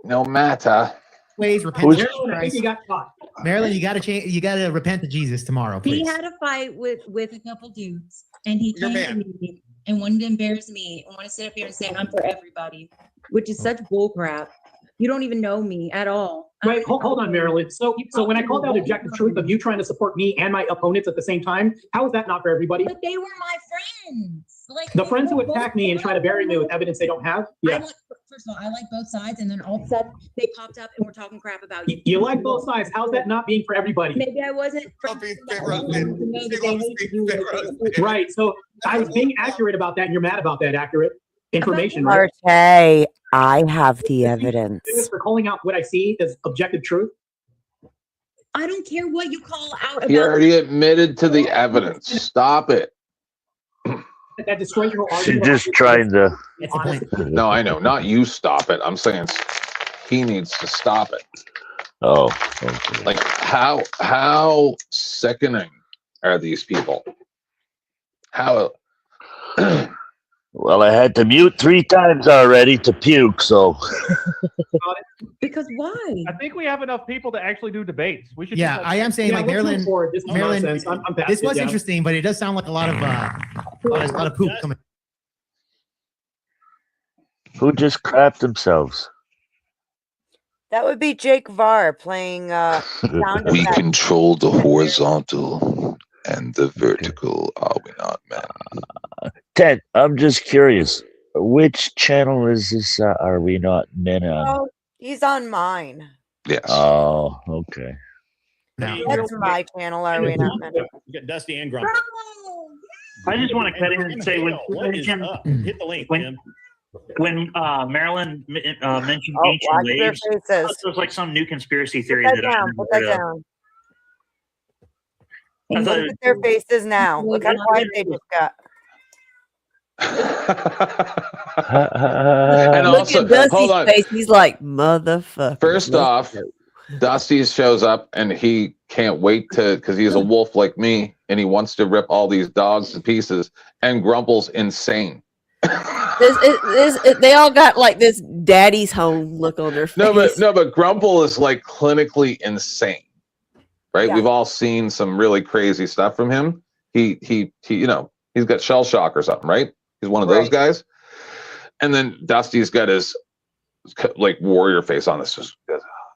[SPEAKER 2] no matter.
[SPEAKER 14] ways. Repent to
[SPEAKER 21] Marilyn, I think
[SPEAKER 14] Christ.
[SPEAKER 21] you got caught.
[SPEAKER 14] Marilyn, you gotta change. You gotta repent to Jesus tomorrow,
[SPEAKER 20] He
[SPEAKER 14] please.
[SPEAKER 20] had a fight with a couple dudes, and he
[SPEAKER 17] Your
[SPEAKER 20] came to me and wanted to embarrass me and want to sit up here and say I'm for everybody, which is such bull crap. You don't even know me at all.
[SPEAKER 21] Wait, hold on, Marilyn. So when I called out objective truth of you trying to support me and my opponents at the same time, how is that not for everybody?
[SPEAKER 20] But they were my friends. Like
[SPEAKER 21] The
[SPEAKER 20] they
[SPEAKER 21] friends who
[SPEAKER 20] were
[SPEAKER 21] attack me and try to bury me with evidence they don't have? Yeah.
[SPEAKER 20] First of all, I like both sides, and then all of a sudden they popped up and we're talking crap about you.
[SPEAKER 21] You like both sides. How's that not being for everybody?
[SPEAKER 20] Maybe I wasn't.
[SPEAKER 21] Right. So I was being accurate about that, and you're mad about that accurate information, right?
[SPEAKER 1] Marte, I have the evidence.
[SPEAKER 21] For calling out what I see as objective truth.
[SPEAKER 20] I don't care what you call out
[SPEAKER 2] He
[SPEAKER 20] about.
[SPEAKER 2] already admitted to the evidence. Stop it.
[SPEAKER 21] That destroys your
[SPEAKER 12] She's
[SPEAKER 21] argument.
[SPEAKER 12] just trying to.
[SPEAKER 2] No, I know. Not you stop it. I'm saying he needs to stop it.
[SPEAKER 12] Oh,
[SPEAKER 2] like how sickening are these people? How
[SPEAKER 12] well, I had to mute 3 times already to puke, so.
[SPEAKER 20] Because why?
[SPEAKER 15] I think we have enough people to actually do debates. We should.
[SPEAKER 14] Yeah, I am saying like Marilyn. Marilyn, this was interesting, but it does sound like a lot of poop coming.
[SPEAKER 12] Who just crapped themselves?
[SPEAKER 1] That would be Jake Varr playing sound
[SPEAKER 2] we
[SPEAKER 1] effects.
[SPEAKER 2] control the horizontal and the vertical, are we not, man?
[SPEAKER 12] Ted, I'm just curious. Which channel is this? Are we not men on?
[SPEAKER 1] Oh, he's on mine.
[SPEAKER 2] Yes.
[SPEAKER 12] Oh, okay.
[SPEAKER 1] That's my channel, are we not? Men?
[SPEAKER 7] You got Dusty and Grumpy.
[SPEAKER 13] I just want to cut in and say when
[SPEAKER 7] what is
[SPEAKER 13] Jim,
[SPEAKER 7] up? Hit the link, Jim.
[SPEAKER 13] When Marilyn mentioned
[SPEAKER 1] Oh,
[SPEAKER 13] ancient
[SPEAKER 1] watch their
[SPEAKER 13] waves, I thought
[SPEAKER 1] faces.
[SPEAKER 13] it was like some new conspiracy
[SPEAKER 1] Put
[SPEAKER 13] theory
[SPEAKER 1] that
[SPEAKER 13] that I
[SPEAKER 1] down.
[SPEAKER 13] hadn't
[SPEAKER 1] Put that
[SPEAKER 13] heard of.
[SPEAKER 1] down.
[SPEAKER 13] I thought
[SPEAKER 1] Look at their faces now. Look how quiet they just got.
[SPEAKER 2] And
[SPEAKER 9] Look
[SPEAKER 2] also,
[SPEAKER 9] at Dusty's
[SPEAKER 2] hold on.
[SPEAKER 9] face. He's like, motherfucker.
[SPEAKER 2] First off, Dusty shows up and he can't wait because he's a wolf like me and he wants to rip all these dogs to pieces. And Grumple's insane.
[SPEAKER 9] They all got like this daddy's home look on their face.
[SPEAKER 2] No, but Grumple is like clinically insane, right?
[SPEAKER 9] Yeah.
[SPEAKER 2] We've all seen some really crazy stuff from him. He you know, he's got shell shock or something, right? He's one of those guys. And then Dusty's got his like warrior face on. This just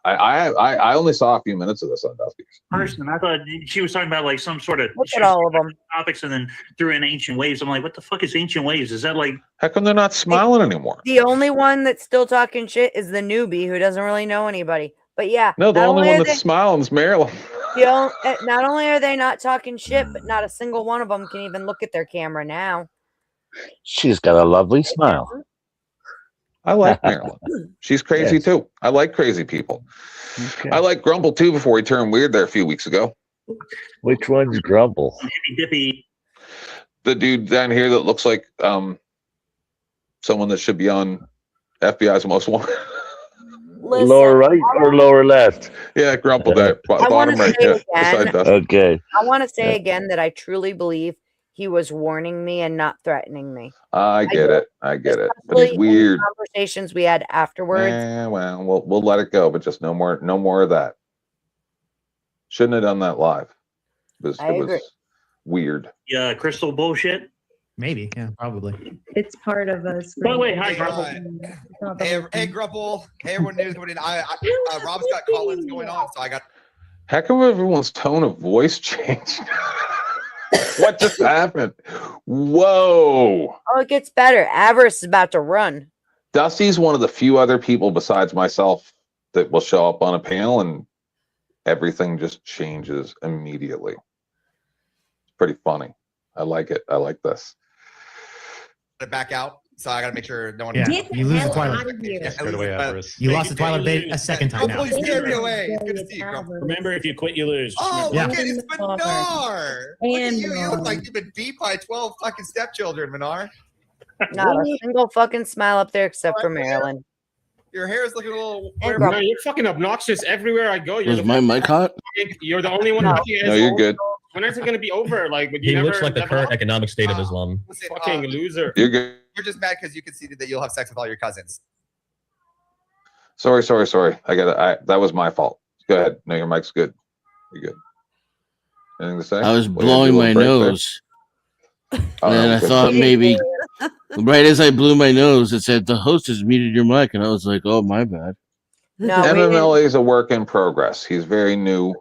[SPEAKER 2] I only saw a few minutes of this on Dusty's.
[SPEAKER 13] Person, I thought she was talking about like some sort of
[SPEAKER 1] Look at all of them.
[SPEAKER 13] topics, and then threw in ancient waves. I'm like, what the fuck is ancient waves? Is that like?
[SPEAKER 2] How come they're not smiling anymore?
[SPEAKER 1] The only one that's still talking shit is the newbie who doesn't really know anybody. But yeah,
[SPEAKER 2] No, the
[SPEAKER 1] not
[SPEAKER 2] only
[SPEAKER 1] are
[SPEAKER 2] one that's smiling is Marilyn.
[SPEAKER 1] not only are they not talking shit, but not a single one of them can even look at their camera now.
[SPEAKER 12] She's got a lovely smile.
[SPEAKER 2] I like Marilyn. She's crazy too. I like crazy people.
[SPEAKER 12] Okay.
[SPEAKER 2] I like Grumple too before he turned weird there a few weeks ago.
[SPEAKER 12] Which one's Grumble?
[SPEAKER 13] Dippy.
[SPEAKER 2] The dude down here that looks like someone that should be on FBI's Most Wanted.
[SPEAKER 12] Lower right or lower left?
[SPEAKER 2] Yeah, Grumple there. Bottom right. Yeah, beside Dusty.
[SPEAKER 12] Okay.
[SPEAKER 1] I want to say again that I truly believe he was warning me and not threatening me.
[SPEAKER 2] I get it. But
[SPEAKER 1] Especially
[SPEAKER 2] it's
[SPEAKER 1] in
[SPEAKER 2] weird.
[SPEAKER 1] the conversations we had afterwards.
[SPEAKER 2] Well, we'll let it go, but just no more of that. Shouldn't have done that live. It
[SPEAKER 1] agree.
[SPEAKER 2] was weird.
[SPEAKER 13] Yeah, crystal bullshit.
[SPEAKER 14] Maybe, yeah, probably.
[SPEAKER 20] It's part of us.
[SPEAKER 13] By the way, hi,
[SPEAKER 17] Hey,
[SPEAKER 13] Grumple.
[SPEAKER 17] Hey, Grumple. Hey, everyone news coming in. Rob's got call-ins going on, so I got.
[SPEAKER 2] How come everyone's tone of voice changed? What just happened? Whoa.
[SPEAKER 1] Oh, it gets better. Avarice is about to run.
[SPEAKER 2] Dusty's one of the few other people besides myself that will show up on a panel and everything just changes immediately. It's pretty funny. I like it. I like this.
[SPEAKER 17] Back out, so I got to make sure no one.
[SPEAKER 14] Yeah,
[SPEAKER 20] Get the
[SPEAKER 14] you lose the
[SPEAKER 20] hell
[SPEAKER 14] Twilight.
[SPEAKER 20] out of here.
[SPEAKER 14] You lost the Twilight bait a second time now.
[SPEAKER 17] Grumple, you scared me away. It's good to see you, Grumple.
[SPEAKER 7] Remember, if you quit, you lose.
[SPEAKER 17] Oh,
[SPEAKER 14] Yeah.
[SPEAKER 17] look at it's Minar. Look at you. You look like you've been beat by 12 fucking stepchildren, Minar.
[SPEAKER 1] Not a single fucking smile up there except for Marilyn.
[SPEAKER 17] Your hair is looking a little.
[SPEAKER 1] Grumple.
[SPEAKER 15] No, you're fucking obnoxious everywhere I go. You're
[SPEAKER 5] Was my mic hot?
[SPEAKER 15] You're the only one.
[SPEAKER 1] No.
[SPEAKER 2] No, you're good.
[SPEAKER 15] When is it going to be over? Like, would you
[SPEAKER 16] He
[SPEAKER 15] never
[SPEAKER 16] looks like the
[SPEAKER 15] level
[SPEAKER 16] current
[SPEAKER 15] up?
[SPEAKER 16] economic state of Islam.
[SPEAKER 17] Listen,
[SPEAKER 15] Fucking loser.
[SPEAKER 2] You're good.
[SPEAKER 17] You're just mad because you conceded that you'll have sex with all your cousins.
[SPEAKER 2] Sorry. That was my fault. Go ahead. No, your mic's good. You're good. Anything to say?
[SPEAKER 5] I was
[SPEAKER 2] What, you had
[SPEAKER 5] blowing
[SPEAKER 2] your
[SPEAKER 5] my
[SPEAKER 2] little break there?
[SPEAKER 5] nose.
[SPEAKER 2] Oh,
[SPEAKER 5] And I
[SPEAKER 2] good.
[SPEAKER 5] thought maybe right as I blew my nose, it said the host has muted your mic, and I was like, "Oh, my bad."
[SPEAKER 1] No, we didn't.
[SPEAKER 2] MMLA is a work in progress. He's very new.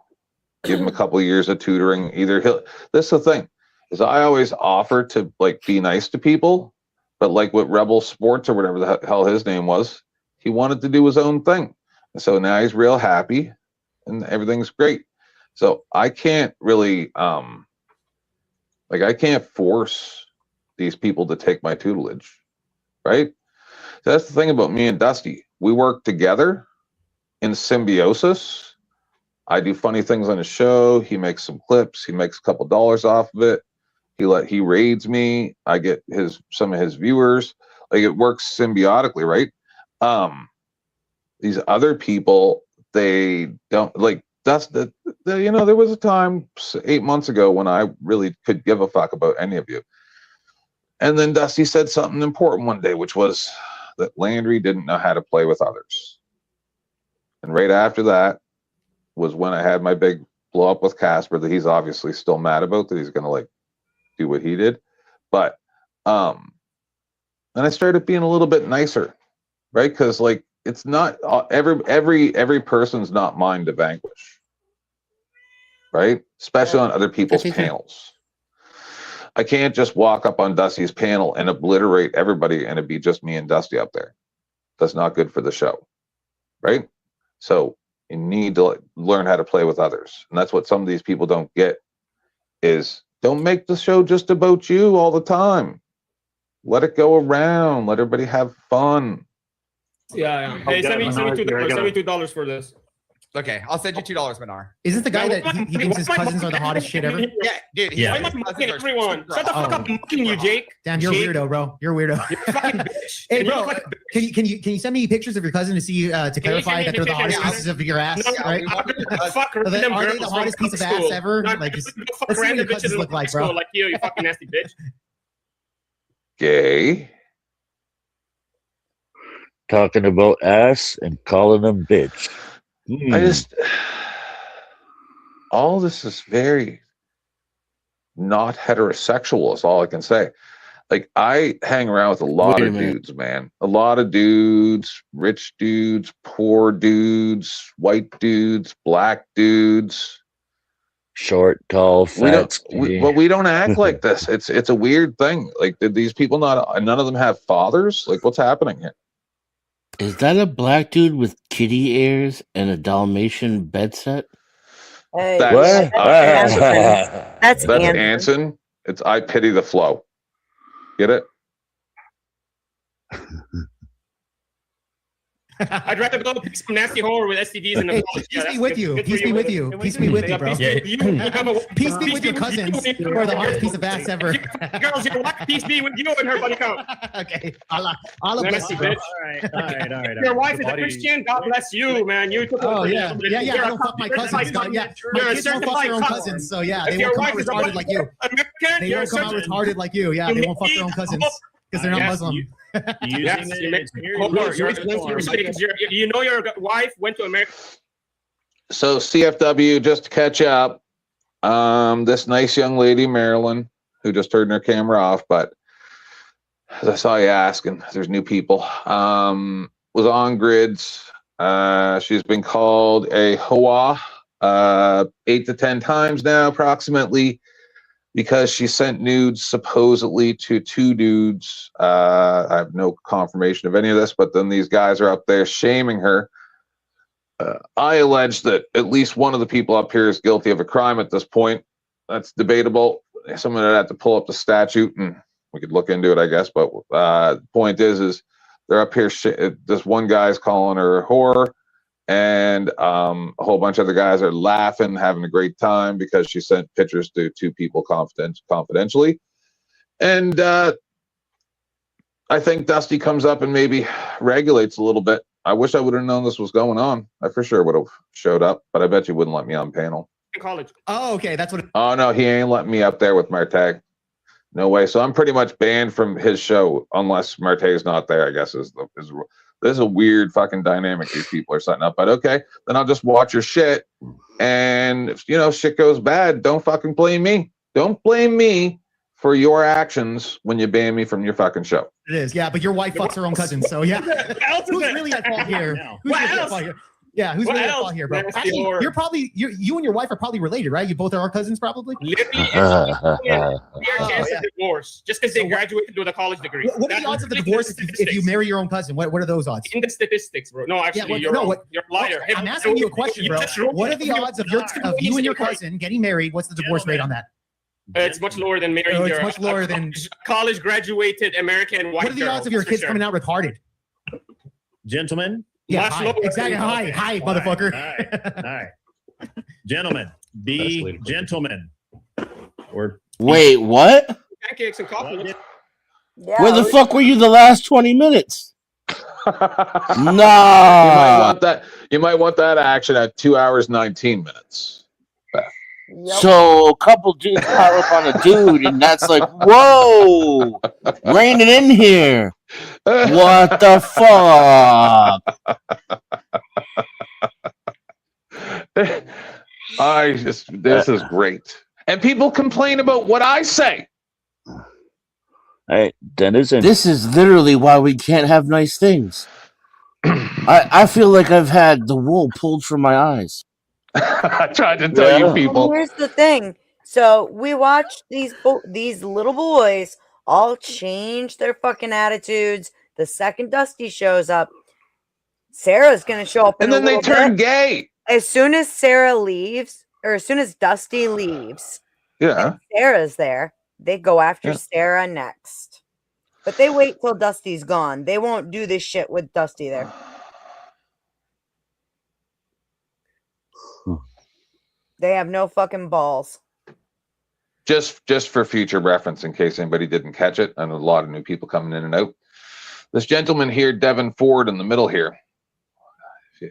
[SPEAKER 2] Give him a couple of years of tutoring. Either he'll. This is the thing, is I always offer to like be nice to people, but like with Rebel Sports or whatever the hell his name was, he wanted to do his own thing, and so now he's real happy, and everything's great. So I can't really, I can't force these people to take my tutelage, right? So that's the thing about me and Dusty. We work together in symbiosis. I do funny things on his show. He makes some clips. He makes a couple dollars off of it. He raids me. I get some of his viewers. Like it works symbiotically, right? These other people, they don't like. That's there was a time 8 months ago when I really could give a fuck about any of you. And then Dusty said something important one day, which was that Landry didn't know how to play with others. And right after that was when I had my big blow up with Casper that he's obviously still mad about, that he's going to like do what he did. But, and I started being a little bit nicer, right? Cause like, it's not every person's not mine to vanquish, right? Especially on other people's panels. I can't just walk up on Dusty's panel and obliterate everybody and it'd be just me and Dusty up there. That's not good for the show, right? So you need to learn how to play with others. And that's what some of these people don't get is don't make the show just about you all the time. Let it go around. Let everybody have fun.
[SPEAKER 16] Yeah. Hey, send me $2 for this.
[SPEAKER 17] Okay, I'll send you $2, Manar.
[SPEAKER 14] Is this the guy that he thinks his cousins are the hottest shit ever?
[SPEAKER 17] Yeah, dude.
[SPEAKER 16] Why am I mocking everyone? Shut the fuck up! I'm mocking you, Jake.
[SPEAKER 14] Damn, you're
[SPEAKER 16] Jake.
[SPEAKER 14] a weirdo, bro. You're a weirdo.
[SPEAKER 16] You're a fucking bitch.
[SPEAKER 14] Hey,
[SPEAKER 16] And you
[SPEAKER 14] bro,
[SPEAKER 16] look like a bitch.
[SPEAKER 14] can you send me pictures of your cousin to see to clarify that they're the hottest pieces of your ass?
[SPEAKER 16] No,
[SPEAKER 14] Right?
[SPEAKER 16] fuck
[SPEAKER 14] Are they
[SPEAKER 16] random
[SPEAKER 14] the
[SPEAKER 16] girls
[SPEAKER 14] hottest
[SPEAKER 16] from
[SPEAKER 14] piece of
[SPEAKER 16] school.
[SPEAKER 14] ass ever?
[SPEAKER 16] No,
[SPEAKER 14] Like, just
[SPEAKER 16] fuck
[SPEAKER 14] let's see what
[SPEAKER 16] random
[SPEAKER 14] your
[SPEAKER 16] bitches
[SPEAKER 14] cousins
[SPEAKER 16] in
[SPEAKER 14] look like,
[SPEAKER 16] school
[SPEAKER 14] bro.
[SPEAKER 16] like you fucking nasty bitch.
[SPEAKER 2] Gay.
[SPEAKER 12] Talking about ass and calling them bitch.
[SPEAKER 2] I just, all this is very not heterosexual is all I can say. Like, I hang around with a lot
[SPEAKER 5] Wait a
[SPEAKER 2] of
[SPEAKER 5] minute.
[SPEAKER 2] dudes, man. A lot of dudes, rich dudes, poor dudes, white dudes, black dudes.
[SPEAKER 12] Short, tall, fat,
[SPEAKER 2] But we don't act like this. It's a weird thing. Like, did these people none of them have fathers? Like, what's happening here?
[SPEAKER 5] Is that a black dude with kitty ears and a Dalmatian bed set?
[SPEAKER 1] Hey,
[SPEAKER 2] That's
[SPEAKER 1] That's
[SPEAKER 2] that's
[SPEAKER 1] Anson.
[SPEAKER 2] Anson. It's I pity the flow. Get it?
[SPEAKER 16] I'd rather go pick some nasty whore with STDs in the
[SPEAKER 14] Hey,
[SPEAKER 16] college.
[SPEAKER 14] peace be with you. Peace be with you. Peace be with you, bro. Peace be with your cousins who are the hottest piece of ass ever.
[SPEAKER 16] Girls, you're lucky. Peace be with you and her buddy count.
[SPEAKER 14] Okay. Allah bless
[SPEAKER 16] Nasty
[SPEAKER 14] you, bro.
[SPEAKER 16] bitch.
[SPEAKER 7] All right.
[SPEAKER 16] Your wife is a Christian. God bless you, man. You took
[SPEAKER 14] Oh
[SPEAKER 16] over.
[SPEAKER 14] yeah. I don't fuck my cousins. God, yeah.
[SPEAKER 16] You're
[SPEAKER 14] My
[SPEAKER 16] a
[SPEAKER 14] kids don't fuck
[SPEAKER 16] certified
[SPEAKER 14] their own
[SPEAKER 16] cunt.
[SPEAKER 14] cousins, so yeah,
[SPEAKER 16] If
[SPEAKER 14] they
[SPEAKER 16] your
[SPEAKER 14] won't come out
[SPEAKER 16] wife is a
[SPEAKER 14] retarded like you.
[SPEAKER 16] American,
[SPEAKER 14] They
[SPEAKER 16] you're a
[SPEAKER 14] won't come out
[SPEAKER 16] certified.
[SPEAKER 14] retarded like you. Yeah, they won't fuck their own cousins because they're not
[SPEAKER 16] Yes,
[SPEAKER 14] Muslim.
[SPEAKER 16] Yes, you know your wife went to America.
[SPEAKER 2] So CFW, just to catch up, this nice young lady, Marilyn, who just turned her camera off, but as I saw you asking, there's new people, was on grids. She's been called a hoa 8 to 10 times now, approximately, because she sent nudes supposedly to 2 dudes. I have no confirmation of any of this, but then these guys are up there shaming her. I allege that at least one of the people up here is guilty of a crime at this point. That's debatable. Someone would have to pull up the statute and we could look into it, I guess. But the point is they're up here. This one guy's calling her a whore, and a whole bunch of other guys are laughing, having a great time because she sent pictures to 2 people confidentially. And I think Dusty comes up and maybe regulates a little bit. I wish I would have known this was going on. I for sure would have showed up, but I bet you wouldn't let me on panel.
[SPEAKER 16] In college.
[SPEAKER 14] Oh, okay, that's what.
[SPEAKER 2] Oh no, he ain't letting me up there with Marte. No way. So I'm pretty much banned from his show unless Marte's not there, I guess is this is a weird fucking dynamic these people are setting up. But okay, then I'll just watch your shit. And if shit goes bad, don't fucking blame me. Don't blame me for your actions when you ban me from your fucking show.
[SPEAKER 14] It is, yeah, but your wife fucks her own cousin, so yeah. Who's really at fault here? Who's really at fault here? Yeah, who's really at fault here, bro? Actually, you're probably you and your wife are probably related, right? You both are cousins, probably.
[SPEAKER 16] Your chance of divorce just because they graduated with a college degree.
[SPEAKER 14] What are the odds of the divorce if you marry your own cousin? What are those odds?
[SPEAKER 16] In the statistics, bro. No, actually, you're a liar.
[SPEAKER 14] I'm asking you a question, bro. What are the odds of you and your cousin getting married? What's the divorce rate on that?
[SPEAKER 16] It's much lower than marrying
[SPEAKER 14] it's much lower than
[SPEAKER 16] college graduated American white.
[SPEAKER 14] What are the odds of your kids coming out retarded?
[SPEAKER 7] Gentlemen.
[SPEAKER 14] Yeah,
[SPEAKER 7] Much
[SPEAKER 14] hi.
[SPEAKER 7] lower.
[SPEAKER 14] Exactly. Hi, motherfucker.
[SPEAKER 7] All right. Gentlemen, be gentlemen. Or
[SPEAKER 5] Wait, what?
[SPEAKER 16] Pancakes and coffee.
[SPEAKER 5] Where the fuck were you the last 20 minutes?
[SPEAKER 2] You
[SPEAKER 5] Nah.
[SPEAKER 2] might want that action at 2 hours 19 minutes.
[SPEAKER 5] So a couple dudes pile up on a dude, and that's like, whoa, raining in here. What the fuck?
[SPEAKER 2] This is great. And people complain about what I say.
[SPEAKER 12] Hey, Denizen.
[SPEAKER 5] This is literally why we can't have nice things. I feel like I've had the wool pulled from my eyes.
[SPEAKER 2] I tried to tell you people.
[SPEAKER 1] Well, here's the thing. So we watched these little boys all change their fucking attitudes. The second Dusty shows up, Sarah's gonna show up,
[SPEAKER 2] and then they turn gay.
[SPEAKER 1] As soon as Sarah leaves, or as soon as Dusty leaves,
[SPEAKER 2] yeah,
[SPEAKER 1] Sarah's there. They go after Sarah next. But they wait till Dusty's gone. They won't do this shit with Dusty there. They have no fucking balls.
[SPEAKER 2] Just for future reference, in case anybody didn't catch it, and a lot of new people coming in and out. This gentleman here, Devin Ford, in the middle here. If you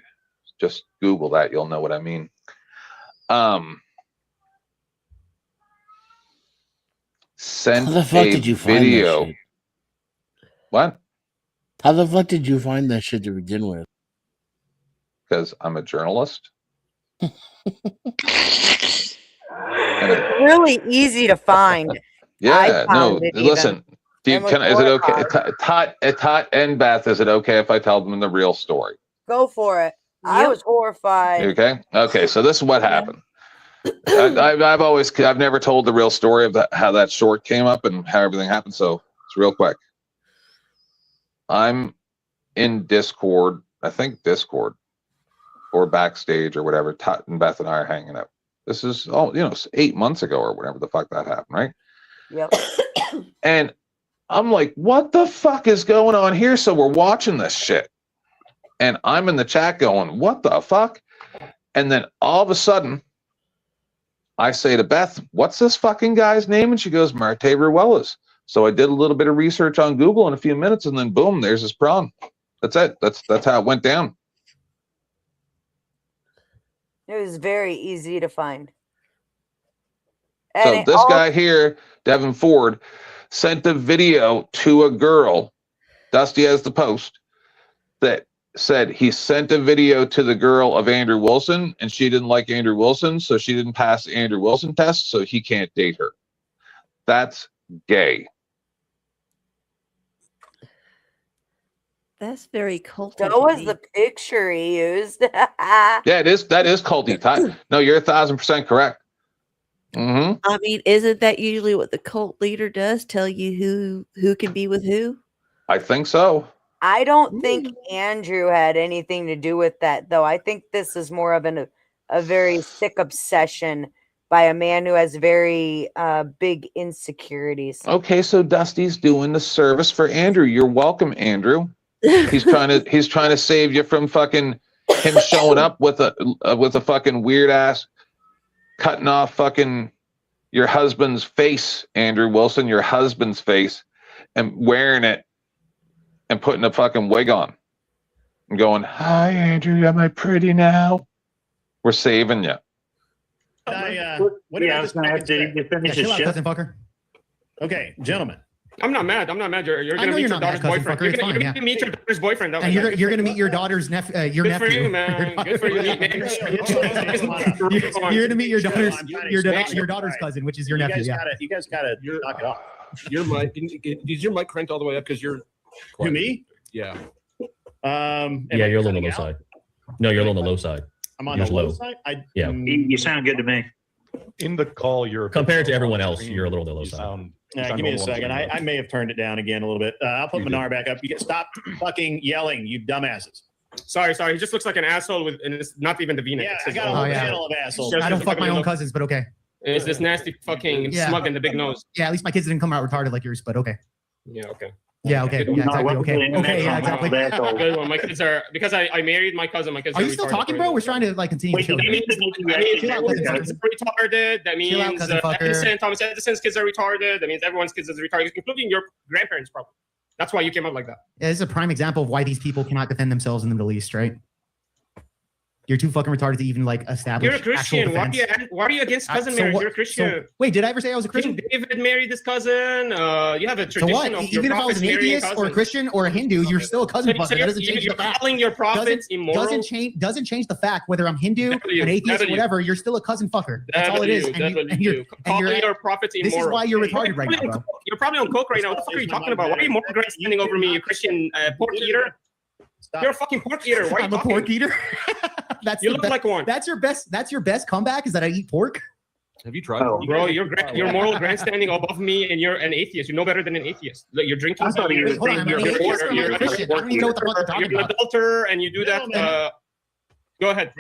[SPEAKER 2] just Google that, you'll know what I mean. Sent
[SPEAKER 5] How the fuck
[SPEAKER 2] a
[SPEAKER 5] did you find that
[SPEAKER 2] video.
[SPEAKER 5] shit?
[SPEAKER 2] What?
[SPEAKER 5] How the fuck did you find that shit to begin with?
[SPEAKER 2] Because I'm a journalist.
[SPEAKER 1] Really easy to find.
[SPEAKER 2] Yeah, no,
[SPEAKER 1] found it
[SPEAKER 2] listen. Do you,
[SPEAKER 1] And with
[SPEAKER 2] can, is it okay?
[SPEAKER 1] Boricard.
[SPEAKER 2] Tot and Beth, is it okay if I tell them the real story?
[SPEAKER 1] Go for it. I was horrified.
[SPEAKER 2] Okay. Okay. So this is what happened. I've never told the real story of how that short came up and how everything happened. So it's real quick. I'm in Discord, I think Discord or backstage or whatever. Tot and Beth and I are hanging out. This is 8 months ago or whatever the fuck that happened, right?
[SPEAKER 1] Yep.
[SPEAKER 2] And I'm like, what the fuck is going on here? So we're watching this shit. And I'm in the chat going, what the fuck? And then all of a sudden, I say to Beth, what's this fucking guy's name? And she goes, Marte Ruelas. So I did a little bit of research on Google in a few minutes, and then boom, there's his prawn. That's it. That's how it went down.
[SPEAKER 1] It was very easy to find.
[SPEAKER 2] So this guy here, Devin Ford, sent a video to a girl, Dusty has the post, that said he sent a video to the girl of Andrew Wilson, and she didn't like Andrew Wilson, so she didn't pass the Andrew Wilson test, so he can't date her. That's gay.
[SPEAKER 9] That's very culty.
[SPEAKER 1] That was the picture he used.
[SPEAKER 2] Yeah, it is. That is culty. Todd. No, you're 1,000% correct. Mm-hmm.
[SPEAKER 9] I mean, isn't that usually what the cult leader does? Tell you who can be with who?
[SPEAKER 2] I think so.
[SPEAKER 1] I don't think Andrew had anything to do with that, though. I think this is more of a very sick obsession by a man who has very big insecurities.
[SPEAKER 2] Okay, so Dusty's doing the service for Andrew. You're welcome, Andrew. He's trying to save you from fucking him showing up with a fucking weird ass cutting off fucking your husband's face, Andrew Wilson, your husband's face, and wearing it and putting a fucking wig on and going, hi, Andrew, am I pretty now? We're saving you.
[SPEAKER 7] What did I was going to ask, did he finish his shift?
[SPEAKER 14] Cousin fucker.
[SPEAKER 7] Okay, gentlemen.
[SPEAKER 15] I'm not mad. You're
[SPEAKER 14] I
[SPEAKER 15] going
[SPEAKER 14] know
[SPEAKER 15] to meet
[SPEAKER 14] you're
[SPEAKER 15] your
[SPEAKER 14] not
[SPEAKER 15] daughter's
[SPEAKER 14] mad, cousin
[SPEAKER 15] boyfriend.
[SPEAKER 14] fucker. It's
[SPEAKER 15] You're
[SPEAKER 14] fine,
[SPEAKER 15] going to meet your daughter's boyfriend.
[SPEAKER 14] And you're going to meet your daughter's nephew. Your
[SPEAKER 15] Good
[SPEAKER 14] nephew.
[SPEAKER 15] for you, man. Good for you.
[SPEAKER 14] You're going to meet your daughter's cousin, which is your nephew.
[SPEAKER 7] You guys gotta knock it off.
[SPEAKER 15] Your mic is your mic cranked all the way up because you're
[SPEAKER 7] Who, me?
[SPEAKER 15] Yeah.
[SPEAKER 4] Yeah, you're a little on the low side. No, you're a little on the low side.
[SPEAKER 7] I'm on
[SPEAKER 4] You're
[SPEAKER 7] the low side.
[SPEAKER 4] Yeah.
[SPEAKER 13] You sound good to me.
[SPEAKER 18] In the call, you're
[SPEAKER 4] compared to everyone else, you're a little on the low side.
[SPEAKER 7] Give me a second. I may have turned it down again a little bit. I'll put Minar back up. You get stop fucking yelling, you dumbasses.
[SPEAKER 15] Sorry. He just looks like an asshole and it's not even the V-neck.
[SPEAKER 7] Yeah, I got a whole panel of assholes.
[SPEAKER 14] I don't fuck my own cousins, but okay.
[SPEAKER 15] It's this nasty fucking smug and the big nose.
[SPEAKER 14] Yeah, at least my kids didn't come out retarded like yours, but okay.
[SPEAKER 15] Yeah, okay.
[SPEAKER 14] Yeah, okay. Yeah, exactly. Okay, yeah, exactly.
[SPEAKER 15] Good one. My kids are, because I married my cousin. My kids
[SPEAKER 14] are you still talking, bro? We're trying to continue the show.
[SPEAKER 15] Retarded. That means Thomas Edison's kids are retarded. That means everyone's kids is retarded, including your grandparents, probably. That's why you came up like that.
[SPEAKER 14] Yeah, this is a prime example of why these people cannot defend themselves in the Middle East, right? You're too fucking retarded to even establish.
[SPEAKER 15] You're a Christian. Why are you against cousin marriage? You're a Christian.
[SPEAKER 14] Wait, did I ever say I was a Christian?
[SPEAKER 15] David married this cousin. You have a tradition.
[SPEAKER 14] So what? Even if I was an atheist or a Christian or a Hindu, you're still a cousin fucker. That doesn't change the fact.
[SPEAKER 15] Calling your prophets immoral.
[SPEAKER 14] Doesn't change the fact whether I'm Hindu, an atheist, or whatever. You're still a cousin fucker. That's all it is.
[SPEAKER 15] Calling your prophets immoral.
[SPEAKER 14] This is why you're retarded right now, bro.
[SPEAKER 15] You're probably on coke right now. What the fuck are you talking about? Why are you more standing over me, you Christian pork eater? You're a fucking pork eater. Why are you
[SPEAKER 14] I'm a pork eater.
[SPEAKER 15] You look like one.
[SPEAKER 14] That's your best comeback is that I eat pork.
[SPEAKER 15] Have you tried? Bro, you're moral grandstanding above me, and you're an atheist. You're no better than an atheist. Look, you're drinking. You're an adulterer, and you do that. Go ahead.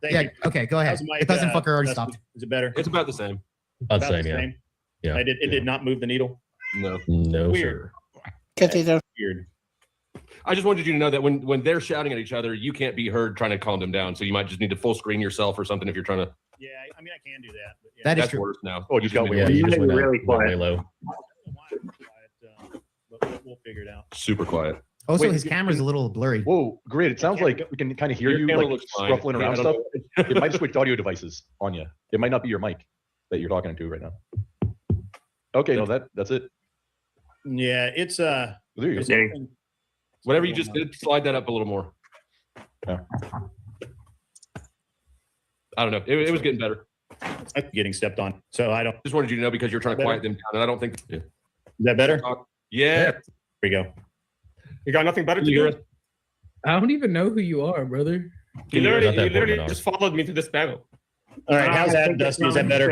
[SPEAKER 14] Yeah. Okay. Go ahead. The cousin fucker already stopped.
[SPEAKER 7] Is it better?
[SPEAKER 15] It's about the same.
[SPEAKER 4] About the same. Yeah.
[SPEAKER 7] It did not move the needle.
[SPEAKER 15] No.
[SPEAKER 4] No.
[SPEAKER 7] Weird. Weird.
[SPEAKER 15] I just wanted you to know that when they're shouting at each other, you can't be heard trying to calm them down. So you might just need to full screen yourself or something if you're trying to.
[SPEAKER 7] Yeah, I mean, I can do that. But yeah.
[SPEAKER 14] That is
[SPEAKER 15] That's
[SPEAKER 14] true.
[SPEAKER 15] worse now.
[SPEAKER 18] Oh, you got
[SPEAKER 4] Yeah, you just went
[SPEAKER 13] really quiet.
[SPEAKER 4] way low.
[SPEAKER 7] But we'll figure it out.
[SPEAKER 15] Super quiet.
[SPEAKER 14] Also,
[SPEAKER 18] Wait,
[SPEAKER 14] his camera's a little blurry.
[SPEAKER 18] Whoa, great. It sounds like we can kind of hear
[SPEAKER 15] Your
[SPEAKER 18] you
[SPEAKER 15] camera
[SPEAKER 18] like
[SPEAKER 15] looks fine.
[SPEAKER 18] scuffling
[SPEAKER 15] Yeah,
[SPEAKER 18] around
[SPEAKER 15] I
[SPEAKER 18] stuff.
[SPEAKER 15] don't
[SPEAKER 18] It might have switched audio devices on you. It might not be your mic that you're talking to right now. Okay, no, that's it.
[SPEAKER 7] Yeah, it's
[SPEAKER 18] There you
[SPEAKER 7] it's
[SPEAKER 18] go.
[SPEAKER 7] something-
[SPEAKER 15] Whatever you just did, slide that up a little more.
[SPEAKER 18] Yeah.
[SPEAKER 15] I don't know. It was getting better.
[SPEAKER 7] I'm getting stepped on. So I don't.
[SPEAKER 15] Just wanted you to know because you're trying to quiet them down, and I don't think. Yeah.
[SPEAKER 7] Is that better?
[SPEAKER 15] Yeah.
[SPEAKER 7] There we go.
[SPEAKER 15] You got nothing better to
[SPEAKER 7] You
[SPEAKER 15] do.
[SPEAKER 6] I don't even know who you are, brother.
[SPEAKER 15] You literally just followed me to this panel.
[SPEAKER 7] All right, how's that, Dusty? Is that better?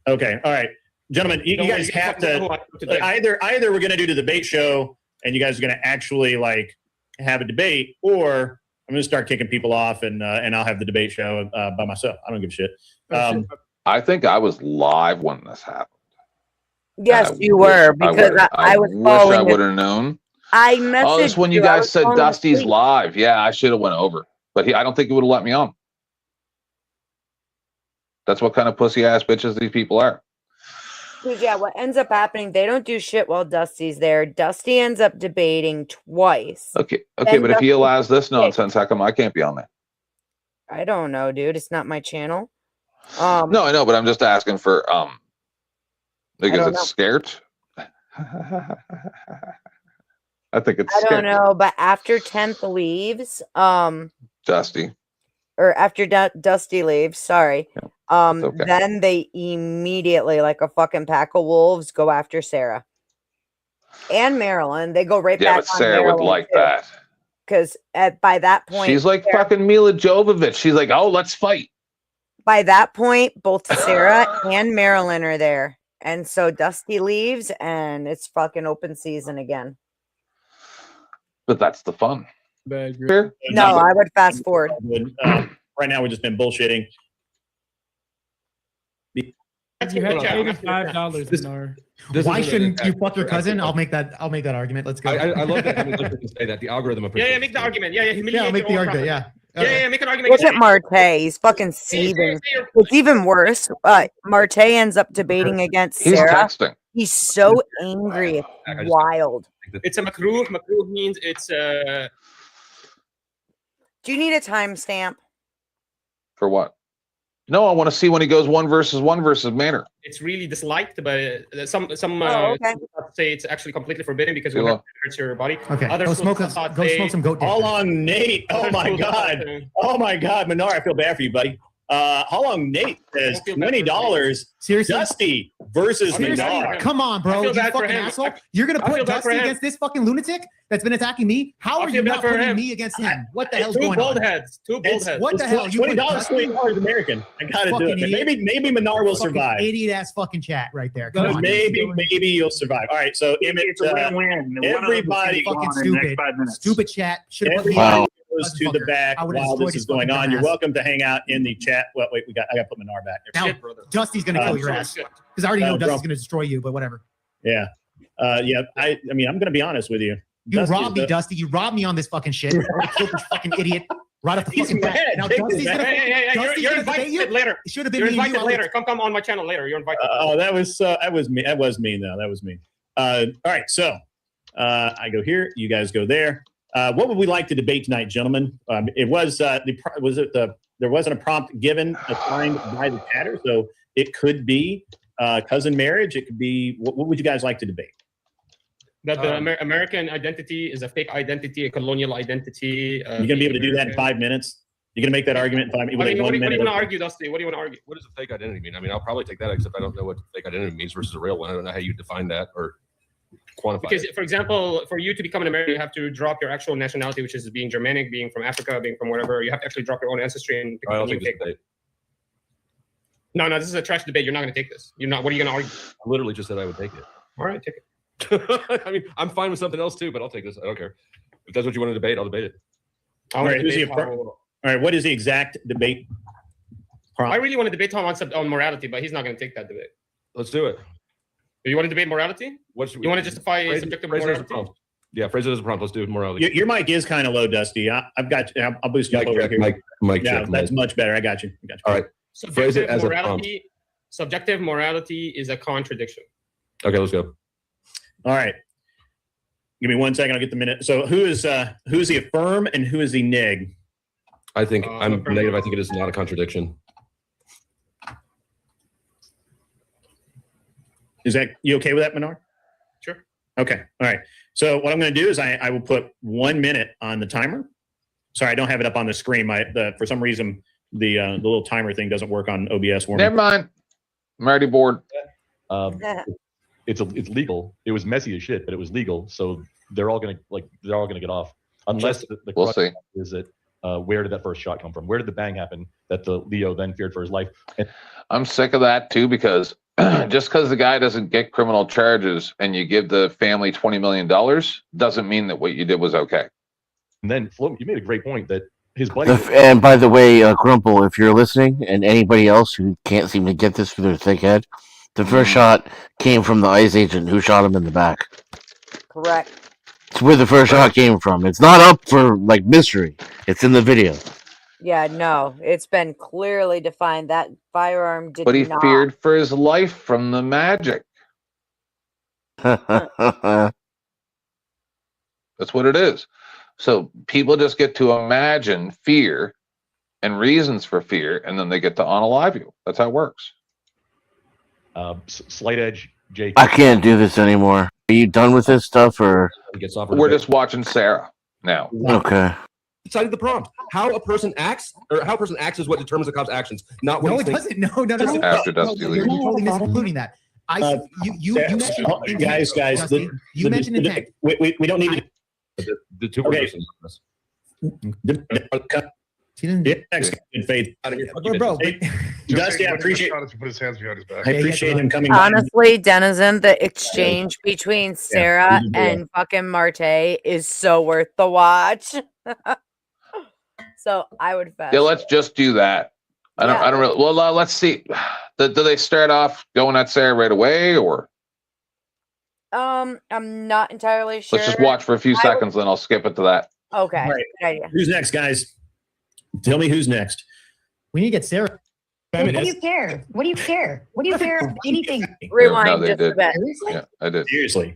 [SPEAKER 7] Okay, all right, gentlemen, you guys have to either we're going to do the debate show, and you guys are going to actually like have a debate, or I'm going to start kicking people off, and I'll have the debate show by myself. I don't give a shit.
[SPEAKER 2] I think I was live when this happened.
[SPEAKER 1] Yes,
[SPEAKER 2] I
[SPEAKER 1] you
[SPEAKER 2] wish-
[SPEAKER 1] were, because I was
[SPEAKER 2] wish
[SPEAKER 1] following
[SPEAKER 2] I
[SPEAKER 1] it.
[SPEAKER 2] would have known.
[SPEAKER 1] I messaged
[SPEAKER 2] Oh, that's when you
[SPEAKER 1] I
[SPEAKER 2] guys
[SPEAKER 1] was
[SPEAKER 2] said
[SPEAKER 1] falling
[SPEAKER 2] Dusty's
[SPEAKER 1] asleep.
[SPEAKER 2] live. Yeah, I should have went over, but I don't think he would have let me on. That's what kind of pussy ass bitches these people are.
[SPEAKER 1] 'Cause, yeah, what ends up happening, they don't do shit while Dusty's there. Dusty ends up debating twice.
[SPEAKER 2] Okay,
[SPEAKER 1] Then
[SPEAKER 2] but if he
[SPEAKER 1] Dusty
[SPEAKER 2] allows this
[SPEAKER 1] gets
[SPEAKER 2] nonsense, how come I can't be on there?
[SPEAKER 1] I don't know, dude. It's not my channel.
[SPEAKER 2] No, I know, but I'm just asking for because
[SPEAKER 1] don't
[SPEAKER 2] it's
[SPEAKER 1] know.
[SPEAKER 2] scared. I think it's
[SPEAKER 1] I don't
[SPEAKER 2] scared.
[SPEAKER 1] know, but after 10th leaves,
[SPEAKER 2] Dusty.
[SPEAKER 1] or after Dusty leaves, sorry.
[SPEAKER 2] okay.
[SPEAKER 1] Then they immediately, like a fucking pack of wolves, go after Sarah and Marilyn. They go right
[SPEAKER 2] Yeah,
[SPEAKER 1] back
[SPEAKER 2] but
[SPEAKER 1] on
[SPEAKER 2] Sarah would
[SPEAKER 1] Marilyn
[SPEAKER 2] like
[SPEAKER 1] too.
[SPEAKER 2] that.
[SPEAKER 1] Because by that point,
[SPEAKER 2] She's like fucking Mila Jovovich. She's like, oh, let's fight.
[SPEAKER 1] by that point, both Sarah and Marilyn are there. And so Dusty leaves and it's fucking open season again.
[SPEAKER 2] But that's the fun.
[SPEAKER 1] No, I would fast forward.
[SPEAKER 7] Right now, we've just been bullshitting.
[SPEAKER 6] You had $85 in our.
[SPEAKER 14] Why shouldn't you fuck your cousin? I'll make that argument. Let's go.
[SPEAKER 15] I love that. To say that the algorithm. Yeah, make
[SPEAKER 13] the argument. Yeah,
[SPEAKER 14] Yeah, I'll make the argument. Yeah.
[SPEAKER 13] make an argument.
[SPEAKER 1] Look at Marte. He's fucking seething. It's even worse. Marte ends up debating against
[SPEAKER 2] He's
[SPEAKER 1] Sarah.
[SPEAKER 2] texting.
[SPEAKER 1] He's so angry. It's wild.
[SPEAKER 13] It's a makruh. Makruh means it's
[SPEAKER 1] Do you need a timestamp?
[SPEAKER 2] For what? No, I want to see when he goes one versus Manor.
[SPEAKER 13] it's really disliked, but some
[SPEAKER 1] okay.
[SPEAKER 13] say it's actually completely forbidden because
[SPEAKER 2] Good
[SPEAKER 13] it
[SPEAKER 2] luck.
[SPEAKER 13] hurts your body.
[SPEAKER 14] Okay.
[SPEAKER 13] Other
[SPEAKER 14] Go
[SPEAKER 13] schools
[SPEAKER 14] smoke
[SPEAKER 13] of thought
[SPEAKER 14] go
[SPEAKER 13] say-
[SPEAKER 14] smoke some goat dick.
[SPEAKER 7] How long, Nate? Oh my God. Oh my God, Menard, I feel bad for you, buddy. How long, Nate says $20.
[SPEAKER 14] Seriously?
[SPEAKER 7] Dusty versus
[SPEAKER 14] Seriously?
[SPEAKER 7] Menard.
[SPEAKER 14] Come on,
[SPEAKER 13] I
[SPEAKER 14] bro.
[SPEAKER 13] feel
[SPEAKER 14] You
[SPEAKER 13] bad for
[SPEAKER 14] fucking
[SPEAKER 13] him.
[SPEAKER 14] asshole. You're gonna
[SPEAKER 13] I feel
[SPEAKER 14] put
[SPEAKER 13] bad for
[SPEAKER 14] Dusty
[SPEAKER 13] him.
[SPEAKER 14] against this fucking lunatic that's been attacking me? How
[SPEAKER 13] I
[SPEAKER 14] are
[SPEAKER 13] feel
[SPEAKER 14] you
[SPEAKER 13] bad
[SPEAKER 14] not
[SPEAKER 13] for
[SPEAKER 14] putting
[SPEAKER 13] him.
[SPEAKER 14] me against him? What the hell's
[SPEAKER 13] Two
[SPEAKER 14] going
[SPEAKER 13] bald
[SPEAKER 14] on?
[SPEAKER 13] heads. Two bald
[SPEAKER 7] It's-
[SPEAKER 13] heads.
[SPEAKER 14] What the hell? You put
[SPEAKER 7] $20,
[SPEAKER 14] Dusty?
[SPEAKER 7] $20 American. I gotta do
[SPEAKER 14] Fucking
[SPEAKER 7] it.
[SPEAKER 14] idiot.
[SPEAKER 7] Maybe Menard will
[SPEAKER 14] Fucking
[SPEAKER 7] survive.
[SPEAKER 14] Idiot ass fucking chat right there. Come on.
[SPEAKER 7] Maybe you'll survive. All right, so Emmett,
[SPEAKER 10] It's a win-win.
[SPEAKER 7] everybody
[SPEAKER 14] Fucking
[SPEAKER 10] in the next
[SPEAKER 14] stupid.
[SPEAKER 10] 5 minutes.
[SPEAKER 14] Stupid chat. Should have put me
[SPEAKER 7] Everybody
[SPEAKER 14] on.
[SPEAKER 7] goes to the back
[SPEAKER 14] I would've
[SPEAKER 7] while
[SPEAKER 14] destroyed
[SPEAKER 7] this
[SPEAKER 14] his
[SPEAKER 7] is going
[SPEAKER 14] fucking
[SPEAKER 7] on. You're
[SPEAKER 14] dumbass.
[SPEAKER 7] welcome to hang out in the chat. Well, wait, I got to put Menard back there.
[SPEAKER 14] Now, Dusty's gonna kill your
[SPEAKER 7] sorry.
[SPEAKER 14] ass because I already know
[SPEAKER 7] bro.
[SPEAKER 14] Dusty's gonna destroy you. But whatever.
[SPEAKER 7] Yeah. Yeah. I mean, I'm going to be honest with you.
[SPEAKER 14] You
[SPEAKER 7] Dusty's
[SPEAKER 14] robbed me,
[SPEAKER 7] the-
[SPEAKER 14] Dusty. You robbed me on this fucking shit. You fucking idiot. Right off the
[SPEAKER 7] He's
[SPEAKER 14] fucking bat.
[SPEAKER 7] mad.
[SPEAKER 14] Now
[SPEAKER 7] Take
[SPEAKER 14] Dusty's
[SPEAKER 7] his
[SPEAKER 14] gonna.
[SPEAKER 7] back.
[SPEAKER 13] Hey,
[SPEAKER 14] Dusty's
[SPEAKER 13] you're
[SPEAKER 14] gonna debate
[SPEAKER 13] invited
[SPEAKER 14] you.
[SPEAKER 13] later.
[SPEAKER 14] It should have been
[SPEAKER 13] You're
[SPEAKER 14] me and
[SPEAKER 13] invited
[SPEAKER 14] you.
[SPEAKER 13] later. Come on my channel later. You're invited.
[SPEAKER 7] Oh, that was me. That was me. Though that was me. All right, so I go here. You guys go there. What would we like to debate tonight, gentlemen? It was there wasn't a prompt given assigned by the chatter, so it could be cousin marriage. It could be what would you guys like to debate?
[SPEAKER 13] That the American identity is a fake identity, a colonial identity.
[SPEAKER 7] You're gonna be able to do that in 5 minutes. You're gonna make that argument in 5 minutes.
[SPEAKER 13] What do you want to
[SPEAKER 7] minute.
[SPEAKER 13] argue, Dusty? What do you want to argue?
[SPEAKER 15] What does a fake identity mean? I mean, I'll probably take that, except I don't know what fake identity means versus a real one. I don't know how you define that or quantify
[SPEAKER 13] Because,
[SPEAKER 15] it.
[SPEAKER 13] for example, for you to become an American, you have to drop your actual nationality, which is being Germanic, being from Africa, being from whatever. You have to actually drop your own ancestry and pick
[SPEAKER 15] I
[SPEAKER 13] a
[SPEAKER 15] don't
[SPEAKER 13] new
[SPEAKER 15] think
[SPEAKER 13] fake. No, this is a trash debate. You're not going to take this. You're not. What are you going to argue?
[SPEAKER 15] I literally just said I would take it.
[SPEAKER 13] All right, take it.
[SPEAKER 15] I mean, I'm fine with something else too, but I'll take this. I don't care. If that's what you want to debate, I'll debate it.
[SPEAKER 7] All right, all right. What is the exact debate?
[SPEAKER 13] I really want to debate Tom on morality, but he's not going to take that debate.
[SPEAKER 15] Let's do it. You want to debate morality? You want to justify subjective morality?
[SPEAKER 18] Yeah, phrase it as a prompt. Let's do morality.
[SPEAKER 7] Your mic is kind of low, Dusty. I've got. I'll boost you up over here.
[SPEAKER 18] Mic
[SPEAKER 7] yeah,
[SPEAKER 18] check.
[SPEAKER 7] that's much better. I got you.
[SPEAKER 18] All right. Phrase it as a prompt.
[SPEAKER 15] Subjective morality is a contradiction.
[SPEAKER 18] Okay, let's go.
[SPEAKER 7] All right. Give me 1 second. I'll get the minute. So who's the affirm and who is the neg?
[SPEAKER 18] I think I'm negative. I think it is not a contradiction.
[SPEAKER 7] Is that you okay with that, Menard?
[SPEAKER 15] Sure.
[SPEAKER 7] Okay. All right. So what I'm going to do is I will put 1 minute on the timer. Sorry, I don't have it up on the screen. For some reason the little timer thing doesn't work on OBS for me.
[SPEAKER 2] Never mind. I'm already bored.
[SPEAKER 18] It's legal. It was messy as shit, but it was legal. So they're all gonna get off, unless the
[SPEAKER 2] we'll see.
[SPEAKER 18] Is that where did that first shot come from? Where did the bang happen that the Leo then feared for his life? And
[SPEAKER 2] I'm sick of that too, because just because the guy doesn't get criminal charges and you give the family $20 million doesn't mean that what you did was okay.
[SPEAKER 18] And then Flo, you made a great point that his buddy.
[SPEAKER 5] And by the way, Grumple, if you're listening, and anybody else who can't seem to get this through their thick head, the first shot came from the ICE agent who shot him in the back.
[SPEAKER 1] Correct.
[SPEAKER 5] It's where the first shot came from. It's not up for mystery. It's in the video.
[SPEAKER 1] Yeah, no, it's been clearly defined that firearm did
[SPEAKER 2] But he
[SPEAKER 1] not.
[SPEAKER 2] feared for his life from the magic. That's what it is. So people just get to imagine fear and reasons for fear, and then they get to unalive you. That's how it works.
[SPEAKER 18] Slight edge, Jake.
[SPEAKER 5] I can't do this anymore. Are you done with this stuff, or
[SPEAKER 2] we're just watching Sarah now?
[SPEAKER 5] Okay.
[SPEAKER 16] Decided the prompt. How a person acts is what determines a cop's actions. Not what
[SPEAKER 14] No,
[SPEAKER 16] he
[SPEAKER 14] it
[SPEAKER 16] thinks.
[SPEAKER 14] doesn't. No.
[SPEAKER 2] After Dusty
[SPEAKER 14] You're
[SPEAKER 2] leaves.
[SPEAKER 14] totally misconcluding that. You mentioned intent,
[SPEAKER 7] guys.
[SPEAKER 14] Dusty. You mentioned intent.
[SPEAKER 7] We don't need to.
[SPEAKER 18] The two
[SPEAKER 7] Okay.
[SPEAKER 18] persons.
[SPEAKER 14] She didn't.
[SPEAKER 7] Good faith.
[SPEAKER 14] Bro,
[SPEAKER 7] Dusty, I appreciate.
[SPEAKER 19] Put his hands behind his back.
[SPEAKER 7] I appreciate him coming. by.
[SPEAKER 1] Honestly, Denizen, the exchange between Sarah and fucking Marte is so worth the watch. So I would fast.
[SPEAKER 2] Yeah, let's just do that. I don't really. Well, let's see. Do they start off going at Sarah right away, or
[SPEAKER 1] I'm not entirely sure.
[SPEAKER 2] let's just watch for a few seconds, then I'll skip it to that.
[SPEAKER 1] Okay.
[SPEAKER 7] All right.
[SPEAKER 1] Good idea.
[SPEAKER 7] Who's next, guys? Tell me who's next.
[SPEAKER 14] We need to get Sarah.
[SPEAKER 8] What do you care? What do you care? What do you care about anything?
[SPEAKER 1] Rewind
[SPEAKER 2] No, they
[SPEAKER 1] just a
[SPEAKER 2] did.
[SPEAKER 1] bit.
[SPEAKER 2] Yeah, I did.
[SPEAKER 7] Seriously.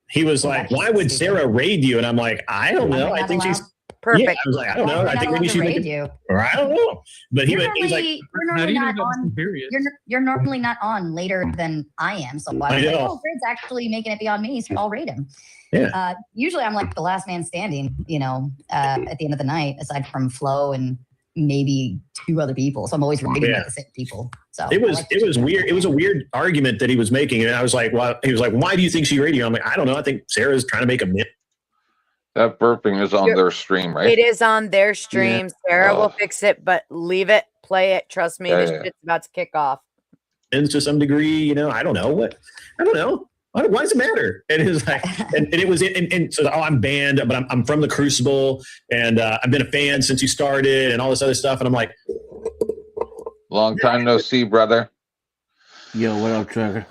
[SPEAKER 7] He was like, "Why would Sarah raid you?" And I'm like, "I don't know. I think she's
[SPEAKER 1] perfect."
[SPEAKER 7] Yeah, I was like, "I don't know. I think maybe she's
[SPEAKER 8] raid you.
[SPEAKER 7] or I don't know." But he's like,
[SPEAKER 8] You're normally not on. You're normally not on later than I am. So why?
[SPEAKER 7] I
[SPEAKER 8] Like,
[SPEAKER 7] know.
[SPEAKER 8] oh, Grid's actually making it beyond me, so I'll raid him.
[SPEAKER 7] Yeah.
[SPEAKER 8] Usually I'm like the last man standing. At the end of the night, aside from Flo and maybe 2 other people. So I'm always raiding like the same people. So
[SPEAKER 7] it was weird. It was a weird argument that he was making, and I was like, "Well," he was like, "Why do you think she raided you?" I'm like, "I don't know. I think Sarah's trying to make a myth."
[SPEAKER 2] That burping is on their stream, right?
[SPEAKER 1] It is on their stream. Sarah will fix it, but leave it, play it. Trust me, this shit's about to kick off.
[SPEAKER 7] And to some degree, I don't know what. I don't know. Why does it matter? And it was like, and it was, and so, I'm banned, but I'm from the Crucible, and I've been a fan since you started, and all this other stuff. And I'm like,
[SPEAKER 2] long time no see, brother.
[SPEAKER 5] Yo, what up, Trevor?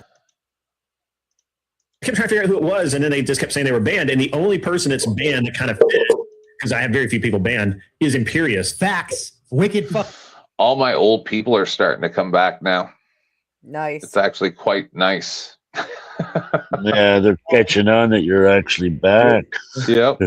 [SPEAKER 7] I kept trying to figure out who it was, and then they just kept saying they were banned. And the only person that's banned that kind of fit, because I have very few people banned, is Imperious.
[SPEAKER 14] Facts. Wicked fuck.
[SPEAKER 2] All my old people are starting to come back now.
[SPEAKER 1] Nice.
[SPEAKER 2] It's actually quite nice.
[SPEAKER 12] Yeah, they're catching on that you're actually back.
[SPEAKER 2] Yep.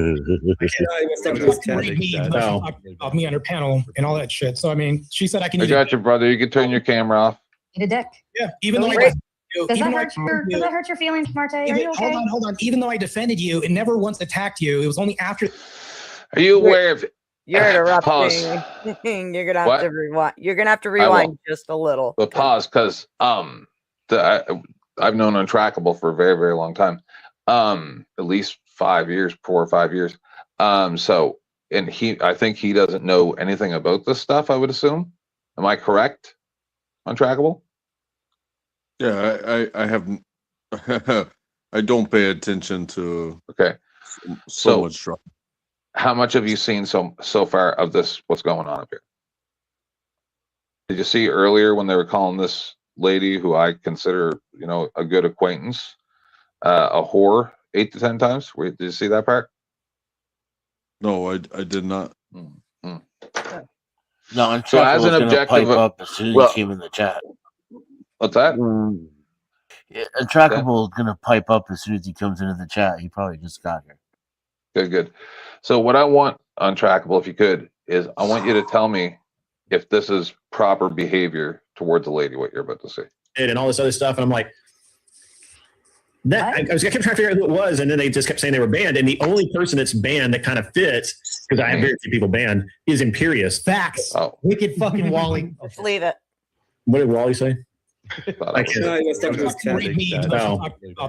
[SPEAKER 21] Of me on her panel and all that shit. So I mean, she said I can.
[SPEAKER 2] I got you, brother. You can turn your camera off.
[SPEAKER 8] Eat a dick.
[SPEAKER 21] Yeah, even though
[SPEAKER 8] Does that hurt your feelings, Marte? Are you okay?
[SPEAKER 21] Hold on. Even though I defended you and never once attacked you, it was only after.
[SPEAKER 2] Are you aware of?
[SPEAKER 1] You're interrupting.
[SPEAKER 2] Pause.
[SPEAKER 1] You're gonna have
[SPEAKER 2] What?
[SPEAKER 1] to rewind. You're gonna have to rewind just a little.
[SPEAKER 2] But pause, because I've known Untrackable for a very, very long time. At least 5 years, 4 or 5 years. So, and I think he doesn't know anything about this stuff, I would assume. Am I correct? Untrackable?
[SPEAKER 10] Yeah, I haven't. I don't pay attention to.
[SPEAKER 2] Okay.
[SPEAKER 10] So much trouble.
[SPEAKER 2] How much have you seen so far of this? What's going on up here? Did you see earlier when they were calling this lady who I consider, a good acquaintance, a whore 8 to 10 times. Wait, did you see that part?
[SPEAKER 10] No, I did not.
[SPEAKER 5] No,
[SPEAKER 2] So as an objective,
[SPEAKER 5] pipe up as soon as he came in the chat.
[SPEAKER 2] What's that?
[SPEAKER 5] Yeah, Untrackable is gonna pipe up as soon as he comes into the chat. He probably just got here.
[SPEAKER 2] Good. So what I want, Untrackable, if you could, is I want you to tell me if this is proper behavior towards a lady, what you're about to say.
[SPEAKER 7] And all this other stuff. And I'm like, I kept trying to figure out who it was. And then they just kept saying they were banned. And the only person that's banned that kind of fits, because I have very few people banned, is Imperious.
[SPEAKER 14] Facts.
[SPEAKER 2] Oh.
[SPEAKER 14] Wicked fucking Wally.
[SPEAKER 1] Believe it.
[SPEAKER 7] What did Wally say?
[SPEAKER 3] About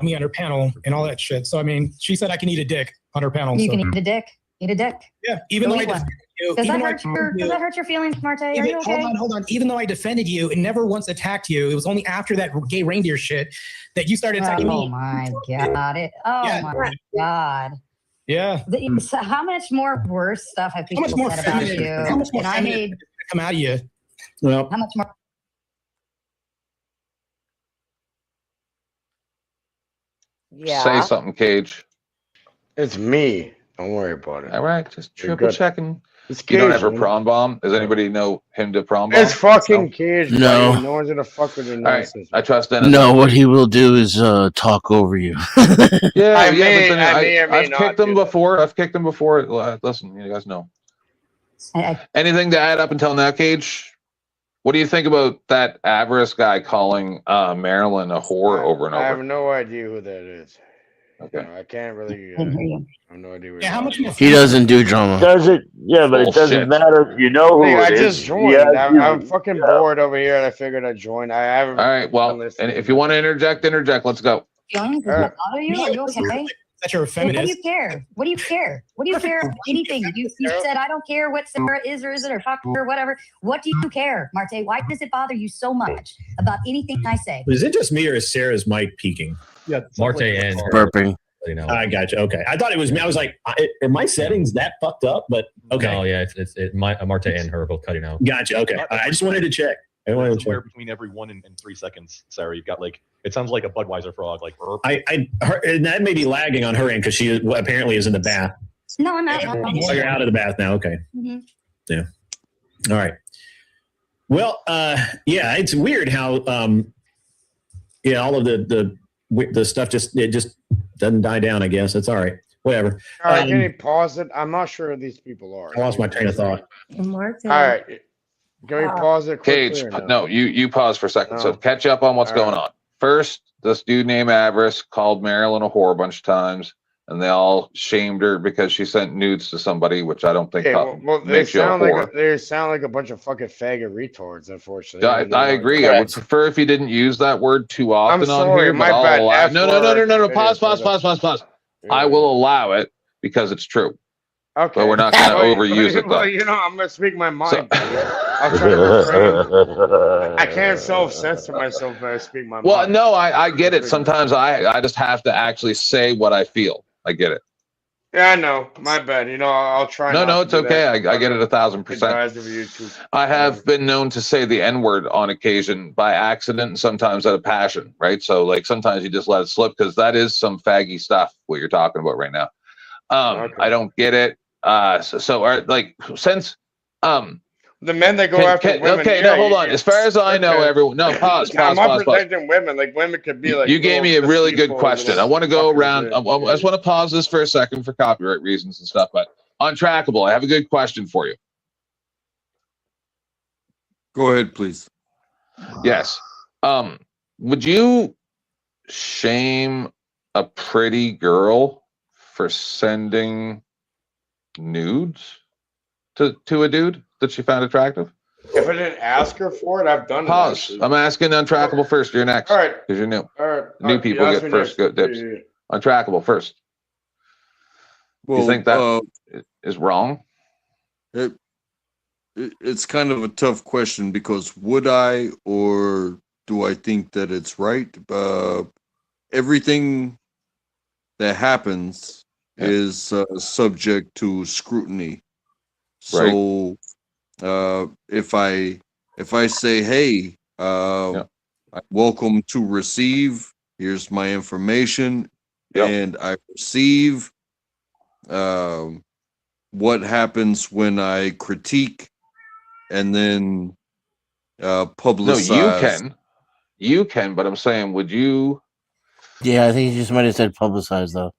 [SPEAKER 3] me on her panel and all that shit. So I mean, she said I can eat a dick on her panel.
[SPEAKER 8] You
[SPEAKER 3] so.
[SPEAKER 8] can eat a dick. Eat a dick.
[SPEAKER 3] Yeah, even though I
[SPEAKER 8] Does that hurt your feelings, Marte? Are you okay?
[SPEAKER 3] Hold on. Even though I defended you and never once attacked you, it was only after that gay reindeer shit that you started attacking me.
[SPEAKER 8] Oh my god! My god!
[SPEAKER 3] Yeah.
[SPEAKER 8] So how much more worse stuff have people said about you?
[SPEAKER 3] How much more feminine come out of you?
[SPEAKER 7] Well,
[SPEAKER 8] how much more?
[SPEAKER 1] Yeah.
[SPEAKER 2] Say something, Cage.
[SPEAKER 22] It's me. Don't worry about it.
[SPEAKER 2] All right, just
[SPEAKER 22] You're
[SPEAKER 2] triple
[SPEAKER 22] good.
[SPEAKER 2] checking.
[SPEAKER 22] It's
[SPEAKER 2] You don't
[SPEAKER 22] Cage,
[SPEAKER 2] ever
[SPEAKER 22] man.
[SPEAKER 2] prom bomb? Does anybody know him to prom bomb?
[SPEAKER 22] It's fucking Cage.
[SPEAKER 5] No.
[SPEAKER 22] buddy. No one's gonna fuck with your
[SPEAKER 2] All right,
[SPEAKER 22] nonsense.
[SPEAKER 2] I trust Dennis.
[SPEAKER 5] No, what he will do is talk over you.
[SPEAKER 2] Yeah,
[SPEAKER 22] I
[SPEAKER 2] but
[SPEAKER 22] may
[SPEAKER 2] then
[SPEAKER 22] or may
[SPEAKER 2] I've
[SPEAKER 22] not
[SPEAKER 2] kicked them
[SPEAKER 22] do that.
[SPEAKER 2] before. I've kicked them before. Listen, you guys know. Anything to add up until now, Cage? What do you think about that avarice guy calling Marilyn a whore over and
[SPEAKER 22] I have
[SPEAKER 2] over?
[SPEAKER 22] no idea who that is.
[SPEAKER 2] Okay.
[SPEAKER 22] I can't really. I have no idea.
[SPEAKER 3] Yeah, how much more?
[SPEAKER 5] He doesn't do drama.
[SPEAKER 12] Does it? Yeah, but it doesn't matter. You know who
[SPEAKER 22] Hey, I
[SPEAKER 12] it is.
[SPEAKER 22] just joined.
[SPEAKER 12] Yeah,
[SPEAKER 22] I'm fucking bored over here, and I figured I'd join. I haven't.
[SPEAKER 2] All right. Well, and if you want to interject. Let's go.
[SPEAKER 8] Feelings? Does that bother you? Are you okay?
[SPEAKER 3] That you're a
[SPEAKER 8] What do
[SPEAKER 3] feminist.
[SPEAKER 8] you care? What do you care? What do you care about anything? You said I don't care what Sarah is or isn't or fuck her or whatever. What do you care, Marte? Why does it bother you so much about anything I say?
[SPEAKER 7] Is it just me or is Sarah's mic peaking?
[SPEAKER 18] Yeah,
[SPEAKER 4] Marte and
[SPEAKER 5] burping.
[SPEAKER 7] I got you. Okay, I thought it was me. I was like, are my settings that fucked up? But okay.
[SPEAKER 4] No, yeah, Marte and her are both cutting out.
[SPEAKER 7] Gotcha. Okay, I just wanted to check. I wanted to
[SPEAKER 18] Somewhere
[SPEAKER 7] check.
[SPEAKER 18] between every 1 and 3 seconds, Sarah, you've got like it sounds like a Budweiser frog, like burp.
[SPEAKER 7] And that may be lagging on her end because she apparently is in the bath.
[SPEAKER 8] No, I'm not.
[SPEAKER 7] Oh, you're out of the bath now. Okay.
[SPEAKER 8] Mhm.
[SPEAKER 7] Yeah. All right. Well, yeah, it's weird how all of the stuff just doesn't die down. I guess it's all right. Whatever.
[SPEAKER 22] All right, can you pause it? I'm not sure who these people are.
[SPEAKER 7] I lost my train of thought.
[SPEAKER 22] All right, can we pause it quickly?
[SPEAKER 2] Cage,
[SPEAKER 22] or no?
[SPEAKER 2] no, you pause for a second. So
[SPEAKER 22] No.
[SPEAKER 2] catch up on what's
[SPEAKER 22] All
[SPEAKER 2] going
[SPEAKER 22] right.
[SPEAKER 2] on. First, this dude named Avarice called Marilyn a whore a bunch of times, and they all shamed her because she sent nudes to somebody, which I don't think
[SPEAKER 22] Okay, well, they
[SPEAKER 2] makes you a
[SPEAKER 22] sound
[SPEAKER 2] whore.
[SPEAKER 22] like a bunch of fucking faggot retards. Unfortunately,
[SPEAKER 2] I agree. I would prefer if you didn't use that word too often on
[SPEAKER 22] sorry,
[SPEAKER 2] here.
[SPEAKER 22] my
[SPEAKER 2] But
[SPEAKER 22] bad.
[SPEAKER 2] I'll allow.
[SPEAKER 22] F
[SPEAKER 2] No.
[SPEAKER 22] word.
[SPEAKER 2] Pause. I will allow it because it's true.
[SPEAKER 22] Okay,
[SPEAKER 2] But we're not going to overuse it, though.
[SPEAKER 22] Well, I'm gonna speak my mind. I'll try to refrain. I can't self-censor myself when I speak my
[SPEAKER 2] Well,
[SPEAKER 22] mind.
[SPEAKER 2] no, I get it. Sometimes I just have to actually say what I feel. I get it.
[SPEAKER 22] Yeah, I know. My bad. I'll try.
[SPEAKER 2] No,
[SPEAKER 22] not
[SPEAKER 2] it's
[SPEAKER 22] to do
[SPEAKER 2] okay.
[SPEAKER 22] that.
[SPEAKER 2] I get it 1,000%.
[SPEAKER 22] Advise of YouTube.
[SPEAKER 2] I have been known to say the N-word on occasion by accident and sometimes out of passion, right? So like sometimes you just let it slip because that is some faggy stuff, what you're talking about right now. I don't get it. Since
[SPEAKER 22] the men that go after women.
[SPEAKER 2] Okay,
[SPEAKER 22] yeah,
[SPEAKER 2] no, hold on. As far as I know,
[SPEAKER 22] okay.
[SPEAKER 2] everyone. No, pause.
[SPEAKER 22] I'm not protecting women. Like women could be like.
[SPEAKER 2] You gave me a
[SPEAKER 22] little
[SPEAKER 2] really good
[SPEAKER 22] deceitful
[SPEAKER 2] question.
[SPEAKER 22] little
[SPEAKER 2] I want to go
[SPEAKER 22] fuckers
[SPEAKER 2] around.
[SPEAKER 22] that-
[SPEAKER 2] I just want to pause this for a second for copyright reasons and stuff. But Untrackable, I have a good question for you.
[SPEAKER 10] Go ahead, please.
[SPEAKER 2] Yes. Would you shame a pretty girl for sending nudes to a dude that she found attractive?
[SPEAKER 22] If I didn't ask her for it, I've done it.
[SPEAKER 2] Pause.
[SPEAKER 22] actually.
[SPEAKER 2] I'm asking Untrackable first. You're next.
[SPEAKER 22] All right.
[SPEAKER 2] Because you're new.
[SPEAKER 22] All right.
[SPEAKER 2] New people
[SPEAKER 22] ask
[SPEAKER 2] get
[SPEAKER 22] me
[SPEAKER 2] first
[SPEAKER 22] next.
[SPEAKER 2] dibs.
[SPEAKER 22] Yeah.
[SPEAKER 2] Untrackable first.
[SPEAKER 10] Well,
[SPEAKER 2] you think that is wrong?
[SPEAKER 10] It's kind of a tough question because would I or do I think that it's right? Everything that happens is subject to scrutiny. So if I say, hey, I'm welcome to receive. Here's my information, and I receive. What happens when I critique and then publicize?
[SPEAKER 2] No, you can, but I'm saying, would you?
[SPEAKER 5] Yeah, I think you just might have said publicize though.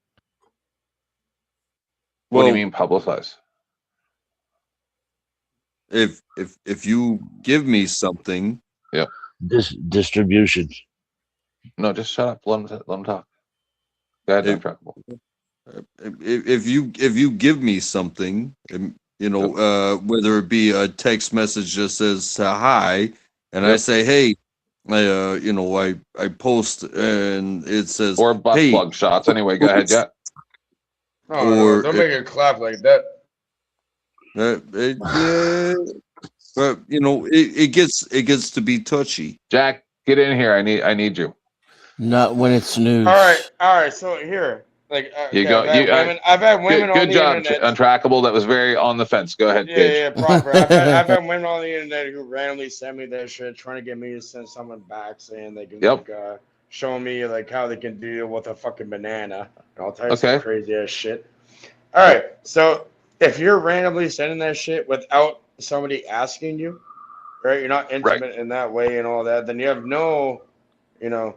[SPEAKER 2] What do you mean publicize?
[SPEAKER 10] If you give me something,
[SPEAKER 12] distribution.
[SPEAKER 2] No, just shut up. Let them talk. Go ahead,
[SPEAKER 10] if you give me something, you know, whether it be a text message that says hi, and I say, hey, you know, I post and it says,
[SPEAKER 2] or butt
[SPEAKER 10] hey,
[SPEAKER 2] plug shots. Anyway, go ahead, yeah.
[SPEAKER 22] No, don't make it clap like that.
[SPEAKER 10] But you know, it gets to be touchy.
[SPEAKER 2] Jack, get in here. I need you.
[SPEAKER 5] Not when it's news.
[SPEAKER 22] All right. So here, like,
[SPEAKER 2] You go.
[SPEAKER 22] I've had women
[SPEAKER 2] good
[SPEAKER 22] on
[SPEAKER 2] job,
[SPEAKER 22] the internet.
[SPEAKER 2] Untrackable. That was very on the fence. Go ahead, Paige.
[SPEAKER 22] Yeah, proper. I've had women on the internet who randomly send me that shit, trying to get me to send someone back, saying they can like, show me like how they can deal with a fucking banana and all types of crazy ass shit. All right, so if you're randomly sending that shit without somebody asking you, right? You're not intimate in that way and all that. Then you have no, you know,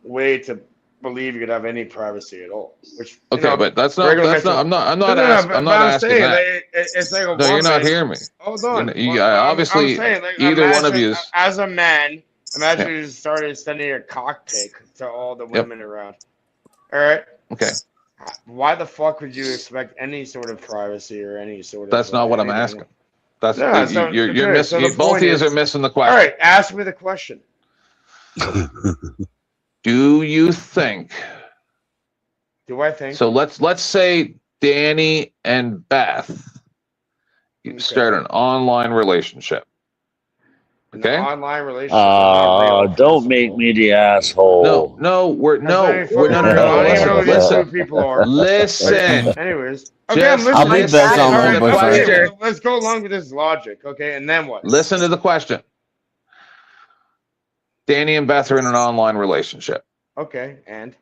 [SPEAKER 22] way to believe you could have any privacy at all. Which
[SPEAKER 2] but that's not. I'm not asking that.
[SPEAKER 22] It's like
[SPEAKER 2] no, you're not hearing me.
[SPEAKER 22] Hold on.
[SPEAKER 2] Obviously,
[SPEAKER 22] I'm saying, like,
[SPEAKER 2] either one of you is.
[SPEAKER 22] As a man, imagine you just started sending a cock pic to all the women around. All right.
[SPEAKER 2] Okay.
[SPEAKER 22] Why the fuck would you expect any sort of privacy or any sort of?
[SPEAKER 2] That's not what I'm asking. That's you're missing.
[SPEAKER 22] So
[SPEAKER 2] both of you are missing the question.
[SPEAKER 22] All right, ask me the question.
[SPEAKER 2] Do you think?
[SPEAKER 22] Do I think?
[SPEAKER 2] So let's say Danny and Beth start an online relationship. Okay.
[SPEAKER 22] Online relationship.
[SPEAKER 12] Don't make me the asshole.
[SPEAKER 2] No. Listen.
[SPEAKER 22] Anyways.
[SPEAKER 2] Okay,
[SPEAKER 12] I'll be Beth's online boyfriend.
[SPEAKER 22] Let's go along with this logic, okay? And then what?
[SPEAKER 2] Listen to the question. Danny and Beth are in an online relationship.
[SPEAKER 22] Okay, and?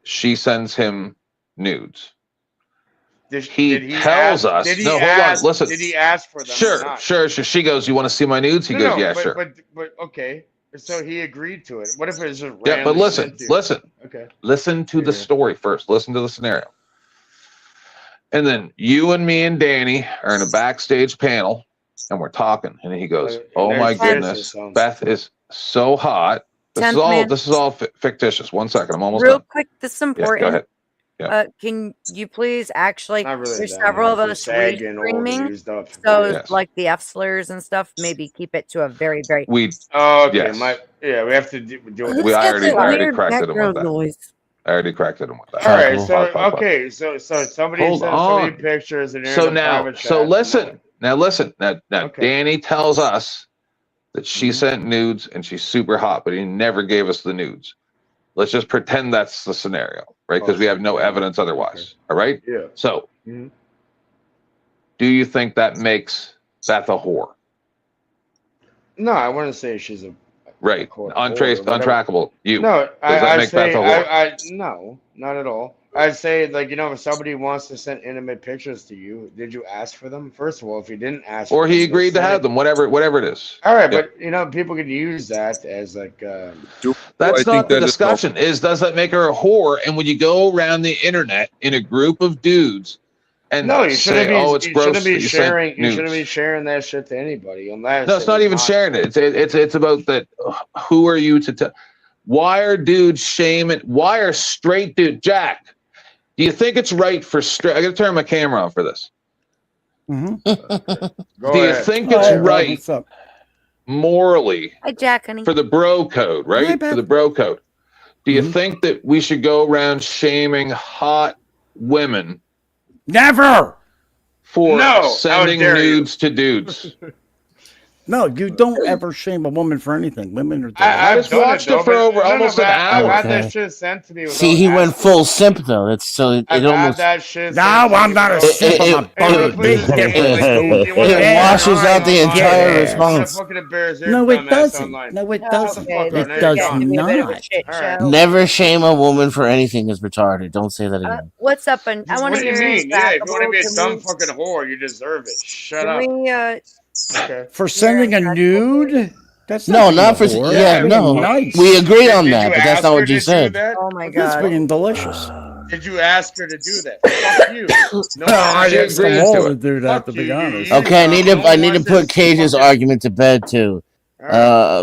[SPEAKER 2] She sends him nudes.
[SPEAKER 22] Did
[SPEAKER 2] he tells us. No, hold on. Listen.
[SPEAKER 22] Did he ask for them?
[SPEAKER 2] Sure. She goes, "You want to see my nudes?" He goes, "Yeah, sure."
[SPEAKER 22] But okay. So he agreed to it. What if it's just
[SPEAKER 2] yeah? But listen.
[SPEAKER 22] Okay.
[SPEAKER 2] Listen to the story first. Listen to the scenario. And then you and me and Danny are in a backstage panel, and we're talking. And he goes, "Oh my goodness, Beth is so hot." This is all fictitious. 1 second, I'm almost
[SPEAKER 1] real
[SPEAKER 2] done.
[SPEAKER 1] quick. This is important.
[SPEAKER 2] Go ahead. Yeah.
[SPEAKER 1] Can you please actually?
[SPEAKER 22] Really
[SPEAKER 1] there's several of us screaming, so like the F slurs and stuff. Maybe keep it to a very, very.
[SPEAKER 22] We have to do.
[SPEAKER 2] I already corrected him with that.
[SPEAKER 1] Noise.
[SPEAKER 2] I already corrected him with that.
[SPEAKER 22] All right. So somebody sent so many pictures and
[SPEAKER 2] listen. Now Danny tells us that she sent nudes and she's super hot, but he never gave us the nudes. Let's just pretend that's the scenario, right? Because we have no evidence otherwise. All right?
[SPEAKER 22] Yeah.
[SPEAKER 2] So, do you think that makes Beth a whore?
[SPEAKER 22] No, I wouldn't say she's a
[SPEAKER 2] right. Untrackable. You.
[SPEAKER 22] No,
[SPEAKER 2] Beth a whore?
[SPEAKER 22] No, not at all. I'd say, like, you know, if somebody wants to send intimate pictures to you, did you ask for them? First of all, if you didn't ask,
[SPEAKER 2] or he agreed to have them, whatever it is.
[SPEAKER 22] All right, but you know, people can use that as like.
[SPEAKER 2] That's not the discussion. Does that make her a whore? And when you go around the internet in a group of dudes, and
[SPEAKER 22] no, you shouldn't be.
[SPEAKER 2] "Oh, it's gross."
[SPEAKER 22] You shouldn't be sharing that shit to anybody unless.
[SPEAKER 2] No, it's not even sharing it. It's about that. Who are you to tell? Why are dudes shaming? Why are straight dudes, Jack? Do you think it's right for straight? I got to turn my camera on for this. Do you think it's right morally for the bro code, right? For the bro code. Do you think that we should go around shaming hot women?
[SPEAKER 16] Never.
[SPEAKER 2] For sending nudes to dudes.
[SPEAKER 11] No, you don't ever shame a woman for anything. Women are.
[SPEAKER 2] I just watched it for over almost an hour.
[SPEAKER 22] I've had that shit sent to me.
[SPEAKER 5] See, he went full simp though. That's so it
[SPEAKER 22] I've
[SPEAKER 5] almost.
[SPEAKER 22] had that shit.
[SPEAKER 11] No, I'm not a simp. I'm a
[SPEAKER 5] It washes out the entire response.
[SPEAKER 11] No, it doesn't. No, it doesn't. It does not.
[SPEAKER 5] Never shame a woman for anything is retarded. Don't say that again.
[SPEAKER 1] What's up? And I want
[SPEAKER 22] What
[SPEAKER 1] to
[SPEAKER 22] do you
[SPEAKER 1] hear.
[SPEAKER 22] mean? Yeah, if you want to be a
[SPEAKER 1] Can
[SPEAKER 22] dumb
[SPEAKER 1] we-
[SPEAKER 22] fucking whore, you deserve it. Shut up.
[SPEAKER 1] Can we,
[SPEAKER 22] Okay.
[SPEAKER 11] For sending a nude? That's
[SPEAKER 5] No,
[SPEAKER 11] being
[SPEAKER 5] not for.
[SPEAKER 11] a whore.
[SPEAKER 5] Yeah,
[SPEAKER 11] That's
[SPEAKER 5] no.
[SPEAKER 11] being nice.
[SPEAKER 5] We agree on
[SPEAKER 22] Did
[SPEAKER 5] that,
[SPEAKER 22] you
[SPEAKER 5] but that's
[SPEAKER 22] ask
[SPEAKER 5] not
[SPEAKER 22] her
[SPEAKER 5] what you
[SPEAKER 22] to do
[SPEAKER 5] said.
[SPEAKER 22] that?
[SPEAKER 1] Oh my
[SPEAKER 11] That's
[SPEAKER 1] god.
[SPEAKER 11] being delicious.
[SPEAKER 22] Did you ask her to do that? Fuck you. No,
[SPEAKER 11] I
[SPEAKER 22] she
[SPEAKER 11] asked them
[SPEAKER 22] agrees
[SPEAKER 11] all
[SPEAKER 22] to
[SPEAKER 11] to
[SPEAKER 22] it.
[SPEAKER 11] do that,
[SPEAKER 22] Fuck
[SPEAKER 11] to be
[SPEAKER 22] you.
[SPEAKER 11] honest.
[SPEAKER 5] Okay, I need to put Cage's argument to bed too.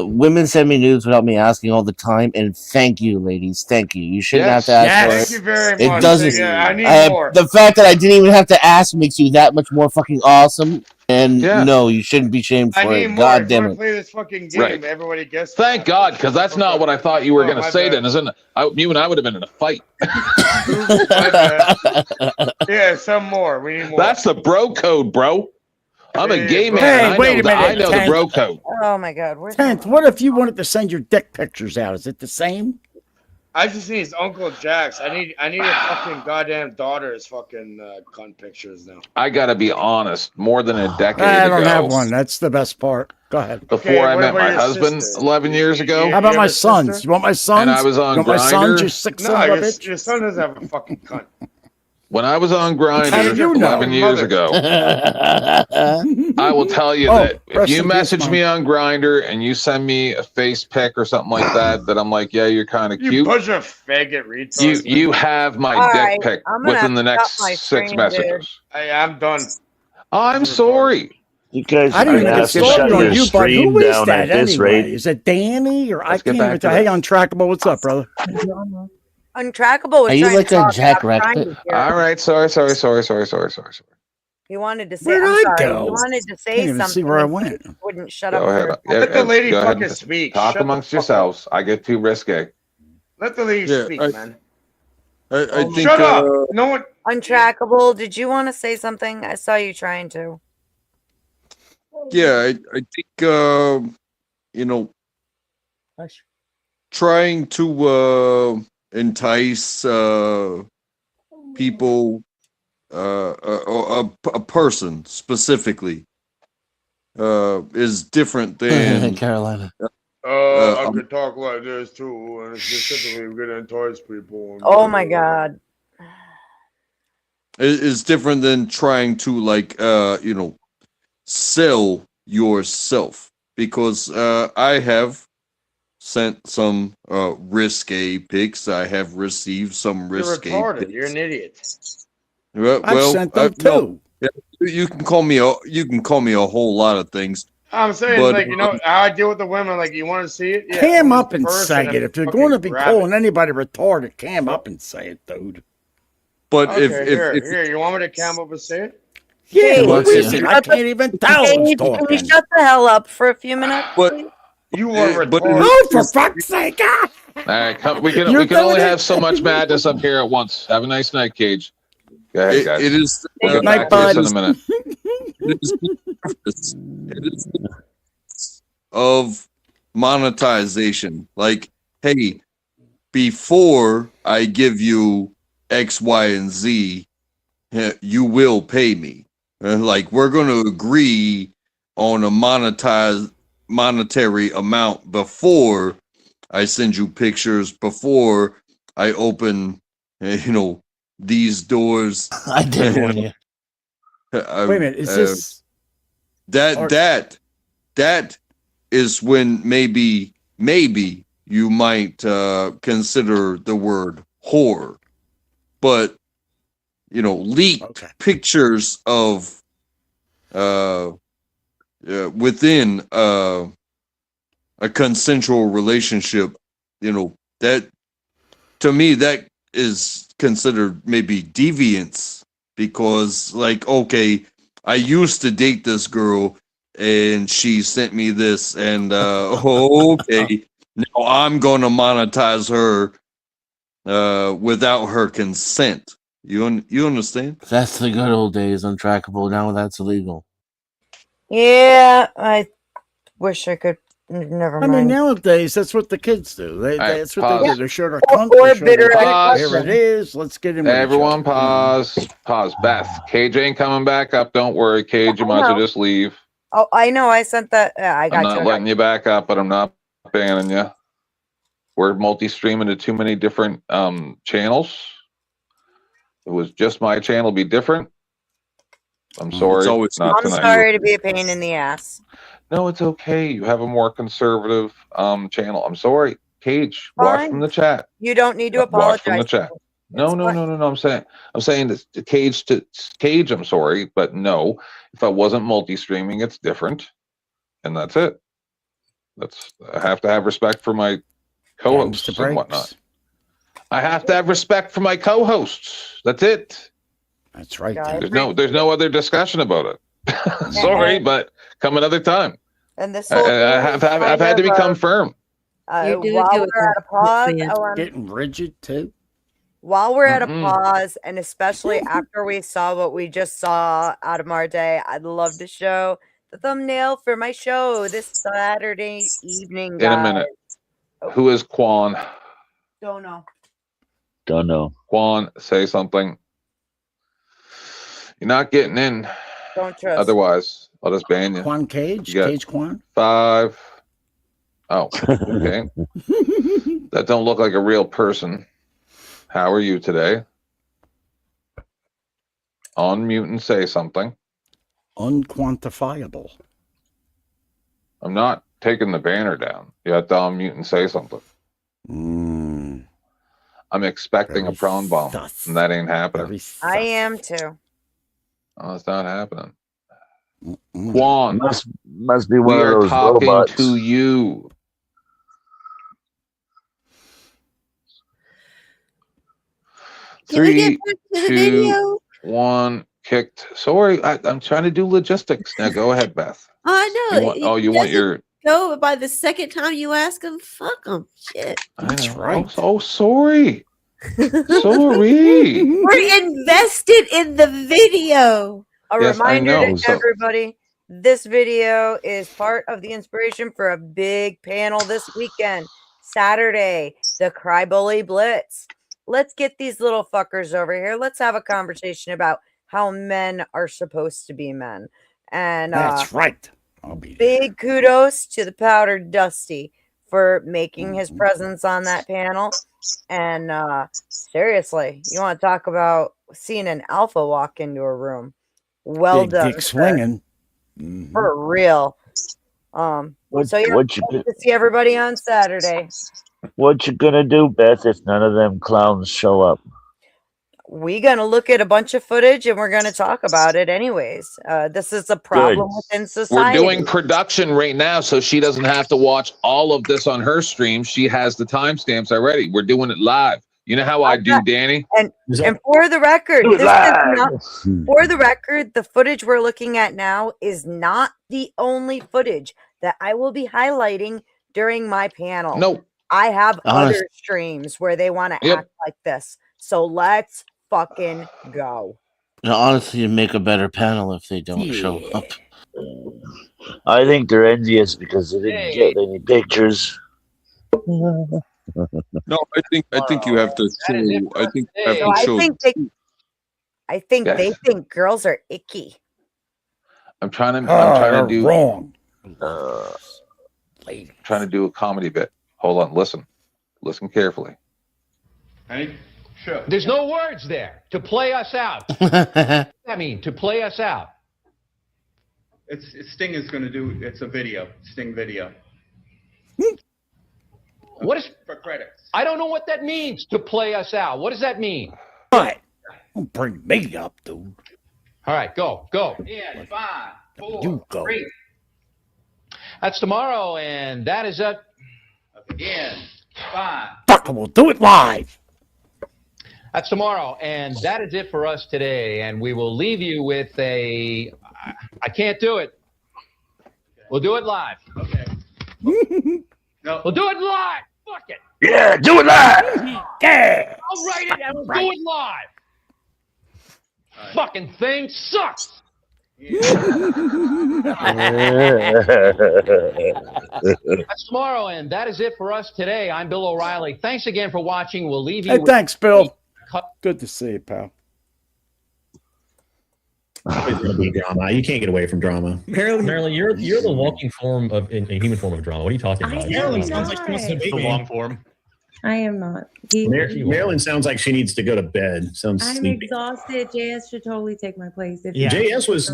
[SPEAKER 5] Women send me nudes without me asking all the time, and thank you, ladies. Thank you. You shouldn't have to ask for it.
[SPEAKER 22] Thank you very much.
[SPEAKER 5] It doesn't.
[SPEAKER 22] Yeah, I need more.
[SPEAKER 5] The fact that I didn't even have to ask makes you that much more fucking awesome. And no, you shouldn't be shamed
[SPEAKER 22] I
[SPEAKER 5] for
[SPEAKER 22] need
[SPEAKER 5] it.
[SPEAKER 22] more.
[SPEAKER 5] God
[SPEAKER 22] If
[SPEAKER 5] damn
[SPEAKER 22] you want
[SPEAKER 5] it.
[SPEAKER 22] to play this fucking game,
[SPEAKER 2] Right.
[SPEAKER 22] everybody gets.
[SPEAKER 2] Thank God, because that's not what I thought you were going
[SPEAKER 22] my
[SPEAKER 2] to say.
[SPEAKER 22] bad.
[SPEAKER 2] Then, isn't it? You and I would have been in a fight.
[SPEAKER 22] Yeah, some more. We need more.
[SPEAKER 2] That's the bro code, bro. I'm a gay man.
[SPEAKER 11] Hey,
[SPEAKER 2] I
[SPEAKER 11] wait
[SPEAKER 2] know
[SPEAKER 11] a minute,
[SPEAKER 2] I know the
[SPEAKER 11] Tank.
[SPEAKER 2] bro code.
[SPEAKER 1] Oh my god. Where's
[SPEAKER 11] Tenth, what if you wanted to send your dick pictures out? Is it the same?
[SPEAKER 22] I just need his Uncle Jack's. I need a fucking goddamn daughter's fucking cunt pictures now.
[SPEAKER 2] I got to be honest. More than a decade
[SPEAKER 11] I don't
[SPEAKER 2] ago,
[SPEAKER 11] have one. That's the best part. Go ahead.
[SPEAKER 2] before I
[SPEAKER 22] what
[SPEAKER 2] met
[SPEAKER 22] about
[SPEAKER 2] my
[SPEAKER 22] your
[SPEAKER 2] husband
[SPEAKER 22] sister?
[SPEAKER 2] 11 years ago.
[SPEAKER 11] How about
[SPEAKER 22] you
[SPEAKER 11] my
[SPEAKER 22] have a
[SPEAKER 11] sons?
[SPEAKER 22] sister?
[SPEAKER 11] You want my sons?
[SPEAKER 2] And I was on
[SPEAKER 11] you want my sons,
[SPEAKER 2] Grindr?
[SPEAKER 11] you sick
[SPEAKER 22] No,
[SPEAKER 11] son of a bitch?
[SPEAKER 22] your son doesn't have a fucking cunt.
[SPEAKER 2] When I was on
[SPEAKER 11] How
[SPEAKER 2] Grindr
[SPEAKER 11] did you know?
[SPEAKER 2] 11 years ago, I will tell you
[SPEAKER 11] Oh,
[SPEAKER 2] that if
[SPEAKER 11] rest
[SPEAKER 2] you
[SPEAKER 11] in peace,
[SPEAKER 2] message
[SPEAKER 11] Mom.
[SPEAKER 2] me on Grindr and you send me a face pic or something like that, that I'm like, yeah, you're kind of
[SPEAKER 22] You
[SPEAKER 2] cute.
[SPEAKER 22] bunch of faggot retards.
[SPEAKER 2] You have my
[SPEAKER 1] All
[SPEAKER 2] dick
[SPEAKER 1] right,
[SPEAKER 2] pic
[SPEAKER 1] I'm gonna
[SPEAKER 2] within the
[SPEAKER 1] have to
[SPEAKER 2] next
[SPEAKER 1] stop my
[SPEAKER 2] 6
[SPEAKER 1] stream, dude.
[SPEAKER 2] messages.
[SPEAKER 22] I'm done.
[SPEAKER 2] I'm sorry.
[SPEAKER 12] You guys
[SPEAKER 11] I
[SPEAKER 12] are
[SPEAKER 11] didn't
[SPEAKER 12] gonna
[SPEAKER 11] even
[SPEAKER 12] have to
[SPEAKER 11] get
[SPEAKER 12] shut
[SPEAKER 11] started on
[SPEAKER 12] your
[SPEAKER 11] you, but who
[SPEAKER 12] stream
[SPEAKER 11] is
[SPEAKER 12] down
[SPEAKER 11] that
[SPEAKER 12] at this
[SPEAKER 11] anyway?
[SPEAKER 12] rate.
[SPEAKER 11] Is it Danny or I
[SPEAKER 2] Let's get
[SPEAKER 11] can't
[SPEAKER 2] back
[SPEAKER 11] even
[SPEAKER 2] to
[SPEAKER 11] tell? Hey,
[SPEAKER 2] this.
[SPEAKER 11] Untrackable, what's up, brother?
[SPEAKER 1] Untrackable was
[SPEAKER 5] Are you
[SPEAKER 1] trying
[SPEAKER 5] like
[SPEAKER 1] to
[SPEAKER 5] a
[SPEAKER 1] talk
[SPEAKER 5] Jack
[SPEAKER 1] about trying
[SPEAKER 5] Rabbit?
[SPEAKER 1] to hear.
[SPEAKER 2] All right. Sorry.
[SPEAKER 1] He wanted to say.
[SPEAKER 11] Where'd
[SPEAKER 1] I'm
[SPEAKER 11] I
[SPEAKER 1] sorry.
[SPEAKER 11] go?
[SPEAKER 1] He wanted to say
[SPEAKER 11] Can't even
[SPEAKER 1] something.
[SPEAKER 11] see where I
[SPEAKER 1] and
[SPEAKER 11] went.
[SPEAKER 1] he wouldn't shut
[SPEAKER 2] Go
[SPEAKER 1] up.
[SPEAKER 2] ahead.
[SPEAKER 1] for-
[SPEAKER 2] Yeah,
[SPEAKER 22] Let the lady
[SPEAKER 2] go ahead
[SPEAKER 22] fucking
[SPEAKER 2] and
[SPEAKER 22] speak.
[SPEAKER 2] Talk
[SPEAKER 22] Shut the
[SPEAKER 2] amongst
[SPEAKER 22] fuck up.
[SPEAKER 2] yourselves. I get too risque.
[SPEAKER 22] Let the lady
[SPEAKER 10] Yeah,
[SPEAKER 22] speak,
[SPEAKER 10] I-
[SPEAKER 22] man.
[SPEAKER 10] I think.
[SPEAKER 22] Shut up. No one.
[SPEAKER 1] Untrackable. Did you want to say something? I saw you trying to.
[SPEAKER 10] Yeah, I think you know, trying to entice people, a person specifically, is different than
[SPEAKER 5] Carolina.
[SPEAKER 22] I could talk like this too, and it's specifically we're gonna entice people.
[SPEAKER 1] Oh my god.
[SPEAKER 10] is different than trying to like you know, sell yourself, because I have sent some risque pics. I have received some
[SPEAKER 22] You're
[SPEAKER 10] risque
[SPEAKER 22] retarded.
[SPEAKER 10] pics.
[SPEAKER 22] You're an idiot.
[SPEAKER 10] Well,
[SPEAKER 11] sent them
[SPEAKER 10] no,
[SPEAKER 11] too.
[SPEAKER 10] yeah, you can call me a whole lot of things.
[SPEAKER 22] I'm saying,
[SPEAKER 10] But,
[SPEAKER 22] like, you know, how I deal with the women. Like, you want to see it? Yeah,
[SPEAKER 11] Cam
[SPEAKER 22] come
[SPEAKER 11] up and
[SPEAKER 22] first
[SPEAKER 11] say
[SPEAKER 22] then
[SPEAKER 11] it. If you're
[SPEAKER 22] fucking
[SPEAKER 11] going to be
[SPEAKER 22] grab
[SPEAKER 11] calling
[SPEAKER 22] it.
[SPEAKER 11] anybody retarded, cam up and say it, dude.
[SPEAKER 10] But
[SPEAKER 22] Okay,
[SPEAKER 10] if
[SPEAKER 22] here, you want me to cam up and say it?
[SPEAKER 11] Yeah,
[SPEAKER 1] Hey,
[SPEAKER 11] what is it? I
[SPEAKER 1] shut the-
[SPEAKER 11] can't even tell
[SPEAKER 1] Hey,
[SPEAKER 11] who's
[SPEAKER 1] can you
[SPEAKER 11] talking.
[SPEAKER 1] shut the hell up for a few minutes?
[SPEAKER 10] but
[SPEAKER 22] You are
[SPEAKER 10] but
[SPEAKER 22] retarded.
[SPEAKER 11] Oh, for fuck's sake! Ah!
[SPEAKER 2] All right. We can
[SPEAKER 11] You're
[SPEAKER 2] only
[SPEAKER 11] doing it?
[SPEAKER 2] have so much madness up here at once. Have a nice night, Cage. Go ahead, guys.
[SPEAKER 10] it is
[SPEAKER 2] We'll get
[SPEAKER 11] Night,
[SPEAKER 2] back to this
[SPEAKER 11] bud.
[SPEAKER 2] in a minute.
[SPEAKER 10] it is the purpose of monetization. Like, hey, before I give you X, Y, and Z, you will pay me. Like, we're going to agree on a monetary amount before I send you pictures, before I open, you know, these doors.
[SPEAKER 5] I did warn you.
[SPEAKER 11] Wait a minute, is this
[SPEAKER 10] that is when maybe you might consider the word whore, but you know, leaked pictures of within a consensual relationship, you know, that to me that is considered maybe deviance, because like, okay, I used to date this girl and she sent me this, and okay, now I'm gonna monetize her without her consent. You understand?
[SPEAKER 5] That's the good old days. Untrackable. Now that's illegal.
[SPEAKER 1] Yeah, wish I could. Never
[SPEAKER 11] I
[SPEAKER 1] mind.
[SPEAKER 11] mean, nowadays that's what the kids do. That's what
[SPEAKER 2] pause.
[SPEAKER 11] they do. They show their
[SPEAKER 1] Or
[SPEAKER 11] cunt. They show
[SPEAKER 1] bitter
[SPEAKER 11] their
[SPEAKER 2] Pause.
[SPEAKER 11] dick. Here it is. Let's get him.
[SPEAKER 2] Everyone pause. Pause. Beth, Cage ain't coming back up. Don't worry, Cage. You
[SPEAKER 1] I
[SPEAKER 2] might as well
[SPEAKER 1] know.
[SPEAKER 2] just leave.
[SPEAKER 1] Oh, I know. I sent that. I got
[SPEAKER 2] I'm not
[SPEAKER 1] you.
[SPEAKER 2] letting you back up, but I'm not banning you. We're multi-streaming to too many different channels. If it was just my channel, it'd be different. I'm sorry.
[SPEAKER 10] always
[SPEAKER 2] not
[SPEAKER 1] I'm
[SPEAKER 2] tonight.
[SPEAKER 1] sorry to be a pain in the ass.
[SPEAKER 2] No, it's okay. You have a more conservative channel. I'm sorry. Cage, watch
[SPEAKER 1] Fine.
[SPEAKER 2] from the chat.
[SPEAKER 1] You don't need to
[SPEAKER 2] Watch
[SPEAKER 1] apologize.
[SPEAKER 2] from the chat. No. I'm saying this to Cage. I'm sorry, but no. If I wasn't multi-streaming, it's different, and that's it. I have to have respect for my co-hosts and whatnot. I have to have respect for my co-hosts. That's it.
[SPEAKER 11] That's right.
[SPEAKER 2] There's no other discussion about it. Sorry, but come another time.
[SPEAKER 1] And this
[SPEAKER 2] I've had to become firm.
[SPEAKER 1] While we're at a pause,
[SPEAKER 11] Getting rigid too.
[SPEAKER 1] while we're at a pause, and especially after we saw what we just saw out of Marte, I'd love to show the thumbnail for my show this Saturday evening.
[SPEAKER 2] In a minute. Who is Quan?
[SPEAKER 1] Don't know.
[SPEAKER 12] Don't know.
[SPEAKER 2] Quan, say something. You're not getting in.
[SPEAKER 1] Don't trust.
[SPEAKER 2] Otherwise, I'll just ban you.
[SPEAKER 11] Quan Cage?
[SPEAKER 2] You got
[SPEAKER 11] Cage Quan?
[SPEAKER 2] 5. Oh, okay. That don't look like a real person. How are you today? Unmute and say something.
[SPEAKER 11] Unquantifiable.
[SPEAKER 2] I'm not taking the banner down. You have to unmute and say something. I'm expecting a prawn bomb, and that ain't happening.
[SPEAKER 1] I am too.
[SPEAKER 2] Oh, it's not happening. Quan,
[SPEAKER 12] must be
[SPEAKER 2] we
[SPEAKER 12] one of
[SPEAKER 2] are
[SPEAKER 12] those
[SPEAKER 2] talking
[SPEAKER 12] robots.
[SPEAKER 2] to you.
[SPEAKER 9] Can we get
[SPEAKER 2] 3,
[SPEAKER 9] back to the
[SPEAKER 2] 2,
[SPEAKER 9] video?
[SPEAKER 2] 1, kicked. Sorry, I'm trying to do logistics now. Go ahead, Beth.
[SPEAKER 9] I know.
[SPEAKER 2] You want your?
[SPEAKER 9] Go, but by the second time you ask them, fuck them. Shit.
[SPEAKER 2] That's right. Oh, sorry. Sorry.
[SPEAKER 9] We're invested in the video.
[SPEAKER 1] A
[SPEAKER 2] Yes, I
[SPEAKER 1] reminder
[SPEAKER 2] know,
[SPEAKER 1] to
[SPEAKER 2] so-
[SPEAKER 1] everybody, this video is part of the inspiration for a big panel this weekend, Saturday, the Cry Bully Blitz. Let's get these little fuckers over here. Let's have a conversation about how men are supposed to be men. And
[SPEAKER 11] That's right. I'll be
[SPEAKER 1] big kudos to the Powdered Dusty for making his presence on that panel. And seriously, you want to talk about seeing an alpha walk into a room? Well
[SPEAKER 11] Big
[SPEAKER 1] done,
[SPEAKER 11] dick
[SPEAKER 1] sir.
[SPEAKER 11] swinging.
[SPEAKER 1] For real. So yeah,
[SPEAKER 12] what you
[SPEAKER 1] hope to see everybody on Saturday.
[SPEAKER 12] What you gonna do, Beth, if none of them clowns show up?
[SPEAKER 1] We're gonna look at a bunch of footage and we're gonna talk about it anyways. This is a problem within
[SPEAKER 2] We're
[SPEAKER 1] society.
[SPEAKER 2] doing production right now, so she doesn't have to watch all of this on her stream. She has the timestamps already. We're doing it live. You know how I do, Danny?
[SPEAKER 1] And for the record,
[SPEAKER 2] Do it
[SPEAKER 1] this is
[SPEAKER 2] live.
[SPEAKER 1] not, for the record, the footage we're looking at now is not the only footage that I will be highlighting during my panel.
[SPEAKER 2] No.
[SPEAKER 1] I have
[SPEAKER 5] Honest-
[SPEAKER 1] other streams where they want to
[SPEAKER 5] Yep.
[SPEAKER 1] act like this. So let's fucking go.
[SPEAKER 5] Now, honestly, it'd make a better panel if they don't show up.
[SPEAKER 12] I think they're envious because they didn't get any pictures.
[SPEAKER 10] No, I think you have to show. I think you have
[SPEAKER 1] So
[SPEAKER 10] to
[SPEAKER 1] I
[SPEAKER 10] show.
[SPEAKER 1] think
[SPEAKER 2] Yes.
[SPEAKER 1] they think girls are icky.
[SPEAKER 2] I'm trying to
[SPEAKER 11] you're
[SPEAKER 2] do
[SPEAKER 11] wrong.
[SPEAKER 2] trying to do a comedy bit. Hold on, listen carefully.
[SPEAKER 17] Sure. There's no words there to play us out. What does that mean, to play us out?
[SPEAKER 20] Sting is going to do. It's a video. Sting video.
[SPEAKER 17] What is
[SPEAKER 20] For credits.
[SPEAKER 17] I don't know what that means, to play us out. What does that mean?
[SPEAKER 11] What? Don't bring me up, dude.
[SPEAKER 17] All right, go.
[SPEAKER 20] In 5, 4,
[SPEAKER 11] You go.
[SPEAKER 20] 3.
[SPEAKER 17] That's tomorrow, and that is it.
[SPEAKER 20] In 5.
[SPEAKER 11] Fuck it, we'll do it live.
[SPEAKER 17] That's tomorrow, and that is it for us today. And we will leave you with a. I can't do it. We'll do it live.
[SPEAKER 20] Okay. No.
[SPEAKER 17] We'll do it live. Fuck it.
[SPEAKER 12] Yeah, do it live.
[SPEAKER 11] Yeah.
[SPEAKER 17] I'll write it and we'll do it live. Fucking thing sucks. That's tomorrow, and that is it for us today. I'm Bill O'Reilly. Thanks again for watching. We'll leave you.
[SPEAKER 6] Hey,
[SPEAKER 17] with-
[SPEAKER 6] thanks, Bill. Good to see you, pal.
[SPEAKER 7] It's gonna be drama. You can't get away from drama.
[SPEAKER 4] Marilyn, you're the walking form of a human form of drama. What are you talking about?
[SPEAKER 7] Marilyn sounds like she wants to debate
[SPEAKER 4] The
[SPEAKER 7] me.
[SPEAKER 4] long form.
[SPEAKER 13] I am not.
[SPEAKER 7] Marilyn sounds like she needs to go to bed. Sounds
[SPEAKER 13] I'm
[SPEAKER 7] sleepy.
[SPEAKER 13] exhausted. JS should totally take my place. If
[SPEAKER 7] JS was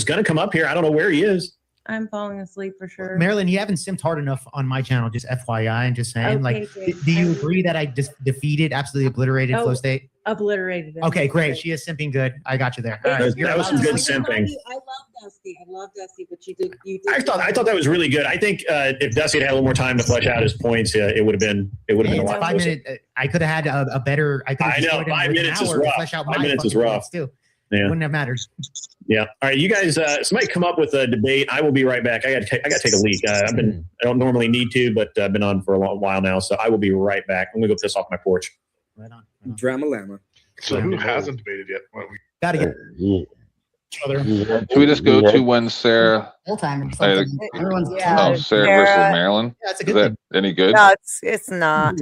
[SPEAKER 7] going to come up here. I don't know where he is.
[SPEAKER 13] I'm falling asleep for sure.
[SPEAKER 14] Marilyn, you haven't simped hard enough on my channel, just FYI, and just saying,
[SPEAKER 13] Okay,
[SPEAKER 14] like,
[SPEAKER 13] Jake.
[SPEAKER 14] do you agree that I just defeated, absolutely obliterated Flow State?
[SPEAKER 13] Obliterated it.
[SPEAKER 14] Okay, great. She is simping good. I got you there. All right.
[SPEAKER 7] That was some good simping.
[SPEAKER 13] I love Dusty. I love Dusty, but you did.
[SPEAKER 7] I thought that was really good. I think if Dusty had had a little more time to flesh out his points, it would have been a
[SPEAKER 14] It's
[SPEAKER 7] lot
[SPEAKER 14] 5
[SPEAKER 7] closer.
[SPEAKER 14] minute. I could have had a better. I could have
[SPEAKER 7] I know,
[SPEAKER 14] destroyed him
[SPEAKER 7] 5
[SPEAKER 14] with an
[SPEAKER 7] minutes is
[SPEAKER 14] hour to
[SPEAKER 7] rough.
[SPEAKER 14] flesh out
[SPEAKER 7] 5
[SPEAKER 14] my
[SPEAKER 7] minutes is
[SPEAKER 14] fucking
[SPEAKER 7] rough.
[SPEAKER 14] points, too.
[SPEAKER 7] Yeah.
[SPEAKER 14] Wouldn't have mattered.
[SPEAKER 7] Yeah. All right, you guys. Somebody come up with a debate. I will be right back. I got to take a leak. I don't normally need to, but I've been on for a long while now, so I will be right back. I'm gonna go piss off my porch.
[SPEAKER 14] Right on.
[SPEAKER 23] Drama llama.
[SPEAKER 24] So who hasn't debated yet? Why don't we-
[SPEAKER 14] Gotta get
[SPEAKER 2] Should we just go to when Sarah?
[SPEAKER 8] Full time or
[SPEAKER 2] Uh,
[SPEAKER 8] something. Everyone's
[SPEAKER 2] Oh, Sarah versus Maryland.
[SPEAKER 14] Yeah, it's a
[SPEAKER 2] Is
[SPEAKER 14] good
[SPEAKER 2] that
[SPEAKER 14] thing.
[SPEAKER 2] any good?
[SPEAKER 1] No, it's not.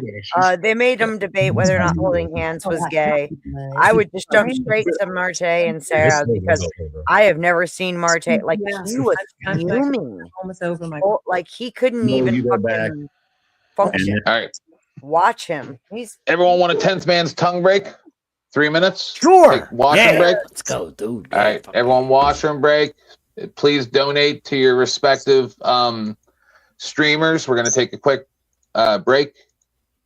[SPEAKER 1] They made them debate whether or not holding hands was gay. I would just jump straight to Marte and Sarah because I have never seen Marte like he was fuming.
[SPEAKER 13] Almost over my.
[SPEAKER 1] Like he couldn't
[SPEAKER 2] No,
[SPEAKER 1] even
[SPEAKER 2] you go back.
[SPEAKER 1] fucking function.
[SPEAKER 2] All right.
[SPEAKER 1] Watch him. He's
[SPEAKER 2] Everyone want a 10th man's tongue break? 3 minutes?
[SPEAKER 6] Sure.
[SPEAKER 2] Take washroom
[SPEAKER 6] Yeah.
[SPEAKER 2] break?
[SPEAKER 6] Let's go, dude.
[SPEAKER 2] All right. Everyone washroom break. Please donate to your respective streamers. We're going to take a quick break.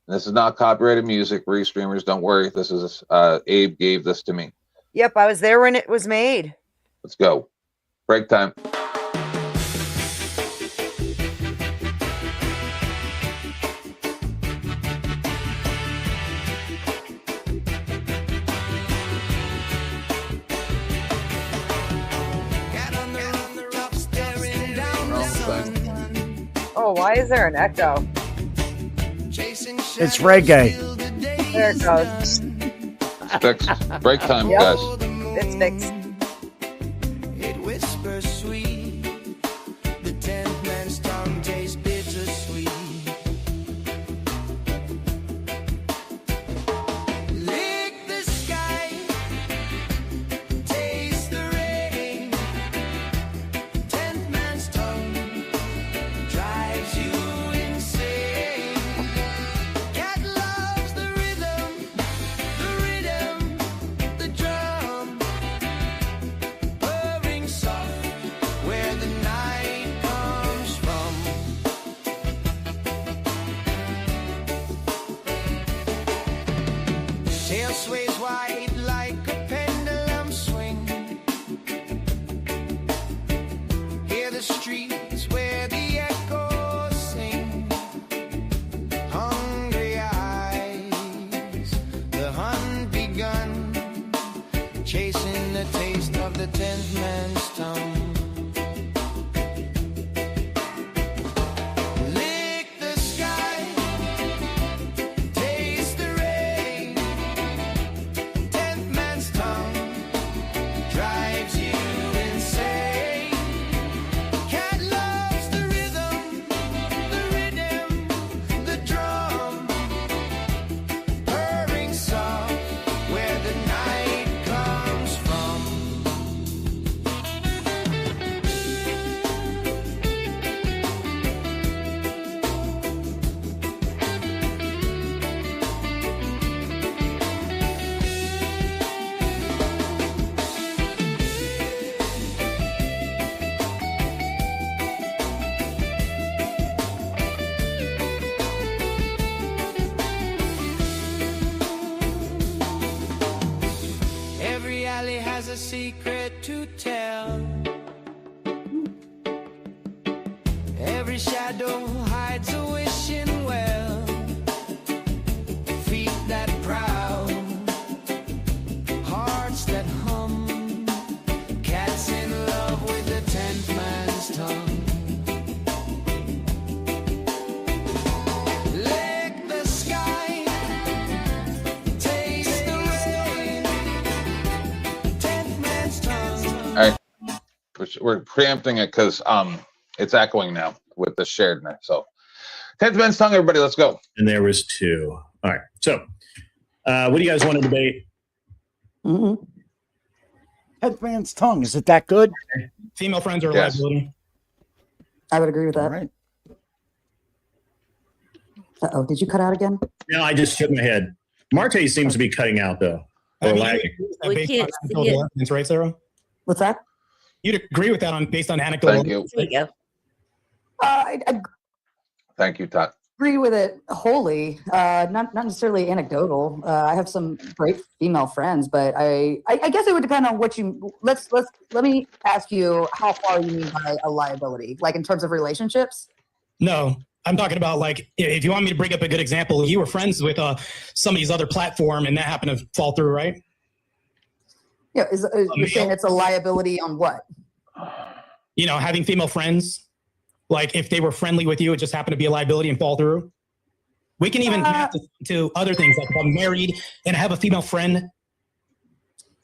[SPEAKER 2] This is not copyrighted music. Restreamers, don't worry. This is Abe gave this to me.
[SPEAKER 1] Yep, I was there when it was made.
[SPEAKER 2] Let's go. Break time.
[SPEAKER 1] Oh, why is there an echo?
[SPEAKER 6] It's reggae.
[SPEAKER 1] There it goes.
[SPEAKER 2] Fixed. Break time,
[SPEAKER 1] Yep.
[SPEAKER 2] guys.
[SPEAKER 1] It's fixed.
[SPEAKER 25] It whispers sweet. The 10th man's tongue tastes bittersweet. Lick the sky. Taste the rain. 10th man's tongue drives you insane. Cat loves the rhythm, the drum, purring soft where the night comes from. Tail sways wide like a pendulum swing. Hear the streets where the echoes sing. Hungry eyes, the hunt begun, chasing the taste of the 10th man's tongue. Lick the sky, taste the rain. 10th man's tongue drives you insane. Cat loves the rhythm, the drum, purring soft where the night comes from. Every alley has a secret to tell. Every shadow hides a wishing well. Feet that proud, hearts that hum. Cats in love with the 10th man's tongue. Lick the sky, taste the rain. 10th man's tongue.
[SPEAKER 2] All right. We're preempting it because it's echoing now with the shared net. So 10th Men's Tongue, everybody, let's go.
[SPEAKER 7] And there was 2. All right. So what do you guys want to debate?
[SPEAKER 6] Mm-hmm. 10th Man's Tongue. Is it that good?
[SPEAKER 14] Female friends are a
[SPEAKER 2] Yes.
[SPEAKER 14] liability.
[SPEAKER 3] I would agree with that.
[SPEAKER 6] All right.
[SPEAKER 3] Uh-oh, did you cut out again?
[SPEAKER 7] No, I just shook my head. Marte seems to be cutting out, though. Or lagging.
[SPEAKER 9] We
[SPEAKER 14] Based
[SPEAKER 9] can't
[SPEAKER 14] on
[SPEAKER 9] see
[SPEAKER 14] anecdotal
[SPEAKER 9] it.
[SPEAKER 14] evidence, right, Sarah?
[SPEAKER 3] What's that?
[SPEAKER 14] You'd agree with that based on anecdotal
[SPEAKER 2] Thank you.
[SPEAKER 9] There you go.
[SPEAKER 3] I
[SPEAKER 2] Thank you, Todd.
[SPEAKER 3] agree with it wholly. Not necessarily anecdotal. I have some great female friends, but I guess it would depend on what you. Let me ask you how far you mean by a liability, like in terms of relationships.
[SPEAKER 14] No, I'm talking about like if you want me to bring up a good example, you were friends with somebody's other platform, and that happened to fall through, right?
[SPEAKER 3] Yeah, you're saying it's a liability on what?
[SPEAKER 14] You know, having female friends. Like if they were friendly with you, it just happened to be a liability and fall through. We can even connect to other things. Like if I'm married and I have a female friend.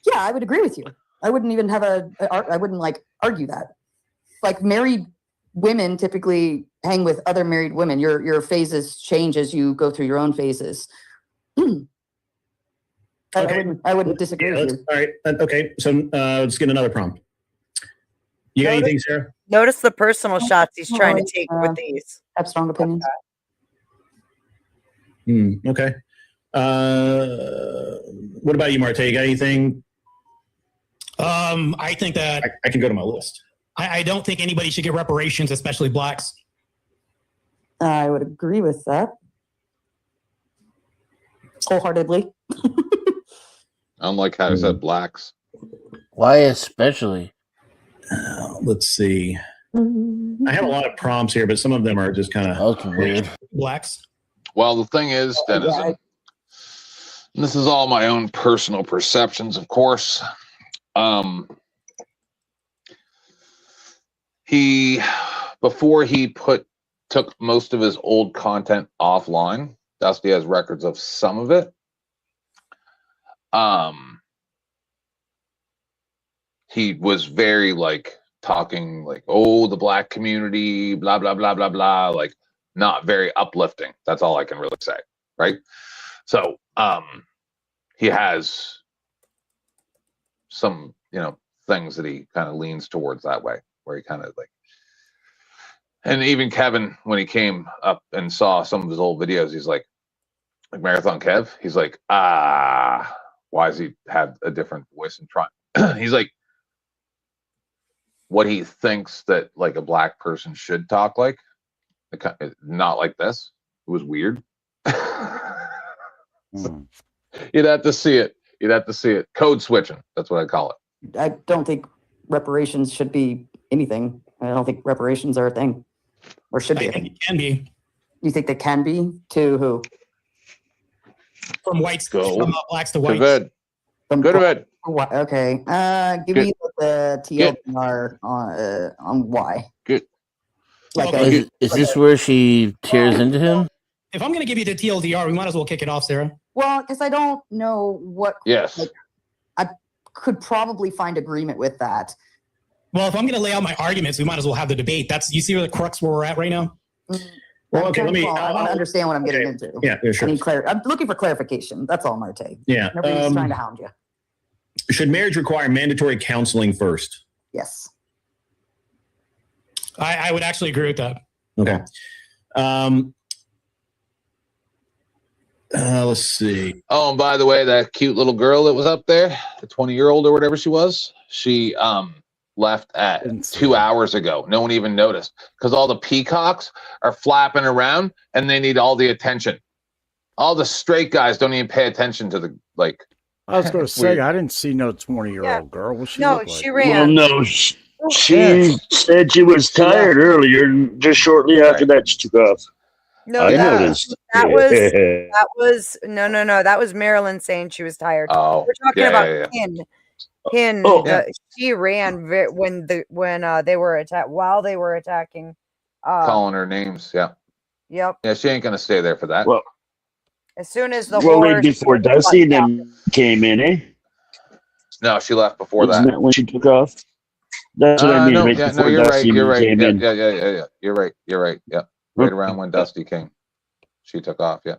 [SPEAKER 3] Yeah, I would agree with you. I wouldn't even have I wouldn't like argue that. Like married women typically hang with other married women. Your phases change as you go through your own phases.
[SPEAKER 7] Okay.
[SPEAKER 3] I wouldn't disagree with you.
[SPEAKER 7] All right. Okay. So let's get another prompt. You got anything, Sarah?
[SPEAKER 1] Notice the personal shots he's trying to take with these.
[SPEAKER 3] Have strong opinions.
[SPEAKER 7] Okay. What about you, Marte? You got anything?
[SPEAKER 14] I think that
[SPEAKER 7] I can go to my list.
[SPEAKER 14] I don't think anybody should get reparations, especially blacks.
[SPEAKER 3] I would agree with that wholeheartedly.
[SPEAKER 2] I don't like how you said blacks.
[SPEAKER 5] Why especially?
[SPEAKER 7] Let's see. I have a lot of prompts here, but some of them are just kind of
[SPEAKER 5] weird.
[SPEAKER 14] Blacks.
[SPEAKER 2] Well, the thing is, Denizen, and this is all my own personal perceptions, of course. Before he took most of his old content offline, Dusty has records of some of it. He was very like talking like, oh, the black community, blah, blah, blah, blah, blah, like not very uplifting. That's all I can really say. Right. So he has some, things that he kind of leans towards that way, where he kind of like, and even Kevin, when he came up and saw some of his old videos, he's like Marathon Kev, he's like, why does he have a different voice and try? He's like, what he thinks that like a black person should talk like, not like this. It was weird. You'd have to see it. You'd have to see it. Code switching. That's what I call it.
[SPEAKER 3] I don't think reparations should be anything. I don't think reparations are a thing, or should be.
[SPEAKER 14] I think it can be.
[SPEAKER 3] You think they can be? To who?
[SPEAKER 14] From whites,
[SPEAKER 2] Go.
[SPEAKER 14] from blacks to whites.
[SPEAKER 2] Good. Go to bed.
[SPEAKER 3] Okay. Give me the TLDR on why.
[SPEAKER 2] Good.
[SPEAKER 3] Like
[SPEAKER 5] Is this where she tears into him?
[SPEAKER 14] If I'm going to give you the TLDR, we might as well kick it off, Sarah.
[SPEAKER 3] Well, because I don't know what.
[SPEAKER 2] Yes.
[SPEAKER 3] Like, I could probably find agreement with that.
[SPEAKER 14] Well, if I'm going to lay out my arguments, we might as well have the debate. You see where the crux where we're at right now?
[SPEAKER 7] Well, okay, let me.
[SPEAKER 3] I want to understand what I'm getting into.
[SPEAKER 7] Yeah, sure.
[SPEAKER 3] I need I'm looking for clarification. That's all, Marte.
[SPEAKER 7] Yeah.
[SPEAKER 3] Nobody's trying to hound you.
[SPEAKER 7] Should marriage require mandatory counseling first?
[SPEAKER 3] Yes.
[SPEAKER 14] I would actually agree with that.
[SPEAKER 7] Okay. Let's see.
[SPEAKER 2] Oh, and by the way, that cute little girl that was up there, the 20-year-old or whatever she was, she left at 2 hours ago. No one even noticed because all the peacocks are flapping around and they need all the attention. All the straight guys don't even pay attention to the like.
[SPEAKER 6] I was going to say,
[SPEAKER 2] weird.
[SPEAKER 6] I didn't see no 20-year-old girl. What she
[SPEAKER 1] No,
[SPEAKER 6] look like?
[SPEAKER 1] she ran.
[SPEAKER 12] Well, no, she said she was tired earlier, and just shortly after that, she took off.
[SPEAKER 1] No,
[SPEAKER 12] I
[SPEAKER 1] that
[SPEAKER 12] noticed.
[SPEAKER 1] was no. That was Marilyn saying she was tired.
[SPEAKER 2] Oh,
[SPEAKER 1] we're talking
[SPEAKER 2] yeah,
[SPEAKER 1] about
[SPEAKER 2] yeah.
[SPEAKER 1] Hin.
[SPEAKER 12] Oh.
[SPEAKER 1] She ran when they were while they were attacking.
[SPEAKER 2] Calling her names. Yeah.
[SPEAKER 1] Yep.
[SPEAKER 2] Yeah, she ain't gonna stay there for that.
[SPEAKER 12] Well,
[SPEAKER 1] As soon as the
[SPEAKER 12] right
[SPEAKER 1] horse
[SPEAKER 12] before Dusty then came in, eh?
[SPEAKER 2] No, she left before
[SPEAKER 12] Wasn't
[SPEAKER 2] that.
[SPEAKER 12] that when she took off? That's what I mean.
[SPEAKER 2] No,
[SPEAKER 12] right
[SPEAKER 2] yeah,
[SPEAKER 12] before
[SPEAKER 2] no, you're right.
[SPEAKER 12] Dusty
[SPEAKER 2] You're right.
[SPEAKER 12] came
[SPEAKER 2] Yeah,
[SPEAKER 12] in.
[SPEAKER 2] yeah. You're right. Yeah, right around when Dusty came, she took off. Yeah,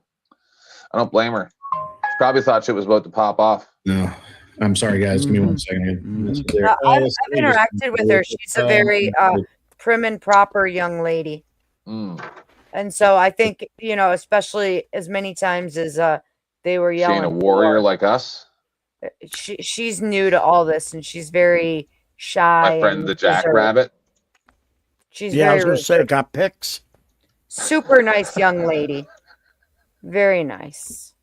[SPEAKER 2] I don't blame her. She probably thought shit was about to pop off.
[SPEAKER 7] No, I'm sorry, guys. Give me 1 second.
[SPEAKER 1] No, I've interacted with her. She's a very prim and proper young lady. And so I think, especially as many times as they were
[SPEAKER 2] She
[SPEAKER 1] yelling.
[SPEAKER 2] ain't a warrior like us.
[SPEAKER 1] She's new to all this, and she's very shy.
[SPEAKER 2] My friend,
[SPEAKER 1] and
[SPEAKER 2] the Jackrabbit.
[SPEAKER 1] reserved. She's
[SPEAKER 6] Yeah, I
[SPEAKER 1] very
[SPEAKER 6] was going to say,
[SPEAKER 1] reserved.
[SPEAKER 6] got pics.
[SPEAKER 1] Super nice young lady. Very nice.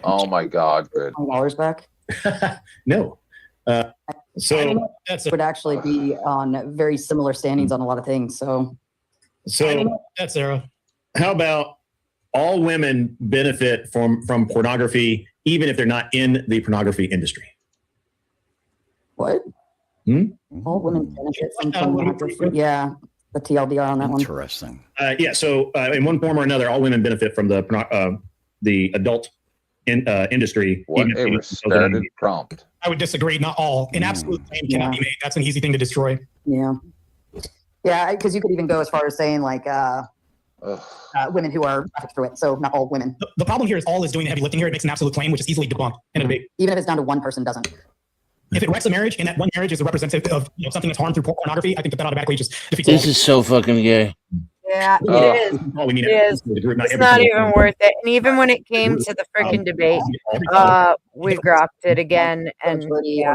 [SPEAKER 2] Oh my God, good.
[SPEAKER 3] $20 back.
[SPEAKER 7] No. So
[SPEAKER 3] that's would actually be on very similar standings on a lot of things. So
[SPEAKER 7] that's Sarah. How about all women benefit from pornography, even if they're not in the pornography industry?
[SPEAKER 3] What? All women benefit from pornography. Yeah, the TLDR on that one.
[SPEAKER 6] Interesting.
[SPEAKER 7] Yeah. So in one form or another, all women benefit from the adult industry.
[SPEAKER 2] What a respected prompt.
[SPEAKER 14] I would disagree. Not all. An absolute claim cannot be made. That's an easy thing to destroy.
[SPEAKER 3] Yeah. Yeah, because you could even go as far as saying like women who are trafficked through it. So not all women.
[SPEAKER 14] The problem here is all is doing the heavy lifting here. It makes an absolute claim, which is easily debunked in a debate.
[SPEAKER 3] Even if it's down to one person doesn't.
[SPEAKER 14] If it wrecks a marriage and that one marriage is a representative of something that's harmed through pornography, I think that automatically just defeats
[SPEAKER 5] This is so fucking gay.
[SPEAKER 1] Yeah, it is.
[SPEAKER 7] All we need
[SPEAKER 1] It is. It's not even worth it. And even when it came to the freaking debate, we grokked it again. And yeah,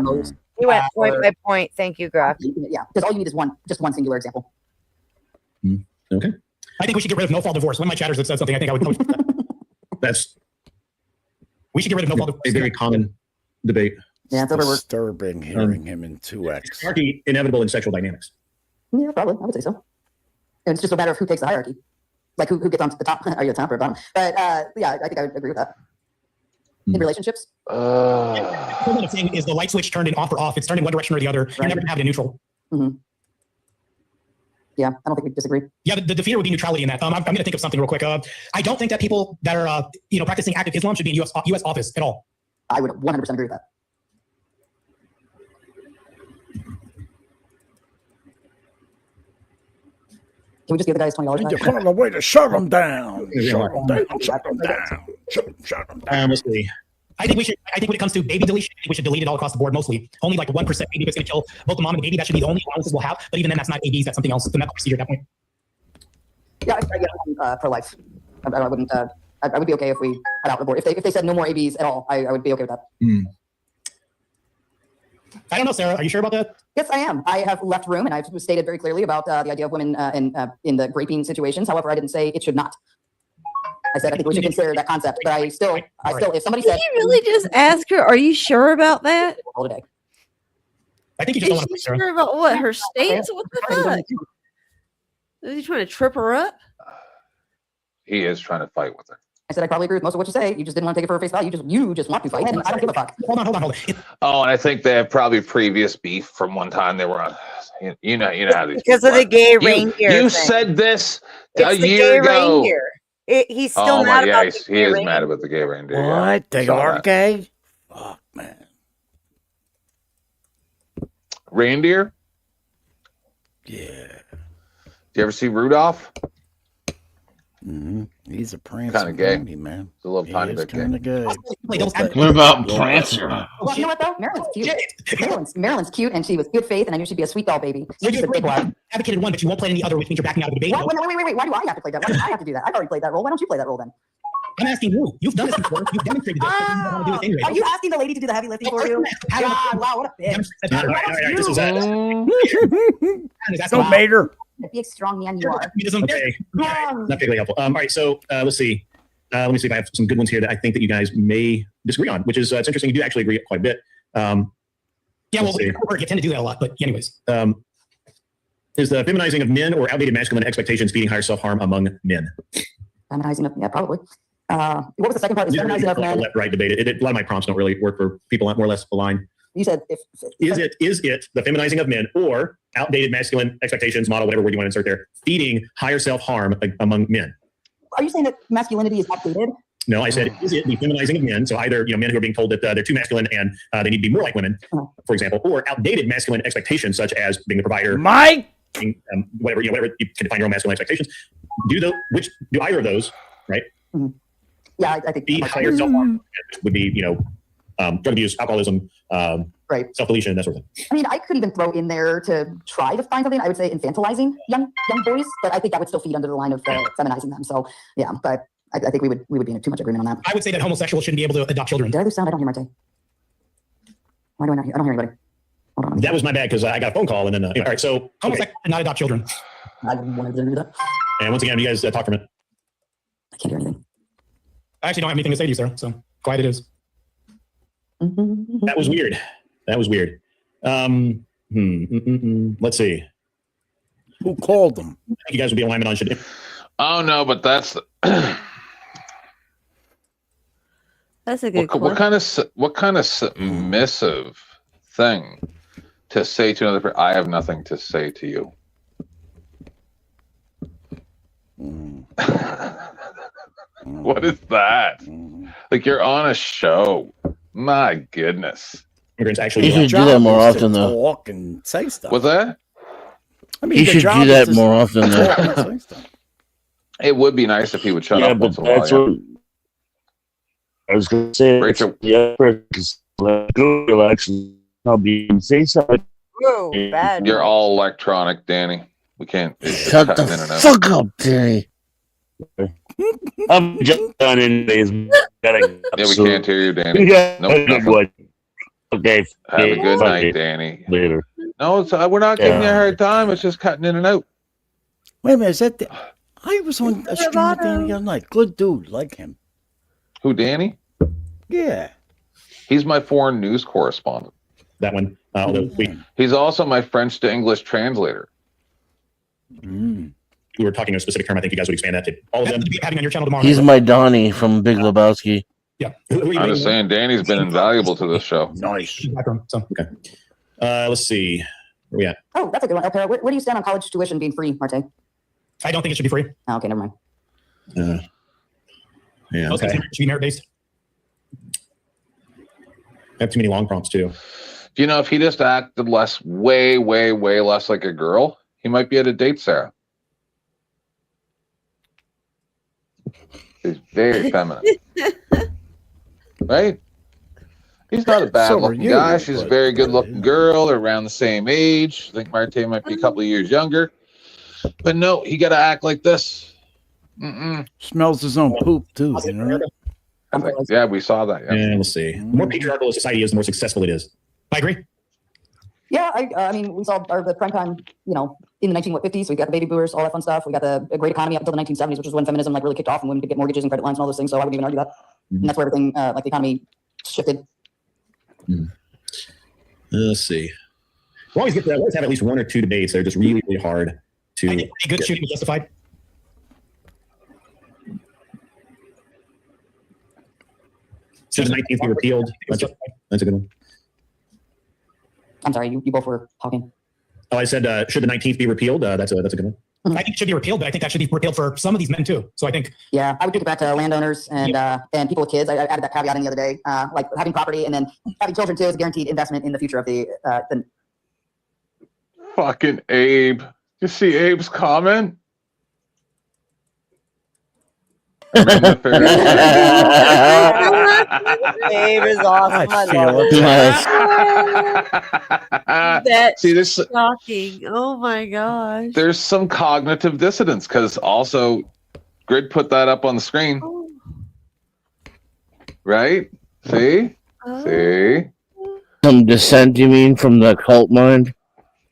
[SPEAKER 1] he went point by point. Thank you, Grock.
[SPEAKER 3] Yeah, because all you need is just one singular example.
[SPEAKER 7] Okay.
[SPEAKER 14] I think we should get rid of no-fault divorce. One of my chatters that said something, I think I would.
[SPEAKER 7] That's.
[SPEAKER 14] We should get rid of no-fault divorce.
[SPEAKER 7] A very common debate.
[SPEAKER 3] Yeah, it's
[SPEAKER 6] disturbing hearing him in 2X.
[SPEAKER 7] Hierarchy inevitable in sexual dynamics.
[SPEAKER 3] Yeah, probably. I would say so. And it's just a matter of who takes the hierarchy. Like who gets on the top. Are you the top or bottom? But yeah, I think I would agree with that. In relationships?
[SPEAKER 14] The thing is the light switch turned in off or off. It's turned in one direction or the other. You're never going to have it in neutral.
[SPEAKER 3] Yeah, I don't think we disagree.
[SPEAKER 14] Yeah, the defeater would be neutrality in that. I'm going to think of something real quick. I don't think that people that are practicing active Islam should be in U.S. office at all.
[SPEAKER 3] I would 100% agree with that. Can we just give the guys $20
[SPEAKER 6] You
[SPEAKER 3] back?
[SPEAKER 6] found a way to shut them down. Shut them down. Shut them down. Shut them down.
[SPEAKER 7] Let's see.
[SPEAKER 14] I think when it comes to baby deletion, we should delete it all across the board mostly. Only like 1% baby that's going to kill both the mom and the baby. That should be the only allowances we'll have. But even then, that's not ABs. That's something else. It's a medical procedure at that point.
[SPEAKER 3] Yeah, I get pro-life. I wouldn't. I would be okay if we cut out the board. If they said no more ABs at all, I would be okay with that.
[SPEAKER 14] I don't know, Sarah. Are you sure about that?
[SPEAKER 3] Yes, I am. I have left room, and I've stated very clearly about the idea of women in the raping situations. However, I didn't say it should not. I said I think we should consider that concept. But I still, if somebody said,
[SPEAKER 9] Did you really just ask her? Are you sure about that?
[SPEAKER 3] All day.
[SPEAKER 14] I think you
[SPEAKER 9] Is
[SPEAKER 14] just
[SPEAKER 9] she
[SPEAKER 14] don't want to.
[SPEAKER 9] sure about what her stance? What the fuck? Is he trying to trip her up?
[SPEAKER 2] He is trying to fight with her.
[SPEAKER 3] I said I probably agree with most of what you say. You just didn't want to take it for face value. You just want to fight, and I don't give a fuck.
[SPEAKER 14] Hold on.
[SPEAKER 2] Oh, and I think they have probably previous beef from one time they were on. You know how these
[SPEAKER 1] Because of
[SPEAKER 2] people
[SPEAKER 1] the
[SPEAKER 2] are.
[SPEAKER 1] gay reindeer.
[SPEAKER 2] You
[SPEAKER 1] thing.
[SPEAKER 2] said this a
[SPEAKER 1] It's the
[SPEAKER 2] year
[SPEAKER 1] gay
[SPEAKER 2] ago.
[SPEAKER 1] reindeer. He's still
[SPEAKER 2] Oh
[SPEAKER 1] mad
[SPEAKER 2] my,
[SPEAKER 1] about
[SPEAKER 2] yeah,
[SPEAKER 1] the
[SPEAKER 2] he
[SPEAKER 1] gay
[SPEAKER 2] is
[SPEAKER 1] reindeer.
[SPEAKER 2] mad about the gay reindeer. yeah.
[SPEAKER 6] What? They
[SPEAKER 2] Saw
[SPEAKER 6] are
[SPEAKER 2] that.
[SPEAKER 6] gay? Fuck, man.
[SPEAKER 2] Reindeer?
[SPEAKER 6] Yeah.
[SPEAKER 2] Do you ever see Rudolph?
[SPEAKER 6] Mm-hmm. He's a prancing
[SPEAKER 2] Kind of gay.
[SPEAKER 6] pony, man.
[SPEAKER 2] He's a little tiny bit gay.
[SPEAKER 6] Kind of gay.
[SPEAKER 5] What about Prancer?
[SPEAKER 3] Well, you know what though? Marilyn's cute, and she was good faith, and I knew she'd be a sweet doll baby. She's a big one.
[SPEAKER 14] Advocated one, but you won't play any other, which means you're backing out of the debate.
[SPEAKER 3] Wait. Why do I have to play that? Why do I have to do that? I've already played that role. Why don't you play that role then?
[SPEAKER 14] I'm asking you. You've done this before. You've demonstrated this. But you don't want to do this anyway.
[SPEAKER 3] Are you asking the lady to do the heavy lifting for you? God, wow, what a bitch.
[SPEAKER 7] This is
[SPEAKER 6] Don't mate her.
[SPEAKER 3] The big strong man you are.
[SPEAKER 7] Okay. Not particularly helpful. All right, so let's see. Let me see if I have some good ones here that I think that you guys may disagree on, which is it's interesting. You do actually agree quite a bit.
[SPEAKER 14] Yeah, well, you tend to do that a lot. But anyways,
[SPEAKER 7] is the feminizing of men or outdated masculine expectations feeding higher self-harm among men?
[SPEAKER 3] Feminizing of, yeah, probably. What was the second part? Is feminizing of men?
[SPEAKER 7] Left-right debate. A lot of my prompts don't really work for people more or less aligned.
[SPEAKER 3] You said
[SPEAKER 7] Is it the feminizing of men or outdated masculine expectations, model, whatever word you want to insert there, feeding higher self-harm among men?
[SPEAKER 3] Are you saying that masculinity is outdated?
[SPEAKER 7] No, I said, is it the feminizing of men? So either men who are being told that they're too masculine and they need to be more like women, for example, or outdated masculine expectations such as being the provider,
[SPEAKER 6] Mike,
[SPEAKER 7] whatever you can define your own masculine expectations. Do either of those, right?
[SPEAKER 3] Yeah, I think
[SPEAKER 7] be higher self-harm would be drug abuse, alcoholism,
[SPEAKER 3] right,
[SPEAKER 7] self-deletion, that sort of thing.
[SPEAKER 3] I mean, I could even throw in there to try to find something. I would say infantilizing young boys, but I think that would still feed under the line of feminizing them. So yeah, but I think we would be in too much agreement on that.
[SPEAKER 14] I would say that homosexuals shouldn't be able to adopt children.
[SPEAKER 3] Did I lose sound? I don't hear Marte. Why do I not hear? I don't hear anybody. Hold on.
[SPEAKER 7] That was my bad because I got a phone call and then all right. So
[SPEAKER 14] homosexuals not adopt children.
[SPEAKER 3] I wanted to do that.
[SPEAKER 7] And once again, you guys talk for a minute.
[SPEAKER 3] I can't hear anything.
[SPEAKER 14] I actually don't have anything to say to you, sir. So quiet it is.
[SPEAKER 7] That was weird. Let's see.
[SPEAKER 6] Who called them?
[SPEAKER 7] I think you guys would be alignment on should.
[SPEAKER 2] Oh no, but that's
[SPEAKER 9] That's a good
[SPEAKER 2] what kind of submissive thing to say to another person? I have nothing to say to you. What is that? Like you're on a show. My goodness.
[SPEAKER 7] Immigrants actually.
[SPEAKER 5] You should do that more often, though.
[SPEAKER 6] Talk and say stuff.
[SPEAKER 2] What's that?
[SPEAKER 6] I mean,
[SPEAKER 5] You
[SPEAKER 6] the
[SPEAKER 5] should
[SPEAKER 6] job
[SPEAKER 5] do that
[SPEAKER 6] is
[SPEAKER 5] more often,
[SPEAKER 6] to
[SPEAKER 5] though.
[SPEAKER 6] talk and say stuff.
[SPEAKER 2] It would be nice if he would shut
[SPEAKER 12] Yeah,
[SPEAKER 2] up
[SPEAKER 12] but
[SPEAKER 2] once in a while.
[SPEAKER 12] that's
[SPEAKER 2] yeah.
[SPEAKER 12] what I was going to say.
[SPEAKER 2] Rachel.
[SPEAKER 12] Yeah, Google actually, I'll be say something.
[SPEAKER 1] Whoa, bad.
[SPEAKER 2] You're all electronic, Danny. We can't. It's
[SPEAKER 5] Shut
[SPEAKER 2] cutting
[SPEAKER 5] the
[SPEAKER 2] in and out.
[SPEAKER 5] fuck up, Danny.
[SPEAKER 12] I'm just done anyways.
[SPEAKER 2] Yeah, we can't hear you, Danny.
[SPEAKER 12] You got
[SPEAKER 2] Nope,
[SPEAKER 12] a good
[SPEAKER 2] nothing.
[SPEAKER 12] one. Okay.
[SPEAKER 2] Have a good
[SPEAKER 12] fuck
[SPEAKER 2] night,
[SPEAKER 12] it.
[SPEAKER 2] Danny.
[SPEAKER 12] Later.
[SPEAKER 2] No, it's, we're not giving you a
[SPEAKER 12] Yeah.
[SPEAKER 2] hard time. It's just cutting in and out.
[SPEAKER 6] Wait a minute, is that the, I was on a stream with Danny the other night. Good dude, like him.
[SPEAKER 2] Who, Danny?
[SPEAKER 6] Yeah.
[SPEAKER 2] He's my foreign news correspondent.
[SPEAKER 7] That one.
[SPEAKER 2] He's also my French to English translator.
[SPEAKER 7] We were talking a specific term. I think you guys would expand that to all of them.
[SPEAKER 14] To be having on your channel tomorrow.
[SPEAKER 5] He's my Donnie from Big Lebowski.
[SPEAKER 14] Yeah.
[SPEAKER 2] I'm just saying, Danny's been invaluable to this show.
[SPEAKER 6] Nice.
[SPEAKER 14] So,
[SPEAKER 7] okay. Let's see. Where we at?
[SPEAKER 3] Oh, that's a good one. El Perro, where do you stand on college tuition being free, Marte?
[SPEAKER 14] I don't think it should be free.
[SPEAKER 3] Oh, okay, never mind.
[SPEAKER 7] Yeah.
[SPEAKER 14] Most
[SPEAKER 7] Okay.
[SPEAKER 14] things should be merit based.
[SPEAKER 7] I have too many long prompts too.
[SPEAKER 2] You know, if he just acted way less like a girl, he might be able to date Sarah. He's very feminine. Right? He's not a bad
[SPEAKER 6] So are
[SPEAKER 2] looking
[SPEAKER 6] you,
[SPEAKER 2] guy. She's a
[SPEAKER 6] but-
[SPEAKER 2] very good looking girl. They're around the same age. I think Marte might be a couple of years younger. But no, he got to act like this.
[SPEAKER 6] Smells his own poop, too. You know?
[SPEAKER 2] Yeah, we saw that. Yeah.
[SPEAKER 7] And let's see. The more patriarchal a society is, the more successful it is. I agree.
[SPEAKER 3] Yeah, I mean, we saw the prime time, in the 1950s. We got the baby boomers, all that fun stuff. We got the great economy up until the 1970s, which is when feminism really kicked off and women could get mortgages and credit lines and all those things. So I wouldn't even argue that. And that's where everything, the economy shifted.
[SPEAKER 7] Let's see. We always get to always have at least one or two debates that are just really hard to.
[SPEAKER 14] A good shooting justified.
[SPEAKER 7] Should the 19th be repealed? That's a good one.
[SPEAKER 3] I'm sorry, you both were talking.
[SPEAKER 7] Oh, I said, should the 19th be repealed? That's a good one.
[SPEAKER 14] I think it should be repealed, but I think that should be repealed for some of these men too. So I think.
[SPEAKER 3] Yeah, I would kick it back to landowners and people with kids. I added that caveat in the other day, like having property and then having children too is a guaranteed investment in the future of the
[SPEAKER 2] Fucking Abe. You see Abe's comment?
[SPEAKER 1] Abe is awesome. I love it.
[SPEAKER 9] That's
[SPEAKER 2] See, this
[SPEAKER 9] shocking. Oh my gosh.
[SPEAKER 2] there's some cognitive dissonance because also Grid put that up on the screen. Right? See? See?
[SPEAKER 5] Some dissent, you mean, from the cult mind?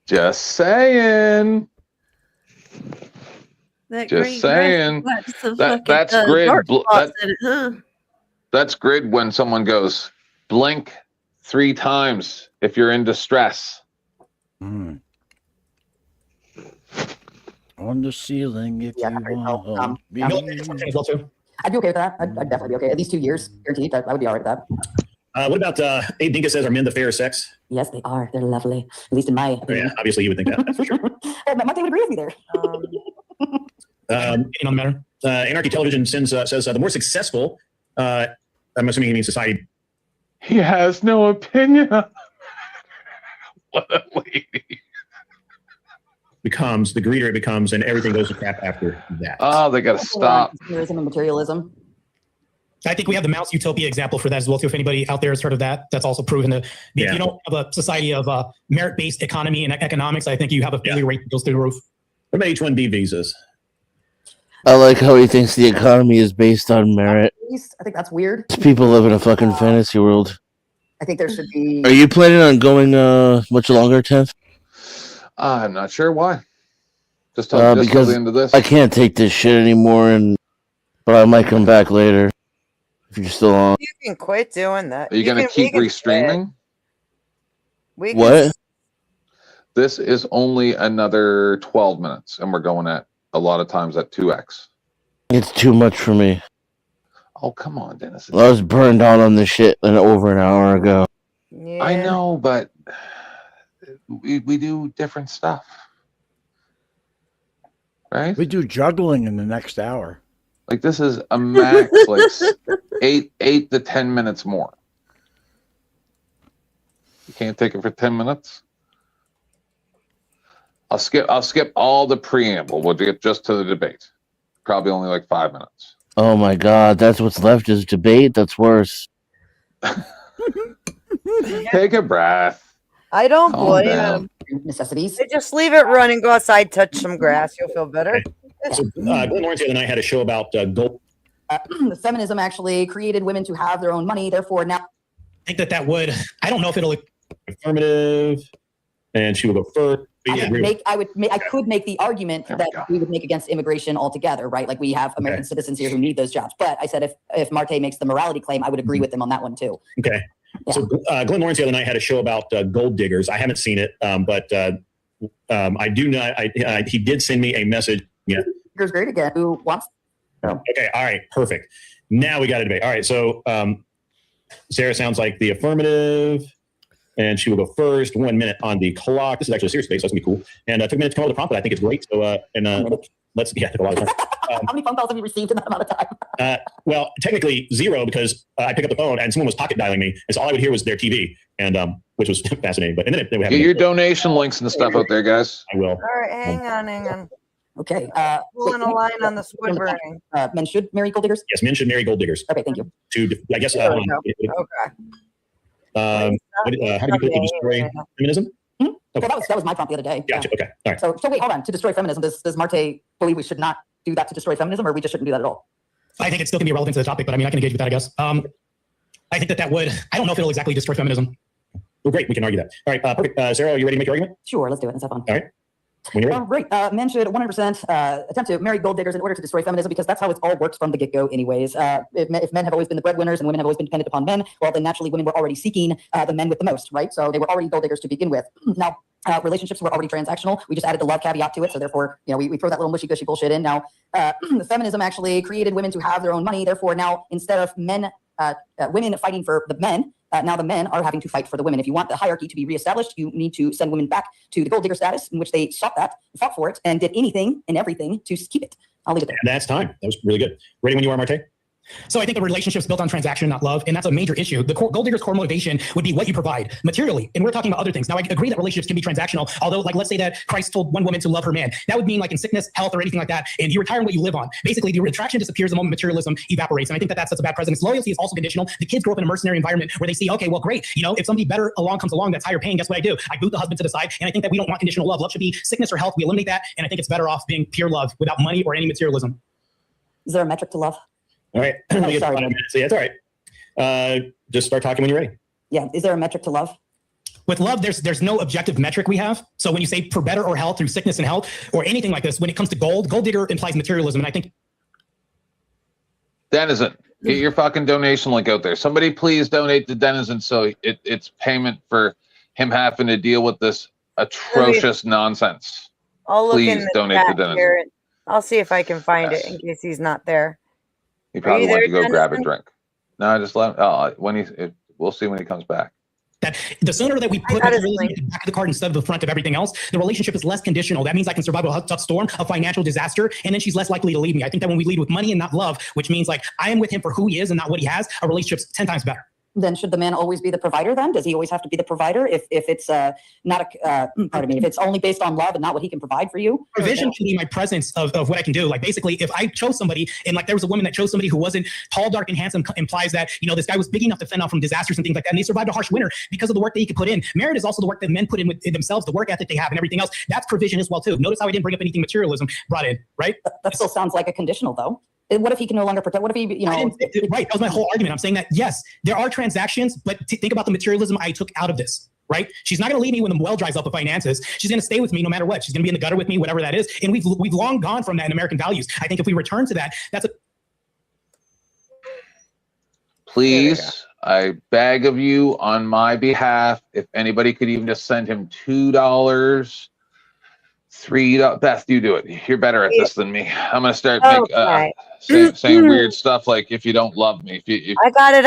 [SPEAKER 2] Just saying.
[SPEAKER 9] That
[SPEAKER 2] Just
[SPEAKER 9] green
[SPEAKER 2] saying.
[SPEAKER 9] grass got some
[SPEAKER 2] That-
[SPEAKER 9] fucking,
[SPEAKER 2] that's
[SPEAKER 9] dark
[SPEAKER 2] Grid.
[SPEAKER 9] spots in it, huh?
[SPEAKER 2] That's Grid when someone goes, blink 3 times if you're in distress.
[SPEAKER 6] On the ceiling, if you want.
[SPEAKER 3] I'd be okay with that. I'd definitely be okay. At least 2 years, guaranteed. I would be all right with that.
[SPEAKER 7] What about Abe Dinka says, are men the fair sex?
[SPEAKER 3] Yes, they are. They're lovely. At least in my opinion.
[SPEAKER 7] Yeah, obviously you would think that. That's for sure.
[SPEAKER 3] Mate would agree with me there.
[SPEAKER 7] Anything on the matter? Anarchy Television says the more successful I'm assuming he means society.
[SPEAKER 2] He has no opinion. What a lady.
[SPEAKER 7] Becomes the greeter it becomes, and everything goes to crap after that.
[SPEAKER 2] Oh, they got to stop.
[SPEAKER 3] Consumerism and materialism.
[SPEAKER 14] I think we have the Mouse Utopia example for that as well, too. If anybody out there has heard of that, that's also proven that if you don't have a society of merit-based economy and economics, I think you have a failure rate that goes through the roof.
[SPEAKER 7] What about H-1B visas?
[SPEAKER 5] I like how he thinks the economy is based on merit.
[SPEAKER 3] I think that's weird.
[SPEAKER 5] People live in a fucking fantasy world.
[SPEAKER 3] I think there should be.
[SPEAKER 5] Are you planning on going much longer, 10th?
[SPEAKER 2] I'm not sure why. Just till
[SPEAKER 5] because
[SPEAKER 2] the end of this.
[SPEAKER 5] I can't take this shit anymore, but I might come back later if you're still on.
[SPEAKER 1] You can quit doing that.
[SPEAKER 2] Are you going to keep restreaming?
[SPEAKER 5] What?
[SPEAKER 2] This is only another 12 minutes, and we're going at a lot of times at 2x.
[SPEAKER 5] It's too much for me.
[SPEAKER 2] Oh, come on, Dennis.
[SPEAKER 5] I was burned out on this shit over an hour ago.
[SPEAKER 1] Yeah.
[SPEAKER 2] I know, but we do different stuff. Right?
[SPEAKER 6] We do juggling in the next hour.
[SPEAKER 2] Like this is a max like 8 to 10 minutes more. You can't take it for 10 minutes. I'll skip all the preamble. We'll get just to the debate. Probably only like 5 minutes.
[SPEAKER 5] Oh my god, that's what's left is debate? That's worse.
[SPEAKER 2] Take a breath.
[SPEAKER 1] I don't
[SPEAKER 2] Calm
[SPEAKER 1] blame
[SPEAKER 2] down.
[SPEAKER 1] him.
[SPEAKER 3] Necessities.
[SPEAKER 1] Just leave it run and go outside, touch some grass. You'll feel better.
[SPEAKER 7] So, Glenn Lawrence the other night had a show about gold.
[SPEAKER 3] Feminism actually created women to have their own money. Therefore, now
[SPEAKER 14] I think that would. I don't know if it'll.
[SPEAKER 7] Affirmative, and she will go first.
[SPEAKER 3] I could make the argument that we would make against immigration altogether, right? Like we have American citizens here who need those jobs. But I said if Marte makes the morality claim, I would agree with him on that one too.
[SPEAKER 7] Okay. Yeah. So Glenn Lawrence the other night had a show about gold diggers. I haven't seen it, but I do know. He did send me a message. Yeah.
[SPEAKER 3] Digger's great again. Who wants?
[SPEAKER 7] Okay. All right. Perfect. Now we got a debate. All right. So Sarah sounds like the affirmative. And she will go first. 1 minute on the clock. This is actually a serious debate, so that's gonna be cool. And took a minute to come up with the prompt, but I think it's great. So let's it took a lot of time.
[SPEAKER 3] How many phone calls have you received in that amount of time?
[SPEAKER 7] Well, technically 0 because I picked up the phone and someone was pocket dialing me, and so all I would hear was their TV, and which was fascinating. But and then they would have
[SPEAKER 2] get your donation links and the stuff out there, guys.
[SPEAKER 7] I will.
[SPEAKER 1] All right, hang on.
[SPEAKER 3] Okay.
[SPEAKER 1] Pulling a line on the wood burning.
[SPEAKER 3] Men should marry gold diggers.
[SPEAKER 7] Yes, men should marry gold diggers.
[SPEAKER 3] Okay, thank you.
[SPEAKER 7] I guess.
[SPEAKER 1] There we go. Okay.
[SPEAKER 7] How do you put it? Destroy feminism?
[SPEAKER 3] Okay. Well, that was my prompt the other day.
[SPEAKER 7] Gotcha. Okay. All right.
[SPEAKER 3] So wait, hold on. To destroy feminism, does Marte believe we should not do that to destroy feminism, or we just shouldn't do that at all?
[SPEAKER 14] I think it's still going to be relevant to the topic, but I mean, I can engage with that, I guess. I think that would. I don't know if it'll exactly destroy feminism.
[SPEAKER 7] Well, great. We can argue that. All right. Perfect. Sarah, are you ready to make your argument?
[SPEAKER 3] Sure. Let's do it. Let's have fun.
[SPEAKER 7] All right. When you're ready.
[SPEAKER 3] Great. Men should 100% attempt to marry gold diggers in order to destroy feminism because that's how it's all worked from the get-go anyways. If men have always been the breadwinners and women have always been dependent upon men, well, then naturally women were already seeking the men with the most, right? So they were already gold diggers to begin with. Now, relationships were already transactional. We just added the love caveat to it. So therefore, we throw that little mushy-gushy bullshit in. Now, feminism actually created women to have their own money. Therefore, now instead of women fighting for the men, now the men are having to fight for the women. If you want the hierarchy to be reestablished, you need to send women back to the gold digger status in which they sought that, fought for it, and did anything and everything to keep it. I'll leave it there.
[SPEAKER 7] And that's time. That was really good. Ready when you are, Marte?
[SPEAKER 14] So I think the relationship's built on transaction, not love, and that's a major issue. The gold digger's core motivation would be what you provide materially, and we're talking about other things. Now, I agree that relationships can be transactional, although, like, let's say that Christ told one woman to love her man. That would mean, like, in sickness, health, or anything like that, and you retire on what you live on. Basically, the attraction disappears the moment materialism evaporates, and I think that that's a bad precedent. Loyalty is also conditional. The kids grow up in a mercenary environment where they see, okay, well, great, if somebody better comes along that's higher paying, guess what I do? I boot the husband to the side, and I think that we don't want conditional love. Love should be sickness or health. We eliminate that, and I think it's better off being pure love without money or any materialism.
[SPEAKER 3] Is there a metric to love?
[SPEAKER 7] All right.
[SPEAKER 3] Sorry,
[SPEAKER 7] yeah, it's all right. Just start talking when you're ready.
[SPEAKER 3] Yeah. Is there a metric to love?
[SPEAKER 14] With love, there's no objective metric we have. So when you say for better or health through sickness and health or anything like this, when it comes to gold digger implies materialism. And I think.
[SPEAKER 2] Denizen, get your fucking donation link out there. Somebody please donate to Denizen so it's payment for him having to deal with this atrocious nonsense.
[SPEAKER 1] I'll look in
[SPEAKER 2] Please
[SPEAKER 1] the
[SPEAKER 2] donate to
[SPEAKER 1] chat
[SPEAKER 2] Denizen.
[SPEAKER 1] here. I'll see if I can find it in case he's not there.
[SPEAKER 2] He probably
[SPEAKER 1] you
[SPEAKER 2] wanted
[SPEAKER 1] there,
[SPEAKER 2] to go grab a
[SPEAKER 1] Denizen?
[SPEAKER 2] drink. No, just let him. We'll see when he comes back.
[SPEAKER 14] That the sooner that we put materialism at the back of the card instead of the front of everything else, the relationship is less conditional. That means I can survive a tough storm, a financial disaster, and then she's less likely to leave me. I think that when we lead with money and not love, which means like I am with him for who he is and not what he has, our relationship's 10 times better.
[SPEAKER 3] Then should the man always be the provider then? Does he always have to be the provider if it's not a, pardon me, if it's only based on love and not what he can provide for you?
[SPEAKER 14] Provision can be my presence of what I can do. Like basically, if I chose somebody and like there was a woman that chose somebody who wasn't tall, dark, and handsome, implies that, you know, this guy was big enough to fend off from disasters and things like that. And they survived a harsh winter because of the work that he could put in. Merit is also the work that men put in with themselves, the work ethic they have and everything else. That's provision as well too. Notice how I didn't bring up anything materialism brought in, right?
[SPEAKER 3] That still sounds like a conditional though. What if he can no longer protect? What if he, you know?
[SPEAKER 14] Right, that was my whole argument. I'm saying that, yes, there are transactions, but think about the materialism I took out of this, right? She's not going to leave me when the well dries up of finances. She's going to stay with me no matter what. She's going to be in the gutter with me, whatever that is. And we've long gone from that in American values. I think if we return to that, that's a...
[SPEAKER 2] Please, I beg of you on my behalf, if anybody could even just send him $2, $3. Beth, you do it. You're better at this than me. I'm gonna start saying weird stuff like "if you don't love me." If
[SPEAKER 1] I got it.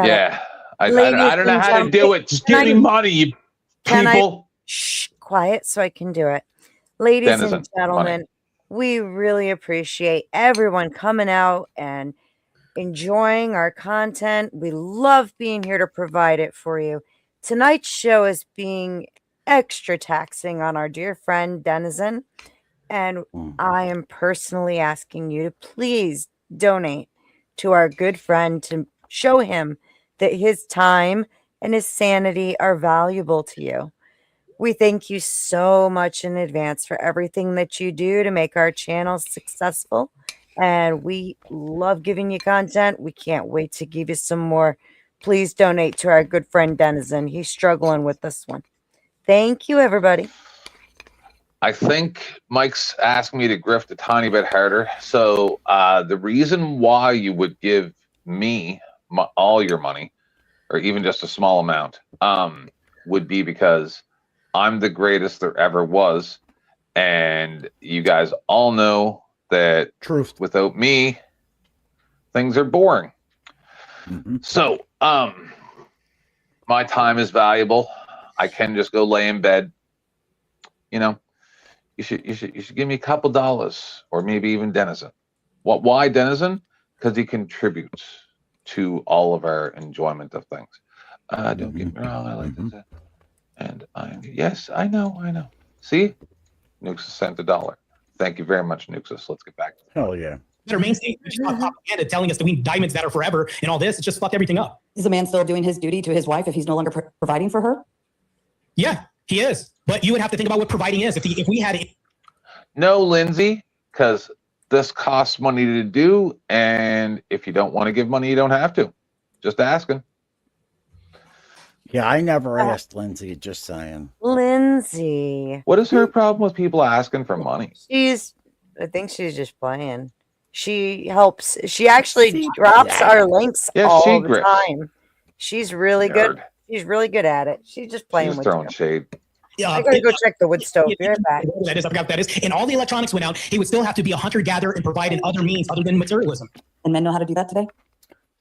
[SPEAKER 2] Yeah, I don't know how to do it. Just give me money, you people.
[SPEAKER 1] Shh, quiet, so I can do it. Ladies
[SPEAKER 2] Denizen,
[SPEAKER 1] and gentlemen,
[SPEAKER 2] money.
[SPEAKER 1] we really appreciate everyone coming out and enjoying our content. We love being here to provide it for you. Tonight's show is being extra taxing on our dear friend Denizen, and I am personally asking you to please donate to our good friend to show him that his time and his sanity are valuable to you. We thank you so much in advance for everything that you do to make our channel successful, and we love giving you content. We can't wait to give you some more. Please donate to our good friend Denizen. He's struggling with this one. Thank you, everybody.
[SPEAKER 2] I think Mike's asking me to grift a tiny bit harder. So the reason why you would give me all your money, or even just a small amount, would be because I'm the greatest there ever was. And you guys all know that without me, things are boring. So my time is valuable. I can just go lay in bed. You know, you should give me a couple dollars, or maybe even Denizen. Why Denizen? Because he contributes to all of our enjoyment of things. Don't get me wrong, I like this. And yes, I know. See, Nuxus sent $1. Thank you very much, Nuxus. Let's get back to it.
[SPEAKER 6] Hell yeah.
[SPEAKER 14] Better mainstay propaganda telling us that we need diamonds that are forever and all this. It's just fucked everything up.
[SPEAKER 3] Is the man still doing his duty to his wife if he's no longer providing for her?
[SPEAKER 14] Yeah, he is. But you would have to think about what providing is. If we had it.
[SPEAKER 2] No, Lindsay, because this costs money to do, and if you don't want to give money, you don't have to. Just asking.
[SPEAKER 6] Yeah, I never asked Lindsay, just saying.
[SPEAKER 1] Lindsay.
[SPEAKER 2] What is her problem with people asking for money?
[SPEAKER 1] I think she's just playing. She helps. She actually drops our links all the time. She's really good. She's really good at it. She's just playing
[SPEAKER 2] She's
[SPEAKER 1] with
[SPEAKER 2] throwing
[SPEAKER 1] you.
[SPEAKER 2] shade.
[SPEAKER 14] Yeah,
[SPEAKER 1] I gotta go check the wood stove. Be right back.
[SPEAKER 14] That is, I forgot what that is. And all the electronics went out. He would still have to be a hunter-gatherer and provide in other means other than materialism.
[SPEAKER 3] And men know how to do that today?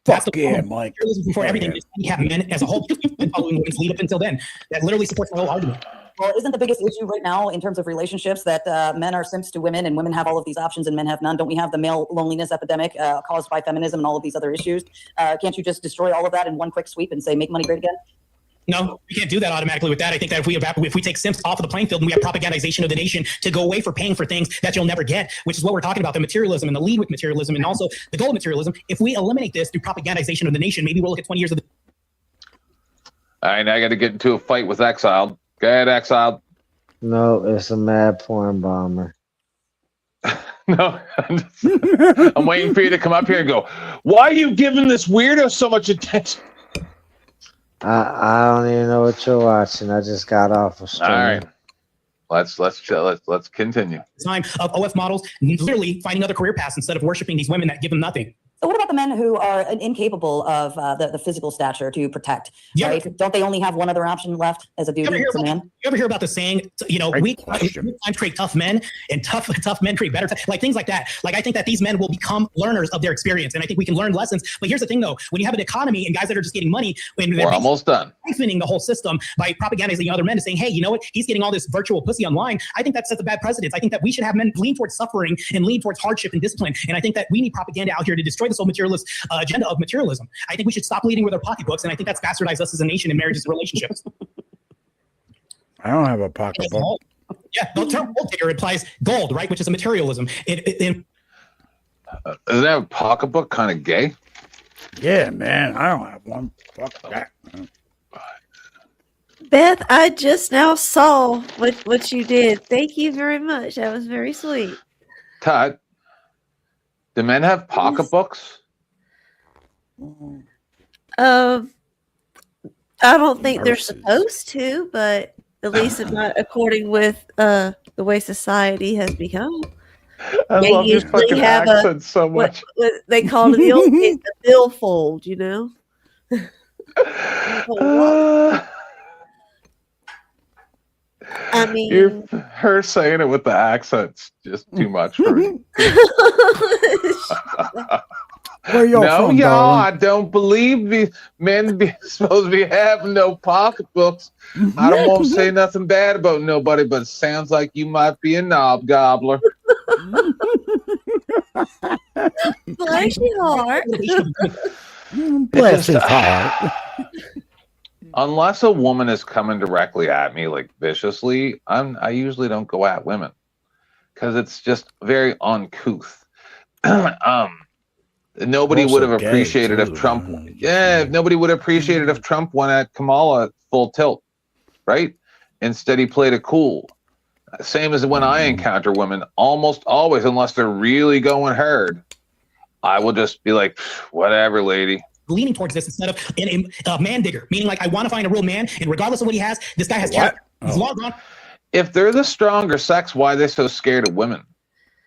[SPEAKER 14] That's
[SPEAKER 6] Fuck
[SPEAKER 14] the
[SPEAKER 6] yeah,
[SPEAKER 14] problem.
[SPEAKER 6] Mike.
[SPEAKER 14] Materialism before everything. You have men as a whole and following women's lead up until then. That literally supports my whole argument.
[SPEAKER 3] Well, isn't the biggest issue right now in terms of relationships that men are simps to women and women have all of these options and men have none? Don't we have the male loneliness epidemic caused by feminism and all of these other issues? Can't you just destroy all of that in one quick sweep and say make money great again?
[SPEAKER 14] No, we can't do that automatically with that. I think that if we take simps off of the playing field and we have propagandization of the nation to go away for paying for things that you'll never get, which is what we're talking about, the materialism and the lead with materialism and also the goal of materialism. If we eliminate this through propagandization of the nation, maybe we'll look at 20 years of the...
[SPEAKER 2] All right, now I got to get into a fight with Exiled. Go ahead, Exiled.
[SPEAKER 15] No, it's a mad porn bomber.
[SPEAKER 2] No, I'm waiting for you to come up here and go, why are you giving this weirdo so much attention?
[SPEAKER 15] I don't even know what you're watching. I just got off of stream.
[SPEAKER 2] All right. Let's continue.
[SPEAKER 14] Time of OF models literally finding other career paths instead of worshiping these women that give them nothing.
[SPEAKER 3] So what about the men who are incapable of the physical stature to protect?
[SPEAKER 14] Yeah.
[SPEAKER 3] Right? Don't they only have one other option left as a duty as a man?
[SPEAKER 14] You ever hear about the saying, you know, weak times create tough men and tough men create better, like things like that. Like I think that these men will become learners of their experience. And I think we can learn lessons. But here's the thing though, when you have an economy and guys that are just getting money, when
[SPEAKER 2] we're almost done.
[SPEAKER 14] Siphoning the whole system by propagandizing other men and saying, hey, you know what? He's getting all this virtual pussy online. I think that sets a bad precedence. I think that we should have men lean towards suffering and lean towards hardship and discipline. And I think that we need propaganda out here to destroy this whole materialist agenda of materialism. I think we should stop leading with our pocketbooks. And I think that's bastardized us as a nation in marriages and relationships.
[SPEAKER 6] I don't have a pocketbook.
[SPEAKER 14] Yeah, the term gold digger implies gold, right? Which is a materialism.
[SPEAKER 2] Isn't that pocketbook kind of gay?
[SPEAKER 6] Yeah, man. I don't have one. Fuck that.
[SPEAKER 9] Beth, I just now saw what you did. Thank you very much. That was very sweet.
[SPEAKER 2] Todd, do men have pocketbooks?
[SPEAKER 9] I don't think they're supposed to, but at least not according with the way society has become.
[SPEAKER 2] I
[SPEAKER 9] They
[SPEAKER 2] love your
[SPEAKER 9] usually
[SPEAKER 2] fucking
[SPEAKER 9] have
[SPEAKER 2] accent so much.
[SPEAKER 9] what they call it the old days, a billfold, you know. I mean,
[SPEAKER 2] Her saying it with the accent's just too much for me.
[SPEAKER 6] Where y'all
[SPEAKER 2] No,
[SPEAKER 6] from,
[SPEAKER 2] y'all,
[SPEAKER 6] darling?
[SPEAKER 2] I don't believe men be supposed to be having no pocketbooks. I don't want to say nothing bad about nobody, but it sounds like you might be a knob gobbler.
[SPEAKER 9] bless your heart.
[SPEAKER 6] Bless his heart.
[SPEAKER 2] Unless a woman is coming directly at me like viciously, I usually don't go at women because it's just very uncouth. Nobody
[SPEAKER 6] Also
[SPEAKER 2] would have
[SPEAKER 6] gay,
[SPEAKER 2] appreciated if
[SPEAKER 6] too.
[SPEAKER 2] Trump. Yeah, nobody would have appreciated if Trump went at Kamala full tilt, right? Instead, he played it cool. Same as when I encounter women, almost always, unless they're really going hard, I will just be like, whatever, lady.
[SPEAKER 14] Leaning towards this instead of a man digger, meaning like I want to find a real man, and regardless of what he has, this guy has character. He's long gone.
[SPEAKER 2] If they're the stronger sex, why are they so scared of women?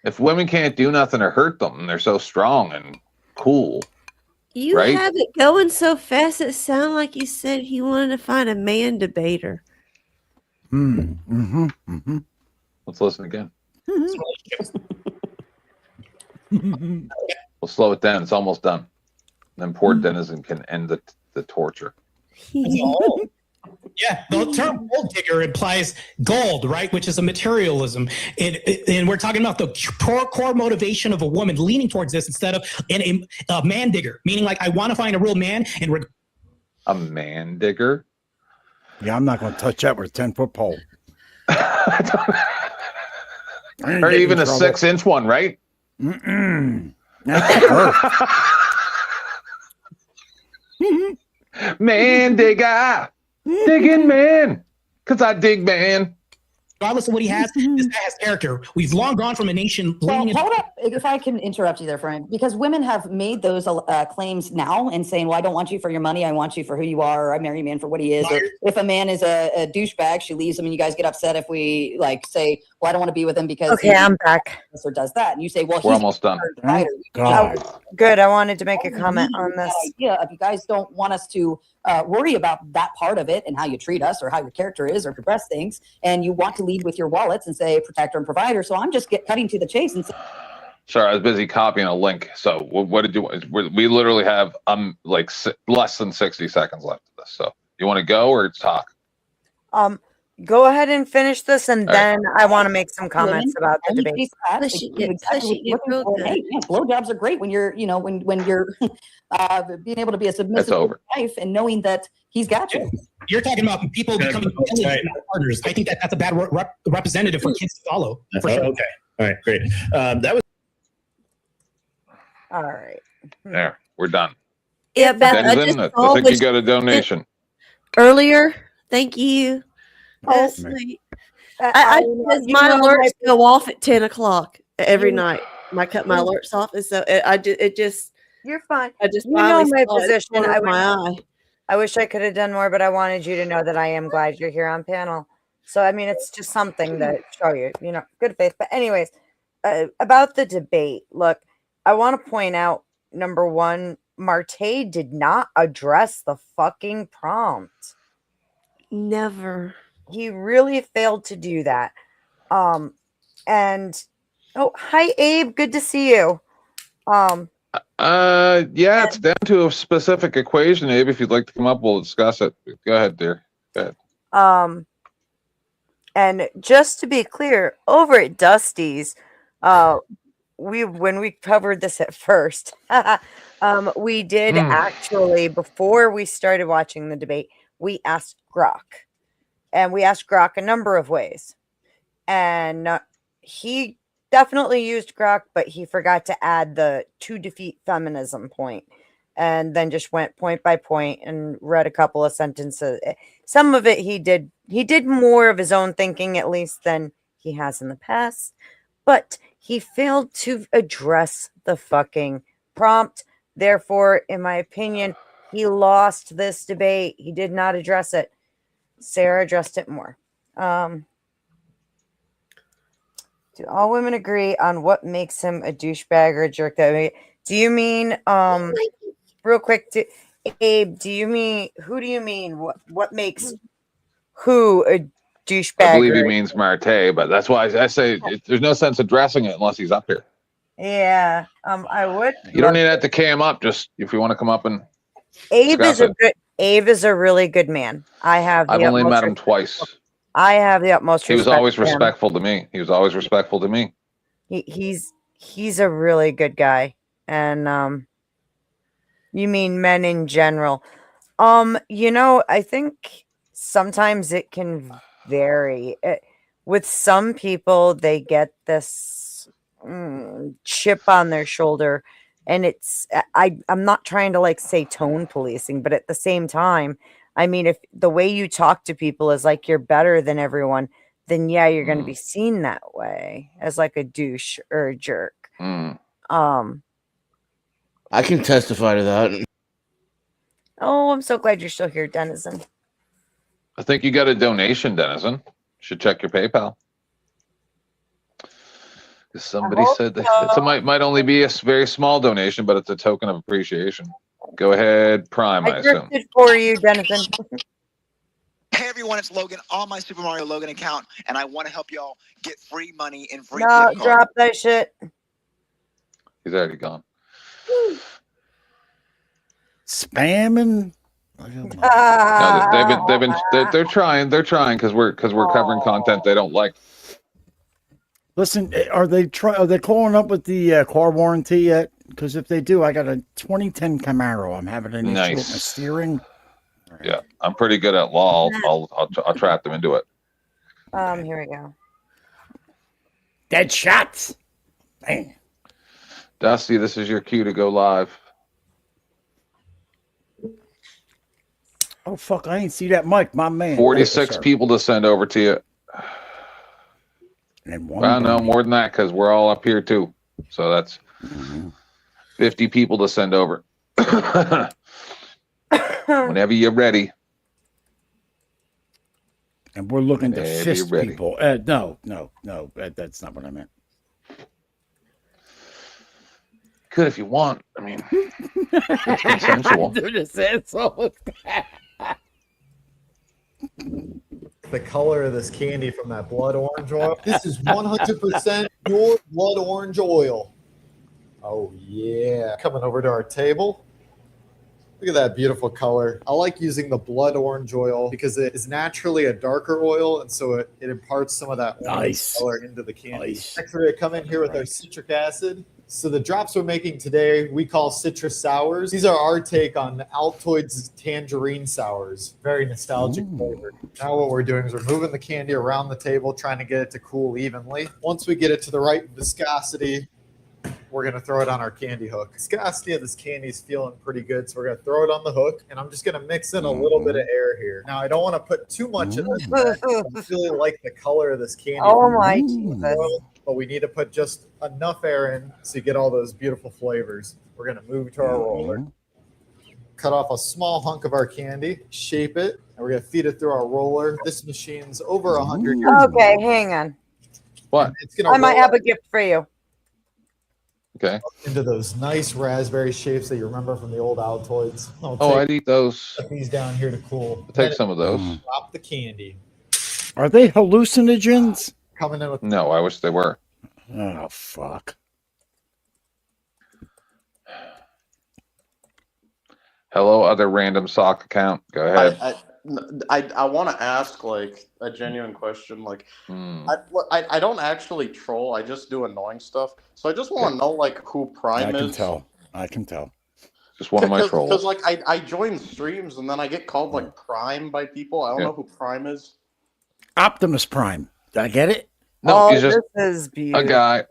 [SPEAKER 2] If women can't do nothing to hurt them, and they're so strong and cool,
[SPEAKER 9] You
[SPEAKER 2] right?
[SPEAKER 9] have it going so fast. It sounded like you said he wanted to find a man debater.
[SPEAKER 2] Let's listen again. We'll slow it down. It's almost done. Then poor Denizen can end the torture.
[SPEAKER 14] Yeah, the term gold digger implies gold, right? Which is a materialism. And we're talking about the core motivation of a woman leaning towards this instead of a man digger, meaning like I want to find a real man. And
[SPEAKER 2] a man digger?
[SPEAKER 6] Yeah, I'm not going to touch that with a 10-foot pole.
[SPEAKER 2] Or even a 6-inch one, right? Man digger. Digging man. Because I dig man.
[SPEAKER 14] regardless of what he has, this guy has character. We've long gone from a nation.
[SPEAKER 3] Well, hold up, if I can interrupt you there, Frank, because women have made those claims now and saying, well, I don't want you for your money. I want you for who you are. Or I marry a man for what he is. Or if a man is a douchebag, she leaves him and you guys get upset if we like say, well, I don't want to be with him because
[SPEAKER 1] okay, I'm back.
[SPEAKER 3] Or does that. And you say, well,
[SPEAKER 2] we're
[SPEAKER 3] he's
[SPEAKER 2] almost done.
[SPEAKER 1] Good. I wanted to make a comment on this.
[SPEAKER 3] Idea if you guys don't want us to worry about that part of it and how you treat us or how your character is or progress things, and you want to lead with your wallets and say protector and provider. So I'm just cutting to the chase and say,
[SPEAKER 2] sorry, I was busy copying a link. So what did you? We literally have like less than 60 seconds left of this. So you want to go or talk?
[SPEAKER 1] Go ahead and finish this, and then I want to make some comments about the debate.
[SPEAKER 3] Blowjobs are great when you're, you know, when you're being able to be a submissive wife and knowing that he's got you.
[SPEAKER 14] You're talking about people becoming partners. I think that's a bad representative for kids to follow. For sure.
[SPEAKER 7] Okay. All right. Great. That was.
[SPEAKER 1] All right.
[SPEAKER 2] There, we're done.
[SPEAKER 9] Yeah, Beth,
[SPEAKER 2] I think you got a donation
[SPEAKER 9] earlier. Thank you. That's sweet. My alerts go off at 10 o'clock every night. I cut my alerts off, and so it just.
[SPEAKER 1] You're fine.
[SPEAKER 9] I just
[SPEAKER 1] know my position.
[SPEAKER 9] I
[SPEAKER 1] wish I could have done more, but I wanted you to know that I am glad you're here on panel. So I mean, it's just something to show you, you know, good faith. But anyways, about the debate, look, I want to point out number one, Marte did not address the fucking prompt.
[SPEAKER 9] Never.
[SPEAKER 1] He really failed to do that. And oh, hi Abe, good to see you.
[SPEAKER 2] Yeah, it's down to a specific equation, Abe. If you'd like to come up, we'll discuss it. Go ahead, dear. Go ahead.
[SPEAKER 1] And just to be clear, over at Dusty's, when we covered this at first, we did actually, before we started watching the debate, we asked Grok. And we asked Grok a number of ways. And he definitely used Grok, but he forgot to add the to defeat feminism point. And then just went point by point and read a couple of sentences. Some of it he did more of his own thinking, at least, than he has in the past. But he failed to address the fucking prompt. Therefore, in my opinion, he lost this debate. He did not address it. Sarah addressed it more. Do all women agree on what makes him a douchebag or a jerk? Do you mean, real quick, Abe, who do you mean? What makes who a douchebag?
[SPEAKER 2] I believe he means Marte, but that's why I say there's no sense addressing it unless he's up here.
[SPEAKER 1] Yeah, I would.
[SPEAKER 2] You don't need to have to K him up, just if you want to come up and
[SPEAKER 1] Abe
[SPEAKER 2] discuss
[SPEAKER 1] is
[SPEAKER 2] it.
[SPEAKER 1] Abe is a really good man. I've
[SPEAKER 2] only met him twice.
[SPEAKER 1] I have the utmost
[SPEAKER 2] He was
[SPEAKER 1] respect
[SPEAKER 2] always
[SPEAKER 1] for him.
[SPEAKER 2] respectful to me. He was always respectful to me.
[SPEAKER 1] He's a really good guy. And you mean men in general. I think sometimes it can vary. With some people, they get this chip on their shoulder, and I'm not trying to say tone policing, but at the same time, I mean, if the way you talk to people is like you're better than everyone, then yeah, you're going to be seen that way as like a douche or a jerk.
[SPEAKER 5] I can testify to that.
[SPEAKER 1] Oh, I'm so glad you're still here, Denizen.
[SPEAKER 2] I think you got a donation, Denizen. Should check your PayPal. Somebody said that it might only be a very small donation, but it's a token of appreciation. Go ahead, Prime, I assume.
[SPEAKER 1] Drifted for you, Denizen.
[SPEAKER 16] Hey everyone, it's Logan on my Super Mario Logan account, and I want to help y'all get free money and free
[SPEAKER 1] No,
[SPEAKER 16] gift cards.
[SPEAKER 1] drop that shit.
[SPEAKER 2] He's already gone.
[SPEAKER 6] Spamming.
[SPEAKER 2] No, they're trying because we're covering content they don't like.
[SPEAKER 6] Listen, are they calling up with the car warranty yet? Because if they do, I got a 2010 Camaro. I'm having an issue with my steering.
[SPEAKER 2] Yeah, I'm pretty good at law. I'll trap them into it.
[SPEAKER 1] Here we go.
[SPEAKER 6] Dead shots. Bang.
[SPEAKER 2] Dusty, this is your cue to go live.
[SPEAKER 6] Oh fuck! I ain't see that mic, my man.
[SPEAKER 2] 46 people to send over to you.
[SPEAKER 6] And
[SPEAKER 2] well, no, more than that because we're all up here too. So that's 50 people to send over. Whenever you're ready.
[SPEAKER 6] And we're looking to fist people. No, that's not what I meant.
[SPEAKER 2] Good if you want. I mean, it's consensual.
[SPEAKER 18] The color of this candy from that blood orange oil. This is 100% pure blood orange oil. Oh, yeah. Coming over to our table. Look at that beautiful color. I like using the blood orange oil because it is naturally a darker oil, and so it imparts some of that orange color into the candy. Next, we're going to come in here with our citric acid. So the drops we're making today, we call citrus sours. These are our take on Altoids tangerine sours. Very nostalgic flavor. Now what we're doing is we're moving the candy around the table, trying to get it to cool evenly. Once we get it to the right viscosity, we're going to throw it on our candy hook. Viscosity of this candy is feeling pretty good, so we're going to throw it on the hook, and I'm just going to mix in a little bit of air here. Now, I don't want to put too much in this. I really like the color of this candy.
[SPEAKER 1] Oh, my Jesus.
[SPEAKER 18] But we need to put just enough air in so you get all those beautiful flavors. We're going to move to our roller. Cut off a small hunk of our candy, shape it, and we're going to feed it through our roller. This machine's over 100 years old.
[SPEAKER 1] Okay, hang on.
[SPEAKER 2] What?
[SPEAKER 18] It's gonna
[SPEAKER 1] I might
[SPEAKER 18] roll
[SPEAKER 1] have a gift for you.
[SPEAKER 2] Okay.
[SPEAKER 18] Into those nice raspberry shapes that you remember from the old Altoids.
[SPEAKER 2] I'd eat those.
[SPEAKER 18] Put these down here to cool.
[SPEAKER 2] I'll take some of those.
[SPEAKER 18] Drop the candy.
[SPEAKER 6] Are they hallucinogens?
[SPEAKER 18] Coming in with
[SPEAKER 2] No, I wish they were.
[SPEAKER 6] Oh fuck.
[SPEAKER 2] Hello, other random sock account. Go ahead.
[SPEAKER 10] I want to ask like a genuine question. Like, I don't actually troll. I just do annoying stuff. So I just want to know like who Prime is.
[SPEAKER 6] I can tell.
[SPEAKER 2] Just one of my trolls.
[SPEAKER 10] Because like I join streams and then I get called like Prime by people. I don't know who Prime is.
[SPEAKER 6] Optimus Prime. Did I get it?
[SPEAKER 2] No, he's just
[SPEAKER 1] this is
[SPEAKER 2] a guy.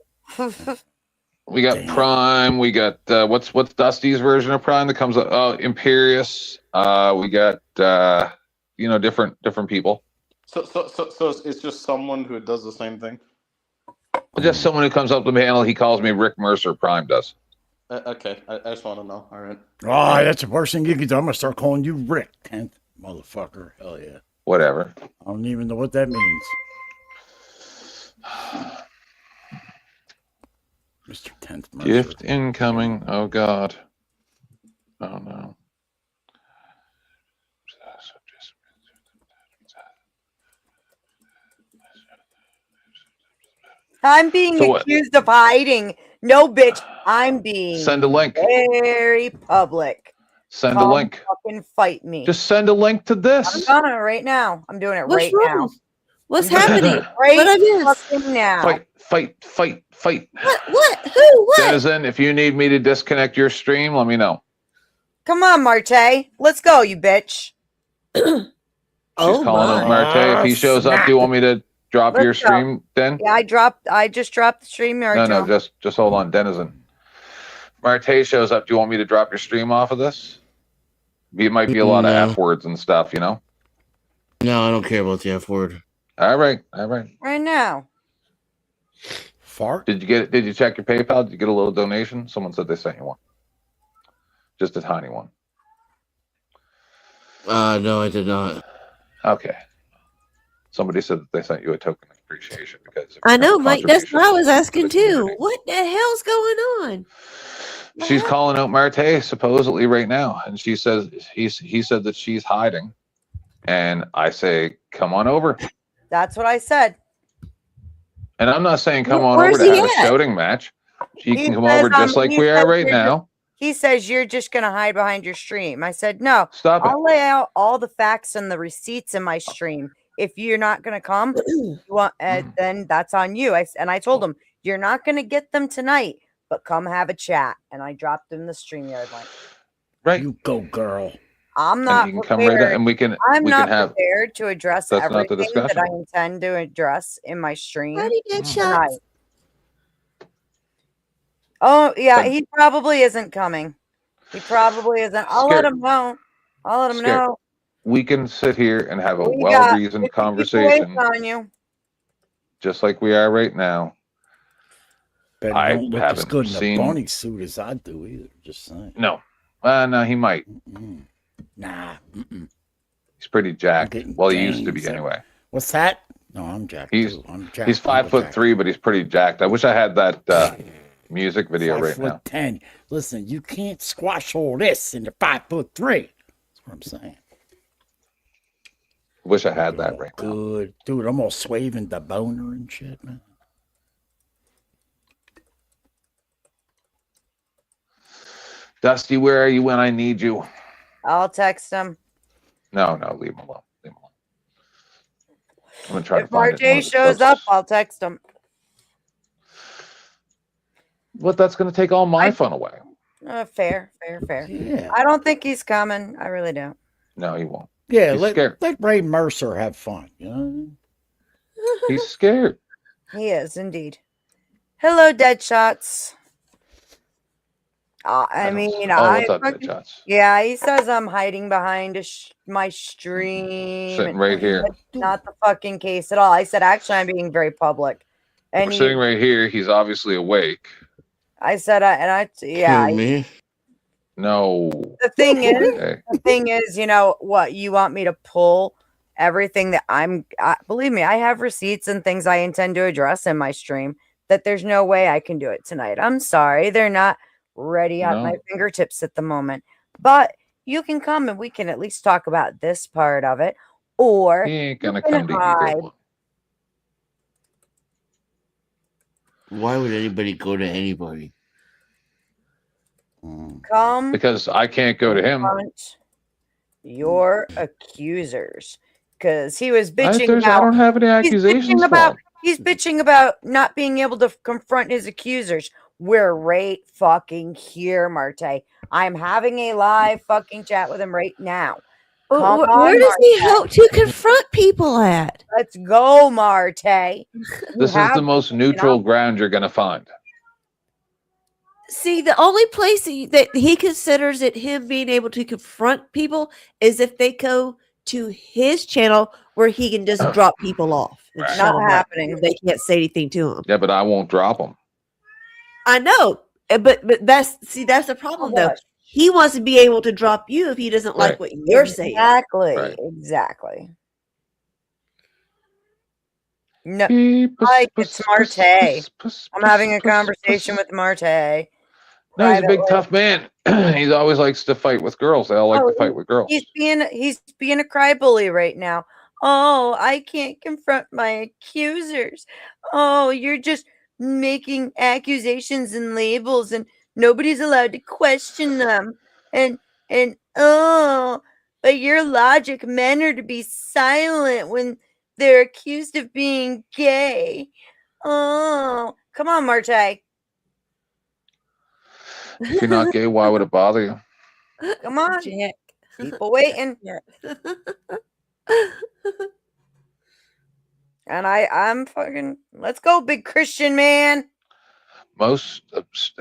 [SPEAKER 2] We got Prime. We got what's Dusty's version of Prime that comes up? Oh, Imperius. We got different people.
[SPEAKER 10] So it's just someone who does the same thing.
[SPEAKER 2] Just someone who comes up to the panel. He calls me Rick Mercer. Prime does.
[SPEAKER 10] Okay, I just want to know. All right.
[SPEAKER 6] Oh, that's the worst thing you can do. I'm gonna start calling you Rick 10th, motherfucker. Hell yeah.
[SPEAKER 2] Whatever.
[SPEAKER 6] I don't even know what that means. Mr. 10th Mercer.
[SPEAKER 2] Gift incoming. Oh God. Oh no.
[SPEAKER 1] I'm being
[SPEAKER 2] So what?
[SPEAKER 1] accused of hiding. No, bitch. I'm being
[SPEAKER 2] Send a link.
[SPEAKER 1] very public.
[SPEAKER 2] Send a
[SPEAKER 1] Come
[SPEAKER 2] link.
[SPEAKER 1] Fucking fight me.
[SPEAKER 2] Just send a link to
[SPEAKER 1] I'm
[SPEAKER 2] this.
[SPEAKER 1] gonna right now. I'm doing it
[SPEAKER 9] What's
[SPEAKER 1] right
[SPEAKER 9] wrong?
[SPEAKER 1] now.
[SPEAKER 9] What's
[SPEAKER 1] I'm doing
[SPEAKER 9] happening?
[SPEAKER 1] it Right
[SPEAKER 9] What I miss?
[SPEAKER 1] fucking now.
[SPEAKER 2] Fight.
[SPEAKER 9] What? Who? What?
[SPEAKER 2] Denizen, if you need me to disconnect your stream, let me know.
[SPEAKER 1] Come on, Marte. Let's go, you bitch.
[SPEAKER 2] She's calling out Marte. If he shows up, do you want me to drop your
[SPEAKER 1] Let's go.
[SPEAKER 2] stream, Den?
[SPEAKER 1] Yeah, I just dropped the stream yard.
[SPEAKER 2] No, just hold on, Denizen. Marte shows up. Do you want me to drop your stream off of this? It might be a lot of F words and stuff, you know?
[SPEAKER 5] No, I don't care about the F word.
[SPEAKER 2] All right.
[SPEAKER 1] Right now.
[SPEAKER 6] Fart?
[SPEAKER 2] Did you get it? Did you check your PayPal? Did you get a little donation? Someone said they sent you one. Just a tiny one.
[SPEAKER 5] No, I did not.
[SPEAKER 2] Okay. Somebody said that they sent you a token of appreciation because
[SPEAKER 9] I know, Mike. That's what I was asking too. What the hell's going on?
[SPEAKER 2] she's calling out Marte supposedly right now, and she says he said that she's hiding, and I say come on over.
[SPEAKER 1] That's what I said.
[SPEAKER 2] And I'm not saying come on
[SPEAKER 1] Where's
[SPEAKER 2] over to
[SPEAKER 1] he
[SPEAKER 2] have
[SPEAKER 1] at?
[SPEAKER 2] a shouting match. She
[SPEAKER 1] He
[SPEAKER 2] can come
[SPEAKER 1] says,
[SPEAKER 2] over just like
[SPEAKER 1] he
[SPEAKER 2] we
[SPEAKER 1] says
[SPEAKER 2] are right
[SPEAKER 1] you're
[SPEAKER 2] now.
[SPEAKER 1] He says you're just gonna hide behind your stream. I said no.
[SPEAKER 2] Stop it.
[SPEAKER 1] I'll lay out all the facts and the receipts in my stream. If you're not gonna come, you want, then that's on you. I told him you're not gonna get them tonight, but come have a chat. And I dropped him the StreamYard link.
[SPEAKER 2] Right.
[SPEAKER 6] You go, girl.
[SPEAKER 1] I'm
[SPEAKER 2] And
[SPEAKER 1] not
[SPEAKER 2] you can come
[SPEAKER 1] prepared.
[SPEAKER 2] right in, and we can
[SPEAKER 1] not prepared to address
[SPEAKER 2] That's not the
[SPEAKER 1] everything that
[SPEAKER 2] discussion.
[SPEAKER 1] I intend to address in my stream.
[SPEAKER 9] How do you get
[SPEAKER 1] tonight.
[SPEAKER 9] shots?
[SPEAKER 1] Oh yeah, he probably isn't coming. He probably isn't. I'll let
[SPEAKER 2] Scared.
[SPEAKER 1] him know. I'll let him
[SPEAKER 2] Scared.
[SPEAKER 1] know.
[SPEAKER 2] We can sit here and have a
[SPEAKER 1] We got
[SPEAKER 2] well-reasoned
[SPEAKER 1] 50 people
[SPEAKER 2] conversation,
[SPEAKER 1] waiting on you.
[SPEAKER 2] just like we are right now.
[SPEAKER 6] Bet
[SPEAKER 2] I
[SPEAKER 6] he don't look as
[SPEAKER 2] haven't
[SPEAKER 6] good in a
[SPEAKER 2] seen-
[SPEAKER 6] bunny suit as I do either. Just saying.
[SPEAKER 2] No, no, he might.
[SPEAKER 6] Nah.
[SPEAKER 2] He's pretty jacked. Well, he used to
[SPEAKER 6] gangs
[SPEAKER 2] be anyway.
[SPEAKER 6] What's that? No, I'm jacked.
[SPEAKER 2] He's
[SPEAKER 6] too. I'm jacked.
[SPEAKER 2] he's 5'3", but he's pretty jacked. I wish I had that music video right now.
[SPEAKER 6] 5'10". Listen, you can't squash all this into 5'3". That's what I'm saying.
[SPEAKER 2] Wish I had that right now.
[SPEAKER 6] Good, dude. I'm all swaving the boner and shit, man.
[SPEAKER 2] Dusty, where are you when I need you?
[SPEAKER 1] I'll text him.
[SPEAKER 2] No, leave him alone. Leave him alone. I'm gonna try to
[SPEAKER 1] If
[SPEAKER 2] find it.
[SPEAKER 1] RJ shows up, I'll text him.
[SPEAKER 2] But that's gonna take all my fun away.
[SPEAKER 1] Fair.
[SPEAKER 6] Yeah.
[SPEAKER 1] I don't think he's coming. I really don't.
[SPEAKER 2] No, he won't.
[SPEAKER 6] Yeah,
[SPEAKER 2] He's
[SPEAKER 6] let
[SPEAKER 2] scared.
[SPEAKER 6] Ray Mercer have fun. You know?
[SPEAKER 2] He's scared.
[SPEAKER 1] He is indeed. Hello, Deadshots. I mean,
[SPEAKER 2] what's up, Deadshots?
[SPEAKER 1] Yeah, he says I'm hiding behind my stream.
[SPEAKER 2] Sitting right here.
[SPEAKER 1] That's not the fucking case at all. I said actually I'm being very public, and
[SPEAKER 2] We're sitting right here. He's obviously awake.
[SPEAKER 1] I said yeah.
[SPEAKER 5] Kill me.
[SPEAKER 2] No.
[SPEAKER 1] The thing
[SPEAKER 2] Okay.
[SPEAKER 1] is, you know what? You want me to pull everything that believe me, I have receipts and things I intend to address in my stream. that there's no way I can do it tonight. I'm sorry. They're not ready at my
[SPEAKER 2] No.
[SPEAKER 1] fingertips at the moment. But you can come and we can at least talk about this part of it. Or
[SPEAKER 2] He ain't
[SPEAKER 1] you
[SPEAKER 2] gonna
[SPEAKER 1] can
[SPEAKER 2] come to either
[SPEAKER 1] hide.
[SPEAKER 2] one.
[SPEAKER 5] Why would anybody go to anybody?
[SPEAKER 1] Come
[SPEAKER 2] Because I can't go to him.
[SPEAKER 1] confront your accusers. Because he was
[SPEAKER 2] I
[SPEAKER 1] bitching about
[SPEAKER 2] don't have any accusations for him.
[SPEAKER 1] he's bitching about not being able to confront his accusers. We're right fucking here, Marte. I'm having a live fucking chat with him right now. Come
[SPEAKER 9] Where
[SPEAKER 1] on,
[SPEAKER 9] does he
[SPEAKER 1] Marte.
[SPEAKER 9] hope to confront people at?
[SPEAKER 1] Let's go, Marte.
[SPEAKER 2] This is the most neutral ground you're gonna find.
[SPEAKER 9] See, the only place that he considers it him being able to confront people is if they go to his channel where he can just drop people off. And shut
[SPEAKER 1] Not
[SPEAKER 9] them up.
[SPEAKER 1] happening.
[SPEAKER 9] They can't say anything to him.
[SPEAKER 2] Yeah, but I won't drop him.
[SPEAKER 9] I know, but that's the problem though.
[SPEAKER 1] What?
[SPEAKER 9] He wants to be able to drop you if he doesn't like
[SPEAKER 2] Right.
[SPEAKER 9] what you're saying.
[SPEAKER 1] Exactly.
[SPEAKER 2] Right.
[SPEAKER 1] Exactly. No,
[SPEAKER 2] Beep,
[SPEAKER 1] Mike,
[SPEAKER 2] puss,
[SPEAKER 1] it's
[SPEAKER 2] puss,
[SPEAKER 1] Marte.
[SPEAKER 2] puss,
[SPEAKER 1] I'm
[SPEAKER 2] puss,
[SPEAKER 1] having a
[SPEAKER 2] puss,
[SPEAKER 1] conversation
[SPEAKER 2] puss.
[SPEAKER 1] with Marte.
[SPEAKER 2] No, he's a big
[SPEAKER 1] privately.
[SPEAKER 2] tough man. He always likes to fight with girls. They all like
[SPEAKER 1] Oh,
[SPEAKER 2] to fight with girls.
[SPEAKER 1] He's being a crybaby right now. Oh, I can't confront my accusers. Oh, you're just making accusations and labels and nobody's allowed to question them. And oh, but your logic men are to be silent when they're accused of being gay. Oh, come on, Marte.
[SPEAKER 2] If you're not gay, why would it bother you?
[SPEAKER 1] Come on.
[SPEAKER 9] Jack.
[SPEAKER 1] People waiting. And I'm fucking, let's go, big Christian man.
[SPEAKER 2] Most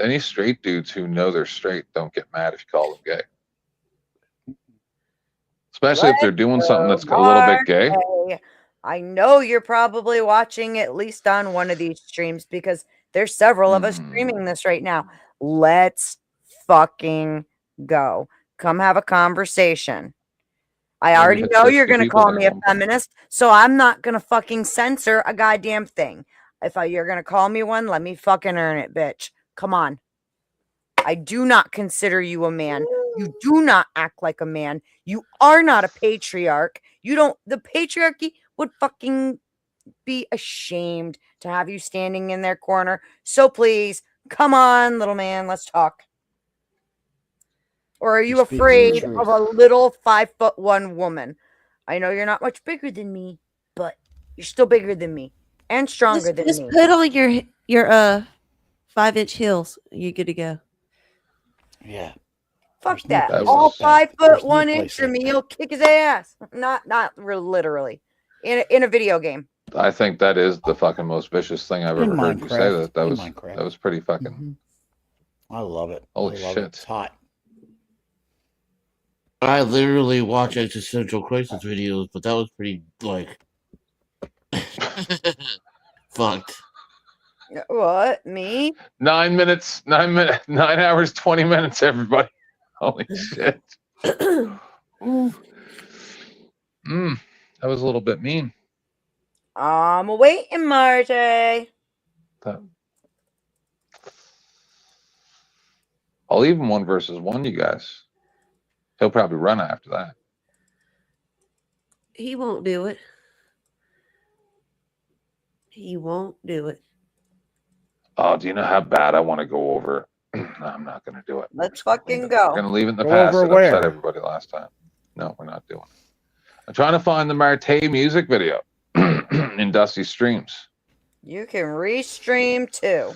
[SPEAKER 2] any straight dudes who know they're straight don't get mad if you call them gay. Especially if they're doing something that's a little bit gay.
[SPEAKER 1] Marte. I know you're probably watching at least on one of these streams because there's several of us streaming this right now. Let's fucking go. Come have a conversation. I
[SPEAKER 2] Yeah, we
[SPEAKER 1] already
[SPEAKER 2] had
[SPEAKER 1] know
[SPEAKER 2] 60
[SPEAKER 1] you're going to
[SPEAKER 2] people
[SPEAKER 1] call
[SPEAKER 2] there
[SPEAKER 1] me
[SPEAKER 2] at
[SPEAKER 1] a
[SPEAKER 2] one point.
[SPEAKER 1] feminist, so I'm not going to fucking censor a goddamn thing. If you're going to call me one, let me fucking earn it, bitch. Come on. I do not consider you a man. You do not act like a man. You are not a patriarch. The patriarchy would fucking be ashamed to have you standing in their corner. So please, come on, little man, let's talk. Or are you
[SPEAKER 6] You're speaking the
[SPEAKER 1] afraid
[SPEAKER 6] truth.
[SPEAKER 1] of a little 5'1" woman? I know you're not much bigger than me, but you're still bigger than me and stronger than
[SPEAKER 9] Just
[SPEAKER 1] me.
[SPEAKER 9] put on your 5-inch heels. You're good to go.
[SPEAKER 6] Yeah.
[SPEAKER 1] Fuck
[SPEAKER 6] There's no
[SPEAKER 1] that.
[SPEAKER 6] place
[SPEAKER 1] All
[SPEAKER 6] like that. There's no
[SPEAKER 1] 5'1" inch
[SPEAKER 6] place
[SPEAKER 1] for
[SPEAKER 6] like
[SPEAKER 1] me,
[SPEAKER 6] that.
[SPEAKER 1] he'll kick his ass. Not literally. In a video game.
[SPEAKER 2] I think that is the fucking most vicious thing I've
[SPEAKER 6] In
[SPEAKER 2] ever heard you say.
[SPEAKER 6] Minecraft.
[SPEAKER 2] That
[SPEAKER 6] In
[SPEAKER 2] was
[SPEAKER 6] Minecraft.
[SPEAKER 2] that was pretty fucking.
[SPEAKER 6] I love it.
[SPEAKER 2] Holy
[SPEAKER 6] I love
[SPEAKER 2] shit.
[SPEAKER 6] It. It's hot.
[SPEAKER 5] I literally watch existential crisis videos, but that was pretty like fucked.
[SPEAKER 1] What? Me?
[SPEAKER 2] 9 minutes, 9 hours, 20 minutes, everybody. Holy shit. Ooh. That was a little bit mean.
[SPEAKER 1] I'm waiting, Marte.
[SPEAKER 2] I'll even 1 versus 1, you guys. He'll probably run after that.
[SPEAKER 9] He won't do it. He won't do it.
[SPEAKER 2] Oh, do you know how bad I want to go over? No, I'm not going to do it.
[SPEAKER 1] Let's fucking
[SPEAKER 2] We're
[SPEAKER 1] go.
[SPEAKER 2] going to leave it in the
[SPEAKER 6] Go
[SPEAKER 2] past.
[SPEAKER 6] over
[SPEAKER 2] It
[SPEAKER 6] where?
[SPEAKER 2] upset everybody last time. No, we're not doing it. I'm trying to find the Marte music video in Dusty Streams.
[SPEAKER 1] You can restream too.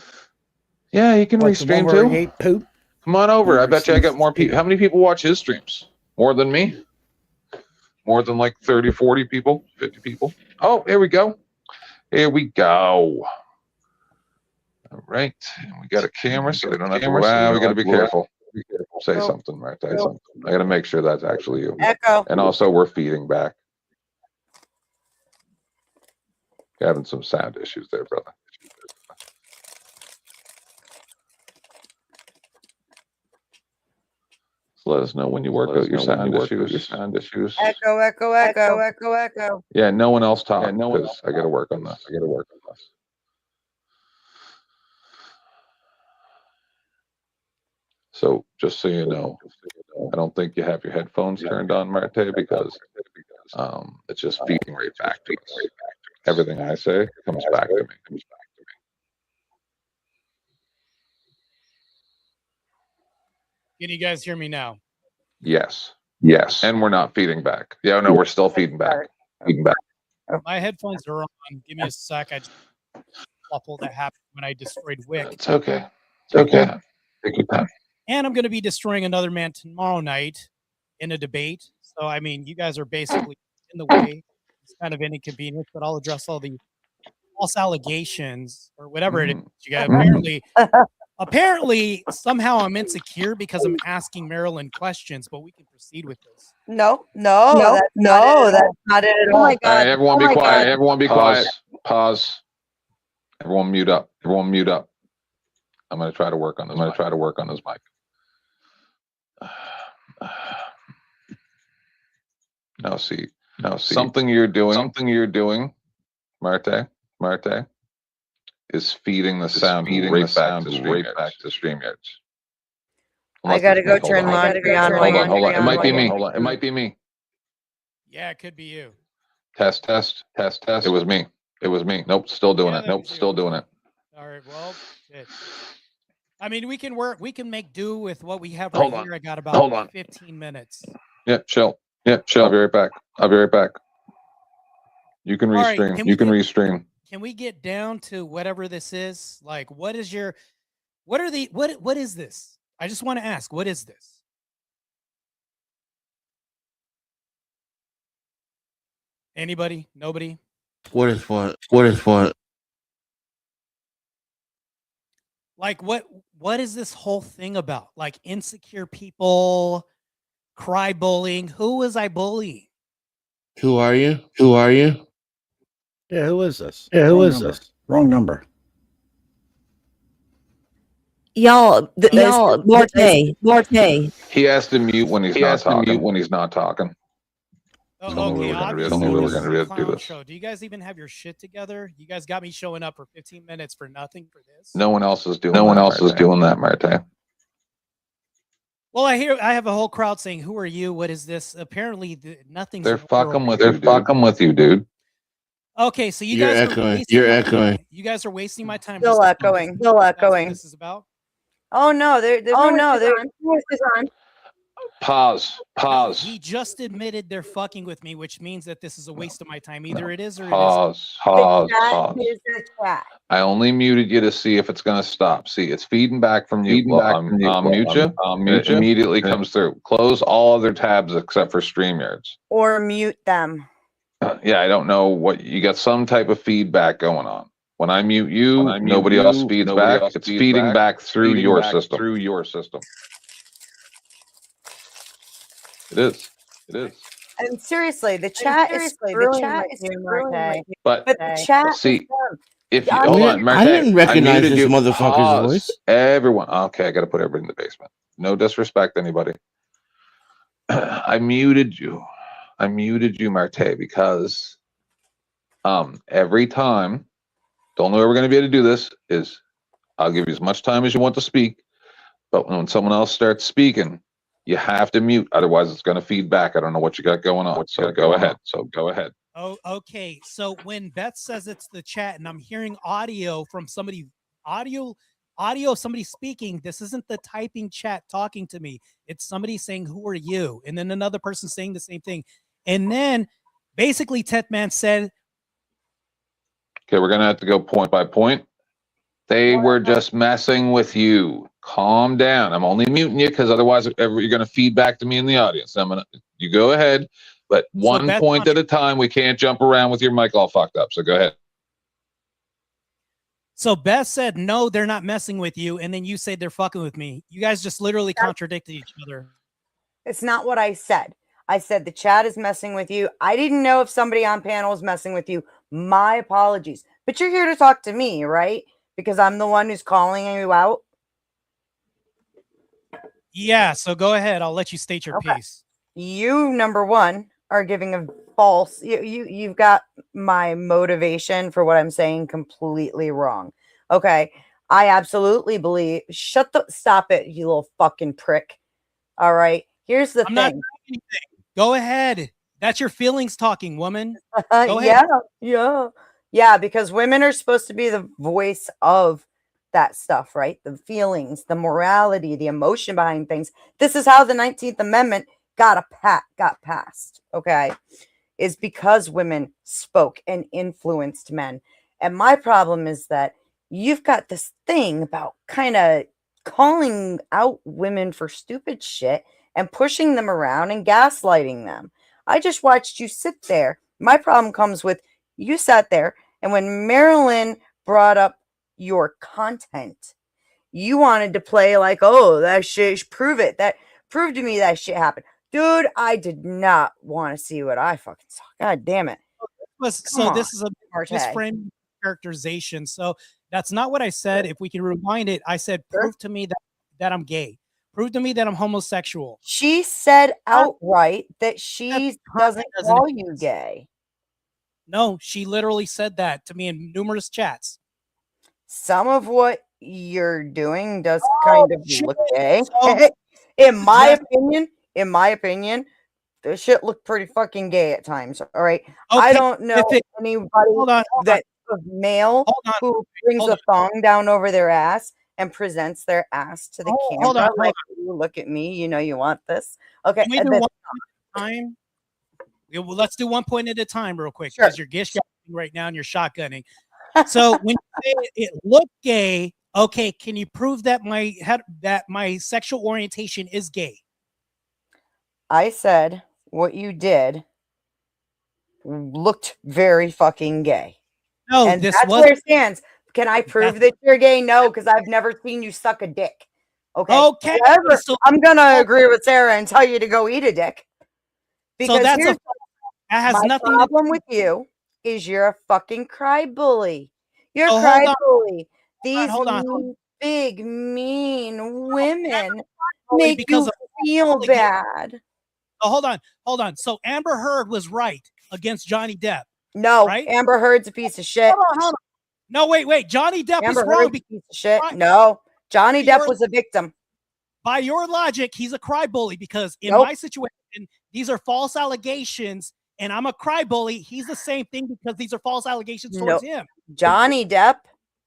[SPEAKER 2] Yeah, he can
[SPEAKER 6] What, the one
[SPEAKER 2] restream
[SPEAKER 6] where he
[SPEAKER 2] too.
[SPEAKER 6] ate poop?
[SPEAKER 2] Come on over.
[SPEAKER 6] He
[SPEAKER 2] I bet you I got
[SPEAKER 6] restreams
[SPEAKER 2] more people. How many people watch his streams? More than me? More than like 30, 40 people? 50 people? Oh, here we go. Here we go. All right. And we got a camera, so they don't have to. Wow, we got to be careful. Say
[SPEAKER 1] Go.
[SPEAKER 2] something, Marte. Say something. I got to make sure that's actually you.
[SPEAKER 1] Echo.
[SPEAKER 2] And also, we're feeding back. Having some sound issues there, brother. So let us know when you work out your sound issues.
[SPEAKER 1] Echo, echo, echo, echo, echo.
[SPEAKER 2] Yeah, no one else talk. No one else. I got to work on this. So just so you know, I don't think you have your headphones turned on, Marte, because it's just feeding right back to us. Everything I say comes back to me.
[SPEAKER 19] Can you guys hear me now?
[SPEAKER 2] Yes. Yes. And we're not feeding back. Yeah, no, we're still feeding back. Feeding back.
[SPEAKER 19] My headphones are on. Give me a sec. I just shuffle that happened when I destroyed Wick.
[SPEAKER 2] It's okay. It's okay. Take your time.
[SPEAKER 19] And I'm going to be destroying another man tomorrow night in a debate. So, I mean, you guys are basically in the way. It's kind of an inconvenience, but I'll address all the false allegations or whatever it is. You guys apparently somehow I'm insecure because I'm asking Marilyn questions, but we can proceed with this.
[SPEAKER 1] No, that's not it at all. Oh my God.
[SPEAKER 2] All right, everyone be quiet. Everyone be quiet. Pause. Everyone mute up. Everyone mute up. I'm going to try to work on this. This mic. Now see. Something you're doing, Marte, is feeding the sound right back to StreamYards.
[SPEAKER 1] I gotta go turn laundry on.
[SPEAKER 2] Hold on. It might be me.
[SPEAKER 19] Yeah, it could be you.
[SPEAKER 2] Test. It was me. Nope, still doing it.
[SPEAKER 19] All right, well, shit. I mean, we can make do with what we have
[SPEAKER 2] Hold
[SPEAKER 19] right
[SPEAKER 2] on.
[SPEAKER 19] here. I got about 15 minutes.
[SPEAKER 2] Yeah, chill. I'll be right back. You can
[SPEAKER 19] All right,
[SPEAKER 2] restream.
[SPEAKER 19] Can we get down to whatever this is? Like, what is this? I just want to ask, what is this? Anybody? Nobody?
[SPEAKER 5] What is what?
[SPEAKER 19] Like, what is this whole thing about? Like, insecure people, cry bullying. Who was I bullying?
[SPEAKER 5] Who are you?
[SPEAKER 6] Yeah, who is this? This? Wrong number.
[SPEAKER 9] Y'all, Morte.
[SPEAKER 2] He has to mute when he's not talking.
[SPEAKER 19] Oh,
[SPEAKER 2] Don't know
[SPEAKER 19] okay,
[SPEAKER 2] we're gonna be able to do this.
[SPEAKER 19] Show. Do you guys even have your shit together? You guys got me showing up for 15 minutes for nothing for this.
[SPEAKER 2] No one else is doing that, Marte.
[SPEAKER 19] Well, I have a whole crowd saying, "Who are you? What is this?" Apparently, nothing's.
[SPEAKER 2] They're fucking with you, dude.
[SPEAKER 19] Okay, so
[SPEAKER 5] You're echoing.
[SPEAKER 19] You guys are wasting my time.
[SPEAKER 1] Still echoing.
[SPEAKER 19] That's what this is about.
[SPEAKER 1] Oh no, there's on.
[SPEAKER 2] Pause.
[SPEAKER 19] He just admitted they're fucking with me, which means that this is a waste of my time. Either it is or it isn't.
[SPEAKER 2] Pause.
[SPEAKER 1] Here's the chat.
[SPEAKER 2] I only muted you to see if it's going to stop. See, it's feeding back from you. I'll mute you. It immediately comes through. Close all other tabs except for StreamYards.
[SPEAKER 1] Or mute them.
[SPEAKER 2] Yeah, I don't know what you got. Some type of feedback going on. When I mute you, nobody else feeds back. It's feeding back through your system. It is.
[SPEAKER 1] And seriously, the chat is screwing Marte.
[SPEAKER 2] But
[SPEAKER 1] the chat.
[SPEAKER 2] See,
[SPEAKER 5] hold on, Marte, I didn't recognize this motherfucker's voice.
[SPEAKER 2] Everyone, okay, I got to put everybody in the basement. No disrespect, anybody. I muted you, Marte, because every time, the only way we're going to be able to do this is I'll give you as much time as you want to speak, but when someone else starts speaking, you have to mute, otherwise it's going to feed back. I don't know what you got going on. So go ahead.
[SPEAKER 19] Oh, okay. So when Beth says it's the chat and I'm hearing audio from somebody, audio of somebody speaking, this isn't the typing chat talking to me. It's somebody saying, "Who are you?" And then another person saying the same thing. And then basically Tetman said,
[SPEAKER 2] okay, we're going to have to go point by point. They were just messing with you. Calm down. I'm only muting you because otherwise you're going to feed back to me in the audience. You go ahead, but one point at a time. We can't jump around with your mic all fucked up. So go ahead.
[SPEAKER 19] So Beth said, "No, they're not messing with you." And then you say they're fucking with me. You guys just literally contradicted each other.
[SPEAKER 1] It's not what I said. I said the chat is messing with you. I didn't know if somebody on panel is messing with you. My apologies. But you're here to talk to me, right? Because I'm the one who's calling you out.
[SPEAKER 19] Yeah, so go ahead. I'll let you state your piece.
[SPEAKER 1] You, number one, are giving a false. You've got my motivation for what I'm saying completely wrong. Okay. I absolutely believe. Stop it, you little fucking prick. All right. Here's the
[SPEAKER 19] I'm not
[SPEAKER 1] thing.
[SPEAKER 19] saying anything. Go ahead. That's your feelings talking, woman. Go ahead.
[SPEAKER 1] Yeah, because women are supposed to be the voice of that stuff, right? The feelings, the morality, the emotion behind things. This is how the 19th Amendment got passed, okay? Is because women spoke and influenced men. And my problem is that you've got this thing about kind of calling out women for stupid shit and pushing them around and gaslighting them. I just watched you sit there. My problem comes with you sat there, and when Marilyn brought up your content, you wanted to play like, oh, that shit, prove it. That prove to me that shit happened. Dude, I did not want to see what I fucking saw. God damn it.
[SPEAKER 19] So this is a
[SPEAKER 1] Marte.
[SPEAKER 19] misframed characterization. So that's not what I said. If we can rewind it, I said, prove to me that I'm gay. Prove to me that I'm homosexual.
[SPEAKER 1] She said outright that she doesn't call you gay.
[SPEAKER 19] No, she literally said that to me in numerous chats.
[SPEAKER 1] Some of what you're doing does kind of look gay.
[SPEAKER 19] So-
[SPEAKER 1] in my opinion, this shit looked pretty fucking gay at times. All right. I don't know anybody that's a male who brings a thong down over their ass and presents their ass to the camera. Like, "Ooh, look at me. You know you want this." Okay.
[SPEAKER 19] Can we do one at a time? Yeah, well, let's do 1 point at a time real quick because you're gish right now and you're shotgunning. So when you say it looked gay, okay, can you prove that my sexual orientation is gay?
[SPEAKER 1] I said what you did looked very fucking gay.
[SPEAKER 19] No,
[SPEAKER 1] and
[SPEAKER 19] this
[SPEAKER 1] that's
[SPEAKER 19] was
[SPEAKER 1] where it stands. Can I prove that you're gay? No, because I've never seen you suck a dick. Okay. However, I'm gonna agree with Sarah and tell you to go eat a dick. Because
[SPEAKER 19] that's
[SPEAKER 1] here's
[SPEAKER 19] that has
[SPEAKER 1] my
[SPEAKER 19] nothing
[SPEAKER 1] problem with you is you're a fucking cry bully. You're a
[SPEAKER 19] Oh,
[SPEAKER 1] cry
[SPEAKER 19] hold on.
[SPEAKER 1] bully. These
[SPEAKER 19] hold on.
[SPEAKER 1] mean, big, mean women
[SPEAKER 19] bully
[SPEAKER 1] make
[SPEAKER 19] because
[SPEAKER 1] you
[SPEAKER 19] of
[SPEAKER 1] feel bad.
[SPEAKER 19] Oh, hold on. So Amber Heard was right against Johnny Depp.
[SPEAKER 1] No,
[SPEAKER 19] right?
[SPEAKER 1] Amber Heard's a piece of shit.
[SPEAKER 19] Hold on. No, wait. Johnny Depp
[SPEAKER 1] Amber
[SPEAKER 19] was wrong
[SPEAKER 1] Heard's a piece of shit. No, Johnny Depp was a victim.
[SPEAKER 19] By your logic, he's a cry bully because in my situation, these are false allegations, and I'm a cry bully. He's the same thing because these are false allegations towards him.
[SPEAKER 1] Johnny Depp,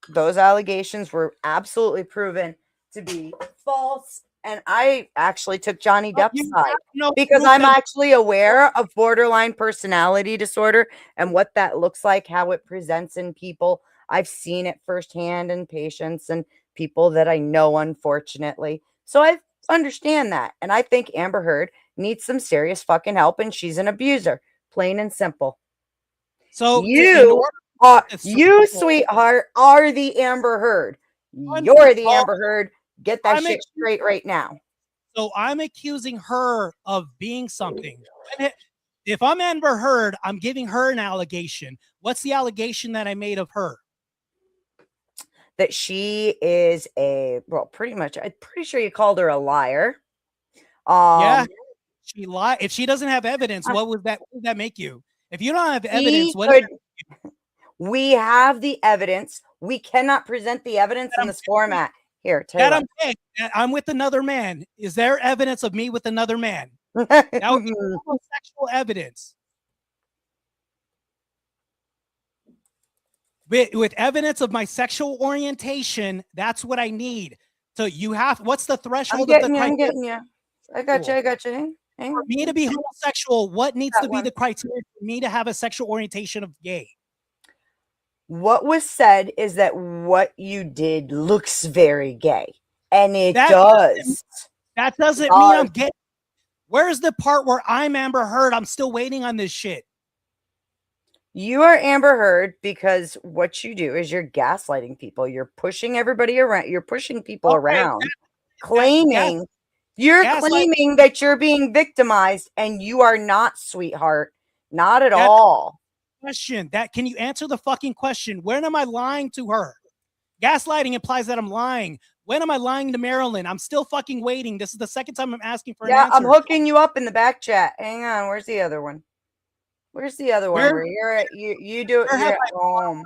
[SPEAKER 1] those allegations were absolutely proven to be false. And I actually took Johnny Depp's side because I'm actually aware of borderline personality disorder and what that looks like, how it presents in people. I've seen it firsthand in patients and people that I know, unfortunately. So I understand that. And I think Amber Heard needs some serious fucking help, and she's an abuser, plain and simple.
[SPEAKER 19] So
[SPEAKER 1] you, sweetheart, are the Amber Heard. You're the Amber Heard. Get that shit straight right now.
[SPEAKER 19] So I'm accusing her of being something. If I'm Amber Heard, I'm giving her an allegation. What's the allegation that I made of her?
[SPEAKER 1] That she is pretty much, I'm pretty sure you called her a liar.
[SPEAKER 19] Yeah, she lied. If she doesn't have evidence, what would that make you? If you don't have evidence,
[SPEAKER 1] we have the evidence. We cannot present the evidence in this format. Here,
[SPEAKER 19] I'm with another man. Is there evidence of me with another man? That would be homosexual evidence. With evidence of my sexual orientation, that's what I need. So you have, what's the threshold of the criteria?
[SPEAKER 1] I'm getting you. I got you.
[SPEAKER 19] For me to be homosexual, what needs to be the criteria for me to have a sexual orientation of gay?
[SPEAKER 1] What was said is that what you did looks very gay. And it does.
[SPEAKER 19] That doesn't mean I'm gay. Where's the part where I'm Amber Heard? I'm still waiting on this shit.
[SPEAKER 1] You are Amber Heard because what you do is you're gaslighting people. You're pushing everybody around. You're pushing people around, claiming that you're being victimized, and you are not, sweetheart. Not at all.
[SPEAKER 19] Question that, can you answer the fucking question? When am I lying to her? Gaslighting implies that I'm lying. When am I lying to Marilyn? I'm still fucking waiting. This is the second time I'm asking for an answer.
[SPEAKER 1] I'm hooking you up in the back chat. Hang on. Where's the other one? Where's the other one? Where you're at? You do it here at home.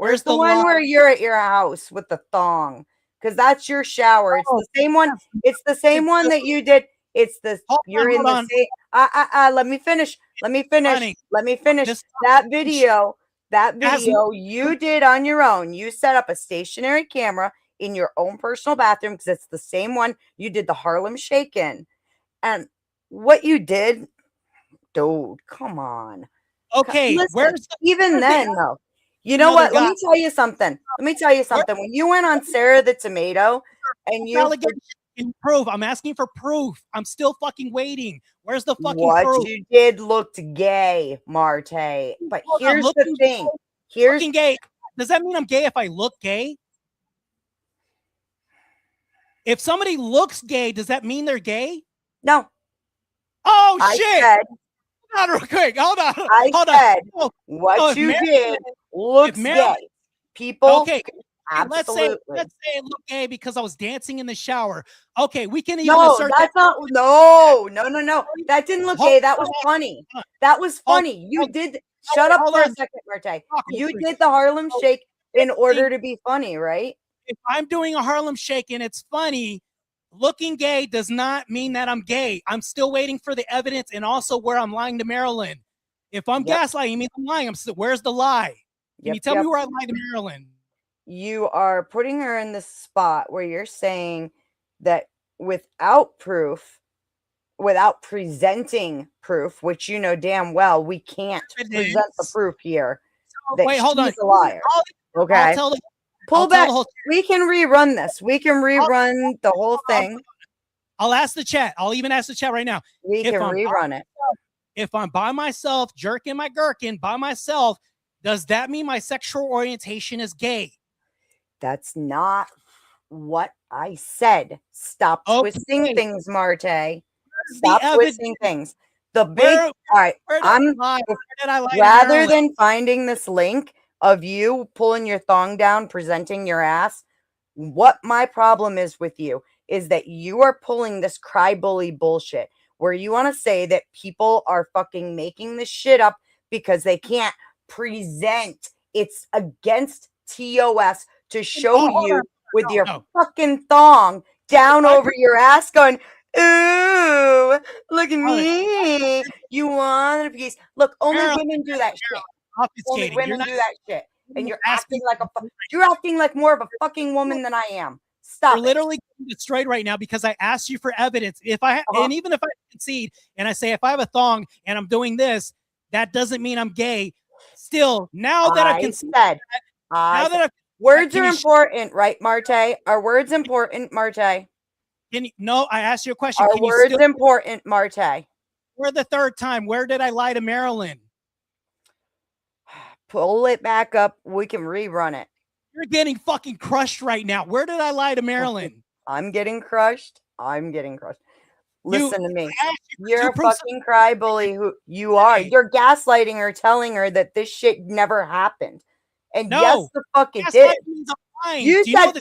[SPEAKER 1] Where's the
[SPEAKER 19] the
[SPEAKER 1] one
[SPEAKER 19] lie?
[SPEAKER 1] where you're at your house with the thong? Because that's your shower. It's the same one. It's the same one that you did. It's the you're in the same. Let me finish. Let me finish.
[SPEAKER 19] Honey,
[SPEAKER 1] Let me finish. That video you did on your own. You set up a stationary camera in your own personal bathroom because it's the same one you did the Harlem Shake in. And what you did, dude, come on.
[SPEAKER 19] Okay,
[SPEAKER 1] Listen,
[SPEAKER 19] where's
[SPEAKER 1] even
[SPEAKER 19] where's the
[SPEAKER 1] then though? You know
[SPEAKER 19] another
[SPEAKER 1] what? Let
[SPEAKER 19] guy?
[SPEAKER 1] me tell you something. Let me tell you something. When you went on Sarah the Tomato and you
[SPEAKER 19] allegation can you prove? I'm asking for proof. I'm still fucking waiting. Where's the fucking
[SPEAKER 1] what
[SPEAKER 19] proof?
[SPEAKER 1] you did looked gay, Marte. But
[SPEAKER 19] I'm
[SPEAKER 1] here's the
[SPEAKER 19] looking
[SPEAKER 1] thing.
[SPEAKER 19] gay.
[SPEAKER 1] Here's
[SPEAKER 19] Looking gay. Does that mean I'm gay if I look gay? If somebody looks gay, does that mean they're gay?
[SPEAKER 1] No.
[SPEAKER 19] Oh
[SPEAKER 1] I
[SPEAKER 19] shit!
[SPEAKER 1] said-
[SPEAKER 19] Hold on, real quick. Hold on.
[SPEAKER 1] I
[SPEAKER 19] Hold
[SPEAKER 1] said
[SPEAKER 19] on.
[SPEAKER 1] what
[SPEAKER 19] if
[SPEAKER 1] you
[SPEAKER 19] Marilyn-
[SPEAKER 1] did looks
[SPEAKER 19] Marilyn-
[SPEAKER 1] gay. People,
[SPEAKER 19] Okay.
[SPEAKER 1] absolutely.
[SPEAKER 19] Let's say it looked gay because I was dancing in the shower. Okay, we can even
[SPEAKER 1] No,
[SPEAKER 19] assert
[SPEAKER 1] that's
[SPEAKER 19] that.
[SPEAKER 1] not. No. That didn't look
[SPEAKER 19] Hold
[SPEAKER 1] gay. That was
[SPEAKER 19] on.
[SPEAKER 1] funny. That was funny. You did. Shut up
[SPEAKER 19] hold
[SPEAKER 1] for a
[SPEAKER 19] on.
[SPEAKER 1] second, Marte.
[SPEAKER 19] Talk
[SPEAKER 1] You
[SPEAKER 19] to me.
[SPEAKER 1] did the Harlem
[SPEAKER 19] Oh,
[SPEAKER 1] Shake in order to be funny, right?
[SPEAKER 19] If I'm doing a Harlem Shake and it's funny, looking gay does not mean that I'm gay. I'm still waiting for the evidence and also where I'm lying to Marilyn. If I'm gaslighting, it means I'm lying. I'm still, where's the lie? Can you tell me where I lied to Marilyn?
[SPEAKER 1] You are putting her in this spot where you're saying that without proof, without presenting proof, which you know damn well we can't present the proof here. That
[SPEAKER 19] Wait, hold on.
[SPEAKER 1] she's a liar. Okay.
[SPEAKER 19] I'll tell the-
[SPEAKER 1] Pull
[SPEAKER 19] I'll tell
[SPEAKER 1] back.
[SPEAKER 19] the whole-
[SPEAKER 1] We can rerun this. We can rerun the whole thing.
[SPEAKER 19] I'll ask the chat. I'll even ask the chat right now.
[SPEAKER 1] We can rerun it.
[SPEAKER 19] If I'm by myself, jerking my gherkin by myself, does that mean my sexual orientation is gay?
[SPEAKER 1] That's not what I said. Stop twisting things, Marte. Stop twisting things. The big. All right. Rather than finding this link of you pulling your thong down, presenting your ass, what my problem is with you is that you are pulling this cry bully bullshit where you want to say that people are fucking making this shit up because they can't present. It's against TOS to show you with your fucking thong down over your ass going, ooh, look at me. You want a piece. Look, only women do that shit. Only women do that shit. And you're acting like you're acting like more of a fucking woman than I am. Stop.
[SPEAKER 19] You're literally getting destroyed right now because I asked you for evidence. If I and even if I concede and I say if I have a thong and I'm doing this, that doesn't mean I'm gay. Still, now that I can
[SPEAKER 1] said, words are important, right, Marte? Are words important, Marte?
[SPEAKER 19] No, I asked you a question.
[SPEAKER 1] Are words important, Marte?
[SPEAKER 19] For the third time, where did I lie to Marilyn?
[SPEAKER 1] Pull it back up. We can rerun it.
[SPEAKER 19] You're getting fucking crushed right now. Where did I lie to Marilyn?
[SPEAKER 1] I'm getting crushed. I'm getting crushed. Listen to me.
[SPEAKER 19] you
[SPEAKER 1] You're a
[SPEAKER 19] prove
[SPEAKER 1] fucking cry bully. Who you are? You're gaslighting her, telling her that this shit never happened. And
[SPEAKER 19] No.
[SPEAKER 1] yes, the fuck it
[SPEAKER 19] Gaslighting
[SPEAKER 1] did.
[SPEAKER 19] means I'm lying.
[SPEAKER 1] You
[SPEAKER 19] Do you know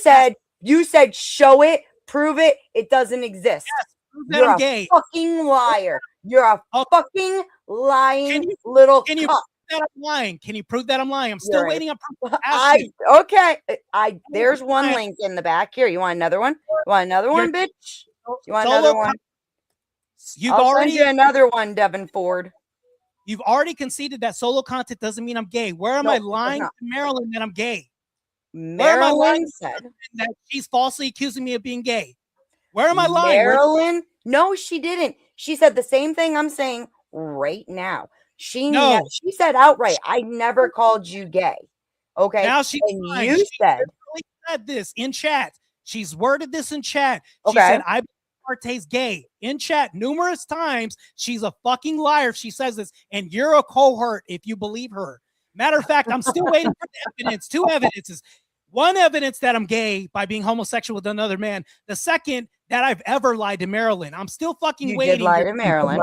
[SPEAKER 1] said, you said, show it, prove it. It doesn't exist.
[SPEAKER 19] prove that
[SPEAKER 1] You're
[SPEAKER 19] I'm
[SPEAKER 1] a
[SPEAKER 19] gay.
[SPEAKER 1] fucking liar. You're a fucking lying little
[SPEAKER 19] Can you
[SPEAKER 1] cuck.
[SPEAKER 19] prove that I'm lying? Can you prove that I'm lying? I'm still
[SPEAKER 1] You're a-
[SPEAKER 19] waiting on proof. Ask you.
[SPEAKER 1] Okay. There's one link in the back here. You want another one? You want another one, bitch? You want another one?
[SPEAKER 19] You've
[SPEAKER 1] I'll
[SPEAKER 19] already
[SPEAKER 1] send you another one, Devin Ford.
[SPEAKER 19] You've already conceded that solo content doesn't mean I'm gay. Where am
[SPEAKER 1] No,
[SPEAKER 19] I
[SPEAKER 1] it does
[SPEAKER 19] lying
[SPEAKER 1] not.
[SPEAKER 19] to Marilyn that I'm gay? Where am I lying
[SPEAKER 1] Marilyn
[SPEAKER 19] to
[SPEAKER 1] said.
[SPEAKER 19] Marilyn that she's falsely accusing me of being gay? Where am I lying?
[SPEAKER 1] Marilyn? No, she didn't. She said the same thing I'm saying right now. She said outright, I never called you gay. Okay.
[SPEAKER 19] Now she's
[SPEAKER 1] and
[SPEAKER 19] lying.
[SPEAKER 1] you
[SPEAKER 19] She
[SPEAKER 1] said
[SPEAKER 19] literally said this in chat. She's worded this in chat. She
[SPEAKER 1] Okay.
[SPEAKER 19] said, I believe Marte's gay in chat numerous times. She's a fucking liar if she says this, and you're a cohort if you believe her. Matter of fact, I'm still waiting for the evidence. Two evidences. One evidence that I'm gay by being homosexual with another man. The second, that I've ever lied to Marilyn. I'm still fucking
[SPEAKER 1] you
[SPEAKER 19] waiting.
[SPEAKER 1] did lie to Marilyn.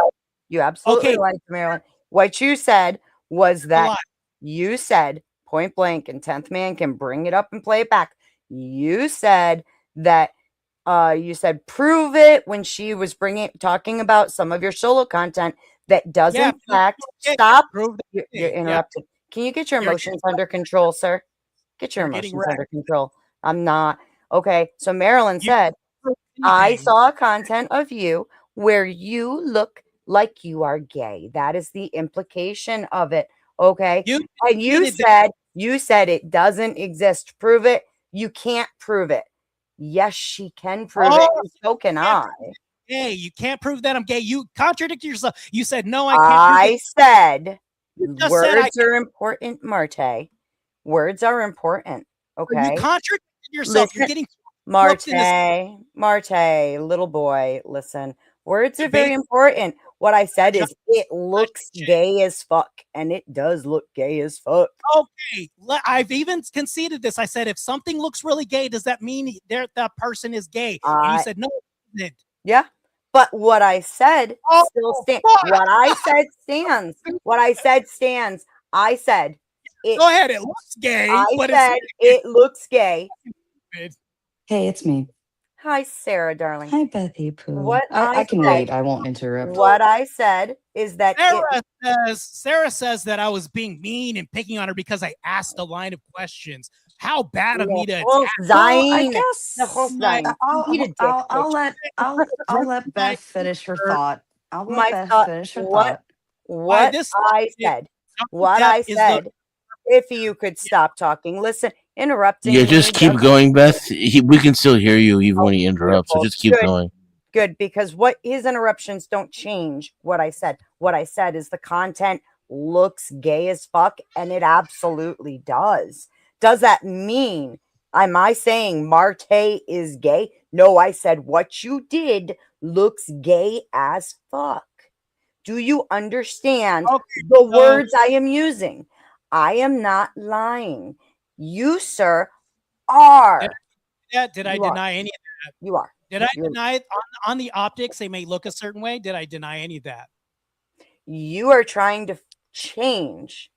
[SPEAKER 1] You absolutely lied to Marilyn. What you said was that you said point blank, and 10th Man can bring it up and play it back. You said that you said prove it when she was talking about some of your solo content that does in fact stop. You're interrupted. Can you get your
[SPEAKER 19] You're
[SPEAKER 1] emotions under control, sir? Get your
[SPEAKER 19] You're getting
[SPEAKER 1] emotions under
[SPEAKER 19] wrecked.
[SPEAKER 1] control. I'm not. Okay, so Marilyn
[SPEAKER 19] You
[SPEAKER 1] said,
[SPEAKER 19] prove
[SPEAKER 1] I
[SPEAKER 19] anything.
[SPEAKER 1] saw content of you where you look like you are gay. That is the implication of it. Okay.
[SPEAKER 19] You
[SPEAKER 1] And you said it doesn't exist. Prove it. You can't prove it. Yes, she can prove it.
[SPEAKER 19] Oh,
[SPEAKER 1] And so can I.
[SPEAKER 19] Gay. You can't prove that I'm gay. You contradicted yourself. You said no, I can't prove
[SPEAKER 1] I
[SPEAKER 19] it.
[SPEAKER 1] said
[SPEAKER 19] You just said I
[SPEAKER 1] words are important, Marte. Words are important. Okay.
[SPEAKER 19] You contradicted yourself. You're
[SPEAKER 1] Listen,
[SPEAKER 19] getting flipped in this.
[SPEAKER 1] Marte, little boy, listen. Words are very
[SPEAKER 19] Debate.
[SPEAKER 1] important. What I said is it looks gay as fuck, and it does look gay as fuck.
[SPEAKER 19] Okay, I've even conceded this. I said if something looks really gay, does that mean that person is gay? And you said no, it isn't.
[SPEAKER 1] Yeah. But what I said still stands. What I said stands. What I said stands. I said it.
[SPEAKER 19] Go ahead. It looks gay.
[SPEAKER 1] I
[SPEAKER 19] but
[SPEAKER 1] said it looks gay.
[SPEAKER 3] Hey, it's me.
[SPEAKER 1] Hi, Sarah, darling.
[SPEAKER 3] Hi, Bethy Poo.
[SPEAKER 1] What
[SPEAKER 3] I can
[SPEAKER 1] said-
[SPEAKER 3] wait. I won't interrupt.
[SPEAKER 1] What I said is that
[SPEAKER 19] Sarah says that I was being mean and picking on her because I asked a line of questions. How bad of me to
[SPEAKER 1] Well,
[SPEAKER 19] attack?
[SPEAKER 3] I guess
[SPEAKER 1] the whole thing.
[SPEAKER 3] I'll let Beth finish her thought. I'll let
[SPEAKER 1] My
[SPEAKER 3] Beth
[SPEAKER 1] thought-
[SPEAKER 3] finish her
[SPEAKER 1] what-
[SPEAKER 3] thought.
[SPEAKER 1] What
[SPEAKER 19] this
[SPEAKER 1] I said. What I said. If you could stop talking, listen, interrupting.
[SPEAKER 5] Yeah,
[SPEAKER 1] me
[SPEAKER 5] just keep
[SPEAKER 1] doesn't-
[SPEAKER 5] going, Beth. We can still hear you even when he interrupts. So
[SPEAKER 1] beautiful.
[SPEAKER 5] just keep
[SPEAKER 1] Good.
[SPEAKER 5] going.
[SPEAKER 1] Good, because what his interruptions don't change what I said. What I said is the content looks gay as fuck, and it absolutely does. Does that mean am I saying Marte is gay? No, I said what you did looks gay as fuck. Do you understand the words I am using? I am not lying. You, sir, are.
[SPEAKER 19] Did I
[SPEAKER 1] You are.
[SPEAKER 19] deny any of that?
[SPEAKER 1] You are.
[SPEAKER 19] Did I
[SPEAKER 1] You're-
[SPEAKER 19] deny it on the optics? They may look a certain way. Did I deny any of that?
[SPEAKER 1] You are trying to change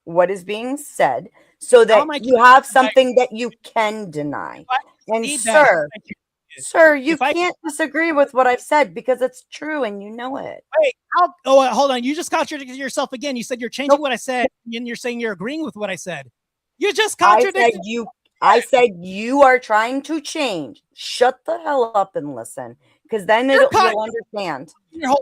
[SPEAKER 1] what is being said so that
[SPEAKER 19] am I
[SPEAKER 1] you have something that you can deny. And
[SPEAKER 19] need that,
[SPEAKER 1] sir, you
[SPEAKER 19] If I-
[SPEAKER 1] can't disagree with what I've said because it's true and you know it.
[SPEAKER 19] Wait, hold on. You just contradicted yourself again. You said you're changing what I said, and you're saying you're agreeing with what I said. You just contradicted.
[SPEAKER 1] I said you are trying to change. Shut the hell up and listen, because then you'll understand.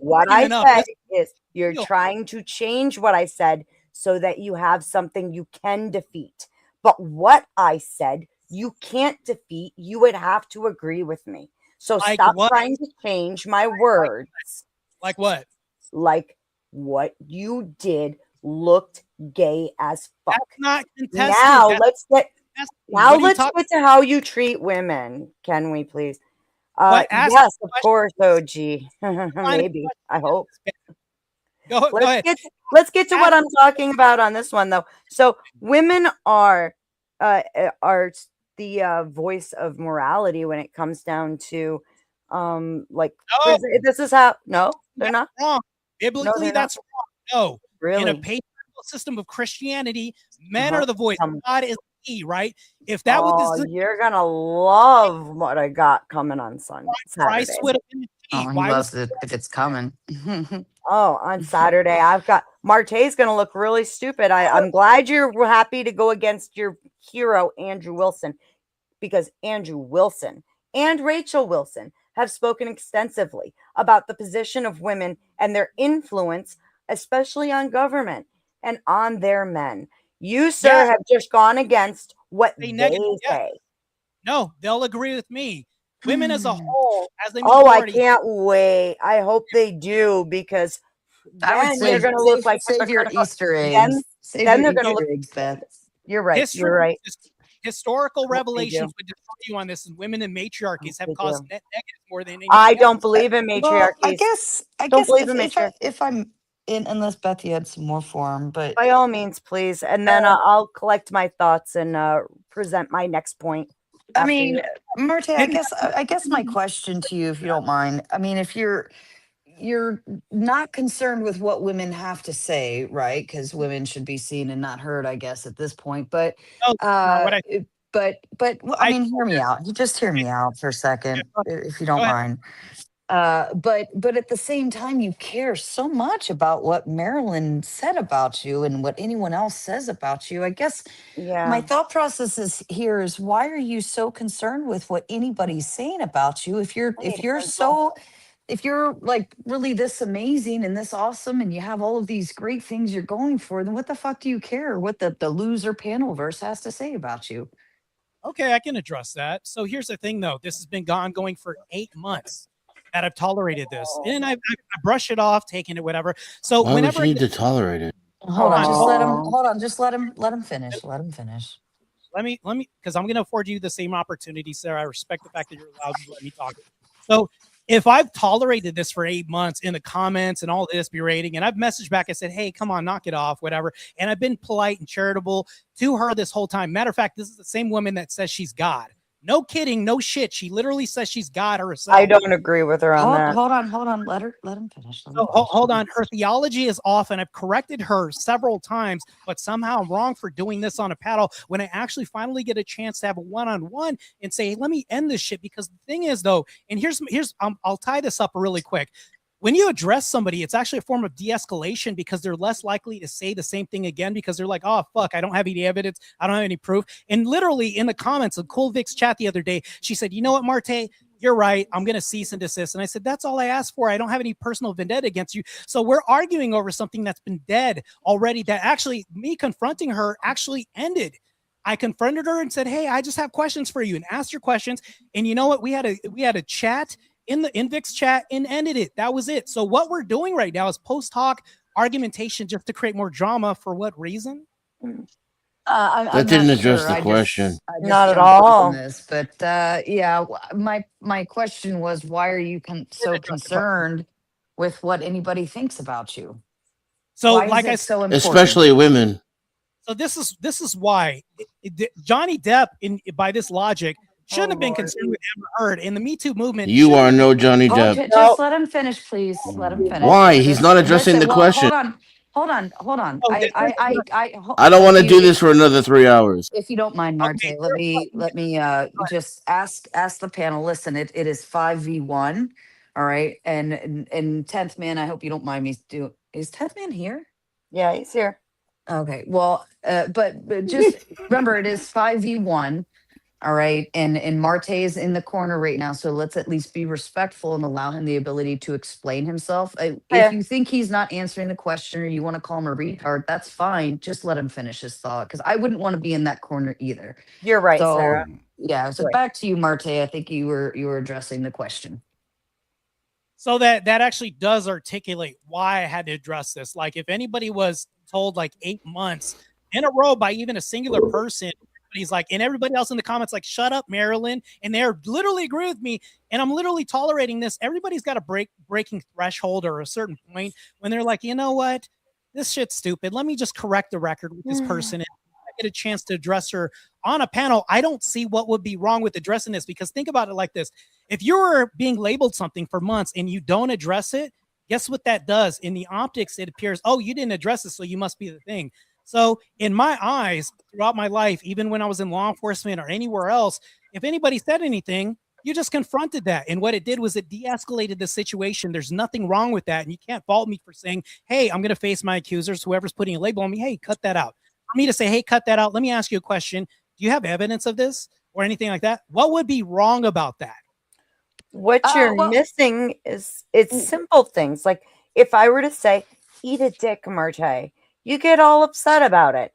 [SPEAKER 1] What I said is you're trying to change what I said so that you have something you can defeat. But what I said you can't defeat. You would have to agree with me. So
[SPEAKER 19] Like
[SPEAKER 1] stop
[SPEAKER 19] what?
[SPEAKER 1] trying to change my words.
[SPEAKER 19] Like what?
[SPEAKER 1] Like what you did looked gay as fuck.
[SPEAKER 19] That's not contested.
[SPEAKER 1] Now
[SPEAKER 19] That's-
[SPEAKER 1] let's get
[SPEAKER 19] that's-
[SPEAKER 1] now
[SPEAKER 19] what are you
[SPEAKER 1] let's
[SPEAKER 19] talking-
[SPEAKER 1] get to how you treat women. Can we please?
[SPEAKER 19] What? Ask
[SPEAKER 1] Yes,
[SPEAKER 19] the
[SPEAKER 1] of course, OG. Maybe. I hope.
[SPEAKER 19] Go ahead.
[SPEAKER 1] Let's get to what I'm talking about on this one though. So women are the voice of morality when it comes down to like this is how they're not
[SPEAKER 19] wrong. Biblically,
[SPEAKER 1] they're not.
[SPEAKER 19] that's wrong. No. In a
[SPEAKER 1] Really?
[SPEAKER 19] patriarchal system of Christianity, men
[SPEAKER 1] Uh-huh.
[SPEAKER 19] are the voice. God is key, right? If that was
[SPEAKER 1] you're gonna love what I got coming on Sunday.
[SPEAKER 19] Christ
[SPEAKER 1] Saturday.
[SPEAKER 19] would have been the key.
[SPEAKER 3] Oh, he
[SPEAKER 19] Why
[SPEAKER 3] loves
[SPEAKER 19] was
[SPEAKER 3] it if it's coming.
[SPEAKER 1] Oh, on Saturday, I've got Marte's going to look really stupid. I'm glad you're happy to go against your hero, Andrew Wilson, because Andrew Wilson and Rachel Wilson have spoken extensively about the position of women and their influence, especially on government and on their men. You, sir,
[SPEAKER 19] Yeah.
[SPEAKER 1] have just gone against what
[SPEAKER 19] They
[SPEAKER 1] they
[SPEAKER 19] negative- yeah.
[SPEAKER 1] say.
[SPEAKER 19] No, they'll agree with me. Women as a whole, as a
[SPEAKER 1] Oh, I
[SPEAKER 19] majority,
[SPEAKER 1] can't wait. I hope they do because
[SPEAKER 3] I would
[SPEAKER 1] then
[SPEAKER 3] say
[SPEAKER 1] they're going to look like
[SPEAKER 3] save your
[SPEAKER 1] hypocritical-
[SPEAKER 3] Easter eggs.
[SPEAKER 1] Then,
[SPEAKER 3] Save
[SPEAKER 1] then
[SPEAKER 3] your
[SPEAKER 1] they're going to
[SPEAKER 3] Easter
[SPEAKER 1] look.
[SPEAKER 3] eggs, Beth.
[SPEAKER 1] You're right.
[SPEAKER 19] History-
[SPEAKER 1] You're right.
[SPEAKER 19] historical
[SPEAKER 1] What they
[SPEAKER 19] revelations
[SPEAKER 1] do.
[SPEAKER 19] would destroy you on this, and women and matriarchies have
[SPEAKER 1] they
[SPEAKER 19] caused
[SPEAKER 1] do.
[SPEAKER 19] net negatives more than anything
[SPEAKER 1] I
[SPEAKER 19] else.
[SPEAKER 1] don't believe in matriarchies.
[SPEAKER 3] Well, I guess
[SPEAKER 1] Don't believe in
[SPEAKER 3] if I'm in, unless Bethy had some more for him, but
[SPEAKER 1] By all means, please. And then I'll collect my thoughts and present my next point.
[SPEAKER 3] I
[SPEAKER 1] after
[SPEAKER 3] mean,
[SPEAKER 1] you.
[SPEAKER 3] Marte, I guess my question to you, if you don't mind, I mean, if you're not concerned with what women have to say, right? Because women should be seen and not heard, I guess, at this point. But but well, I mean, hear me out. You just hear me out for a second, if you don't
[SPEAKER 19] Go ahead.
[SPEAKER 3] mind. But at the same time, you care so much about what Marilyn said about you and what anyone else says about you. I guess my
[SPEAKER 1] Yeah.
[SPEAKER 3] thought process is here is why are you so concerned with what anybody's saying about you if you're like really this amazing and this awesome and you have all of these great things you're going for, then what the fuck do you care what the loser panel verse has to say about you?
[SPEAKER 19] Okay, I can address that. So here's the thing, though. This has been ongoing for 8 months that I've tolerated this, and I brush it off, taking it, whatever. So
[SPEAKER 5] Why would
[SPEAKER 19] whenever
[SPEAKER 5] you need to tolerate it?
[SPEAKER 3] Hold on, just let him.
[SPEAKER 1] Aw.
[SPEAKER 3] Hold on, just let him finish. Let him finish.
[SPEAKER 19] let me, because I'm going to afford you the same opportunity, Sarah. I respect the fact that you're allowed to let me talk. So if I've tolerated this for 8 months in the comments and all this berating, and I've messaged back, I said, hey, come on, knock it off, whatever. And I've been polite and charitable to her this whole time. Matter of fact, this is the same woman that says she's God. No kidding, no shit. She literally says she's God herself.
[SPEAKER 1] I don't agree with her on that.
[SPEAKER 3] Hold on. Let him finish.
[SPEAKER 19] So hold on. Her theology is off, and I've corrected her several times, but somehow I'm wrong for doing this on a paddle when I actually finally get a chance to have a one-on-one and say, hey, let me end this shit. Because the thing is, though, and here's I'll tie this up really quick. When you address somebody, it's actually a form of de-escalation because they're less likely to say the same thing again because they're like, oh, fuck, I don't have any evidence. I don't have any proof. And literally in the comments of Cool Vic's chat the other day, she said, you know what, Marte, you're right. I'm going to cease and desist. And I said, that's all I asked for. I don't have any personal vendetta against you. So we're arguing over something that's been dead already that actually me confronting her actually ended. I confronted her and said, hey, I just have questions for you and asked her questions. And you know what? We had a chat in the Invix chat and ended it. That was it. So what we're doing right now is post hoc argumentation just to create more drama. For what reason?
[SPEAKER 5] That didn't address the question.
[SPEAKER 1] Not at
[SPEAKER 3] jumped on
[SPEAKER 1] all.
[SPEAKER 3] This, but yeah, my question was, why are you so concerned with what anybody thinks about you?
[SPEAKER 19] So
[SPEAKER 3] Why is
[SPEAKER 19] like
[SPEAKER 3] it
[SPEAKER 19] I
[SPEAKER 3] so important?
[SPEAKER 5] Especially women.
[SPEAKER 19] So this is why Johnny Depp, by this logic, shouldn't have been concerned with Amber Heard. In the Me Too movement,
[SPEAKER 5] You are no Johnny
[SPEAKER 3] Oh,
[SPEAKER 5] Depp.
[SPEAKER 3] just let him finish, please. Let him finish.
[SPEAKER 5] Why? He's not addressing
[SPEAKER 3] Listen,
[SPEAKER 5] the question.
[SPEAKER 3] Hold on.
[SPEAKER 19] Oh,
[SPEAKER 5] I don't want to do this for another 3 hours.
[SPEAKER 3] If you don't mind, Marte, let me just ask the panel. Listen, it is 5v1. All right. And 10th man, I hope you don't mind me is 10th man here?
[SPEAKER 1] Yeah, he's here.
[SPEAKER 3] Okay. Well, but just remember it is 5v1. All right. And Marte is in the corner right now. So let's at least be respectful and allow him the ability to explain himself. If you think he's not answering the question or you want to call him a retard, that's fine. Just let him finish his thought because I wouldn't want to be in that corner either.
[SPEAKER 1] You're right,
[SPEAKER 3] So,
[SPEAKER 1] Sarah.
[SPEAKER 3] yeah. So
[SPEAKER 1] Right.
[SPEAKER 3] back to you, Marte. I think you were addressing the question.
[SPEAKER 19] So that actually does articulate why I had to address this. Like if anybody was told like 8 months in a row by even a singular person, he's like, and everybody else in the comments like, shut up, Marilyn, and they're literally agree with me, and I'm literally tolerating this. Everybody's got a breaking threshold or a certain point when they're like, you know what, this shit's stupid. Let me just correct the record with this person. And I get a chance to address her on a panel. I don't see what would be wrong with addressing this because think about it like this: if you were being labeled something for months and you don't address it, guess what that does? In the optics, it appears, oh, you didn't address it, so you must be the thing. So in my eyes, throughout my life, even when I was in law enforcement or anywhere else, if anybody said anything, you just confronted that. And what it did was it de-escalated the situation. There's nothing wrong with that. And you can't fault me for saying, hey, I'm going to face my accusers, whoever's putting a label on me. Hey, cut that out. For me to say, hey, cut that out. Let me ask you a question. Do you have evidence of this or anything like that? What would be wrong about that?
[SPEAKER 1] What you're missing is it's simple things. Like if I were to say, eat a dick, Marte, you get all upset about it.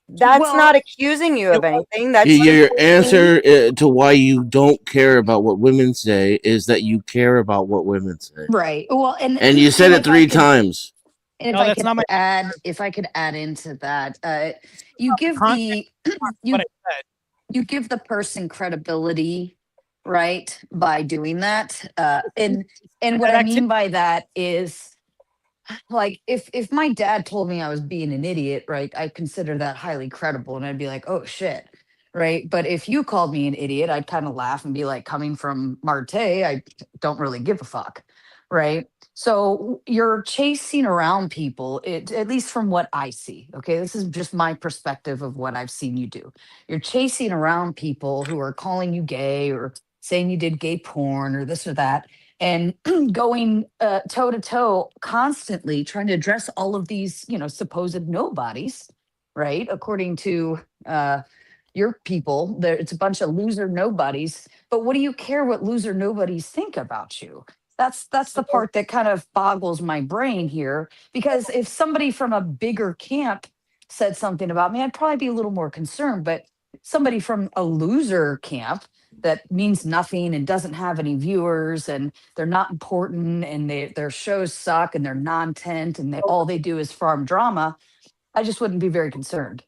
[SPEAKER 1] That's not accusing you of anything. That's
[SPEAKER 5] Your answer to why you don't care about what women say is that you care about what women say.
[SPEAKER 3] Right. Well,
[SPEAKER 5] And you said it 3 times.
[SPEAKER 3] And
[SPEAKER 19] No, that's not my-
[SPEAKER 3] if I could add into that, you give you give the person credibility, right, by doing that. And what I mean by that is, like, if my dad told me I was being an idiot, right, I consider that highly credible, and I'd be like, oh shit, right. But if you called me an idiot, I'd kind of laugh and be like, coming from Marte, I don't really give a fuck, right? So you're chasing around people, at least from what I see. Okay, this is just my perspective of what I've seen you do. You're chasing around people who are calling you gay or saying you did gay porn or this or that, and going toe to toe constantly trying to address all of these, supposed nobodies, right? According to your people, it's a bunch of loser nobodies. But what do you care what loser nobodies think about you? That's the part that kind of boggles my brain here. Because if somebody from a bigger camp said something about me, I'd probably be a little more concerned. But somebody from a loser camp that means nothing and doesn't have any viewers and they're not important and their shows suck and they're non-tent and all they do is farm drama, I just wouldn't be very concerned.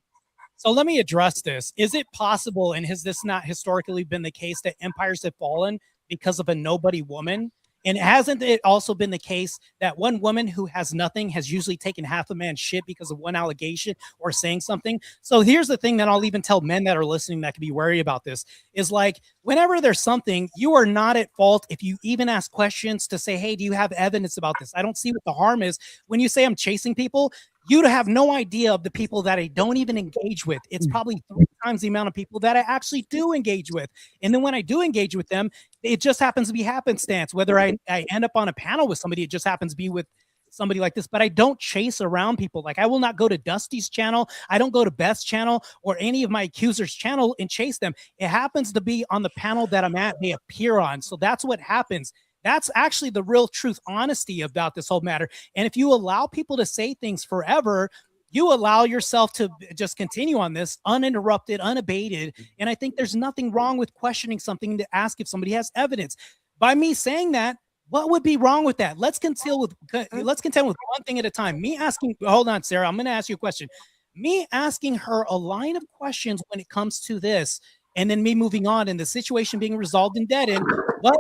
[SPEAKER 19] So let me address this. Is it possible, and has this not historically been the case, that empires have fallen because of a nobody woman? And hasn't it also been the case that one woman who has nothing has usually taken half a man's shit because of one allegation or saying something? So here's the thing that I'll even tell men that are listening that could be worried about this is like, whenever there's something, you are not at fault if you even ask questions to say, hey, do you have evidence about this? I don't see what the harm is. When you say I'm chasing people, you have no idea of the people that I don't even engage with. It's probably 3 times the amount of people that I actually do engage with. And then when I do engage with them, it just happens to be happenstance. Whether I end up on a panel with somebody, it just happens to be with somebody like this. But I don't chase around people. Like I will not go to Dusty's channel. I don't go to Beth's channel or any of my accusers' channel and chase them. It happens to be on the panel that I'm at, they appear on. So that's what happens. That's actually the real truth, honesty about this whole matter. And if you allow people to say things forever, you allow yourself to just continue on this uninterrupted, unabated. And I think there's nothing wrong with questioning something to ask if somebody has evidence. By me saying that, what would be wrong with that? Let's contend with one thing at a time. Me asking, hold on, Sarah, I'm going to ask you a question. Me asking her a line of questions when it comes to this, and then me moving on and the situation being resolved and dead end, what's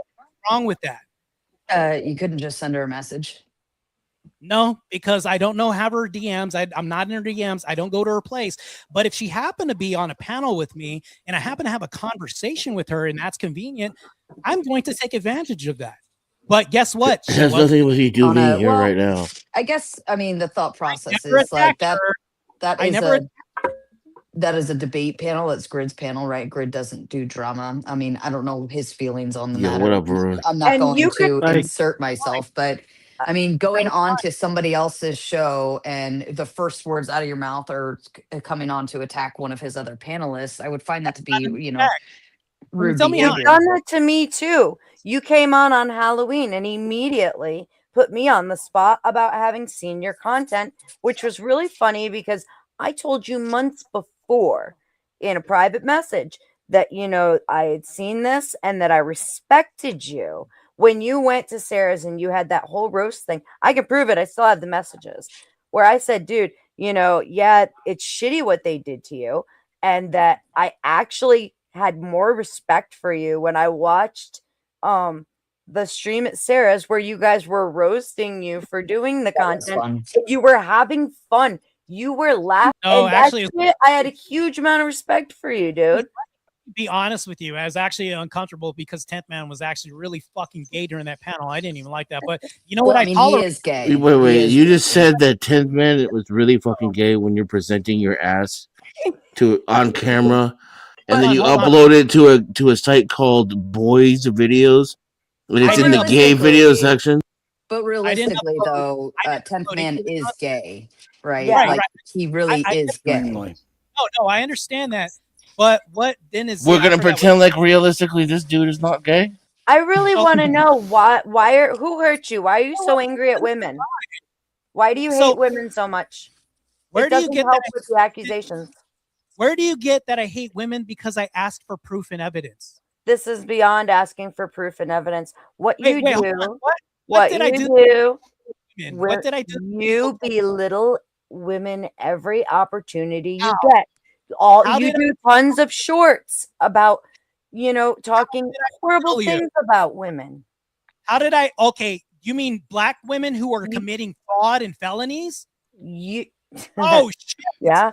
[SPEAKER 19] wrong with that?
[SPEAKER 3] You couldn't just send her a message.
[SPEAKER 19] No, because I don't know, have her DMs. I'm not in her DMs. I don't go to her place. But if she happened to be on a panel with me and I happen to have a conversation with her and that's convenient, I'm going to take advantage of that. But guess what?
[SPEAKER 5] It has nothing with you doing here right now.
[SPEAKER 3] I guess, the thought process is like that. That is a debate panel. It's Grid's panel, right? Grid doesn't do drama. I mean, I don't know his feelings on the matter.
[SPEAKER 5] What up, bro?
[SPEAKER 3] I'm not going to insert myself, but I mean, going on to somebody else's show and the first words out of your mouth are coming on to attack one of his other panelists, I would find that to be, rude.
[SPEAKER 1] Tell me how you've done that to me too. You came on Halloween and immediately put me on the spot about having seen your content, which was really funny because I told you months before in a private message that, I had seen this and that I respected you. When you went to Sarah's and you had that whole roast thing, I can prove it. I still have the messages where I said, dude, yeah, it's shitty what they did to you. And that I actually had more respect for you when I watched the stream at Sarah's where you guys were roasting you for doing the content. You were having fun. You were laughing.
[SPEAKER 19] No, actually,
[SPEAKER 1] I had a huge amount of respect for you, dude.
[SPEAKER 19] Be honest with you, I was actually uncomfortable because 10th Man was actually really fucking gay during that panel. I didn't even like that, but you know what?
[SPEAKER 3] He is gay.
[SPEAKER 5] Wait. You just said that 10th Man it was really fucking gay when you're presenting your ass on camera, and then you upload it to a site called Boys Videos, and it's in the gay video section.
[SPEAKER 3] But realistically, though, 10th Man is gay, right?
[SPEAKER 19] Yeah,
[SPEAKER 3] like he really is gay.
[SPEAKER 19] No, I understand that. But what then is
[SPEAKER 5] we're gonna pretend like realistically this dude is not gay?
[SPEAKER 1] I really want to know who hurt you? Why are you so angry at women? Why do you hate women so much?
[SPEAKER 19] Where do you get that
[SPEAKER 1] with the accusations?
[SPEAKER 19] Where do you get that I hate women because I asked for proof and evidence?
[SPEAKER 1] This is beyond asking for proof and evidence. What did I do?
[SPEAKER 19] What did I do?
[SPEAKER 1] You belittle women every opportunity you get. You do tons of shorts about, talking horrible things about women.
[SPEAKER 19] How did I? Okay, you mean black women who are committing fraud and felonies? Oh shit!
[SPEAKER 1] Yeah,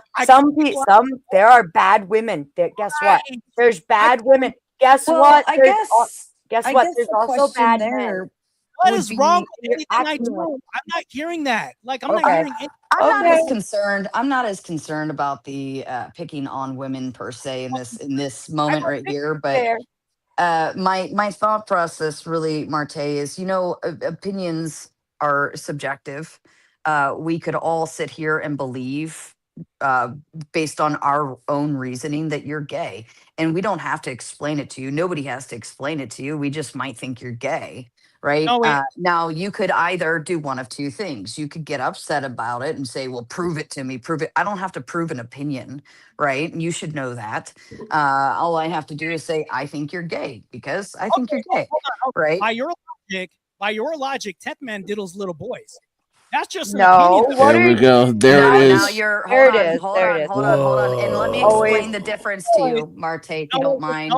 [SPEAKER 1] there are bad women. Guess what? There's bad women. Guess what? Guess what? There's also bad men.
[SPEAKER 19] What is wrong with anything I do? I'm not hearing that. Like I'm not hearing anything.
[SPEAKER 3] I'm not as concerned about the picking on women per se in this moment right here. But My thought process really, Marte, is opinions are subjective. We could all sit here and believe uh, based on our own reasoning that you're gay, and we don't have to explain it to you. Nobody has to explain it to you. We just might think you're gay, right?
[SPEAKER 19] No, wait.
[SPEAKER 3] Now you could either do one of two things. You could get upset about it and say, well, prove it to me, prove it. I don't have to prove an opinion, right? You should know that. All I have to do is say, I think you're gay because I think you're gay, right?
[SPEAKER 19] By your logic, 10th Man diddles little boys. That's just an
[SPEAKER 1] No,
[SPEAKER 19] opinion.
[SPEAKER 1] what
[SPEAKER 5] There
[SPEAKER 1] are
[SPEAKER 5] we
[SPEAKER 1] you?
[SPEAKER 5] go. There
[SPEAKER 3] Now,
[SPEAKER 5] it
[SPEAKER 3] now
[SPEAKER 5] is.
[SPEAKER 3] you're
[SPEAKER 1] There
[SPEAKER 3] hold
[SPEAKER 1] it
[SPEAKER 3] on,
[SPEAKER 1] is.
[SPEAKER 3] hold
[SPEAKER 1] There
[SPEAKER 3] on,
[SPEAKER 1] it is.
[SPEAKER 3] hold on, hold on, and let me
[SPEAKER 1] Whoa.
[SPEAKER 3] explain the difference to you, Marte. If you don't mind,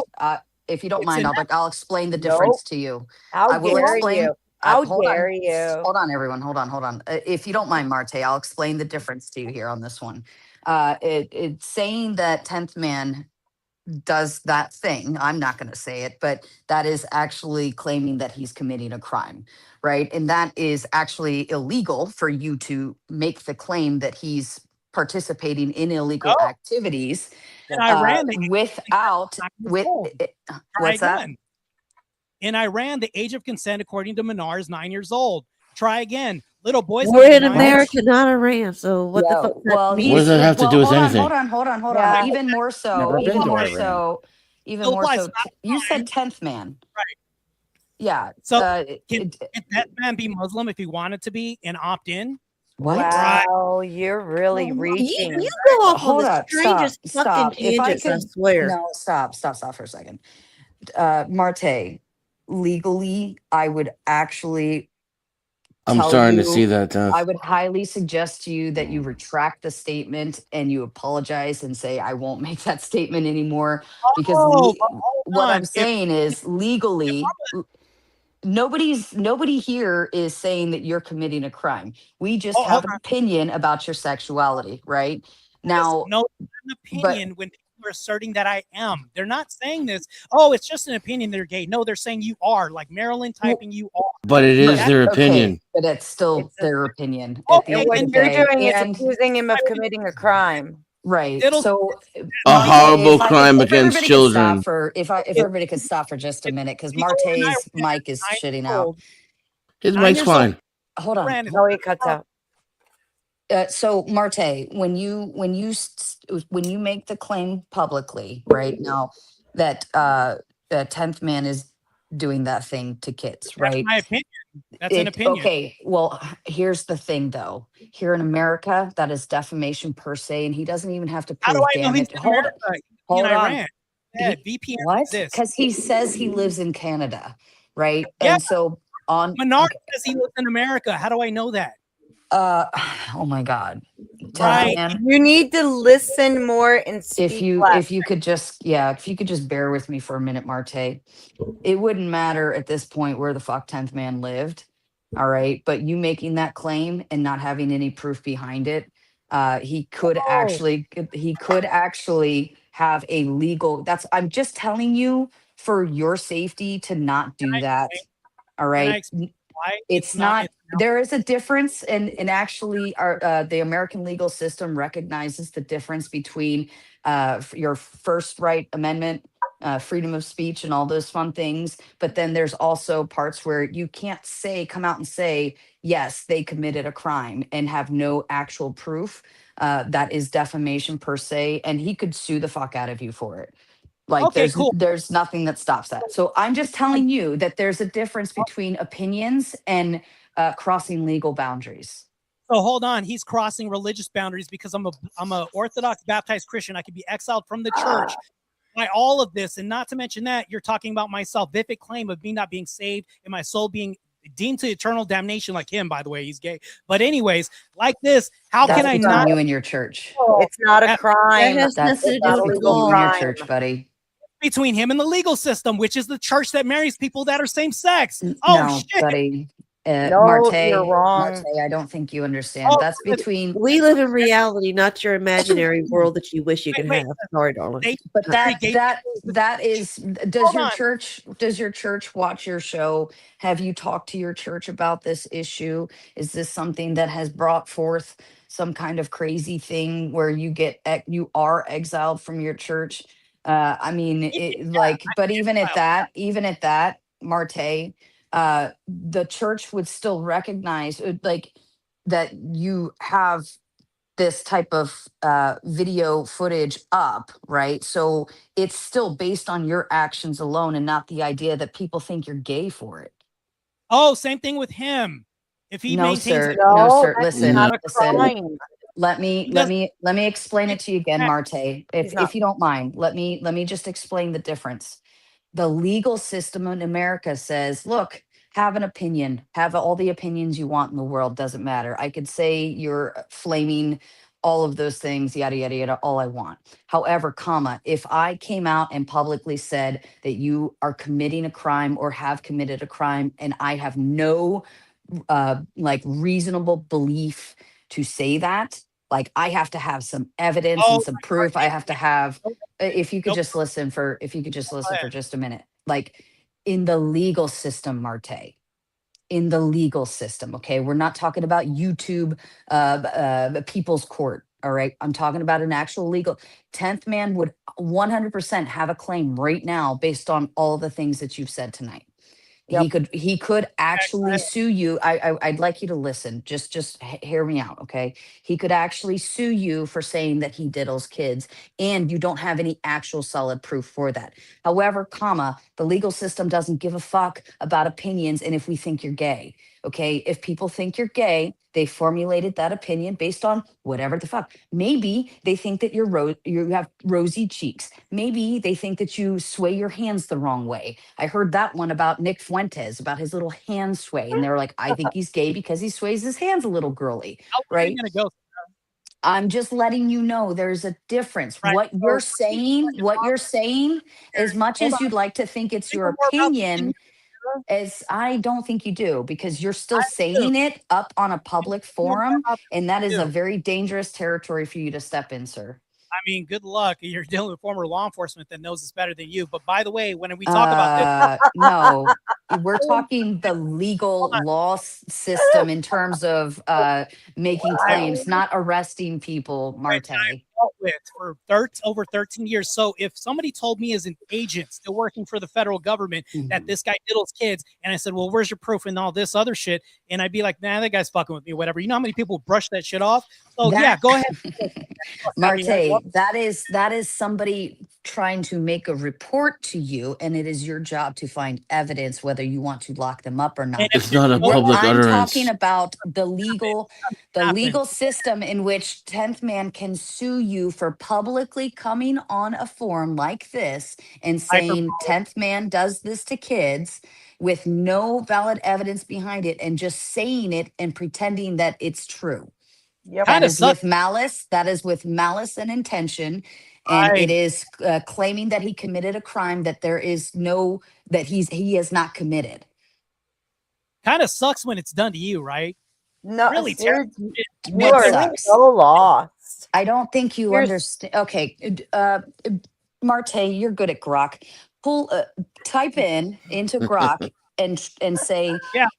[SPEAKER 3] if you don't mind, I'll explain the difference to you.
[SPEAKER 1] How
[SPEAKER 3] I will
[SPEAKER 1] dare
[SPEAKER 3] explain.
[SPEAKER 1] you? How
[SPEAKER 3] Hold
[SPEAKER 1] dare
[SPEAKER 3] on,
[SPEAKER 1] you?
[SPEAKER 3] hold on, everyone. Hold on. If you don't mind, Marte, I'll explain the difference to you here on this one. It's saying that 10th Man does that thing. I'm not going to say it, but that is actually claiming that he's committing a crime, right? And that is actually illegal for you to make the claim that he's participating in illegal activities
[SPEAKER 19] In Iran,
[SPEAKER 3] without with what's that?
[SPEAKER 19] Again. In Iran, the age of consent, according to Minar, is 9 years old. Try again. Little boys.
[SPEAKER 9] We're in
[SPEAKER 19] 9
[SPEAKER 9] America, not Iran. So what the
[SPEAKER 3] No,
[SPEAKER 9] fuck?
[SPEAKER 3] well,
[SPEAKER 9] that
[SPEAKER 3] he's
[SPEAKER 5] What does that have to do with
[SPEAKER 3] hold on,
[SPEAKER 5] anything?
[SPEAKER 3] hold on.
[SPEAKER 1] Yeah.
[SPEAKER 3] Even more so,
[SPEAKER 6] Never been
[SPEAKER 3] even
[SPEAKER 6] to
[SPEAKER 3] more
[SPEAKER 6] Iran.
[SPEAKER 3] so, even
[SPEAKER 19] Still
[SPEAKER 3] more
[SPEAKER 19] applies,
[SPEAKER 3] so.
[SPEAKER 19] not a
[SPEAKER 3] You
[SPEAKER 19] crime.
[SPEAKER 3] said 10th Man,
[SPEAKER 19] Right.
[SPEAKER 3] yeah.
[SPEAKER 19] So can that man be Muslim if he wanted to be and opt in?
[SPEAKER 3] What?
[SPEAKER 1] Wow, you're really
[SPEAKER 9] You
[SPEAKER 1] reaching.
[SPEAKER 9] go off on
[SPEAKER 3] Hold
[SPEAKER 9] the
[SPEAKER 3] up,
[SPEAKER 9] strangest
[SPEAKER 3] stop.
[SPEAKER 9] fucking
[SPEAKER 3] If I
[SPEAKER 9] tangents, I
[SPEAKER 3] could,
[SPEAKER 9] swear.
[SPEAKER 3] no, stop for a second. Marte, legally, I would actually
[SPEAKER 5] I'm
[SPEAKER 3] tell
[SPEAKER 5] starting to
[SPEAKER 3] you,
[SPEAKER 5] see that, Death.
[SPEAKER 3] I would highly suggest to you that you retract the statement and you apologize and say, I won't make that statement anymore. Because
[SPEAKER 19] Oh, but hold
[SPEAKER 3] what
[SPEAKER 19] on.
[SPEAKER 3] I'm saying is legally, nobody here is saying that you're committing a crime. We just have an opinion about your sexuality, right? Now,
[SPEAKER 19] no opinion when people are asserting that I am. They're not saying this. Oh, it's just an opinion. They're gay. No, they're saying you are. Like Marilyn typing you are.
[SPEAKER 5] But it is their opinion.
[SPEAKER 3] Okay, but it's still their opinion.
[SPEAKER 19] Okay,
[SPEAKER 3] At the
[SPEAKER 1] What
[SPEAKER 3] end of
[SPEAKER 1] you're
[SPEAKER 3] the day,
[SPEAKER 1] doing is
[SPEAKER 3] and
[SPEAKER 1] accusing him of committing a crime.
[SPEAKER 3] right.
[SPEAKER 19] It'll-
[SPEAKER 3] So
[SPEAKER 5] A horrible
[SPEAKER 3] if
[SPEAKER 5] crime
[SPEAKER 3] if
[SPEAKER 5] against
[SPEAKER 3] everybody could
[SPEAKER 5] children.
[SPEAKER 3] stop for if everybody could stop for just a minute because Marte's mic is shitting out.
[SPEAKER 5] His
[SPEAKER 19] 9
[SPEAKER 5] mic's
[SPEAKER 19] years old.
[SPEAKER 5] fine.
[SPEAKER 3] Hold on.
[SPEAKER 1] No, he cuts out.
[SPEAKER 3] So Marte, when you make the claim publicly, right now that the 10th Man is doing that thing to kids, right?
[SPEAKER 19] That's my opinion. That's an opinion.
[SPEAKER 3] Okay, well, here's the thing though. Here in America, that is defamation per se, and he doesn't even have to
[SPEAKER 19] How
[SPEAKER 3] prove
[SPEAKER 19] do I know he's
[SPEAKER 3] damage.
[SPEAKER 19] in America?
[SPEAKER 3] Hold
[SPEAKER 19] in
[SPEAKER 3] on.
[SPEAKER 19] Iran. Yeah, VPN
[SPEAKER 3] What?
[SPEAKER 19] exists.
[SPEAKER 3] Because he says he lives in Canada, right?
[SPEAKER 19] Yeah.
[SPEAKER 3] And so on
[SPEAKER 19] Menard says he lives in America. How do I know that?
[SPEAKER 3] oh my God.
[SPEAKER 19] Right.
[SPEAKER 3] Man,
[SPEAKER 1] You need to listen more and speak
[SPEAKER 3] if you
[SPEAKER 1] less.
[SPEAKER 3] could just bear with me for a minute, Marte. It wouldn't matter at this point where the fuck 10th Man lived. All right. But you making that claim and not having any proof behind it, he could actually have a legal I'm just telling you for your safety to not do that. All right.
[SPEAKER 19] Why?
[SPEAKER 3] It's not there is a difference and actually our the American legal system recognizes the difference between your first right amendment, freedom of speech and all those fun things, but then there's also parts where you can't come out and say yes they committed a crime and have no actual proof. That is defamation per se, and he could sue the fuck out of you for it. Like there's nothing that stops that. So I'm just telling you that there's a difference between opinions and crossing legal boundaries.
[SPEAKER 19] So hold on, he's crossing religious boundaries because I'm a Orthodox baptized Christian. I could be exiled from the church by all of this, and not to mention that you're talking about my salvific claim of me not being saved and my soul being deemed to eternal damnation, like him. By the way, he's gay. But anyways, like this, how
[SPEAKER 3] That's
[SPEAKER 19] can I
[SPEAKER 3] between
[SPEAKER 19] not?
[SPEAKER 3] you and your church.
[SPEAKER 1] It's not a crime.
[SPEAKER 3] That's between you and your church, buddy.
[SPEAKER 19] Between him and the legal system, which is the church that marries people that are same sex. Oh
[SPEAKER 3] No,
[SPEAKER 19] shit,
[SPEAKER 3] buddy.
[SPEAKER 1] No,
[SPEAKER 3] Marte,
[SPEAKER 1] you're wrong.
[SPEAKER 3] Marte, I don't think you understand. That's between.
[SPEAKER 9] We live in reality, not your imaginary world that you wish you could have. Sorry, darling.
[SPEAKER 3] But that is. Does your church watch your show? Have you talked to your church about this issue? Is this something that has brought forth some kind of crazy thing where you are exiled from your church? I mean, but even at that, Marte, the church would still recognize like that you have this type of video footage up, right? So it's still based on your actions alone and not the idea that people think you're gay for it.
[SPEAKER 19] Oh, same thing with him. If he
[SPEAKER 3] No,
[SPEAKER 19] maintains
[SPEAKER 3] sir.
[SPEAKER 19] it,
[SPEAKER 3] No, sir.
[SPEAKER 1] that's
[SPEAKER 3] Listen,
[SPEAKER 1] not a
[SPEAKER 3] listen.
[SPEAKER 1] crime.
[SPEAKER 3] Let me explain it to you again, Marte.
[SPEAKER 1] He's not.
[SPEAKER 3] If you don't mind, let me just explain the difference. The legal system in America says, look, have an opinion, have all the opinions you want in the world, doesn't matter. I could say you're flaming, all of those things, yada, yada, yada, all I want. However, if I came out and publicly said that you are committing a crime or have committed a crime, and I have no reasonable belief to say that, like I have to have some evidence and some proof. I have to have, if you could just listen for just a minute, like in the legal system, Marte, in the legal system. Okay. We're not talking about YouTube, people's court. All right. I'm talking about an actual legal 10th man would 100% have a claim right now based on all the things that you've said tonight. He could actually sue you. I'd like you to listen. Just hear me out, okay? He could actually sue you for saying that he diddles kids, and you don't have any actual solid proof for that. However, the legal system doesn't give a fuck about opinions and if we think you're gay, okay? If people think you're gay, they formulated that opinion based on whatever the fuck. Maybe they think that you have rosy cheeks. Maybe they think that you sway your hands the wrong way. I heard that one about Nick Fuentes, about his little hand sway. And they were like, I think he's gay because he sways his hands a little girly, right? I'm just letting you know there's a difference.
[SPEAKER 19] Right.
[SPEAKER 3] What you're saying, as much as you'd like to think it's your opinion, as I don't think you do, because you're still saying it up on a public forum, and that is a very dangerous territory for you to step in, sir.
[SPEAKER 19] I mean, good luck. You're dealing with former law enforcement that knows this better than you. But by the way, when we talk about this,
[SPEAKER 3] no, we're talking the legal law system in terms of making claims, not arresting people, Marte.
[SPEAKER 19] With for over 13 years. So if somebody told me as an agent still working for the federal government that this guy diddles kids, and I said, well, where's your proof and all this other shit? And I'd be like, nah, that guy's fucking with me, whatever. You know how many people brush that shit off? So yeah, go ahead.
[SPEAKER 3] Marte, that is somebody trying to make a report to you, and it is your job to find evidence whether you want to lock them up or not.
[SPEAKER 5] It's not a public
[SPEAKER 3] I'm
[SPEAKER 5] utterance.
[SPEAKER 3] talking about the legal system in which 10th man can sue you for publicly coming on a forum like this and saying 10th man does this to kids with no valid evidence behind it and just saying it and pretending that it's true. That is with malice. That is with malice and intention. And it is claiming that he committed a crime that he has not committed.
[SPEAKER 19] Kind of sucks when it's done to you, right?
[SPEAKER 1] No,
[SPEAKER 19] really
[SPEAKER 1] you're
[SPEAKER 3] sucks?
[SPEAKER 1] so lost.
[SPEAKER 3] I don't think you understand. Okay, Marte, you're good at Grok. Type into Grok and say,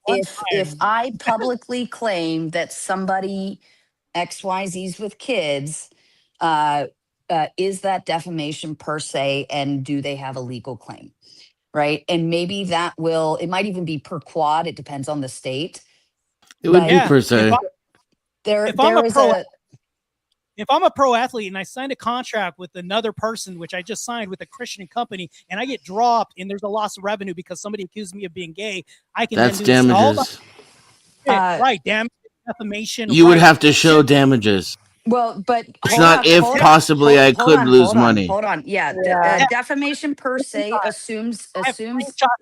[SPEAKER 3] if I publicly claim that somebody XYZ's with kids, is that defamation per se, and do they have a legal claim? Right. And maybe it might even be per quad. It depends on the state.
[SPEAKER 5] It would be per se.
[SPEAKER 19] If I'm a pro athlete and I signed a contract with another person, which I just signed with a Christian company, and I get dropped and there's a loss of revenue because somebody accused me of being gay, I can
[SPEAKER 5] That's
[SPEAKER 19] then do
[SPEAKER 5] damages.
[SPEAKER 19] Right, damage, defamation.
[SPEAKER 5] You would have to show damages.
[SPEAKER 3] Well, but
[SPEAKER 5] it's not if possibly I could lose money.
[SPEAKER 3] Hold on. Yeah. Defamation per se assumes.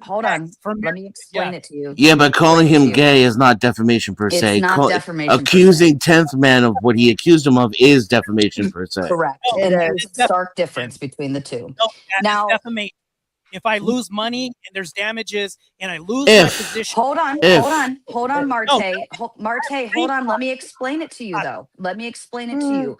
[SPEAKER 3] Hold on. Let me explain it to you.
[SPEAKER 5] Yeah, but calling him gay is not defamation per se.
[SPEAKER 3] It's not defamation.
[SPEAKER 5] Accusing 10th man of what he accused him of is defamation per se.
[SPEAKER 3] Correct. There's a stark difference between the two.
[SPEAKER 19] Now, defamation. If I lose money and there's damages and I lose my position.
[SPEAKER 3] Hold on, Marte. Marte, hold on. Let me explain it to you, though. Let me explain it to you.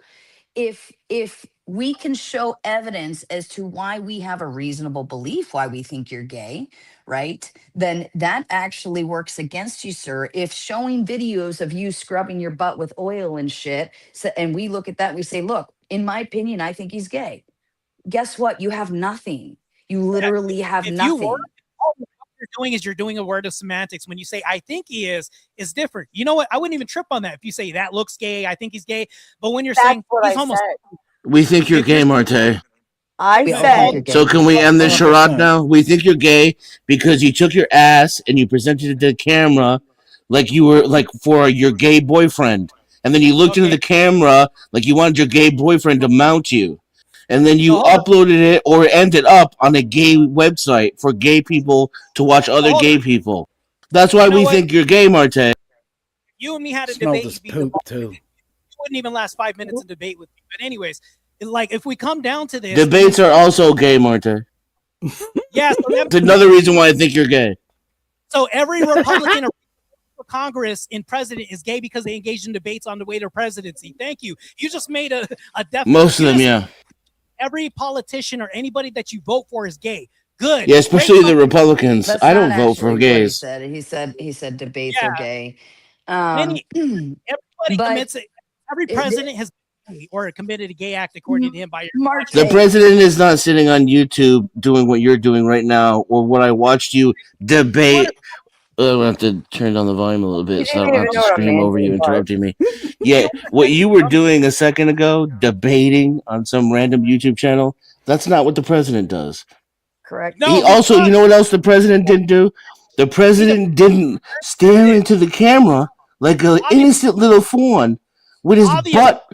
[SPEAKER 3] If we can show evidence as to why we have a reasonable belief why we think you're gay, right, then that actually works against you, sir. If showing videos of you scrubbing your butt with oil and shit, and we look at that, we say, look, in my opinion, I think he's gay. guess what? You have nothing. You literally have
[SPEAKER 19] If you
[SPEAKER 3] nothing.
[SPEAKER 19] were, all you're doing is you're doing a word of semantics. When you say I think he is different. You know what? I wouldn't even trip on that. If you say that looks gay, I think he's gay. But when you're saying he's homosexual,
[SPEAKER 5] We think you're gay, Marte.
[SPEAKER 1] I said.
[SPEAKER 5] So can we end this charade now? We think you're gay because you took your ass and you presented it to the camera like you were like for your gay boyfriend. And then you looked into the camera like you wanted your gay boyfriend to mount you. And then you uploaded it or ended up on a gay website for gay people to watch other gay people. That's why we think you're gay, Marte.
[SPEAKER 19] you and me had a
[SPEAKER 6] Smell
[SPEAKER 19] debate.
[SPEAKER 6] this
[SPEAKER 19] You'd be
[SPEAKER 6] poop
[SPEAKER 19] the-
[SPEAKER 6] too.
[SPEAKER 19] It wouldn't even last 5 minutes of debate with you. But anyways, like if we come down to this,
[SPEAKER 5] Debates are also gay, Marte.
[SPEAKER 19] yeah. So,
[SPEAKER 5] That's another reason why I think you're gay.
[SPEAKER 19] so every Republican for Congress and president is gay because they engaged in debates on the way to presidency. Thank you. You just made a definite.
[SPEAKER 5] Most of them, yeah.
[SPEAKER 19] Every politician or anybody that you vote for is gay. Good.
[SPEAKER 5] Yeah, especially the
[SPEAKER 19] Great.
[SPEAKER 5] Republicans.
[SPEAKER 3] That's
[SPEAKER 5] I don't
[SPEAKER 3] not
[SPEAKER 5] vote for
[SPEAKER 3] actually what
[SPEAKER 5] gays.
[SPEAKER 3] He said debates
[SPEAKER 19] Yeah.
[SPEAKER 3] are gay.
[SPEAKER 19] Many- everybody
[SPEAKER 3] but
[SPEAKER 19] commits it. Every
[SPEAKER 3] it-
[SPEAKER 19] president has or committed a gay act according to him by your
[SPEAKER 3] March.
[SPEAKER 5] The president is not sitting on YouTube doing what you're doing right now, or what I watched you debate. I'm gonna have to turn down the volume a little bit so I don't have to scream over you interrupting me. Yeah, what you were doing a second ago, debating on some random YouTube channel, that's not what the president does.
[SPEAKER 1] Correct.
[SPEAKER 5] He also, you know what else the president didn't do? The president didn't stare into the camera like an innocent little fawn with his butt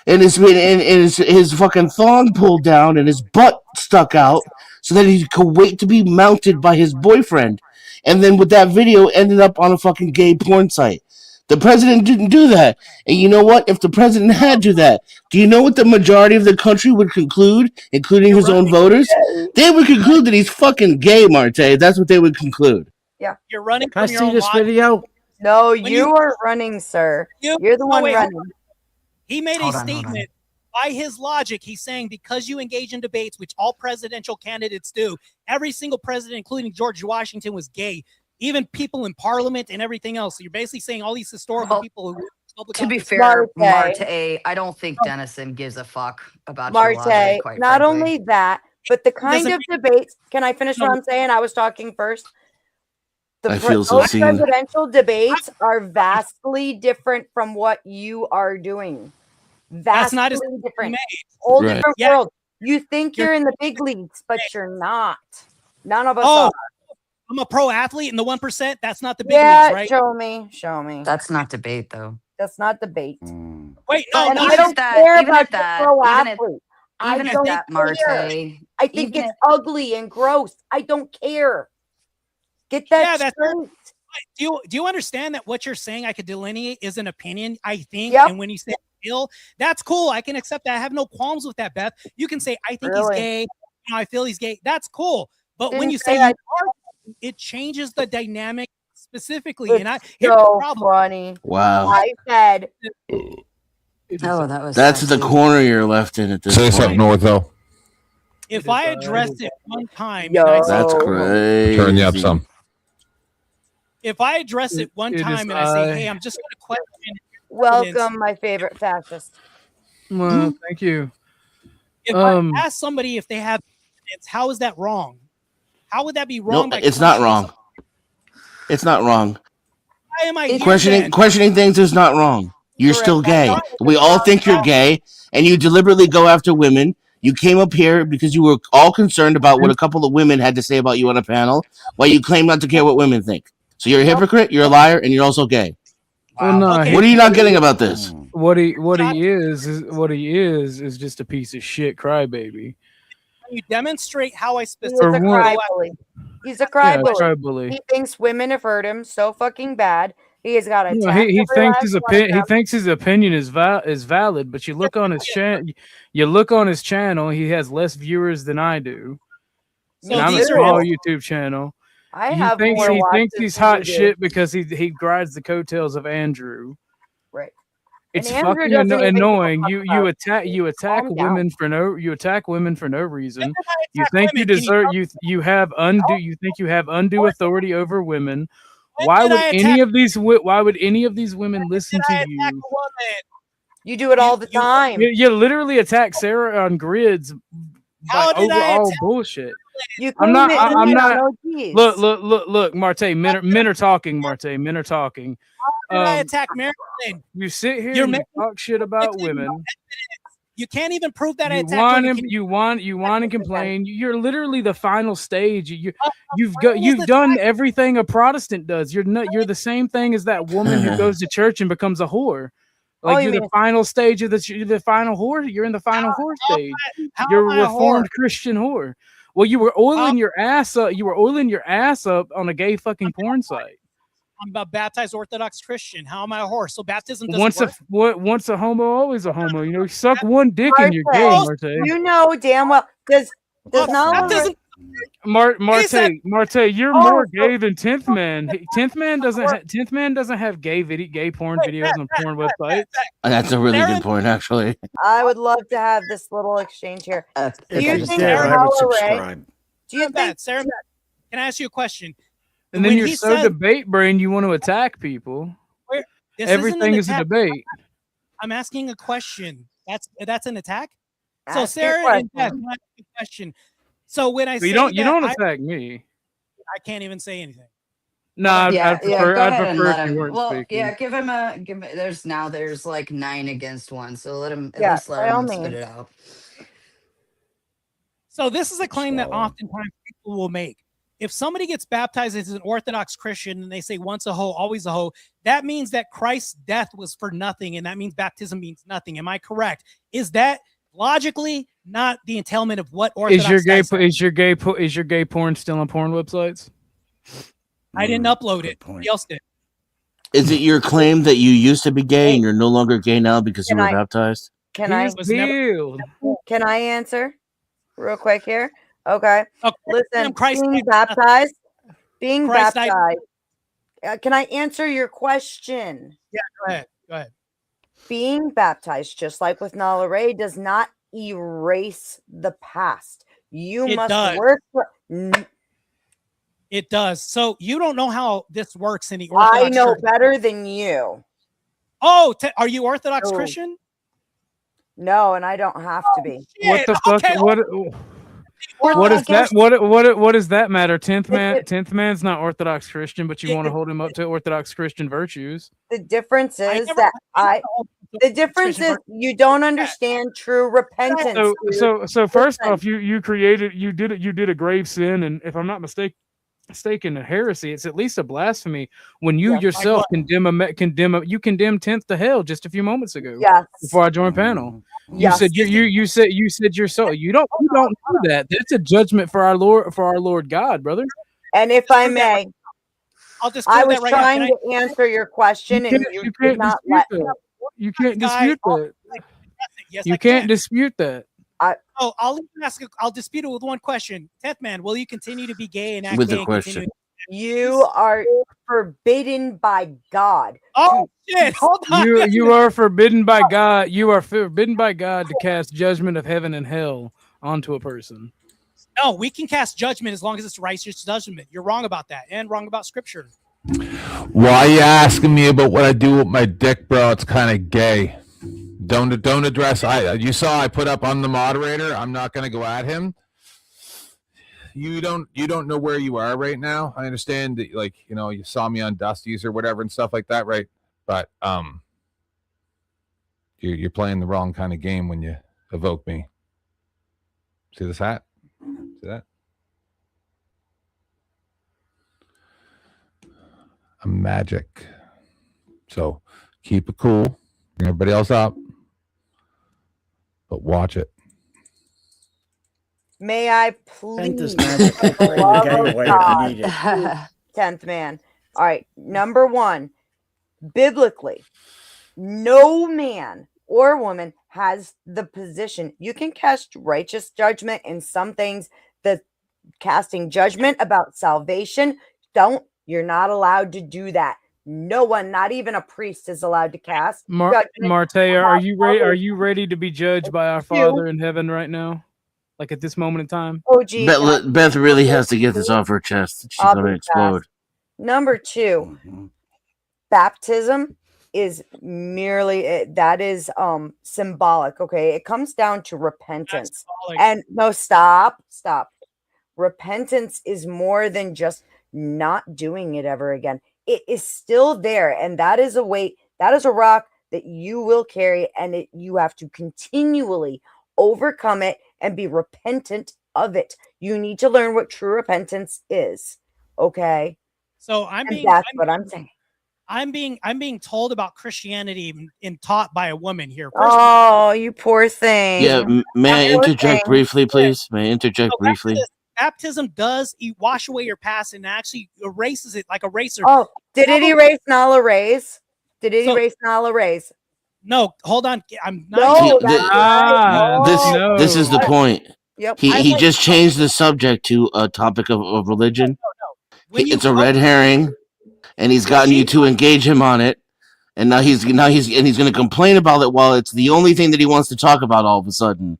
[SPEAKER 5] and his fucking thong pulled down and his butt stuck out so that he could wait to be mounted by his boyfriend. And then with that video ended up on a fucking gay porn site. The president didn't do that. And you know what? If the president had do that, do you know what the majority of the country would conclude, including his own voters? They would conclude that he's fucking gay, Marte. That's what they would conclude.
[SPEAKER 1] Yeah.
[SPEAKER 19] You're running
[SPEAKER 6] Can I
[SPEAKER 19] from your
[SPEAKER 6] see
[SPEAKER 19] own
[SPEAKER 6] this
[SPEAKER 19] logic.
[SPEAKER 6] video?
[SPEAKER 1] No,
[SPEAKER 19] When
[SPEAKER 1] you are running, sir. You're the one
[SPEAKER 19] wait,
[SPEAKER 1] running.
[SPEAKER 19] He made
[SPEAKER 1] Hold
[SPEAKER 19] a
[SPEAKER 1] on, hold on.
[SPEAKER 19] statement. By his logic, he's saying because you engage in debates, which all presidential candidates do, every single president, including George Washington, was gay. Even people in Parliament and everything else. So you're basically saying all these historical people who.
[SPEAKER 3] To be
[SPEAKER 19] office-
[SPEAKER 3] fair, Marte, I don't think Dennison gives a fuck about your
[SPEAKER 1] Marte,
[SPEAKER 3] logic, quite
[SPEAKER 1] not
[SPEAKER 3] frankly.
[SPEAKER 1] only that, but the kind
[SPEAKER 3] Doesn't
[SPEAKER 1] of debates. Can I finish what
[SPEAKER 3] No.
[SPEAKER 1] I'm saying? I was talking first.
[SPEAKER 5] I feel so
[SPEAKER 1] Those
[SPEAKER 5] seen.
[SPEAKER 1] presidential debates are vastly different from what you are doing.
[SPEAKER 19] That's not as
[SPEAKER 1] Vastly different.
[SPEAKER 19] made.
[SPEAKER 1] Whole
[SPEAKER 5] Right.
[SPEAKER 1] different
[SPEAKER 19] Yeah.
[SPEAKER 1] world. You think you're in the big leagues, but you're not. None of us
[SPEAKER 19] Oh,
[SPEAKER 1] are.
[SPEAKER 19] I'm a pro athlete, and the 1%, that's not the big
[SPEAKER 1] Yeah,
[SPEAKER 19] leagues, right?
[SPEAKER 1] show me. Show me.
[SPEAKER 3] That's not debate, though.
[SPEAKER 1] That's not debate.
[SPEAKER 19] Wait, no,
[SPEAKER 1] and
[SPEAKER 19] no,
[SPEAKER 1] I don't
[SPEAKER 3] that-
[SPEAKER 1] care
[SPEAKER 3] even
[SPEAKER 1] about
[SPEAKER 3] if that-
[SPEAKER 1] the pro
[SPEAKER 3] even if-
[SPEAKER 1] athlete. I
[SPEAKER 3] even if
[SPEAKER 1] don't
[SPEAKER 3] that, Marte,
[SPEAKER 1] care. I think
[SPEAKER 3] even
[SPEAKER 1] it's ugly and gross. I don't care. Get that
[SPEAKER 19] Yeah, that's-
[SPEAKER 1] straight.
[SPEAKER 19] do you understand that what you're saying I could delineate is an opinion, I think,
[SPEAKER 1] Yep.
[SPEAKER 19] and when you say feel, that's cool. I can accept that. I have no qualms with that, Beth. You can say I think
[SPEAKER 1] Really?
[SPEAKER 19] he's gay. You know, I feel he's gay. That's cool. But when
[SPEAKER 1] Didn't
[SPEAKER 19] you
[SPEAKER 1] say
[SPEAKER 19] say you
[SPEAKER 1] that.
[SPEAKER 19] are, it changes the dynamic specifically.
[SPEAKER 1] It's
[SPEAKER 19] and here's the
[SPEAKER 1] so
[SPEAKER 19] problem.
[SPEAKER 1] funny.
[SPEAKER 5] Wow.
[SPEAKER 1] I said
[SPEAKER 3] Oh, that was
[SPEAKER 5] That's the
[SPEAKER 3] sexy.
[SPEAKER 5] corner you're left in at this
[SPEAKER 24] Say
[SPEAKER 5] point.
[SPEAKER 24] something, Northo.
[SPEAKER 19] If I address it one time, and I
[SPEAKER 1] Yo.
[SPEAKER 19] say,
[SPEAKER 5] That's crazy.
[SPEAKER 24] Turn you up some.
[SPEAKER 19] if I address it one
[SPEAKER 11] It is
[SPEAKER 19] time and I say,
[SPEAKER 11] I.
[SPEAKER 19] hey, I'm just going to question.
[SPEAKER 1] welcome, my favorite fascist.
[SPEAKER 11] Well, thank you.
[SPEAKER 19] If
[SPEAKER 11] Um,
[SPEAKER 19] I ask somebody if they have evidence, how is that wrong? How would that be
[SPEAKER 5] No,
[SPEAKER 19] wrong? by
[SPEAKER 5] it's not
[SPEAKER 19] questioning
[SPEAKER 5] wrong. It's not wrong.
[SPEAKER 19] Why am I here
[SPEAKER 5] Questioning
[SPEAKER 19] then?
[SPEAKER 5] questioning things is not wrong. You're still gay. We all think you're gay, and you deliberately go after women. You came up here because you were all concerned about what a couple of women had to say about you on a panel, while you claim not to care what women think. So you're a hypocrite, you're a liar, and you're also gay.
[SPEAKER 11] well, no,
[SPEAKER 5] What are you not getting about this?
[SPEAKER 11] What he is just a piece of shit crybaby.
[SPEAKER 19] Can you demonstrate how I
[SPEAKER 1] He's a
[SPEAKER 19] specifically
[SPEAKER 11] one-
[SPEAKER 1] crybaby. He's a
[SPEAKER 11] Yeah,
[SPEAKER 1] crybaby.
[SPEAKER 11] crybaby.
[SPEAKER 1] He thinks women have hurt him so fucking bad. He has got
[SPEAKER 11] No,
[SPEAKER 1] attacked.
[SPEAKER 11] he
[SPEAKER 1] every
[SPEAKER 11] thinks
[SPEAKER 1] last
[SPEAKER 11] his
[SPEAKER 1] one of
[SPEAKER 11] opinion. He
[SPEAKER 1] them.
[SPEAKER 11] thinks his opinion is valid, but you look on his channel. You look on his channel. He has less viewers than I do.
[SPEAKER 19] So
[SPEAKER 11] And I'm a
[SPEAKER 19] these are
[SPEAKER 11] small
[SPEAKER 19] his-
[SPEAKER 11] YouTube channel.
[SPEAKER 1] I
[SPEAKER 11] He
[SPEAKER 1] have
[SPEAKER 11] thinks
[SPEAKER 1] more
[SPEAKER 11] he
[SPEAKER 1] watches
[SPEAKER 11] thinks he's
[SPEAKER 1] than
[SPEAKER 11] hot
[SPEAKER 1] you do.
[SPEAKER 11] shit because he rides the coattails of Andrew.
[SPEAKER 1] Right.
[SPEAKER 11] It's
[SPEAKER 1] And Andrew
[SPEAKER 11] fucking
[SPEAKER 1] doesn't even give a
[SPEAKER 11] annoying.
[SPEAKER 1] fuck
[SPEAKER 11] You
[SPEAKER 1] about
[SPEAKER 11] attack
[SPEAKER 1] Calm down.
[SPEAKER 11] women for no reason. You
[SPEAKER 19] attack
[SPEAKER 11] think you
[SPEAKER 19] women? Can you
[SPEAKER 11] deserve
[SPEAKER 19] tell-
[SPEAKER 11] you have undue authority over women.
[SPEAKER 19] When
[SPEAKER 11] Why
[SPEAKER 19] did
[SPEAKER 11] would
[SPEAKER 19] I
[SPEAKER 11] any
[SPEAKER 19] attack-
[SPEAKER 11] of these women listen
[SPEAKER 19] Did I
[SPEAKER 11] to
[SPEAKER 19] attack
[SPEAKER 11] you?
[SPEAKER 19] a woman?
[SPEAKER 1] You do it all the time.
[SPEAKER 11] You literally attack Sarah on grids
[SPEAKER 19] How
[SPEAKER 11] like
[SPEAKER 19] did I
[SPEAKER 11] overall
[SPEAKER 19] attack?
[SPEAKER 11] bullshit.
[SPEAKER 1] You
[SPEAKER 11] I'm not.
[SPEAKER 1] claim it,
[SPEAKER 11] I'm
[SPEAKER 1] you
[SPEAKER 11] not.
[SPEAKER 1] know, geez.
[SPEAKER 11] Look, Marte. Men are talking, Marte. Men are talking.
[SPEAKER 19] How did I attack Marilyn?
[SPEAKER 11] You sit here
[SPEAKER 19] You're
[SPEAKER 11] and you
[SPEAKER 19] making
[SPEAKER 11] talk shit about women.
[SPEAKER 19] You can't even prove that I
[SPEAKER 11] You
[SPEAKER 19] attacked
[SPEAKER 11] whine
[SPEAKER 19] women.
[SPEAKER 11] and you whine and complain. You're literally the final stage. You've
[SPEAKER 19] is the
[SPEAKER 11] done everything a Protestant does. You're the same thing as that woman who goes to church and becomes a whore. Like
[SPEAKER 1] you
[SPEAKER 11] you're the final stage of you're the final whore. You're in the final whore stage. You're a reformed Christian whore. Well, you were oiling your ass up. You were oiling your ass up on a gay fucking porn site.
[SPEAKER 19] I'm a baptized Orthodox Christian. How am I a whore? So baptism doesn't work.
[SPEAKER 11] Once a homo, always a homo. You know, you suck one dick and you're gay,
[SPEAKER 1] Marte,
[SPEAKER 11] Marte.
[SPEAKER 1] you know damn well. Does not
[SPEAKER 11] Marte, you're more gay than 10th Man. 10th Man doesn't have gay porn videos on porn websites.
[SPEAKER 5] That's a really good point, actually.
[SPEAKER 1] I would love to have this little exchange here. Do you think
[SPEAKER 6] I would
[SPEAKER 1] Ray?
[SPEAKER 6] subscribe.
[SPEAKER 1] Do you think
[SPEAKER 19] Sarah, can I ask you a question?
[SPEAKER 11] And then
[SPEAKER 19] When
[SPEAKER 11] you're
[SPEAKER 19] he
[SPEAKER 11] so
[SPEAKER 19] said-
[SPEAKER 11] debate brain, you want to attack people.
[SPEAKER 19] This isn't
[SPEAKER 11] Everything
[SPEAKER 19] an
[SPEAKER 11] is a
[SPEAKER 19] attack.
[SPEAKER 11] debate.
[SPEAKER 19] I'm asking a question. That's an attack.
[SPEAKER 1] Ask
[SPEAKER 19] So
[SPEAKER 1] your
[SPEAKER 19] Sarah and Beth,
[SPEAKER 1] question.
[SPEAKER 19] can I ask you a question. So when I
[SPEAKER 11] But
[SPEAKER 19] say
[SPEAKER 11] you don't
[SPEAKER 19] that,
[SPEAKER 11] attack me.
[SPEAKER 19] I can't even say anything.
[SPEAKER 11] No, I'd
[SPEAKER 3] Go
[SPEAKER 11] prefer
[SPEAKER 3] ahead and
[SPEAKER 11] if
[SPEAKER 3] let
[SPEAKER 11] you
[SPEAKER 3] him.
[SPEAKER 11] weren't
[SPEAKER 3] Well,
[SPEAKER 11] speaking.
[SPEAKER 3] yeah, give him. There's like 9 against 1, so let him at
[SPEAKER 1] Yeah,
[SPEAKER 3] least let
[SPEAKER 1] by all
[SPEAKER 3] him spit
[SPEAKER 1] means.
[SPEAKER 3] it out.
[SPEAKER 19] So this is a claim that oftentimes people will make. If somebody gets baptized as an Orthodox Christian and they say once a hoe, always a hoe, that means that Christ's death was for nothing, and that means baptism means nothing. Am I correct? Is that logically not the entailment of what Orthodox
[SPEAKER 11] Is your
[SPEAKER 19] guys
[SPEAKER 11] gay porn still on porn websites?
[SPEAKER 19] I didn't upload it. Somebody else did.
[SPEAKER 5] Is it your claim that you used to be gay and you're no longer gay now because you
[SPEAKER 1] Can
[SPEAKER 5] were
[SPEAKER 1] I-
[SPEAKER 5] baptized?
[SPEAKER 1] Can I?
[SPEAKER 11] Healed.
[SPEAKER 1] Can I answer real quick here? Okay. Listen,
[SPEAKER 19] Christ
[SPEAKER 1] being
[SPEAKER 19] died for
[SPEAKER 1] baptized, being
[SPEAKER 19] Christ died-
[SPEAKER 1] baptized. Can I answer your question?
[SPEAKER 19] Yeah, go ahead. Go ahead.
[SPEAKER 1] Being baptized, just like with Nala Ray, does not erase the past. You
[SPEAKER 19] It
[SPEAKER 1] must
[SPEAKER 19] does.
[SPEAKER 1] work.
[SPEAKER 19] It does. So you don't know how this works in the Orthodox
[SPEAKER 1] I know
[SPEAKER 19] Church.
[SPEAKER 1] better than you.
[SPEAKER 19] Oh, are you Orthodox
[SPEAKER 1] Oh.
[SPEAKER 19] Christian?
[SPEAKER 1] No, and I don't have to be.
[SPEAKER 11] What the fuck?
[SPEAKER 19] Okay,
[SPEAKER 11] What is that?
[SPEAKER 1] guess-
[SPEAKER 11] What does that matter? 10th man's not Orthodox Christian, but you want to hold him up to Orthodox Christian virtues.
[SPEAKER 1] The difference is
[SPEAKER 19] never-
[SPEAKER 1] that the difference is you don't understand true repentance.
[SPEAKER 11] So first off, you did a grave sin, and if I'm not mistaken, a heresy. It's at least a blasphemy when you yourself condemn 10th to hell just a few moments ago.
[SPEAKER 1] Yes.
[SPEAKER 11] Before I joined panel. You
[SPEAKER 1] Yes.
[SPEAKER 11] said you said you're so you don't know that. That's a judgment for our Lord God, brother.
[SPEAKER 1] And if I may,
[SPEAKER 19] I'll just
[SPEAKER 1] I
[SPEAKER 19] quote
[SPEAKER 1] was
[SPEAKER 19] that right
[SPEAKER 1] trying
[SPEAKER 19] now.
[SPEAKER 1] to answer your question, and you did not let me.
[SPEAKER 11] You can't dispute that.
[SPEAKER 19] Yes,
[SPEAKER 11] You
[SPEAKER 19] I
[SPEAKER 11] can't
[SPEAKER 19] can.
[SPEAKER 11] dispute that.
[SPEAKER 19] Oh, I'll dispute it with one question. 10th man, will you continue to be gay and act
[SPEAKER 5] With
[SPEAKER 19] gay
[SPEAKER 5] a
[SPEAKER 19] and
[SPEAKER 5] question.
[SPEAKER 19] continue-
[SPEAKER 1] You are forbidden by God.
[SPEAKER 19] Oh shit! Hold on.
[SPEAKER 11] You are forbidden by God. You are forbidden by God to cast judgment of heaven and hell onto a person.
[SPEAKER 19] No, we can cast judgment as long as it's righteous judgment. You're wrong about that, and wrong about Scripture.
[SPEAKER 17] Why are you asking me about what I do with my dick, bro? It's kind of gay. Don't address. You saw I put up on the moderator. I'm not going to go at him. You don't know where you are right now. I understand that, like, you know, you saw me on Dusty's or whatever and stuff like that, right? But you're playing the wrong kind of game when you evoke me. See this hat? See that? I'm magic. So keep it cool. Bring everybody else up. But watch it.
[SPEAKER 1] May I
[SPEAKER 6] Ain't this
[SPEAKER 1] please?
[SPEAKER 6] magic?
[SPEAKER 1] for the
[SPEAKER 6] Play the
[SPEAKER 1] love
[SPEAKER 6] game
[SPEAKER 1] of
[SPEAKER 6] away if you need
[SPEAKER 1] God, 10th man. All right. Number one, biblically, no man or woman has the position. You can cast righteous judgment in some things. The casting judgment about salvation, you're not allowed to do that. No one, not even a priest, is allowed to cast judgment.
[SPEAKER 11] Marte, are you ready? Are you ready to be judged by our
[SPEAKER 1] You.
[SPEAKER 11] Father in heaven right now? Like at this moment in time?
[SPEAKER 1] Oh, gee.
[SPEAKER 5] Beth really has to get this off her chest. She's
[SPEAKER 1] I'll
[SPEAKER 5] going to
[SPEAKER 1] be
[SPEAKER 5] explode.
[SPEAKER 1] Number two, baptism is merely that is symbolic. Okay, it comes down to repentance. And no, stop. Repentance is more than just not doing it ever again. It is still there, and that is a weight, that is a rock that you will carry, and you have to continually overcome it and be repentant of it. You need to learn what true repentance is. Okay.
[SPEAKER 19] So
[SPEAKER 1] what I'm saying.
[SPEAKER 19] I'm being told about Christianity and taught by a woman here.
[SPEAKER 1] Oh, you poor thing.
[SPEAKER 5] Yeah, may I interject briefly, please? May I interject briefly?
[SPEAKER 19] Baptism does wash away your past and actually erases it like a eraser.
[SPEAKER 1] Oh, did it erase Nala Rays? Did it erase Nala Rays?
[SPEAKER 19] No, hold on. I'm not.
[SPEAKER 5] This is the point.
[SPEAKER 1] Yep.
[SPEAKER 5] He just changed the subject to a topic of religion. It's a red herring, and he's gotten you to engage him on it. And now he's going to complain about it while it's the only thing that he wants to talk about all of a sudden.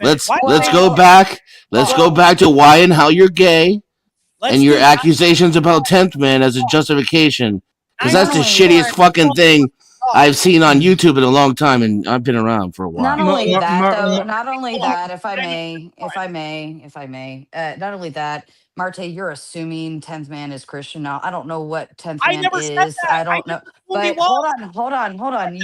[SPEAKER 5] Let's go back. Let's go back to why and how you're gay, and your accusations about 10th Man as a justification, because that's the shittiest fucking thing I've seen on YouTube in a long time, and I've been around for a while.
[SPEAKER 3] Not only that, though. Not only that. If I may. Not only that. Marte, you're assuming 10th Man is Christian. Now, I don't know what 10th Man is. I don't know. But hold on.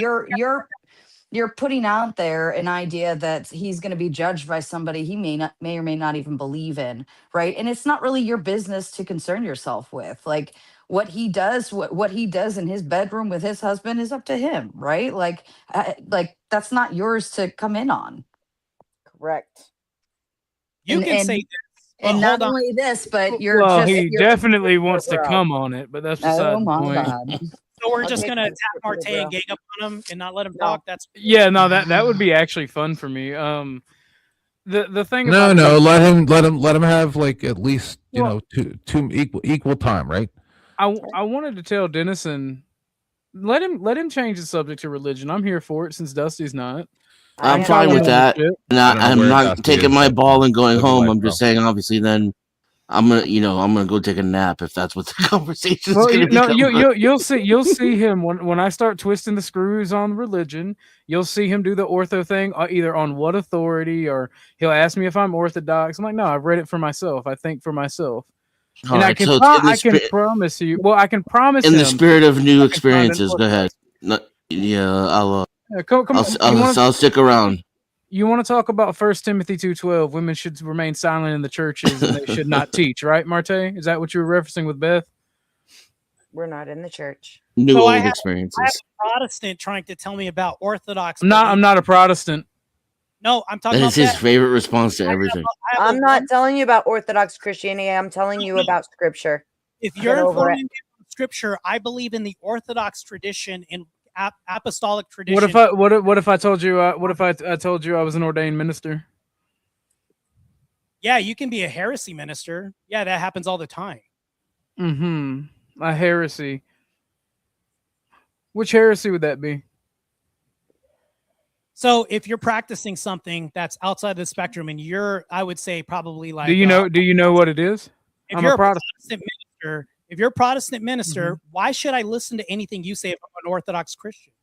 [SPEAKER 3] You're putting out there an idea that he's going to be judged by somebody he may or may not even believe in, right? And it's not really your business to concern yourself with. Like what he does, what he does in his bedroom with his husband is up to him, right? Like that's not yours to come in on.
[SPEAKER 1] Correct.
[SPEAKER 19] You can say this.
[SPEAKER 3] And not only this, but
[SPEAKER 11] he definitely wants to come on it, but that's beside the point.
[SPEAKER 3] God.
[SPEAKER 19] So we're just gonna attack Marte and gang up on him and not let him talk. That's
[SPEAKER 11] that would be actually fun for me. The thing.
[SPEAKER 17] No,
[SPEAKER 11] about
[SPEAKER 17] let him have like at least two equal time, right?
[SPEAKER 11] I wanted to tell Dennison, let him change the subject to religion. I'm here for it since Dusty's not.
[SPEAKER 5] I'm fine with that. And I'm not taking my ball and going home. I'm just saying, obviously, then I'm gonna go take a nap if that's what the conversation is going to be.
[SPEAKER 11] You'll see him when I start twisting the screws on religion. You'll see him do the ortho thing, either on what authority, or he'll ask me if I'm orthodox. I'm like, no, I've read it for myself. I think for myself. And I can promise you. Well, I can promise
[SPEAKER 5] in
[SPEAKER 11] him,
[SPEAKER 5] the spirit of new experiences. Go ahead. I'll stick around.
[SPEAKER 11] You want to talk about 1 Timothy 2:12? Women should remain silent in the churches and they should not teach, right, Marte? Is that what you were referencing with Beth?
[SPEAKER 1] We're not in the church.
[SPEAKER 5] Old experiences.
[SPEAKER 19] I have a Protestant trying to tell me about Orthodox.
[SPEAKER 11] I'm not a Protestant.
[SPEAKER 19] No, I'm talking
[SPEAKER 5] That
[SPEAKER 19] about
[SPEAKER 5] is his favorite response to everything.
[SPEAKER 1] I'm not telling you about Orthodox Christianity. I'm telling you about Scripture.
[SPEAKER 19] If you're informing me about Scripture, I believe in the Orthodox tradition and apostolic tradition.
[SPEAKER 11] What if I told you I told you I was an ordained minister?
[SPEAKER 19] Yeah, you can be a heresy minister. Yeah, that happens all the time.
[SPEAKER 11] A heresy. Which heresy would that be?
[SPEAKER 19] So if you're practicing something that's outside the spectrum, and I would say probably like.
[SPEAKER 11] Do you know what it is?
[SPEAKER 19] If you're a Protestant minister. If you're a Protestant minister, why should I listen to anything you say if I'm an Orthodox Christian?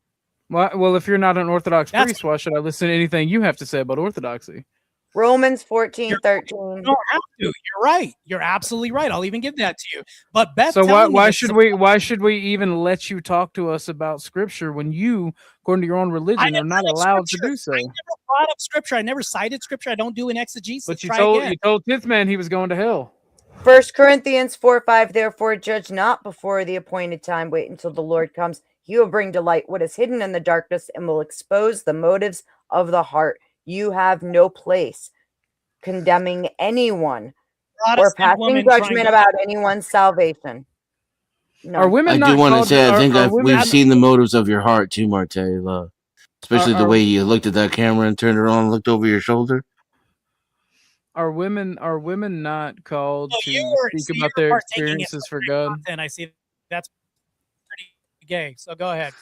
[SPEAKER 11] Well, if you're not an Orthodox priest, why should I listen to anything you have to say about Orthodoxy?
[SPEAKER 1] Romans 14:13.
[SPEAKER 19] You don't have to. You're right. You're absolutely right. I'll even give that to you. But Beth,
[SPEAKER 11] so why should we even let you talk to us about Scripture when you, according to your own religion, are not allowed to do so?
[SPEAKER 19] I never brought up Scripture. I never cited Scripture. I don't do an exegesis.
[SPEAKER 11] But you told 10th Man he was going to hell.
[SPEAKER 1] 1 Corinthians 4:5. Therefore, judge not before the appointed time. Wait until the Lord comes. He will bring to light what is hidden in the darkness and will expose the motives of the heart. You have no place condemning anyone or passing judgment about anyone's salvation. No.
[SPEAKER 11] Are women
[SPEAKER 5] I do want to say, I think we've seen the motives of your heart too, Marte. Especially the way you looked at that camera and turned around and looked over your shoulder.
[SPEAKER 11] Are women not called to speak about their experiences for God?
[SPEAKER 19] And I see that's pretty gay. So go ahead.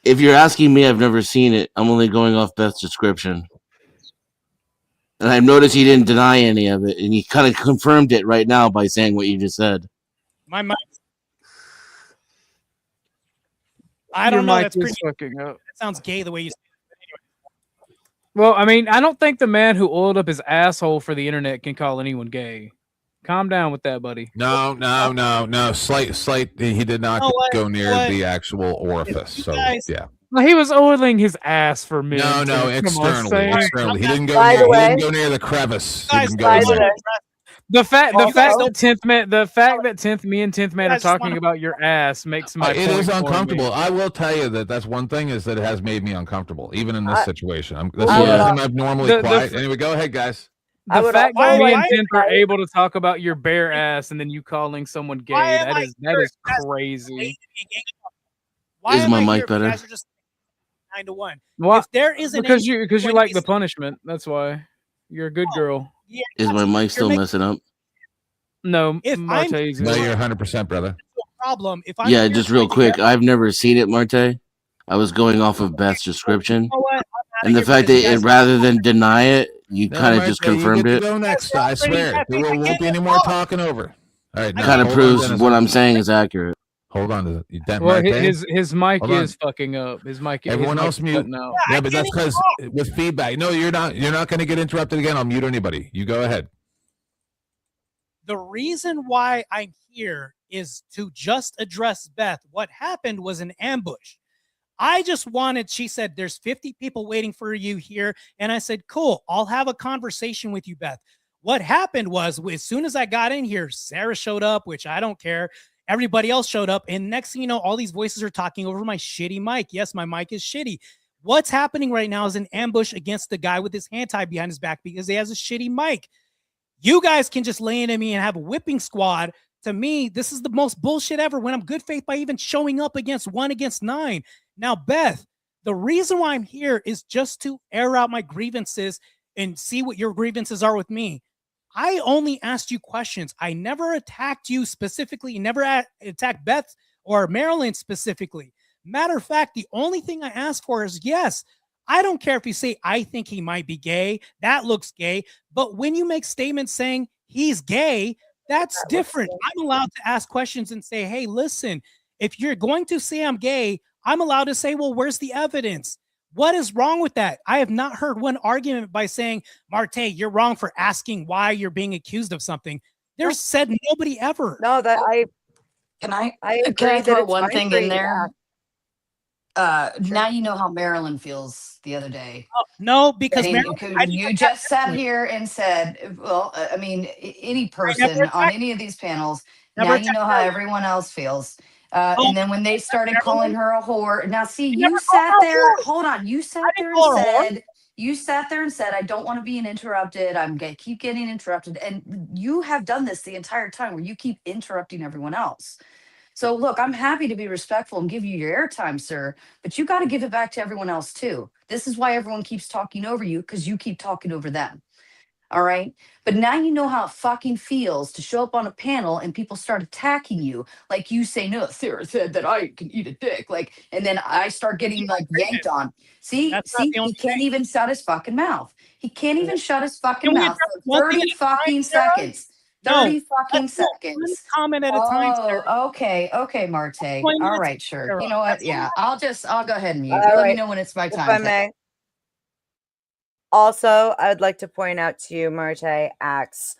[SPEAKER 5] If you're asking me, I've never seen it. I'm only going off Beth's description. And I've noticed he didn't deny any of it, and he kind of confirmed it right now by saying what you just said.
[SPEAKER 19] My mind. I don't
[SPEAKER 11] Your
[SPEAKER 19] know.
[SPEAKER 11] mic
[SPEAKER 19] That's
[SPEAKER 11] is
[SPEAKER 19] pretty.
[SPEAKER 11] fucking up.
[SPEAKER 19] That sounds gay the way you say it.
[SPEAKER 11] Well, I mean, I don't think the man who oiled up his asshole for the internet can call anyone gay. Calm down with that, buddy.
[SPEAKER 17] No. Slight. He did not
[SPEAKER 19] You know what?
[SPEAKER 17] go near
[SPEAKER 19] You know what?
[SPEAKER 17] the actual orifice. So
[SPEAKER 19] guys-
[SPEAKER 17] yeah.
[SPEAKER 11] Well, he was oiling his ass for men.
[SPEAKER 17] No,
[SPEAKER 11] too. Come on,
[SPEAKER 17] externally.
[SPEAKER 11] Sam.
[SPEAKER 17] Externally. He didn't go
[SPEAKER 1] By
[SPEAKER 17] near.
[SPEAKER 1] the
[SPEAKER 17] He
[SPEAKER 1] way-
[SPEAKER 17] didn't go near the crevice. He
[SPEAKER 19] Guys,
[SPEAKER 17] didn't go
[SPEAKER 1] by
[SPEAKER 17] in
[SPEAKER 1] the
[SPEAKER 17] there.
[SPEAKER 1] way-
[SPEAKER 11] The fact
[SPEAKER 19] Also-
[SPEAKER 11] that tenth me and tenth man are
[SPEAKER 19] guys just
[SPEAKER 11] talking
[SPEAKER 19] wanna-
[SPEAKER 11] about your ass makes my
[SPEAKER 17] It
[SPEAKER 11] point
[SPEAKER 17] is
[SPEAKER 11] for me.
[SPEAKER 17] uncomfortable. I will tell you that's one thing is that it has made me uncomfortable, even in this situation. This
[SPEAKER 1] I
[SPEAKER 17] is
[SPEAKER 1] would-
[SPEAKER 17] I'm abnormally
[SPEAKER 11] The- the
[SPEAKER 17] quiet.
[SPEAKER 11] f-
[SPEAKER 17] Anyway, go ahead, guys.
[SPEAKER 1] I
[SPEAKER 11] The
[SPEAKER 1] would
[SPEAKER 11] fact
[SPEAKER 1] also
[SPEAKER 11] that me
[SPEAKER 19] like-
[SPEAKER 11] and
[SPEAKER 19] why-
[SPEAKER 11] tenth are able to talk about your bare ass and then you calling someone gay,
[SPEAKER 19] Why am
[SPEAKER 11] that
[SPEAKER 19] I
[SPEAKER 11] is
[SPEAKER 19] here?
[SPEAKER 11] crazy.
[SPEAKER 19] Why
[SPEAKER 5] Is
[SPEAKER 19] am
[SPEAKER 5] my
[SPEAKER 19] I
[SPEAKER 5] mic
[SPEAKER 19] here if you
[SPEAKER 5] better?
[SPEAKER 19] guys are just 9-1?
[SPEAKER 11] Well,
[SPEAKER 19] If there isn't
[SPEAKER 11] because
[SPEAKER 19] any-
[SPEAKER 11] you
[SPEAKER 19] what
[SPEAKER 11] like
[SPEAKER 19] is-
[SPEAKER 11] the punishment. That's why you're a good girl.
[SPEAKER 19] Yeah,
[SPEAKER 5] Is my mic still
[SPEAKER 19] making-
[SPEAKER 5] messing up?
[SPEAKER 11] No,
[SPEAKER 19] If I'm-
[SPEAKER 11] Marte's
[SPEAKER 17] No,
[SPEAKER 11] good.
[SPEAKER 17] you're 100%, brother.
[SPEAKER 19] problem. If I'm
[SPEAKER 5] Yeah,
[SPEAKER 19] here
[SPEAKER 5] just
[SPEAKER 19] trying
[SPEAKER 5] real
[SPEAKER 19] to
[SPEAKER 5] quick.
[SPEAKER 19] verify-
[SPEAKER 5] I've never seen it, Marte. I was going off of Beth's description,
[SPEAKER 19] You know what? I'm outta
[SPEAKER 5] and the
[SPEAKER 19] here
[SPEAKER 5] fact
[SPEAKER 19] because
[SPEAKER 5] that
[SPEAKER 19] you guys-
[SPEAKER 5] rather than deny it, you
[SPEAKER 17] No,
[SPEAKER 5] kind of
[SPEAKER 17] Marte,
[SPEAKER 5] just confirmed
[SPEAKER 17] you get
[SPEAKER 5] it.
[SPEAKER 17] to go next. I
[SPEAKER 19] already
[SPEAKER 17] swear.
[SPEAKER 19] have
[SPEAKER 17] There
[SPEAKER 19] been
[SPEAKER 17] won't be any more talking over. All right, now,
[SPEAKER 5] Kind of
[SPEAKER 17] hold on,
[SPEAKER 5] proves
[SPEAKER 17] Dennis.
[SPEAKER 5] what I'm saying is accurate.
[SPEAKER 17] Hold on.
[SPEAKER 11] Well,
[SPEAKER 17] Marte?
[SPEAKER 11] his mic
[SPEAKER 17] Hold on.
[SPEAKER 11] is fucking up. His mic.
[SPEAKER 17] Everyone
[SPEAKER 11] his
[SPEAKER 17] else
[SPEAKER 11] mic's
[SPEAKER 17] mute.
[SPEAKER 11] cutting out.
[SPEAKER 17] Yeah, but that's because with feedback. No, you're not. You're not going to get interrupted again. I'll mute anybody. You go ahead.
[SPEAKER 19] The reason why I'm here is to just address Beth. What happened was an ambush. I just wanted, she said, there's 50 people waiting for you here. And I said, cool, I'll have a conversation with you, Beth. What happened was, as soon as I got in here, Sarah showed up, which I don't care. Everybody else showed up. And next thing you know, all these voices are talking over my shitty mic. Yes, my mic is shitty. What's happening right now is an ambush against the guy with his hand tied behind his back because he has a shitty mic. You guys can just lay into me and have a whipping squad. To me, this is the most bullshit ever when I'm good faith by even showing up against 1 against 9. Now, Beth, the reason why I'm here is just to air out my grievances and see what your grievances are with me. I only asked you questions. I never attacked you specifically, never attacked Beth or Marilyn specifically. Matter of fact, the only thing I asked for is, yes, I don't care if you say, I think he might be gay. That looks gay. But when you make statements saying he's gay, that's different. I'm allowed to ask questions and say, hey, listen, if you're going to say I'm gay, I'm allowed to say, well, where's the evidence? What is wrong with that? I have not heard one argument by saying, Marte, you're wrong for asking why you're being accused of something. There's said nobody ever.
[SPEAKER 1] No, that I
[SPEAKER 3] Can I
[SPEAKER 1] agree
[SPEAKER 3] can I
[SPEAKER 1] that
[SPEAKER 3] throw
[SPEAKER 1] it's
[SPEAKER 3] one
[SPEAKER 1] fine
[SPEAKER 3] thing
[SPEAKER 1] for
[SPEAKER 3] in
[SPEAKER 1] you to
[SPEAKER 3] there? Now you know how Marilyn feels the other day.
[SPEAKER 19] No, because
[SPEAKER 3] I mean,
[SPEAKER 19] Marilyn,
[SPEAKER 3] because
[SPEAKER 19] I
[SPEAKER 3] you
[SPEAKER 19] didn't
[SPEAKER 3] just sat
[SPEAKER 19] attack
[SPEAKER 3] here and said, well, I mean, any
[SPEAKER 19] never
[SPEAKER 3] person on
[SPEAKER 19] attacked-
[SPEAKER 3] any of these panels,
[SPEAKER 19] Never
[SPEAKER 3] now you
[SPEAKER 19] attacked
[SPEAKER 3] know how
[SPEAKER 19] Marilyn.
[SPEAKER 3] everyone else feels.
[SPEAKER 19] Oh,
[SPEAKER 3] And then when they started calling her a whore, now see,
[SPEAKER 19] You
[SPEAKER 3] you
[SPEAKER 19] never
[SPEAKER 3] sat
[SPEAKER 19] called her a
[SPEAKER 3] there.
[SPEAKER 19] whore.
[SPEAKER 3] Hold on, you sat there and
[SPEAKER 19] call her a whore.
[SPEAKER 3] said, you sat there and said, I don't want to be interrupted. I'm gonna keep getting interrupted, and you have done this the entire time where you keep interrupting everyone else. So look, I'm happy to be respectful and give you your airtime, sir, but you got to give it back to everyone else too. This is why everyone keeps talking over you, because you keep talking over them. All right. But now you know how it fucking feels to show up on a panel and people start attacking you. Like you say, no, Sarah said that I can eat a dick. Like, and then I start getting like yanked on. See,
[SPEAKER 19] That's not the
[SPEAKER 3] he
[SPEAKER 19] only
[SPEAKER 3] can't even shut his fucking mouth. He can't even shut his fucking
[SPEAKER 19] Can we
[SPEAKER 3] mouth
[SPEAKER 19] address
[SPEAKER 3] for
[SPEAKER 19] one thing
[SPEAKER 3] 30
[SPEAKER 19] at a time,
[SPEAKER 3] fucking
[SPEAKER 19] Sarah?
[SPEAKER 3] seconds.
[SPEAKER 19] No,
[SPEAKER 3] 30 fucking
[SPEAKER 19] let's do one
[SPEAKER 3] seconds.
[SPEAKER 19] comment at a time, Sarah.
[SPEAKER 3] Oh, okay, Marte.
[SPEAKER 19] 20
[SPEAKER 3] All
[SPEAKER 19] minutes,
[SPEAKER 3] right, sure.
[SPEAKER 19] Sarah.
[SPEAKER 3] You know what?
[SPEAKER 19] That's all
[SPEAKER 3] Yeah,
[SPEAKER 19] right.
[SPEAKER 3] I'll go ahead and mute.
[SPEAKER 1] All
[SPEAKER 3] You let me
[SPEAKER 1] right.
[SPEAKER 3] know when it's my
[SPEAKER 1] If
[SPEAKER 3] time.
[SPEAKER 1] I may. Also, I'd like to point out to you, Marte, Acts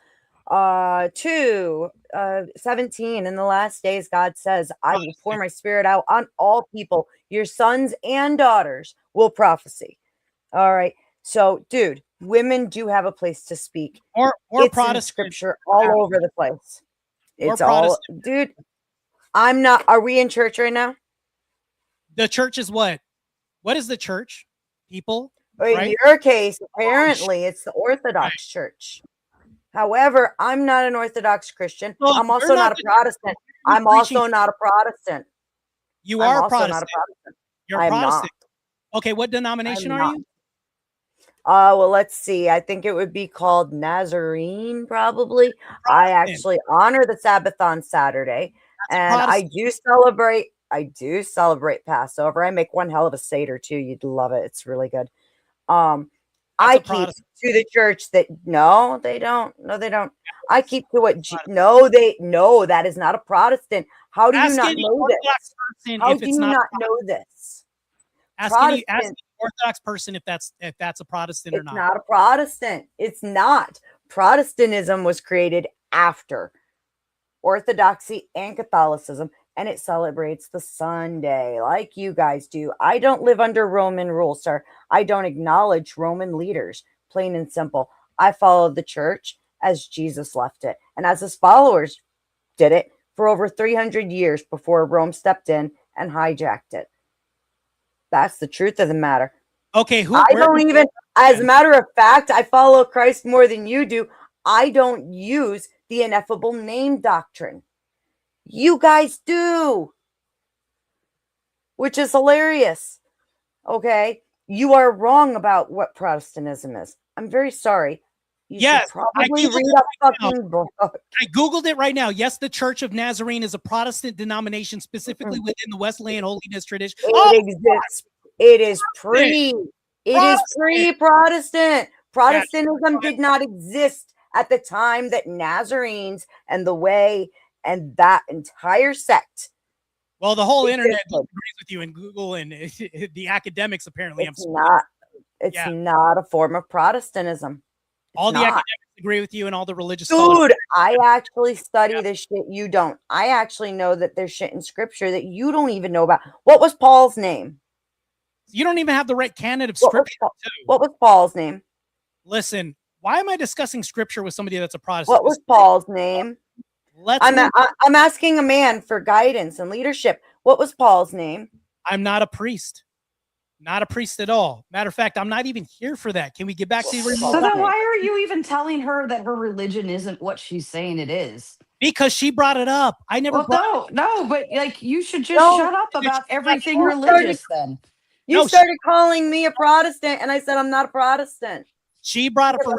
[SPEAKER 1] 2:17. In the last days, God says, I will pour my spirit out on all people. Your sons and daughters will prophesy. All right. So, dude, women do have a place to speak.
[SPEAKER 19] Or
[SPEAKER 1] It's in
[SPEAKER 19] Protestant.
[SPEAKER 1] scripture all over the place.
[SPEAKER 19] Or
[SPEAKER 1] It's all,
[SPEAKER 19] Protestant.
[SPEAKER 1] dude. I'm not. Are we in church right now?
[SPEAKER 19] The church is what? What is the church? People?
[SPEAKER 1] In
[SPEAKER 19] Right?
[SPEAKER 1] your case, apparently, it's the Orthodox Church. However, I'm not an Orthodox Christian.
[SPEAKER 19] Well,
[SPEAKER 1] I'm
[SPEAKER 19] you're
[SPEAKER 1] also
[SPEAKER 19] not
[SPEAKER 1] not a
[SPEAKER 19] the-
[SPEAKER 1] Protestant.
[SPEAKER 19] you're
[SPEAKER 1] I'm also
[SPEAKER 19] preaching-
[SPEAKER 1] not a Protestant.
[SPEAKER 19] You
[SPEAKER 1] I'm
[SPEAKER 19] are a
[SPEAKER 1] also not a
[SPEAKER 19] Protestant.
[SPEAKER 1] Protestant.
[SPEAKER 19] You're
[SPEAKER 1] I
[SPEAKER 19] a
[SPEAKER 1] am not.
[SPEAKER 19] Protestant. Okay, what denomination
[SPEAKER 1] I'm
[SPEAKER 19] are
[SPEAKER 1] not.
[SPEAKER 19] you?
[SPEAKER 1] Well, let's see. I think it would be called Nazarene, probably. I
[SPEAKER 19] Protestant.
[SPEAKER 1] actually honor the Sabbath on Saturday,
[SPEAKER 19] That's a
[SPEAKER 1] and I
[SPEAKER 19] Protestant.
[SPEAKER 1] do celebrate. I do celebrate Passover. I make one hell of a Seder too. You'd love it. It's really good. I
[SPEAKER 19] a
[SPEAKER 1] keep
[SPEAKER 19] Protestant.
[SPEAKER 1] to the church that no, they don't. No, they don't. I keep to what. No, that is not a Protestant. How do you
[SPEAKER 19] Ask
[SPEAKER 1] not
[SPEAKER 19] any
[SPEAKER 1] know
[SPEAKER 19] Orthodox
[SPEAKER 1] this?
[SPEAKER 19] person
[SPEAKER 1] How
[SPEAKER 19] if
[SPEAKER 1] do
[SPEAKER 19] it's
[SPEAKER 1] you
[SPEAKER 19] not
[SPEAKER 1] not know this?
[SPEAKER 19] ask any
[SPEAKER 1] Protestant,
[SPEAKER 19] Orthodox person if that's a Protestant or
[SPEAKER 1] it's
[SPEAKER 19] not.
[SPEAKER 1] not a Protestant. It's not. Protestantism was created after Orthodoxy and Catholicism, and it celebrates the Sunday like you guys do. I don't live under Roman rule, sir. I don't acknowledge Roman leaders, plain and simple. I follow the church as Jesus left it, and as his followers did it for over 300 years before Rome stepped in and hijacked it. That's the truth of the matter.
[SPEAKER 19] Okay,
[SPEAKER 1] I don't even, as a matter of fact, I follow Christ more than you do. I don't use the ineffable name doctrine. You guys do, which is hilarious. Okay, you are wrong about what Protestantism is. I'm very sorry. You
[SPEAKER 19] Yes,
[SPEAKER 1] should probably
[SPEAKER 19] Googled
[SPEAKER 1] read
[SPEAKER 19] it
[SPEAKER 1] a
[SPEAKER 19] right now.
[SPEAKER 1] fucking book.
[SPEAKER 19] I Googled it right now. Yes, the Church of Nazarene is a Protestant denomination specifically within the Wesleyan Holiness tradition.
[SPEAKER 1] It exists. It is pre-Protestant. Protestantism did not exist at the time that Nazarenes and the Way and that entire sect.
[SPEAKER 19] Well, the whole internet
[SPEAKER 1] existed.
[SPEAKER 19] agrees with you, and Google and the academics apparently.
[SPEAKER 1] It's not a form of Protestantism.
[SPEAKER 19] All the
[SPEAKER 1] not.
[SPEAKER 19] academics agree with you, and all the religious scholars.
[SPEAKER 1] Dude, I actually study this shit you don't. I actually know that there's shit in scripture that you don't even know about. What was Paul's name?
[SPEAKER 19] You don't even have the right canon of scripture.
[SPEAKER 1] What was Paul's name?
[SPEAKER 19] Listen, why am I discussing scripture with somebody that's a Protestant?
[SPEAKER 1] What was Paul's name? I'm asking a man for guidance and leadership. What was Paul's name?
[SPEAKER 19] I'm not a priest. Not a priest at all. Matter of fact, I'm not even here for that. Can we get back to the
[SPEAKER 3] So then why are you even telling her that her religion isn't what she's saying it is?
[SPEAKER 19] Because she brought it up. I never
[SPEAKER 3] no, but like you should just
[SPEAKER 1] No,
[SPEAKER 3] shut up about everything
[SPEAKER 1] you
[SPEAKER 3] religious then.
[SPEAKER 1] You started calling me a Protestant, and I said I'm not a Protestant.
[SPEAKER 19] She brought up
[SPEAKER 3] But-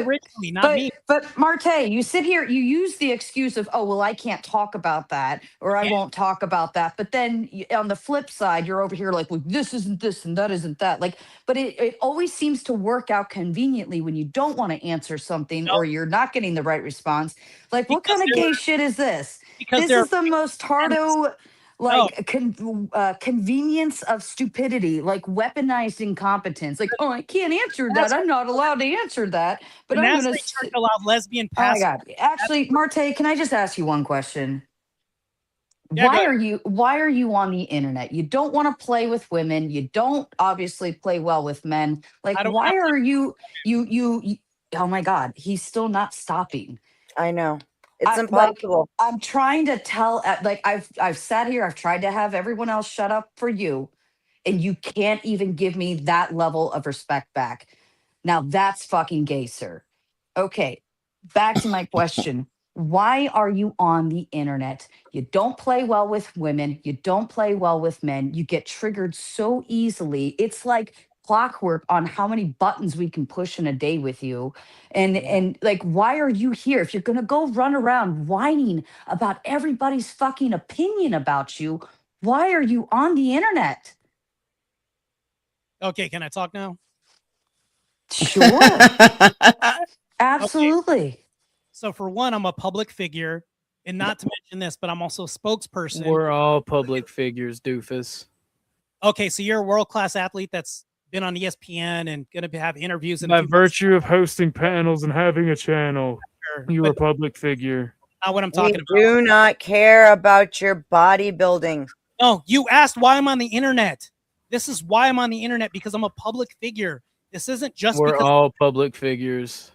[SPEAKER 19] originally, not me.
[SPEAKER 3] But Marte, you sit here, you use the excuse of, oh, well, I can't talk about that, or I won't talk about that. But then on the flip side, you're over here like, well, this isn't this and that isn't that. Like, but it always seems to work out conveniently when you don't want to answer something or you're not getting the right response. Like, what kind of gay shit is this? This is the most hardo, like convenience of stupidity, like weaponized incompetence. Like, oh, I can't answer that. I'm not allowed to answer that. But
[SPEAKER 19] The
[SPEAKER 3] I'm going
[SPEAKER 19] Nazarene
[SPEAKER 3] to.
[SPEAKER 19] Church allowed lesbian
[SPEAKER 3] Oh my
[SPEAKER 19] pastors.
[SPEAKER 3] God! Actually, Marte, can I just ask you one question?
[SPEAKER 19] Yeah,
[SPEAKER 3] why
[SPEAKER 19] go
[SPEAKER 3] are you on the internet? You don't want to play with women. You don't obviously play well with men. Like, why are you? Oh my God! He's still not stopping.
[SPEAKER 1] I know. It's impossible.
[SPEAKER 3] I'm trying to tell, like I've sat here, I've tried to have everyone else shut up for you, and you can't even give me that level of respect back. Now that's fucking gay, sir. Okay, back to my question. Why are you on the internet? You don't play well with women. You don't play well with men. You get triggered so easily. It's like clockwork on how many buttons we can push in a day with you. And like, why are you here? If you're going to go run around whining about everybody's fucking opinion about you, why are you on the internet?
[SPEAKER 19] Okay, can I talk now?
[SPEAKER 3] Sure. Absolutely.
[SPEAKER 19] So for one, I'm a public figure, and not to mention this, but I'm also a spokesperson.
[SPEAKER 11] We're all public figures, doofus.
[SPEAKER 19] Okay, so you're a world-class athlete that's been on ESPN and going to have interviews.
[SPEAKER 11] By virtue of hosting panels and having a channel, you're a public figure.
[SPEAKER 19] Not what I'm talking about.
[SPEAKER 1] Do not care about your bodybuilding.
[SPEAKER 19] No, you asked why I'm on the internet. This is why I'm on the internet, because I'm a public figure. This isn't just
[SPEAKER 11] We're
[SPEAKER 19] because
[SPEAKER 11] all public figures.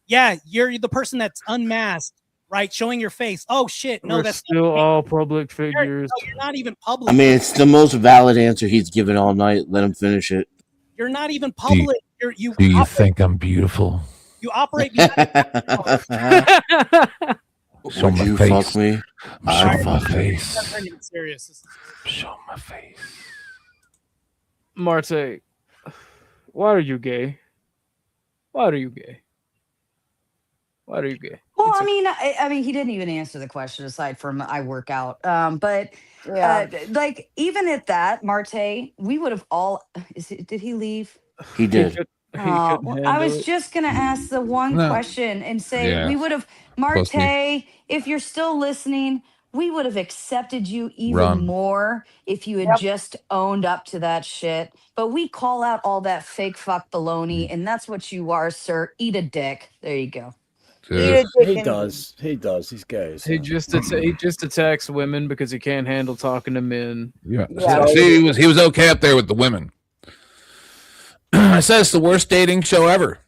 [SPEAKER 19] yeah, you're the person that's unmasked, right? Showing your face. Oh shit, no,
[SPEAKER 11] We're
[SPEAKER 19] that's
[SPEAKER 11] still all public figures.
[SPEAKER 19] you're not even public.
[SPEAKER 5] I mean, it's the most valid answer he's given all night. Let him finish it.
[SPEAKER 19] You're not even public.
[SPEAKER 17] Do you think I'm beautiful?
[SPEAKER 19] You operate behind
[SPEAKER 17] Show
[SPEAKER 5] Would
[SPEAKER 17] my
[SPEAKER 5] you
[SPEAKER 17] face.
[SPEAKER 5] fuck me?
[SPEAKER 17] Show
[SPEAKER 5] I'd
[SPEAKER 17] my
[SPEAKER 5] fuck you.
[SPEAKER 17] face.
[SPEAKER 19] That's not even serious.
[SPEAKER 17] Show my face.
[SPEAKER 11] Marte, why are you gay? Why are you gay? Why are you gay?
[SPEAKER 3] Well, I mean, he didn't even answer the question aside from I work out. But like even at that, Marte, we would have all. Did he leave?
[SPEAKER 5] He did.
[SPEAKER 3] Oh, well, I was just gonna ask the one
[SPEAKER 17] No.
[SPEAKER 3] question and say
[SPEAKER 17] Yeah.
[SPEAKER 3] we would have
[SPEAKER 17] Pussy.
[SPEAKER 3] Marte, if you're still listening,
[SPEAKER 8] we would have accepted you even
[SPEAKER 17] Run.
[SPEAKER 8] more if you had just owned up to that shit. But we call out all that fake fuck baloney, and that's what you are, sir. Eat a dick. There you go.
[SPEAKER 6] He does. He does. He's gay.
[SPEAKER 11] He just attacks women because he can't handle talking to men.
[SPEAKER 17] Yeah. See, he was okay up there with the women. I said it's the worst dating show ever.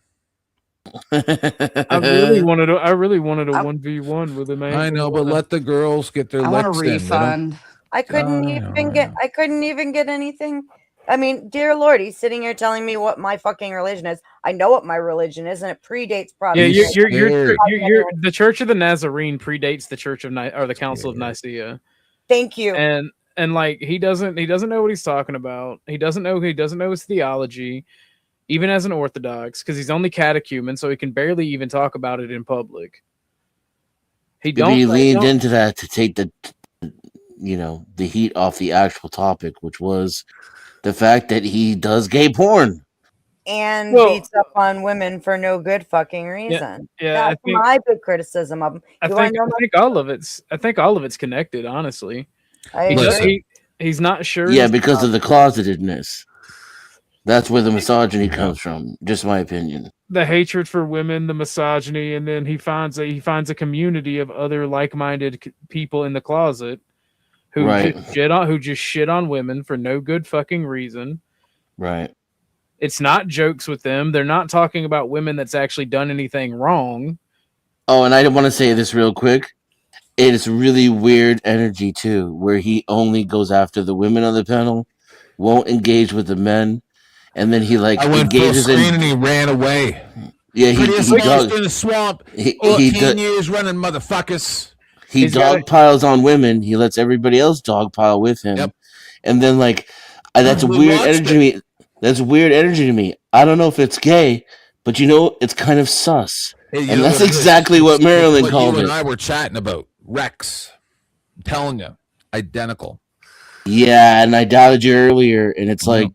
[SPEAKER 11] I really wanted a 1v1 with him.
[SPEAKER 17] I know, but let the girls get their licks in. They don't-
[SPEAKER 1] I couldn't even get anything. I mean, dear Lord, he's sitting here telling me what my fucking religion is. I know what my religion is, and it predates
[SPEAKER 11] Yeah,
[SPEAKER 1] Protestant.
[SPEAKER 11] you're the Church of the Nazarene predates the Church of or the Council of Nicaea.
[SPEAKER 1] Thank you.
[SPEAKER 11] And like he doesn't know what he's talking about. He doesn't know his theology, even as an Orthodox, because he's only catechumen, so he can barely even talk about it in public.
[SPEAKER 5] He leaned into that to take the heat off the actual topic, which was the fact that he does gay porn
[SPEAKER 1] And beats up on women for no good fucking reason.
[SPEAKER 11] yeah, I
[SPEAKER 1] That's
[SPEAKER 11] think-
[SPEAKER 1] my big criticism of him.
[SPEAKER 11] I
[SPEAKER 1] You wanna
[SPEAKER 11] think
[SPEAKER 1] know my-
[SPEAKER 11] I think all of it's connected. Honestly,
[SPEAKER 1] I agree.
[SPEAKER 11] he's not sure.
[SPEAKER 5] Yeah, because of the closetedness. That's where the misogyny comes from. Just my opinion.
[SPEAKER 11] The hatred for women, the misogyny, and then he finds a community of other like-minded people in the closet who
[SPEAKER 5] Right.
[SPEAKER 11] just shit on women for no good fucking reason.
[SPEAKER 5] Right.
[SPEAKER 11] It's not jokes with them. They're not talking about women that's actually done anything wrong.
[SPEAKER 5] Oh, and I want to say this real quick. It is really weird energy too, where he only goes after the women on the panel, won't engage with the men, and then he
[SPEAKER 17] I went full
[SPEAKER 5] engages
[SPEAKER 17] screen and he ran away.
[SPEAKER 5] Yeah,
[SPEAKER 17] Prettiest
[SPEAKER 5] he
[SPEAKER 17] monster
[SPEAKER 5] dug.
[SPEAKER 17] in the swamp.
[SPEAKER 5] He
[SPEAKER 17] 14 years running, motherfuckers.
[SPEAKER 5] He dog piles on women. He lets everybody else dog pile with him, and then that's
[SPEAKER 17] We
[SPEAKER 5] weird
[SPEAKER 17] watched
[SPEAKER 5] energy to me. That's weird energy to me. I don't know if it's gay, but it's kind of sus,
[SPEAKER 17] Hey, you
[SPEAKER 5] and
[SPEAKER 17] know
[SPEAKER 5] that's
[SPEAKER 17] what it is?
[SPEAKER 5] exactly what
[SPEAKER 17] It's
[SPEAKER 5] Marilyn
[SPEAKER 17] what
[SPEAKER 5] called
[SPEAKER 17] you
[SPEAKER 5] it.
[SPEAKER 17] and I were chatting about. Rex. I'm telling you, identical.
[SPEAKER 5] Yeah, and I doubted you earlier, and it's like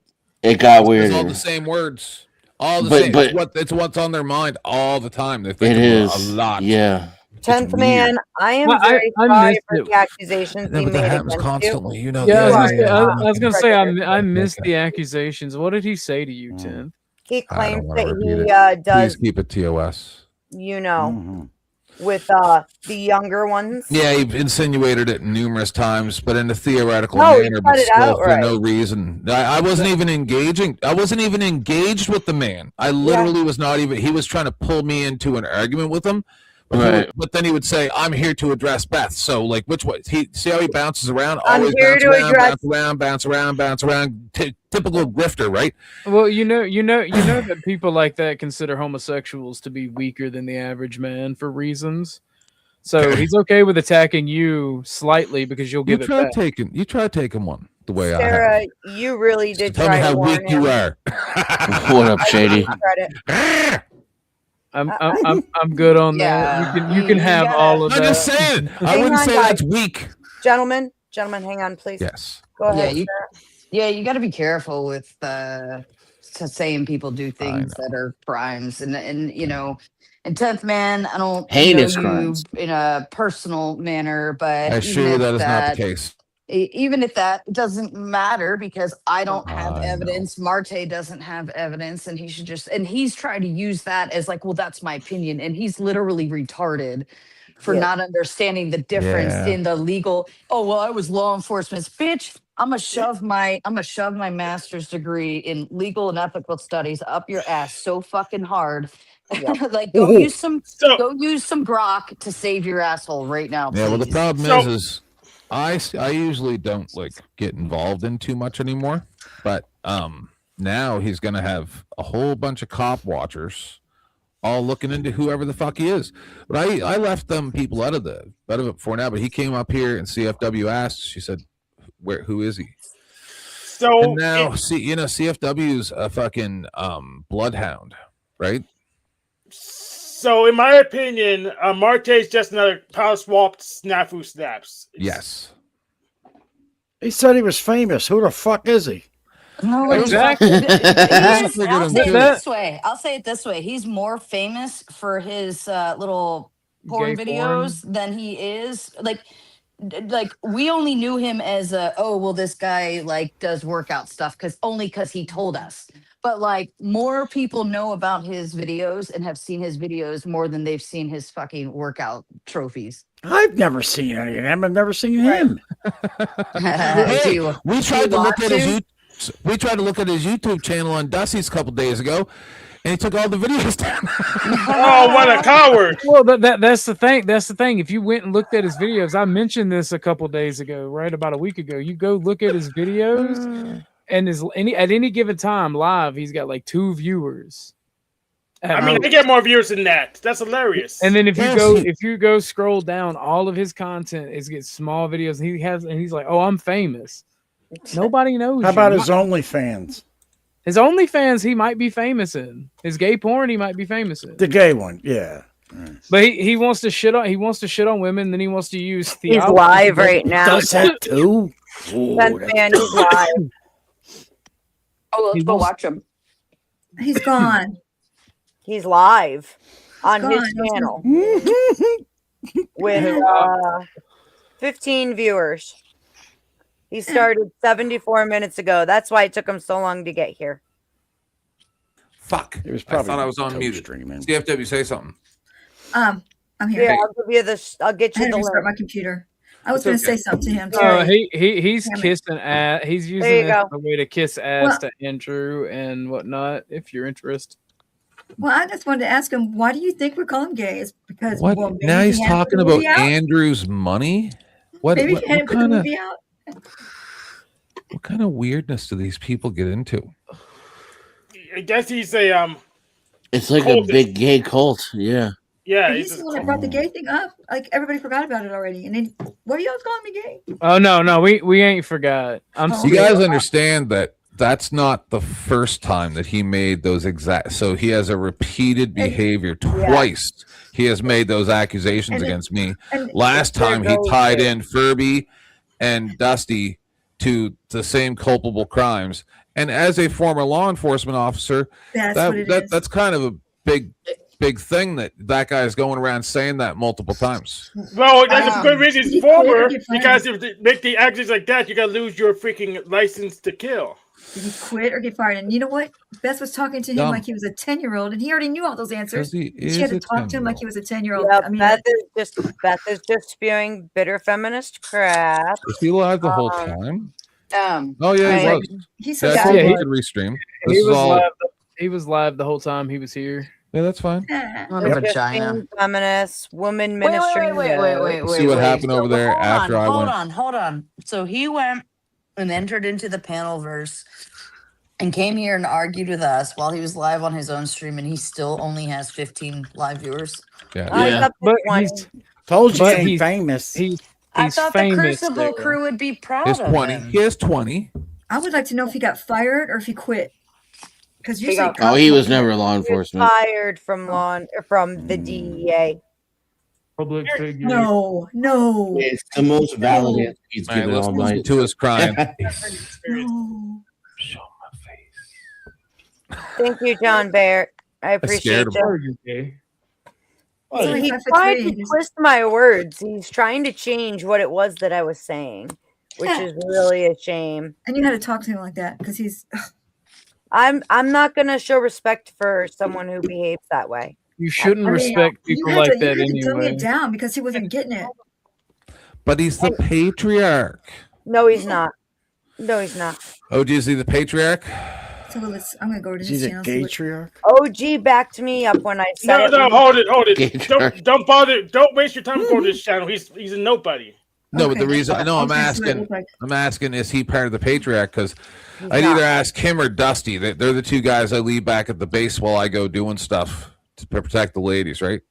[SPEAKER 5] it got
[SPEAKER 17] It's
[SPEAKER 5] weirder.
[SPEAKER 17] all the same words. All the
[SPEAKER 5] But-
[SPEAKER 17] same.
[SPEAKER 5] but-
[SPEAKER 17] it's what's on their mind all the time. They think
[SPEAKER 5] It
[SPEAKER 17] about
[SPEAKER 5] is
[SPEAKER 17] a lot.
[SPEAKER 5] Yeah.
[SPEAKER 1] 10th man, I am
[SPEAKER 11] Well, I-
[SPEAKER 1] very
[SPEAKER 11] I
[SPEAKER 1] sorry
[SPEAKER 11] missed
[SPEAKER 1] for
[SPEAKER 11] it.
[SPEAKER 1] the accusations
[SPEAKER 17] Yeah,
[SPEAKER 1] he
[SPEAKER 17] but that
[SPEAKER 1] made
[SPEAKER 17] happens
[SPEAKER 1] against
[SPEAKER 17] constantly.
[SPEAKER 1] you.
[SPEAKER 17] You know.
[SPEAKER 11] Yeah,
[SPEAKER 17] the
[SPEAKER 11] I was
[SPEAKER 17] area.
[SPEAKER 11] gonna say I missed the accusations. What did he say to you,
[SPEAKER 5] Mm.
[SPEAKER 11] Tim?
[SPEAKER 1] He
[SPEAKER 17] I don't
[SPEAKER 1] claims
[SPEAKER 17] wanna
[SPEAKER 1] that
[SPEAKER 17] repeat
[SPEAKER 1] he
[SPEAKER 17] it.
[SPEAKER 1] does,
[SPEAKER 17] Please keep it TOS.
[SPEAKER 1] with the younger ones.
[SPEAKER 17] Yeah, he insinuated it numerous times, but in a theoretical
[SPEAKER 1] No, he
[SPEAKER 17] manner,
[SPEAKER 1] cut
[SPEAKER 17] but
[SPEAKER 1] it
[SPEAKER 17] still
[SPEAKER 1] out
[SPEAKER 17] for
[SPEAKER 1] right.
[SPEAKER 17] no reason. I wasn't even engaging. I wasn't even engaged with the man. I literally was not even. He was trying to pull me into an argument with him. But,
[SPEAKER 5] Right.
[SPEAKER 17] but then he would say, "I'm here to address Beth." So, like, which way? He see how he bounces around?
[SPEAKER 1] I'm
[SPEAKER 17] Always
[SPEAKER 1] here
[SPEAKER 17] bounce
[SPEAKER 1] to
[SPEAKER 17] around,
[SPEAKER 1] address-
[SPEAKER 17] bounce around. Typical grifter, right?
[SPEAKER 11] Well, you know that people like that consider homosexuals to be weaker than the average man for reasons. So he's okay with attacking you slightly because you'll
[SPEAKER 17] You
[SPEAKER 11] give it
[SPEAKER 17] try
[SPEAKER 11] back.
[SPEAKER 17] taking one the way I have.
[SPEAKER 1] Sarah, you really did
[SPEAKER 17] Tell me
[SPEAKER 1] try to
[SPEAKER 17] how
[SPEAKER 1] warn
[SPEAKER 17] weak you
[SPEAKER 1] him.
[SPEAKER 17] are.
[SPEAKER 5] What up, Shady?
[SPEAKER 1] Credit.
[SPEAKER 11] I'm good on that. You can have all of
[SPEAKER 17] I'm
[SPEAKER 11] that.
[SPEAKER 17] just saying. I
[SPEAKER 1] Hang
[SPEAKER 17] wouldn't
[SPEAKER 1] on,
[SPEAKER 17] say
[SPEAKER 1] guys.
[SPEAKER 17] that's weak.
[SPEAKER 1] Gentlemen, hang on, please.
[SPEAKER 17] Yes.
[SPEAKER 1] Go ahead.
[SPEAKER 3] you,
[SPEAKER 1] Sarah.
[SPEAKER 3] yeah, you got to be careful with saying people do things that are crimes, and you know, and 10th man, I don't
[SPEAKER 5] Heinous
[SPEAKER 3] know
[SPEAKER 5] crimes.
[SPEAKER 3] you in a personal manner, but
[SPEAKER 17] I assure you that is not the case.
[SPEAKER 3] Even if that doesn't matter, because I don't have evidence, Marte doesn't have evidence, and he's trying to use that as like, well, that's my opinion, and he's literally retarded for
[SPEAKER 1] Yeah.
[SPEAKER 3] not understanding the difference
[SPEAKER 17] Yeah.
[SPEAKER 3] in the legal. Oh well, I was law enforcement, bitch. I'm gonna shove my master's degree in legal and ethical studies up your ass so fucking hard. Like go use some grok to save your asshole right now.
[SPEAKER 17] Yeah, well, the
[SPEAKER 3] please.
[SPEAKER 17] problem is I usually don't like get involved in too much anymore, but now he's gonna have a whole bunch of cop watchers all looking into whoever the fuck he is. But I left them people out of it before now. But he came up here and CFW asked. She said, who is he?"
[SPEAKER 4] So
[SPEAKER 17] and now CFW's a fucking bloodhound, right?
[SPEAKER 4] So, in my opinion, Marte is just another power swap snafu snaps.
[SPEAKER 17] Yes.
[SPEAKER 6] He said he was famous. Who the fuck is he?
[SPEAKER 3] No,
[SPEAKER 11] Exactly.
[SPEAKER 3] I'll say it
[SPEAKER 11] too.
[SPEAKER 3] this way. I'll say it this way. He's more famous for his little porn
[SPEAKER 11] Gay
[SPEAKER 3] videos than he is like. like we only knew him as this guy like does workout stuff because he told us. But like more people know about his videos and have seen his videos more than they've seen his fucking workout trophies.
[SPEAKER 6] I've never seen any of them. I've never seen him.
[SPEAKER 17] Hey, we tried to look at his YouTube channel on Dusty's a couple days ago, and he took all the videos down.
[SPEAKER 4] Oh, what a coward!
[SPEAKER 11] Well, that's the thing. That's the thing. If you went and looked at his videos, I mentioned this a couple days ago, right about a week ago. You go look at his videos, and at any given time live, he's got like 2 viewers.
[SPEAKER 4] I mean, they get more viewers than that. That's hilarious.
[SPEAKER 11] And then if you go scroll down, all of his content is get small videos. And he's like, "Oh, I'm famous." Nobody knows.
[SPEAKER 6] How about his OnlyFans?
[SPEAKER 11] His OnlyFans, he might be famous in. His gay porn, he might be famous in.
[SPEAKER 6] The gay one, yeah.
[SPEAKER 11] But he wants to shit on. He wants to shit on women. Then he wants to use.
[SPEAKER 1] He's live right now.
[SPEAKER 6] Does that too?
[SPEAKER 1] Man, he's live.
[SPEAKER 3] Oh, let's go watch him.
[SPEAKER 13] He's gone.
[SPEAKER 1] He's live on
[SPEAKER 13] Gone.
[SPEAKER 1] his channel with 15 viewers. He started 74 minutes ago. That's why it took him so long to get here.
[SPEAKER 20] Fuck.
[SPEAKER 6] It was
[SPEAKER 20] I thought I was on mute. CFW, say something.
[SPEAKER 13] I'm here.
[SPEAKER 1] Yeah, I'll give you this. I'll get
[SPEAKER 13] I
[SPEAKER 1] you
[SPEAKER 13] had
[SPEAKER 1] the
[SPEAKER 13] to restart
[SPEAKER 1] link.
[SPEAKER 13] my computer. I was going to say something to him.
[SPEAKER 11] He's
[SPEAKER 13] Damn it.
[SPEAKER 11] kissing ass. He's using
[SPEAKER 1] There you
[SPEAKER 11] this as
[SPEAKER 1] go.
[SPEAKER 11] a way to kiss ass to Andrew and whatnot. If you're interested.
[SPEAKER 13] Well, I just wanted to ask him, why do you think we call him gay? Is because
[SPEAKER 20] What?
[SPEAKER 13] well, maybe
[SPEAKER 20] Now he's
[SPEAKER 13] he had
[SPEAKER 20] talking
[SPEAKER 13] the
[SPEAKER 20] about
[SPEAKER 13] movie out?
[SPEAKER 20] Andrew's money? What,
[SPEAKER 13] Maybe
[SPEAKER 20] what,
[SPEAKER 13] he had
[SPEAKER 20] what
[SPEAKER 13] put the
[SPEAKER 20] kind of
[SPEAKER 13] movie out.
[SPEAKER 20] what kind of weirdness do these people get into?
[SPEAKER 4] I guess he's a
[SPEAKER 5] It's like
[SPEAKER 4] Cultist.
[SPEAKER 5] a big gay cult. Yeah.
[SPEAKER 4] Yeah,
[SPEAKER 13] And he's the one that brought the gay thing up. Like everybody forgot about it already. And then, what are y'all calling me gay?
[SPEAKER 11] Oh no, we ain't forgot.
[SPEAKER 20] You guys understand that that's not the first time that he made those exact. So he has a repeated behavior twice. He has made those accusations against me. Last time he tied in Furby and Dusty to the same culpable crimes. And as a former law enforcement officer, that's kind of a big thing that guy's going around saying that multiple times.
[SPEAKER 4] Well, that's a good reason it's former, because if they make the actions like that, you gotta lose your freaking license to kill.
[SPEAKER 13] Did he quit or get fired? And you know what? Beth was talking to him
[SPEAKER 20] Dumb.
[SPEAKER 13] like he was a 10-year-old, and he already knew all those answers.
[SPEAKER 20] 'Cause he
[SPEAKER 13] She had
[SPEAKER 20] is
[SPEAKER 13] to
[SPEAKER 20] a
[SPEAKER 13] talk to him like he was a 10-year-old.
[SPEAKER 1] Yep,
[SPEAKER 13] I mean,
[SPEAKER 1] Beth is just spewing bitter feminist crap.
[SPEAKER 20] Was he live the whole time? Oh yeah, he
[SPEAKER 1] right.
[SPEAKER 20] was.
[SPEAKER 13] He's
[SPEAKER 1] so
[SPEAKER 20] yeah,
[SPEAKER 1] sad.
[SPEAKER 20] he could restream. This
[SPEAKER 11] He
[SPEAKER 20] is
[SPEAKER 11] was
[SPEAKER 20] all.
[SPEAKER 11] live. He was live the whole time he was here.
[SPEAKER 20] Yeah, that's fine.
[SPEAKER 3] What a
[SPEAKER 1] Just
[SPEAKER 3] vagina.
[SPEAKER 1] being feminist, woman
[SPEAKER 3] Wait,
[SPEAKER 1] ministering.
[SPEAKER 3] wait.
[SPEAKER 20] See what happened over there after I went.
[SPEAKER 3] Hold on. So he went and entered into the panel verse and came here and argued with us while he was live on his own stream, and he still only has 15 live viewers.
[SPEAKER 20] Yeah.
[SPEAKER 11] But
[SPEAKER 6] Told you
[SPEAKER 11] but
[SPEAKER 6] he ain't
[SPEAKER 11] he's
[SPEAKER 6] famous.
[SPEAKER 3] I
[SPEAKER 11] He's
[SPEAKER 3] thought the
[SPEAKER 11] famous
[SPEAKER 3] Crucible
[SPEAKER 11] there.
[SPEAKER 3] crew would be
[SPEAKER 20] He
[SPEAKER 3] proud
[SPEAKER 20] has
[SPEAKER 3] of
[SPEAKER 20] 20.
[SPEAKER 3] him.
[SPEAKER 20] He has 20.
[SPEAKER 13] I would like to know if he got fired or if he quit. Because
[SPEAKER 1] He
[SPEAKER 13] usually,
[SPEAKER 1] got-
[SPEAKER 5] Oh, he was never law
[SPEAKER 1] He was
[SPEAKER 5] enforcement.
[SPEAKER 1] fired from from the DEA.
[SPEAKER 11] Public figure.
[SPEAKER 13] no.
[SPEAKER 5] It's the most valid answer he's
[SPEAKER 20] All right,
[SPEAKER 5] given
[SPEAKER 20] let's
[SPEAKER 5] all
[SPEAKER 20] listen
[SPEAKER 5] night.
[SPEAKER 20] to his crying.
[SPEAKER 13] No.
[SPEAKER 1] Thank you, John Barrett. I appreciate
[SPEAKER 20] scared him.
[SPEAKER 1] you.
[SPEAKER 11] Okay.
[SPEAKER 13] He's only
[SPEAKER 1] He's
[SPEAKER 13] 5'3".
[SPEAKER 1] trying to twist my words. He's trying to change what it was that I was saying, which is really a shame.
[SPEAKER 13] And you had to talk to him like that because he's.
[SPEAKER 1] I'm not gonna show respect for someone who behaves that way.
[SPEAKER 11] You shouldn't respect people
[SPEAKER 13] you had
[SPEAKER 11] like
[SPEAKER 13] to,
[SPEAKER 11] that
[SPEAKER 13] you had to dumb
[SPEAKER 11] anyway.
[SPEAKER 13] it down because he wasn't getting it.
[SPEAKER 20] But he's the patriarch.
[SPEAKER 1] No, he's not. No, he's not.
[SPEAKER 20] Oh, is he the patriarch?
[SPEAKER 13] So I'm gonna go to
[SPEAKER 6] Is
[SPEAKER 13] his
[SPEAKER 6] he the
[SPEAKER 13] channel.
[SPEAKER 6] patriarch?
[SPEAKER 1] OG backed me up when I said
[SPEAKER 4] No,
[SPEAKER 1] it.
[SPEAKER 4] hold it. Don't bother. Don't waste your time going to this channel. He's a nobody.
[SPEAKER 20] No, but the
[SPEAKER 13] Okay.
[SPEAKER 20] reason I know I'm
[SPEAKER 13] Okay, so it
[SPEAKER 20] asking,
[SPEAKER 13] looked like-
[SPEAKER 20] I'm asking, is he part of the patriarch? Because
[SPEAKER 1] He's
[SPEAKER 20] I'd
[SPEAKER 1] not.
[SPEAKER 20] either ask him or Dusty. They're the two guys I leave back at the base while I go doing stuff to protect the ladies, right?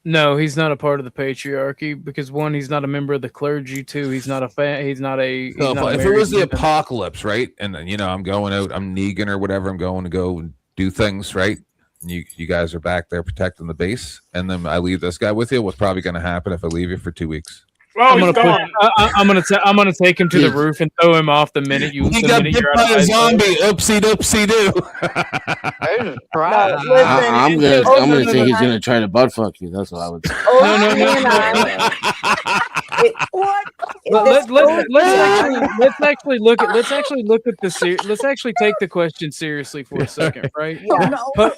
[SPEAKER 11] No, he's not a part of the patriarchy because one, he's not a member of the clergy. Two, he's not a fan. He's not a.
[SPEAKER 20] So
[SPEAKER 11] he's not
[SPEAKER 20] if it
[SPEAKER 11] married
[SPEAKER 20] was the
[SPEAKER 11] either.
[SPEAKER 20] apocalypse, right? And I'm going out, I'm Negan or whatever, I'm going to go and do things, right? And you guys are back there protecting the base, and then I leave this guy with you. What's probably going to happen if I leave you for 2 weeks?
[SPEAKER 4] Well,
[SPEAKER 11] I'm
[SPEAKER 4] he's
[SPEAKER 11] gonna
[SPEAKER 4] gone.
[SPEAKER 11] I'm gonna take him to the roof and throw him off the minute you.
[SPEAKER 20] He
[SPEAKER 11] the
[SPEAKER 20] got
[SPEAKER 11] minute
[SPEAKER 20] bit
[SPEAKER 11] you're
[SPEAKER 20] by
[SPEAKER 11] out of
[SPEAKER 20] a
[SPEAKER 11] high school.
[SPEAKER 20] zombie. Oopsie doopsie doo.
[SPEAKER 5] I'm gonna say he's gonna try to butt fuck you. That's what I would say.
[SPEAKER 11] No.
[SPEAKER 13] What?
[SPEAKER 11] Let's actually look at let's actually take the question seriously for a second, right?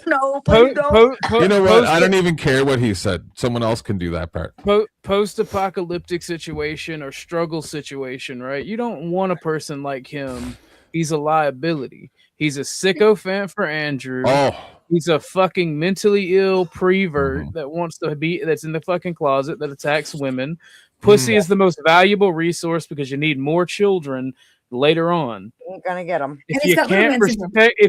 [SPEAKER 13] No, please don't.
[SPEAKER 20] You know what? I don't even care what he said. Someone else can do that part.
[SPEAKER 11] Post-apocalyptic situation or struggle situation, right? You don't want a person like him. He's a liability. He's a sycophant for Andrew.
[SPEAKER 20] Oh.
[SPEAKER 11] He's a fucking mentally ill prevert that's in the fucking closet that attacks women. Pussy is the most valuable resource because you need more children later on.
[SPEAKER 1] You ain't gonna get them.
[SPEAKER 11] If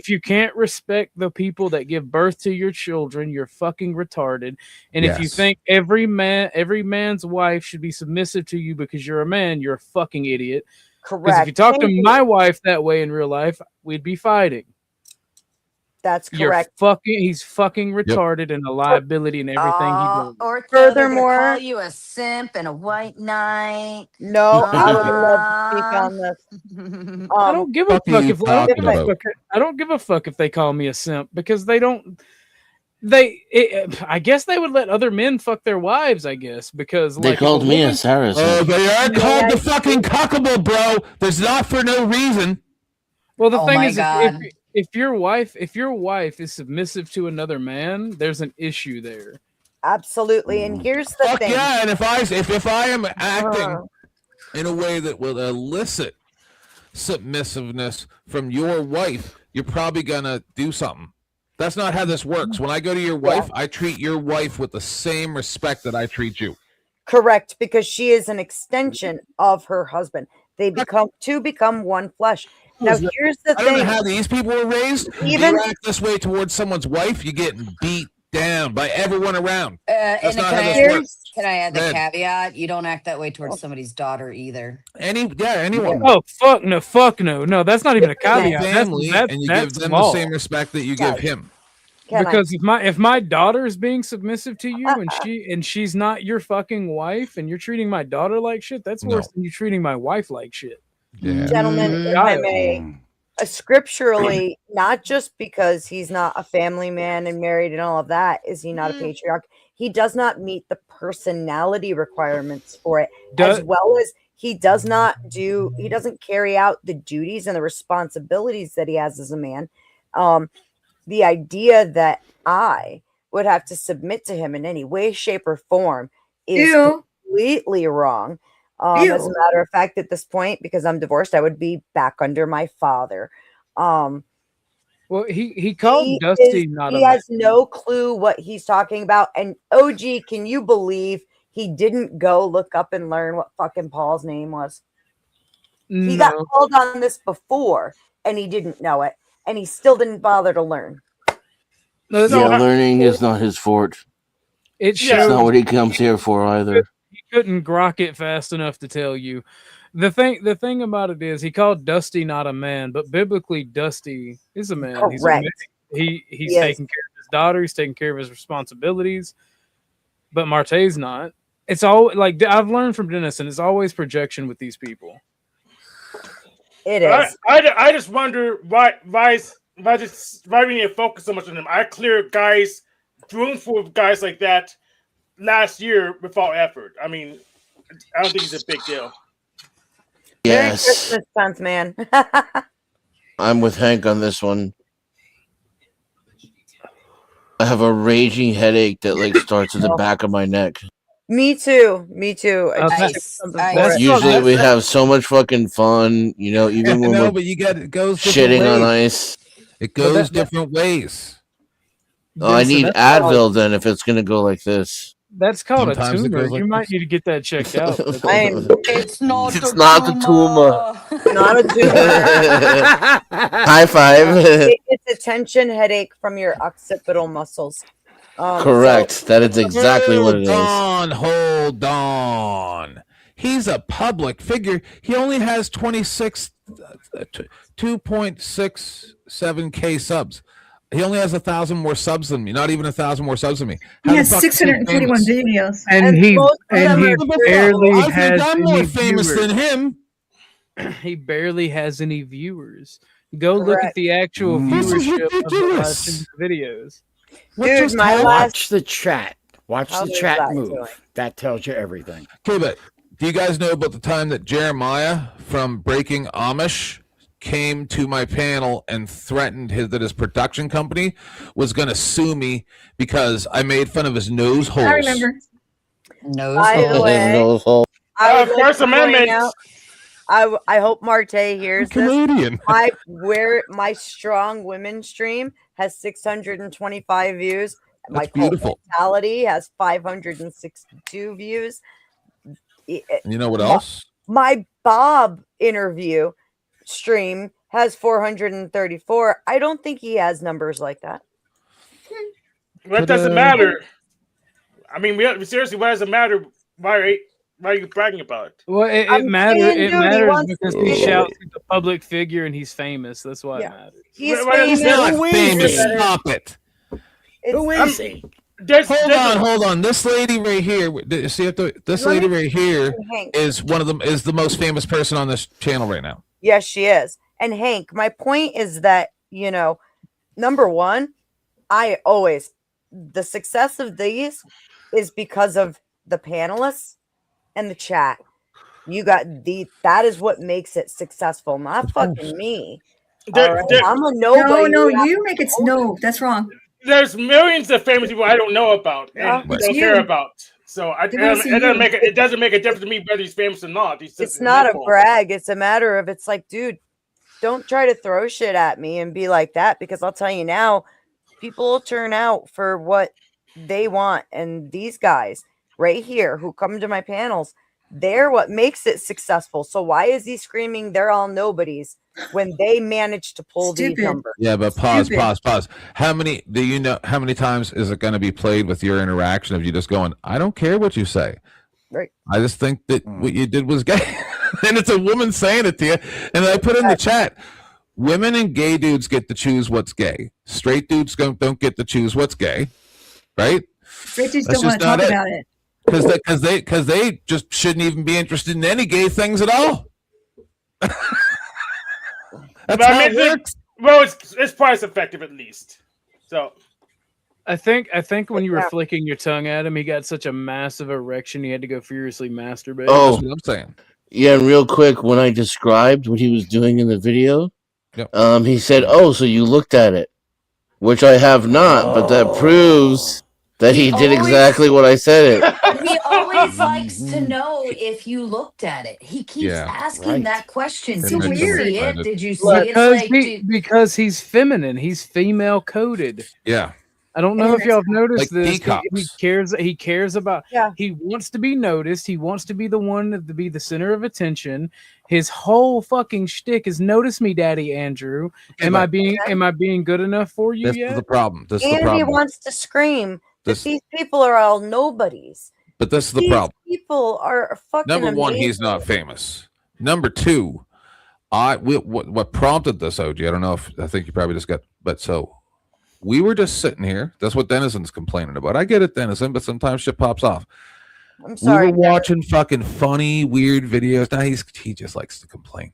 [SPEAKER 11] you can't respect the people that give birth to your children, you're fucking retarded. And if you
[SPEAKER 20] Yes.
[SPEAKER 11] think every man's wife should be submissive to you because you're a man, you're a fucking idiot. Because
[SPEAKER 1] Correct.
[SPEAKER 11] if you talk to
[SPEAKER 1] Thank you.
[SPEAKER 11] my wife that way in real life, we'd be fighting.
[SPEAKER 1] That's correct.
[SPEAKER 11] He's fucking retarded and a liability in everything he does.
[SPEAKER 8] Or
[SPEAKER 1] Furthermore-
[SPEAKER 8] call you a simp and a white knight.
[SPEAKER 1] No, I would love to speak on this.
[SPEAKER 11] I don't give a
[SPEAKER 20] fuck are
[SPEAKER 11] fuck
[SPEAKER 20] you
[SPEAKER 11] if I
[SPEAKER 20] talking about?
[SPEAKER 11] don't give a fuck if they call me a simp because they don't. I guess they would let other men fuck their wives. I guess because
[SPEAKER 5] They
[SPEAKER 11] like,
[SPEAKER 5] called
[SPEAKER 11] if
[SPEAKER 5] me a
[SPEAKER 11] woman-
[SPEAKER 5] Sarah.
[SPEAKER 20] Oh, they are called the fucking cuckable, bro. There's not for no reason.
[SPEAKER 11] Well, the
[SPEAKER 8] Oh
[SPEAKER 11] thing
[SPEAKER 8] my
[SPEAKER 11] is,
[SPEAKER 8] God.
[SPEAKER 11] if your wife is submissive to another man, there's an issue there.
[SPEAKER 1] Absolutely. And here's the
[SPEAKER 20] Fuck
[SPEAKER 1] thing.
[SPEAKER 20] yeah! And if I am acting in a way that will elicit submissiveness from your wife, you're probably gonna do something. That's not how this works. When I go to your wife, I treat your wife with the same respect that I treat you.
[SPEAKER 1] Correct, because she is an extension of her husband. They become one flesh. Now here's the
[SPEAKER 20] I don't know
[SPEAKER 1] thing.
[SPEAKER 20] how these people were raised.
[SPEAKER 1] Even-
[SPEAKER 20] you act this way towards someone's wife, you're getting beat down by everyone around. That's
[SPEAKER 8] And
[SPEAKER 20] not
[SPEAKER 8] can
[SPEAKER 20] how
[SPEAKER 8] I,
[SPEAKER 20] this works.
[SPEAKER 8] can I add the
[SPEAKER 20] Man.
[SPEAKER 8] caveat? You don't act that way towards somebody's daughter either.
[SPEAKER 20] Anyone.
[SPEAKER 11] Oh fuck no, no. That's not even a caveat.
[SPEAKER 20] Family,
[SPEAKER 11] That's
[SPEAKER 20] and you
[SPEAKER 11] that's
[SPEAKER 20] give them
[SPEAKER 11] small.
[SPEAKER 20] the same respect that you give him.
[SPEAKER 11] Because if my daughter is being submissive to you and she's not your fucking wife and you're treating my daughter like shit, that's worse than you treating my wife like shit.
[SPEAKER 20] Yeah.
[SPEAKER 1] Gentlemen, if I may, scripturally, not just because he's not a family man and married and all of that, is he not a patriarch? He does not meet the personality requirements for it, as well as he doesn't carry out the duties and the responsibilities that he has as a man. The idea that I would have to submit to him in any way, shape, or form is completely wrong. As a matter of fact, at this point, because I'm divorced, I would be back under my father.
[SPEAKER 11] Well, he called Dusty not
[SPEAKER 1] he
[SPEAKER 11] a
[SPEAKER 1] has no clue what he's talking about. And OG, can you believe he didn't go look up and learn what fucking Paul's name was? He got
[SPEAKER 11] No.
[SPEAKER 1] called on this before and he didn't know it, and he still didn't bother to learn.
[SPEAKER 5] Learning is not his fort.
[SPEAKER 11] It's
[SPEAKER 5] not what he comes here for either.
[SPEAKER 11] He couldn't grok it fast enough to tell you. The thing about it is he called Dusty not a man, but biblically Dusty is a man.
[SPEAKER 1] Correct.
[SPEAKER 11] He's
[SPEAKER 1] Yes.
[SPEAKER 11] taking care of his daughter. He's taking care of his responsibilities. But Marte's not. It's all like I've learned from Dennis, and it's always projection with these people.
[SPEAKER 1] It
[SPEAKER 4] is. I just wonder why we need to focus so much on him. I cleared guys, room full of guys like that last year without effort. I mean, I don't think it's a big deal.
[SPEAKER 5] Yes,
[SPEAKER 1] Christmas sense, man.
[SPEAKER 5] I'm with Hank on this one. I have a raging headache that starts at the back of my neck.
[SPEAKER 1] Me too. I just took something for it.
[SPEAKER 5] Usually we have so much fucking fun, even when
[SPEAKER 20] No,
[SPEAKER 5] we're
[SPEAKER 20] but it goes different
[SPEAKER 5] shitting on
[SPEAKER 20] ways.
[SPEAKER 5] ice.
[SPEAKER 20] It goes different ways.
[SPEAKER 5] Oh, I need
[SPEAKER 11] that's
[SPEAKER 5] Advil then if it's gonna go like this.
[SPEAKER 11] That's called
[SPEAKER 20] Sometimes
[SPEAKER 11] a
[SPEAKER 20] it
[SPEAKER 11] tumor.
[SPEAKER 20] goes like
[SPEAKER 11] You might need to get that checked out.
[SPEAKER 8] It's not.
[SPEAKER 5] It's not a tumor.
[SPEAKER 1] Not a tumor.
[SPEAKER 5] High five.
[SPEAKER 1] It's a tension headache from your occipital muscles.
[SPEAKER 5] Correct. That is exactly what it is.
[SPEAKER 20] Hold on. He's a public figure. He only has 2.67K subs. He only has 1,000 more subs than me. Not even 1,000 more subs than me.
[SPEAKER 13] He has 641 videos.
[SPEAKER 11] And he barely
[SPEAKER 20] I've
[SPEAKER 11] has
[SPEAKER 20] done more
[SPEAKER 11] any
[SPEAKER 20] famous
[SPEAKER 11] viewers.
[SPEAKER 20] than him.
[SPEAKER 11] He barely has any viewers. Go look at
[SPEAKER 1] Correct.
[SPEAKER 11] the actual
[SPEAKER 20] This is
[SPEAKER 11] viewership of the
[SPEAKER 20] ridiculous.
[SPEAKER 11] last videos.
[SPEAKER 1] Dude, my last
[SPEAKER 6] Watch the chat. Watch
[SPEAKER 1] How
[SPEAKER 6] the
[SPEAKER 1] is
[SPEAKER 6] chat
[SPEAKER 1] that
[SPEAKER 6] move.
[SPEAKER 1] doing?
[SPEAKER 6] That tells you everything.
[SPEAKER 20] Okay, but
[SPEAKER 17] Do you guys know about the time that Jeremiah from Breaking Amish came to my panel and threatened that his production company was going to sue me because I made fun of his nose holes?
[SPEAKER 13] I remember.
[SPEAKER 1] By the way, I would like
[SPEAKER 4] First
[SPEAKER 1] to point
[SPEAKER 4] Amendment.
[SPEAKER 1] out, I hope Marte hears this.
[SPEAKER 17] Canadian.
[SPEAKER 1] My strong women stream has 625 views. My
[SPEAKER 17] That's beautiful.
[SPEAKER 1] Mentality has 562 views.
[SPEAKER 17] You know what else?
[SPEAKER 1] My Bob interview stream has 434. I don't think he has numbers like that.
[SPEAKER 4] That doesn't matter. I mean, seriously, why does it matter? Why are you bragging about it?
[SPEAKER 11] Well, it matters. It matters because he shouts he's a public figure and he's famous. That's why it matters.
[SPEAKER 1] He's
[SPEAKER 17] He's not famous.
[SPEAKER 1] famous.
[SPEAKER 17] Stop it.
[SPEAKER 6] Who is he?
[SPEAKER 17] Hold on. This lady right here. See, this lady right here is one of them. Is the most famous person on this channel right now.
[SPEAKER 1] Yes, she is. And Hank, my point is that, number one, the success of these is because of the panelists and the chat. That is what makes it successful, not fucking me. All right? I'm a nobody.
[SPEAKER 13] No, you make it. No, that's wrong.
[SPEAKER 4] There's millions of famous people I don't know about and don't care about. So it doesn't make a difference to me whether he's famous or not.
[SPEAKER 1] It's not a brag. It's a matter of, it's like, dude, don't try to throw shit at me and be like that, because I'll tell you now, people will turn out for what they want. And these guys right here who come to my panels, they're what makes it successful. So why is he screaming they're all nobodies when they managed to pull these numbers?
[SPEAKER 17] Yeah, but pause. How many times is it going to be played with your interaction of you just going, I don't care what you say.
[SPEAKER 1] Right.
[SPEAKER 17] I just think that what you did was gay. And it's a woman saying it to you. And I put in the chat, women and gay dudes get to choose what's gay. Straight dudes don't get to choose what's gay. Right?
[SPEAKER 13] Straight dudes don't want to talk about it.
[SPEAKER 17] Because they just shouldn't even be interested in any gay things at all. That's how it works.
[SPEAKER 4] Well, it's price effective at least. So
[SPEAKER 11] I think when you were flicking your tongue at him, he got such a massive erection he had to go furiously masturbate.
[SPEAKER 5] Oh,
[SPEAKER 17] That's what I'm saying.
[SPEAKER 5] Yeah, and real quick, when I described what he was doing in the video, he said, "Oh, so you looked at it," which I have not, but that proves that he did exactly what I said it.
[SPEAKER 8] He always likes to know if you looked at it. He keeps asking that question.
[SPEAKER 17] Didn't
[SPEAKER 8] Did you
[SPEAKER 17] mention
[SPEAKER 8] see
[SPEAKER 17] it.
[SPEAKER 8] it? Did you see it?
[SPEAKER 11] Because he's feminine. He's female coded.
[SPEAKER 17] Yeah.
[SPEAKER 11] I don't know if y'all have noticed
[SPEAKER 17] Like
[SPEAKER 11] this.
[SPEAKER 17] peacocks.
[SPEAKER 11] He cares about. He wants to be noticed. He wants to be the one to be the center of attention. His whole fucking shtick is "Notice me, Daddy Andrew." Am I being good enough for you
[SPEAKER 17] This
[SPEAKER 11] yet?
[SPEAKER 17] is the problem. This is the
[SPEAKER 1] And he
[SPEAKER 17] problem.
[SPEAKER 1] wants to scream that these people are all nobodies.
[SPEAKER 17] But this is the
[SPEAKER 1] These
[SPEAKER 17] problem.
[SPEAKER 1] people are fucking
[SPEAKER 17] Number one,
[SPEAKER 1] amazing.
[SPEAKER 17] he's not famous. Number two, what prompted this, OG? I don't know if I think you probably just got, but so we were just sitting here. That's what Denizen's complaining about. I get it, Denizen, but sometimes shit pops off.
[SPEAKER 1] I'm sorry.
[SPEAKER 17] We were watching fucking funny, weird videos. Now he just likes to complain.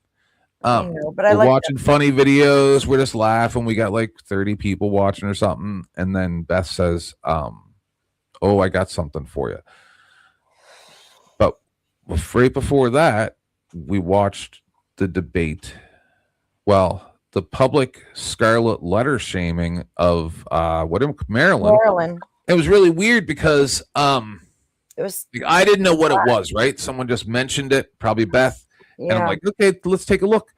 [SPEAKER 1] I know, but I
[SPEAKER 17] we're
[SPEAKER 1] like
[SPEAKER 17] watching funny videos. We're just laughing. We got like 30 people watching or something, and then Beth says, "Oh, I got something for you." But right before that, we watched the debate. Well, the public scarlet letter shaming of Maryland. It was really weird because
[SPEAKER 1] it was.
[SPEAKER 17] I didn't know what it was. Right? Someone just mentioned it, probably Beth, and I'm like, okay, let's take a look.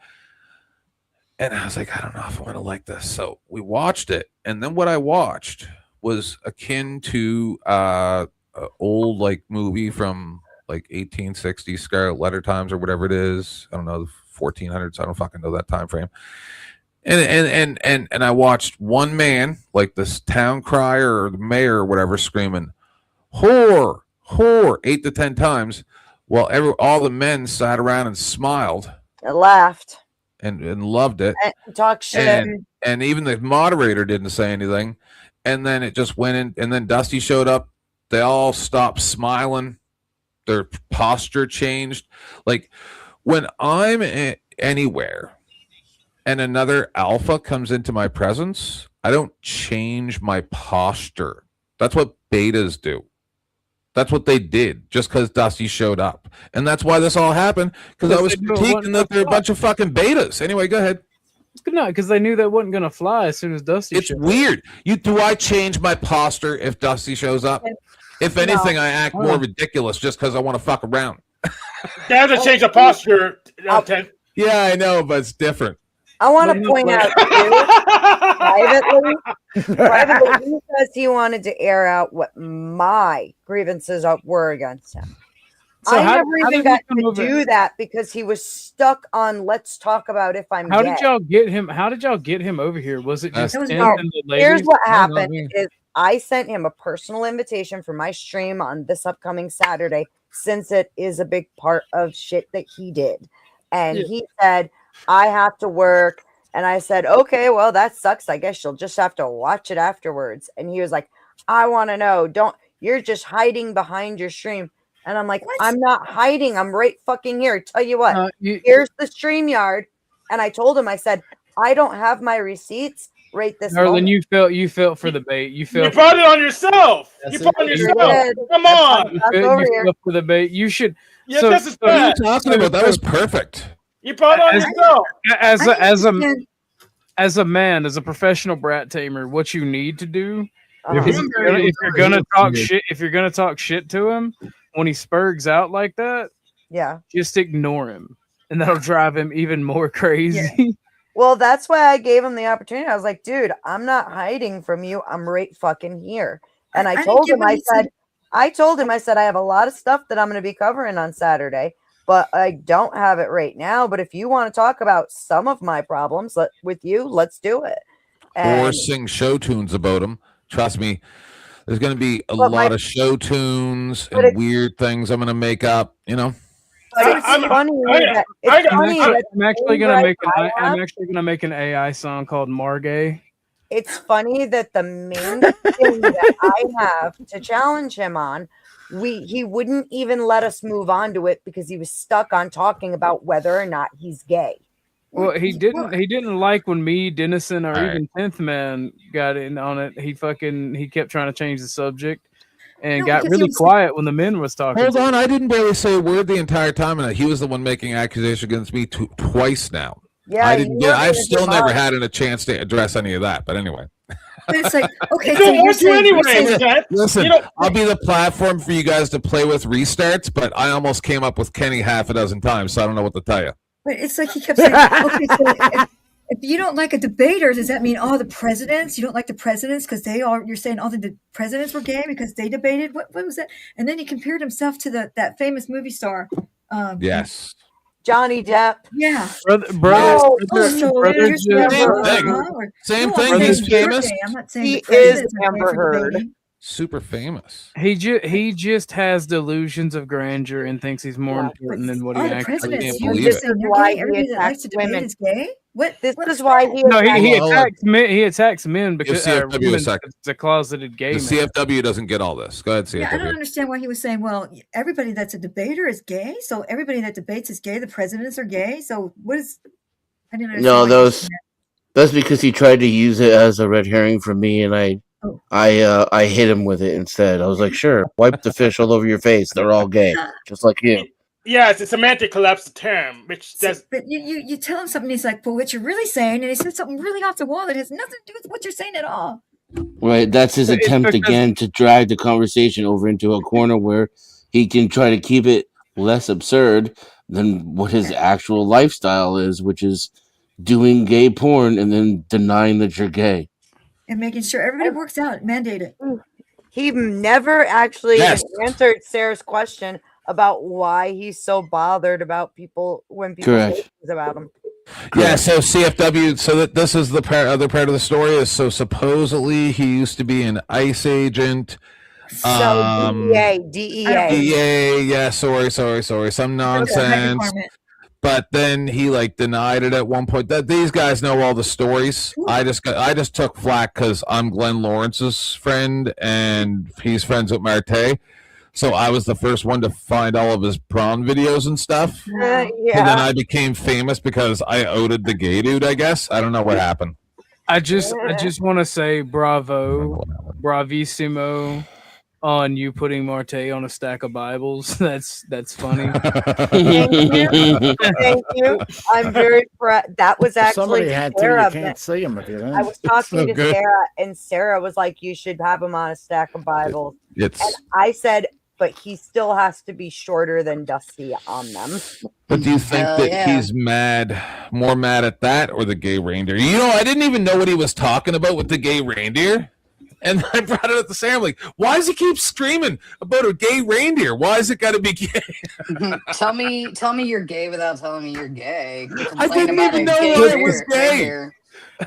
[SPEAKER 17] And I was like, I don't know if I want to like this. So we watched it, and then what I watched was akin to an old like movie from like 1860 Scarlet Letter times or whatever it is. I don't know, the 1400s. I don't fucking know that time frame. And I watched one man, like this town crier or the mayor or whatever, screaming, "Whore, whore," 8 to 10 times, while all the men sat around and smiled.
[SPEAKER 1] I laughed.
[SPEAKER 17] And loved it.
[SPEAKER 1] And talk shit.
[SPEAKER 17] And even the moderator didn't say anything. And then it just went in. And then Dusty showed up. They all stopped smiling. Their posture changed. Like when I'm anywhere and another alpha comes into my presence, I don't change my posture. That's what betas do.
[SPEAKER 20] That's what they did just because Dusty showed up. And that's why this all happened, because I was critiquing that they're a bunch of fucking betas. Anyway, go ahead.
[SPEAKER 11] No, because they knew that wasn't gonna fly as soon as Dusty.
[SPEAKER 20] It's weird. Do I change my posture if Dusty shows up? If anything, I act more ridiculous just because I want to fuck around.
[SPEAKER 4] They have to change the posture. Ted.
[SPEAKER 20] Yeah, I know, but it's different.
[SPEAKER 1] I want to point out privately, he says he wanted to air out what my grievances were against him.
[SPEAKER 11] So
[SPEAKER 1] I
[SPEAKER 11] how
[SPEAKER 1] never
[SPEAKER 11] did
[SPEAKER 1] even
[SPEAKER 11] he
[SPEAKER 1] got
[SPEAKER 11] come
[SPEAKER 1] to
[SPEAKER 11] over?
[SPEAKER 1] do that because he was stuck on let's talk about if I'm
[SPEAKER 11] How
[SPEAKER 1] gay.
[SPEAKER 11] did y'all get him? How did y'all get him over here? Was it just
[SPEAKER 1] It
[SPEAKER 11] him
[SPEAKER 1] was-
[SPEAKER 11] and the
[SPEAKER 1] Here's
[SPEAKER 11] ladies?
[SPEAKER 1] what
[SPEAKER 11] I don't know,
[SPEAKER 1] happened
[SPEAKER 11] man.
[SPEAKER 1] is I sent him a personal invitation for my stream on this upcoming Saturday, since it is a big part of shit that he did. And
[SPEAKER 11] Yeah.
[SPEAKER 1] he said, I have to work. And I said, okay, well, that sucks. I guess you'll just have to watch it afterwards. And he was like, I want to know. You're just hiding behind your stream. And I'm like, I'm not hiding. I'm right fucking here. Tell you what, here's the StreamYard. And I told him, I said, I don't have my receipts right this
[SPEAKER 11] Merlin,
[SPEAKER 1] moment.
[SPEAKER 11] you felt for the bait. You
[SPEAKER 4] You
[SPEAKER 11] felt
[SPEAKER 4] brought it on yourself. You brought it on yourself. Come on.
[SPEAKER 11] you felt for the bait. You should.
[SPEAKER 4] Yeah,
[SPEAKER 11] so,
[SPEAKER 4] this is
[SPEAKER 11] so-
[SPEAKER 4] bad.
[SPEAKER 20] What are you talking about? That was perfect.
[SPEAKER 4] You brought it on yourself.
[SPEAKER 11] As a man, as a professional brat tamer, what you need to do
[SPEAKER 1] Uh-huh.
[SPEAKER 11] if you're gonna talk shit, if you're gonna talk shit to him when he spurgs out like that,
[SPEAKER 1] Yeah.
[SPEAKER 11] just ignore him, and that'll drive him even more crazy.
[SPEAKER 1] Well, that's why I gave him the opportunity. I was like, dude, I'm not hiding from you. I'm right fucking here. And I
[SPEAKER 13] didn't
[SPEAKER 1] told
[SPEAKER 13] get
[SPEAKER 1] him,
[SPEAKER 13] what
[SPEAKER 1] I
[SPEAKER 13] he
[SPEAKER 1] said,
[SPEAKER 13] said.
[SPEAKER 1] I have a lot of stuff that I'm going to be covering on Saturday, but I don't have it right now. But if you want to talk about some of my problems with you, let's do it.
[SPEAKER 20] Or
[SPEAKER 1] And
[SPEAKER 20] sing show tunes about them. Trust me, there's going to be a
[SPEAKER 1] But
[SPEAKER 20] lot
[SPEAKER 1] my-
[SPEAKER 20] of show tunes
[SPEAKER 1] but
[SPEAKER 20] and
[SPEAKER 1] it's-
[SPEAKER 20] weird things I'm going to make up, you know.
[SPEAKER 1] but it's funny that it's funny that
[SPEAKER 11] I'm actually
[SPEAKER 1] the
[SPEAKER 11] gonna
[SPEAKER 1] main
[SPEAKER 11] make an
[SPEAKER 1] gripe I
[SPEAKER 11] I'm
[SPEAKER 1] have-
[SPEAKER 11] actually gonna make an AI song called Margay.
[SPEAKER 1] It's funny that the main thing that I have to challenge him on, he wouldn't even let us move on to it because he was stuck on talking about whether or not he's gay.
[SPEAKER 11] Well, he didn't like when me, Dennison, or
[SPEAKER 20] All right.
[SPEAKER 11] even 10th Man got in on it. He kept trying to change the subject and
[SPEAKER 13] No,
[SPEAKER 11] got
[SPEAKER 13] because he
[SPEAKER 11] really
[SPEAKER 13] was-
[SPEAKER 11] quiet when the men was talking.
[SPEAKER 20] Hold on, I didn't barely say a word the entire time, and he was the one making accusations against me twice now.
[SPEAKER 1] Yeah,
[SPEAKER 20] I
[SPEAKER 1] you
[SPEAKER 20] didn't.
[SPEAKER 1] weren't
[SPEAKER 20] I've
[SPEAKER 1] even
[SPEAKER 20] still never
[SPEAKER 1] surprised.
[SPEAKER 20] had a chance to address any of that. But anyway,
[SPEAKER 13] But it's like, okay,
[SPEAKER 4] You
[SPEAKER 13] so
[SPEAKER 4] don't
[SPEAKER 13] you're
[SPEAKER 4] want to
[SPEAKER 13] saying,
[SPEAKER 4] anyway, Ted.
[SPEAKER 20] listen,
[SPEAKER 4] You don't-
[SPEAKER 20] I'll be the platform for you guys to play with restarts. But I almost came up with Kenny half a dozen times, so I don't know what to tell you.
[SPEAKER 13] but it's like he kept saying, okay, so if you don't like a debater, does that mean all the presidents? You don't like the presidents because you're saying all the presidents were gay because they debated? What was that? And then he compared himself to that famous movie star.
[SPEAKER 20] Yes.
[SPEAKER 1] Johnny Depp.
[SPEAKER 13] Yeah.
[SPEAKER 11] Brother,
[SPEAKER 1] No,
[SPEAKER 13] so
[SPEAKER 11] brother
[SPEAKER 13] you're
[SPEAKER 11] just-
[SPEAKER 13] saying,
[SPEAKER 20] Same
[SPEAKER 13] well,
[SPEAKER 20] thing.
[SPEAKER 13] or-
[SPEAKER 20] Same
[SPEAKER 13] no,
[SPEAKER 20] thing.
[SPEAKER 13] I'm
[SPEAKER 20] He's
[SPEAKER 13] saying you're
[SPEAKER 20] famous.
[SPEAKER 13] gay. I'm not saying
[SPEAKER 1] He
[SPEAKER 13] the
[SPEAKER 1] is
[SPEAKER 13] presidents are gay
[SPEAKER 1] Amber
[SPEAKER 13] for
[SPEAKER 1] Heard.
[SPEAKER 13] debating.
[SPEAKER 20] Super famous.
[SPEAKER 11] he just has delusions of grandeur and thinks he's more important than what he
[SPEAKER 13] Oh, the
[SPEAKER 11] actually
[SPEAKER 13] presidents.
[SPEAKER 11] is.
[SPEAKER 13] You're
[SPEAKER 20] believe
[SPEAKER 13] just
[SPEAKER 20] it.
[SPEAKER 13] saying they're
[SPEAKER 1] Why
[SPEAKER 13] gay.
[SPEAKER 1] he
[SPEAKER 13] Everybody that likes
[SPEAKER 1] attacks
[SPEAKER 13] to debate
[SPEAKER 1] women.
[SPEAKER 13] is gay.
[SPEAKER 1] This
[SPEAKER 13] What's
[SPEAKER 1] is why
[SPEAKER 13] that?
[SPEAKER 1] he
[SPEAKER 11] No, he
[SPEAKER 1] attacks-
[SPEAKER 20] Hold on.
[SPEAKER 11] attacks men. He attacks men because
[SPEAKER 20] CFW a
[SPEAKER 11] women
[SPEAKER 20] second.
[SPEAKER 11] because it's a closeted gay
[SPEAKER 20] The
[SPEAKER 11] man.
[SPEAKER 20] CFW doesn't get all this. Go ahead, CFW.
[SPEAKER 13] Yeah, I don't understand why he was saying, well, everybody that's a debater is gay, so everybody that debates is gay. The presidents are gay. So what is? I didn't understand.
[SPEAKER 5] No,
[SPEAKER 13] why he was saying
[SPEAKER 5] that's because he tried to use it as a red herring for me, and
[SPEAKER 13] Oh.
[SPEAKER 5] I hit him with it instead. I was like, sure, wipe the fish all over your face. They're all gay, just like you.
[SPEAKER 4] Yeah, it's a semantic collapse term, which says
[SPEAKER 13] But you tell him something, he's like, well, what you're really saying, and he said something really off the wall that has nothing to do with what you're saying at all.
[SPEAKER 5] Right, that's his
[SPEAKER 11] It's
[SPEAKER 5] attempt
[SPEAKER 11] because-
[SPEAKER 5] again to drag the conversation over into a corner where he can try to keep it less absurd than what his actual lifestyle is, which is doing gay porn and then denying that you're gay.
[SPEAKER 13] And making sure everybody works out, mandate it.
[SPEAKER 1] He never actually
[SPEAKER 5] Yes.
[SPEAKER 1] answered Sarah's question about why he's so bothered about people when people say
[SPEAKER 5] Correct.
[SPEAKER 1] things about him.
[SPEAKER 20] Yeah, so CFW. So that this is the other part of the story is so supposedly he used to be an ICE agent.
[SPEAKER 1] So DEA.
[SPEAKER 20] DEA. Yeah, sorry, some nonsense.
[SPEAKER 13] Department.
[SPEAKER 20] But then he like denied it at one point. That these guys know all the stories. I just took flack because I'm Glenn Lawrence's friend and he's friends with Marte. So I was the first one to find all of his prawn videos and stuff.
[SPEAKER 1] Yeah.
[SPEAKER 20] And then I became famous because I outed the gay dude, I guess. I don't know what happened.
[SPEAKER 11] I just want to say bravo, bravissimo on you putting Marte on a stack of Bibles. That's funny.
[SPEAKER 1] Thank you. Thank you. I'm very proud. That was actually
[SPEAKER 6] Somebody had to.
[SPEAKER 1] Sarah.
[SPEAKER 6] You can't see him if you didn't.
[SPEAKER 1] I was talking
[SPEAKER 6] So
[SPEAKER 1] to
[SPEAKER 6] good.
[SPEAKER 1] Sarah, and Sarah was like, "You should have him on a stack of Bibles."
[SPEAKER 20] It's
[SPEAKER 1] And I said, "But he still has to be shorter than Dusty on them."
[SPEAKER 20] But do you think
[SPEAKER 1] Hell
[SPEAKER 20] that
[SPEAKER 1] yeah.
[SPEAKER 20] he's more mad at that or the gay reindeer? You know, I didn't even know what he was talking about with the gay reindeer. And I brought it up to Sam, like, why does he keep screaming about a gay reindeer? Why is it got to be gay?
[SPEAKER 3] tell me you're gay without telling me you're gay.
[SPEAKER 20] I didn't even know why it was gay.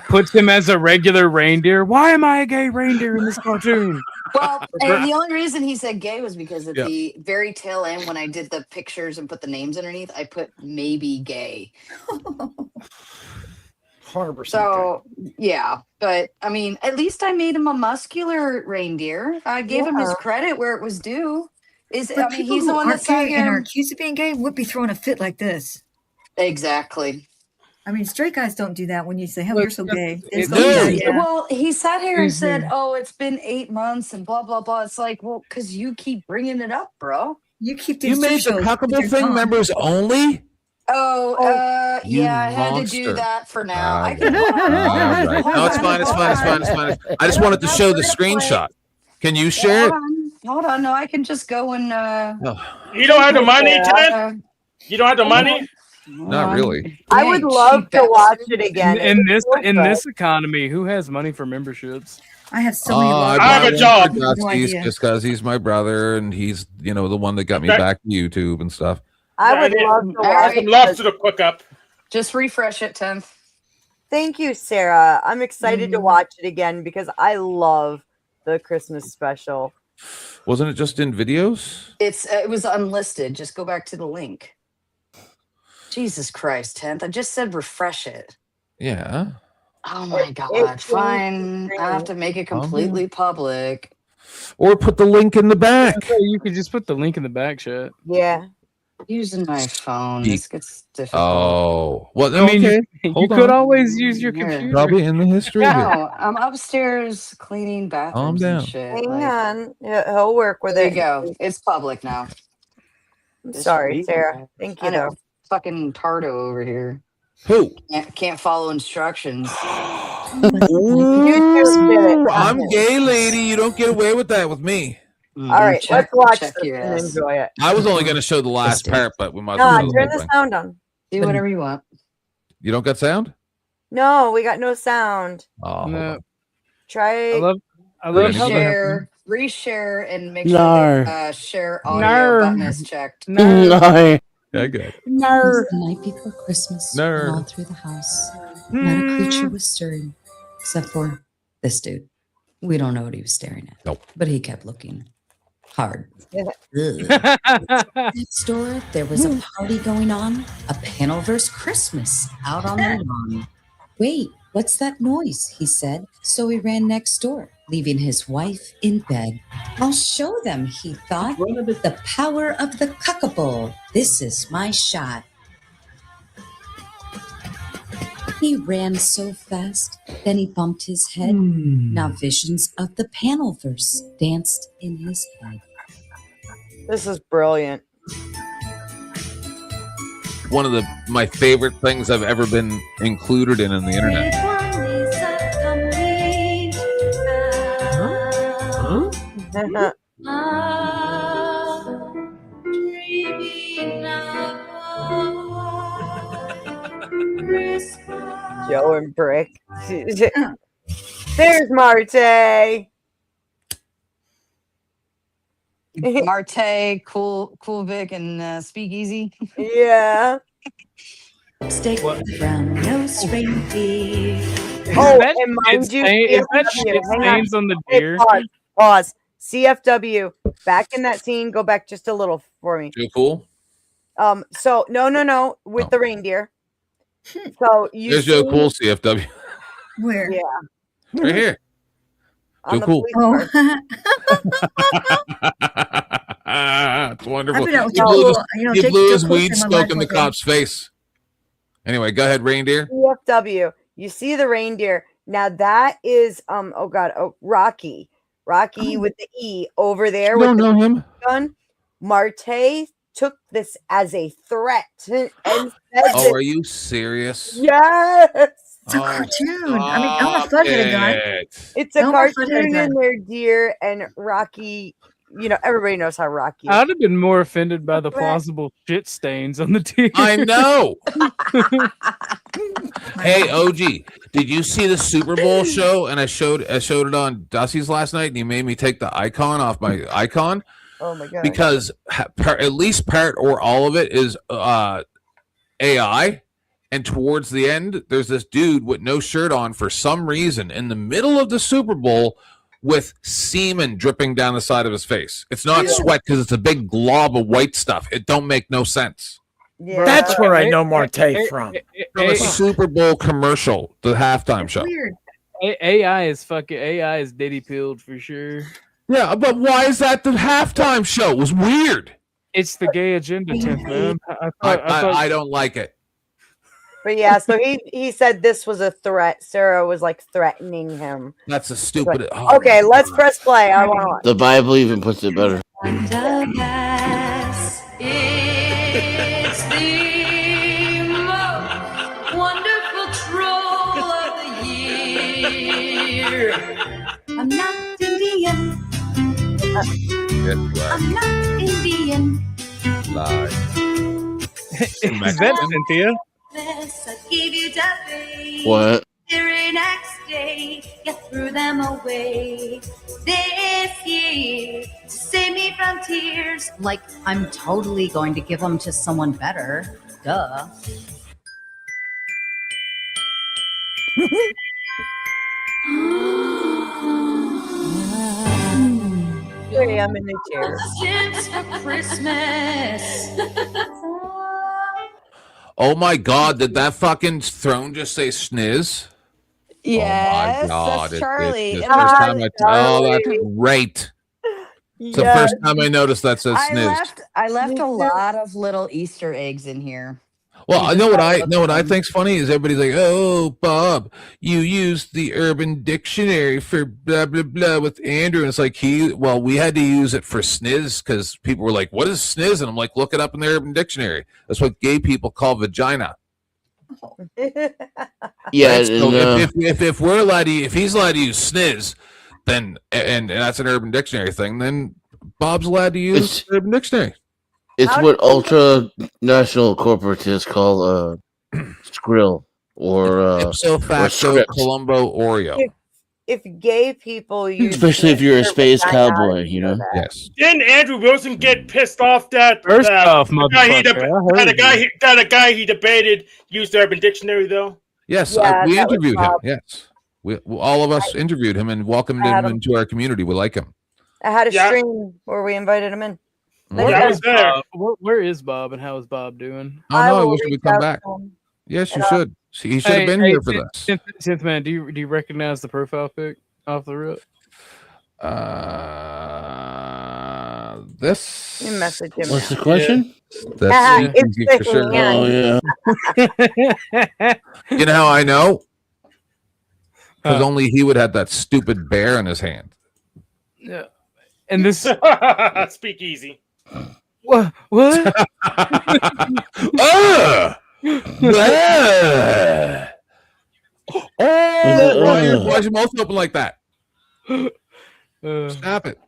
[SPEAKER 11] Puts him as a regular reindeer. Why am I a gay reindeer in this cartoon?
[SPEAKER 3] Well, and the only reason he said gay was because at
[SPEAKER 11] Yeah.
[SPEAKER 3] the very tail end, when I did the pictures and put the names underneath, I put maybe gay.
[SPEAKER 6] 100%.
[SPEAKER 3] So yeah, but I mean, at least I made him a muscular reindeer. I gave him his
[SPEAKER 13] Yeah.
[SPEAKER 3] credit where it was due.
[SPEAKER 13] But
[SPEAKER 3] I mean,
[SPEAKER 13] people
[SPEAKER 3] he's the
[SPEAKER 13] who
[SPEAKER 3] one
[SPEAKER 13] aren't
[SPEAKER 3] that sat
[SPEAKER 13] gay and are
[SPEAKER 3] here.
[SPEAKER 13] accused of being gay would be throwing a fit like this.
[SPEAKER 3] Exactly.
[SPEAKER 13] I mean, straight guys don't do that when you say, "Oh, you're so gay." They
[SPEAKER 3] It
[SPEAKER 13] just go, "Yeah,
[SPEAKER 3] is.
[SPEAKER 13] yeah."
[SPEAKER 3] Well, he sat here and said,
[SPEAKER 13] Mhm.
[SPEAKER 3] "Oh, it's been 8 months and blah blah blah." It's like, well, because you keep bringing it up, bro.
[SPEAKER 13] You keep
[SPEAKER 20] You made the cuckable thing members only?
[SPEAKER 3] Oh,
[SPEAKER 20] You
[SPEAKER 3] yeah, I had to do
[SPEAKER 20] monster.
[SPEAKER 3] that for now.
[SPEAKER 20] Ah,
[SPEAKER 3] I can.
[SPEAKER 20] All right. No, it's fine. It's fine. It's fine. It's fine. I just wanted to show the screenshot. Can you share it?
[SPEAKER 3] Hold on. No, I can just go and.
[SPEAKER 4] You don't have the money,
[SPEAKER 3] Yeah.
[SPEAKER 4] Ted? You don't have the money?
[SPEAKER 20] Not really.
[SPEAKER 1] I would love to watch it again.
[SPEAKER 11] In this
[SPEAKER 1] It's so
[SPEAKER 11] in
[SPEAKER 1] good.
[SPEAKER 11] this economy, who has money for memberships?
[SPEAKER 13] I have so many.
[SPEAKER 20] I
[SPEAKER 4] have a
[SPEAKER 20] brought
[SPEAKER 4] job.
[SPEAKER 20] him for Dusty just because he's my brother and he's, you know, the one that got me
[SPEAKER 4] Okay.
[SPEAKER 20] back to YouTube and stuff.
[SPEAKER 1] I would
[SPEAKER 4] Yeah,
[SPEAKER 1] love to
[SPEAKER 3] All
[SPEAKER 1] watch
[SPEAKER 3] right.
[SPEAKER 1] it.
[SPEAKER 4] Lobster to cook up.
[SPEAKER 3] Just refresh it, 10th.
[SPEAKER 1] Thank you, Sarah. I'm excited to
[SPEAKER 3] Mhm.
[SPEAKER 1] watch it again because I love the Christmas special.
[SPEAKER 20] Wasn't it just in videos?
[SPEAKER 3] It was unlisted. Just go back to the link. Jesus Christ, 10th. I just said refresh it.
[SPEAKER 20] Yeah.
[SPEAKER 3] Oh my
[SPEAKER 1] It
[SPEAKER 3] God.
[SPEAKER 1] changed
[SPEAKER 3] Fine.
[SPEAKER 1] the
[SPEAKER 3] I have to make it
[SPEAKER 20] Calm down.
[SPEAKER 3] completely public.
[SPEAKER 20] Or put the link in the back.
[SPEAKER 11] You could just put the link in the back, chat.
[SPEAKER 1] Yeah.
[SPEAKER 3] Using my phone.
[SPEAKER 20] Ye-
[SPEAKER 3] This gets difficult.
[SPEAKER 20] Oh. Well,
[SPEAKER 11] I mean,
[SPEAKER 20] okay.
[SPEAKER 11] you
[SPEAKER 20] Hold
[SPEAKER 11] could
[SPEAKER 20] on.
[SPEAKER 11] always use your
[SPEAKER 3] Here.
[SPEAKER 11] computer.
[SPEAKER 20] Probably in the history of it.
[SPEAKER 3] No, I'm upstairs cleaning bathrooms
[SPEAKER 20] down.
[SPEAKER 3] and shit.
[SPEAKER 1] Hang
[SPEAKER 3] like-
[SPEAKER 1] on. He'll work with
[SPEAKER 3] There
[SPEAKER 1] it.
[SPEAKER 3] you go. It's public now.
[SPEAKER 1] I'm
[SPEAKER 3] Just
[SPEAKER 1] sorry,
[SPEAKER 3] read
[SPEAKER 1] Sarah.
[SPEAKER 3] it.
[SPEAKER 1] Thank
[SPEAKER 3] I
[SPEAKER 1] you,
[SPEAKER 3] know.
[SPEAKER 1] though.
[SPEAKER 3] Fucking Tardo over here.
[SPEAKER 20] Who?
[SPEAKER 3] Can't follow instructions.
[SPEAKER 1] YouTube did it.
[SPEAKER 20] I'm gay, lady. You don't get away with that with me.
[SPEAKER 1] All right, let's watch this
[SPEAKER 3] your
[SPEAKER 1] and
[SPEAKER 3] ass.
[SPEAKER 1] enjoy it.
[SPEAKER 20] I was only going to show the last part, but we might as well
[SPEAKER 1] Nah,
[SPEAKER 20] show the
[SPEAKER 1] turn
[SPEAKER 20] whole
[SPEAKER 1] the
[SPEAKER 20] thing.
[SPEAKER 1] sound on.
[SPEAKER 3] Do whatever you want.
[SPEAKER 20] You don't got sound?
[SPEAKER 1] No, we got no sound.
[SPEAKER 20] Oh, hold
[SPEAKER 11] No.
[SPEAKER 20] on.
[SPEAKER 1] Try.
[SPEAKER 11] I love
[SPEAKER 20] Really?
[SPEAKER 11] how
[SPEAKER 3] Reshare, reshare, and make
[SPEAKER 5] No.
[SPEAKER 3] sure the share audio
[SPEAKER 11] No.
[SPEAKER 3] button is checked.
[SPEAKER 5] No.
[SPEAKER 20] Yeah, good.
[SPEAKER 12] It was the night before Christmas.
[SPEAKER 20] No.
[SPEAKER 12] And all through the house, not a creature was stirring, except for this dude. We don't know what he was staring at.
[SPEAKER 20] Nope.
[SPEAKER 12] But he kept looking hard. Ugh.
[SPEAKER 11] the
[SPEAKER 12] Next door, there was a party going on, a Panelverse Christmas out on the lawn. Wait, what's that noise? He said. So he ran next door, leaving his wife in bed. I'll show them, he thought. The power of the cuckable. This is my shot. He ran so fast, then he bumped his head. Now visions of the Panelverse danced in his head.
[SPEAKER 1] This is brilliant.
[SPEAKER 20] One of my favorite things I've ever been included in the internet.
[SPEAKER 1] Joe and Brick. There's Marte.
[SPEAKER 3] Marte, Cool Vic, and Speakeasy.
[SPEAKER 1] Yeah.
[SPEAKER 12] Steak brown nose reindeer.
[SPEAKER 1] Oh,
[SPEAKER 11] that
[SPEAKER 1] and mind
[SPEAKER 11] shit
[SPEAKER 1] you,
[SPEAKER 11] stain- is that
[SPEAKER 1] CFW,
[SPEAKER 11] shit
[SPEAKER 1] hang on.
[SPEAKER 11] stains on the
[SPEAKER 1] Hey,
[SPEAKER 11] deer?
[SPEAKER 1] pause. CFW. Back in that scene, go back just a little for me.
[SPEAKER 20] Too cool?
[SPEAKER 1] So no, with the reindeer. So you
[SPEAKER 20] There's Joe
[SPEAKER 1] see-
[SPEAKER 20] Cool, CFW.
[SPEAKER 13] Where?
[SPEAKER 1] Yeah.
[SPEAKER 20] Right here.
[SPEAKER 1] On
[SPEAKER 20] Joe
[SPEAKER 1] the
[SPEAKER 20] Cool.
[SPEAKER 1] police car.
[SPEAKER 20] It's wonderful.
[SPEAKER 13] I bet that was
[SPEAKER 20] He blew,
[SPEAKER 13] cool.
[SPEAKER 20] his,
[SPEAKER 13] You know,
[SPEAKER 20] he
[SPEAKER 13] Jake-
[SPEAKER 20] blew
[SPEAKER 13] Joe
[SPEAKER 20] his
[SPEAKER 13] Cool
[SPEAKER 20] weed
[SPEAKER 13] saved my
[SPEAKER 20] smoke
[SPEAKER 13] life
[SPEAKER 20] in the
[SPEAKER 13] one day.
[SPEAKER 20] cop's face. Anyway, go ahead, reindeer.
[SPEAKER 1] CFW. You see the reindeer. Now that is Rocky. Rocky with the E over there.
[SPEAKER 20] You
[SPEAKER 1] with
[SPEAKER 20] don't
[SPEAKER 1] the
[SPEAKER 20] know him?
[SPEAKER 1] gun. Marte took this as a threat and said
[SPEAKER 20] Oh,
[SPEAKER 1] that-
[SPEAKER 20] are you serious?
[SPEAKER 1] Yes.
[SPEAKER 13] It's a cartoon. I mean, Elmer Fudd had a gun.
[SPEAKER 1] It's a
[SPEAKER 13] Elmer Fudd had a
[SPEAKER 1] cartoon
[SPEAKER 13] gun.
[SPEAKER 1] in there, dear, and Rocky. You know, everybody knows how Rocky is.
[SPEAKER 11] I'd have been more offended by the plausible shit stains on the TV.
[SPEAKER 20] I know. Hey, OG, did you see the Super Bowl show? And I showed it on Dusty's last night, and he made me take the icon off my icon.
[SPEAKER 1] Oh my god!
[SPEAKER 20] Because at least part or all of it is AI. And towards the end, there's this dude with no shirt on for some reason in the middle of the Super Bowl with semen dripping down the side of his face. It's not sweat because it's a big glob of white stuff. It don't make no sense.
[SPEAKER 1] Yeah.
[SPEAKER 6] That's where I know Marte from.
[SPEAKER 20] From a Super Bowl commercial, the halftime show.
[SPEAKER 13] Weird.
[SPEAKER 11] AI is Diddy pilled for sure.
[SPEAKER 20] Yeah, but why is that the halftime show? It was weird.
[SPEAKER 11] It's the gay agenda, 10th man.
[SPEAKER 20] I don't like it.
[SPEAKER 1] But yeah, so he said this was a threat. Sarah was like threatening him.
[SPEAKER 20] That's a stupid.
[SPEAKER 1] Okay, let's press play. I want.
[SPEAKER 5] The Bible even puts it better.
[SPEAKER 15] It's the most wonderful troll of the year. I'm not Indian. I'm not Indian.
[SPEAKER 11] Is that Cynthia?
[SPEAKER 15] I gave you Duffy.
[SPEAKER 5] What?
[SPEAKER 15] The very next day, you threw them away. This year, to save me from tears.
[SPEAKER 8] Like, I'm totally going to give them to someone better. Duh.
[SPEAKER 1] Here I am in the chair.
[SPEAKER 15] Chips for Christmas.
[SPEAKER 20] Oh my God! Did that fucking throne just say sniz?
[SPEAKER 21] Yes,
[SPEAKER 20] Oh my God!
[SPEAKER 21] that's
[SPEAKER 20] It's
[SPEAKER 21] Charlie.
[SPEAKER 20] the first time that's
[SPEAKER 21] Charlie.
[SPEAKER 20] great. It's the
[SPEAKER 21] Yes.
[SPEAKER 20] first time I noticed that says sniz.
[SPEAKER 21] I left a lot of little Easter eggs in here.
[SPEAKER 20] Well, I know what I think's funny is everybody's like, "Oh, Bob, you used the Urban Dictionary for blah blah blah with Andrew." And it's like we had to use it for sniz because people were like, "What is sniz?" And I'm like, "Look it up in the Urban Dictionary. That's what gay people call vagina."
[SPEAKER 5] Yeah,
[SPEAKER 20] Right? So
[SPEAKER 5] and,
[SPEAKER 20] if we're allowed to, if he's allowed to use sniz, then and that's an Urban Dictionary thing, then Bob's allowed to use the Urban Dictionary.
[SPEAKER 5] It's what ultra national corporatists call skrill or
[SPEAKER 20] ipso
[SPEAKER 5] or
[SPEAKER 20] facto
[SPEAKER 5] script.
[SPEAKER 20] Columbo Oreo.
[SPEAKER 1] If gay people use,
[SPEAKER 5] Especially if you're a
[SPEAKER 1] their
[SPEAKER 5] space
[SPEAKER 1] vagina,
[SPEAKER 5] cowboy, you know.
[SPEAKER 20] Yes.
[SPEAKER 4] Didn't Andrew Wilson get pissed off that
[SPEAKER 11] First off,
[SPEAKER 4] the guy he debated used the Urban Dictionary though?
[SPEAKER 20] Yes,
[SPEAKER 1] Yeah,
[SPEAKER 20] we
[SPEAKER 1] that was
[SPEAKER 20] interviewed him.
[SPEAKER 1] Bob.
[SPEAKER 20] Yes, all of us interviewed him and welcomed
[SPEAKER 1] I had
[SPEAKER 20] him
[SPEAKER 1] him.
[SPEAKER 20] into our community. We like him.
[SPEAKER 1] I had a
[SPEAKER 4] Yeah.
[SPEAKER 1] stream where we invited him in.
[SPEAKER 4] I was there.
[SPEAKER 11] Where is Bob and how is Bob doing?
[SPEAKER 20] Oh no, I
[SPEAKER 1] will
[SPEAKER 20] wish we
[SPEAKER 1] reach
[SPEAKER 20] come
[SPEAKER 1] out
[SPEAKER 20] back.
[SPEAKER 1] to him.
[SPEAKER 20] Yes, you
[SPEAKER 1] And,
[SPEAKER 20] should. He should have been here for this.
[SPEAKER 11] 10th man, do you recognize the profile pic off the rip?
[SPEAKER 20] This.
[SPEAKER 1] You message him.
[SPEAKER 5] What's the
[SPEAKER 1] now.
[SPEAKER 5] question?
[SPEAKER 20] That's
[SPEAKER 1] It's
[SPEAKER 20] easy for
[SPEAKER 1] the
[SPEAKER 20] sure.
[SPEAKER 1] hand.
[SPEAKER 5] Oh yeah.
[SPEAKER 20] You know how I know? Because
[SPEAKER 11] Huh.
[SPEAKER 20] only he would have that stupid bear in his hand.
[SPEAKER 11] Yeah. And this
[SPEAKER 4] Speak easy.
[SPEAKER 11] what?
[SPEAKER 20] Ugh! Bleh! Oh, why is your mouth open like that? Stop it.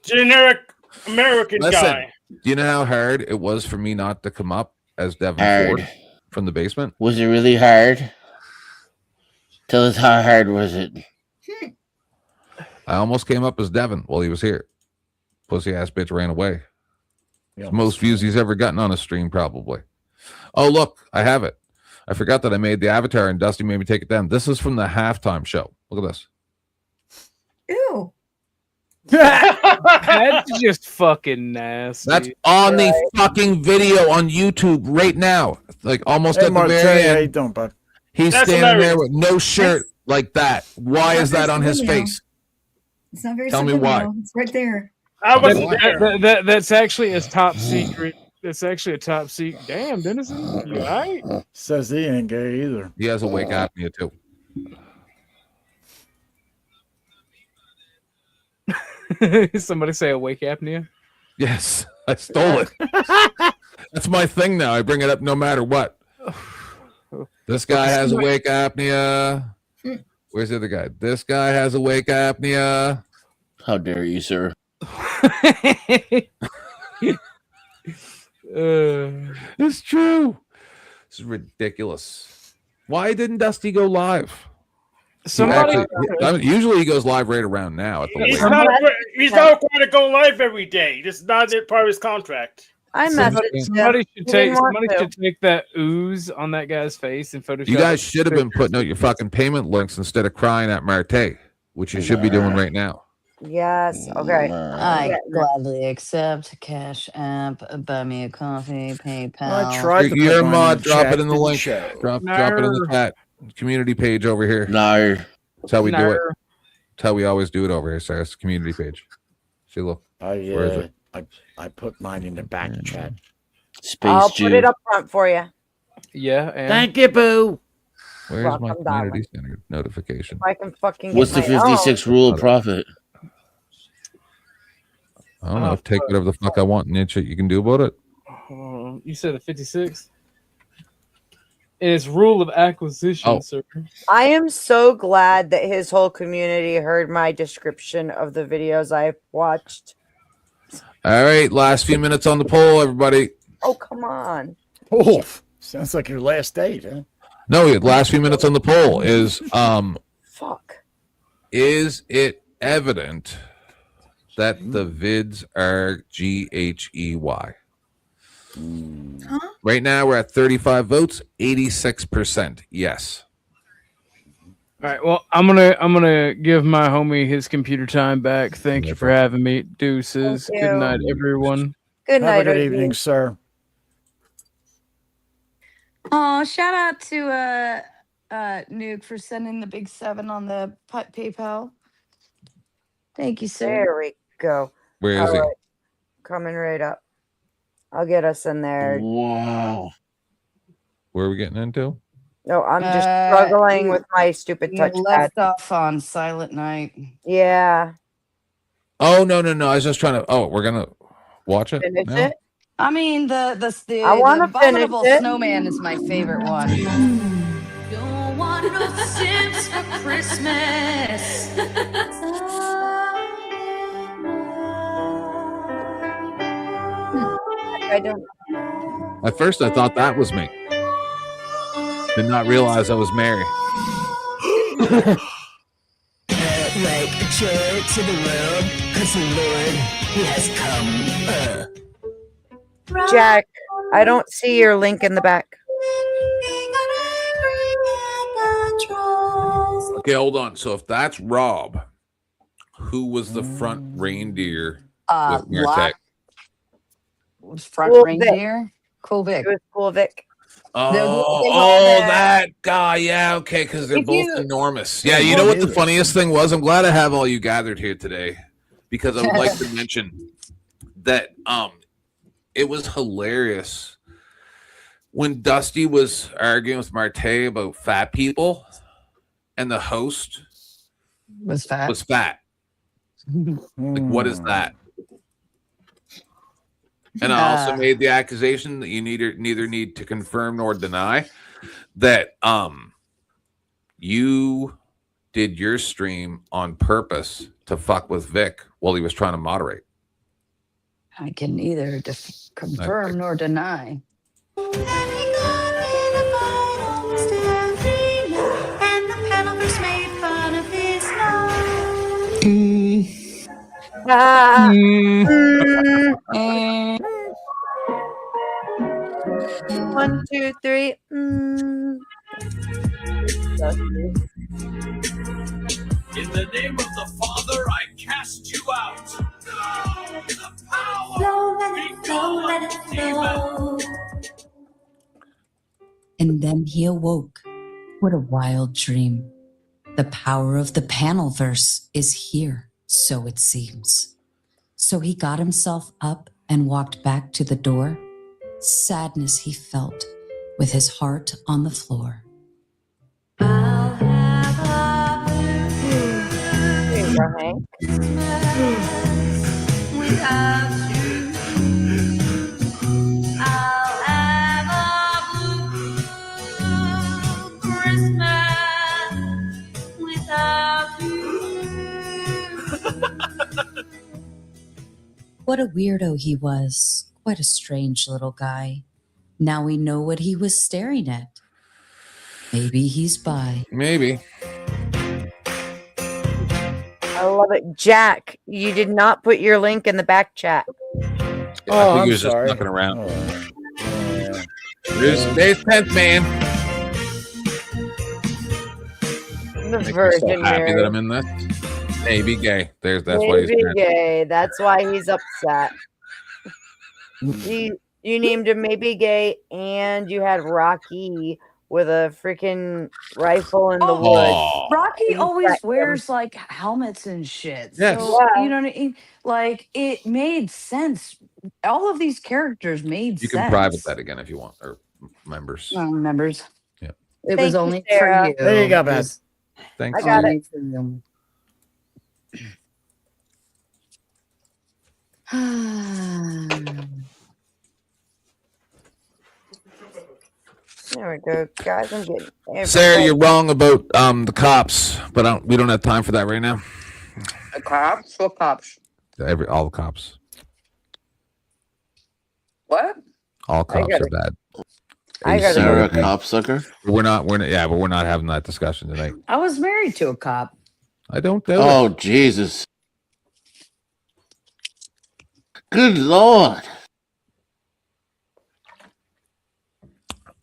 [SPEAKER 4] Generic American
[SPEAKER 20] Listen,
[SPEAKER 4] guy.
[SPEAKER 20] do you know how hard it was for me not to come up as Devin
[SPEAKER 5] Hard.
[SPEAKER 20] Ford from the basement?
[SPEAKER 5] Was it really hard? Tell us how hard was it?
[SPEAKER 20] I almost came up as Devin while he was here. Pussy ass bitch ran away. It's the most views he's ever gotten on a stream, probably. Oh, look, I have it. I forgot that I made the avatar and Dusty made me take it down. This is from the halftime show. Look at this.
[SPEAKER 13] Ew.
[SPEAKER 11] That's just fucking nasty.
[SPEAKER 20] That's on the fucking video on YouTube right now. Like almost
[SPEAKER 6] Hey,
[SPEAKER 20] at the
[SPEAKER 6] Marte,
[SPEAKER 20] very
[SPEAKER 6] how you
[SPEAKER 20] end.
[SPEAKER 6] doing, bud?
[SPEAKER 20] He's
[SPEAKER 13] That's
[SPEAKER 20] standing there
[SPEAKER 13] hilarious.
[SPEAKER 20] with no shirt like that. Why is that on his
[SPEAKER 13] subliminal.
[SPEAKER 20] face?
[SPEAKER 13] It's not very
[SPEAKER 20] Tell me why.
[SPEAKER 13] subliminal. It's right there.
[SPEAKER 11] That's actually a top secret. That's actually a top secret. Damn, Dennison, you alright?
[SPEAKER 6] Says he ain't gay either.
[SPEAKER 20] He has a wake apnea too.
[SPEAKER 11] Somebody say awake apnea.
[SPEAKER 20] Yes, I stole it. That's my thing now. I bring it up no matter what. This guy has awake apnea. Where's the other guy? This guy has awake apnea.
[SPEAKER 5] How dare you, sir?
[SPEAKER 20] It's true. This is ridiculous. Why didn't Dusty go live? Usually he goes live right around now. At the
[SPEAKER 4] He's
[SPEAKER 20] latest.
[SPEAKER 4] not required to go live every day. It's not part of his contract.
[SPEAKER 11] Somebody should take that ooze on that guy's face and Photoshop.
[SPEAKER 20] You guys should have been putting out your fucking payment links instead of crying at Marte, which you should be doing right now.
[SPEAKER 1] Yes. Okay.
[SPEAKER 21] I gladly accept Cash App, buy me a coffee, PayPal.
[SPEAKER 20] You're a mod. Drop it in the link. Drop it in the chat. Community page over here.
[SPEAKER 5] No.
[SPEAKER 20] That's how we do it. That's how we always do it over here. Sarah's community page. See, look. Where is it?
[SPEAKER 6] I put mine in the back chat.
[SPEAKER 1] I'll put it up front for you.
[SPEAKER 11] Yeah.
[SPEAKER 6] Thank you, Boo.
[SPEAKER 20] Where's my
[SPEAKER 1] Welcome,
[SPEAKER 20] community center notification?
[SPEAKER 1] If I can fucking
[SPEAKER 5] What's the
[SPEAKER 1] get my
[SPEAKER 5] 56 rule of profit?
[SPEAKER 20] I don't know. Take whatever the fuck I want and shit you can do about it.
[SPEAKER 11] You said a 56? It's rule of acquisition, sir.
[SPEAKER 1] I am so glad that his whole community heard my description of the videos I've watched.
[SPEAKER 20] All right, last few minutes on the poll, everybody.
[SPEAKER 1] Oh, come on.
[SPEAKER 6] Oh, sounds like your last date, huh?
[SPEAKER 20] No, last few minutes on the poll is
[SPEAKER 1] fuck.
[SPEAKER 20] Is it evident that the vids are GHEY? Right now we're at 35 votes, 86% yes.
[SPEAKER 11] All right. Well, I'm gonna give my homie his computer time back. Thank you for having me. Deuces.
[SPEAKER 1] Thank
[SPEAKER 11] Good
[SPEAKER 1] you.
[SPEAKER 11] night, everyone.
[SPEAKER 1] Good night.
[SPEAKER 6] Have a good
[SPEAKER 1] Ricky.
[SPEAKER 6] evening, sir.
[SPEAKER 21] Oh, shout out to Nuke for sending the big 7 on the PayPal. Thank you, sir.
[SPEAKER 1] There we go.
[SPEAKER 20] Where is he?
[SPEAKER 1] Alright. Coming right up. I'll get us in there.
[SPEAKER 5] Wow.
[SPEAKER 20] Where are we getting into?
[SPEAKER 1] No, I'm just struggling with my stupid
[SPEAKER 21] You
[SPEAKER 1] touchpad.
[SPEAKER 21] left off on Silent Night.
[SPEAKER 1] Yeah.
[SPEAKER 20] Oh no. I was just trying to. Oh, we're gonna watch it.
[SPEAKER 1] Finish
[SPEAKER 20] now?
[SPEAKER 1] it.
[SPEAKER 21] I mean, the
[SPEAKER 1] I wanna finish
[SPEAKER 21] Abominable
[SPEAKER 1] it.
[SPEAKER 21] Snowman is my favorite one.
[SPEAKER 15] Don't want no Sims for Christmas.
[SPEAKER 1] I don't.
[SPEAKER 20] At first, I thought that was me. Did not realize I was Mary.
[SPEAKER 7] Like a joy to the world, cause the Lord, he has come.
[SPEAKER 1] Jack, I don't see your link in the back.
[SPEAKER 20] Okay, hold on. So if that's Rob, who was the front reindeer with Marte?
[SPEAKER 21] Black front
[SPEAKER 1] Cool
[SPEAKER 21] reindeer. Cool Vic.
[SPEAKER 1] It was Cool Vic.
[SPEAKER 20] That guy. Yeah, okay, because they're
[SPEAKER 21] If
[SPEAKER 20] both
[SPEAKER 21] you-
[SPEAKER 20] enormous. Yeah, you know what the funniest thing was? I'm glad I have all you gathered here today because I would like to mention that it was hilarious when Dusty was arguing with Marte about fat people and the host
[SPEAKER 21] Was fat.
[SPEAKER 20] was fat. Like, what is that? And I also made the accusation that you neither need to confirm nor deny that you did your stream on purpose to fuck with Vic while he was trying to moderate.
[SPEAKER 21] I can neither confirm nor deny.
[SPEAKER 15] And the Penalverse made fun of his nose.
[SPEAKER 1] Ah. One, two, three.
[SPEAKER 7] In the name of the Father, I cast you out. No! The power!
[SPEAKER 15] Let it flow.
[SPEAKER 12] And then he awoke. What a wild dream. The power of the Panelverse is here, so it seems. So he got himself up and walked back to the door. Sadness he felt with his heart on the floor.
[SPEAKER 1] Sarah Hank.
[SPEAKER 15] Without you, I'll have a blue Christmas without you.
[SPEAKER 12] What a weirdo he was. Quite a strange little guy. Now we know what he was staring at. Maybe he's bi.
[SPEAKER 20] Maybe.
[SPEAKER 1] I love it. Jack, you did not put your link in the back chat.
[SPEAKER 20] I think he was just fucking around. There's 10th man.
[SPEAKER 1] The
[SPEAKER 20] Make me
[SPEAKER 1] Virgin
[SPEAKER 20] so happy
[SPEAKER 1] Mary.
[SPEAKER 20] that I'm in this. Maybe gay. That's why he's
[SPEAKER 1] Maybe
[SPEAKER 20] mad.
[SPEAKER 1] gay. That's why he's upset. You named him maybe gay, and you had Rocky with a freaking rifle in the woods.
[SPEAKER 21] Rocky
[SPEAKER 1] You
[SPEAKER 21] always
[SPEAKER 1] set him.
[SPEAKER 21] wears like helmets and shit.
[SPEAKER 20] Yes.
[SPEAKER 21] So
[SPEAKER 1] Yeah.
[SPEAKER 21] you know what I mean? Like it made sense. All of these characters made
[SPEAKER 20] You
[SPEAKER 21] sense.
[SPEAKER 20] can private that again if you want, or members.
[SPEAKER 21] Members.
[SPEAKER 20] Yeah.
[SPEAKER 21] It
[SPEAKER 1] Thank
[SPEAKER 21] was
[SPEAKER 1] you,
[SPEAKER 21] only
[SPEAKER 1] Sarah.
[SPEAKER 21] for you.
[SPEAKER 6] There you go,
[SPEAKER 21] It
[SPEAKER 6] man.
[SPEAKER 21] was
[SPEAKER 20] Thanks.
[SPEAKER 1] I got
[SPEAKER 21] only
[SPEAKER 1] it.
[SPEAKER 21] for you.
[SPEAKER 1] There we go, guys. I'm getting
[SPEAKER 20] Sarah, you're wrong about the cops, but we don't have time for that right now.
[SPEAKER 21] The cops? What cops?
[SPEAKER 20] All the cops.
[SPEAKER 21] What?
[SPEAKER 20] All cops
[SPEAKER 21] gotta-
[SPEAKER 20] are bad.
[SPEAKER 21] I
[SPEAKER 20] Is
[SPEAKER 21] gotta
[SPEAKER 20] Sarah
[SPEAKER 21] go.
[SPEAKER 20] a copsucker? We're not having that discussion tonight.
[SPEAKER 21] I was married to a cop.
[SPEAKER 20] I don't doubt
[SPEAKER 5] Oh,
[SPEAKER 20] it.
[SPEAKER 5] Jesus. Good Lord.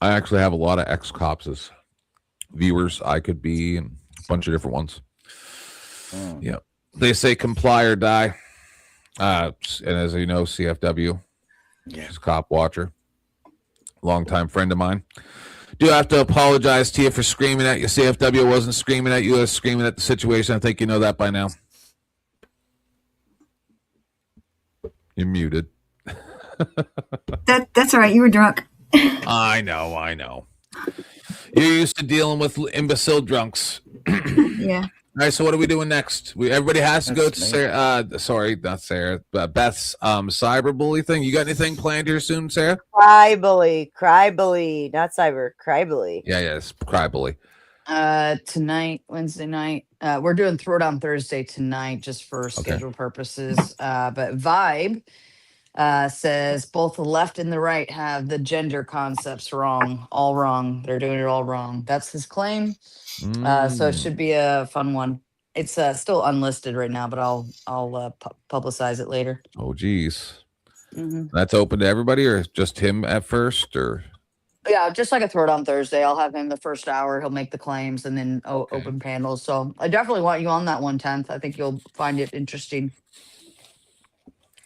[SPEAKER 20] I actually have a lot of ex-cops as viewers. I could be and a bunch of different ones. Yeah. They say comply or die. And as you know, CFW, she's a cop watcher, longtime friend of mine. Do have to apologize to you for screaming at you. CFW wasn't screaming at you, I was screaming at the situation. I think you know that by now. You're muted.
[SPEAKER 13] That's all right. You were drunk.
[SPEAKER 20] I know. You're used to dealing with imbecile drunks.
[SPEAKER 13] Yeah.
[SPEAKER 20] All right, so what are we doing next? Everybody has to go to Sarah. Sorry, not Sarah. Beth's cyberbully thing. You got anything planned here soon, Sarah?
[SPEAKER 1] Crybully, not cyber, crybully.
[SPEAKER 20] Yeah, it's crybully.
[SPEAKER 21] Tonight, Wednesday night. We're doing Throwdown Thursday tonight just for schedule purposes. But Vibe says both the left and the right have the gender concepts wrong, all wrong. They're doing it all wrong. That's his claim. So it should be a fun one. It's still unlisted right now, but I'll publicize it later.
[SPEAKER 20] Oh, geez.
[SPEAKER 21] Mhm.
[SPEAKER 20] That's open to everybody, or just him at first, or
[SPEAKER 21] Yeah, just like a Throwdown Thursday. I'll have him the first hour. He'll make the claims and then open panels. So I definitely want you on that 1/10. I think you'll find it interesting.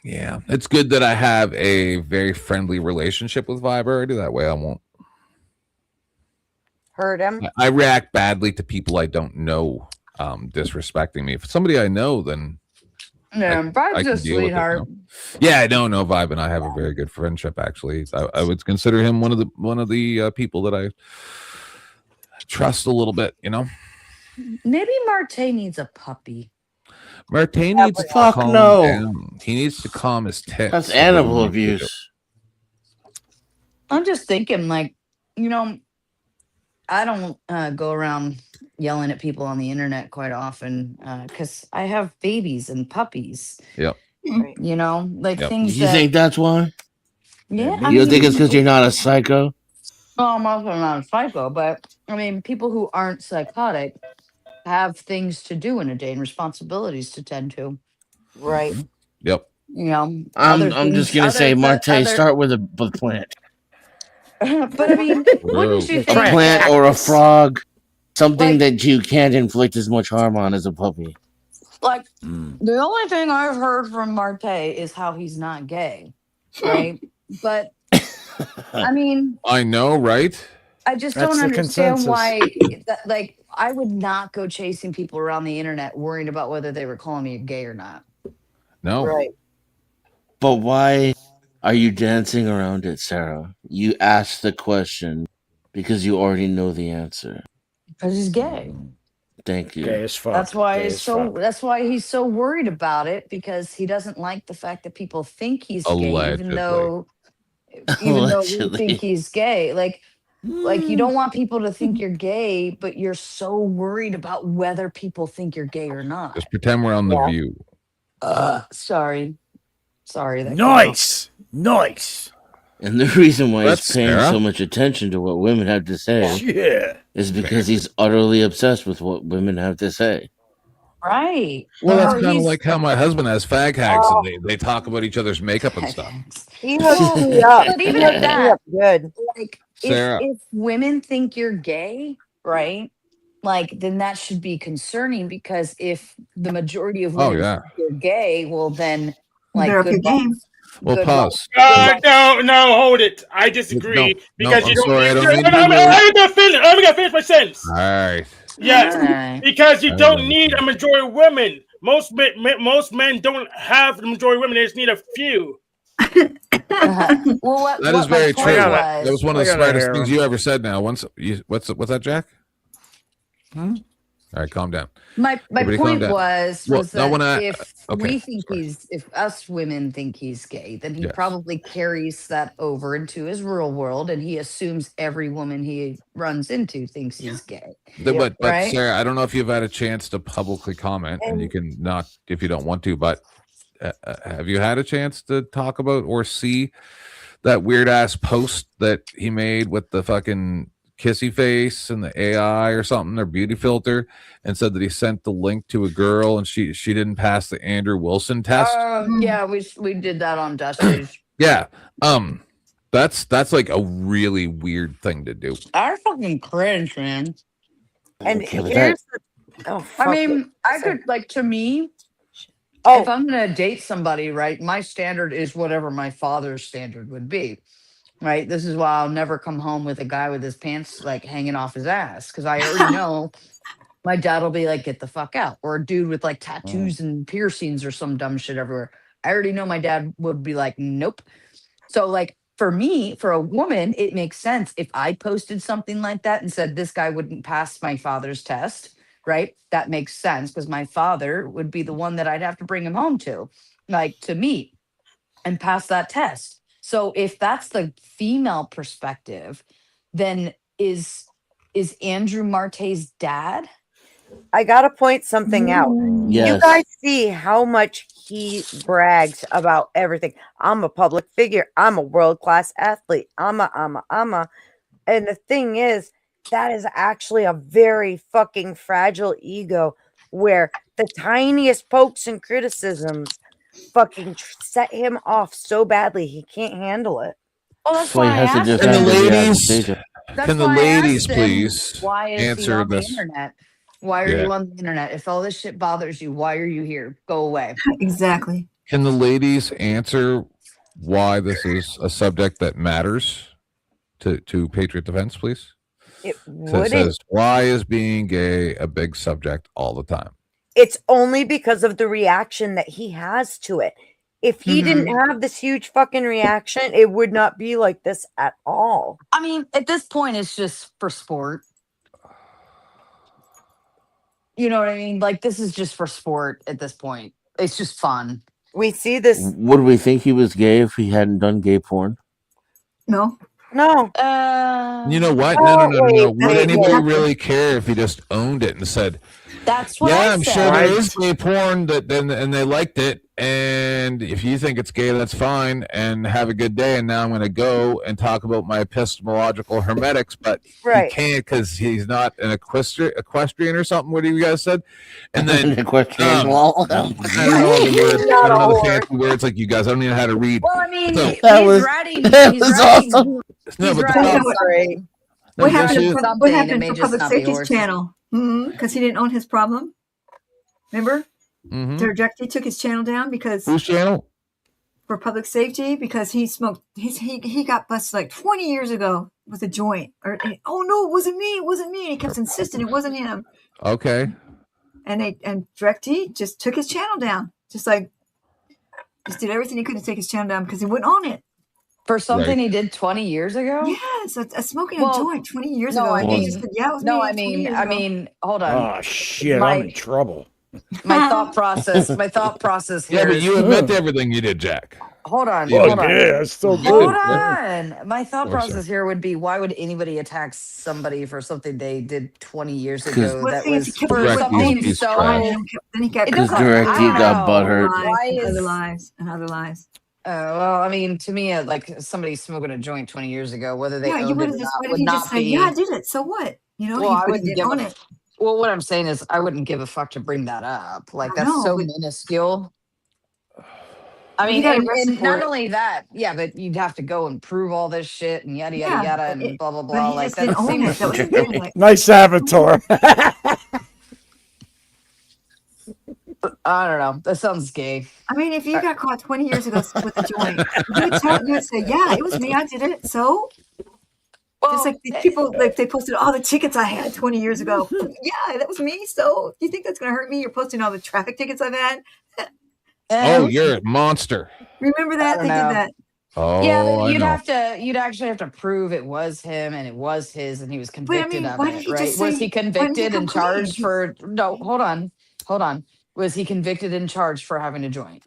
[SPEAKER 20] yeah. It's good that I have a very friendly relationship with Vibe already. That way, I won't.
[SPEAKER 1] Heard him.
[SPEAKER 20] I react badly to people I don't know disrespecting me. If it's somebody I know, then
[SPEAKER 21] Yeah,
[SPEAKER 20] I
[SPEAKER 21] Vibe's
[SPEAKER 20] can
[SPEAKER 21] a
[SPEAKER 20] deal with it, you
[SPEAKER 21] sweetheart.
[SPEAKER 20] know? Yeah, I don't know Vibe, and I have a very good friendship. Actually, I would consider him one of the people that I trust a little bit. You know,
[SPEAKER 21] Maybe Marte needs a puppy.
[SPEAKER 20] Marte needs to
[SPEAKER 5] Fuck
[SPEAKER 20] calm
[SPEAKER 5] no.
[SPEAKER 20] down. He needs to calm his tits.
[SPEAKER 5] That's animal abuse.
[SPEAKER 21] I'm just thinking, like, I don't go around yelling at people on the internet quite often because I have babies and puppies.
[SPEAKER 20] Yep.
[SPEAKER 21] Like
[SPEAKER 5] Yep.
[SPEAKER 21] things
[SPEAKER 5] You
[SPEAKER 21] that.
[SPEAKER 5] think that's why?
[SPEAKER 21] Yeah.
[SPEAKER 5] You think it's because you're not a psycho?
[SPEAKER 21] Well, I'm also not a psycho, but I mean, people who aren't psychotic have things to do in a day and responsibilities to tend to.
[SPEAKER 1] Right.
[SPEAKER 20] Yep.
[SPEAKER 5] I'm just gonna say, Marte, start with a plant.
[SPEAKER 21] But I mean, wouldn't you
[SPEAKER 5] A
[SPEAKER 21] think
[SPEAKER 5] plant or a frog, something that you can't inflict as much harm on as a puppy.
[SPEAKER 21] like the only thing I've heard from Marte is how he's not gay, right? But I mean,
[SPEAKER 20] I know, right?
[SPEAKER 21] I just
[SPEAKER 6] That's
[SPEAKER 21] don't
[SPEAKER 6] the
[SPEAKER 21] understand
[SPEAKER 6] consensus.
[SPEAKER 21] why. Like, I would not go chasing people around the internet worrying about whether they were calling me gay or not.
[SPEAKER 20] No.
[SPEAKER 1] Right.
[SPEAKER 5] But why are you dancing around it, Sarah? You asked the question because you already know the answer.
[SPEAKER 21] Because he's gay.
[SPEAKER 5] Thank you.
[SPEAKER 6] Gay as fuck.
[SPEAKER 21] That's why
[SPEAKER 6] Gay
[SPEAKER 21] he's
[SPEAKER 6] as
[SPEAKER 21] so.
[SPEAKER 6] fuck.
[SPEAKER 21] That's why he's so worried about it, because he doesn't like the fact that people think he's gay, even though we
[SPEAKER 5] Allegedly.
[SPEAKER 21] think he's gay. Like you don't want people to think you're gay, but you're so worried about whether people think you're gay or not.
[SPEAKER 20] Just pretend we're on the View.
[SPEAKER 21] Sorry. That
[SPEAKER 6] Nice. Nice.
[SPEAKER 5] And the reason why
[SPEAKER 20] That's
[SPEAKER 5] he's paying
[SPEAKER 20] Sarah.
[SPEAKER 5] so much attention to what women have to say
[SPEAKER 6] Yeah.
[SPEAKER 5] is because he's utterly obsessed with what women have to say.
[SPEAKER 21] Right.
[SPEAKER 20] Well, that's
[SPEAKER 21] Or
[SPEAKER 20] kind of
[SPEAKER 21] he's-
[SPEAKER 20] like how my husband has fag hags, and they talk about each other's makeup and stuff.
[SPEAKER 1] He hooks me up.
[SPEAKER 21] But
[SPEAKER 1] He
[SPEAKER 21] even
[SPEAKER 1] hooks
[SPEAKER 21] at
[SPEAKER 1] me
[SPEAKER 21] that,
[SPEAKER 1] up good.
[SPEAKER 21] like
[SPEAKER 20] Sarah.
[SPEAKER 21] if women think you're gay, right? Like then that should be concerning, because if the majority of
[SPEAKER 20] Oh,
[SPEAKER 21] women
[SPEAKER 20] yeah.
[SPEAKER 21] think you're gay, well then like
[SPEAKER 13] Better up your
[SPEAKER 21] good luck.
[SPEAKER 13] game.
[SPEAKER 20] Well,
[SPEAKER 21] Good
[SPEAKER 20] pause.
[SPEAKER 4] No, hold it. I disagree
[SPEAKER 20] No,
[SPEAKER 4] because
[SPEAKER 20] I'm
[SPEAKER 4] you don't.
[SPEAKER 20] sorry, I don't
[SPEAKER 4] I'm
[SPEAKER 20] mean to be
[SPEAKER 4] gonna finish my sentence.
[SPEAKER 20] All right.
[SPEAKER 4] Yes,
[SPEAKER 21] Alright.
[SPEAKER 4] because you
[SPEAKER 20] I
[SPEAKER 4] don't
[SPEAKER 20] know.
[SPEAKER 4] need a majority of women. Most men don't have the majority of women. They just need a few.
[SPEAKER 21] Well, what,
[SPEAKER 20] That
[SPEAKER 21] what
[SPEAKER 20] is very
[SPEAKER 21] my
[SPEAKER 20] true.
[SPEAKER 21] point
[SPEAKER 20] That was one of
[SPEAKER 6] I
[SPEAKER 20] the
[SPEAKER 6] gotta
[SPEAKER 20] smartest
[SPEAKER 6] hear
[SPEAKER 20] things
[SPEAKER 6] him.
[SPEAKER 20] you ever said. Now, what's that, Jack?
[SPEAKER 6] Hmm?
[SPEAKER 20] All right, calm down.
[SPEAKER 21] My
[SPEAKER 20] Everybody calm
[SPEAKER 21] point
[SPEAKER 20] down.
[SPEAKER 21] was
[SPEAKER 20] Well,
[SPEAKER 21] that
[SPEAKER 20] no, when I-
[SPEAKER 21] if
[SPEAKER 20] okay,
[SPEAKER 21] we think if us women think he's gay, then he
[SPEAKER 20] Yes.
[SPEAKER 21] probably carries that over into his real world, and he assumes every woman he runs into thinks he's gay.
[SPEAKER 20] But
[SPEAKER 21] Right?
[SPEAKER 20] Sarah, I don't know if you've had a chance to publicly comment, and you can not if you don't want to. But have you had a chance to talk about or see that weird ass post that he made with the fucking kissy face and the AI or something, their beauty filter, and said that he sent the link to a girl and she didn't pass the Andrew Wilson test?
[SPEAKER 21] Yeah, we did that on Dusty's.
[SPEAKER 20] Yeah. That's like a really weird thing to do.
[SPEAKER 21] I fucking cringe, man.
[SPEAKER 1] And
[SPEAKER 5] Okay, but
[SPEAKER 1] here's the. Oh,
[SPEAKER 21] I
[SPEAKER 1] fuck
[SPEAKER 21] mean,
[SPEAKER 1] it.
[SPEAKER 21] I could like to me.
[SPEAKER 1] Oh.
[SPEAKER 21] If I'm gonna date somebody, right, my standard is whatever my father's standard would be. Right. This is why I'll never come home with a guy with his pants like hanging off his ass, because I already know my dad will be like, get the fuck out. Or a dude with like tattoos and piercings or some dumb shit everywhere. I already know my dad would be like, nope. So like for me, for a woman, it makes sense if I posted something like that and said this guy wouldn't pass my father's test, right? That makes sense, because my father would be the one that I'd have to bring him home to, like to meet and pass that test. So if that's the female perspective, then is Andrew Marte's dad?
[SPEAKER 1] I gotta point something out.
[SPEAKER 5] Yes.
[SPEAKER 1] You guys see how much he brags about everything. I'm a public figure. I'm a world-class athlete. I'm a. And the thing is, that is actually a very fucking fragile ego where the tiniest pokes and criticisms fucking set him off so badly he can't handle it.
[SPEAKER 21] Well, that's
[SPEAKER 5] Well, he
[SPEAKER 21] why I
[SPEAKER 5] has to
[SPEAKER 21] asked
[SPEAKER 5] defend
[SPEAKER 20] Can the
[SPEAKER 21] him.
[SPEAKER 5] his
[SPEAKER 20] ladies-
[SPEAKER 5] reaction.
[SPEAKER 21] That's
[SPEAKER 20] Can the
[SPEAKER 21] why I asked
[SPEAKER 20] ladies
[SPEAKER 21] him,
[SPEAKER 20] please
[SPEAKER 21] why is he
[SPEAKER 20] answer
[SPEAKER 21] on
[SPEAKER 20] this?
[SPEAKER 21] the internet? Why are
[SPEAKER 20] Yeah.
[SPEAKER 21] you on the internet? If all this shit bothers you, why are you here? Go away.
[SPEAKER 13] Exactly.
[SPEAKER 20] Can the ladies answer why this is a subject that matters to Patriot Defense, please?
[SPEAKER 1] It
[SPEAKER 20] So it
[SPEAKER 1] wouldn't.
[SPEAKER 20] says, why is being gay a big subject all the time?
[SPEAKER 1] It's only because of the reaction that he has to it. If he didn't have this huge fucking reaction, it would not be like this at all.
[SPEAKER 21] I mean, at this point, it's just for sport. You know what I mean? Like, this is just for sport at this point. It's just fun.
[SPEAKER 1] We see this.
[SPEAKER 5] Would we think he was gay if he hadn't done gay porn?
[SPEAKER 13] No.
[SPEAKER 1] No.
[SPEAKER 20] You know what? No. Would
[SPEAKER 1] wait,
[SPEAKER 20] anybody
[SPEAKER 1] wait.
[SPEAKER 20] really care if he just owned it and said,
[SPEAKER 21] That's what
[SPEAKER 20] yeah,
[SPEAKER 21] I
[SPEAKER 20] I'm
[SPEAKER 21] said.
[SPEAKER 20] sure there is gay porn and they liked it. And if you think it's gay, that's fine. And have a good day. And now I'm going to go and talk about my epistemological hermetics, but
[SPEAKER 1] Right.
[SPEAKER 20] he can't because he's not an equestrian or something. What do you guys said? And then
[SPEAKER 5] Equestrian.
[SPEAKER 20] I don't know the words. I don't know the fancy words like you guys. I don't even know how to read.
[SPEAKER 21] Well, I mean,
[SPEAKER 20] So-
[SPEAKER 21] he's
[SPEAKER 20] awesome.
[SPEAKER 21] writing.
[SPEAKER 20] No,
[SPEAKER 21] He's
[SPEAKER 20] but the
[SPEAKER 21] writing
[SPEAKER 20] problem-
[SPEAKER 1] Sorry.
[SPEAKER 20] No,
[SPEAKER 13] What
[SPEAKER 20] yes,
[SPEAKER 13] happened?
[SPEAKER 20] you-
[SPEAKER 13] What
[SPEAKER 21] something, it
[SPEAKER 13] happened
[SPEAKER 21] may
[SPEAKER 13] for
[SPEAKER 21] just
[SPEAKER 13] Public
[SPEAKER 21] not be
[SPEAKER 13] Safety's
[SPEAKER 21] yours.
[SPEAKER 13] channel? Because he didn't own his problem. Remember?
[SPEAKER 20] Mhm.
[SPEAKER 13] Directly took his channel down because
[SPEAKER 20] Whose channel?
[SPEAKER 13] for Public Safety because he smoked. He got busted like 20 years ago with a joint. Oh no, it wasn't me. It wasn't me. And he kept insisting it wasn't him.
[SPEAKER 20] Okay.
[SPEAKER 13] And DirectT just took his channel down. Just did everything he could to take his channel down because he wouldn't own it.
[SPEAKER 21] For something
[SPEAKER 20] Right.
[SPEAKER 21] he did 20 years ago?
[SPEAKER 13] Yes, smoking
[SPEAKER 21] Well,
[SPEAKER 13] a joint 20 years
[SPEAKER 21] no,
[SPEAKER 13] ago.
[SPEAKER 21] I
[SPEAKER 13] And he
[SPEAKER 21] mean,
[SPEAKER 13] just said, yeah, it was
[SPEAKER 21] no,
[SPEAKER 13] me
[SPEAKER 21] I
[SPEAKER 13] 20
[SPEAKER 21] mean,
[SPEAKER 13] years
[SPEAKER 21] I
[SPEAKER 13] ago.
[SPEAKER 21] mean, hold on.
[SPEAKER 6] Oh shit, I'm in trouble.
[SPEAKER 21] My thought process
[SPEAKER 20] Yeah,
[SPEAKER 21] here
[SPEAKER 20] but
[SPEAKER 21] is
[SPEAKER 20] you admit to everything you did, Jack.
[SPEAKER 21] hold on,
[SPEAKER 20] You
[SPEAKER 21] hold on.
[SPEAKER 6] Yeah, I still
[SPEAKER 21] Hold
[SPEAKER 6] do.
[SPEAKER 21] on. My thought
[SPEAKER 20] Or
[SPEAKER 21] process here would be why would anybody attack somebody for something they did 20 years
[SPEAKER 5] 'Cause
[SPEAKER 21] ago
[SPEAKER 13] Well,
[SPEAKER 21] that
[SPEAKER 13] see, if he
[SPEAKER 21] was
[SPEAKER 13] kept
[SPEAKER 21] for
[SPEAKER 13] going
[SPEAKER 20] Direct
[SPEAKER 21] something
[SPEAKER 20] is piece of
[SPEAKER 21] so
[SPEAKER 20] trash.
[SPEAKER 13] then he got
[SPEAKER 21] it
[SPEAKER 5] Because
[SPEAKER 21] doesn't I
[SPEAKER 5] Direct
[SPEAKER 21] don't
[SPEAKER 5] got
[SPEAKER 21] know.
[SPEAKER 5] butthurt.
[SPEAKER 21] Why
[SPEAKER 13] and other
[SPEAKER 21] is
[SPEAKER 13] lies and other lies.
[SPEAKER 21] well, I mean, to me, like somebody smoking a joint 20 years ago, whether they
[SPEAKER 13] Yeah, you
[SPEAKER 21] owned
[SPEAKER 13] would
[SPEAKER 21] it
[SPEAKER 13] have
[SPEAKER 21] or
[SPEAKER 13] just,
[SPEAKER 21] not,
[SPEAKER 13] what if
[SPEAKER 21] would
[SPEAKER 13] he just
[SPEAKER 21] not
[SPEAKER 13] said, yeah, I
[SPEAKER 21] be.
[SPEAKER 13] did it. So what? You know,
[SPEAKER 21] Well, I
[SPEAKER 13] but he
[SPEAKER 21] wouldn't
[SPEAKER 13] didn't
[SPEAKER 21] give
[SPEAKER 13] own
[SPEAKER 21] a.
[SPEAKER 13] it.
[SPEAKER 21] Well, what I'm saying is, I wouldn't give a fuck to bring that up. Like
[SPEAKER 13] I
[SPEAKER 21] that's
[SPEAKER 13] know,
[SPEAKER 21] so
[SPEAKER 13] but
[SPEAKER 21] minuscule. I
[SPEAKER 13] he
[SPEAKER 21] mean,
[SPEAKER 13] got
[SPEAKER 21] and
[SPEAKER 13] arrested for
[SPEAKER 21] not
[SPEAKER 13] it.
[SPEAKER 21] only that, yeah, but you'd have to go and prove all this shit and yada yada
[SPEAKER 13] Yeah,
[SPEAKER 21] yada and blah blah
[SPEAKER 13] but
[SPEAKER 21] blah.
[SPEAKER 13] he
[SPEAKER 21] Like
[SPEAKER 13] just didn't
[SPEAKER 21] that
[SPEAKER 13] own it.
[SPEAKER 21] seems.
[SPEAKER 13] That was the thing. Like,
[SPEAKER 6] Nice avatar.
[SPEAKER 21] I don't know. That sounds gay.
[SPEAKER 13] I mean, if you got caught 20 years ago with a joint, you would say, yeah, it was me. I did it. So just like the people, like they posted all the tickets I had 20 years ago. Yeah, that was me. So you think that's going to hurt me? You're posting all the traffic tickets I've had.
[SPEAKER 20] Oh, you're a monster.
[SPEAKER 13] Remember
[SPEAKER 21] I
[SPEAKER 13] that?
[SPEAKER 21] don't
[SPEAKER 13] They
[SPEAKER 21] know.
[SPEAKER 13] did that.
[SPEAKER 21] Yeah,
[SPEAKER 20] Oh,
[SPEAKER 21] but
[SPEAKER 20] I know.
[SPEAKER 21] you'd actually have to prove it was him and it was his and he was
[SPEAKER 13] But I
[SPEAKER 21] convicted
[SPEAKER 13] mean,
[SPEAKER 21] of
[SPEAKER 13] why did
[SPEAKER 21] it,
[SPEAKER 13] he
[SPEAKER 21] right?
[SPEAKER 13] just
[SPEAKER 21] Was
[SPEAKER 13] say,
[SPEAKER 21] he
[SPEAKER 13] why didn't he
[SPEAKER 21] convicted
[SPEAKER 13] come
[SPEAKER 21] and
[SPEAKER 13] clean?
[SPEAKER 21] charged for no, hold on. Was he convicted and charged for having a joint?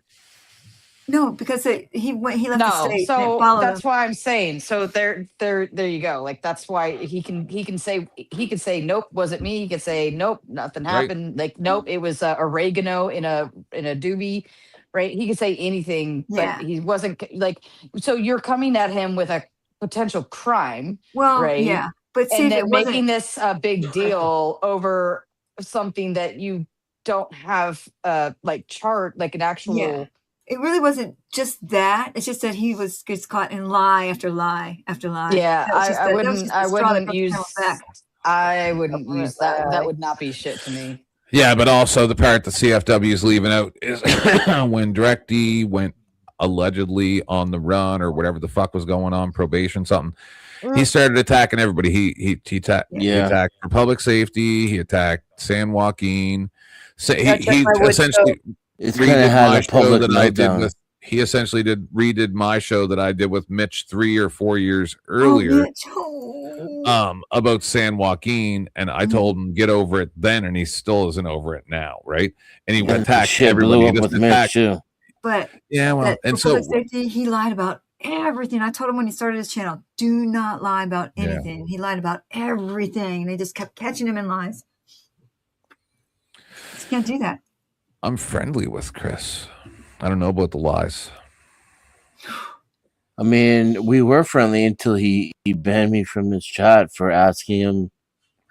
[SPEAKER 13] No, because he left the
[SPEAKER 21] No,
[SPEAKER 13] state and it
[SPEAKER 21] so
[SPEAKER 13] followed him.
[SPEAKER 21] that's why I'm saying. So there you go. Like that's why he can say nope, wasn't me. He could say nope, nothing
[SPEAKER 20] Right.
[SPEAKER 21] happened. Like nope, it was oregano in a doobie, right? He could say anything, but
[SPEAKER 13] Yeah.
[SPEAKER 21] he wasn't like. So you're coming at him with a potential crime,
[SPEAKER 13] Well,
[SPEAKER 21] right?
[SPEAKER 13] yeah, but see,
[SPEAKER 21] And
[SPEAKER 13] if
[SPEAKER 21] they're
[SPEAKER 13] it
[SPEAKER 21] making
[SPEAKER 13] wasn't,
[SPEAKER 21] this a big deal over something that you don't have like chart like an
[SPEAKER 13] yeah,
[SPEAKER 21] actual.
[SPEAKER 13] it really wasn't just that. It's just that he was gets caught in lie after lie after lie.
[SPEAKER 21] Yeah,
[SPEAKER 13] That was just
[SPEAKER 21] I
[SPEAKER 13] that was
[SPEAKER 21] wouldn't
[SPEAKER 13] just the straw that broke the
[SPEAKER 21] use
[SPEAKER 13] camel's back.
[SPEAKER 21] I wouldn't use that. That would not be shit to me.
[SPEAKER 20] Yeah, but also the part the CFW is leaving out is when DirectD went allegedly on the run or whatever the fuck was going on, probation, something. He started attacking everybody. He attacked for public safety. He attacked San Joaquin. So he essentially
[SPEAKER 5] It's kind of
[SPEAKER 20] redid
[SPEAKER 5] had
[SPEAKER 20] my
[SPEAKER 5] a
[SPEAKER 20] show
[SPEAKER 5] public
[SPEAKER 20] that I did
[SPEAKER 5] meltdown.
[SPEAKER 20] with. He essentially redid my show that I did with Mitch 3 or 4 years earlier. About San Joaquin, and I told him get over it then, and he still isn't over it now, right? And he attacked
[SPEAKER 5] Shit
[SPEAKER 20] everybody.
[SPEAKER 5] blew
[SPEAKER 20] He
[SPEAKER 5] up
[SPEAKER 20] just
[SPEAKER 5] with Mitch
[SPEAKER 20] attacked-
[SPEAKER 5] too.
[SPEAKER 13] But
[SPEAKER 20] Yeah, well,
[SPEAKER 13] that
[SPEAKER 20] and
[SPEAKER 13] for
[SPEAKER 20] so
[SPEAKER 13] public safety, he lied about everything. I told him when he started his channel, do not lie about
[SPEAKER 20] Yeah.
[SPEAKER 13] anything. He lied about everything. They just kept catching him in lies. You can't do that.
[SPEAKER 20] I'm friendly with Chris. I don't know about the lies.
[SPEAKER 5] I mean, we were friendly until he banned me from his chat for asking him.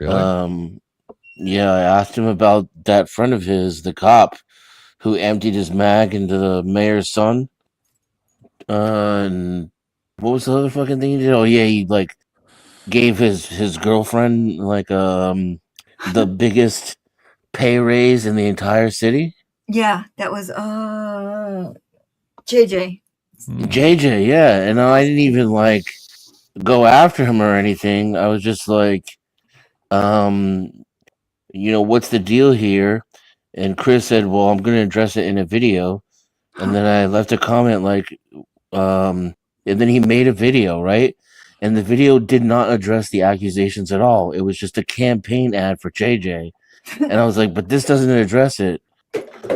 [SPEAKER 20] Really?
[SPEAKER 5] Yeah, I asked him about that friend of his, the cop, who emptied his mag into the mayor's son. And what was the other fucking thing he did? Oh yeah, he like gave his girlfriend like the biggest pay raise in the entire city.
[SPEAKER 13] Yeah, that was JJ.
[SPEAKER 5] JJ, yeah, and I didn't even like go after him or anything. I was just like, what's the deal here? And Chris said, well, I'm going to address it in a video. And then I left a comment like, and then he made a video, right? And the video did not address the accusations at all. It was just a campaign ad for JJ. And I was like, but this doesn't address it.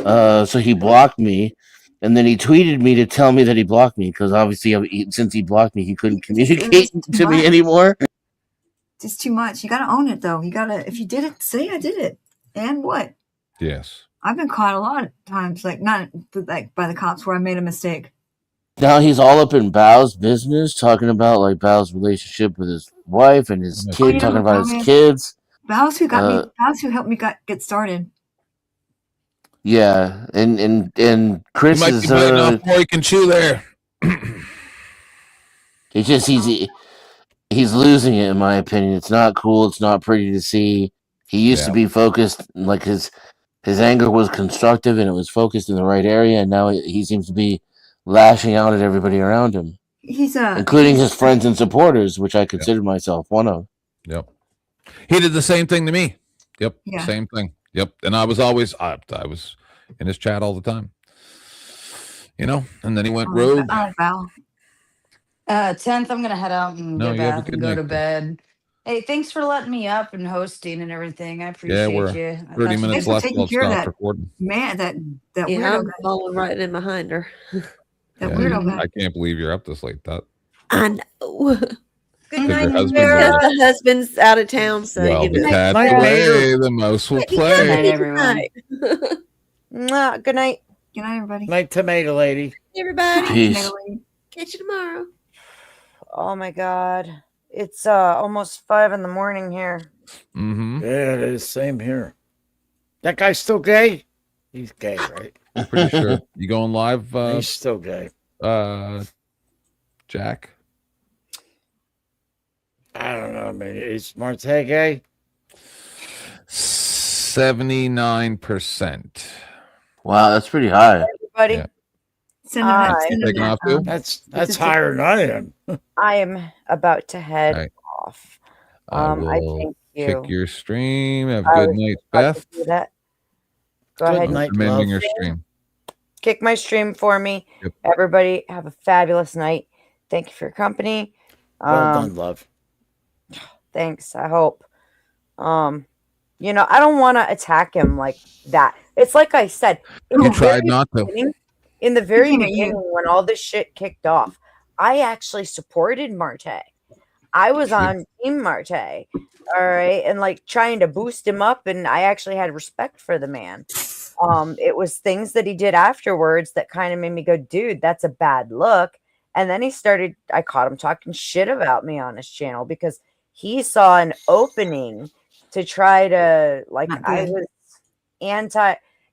[SPEAKER 5] So he blocked me. And then he tweeted me to tell me that he blocked me because obviously, since he blocked me, he couldn't communicate to me anymore.
[SPEAKER 13] It's too much. You got to own it, though. You got to, if you did it, say I did it. And what?
[SPEAKER 20] Yes.
[SPEAKER 13] I've been caught a lot of times, like not like by the cops where I made a mistake.
[SPEAKER 5] Now he's all up in Bao's business, talking about like Bao's relationship with his wife and his kid, talking about his kids.
[SPEAKER 13] Bao's who got me. Bao's who helped me get started.
[SPEAKER 5] Yeah, and Chris
[SPEAKER 20] He might be biting off more he can chew there.
[SPEAKER 5] It's just he's losing it, in my opinion. It's not cool. It's not pretty to see. He used to be focused, like his anger was constructive and it was focused in the right area, and now he seems to be lashing out at everybody around him, including his friends and supporters, which I consider myself one of.
[SPEAKER 20] Yep. He did the same thing to me. Yep.
[SPEAKER 13] Yeah.
[SPEAKER 20] Same thing. Yep. And I was always I was in his chat all the time. And then he went rogue.
[SPEAKER 13] I like Bao.
[SPEAKER 21] 10th, I'm gonna head out and
[SPEAKER 20] No,
[SPEAKER 21] get a
[SPEAKER 20] you have a
[SPEAKER 21] bath
[SPEAKER 20] good
[SPEAKER 21] and go
[SPEAKER 20] night.
[SPEAKER 21] to bed. Hey, thanks for letting me up and hosting and everything. I
[SPEAKER 20] Yeah,
[SPEAKER 21] appreciate
[SPEAKER 20] we're
[SPEAKER 21] you.
[SPEAKER 20] 30
[SPEAKER 13] Thanks
[SPEAKER 20] minutes
[SPEAKER 13] for
[SPEAKER 20] left
[SPEAKER 13] taking
[SPEAKER 20] till it
[SPEAKER 13] care of
[SPEAKER 20] stops
[SPEAKER 13] that
[SPEAKER 20] recording.
[SPEAKER 13] man, that
[SPEAKER 9] Yeah,
[SPEAKER 13] weirdo
[SPEAKER 9] I'm
[SPEAKER 13] guy.
[SPEAKER 9] following right in behind her.
[SPEAKER 13] That
[SPEAKER 20] Yeah,
[SPEAKER 13] weirdo guy.
[SPEAKER 20] I can't believe you're up this late. That
[SPEAKER 9] I know.
[SPEAKER 1] Good
[SPEAKER 20] 'cause
[SPEAKER 1] night,
[SPEAKER 20] your husband
[SPEAKER 1] Sarah.
[SPEAKER 20] will.
[SPEAKER 9] The husband's out of town, so
[SPEAKER 20] Well,
[SPEAKER 9] you
[SPEAKER 20] the
[SPEAKER 9] know.
[SPEAKER 20] cat
[SPEAKER 1] Night,
[SPEAKER 20] play, the mouse will
[SPEAKER 1] Good
[SPEAKER 20] play.
[SPEAKER 1] night, everyone. Mwah. Good night.
[SPEAKER 13] Good night, everybody.
[SPEAKER 6] Night, tomato lady.
[SPEAKER 9] Everybody.
[SPEAKER 5] Peace.
[SPEAKER 9] Catch you tomorrow.
[SPEAKER 1] Oh my God. It's almost 5 a.m. here.
[SPEAKER 20] Mm-hmm.
[SPEAKER 6] Yeah, it is. Same here. That guy's still gay? He's gay, right?
[SPEAKER 20] I'm pretty sure. You going live?
[SPEAKER 6] He's still gay.
[SPEAKER 20] Jack?
[SPEAKER 6] I don't know, man. Is Marte gay?
[SPEAKER 20] 79%.
[SPEAKER 5] Wow, that's pretty high.
[SPEAKER 1] Everybody.
[SPEAKER 20] Yeah.
[SPEAKER 13] Send him that.
[SPEAKER 1] I-
[SPEAKER 13] Send him
[SPEAKER 20] Taking
[SPEAKER 13] that.
[SPEAKER 20] off too?
[SPEAKER 6] That's higher than I am.
[SPEAKER 1] I am about to head
[SPEAKER 20] Right.
[SPEAKER 1] off.
[SPEAKER 20] I
[SPEAKER 1] I
[SPEAKER 20] will
[SPEAKER 1] thank
[SPEAKER 20] kick
[SPEAKER 1] you.
[SPEAKER 20] your stream. Have a
[SPEAKER 1] I
[SPEAKER 20] good
[SPEAKER 1] was
[SPEAKER 20] night,
[SPEAKER 1] about
[SPEAKER 20] Beth.
[SPEAKER 1] to do that. Go
[SPEAKER 6] Good
[SPEAKER 1] ahead.
[SPEAKER 6] night,
[SPEAKER 20] I'm ending
[SPEAKER 6] love.
[SPEAKER 20] your stream.
[SPEAKER 1] Kick my stream for me.
[SPEAKER 20] Yep.
[SPEAKER 1] Everybody have a fabulous night. Thank you for your company.
[SPEAKER 6] Well done, love.
[SPEAKER 1] Thanks. I hope. I don't want to attack him like that. It's like I said. In
[SPEAKER 20] You
[SPEAKER 1] the
[SPEAKER 20] tried
[SPEAKER 1] very
[SPEAKER 20] not to.
[SPEAKER 1] beginning- In the very
[SPEAKER 13] Looking at you.
[SPEAKER 1] beginning, when all this shit kicked off, I actually supported Marte. I was on Team Marte. All right. And like trying to boost him up. And I actually had respect for the man. It was things that he did afterwards that kind of made me go, dude, that's a bad look. And then I caught him talking shit about me on his channel because he saw an opening to try to, like,
[SPEAKER 13] Not
[SPEAKER 1] I
[SPEAKER 13] good.
[SPEAKER 1] was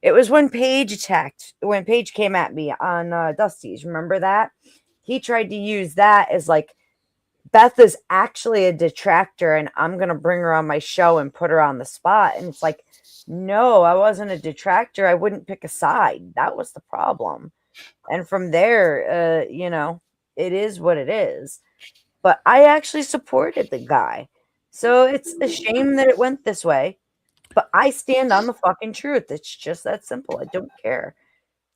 [SPEAKER 1] it was when Paige came at me on Dusty's. Remember that? He tried to use that as like, Beth is actually a detractor and I'm going to bring her on my show and put her on the spot. And it's like, no, I wasn't a detractor. I wouldn't pick a side. That was the problem. And from there, it is what it is. But I actually supported the guy. So it's a shame that it went this way. But I stand on the fucking truth. It's just that simple. I don't care.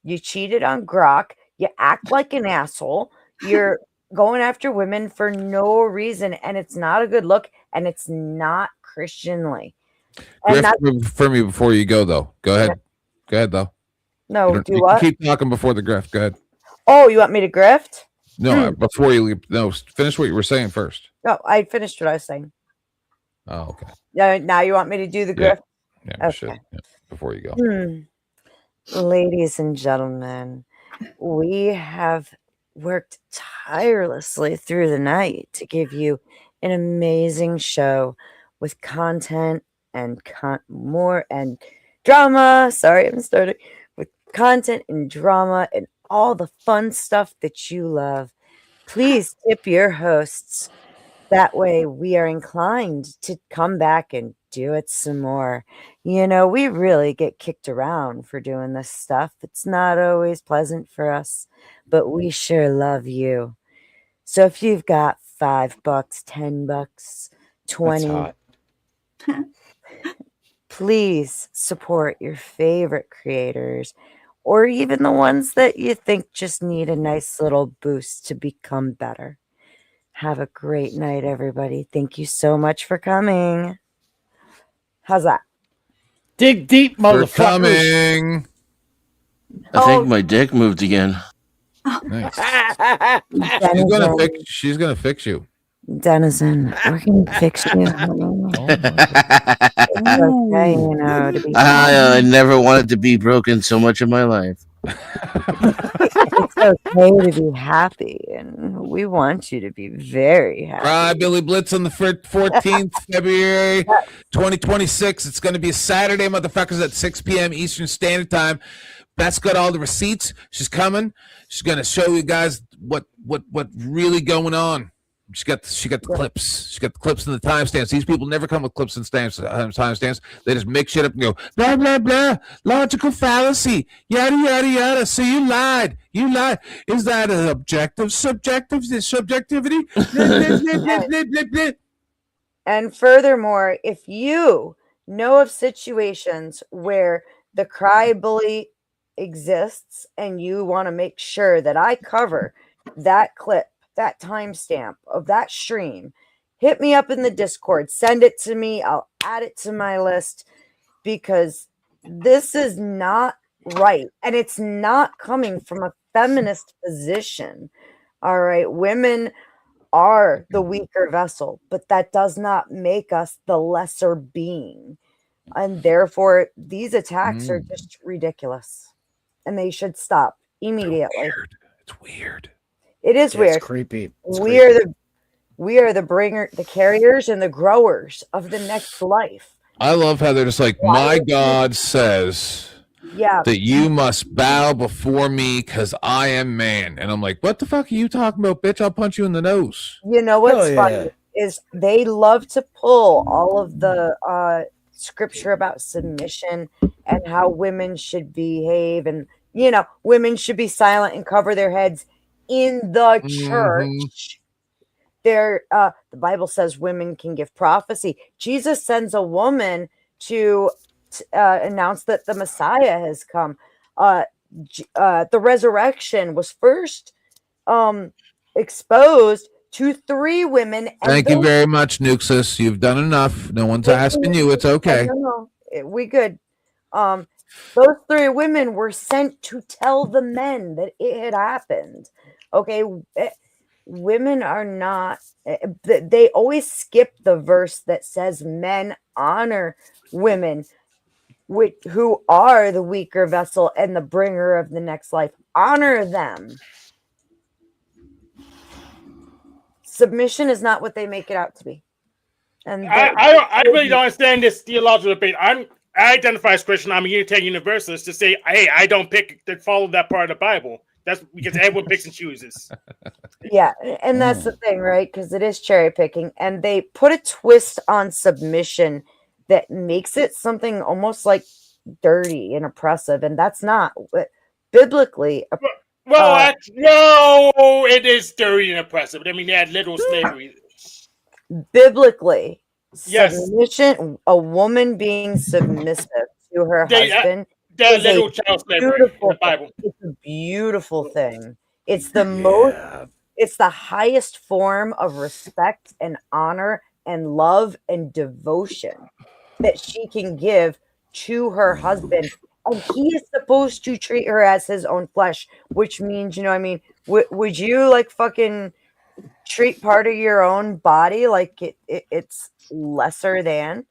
[SPEAKER 1] You cheated on Grok. You act like an asshole. You're going after women for no reason. And it's not a good look. And it's not Christianly. And
[SPEAKER 20] Griff for me before you go, though. Go ahead. Go ahead, though.
[SPEAKER 1] No,
[SPEAKER 20] You
[SPEAKER 1] do
[SPEAKER 20] can
[SPEAKER 1] what?
[SPEAKER 20] keep talking before the grift. Go ahead.
[SPEAKER 1] Oh, you want me to grift?
[SPEAKER 20] No, before you leave. No, finish what you were saying first.
[SPEAKER 1] No, I finished what I was saying.
[SPEAKER 20] Oh, okay.
[SPEAKER 1] Yeah, now you want me to do the
[SPEAKER 20] Yeah.
[SPEAKER 1] grift?
[SPEAKER 20] Yeah, shit. Yeah, before you go.
[SPEAKER 1] Ladies and gentlemen, we have worked tirelessly through the night to give you an amazing show with content and more and drama. Sorry, I'm starting with content and drama and all the fun stuff that you love. Please tip your hosts. That way we are inclined to come back and do it some more. We really get kicked around for doing this stuff. It's not always pleasant for us, but we sure love you. So if you've got $5, $10, 20,
[SPEAKER 6] hot.
[SPEAKER 1] please support your favorite creators or even the ones that you think just need a nice little boost to become better. Have a great night, everybody. Thank you so much for coming. How's that?
[SPEAKER 6] Dig deep,
[SPEAKER 20] We're
[SPEAKER 6] motherfuckers.
[SPEAKER 20] coming.
[SPEAKER 5] I think my dick moved again.
[SPEAKER 20] Nice.
[SPEAKER 1] Denizen,
[SPEAKER 20] She's gonna fix you.
[SPEAKER 1] Denizen, we're gonna fix you. It's okay, to be
[SPEAKER 5] I never wanted to be broken so much in my life.
[SPEAKER 1] it's okay to be happy, and we want you to be very happy.
[SPEAKER 20] Right, Billy Blitz on the 14th February 2026. It's going to be a Saturday, motherfuckers, at 6 p.m. Eastern Standard Time. Beth's got all the receipts. She's coming. She's going to show you guys what really going on. She got the clips. She got the clips and the timestamps. These people never come with clips and timestamps. They just make shit up and go blah blah blah. Logical fallacy. Yada yada yada. So you lied. You lied. Is that an objective? Subjective? Is subjectivity? Blah, blah, blah, blah, blah.
[SPEAKER 1] And furthermore, if you know of situations where the cry bully exists and you want to make sure that I cover that clip that timestamp of that stream, hit me up in the Discord, send it to me. I'll add it to my list, because this is not right. And it's not coming from a feminist position. All right. Women are the weaker vessel, but that does not make us the lesser being. And therefore, these attacks are just ridiculous. And they should stop immediately.
[SPEAKER 20] It's weird.
[SPEAKER 1] It is
[SPEAKER 6] Yeah,
[SPEAKER 1] weird.
[SPEAKER 6] it's creepy. It's
[SPEAKER 1] We are the carriers and the growers of the next life.
[SPEAKER 20] I love how they're just like, my God says
[SPEAKER 1] Yeah.
[SPEAKER 20] that you must bow before me because I am man. And I'm like, what the fuck are you talking about, bitch? I'll punch you in the nose.
[SPEAKER 1] You know what's
[SPEAKER 20] Oh, yeah.
[SPEAKER 1] funny is they love to pull all of the scripture about submission and how women should behave, and women should be silent and cover their heads in the church. The Bible says women can give prophecy. Jesus sends a woman to announce that the Messiah has come. The resurrection was first exposed to 3 women. And
[SPEAKER 20] Thank you
[SPEAKER 1] those-
[SPEAKER 20] very much, Nuxus. You've done enough. No one's asking you. It's okay.
[SPEAKER 1] No, we good. Those 3 women were sent to tell the men that it had happened. Okay, women are not. They always skip the verse that says men honor women, who are the weaker vessel and the bringer of the next life. Honor them. Submission is not what they make it out to be. And
[SPEAKER 4] I really don't understand this theological debate. I identify as Christian. I'm a Unitarian Universalist. To say, hey, I don't pick to follow that part of the Bible. That's because everyone picks and chooses.
[SPEAKER 1] Yeah, and that's the thing, right? Because it is cherry picking, and they put a twist on submission that makes it something almost like dirty and oppressive, and that's not biblically.
[SPEAKER 4] Well, no, it is dirty and oppressive. I mean, they had literal slavery.
[SPEAKER 1] Biblically,
[SPEAKER 4] Yes.
[SPEAKER 1] submission, a woman being submissive to her husband,
[SPEAKER 4] That
[SPEAKER 1] is
[SPEAKER 4] little
[SPEAKER 1] a
[SPEAKER 4] child slavery in
[SPEAKER 1] beautiful
[SPEAKER 4] the Bible.
[SPEAKER 1] It's a beautiful thing. It's the most. It's the highest form of respect and honor and love and devotion that she can give to her husband, and he is supposed to treat her as his own flesh, which means, would you like fucking treat part of your own body like it's lesser than?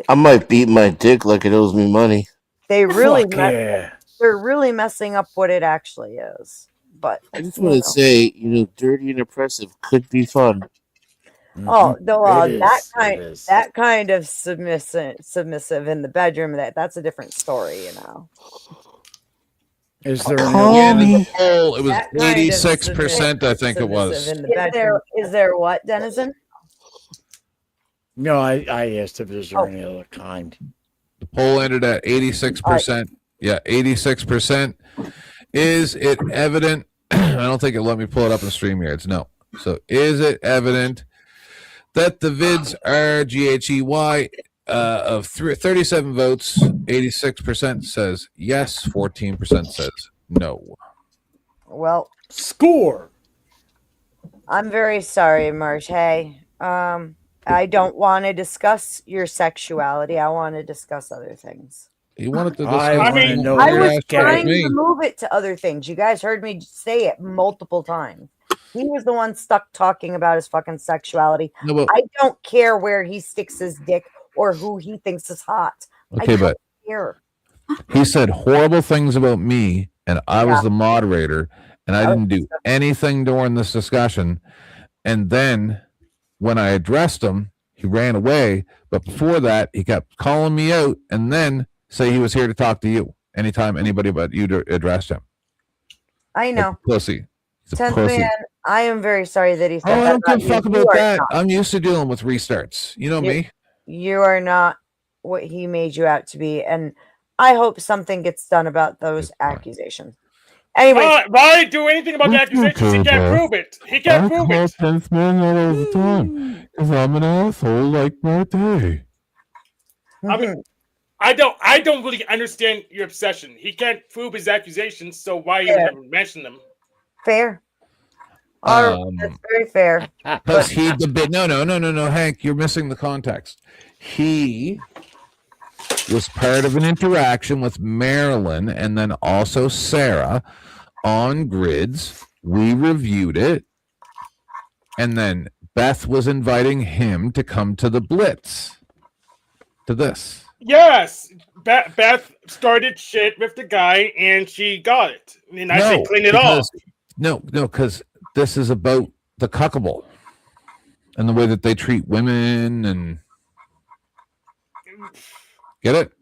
[SPEAKER 5] I might beat my dick like it owes me money.
[SPEAKER 1] They really,
[SPEAKER 6] Fuck yeah.
[SPEAKER 1] they're really messing up what it actually is. But
[SPEAKER 5] I just want to say, dirty and oppressive could be fun.
[SPEAKER 1] oh no,
[SPEAKER 6] It
[SPEAKER 1] that
[SPEAKER 6] is.
[SPEAKER 1] that kind of submissive in the bedroom, that's a different story,
[SPEAKER 6] Is there
[SPEAKER 20] Yeah,
[SPEAKER 6] an
[SPEAKER 20] the poll, it was
[SPEAKER 1] That kind of
[SPEAKER 20] 86%, I think it was.
[SPEAKER 1] submissive in the bedroom. Is there what, Denizen?
[SPEAKER 6] No, I asked if there's any other kind.
[SPEAKER 20] The poll ended at 86%. Yeah, 86%. Is it evident? I don't think it let me pull it up in StreamYards. No. So, is it evident that the vids are GHEY of 37 votes? 86% says yes. 14% says no.
[SPEAKER 1] Well,
[SPEAKER 6] score.
[SPEAKER 1] I'm very sorry, Marche. I don't want to discuss your sexuality. I want to discuss other things.
[SPEAKER 20] You wanted to
[SPEAKER 6] I
[SPEAKER 20] discuss
[SPEAKER 6] wanna know
[SPEAKER 1] I
[SPEAKER 6] your
[SPEAKER 1] was
[SPEAKER 6] ass
[SPEAKER 1] trying
[SPEAKER 6] me.
[SPEAKER 1] to move it to other things. You guys heard me say it multiple times. He was the one stuck talking about his fucking sexuality.
[SPEAKER 20] No, but-
[SPEAKER 1] I don't care where he sticks his dick or who he thinks is hot.
[SPEAKER 20] Okay,
[SPEAKER 1] I
[SPEAKER 20] but
[SPEAKER 1] don't care.
[SPEAKER 20] he said horrible things about me, and I was
[SPEAKER 1] Yeah.
[SPEAKER 20] the moderator, and I didn't do anything during this discussion. And then when I addressed him, he ran away. But before that, he kept calling me out and then say he was here to talk to you anytime anybody but you addressed him.
[SPEAKER 1] I know.
[SPEAKER 20] Pussy. He's a
[SPEAKER 1] 10th
[SPEAKER 20] pussy.
[SPEAKER 1] man, I am very sorry that he said
[SPEAKER 20] Oh, I
[SPEAKER 1] that.
[SPEAKER 20] don't give a fuck
[SPEAKER 1] You
[SPEAKER 20] about
[SPEAKER 1] are
[SPEAKER 20] that.
[SPEAKER 1] not.
[SPEAKER 20] I'm used to dealing with restarts. You know
[SPEAKER 1] You-
[SPEAKER 20] me.
[SPEAKER 1] You are not what he made you out to be. And I hope something gets done about those accusations. Anyway,
[SPEAKER 4] Why do anything about the accusations? He can't prove it. He can't prove it.
[SPEAKER 20] 10th man all the time because I'm an asshole like Marte.
[SPEAKER 4] I mean, I don't really understand your obsession. He can't prove his accusations, so why
[SPEAKER 1] Fair.
[SPEAKER 4] even mention them?
[SPEAKER 1] fair. That's very fair.
[SPEAKER 20] Because he no, Hank, you're missing the context. He was part of an interaction with Marilyn and then also Sarah on Grids. We reviewed it, and then Beth was inviting him to come to the Blitz. To this.
[SPEAKER 4] Yes, Beth started shit with the guy, and she got it. And I said, clean it off.
[SPEAKER 20] No, because this is about the cuckable and the way that they treat women and get it.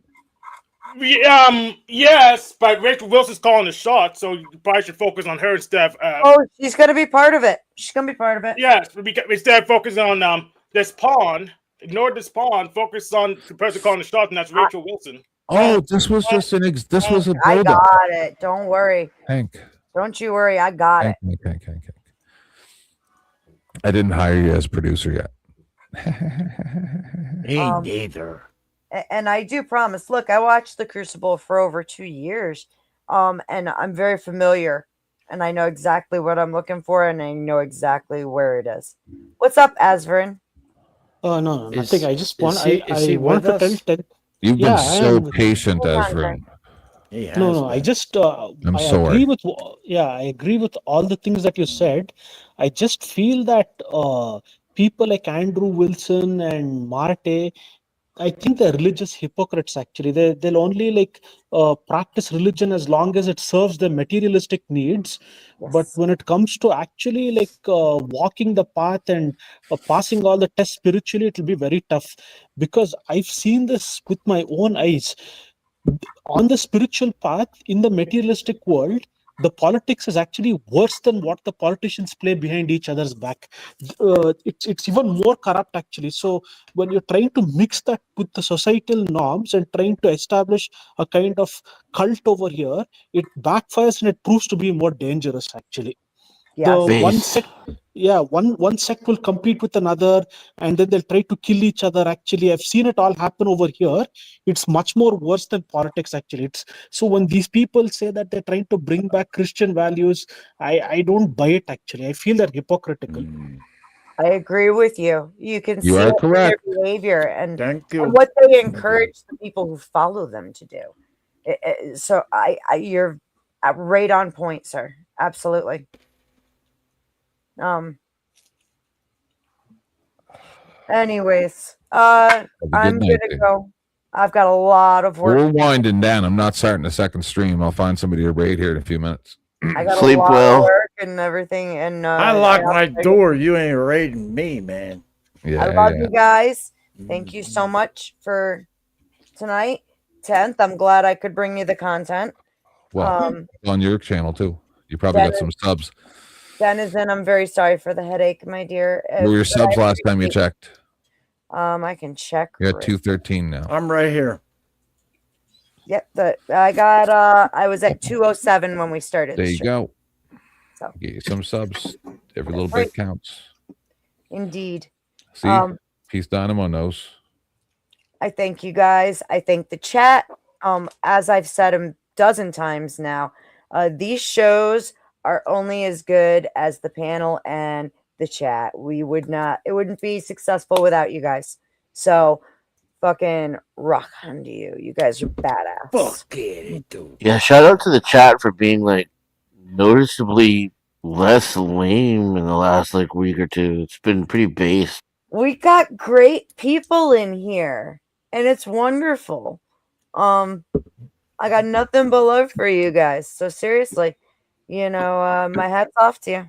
[SPEAKER 4] Yes, but Rachel Wilson's calling the shot, so you probably should focus on her instead of.
[SPEAKER 1] She's gonna be part of it. She's gonna be part of it.
[SPEAKER 4] Yes, instead of focusing on this pawn, ignore this pawn. Focus on the person calling the shot, and that's Rachel Wilson.
[SPEAKER 20] Oh, this was just this was a
[SPEAKER 1] I
[SPEAKER 20] build-up.
[SPEAKER 1] got it. Don't worry.
[SPEAKER 20] Hank.
[SPEAKER 1] Don't you worry. I got it.
[SPEAKER 20] Hank. I didn't hire you as producer yet.
[SPEAKER 6] Me neither.
[SPEAKER 1] And I do promise. Look, I watched The Crucible for over 2 years, and I'm very familiar, and I know exactly what I'm looking for, and I know exactly where it is. What's up, Asverin?
[SPEAKER 14] No, nothing. I just want. I
[SPEAKER 6] with
[SPEAKER 14] want to
[SPEAKER 6] us?
[SPEAKER 14] tell.
[SPEAKER 20] You've been so patient,
[SPEAKER 1] Hold on,
[SPEAKER 20] Ezra.
[SPEAKER 14] No. I just.
[SPEAKER 20] I'm
[SPEAKER 14] I
[SPEAKER 20] sorry.
[SPEAKER 14] agree with. I agree with all the things that you said. I just feel that people like Andrew Wilson and Marte, I think they're religious hypocrites. Actually, they'll only practice religion as long as it serves their materialistic needs. But when it comes to actually walking the path and passing all the tests spiritually, it will be very tough, because I've seen this with my own eyes. On the spiritual path, in the materialistic world, the politics is actually worse than what the politicians play behind each other's back. It's even more corrupt, actually. So when you're trying to mix that with the societal norms and trying to establish a kind of cult over here, it backfires and it proves to be more dangerous, actually. One sect will compete with another, and then they'll try to kill each other. Actually, I've seen it all happen over here. It's much more worse than politics, actually. So when these people say that they're trying to bring back Christian values, I don't buy it, actually. I feel they're hypocritical.
[SPEAKER 1] I agree with you. You can
[SPEAKER 20] You
[SPEAKER 1] see
[SPEAKER 20] are
[SPEAKER 1] it in
[SPEAKER 20] correct.
[SPEAKER 1] their behavior and
[SPEAKER 6] you.
[SPEAKER 1] what they encourage the people who follow them to do. So you're right on point, sir. Absolutely. Anyways, I'm
[SPEAKER 20] night,
[SPEAKER 1] gonna
[SPEAKER 20] dude.
[SPEAKER 1] go. I've got a lot of work.
[SPEAKER 20] We're winding down. I'm not starting a second stream. I'll find somebody to raid here in a few minutes.
[SPEAKER 1] I got a lot of work and everything, and
[SPEAKER 6] I locked my door. You ain't raiding me, man.
[SPEAKER 20] Yeah,
[SPEAKER 1] I love you guys. Thank you so much for tonight, 10th. I'm glad I could bring you the content.
[SPEAKER 20] Well, on your channel too. You probably got some subs.
[SPEAKER 1] Denizen, I'm very sorry for the headache, my dear.
[SPEAKER 20] What were your subs last time you checked?
[SPEAKER 1] I can check.
[SPEAKER 20] You're at 213 now.
[SPEAKER 6] I'm right here.
[SPEAKER 1] Yep, I was at 207 when we started.
[SPEAKER 20] There
[SPEAKER 1] the
[SPEAKER 20] you
[SPEAKER 1] show.
[SPEAKER 20] go.
[SPEAKER 1] So.
[SPEAKER 20] Get you some subs. Every little bit counts.
[SPEAKER 1] Indeed.
[SPEAKER 20] See, Peace Dynamo knows.
[SPEAKER 1] I thank you guys. I thank the chat. As I've said a dozen times now, these shows are only as good as the panel and the chat. It wouldn't be successful without you guys. So fucking rock on to you. You guys are badass.
[SPEAKER 6] Fuck it, dude.
[SPEAKER 5] Yeah, shout out to the chat for being noticeably less lame in the last week or two. It's been pretty base.
[SPEAKER 1] We got great people in here, and it's wonderful. I got nothing but love for you guys. So seriously, my hat's off to you.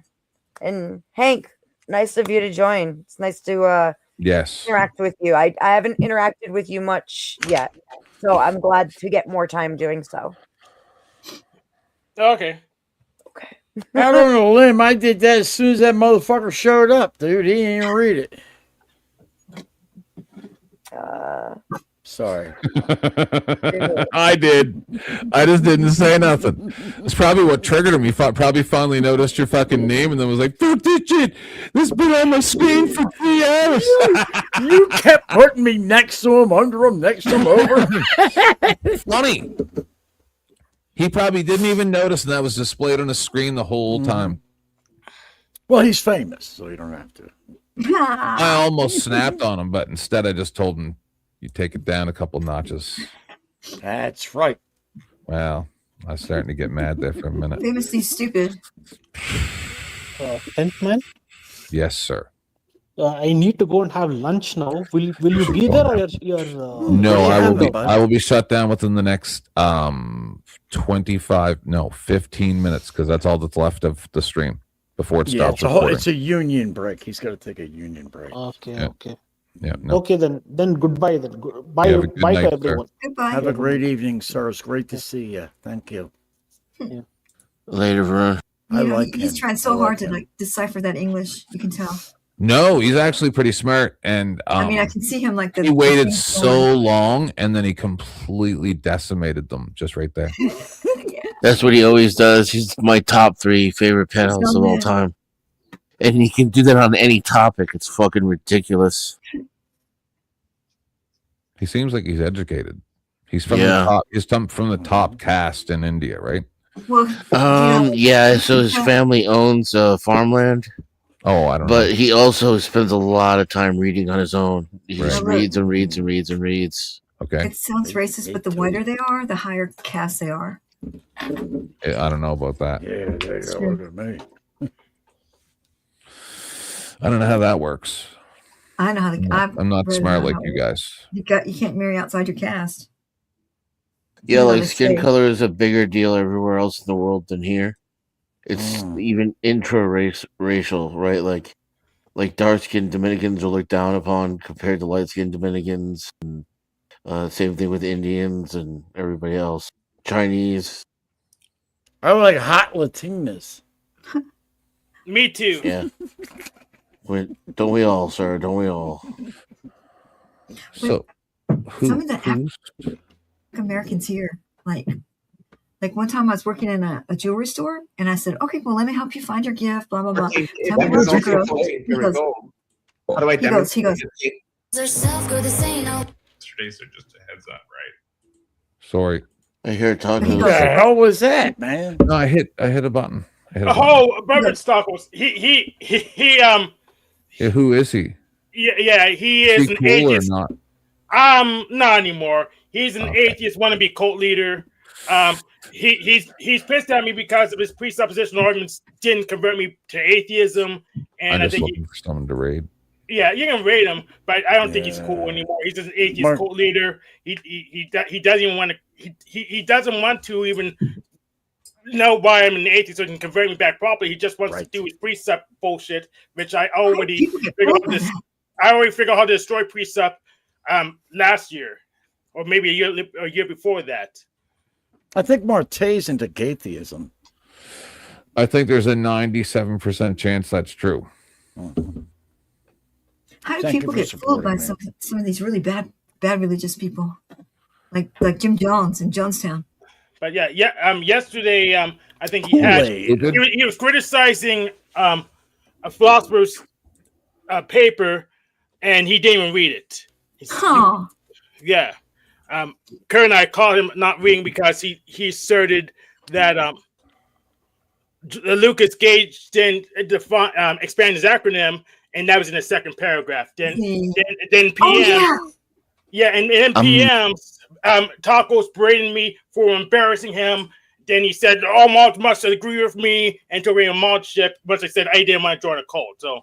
[SPEAKER 1] And Hank, nice of you to join. It's nice to
[SPEAKER 20] yes
[SPEAKER 1] interact with you. I haven't interacted with you much yet, so I'm glad to get more time doing so.
[SPEAKER 4] Okay.
[SPEAKER 6] Out on a limb, I did that as soon as that motherfucker showed up, dude. He didn't even read it. Sorry.
[SPEAKER 20] I did. I just didn't say nothing. It's probably what triggered him. He probably finally noticed your fucking name and then was like, fuck this shit. This has been on my screen for 3 hours.
[SPEAKER 6] You kept putting me next to him, under him, next to him, over.
[SPEAKER 20] Funny. He probably didn't even notice, and that was displayed on the screen the whole time.
[SPEAKER 6] Well, he's famous, so you don't have to.
[SPEAKER 17] I almost snapped on him, but instead I just told him, "You take it down a couple notches."
[SPEAKER 6] That's right.
[SPEAKER 17] Well, I was starting to get mad there for a minute.
[SPEAKER 13] Famously stupid.
[SPEAKER 14] 10th man.
[SPEAKER 17] Yes, sir.
[SPEAKER 14] I need to go and have lunch now. Will you be there, or you're
[SPEAKER 17] No, I will be shut down within the next 15 minutes, because that's all that's left of the stream before it stops recording.
[SPEAKER 6] It's a union break. He's got to take a union break.
[SPEAKER 14] Okay.
[SPEAKER 17] Yeah. No.
[SPEAKER 14] Okay, then goodbye. Then bye.
[SPEAKER 17] Yeah, have a good
[SPEAKER 14] Bye
[SPEAKER 17] night,
[SPEAKER 14] to
[SPEAKER 17] sir.
[SPEAKER 14] everyone.
[SPEAKER 13] Goodbye.
[SPEAKER 6] Have a great evening, sir. It's great to see you. Thank you.
[SPEAKER 5] Later, Varun.
[SPEAKER 6] I
[SPEAKER 13] You know,
[SPEAKER 6] like
[SPEAKER 13] he's
[SPEAKER 6] him.
[SPEAKER 13] trying so hard to like decipher that English. You can tell.
[SPEAKER 17] No, he's actually pretty smart, and
[SPEAKER 13] I mean, I can see him like the.
[SPEAKER 17] he waited
[SPEAKER 13] the
[SPEAKER 17] so long, and then he completely decimated them just right there.
[SPEAKER 5] That's what he always does. He's my top 3 favorite panels
[SPEAKER 13] So
[SPEAKER 5] of all
[SPEAKER 13] good.
[SPEAKER 5] time. And he can do that on any topic. It's fucking ridiculous.
[SPEAKER 17] He seems like he's educated. He's from
[SPEAKER 5] Yeah.
[SPEAKER 17] the top. He's from the top caste in India, right?
[SPEAKER 13] Well,
[SPEAKER 5] Yeah, so his family owns farmland.
[SPEAKER 17] Oh, I don't know.
[SPEAKER 5] But he also spends a lot of time reading on his own. He just
[SPEAKER 13] Right.
[SPEAKER 5] reads and reads and reads and reads.
[SPEAKER 17] Okay.
[SPEAKER 13] It sounds racist, but the whiter they are, the higher caste they are.
[SPEAKER 17] I don't know about that.
[SPEAKER 6] Yeah, there you go. Look at me.
[SPEAKER 17] I don't know how that works.
[SPEAKER 13] I know how to.
[SPEAKER 17] I'm not
[SPEAKER 13] read
[SPEAKER 17] smart
[SPEAKER 13] about
[SPEAKER 17] like
[SPEAKER 13] how
[SPEAKER 17] you
[SPEAKER 13] it
[SPEAKER 17] guys.
[SPEAKER 13] You can't marry outside your caste.
[SPEAKER 5] Yeah,
[SPEAKER 13] You know,
[SPEAKER 5] like
[SPEAKER 13] they
[SPEAKER 5] skin
[SPEAKER 13] say-
[SPEAKER 5] color is a bigger deal everywhere else in the world than here. It's even intra-racial, right? Like dark-skinned Dominicans are looked down upon compared to light-skinned Dominicans. And, same thing with Indians and everybody else. Chinese.
[SPEAKER 6] I like hot Latinas.
[SPEAKER 4] Me too.
[SPEAKER 5] Yeah. Don't we all, sir? Don't we all?
[SPEAKER 17] So,
[SPEAKER 13] Some of the African Americans here, like one time I was working in a jewelry store, and I said, "Okay, well, let me help you find your gift." Blah blah blah. Tell me what you go. He goes.
[SPEAKER 16] How do I
[SPEAKER 13] He goes.
[SPEAKER 16] Yesterday's are just a heads up, right?
[SPEAKER 17] Sorry.
[SPEAKER 5] I hear talking.
[SPEAKER 6] What the hell was that, man?
[SPEAKER 17] No, I hit a button.
[SPEAKER 4] Oh, Bourbon Stockholm. He
[SPEAKER 17] Yeah, who is he?
[SPEAKER 4] yeah, he
[SPEAKER 17] Is
[SPEAKER 4] is
[SPEAKER 17] he
[SPEAKER 4] an
[SPEAKER 17] cool or
[SPEAKER 4] atheist.
[SPEAKER 17] not?
[SPEAKER 4] Not anymore. He's an atheist wannabe cult leader. He's pissed at me because of his presuppositional arguments didn't convert me to atheism, and
[SPEAKER 17] I'm
[SPEAKER 4] I
[SPEAKER 17] just
[SPEAKER 4] think
[SPEAKER 17] looking for someone to raid.
[SPEAKER 4] yeah, you can rate him, but I don't think he's cool anymore. He's just an atheist
[SPEAKER 17] Mark-
[SPEAKER 4] cult leader. He doesn't even want to. He doesn't want to even know why I'm an atheist so he can convert me back properly. He just wants to do his precept bullshit, which I already figured out this. I already figured out how to destroy precept last year, or maybe a year before that.
[SPEAKER 6] I think Marte's into gaytheism.
[SPEAKER 17] I think there's a 97% chance that's true.
[SPEAKER 13] How do
[SPEAKER 6] Thank you
[SPEAKER 13] people
[SPEAKER 6] for
[SPEAKER 13] get fooled
[SPEAKER 6] supporting
[SPEAKER 13] by
[SPEAKER 6] me.
[SPEAKER 13] some of these really bad religious people, like Jim Jones in Jonestown?
[SPEAKER 4] But yeah. Yesterday, I think he had
[SPEAKER 6] Kool-Aid.
[SPEAKER 4] he was criticizing a philosopher's paper, and he didn't even read it.
[SPEAKER 13] Huh.
[SPEAKER 4] Yeah. Kurt and I called him not reading because he asserted that Lucas Gage didn't expand his acronym, and that was in the second paragraph. Then PM.
[SPEAKER 13] Oh,
[SPEAKER 4] Yeah, and then PM's Taco's berating me for embarrassing him. Then he said, "All mods must agree with me," and to bring a mod ship. Once I said I didn't want to join a cult, so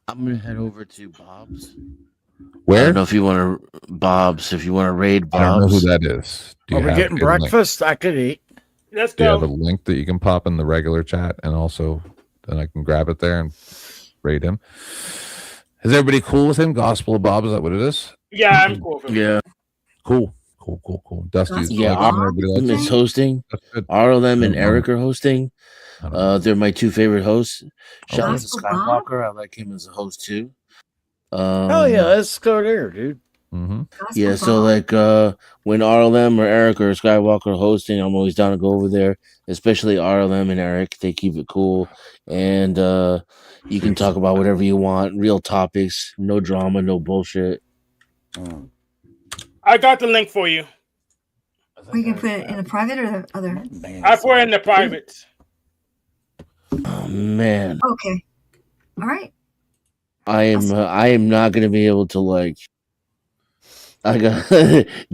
[SPEAKER 5] I'm gonna head over to Bob's.
[SPEAKER 17] Where?
[SPEAKER 5] I don't know if you want to Bob's. If you want to raid Bob's.
[SPEAKER 17] I don't know who that is. Do
[SPEAKER 6] Are
[SPEAKER 17] you
[SPEAKER 6] we
[SPEAKER 17] have
[SPEAKER 6] getting
[SPEAKER 17] a link?
[SPEAKER 6] breakfast? I could eat.
[SPEAKER 4] let's
[SPEAKER 17] Do you have
[SPEAKER 4] go.
[SPEAKER 17] a link that you can pop in the regular chat, and also then I can grab it there and raid him? Is everybody cool with him? Gospel of Bob, is that what it is?
[SPEAKER 4] Yeah, I'm cool with him.
[SPEAKER 5] Yeah.
[SPEAKER 17] Cool. Dusty,
[SPEAKER 5] Yeah,
[SPEAKER 17] everybody likes
[SPEAKER 5] RLM
[SPEAKER 17] him?
[SPEAKER 5] is hosting.
[SPEAKER 17] That's good.
[SPEAKER 5] RLM and
[SPEAKER 17] Mhm.
[SPEAKER 5] Eric are hosting. They're my two favorite hosts. Shout out to
[SPEAKER 13] Gospel Bob?
[SPEAKER 5] Skywalker. I like him as a host too.
[SPEAKER 6] Hell yeah, let's go there, dude.
[SPEAKER 17] Mm-hmm.
[SPEAKER 5] Yeah, so like when RLM or Eric or Skywalker are hosting, I'm always down to go over there, especially RLM and Eric. They keep it cool, and you can talk about whatever you want, real topics, no drama, no bullshit.
[SPEAKER 4] I got the link for you.
[SPEAKER 13] Or you can put it in a private or the other.
[SPEAKER 4] I put it in the private.
[SPEAKER 5] Oh man,
[SPEAKER 13] Okay. All right.
[SPEAKER 5] I am not gonna be able to like. I got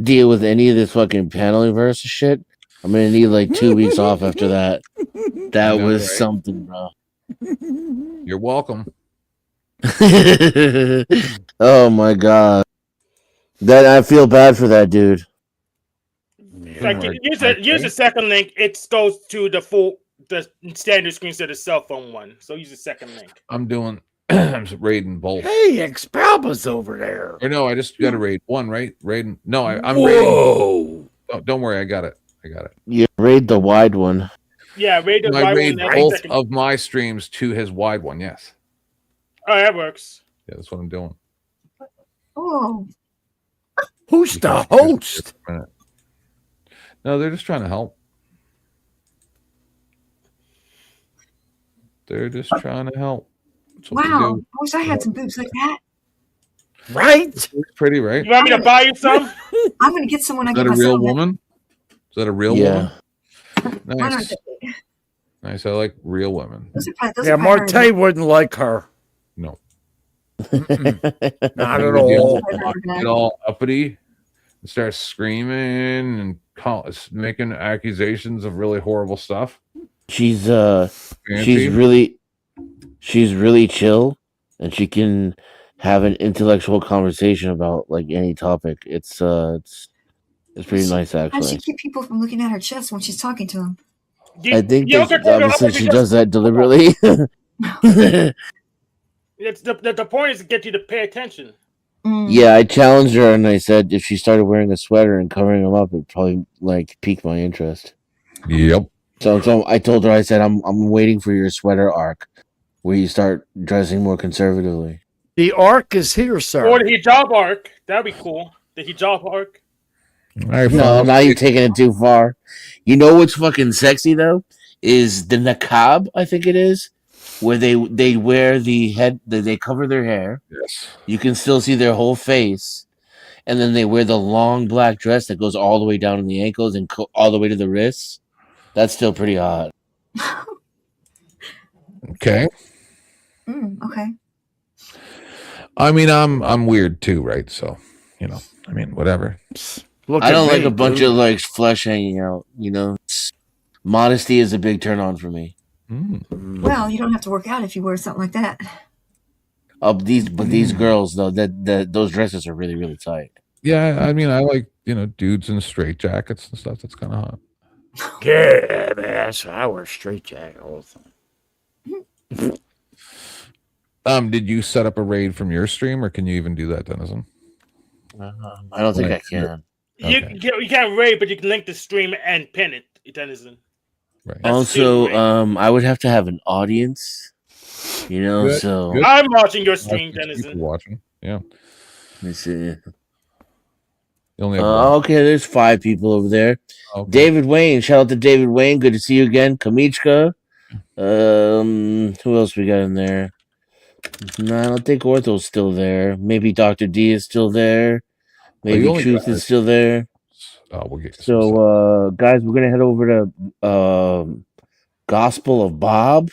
[SPEAKER 5] deal with any of this fucking paneling versus shit. I'm gonna need like 2 weeks off after that. That
[SPEAKER 20] I know,
[SPEAKER 5] was
[SPEAKER 20] right?
[SPEAKER 5] something, bro.
[SPEAKER 20] You're welcome.
[SPEAKER 5] Oh my god, that I feel bad for that dude.
[SPEAKER 4] Like, use the second link. It goes to the standard screen instead of the cell phone one. So use the second link.
[SPEAKER 20] I'm doing. I'm raiding both.
[SPEAKER 6] Hey, Expalba's over there.
[SPEAKER 20] Or no, I just got to raid one, right? Raiding. No, I'm
[SPEAKER 6] Whoa.
[SPEAKER 20] raiding. Oh, don't worry, I got it.
[SPEAKER 5] You raid the wide one.
[SPEAKER 4] Yeah, raid the
[SPEAKER 20] I
[SPEAKER 4] wide
[SPEAKER 20] raid
[SPEAKER 4] one.
[SPEAKER 20] both of my streams to his wide one. Yes.
[SPEAKER 4] Oh, that works.
[SPEAKER 20] Yeah, that's what I'm doing.
[SPEAKER 13] Oh.
[SPEAKER 6] Who's the host?
[SPEAKER 20] No, they're just trying to help. They're just trying to help. That's what they
[SPEAKER 13] Wow.
[SPEAKER 20] do.
[SPEAKER 13] I wish I had some boobs like that.
[SPEAKER 6] Right?
[SPEAKER 20] It's pretty, right?
[SPEAKER 4] You want me to buy you some?
[SPEAKER 13] I'm going to get some when I
[SPEAKER 20] Is
[SPEAKER 13] get
[SPEAKER 20] that a
[SPEAKER 13] my
[SPEAKER 20] real
[SPEAKER 13] settlement.
[SPEAKER 20] woman? Is that a real
[SPEAKER 5] Yeah.
[SPEAKER 20] woman?
[SPEAKER 13] Why not?
[SPEAKER 20] Nice. Nice. I like real women.
[SPEAKER 13] Those are probably,
[SPEAKER 6] Yeah, Marte wouldn't like her.
[SPEAKER 20] No.
[SPEAKER 6] Not at
[SPEAKER 20] Get all uppity and start screaming and making accusations of really horrible stuff.
[SPEAKER 5] She's
[SPEAKER 20] Fancy.
[SPEAKER 5] she's really chill, and she can have an intellectual conversation about like any topic. It's pretty nice
[SPEAKER 13] How does she
[SPEAKER 5] actually.
[SPEAKER 13] keep people from looking at her chest when she's talking to them?
[SPEAKER 5] I think obviously she does that deliberately.
[SPEAKER 4] It's the point is to get you to pay attention.
[SPEAKER 5] Yeah, I challenged her and I said if she started wearing a sweater and covering them up, it'd probably like pique my interest.
[SPEAKER 20] Yep.
[SPEAKER 5] So I told her, I said I'm waiting for your sweater arc where you start dressing more conservatively.
[SPEAKER 6] The arc is here, sir.
[SPEAKER 4] Or the hijab arc. That'd be cool. The hijab arc.
[SPEAKER 5] No, now you're taking it too far. You know what's fucking sexy though? Is the niqab, I think it is, where they wear the head, they cover their hair.
[SPEAKER 20] Yes.
[SPEAKER 5] You can still see their whole face, and then they wear the long black dress that goes all the way down to the ankles and all the way to the wrists. That's still pretty hot.
[SPEAKER 20] Okay.
[SPEAKER 13] Okay.
[SPEAKER 20] I mean, I'm weird too, right? So, I mean, whatever.
[SPEAKER 5] I don't like a bunch of like flesh hanging out. Modesty is a big turn on for me.
[SPEAKER 13] Well, you don't have to work out if you wear something like that.
[SPEAKER 5] These girls though, those dresses are really really tight.
[SPEAKER 20] Yeah, I mean, I like dudes in straight jackets and stuff. That's kind of hot.
[SPEAKER 6] Yeah, man, I wear straight jacket all the time.
[SPEAKER 20] Did you set up a raid from your stream, or can you even do that, Denizen?
[SPEAKER 5] I don't think I can.
[SPEAKER 20] Okay.
[SPEAKER 4] You can't raid, but you can link the stream and pin it, Denizen.
[SPEAKER 20] Right.
[SPEAKER 5] Also, I would have to have an audience.
[SPEAKER 20] Good,
[SPEAKER 5] So
[SPEAKER 20] good.
[SPEAKER 4] I'm watching your stream,
[SPEAKER 20] People
[SPEAKER 4] Denizen.
[SPEAKER 20] watching. Yeah.
[SPEAKER 5] let me see.
[SPEAKER 20] You only have one.
[SPEAKER 5] Okay, there's 5 people over there.
[SPEAKER 20] Okay.
[SPEAKER 5] David Wayne, shout out to David Wayne. Good to see you again. Kamichka. Who else we got in there? No, I don't think Ortho's still there. Maybe Dr. D is still there. Maybe
[SPEAKER 20] you only
[SPEAKER 5] Truth
[SPEAKER 20] got-
[SPEAKER 5] is still there.
[SPEAKER 20] We'll get
[SPEAKER 5] So, guys, we're gonna head over to Gospel of Bob.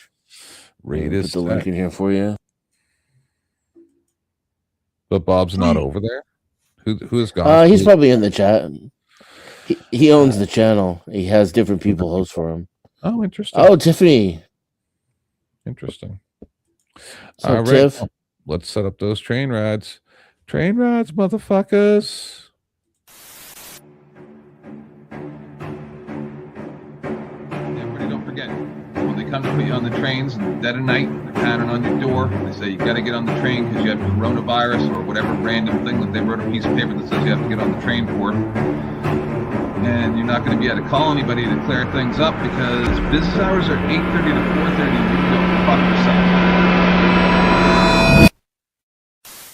[SPEAKER 20] Raid
[SPEAKER 5] Put
[SPEAKER 20] is
[SPEAKER 5] the link
[SPEAKER 20] set.
[SPEAKER 5] in here for you.
[SPEAKER 20] But Bob's not over there. Who is gone?
[SPEAKER 5] He's probably in the chat. He owns the channel. He has different people host for him.
[SPEAKER 20] Oh, interesting.
[SPEAKER 5] Oh, Tiffany.
[SPEAKER 20] Interesting.
[SPEAKER 5] So,
[SPEAKER 20] All right,
[SPEAKER 5] Tiff.
[SPEAKER 20] well, let's set up those train rides. Train rides, motherfuckers. Everybody, don't forget, when they come to put you on the trains dead of night, they're pounding on your door. They say you got to get on the train because you have coronavirus or whatever random thing that they wrote a piece of paper that says you have to get on the train for. And you're not going to be able to call anybody to clear things up because business hours are 8:30 to 4:30. You can go fuck yourself.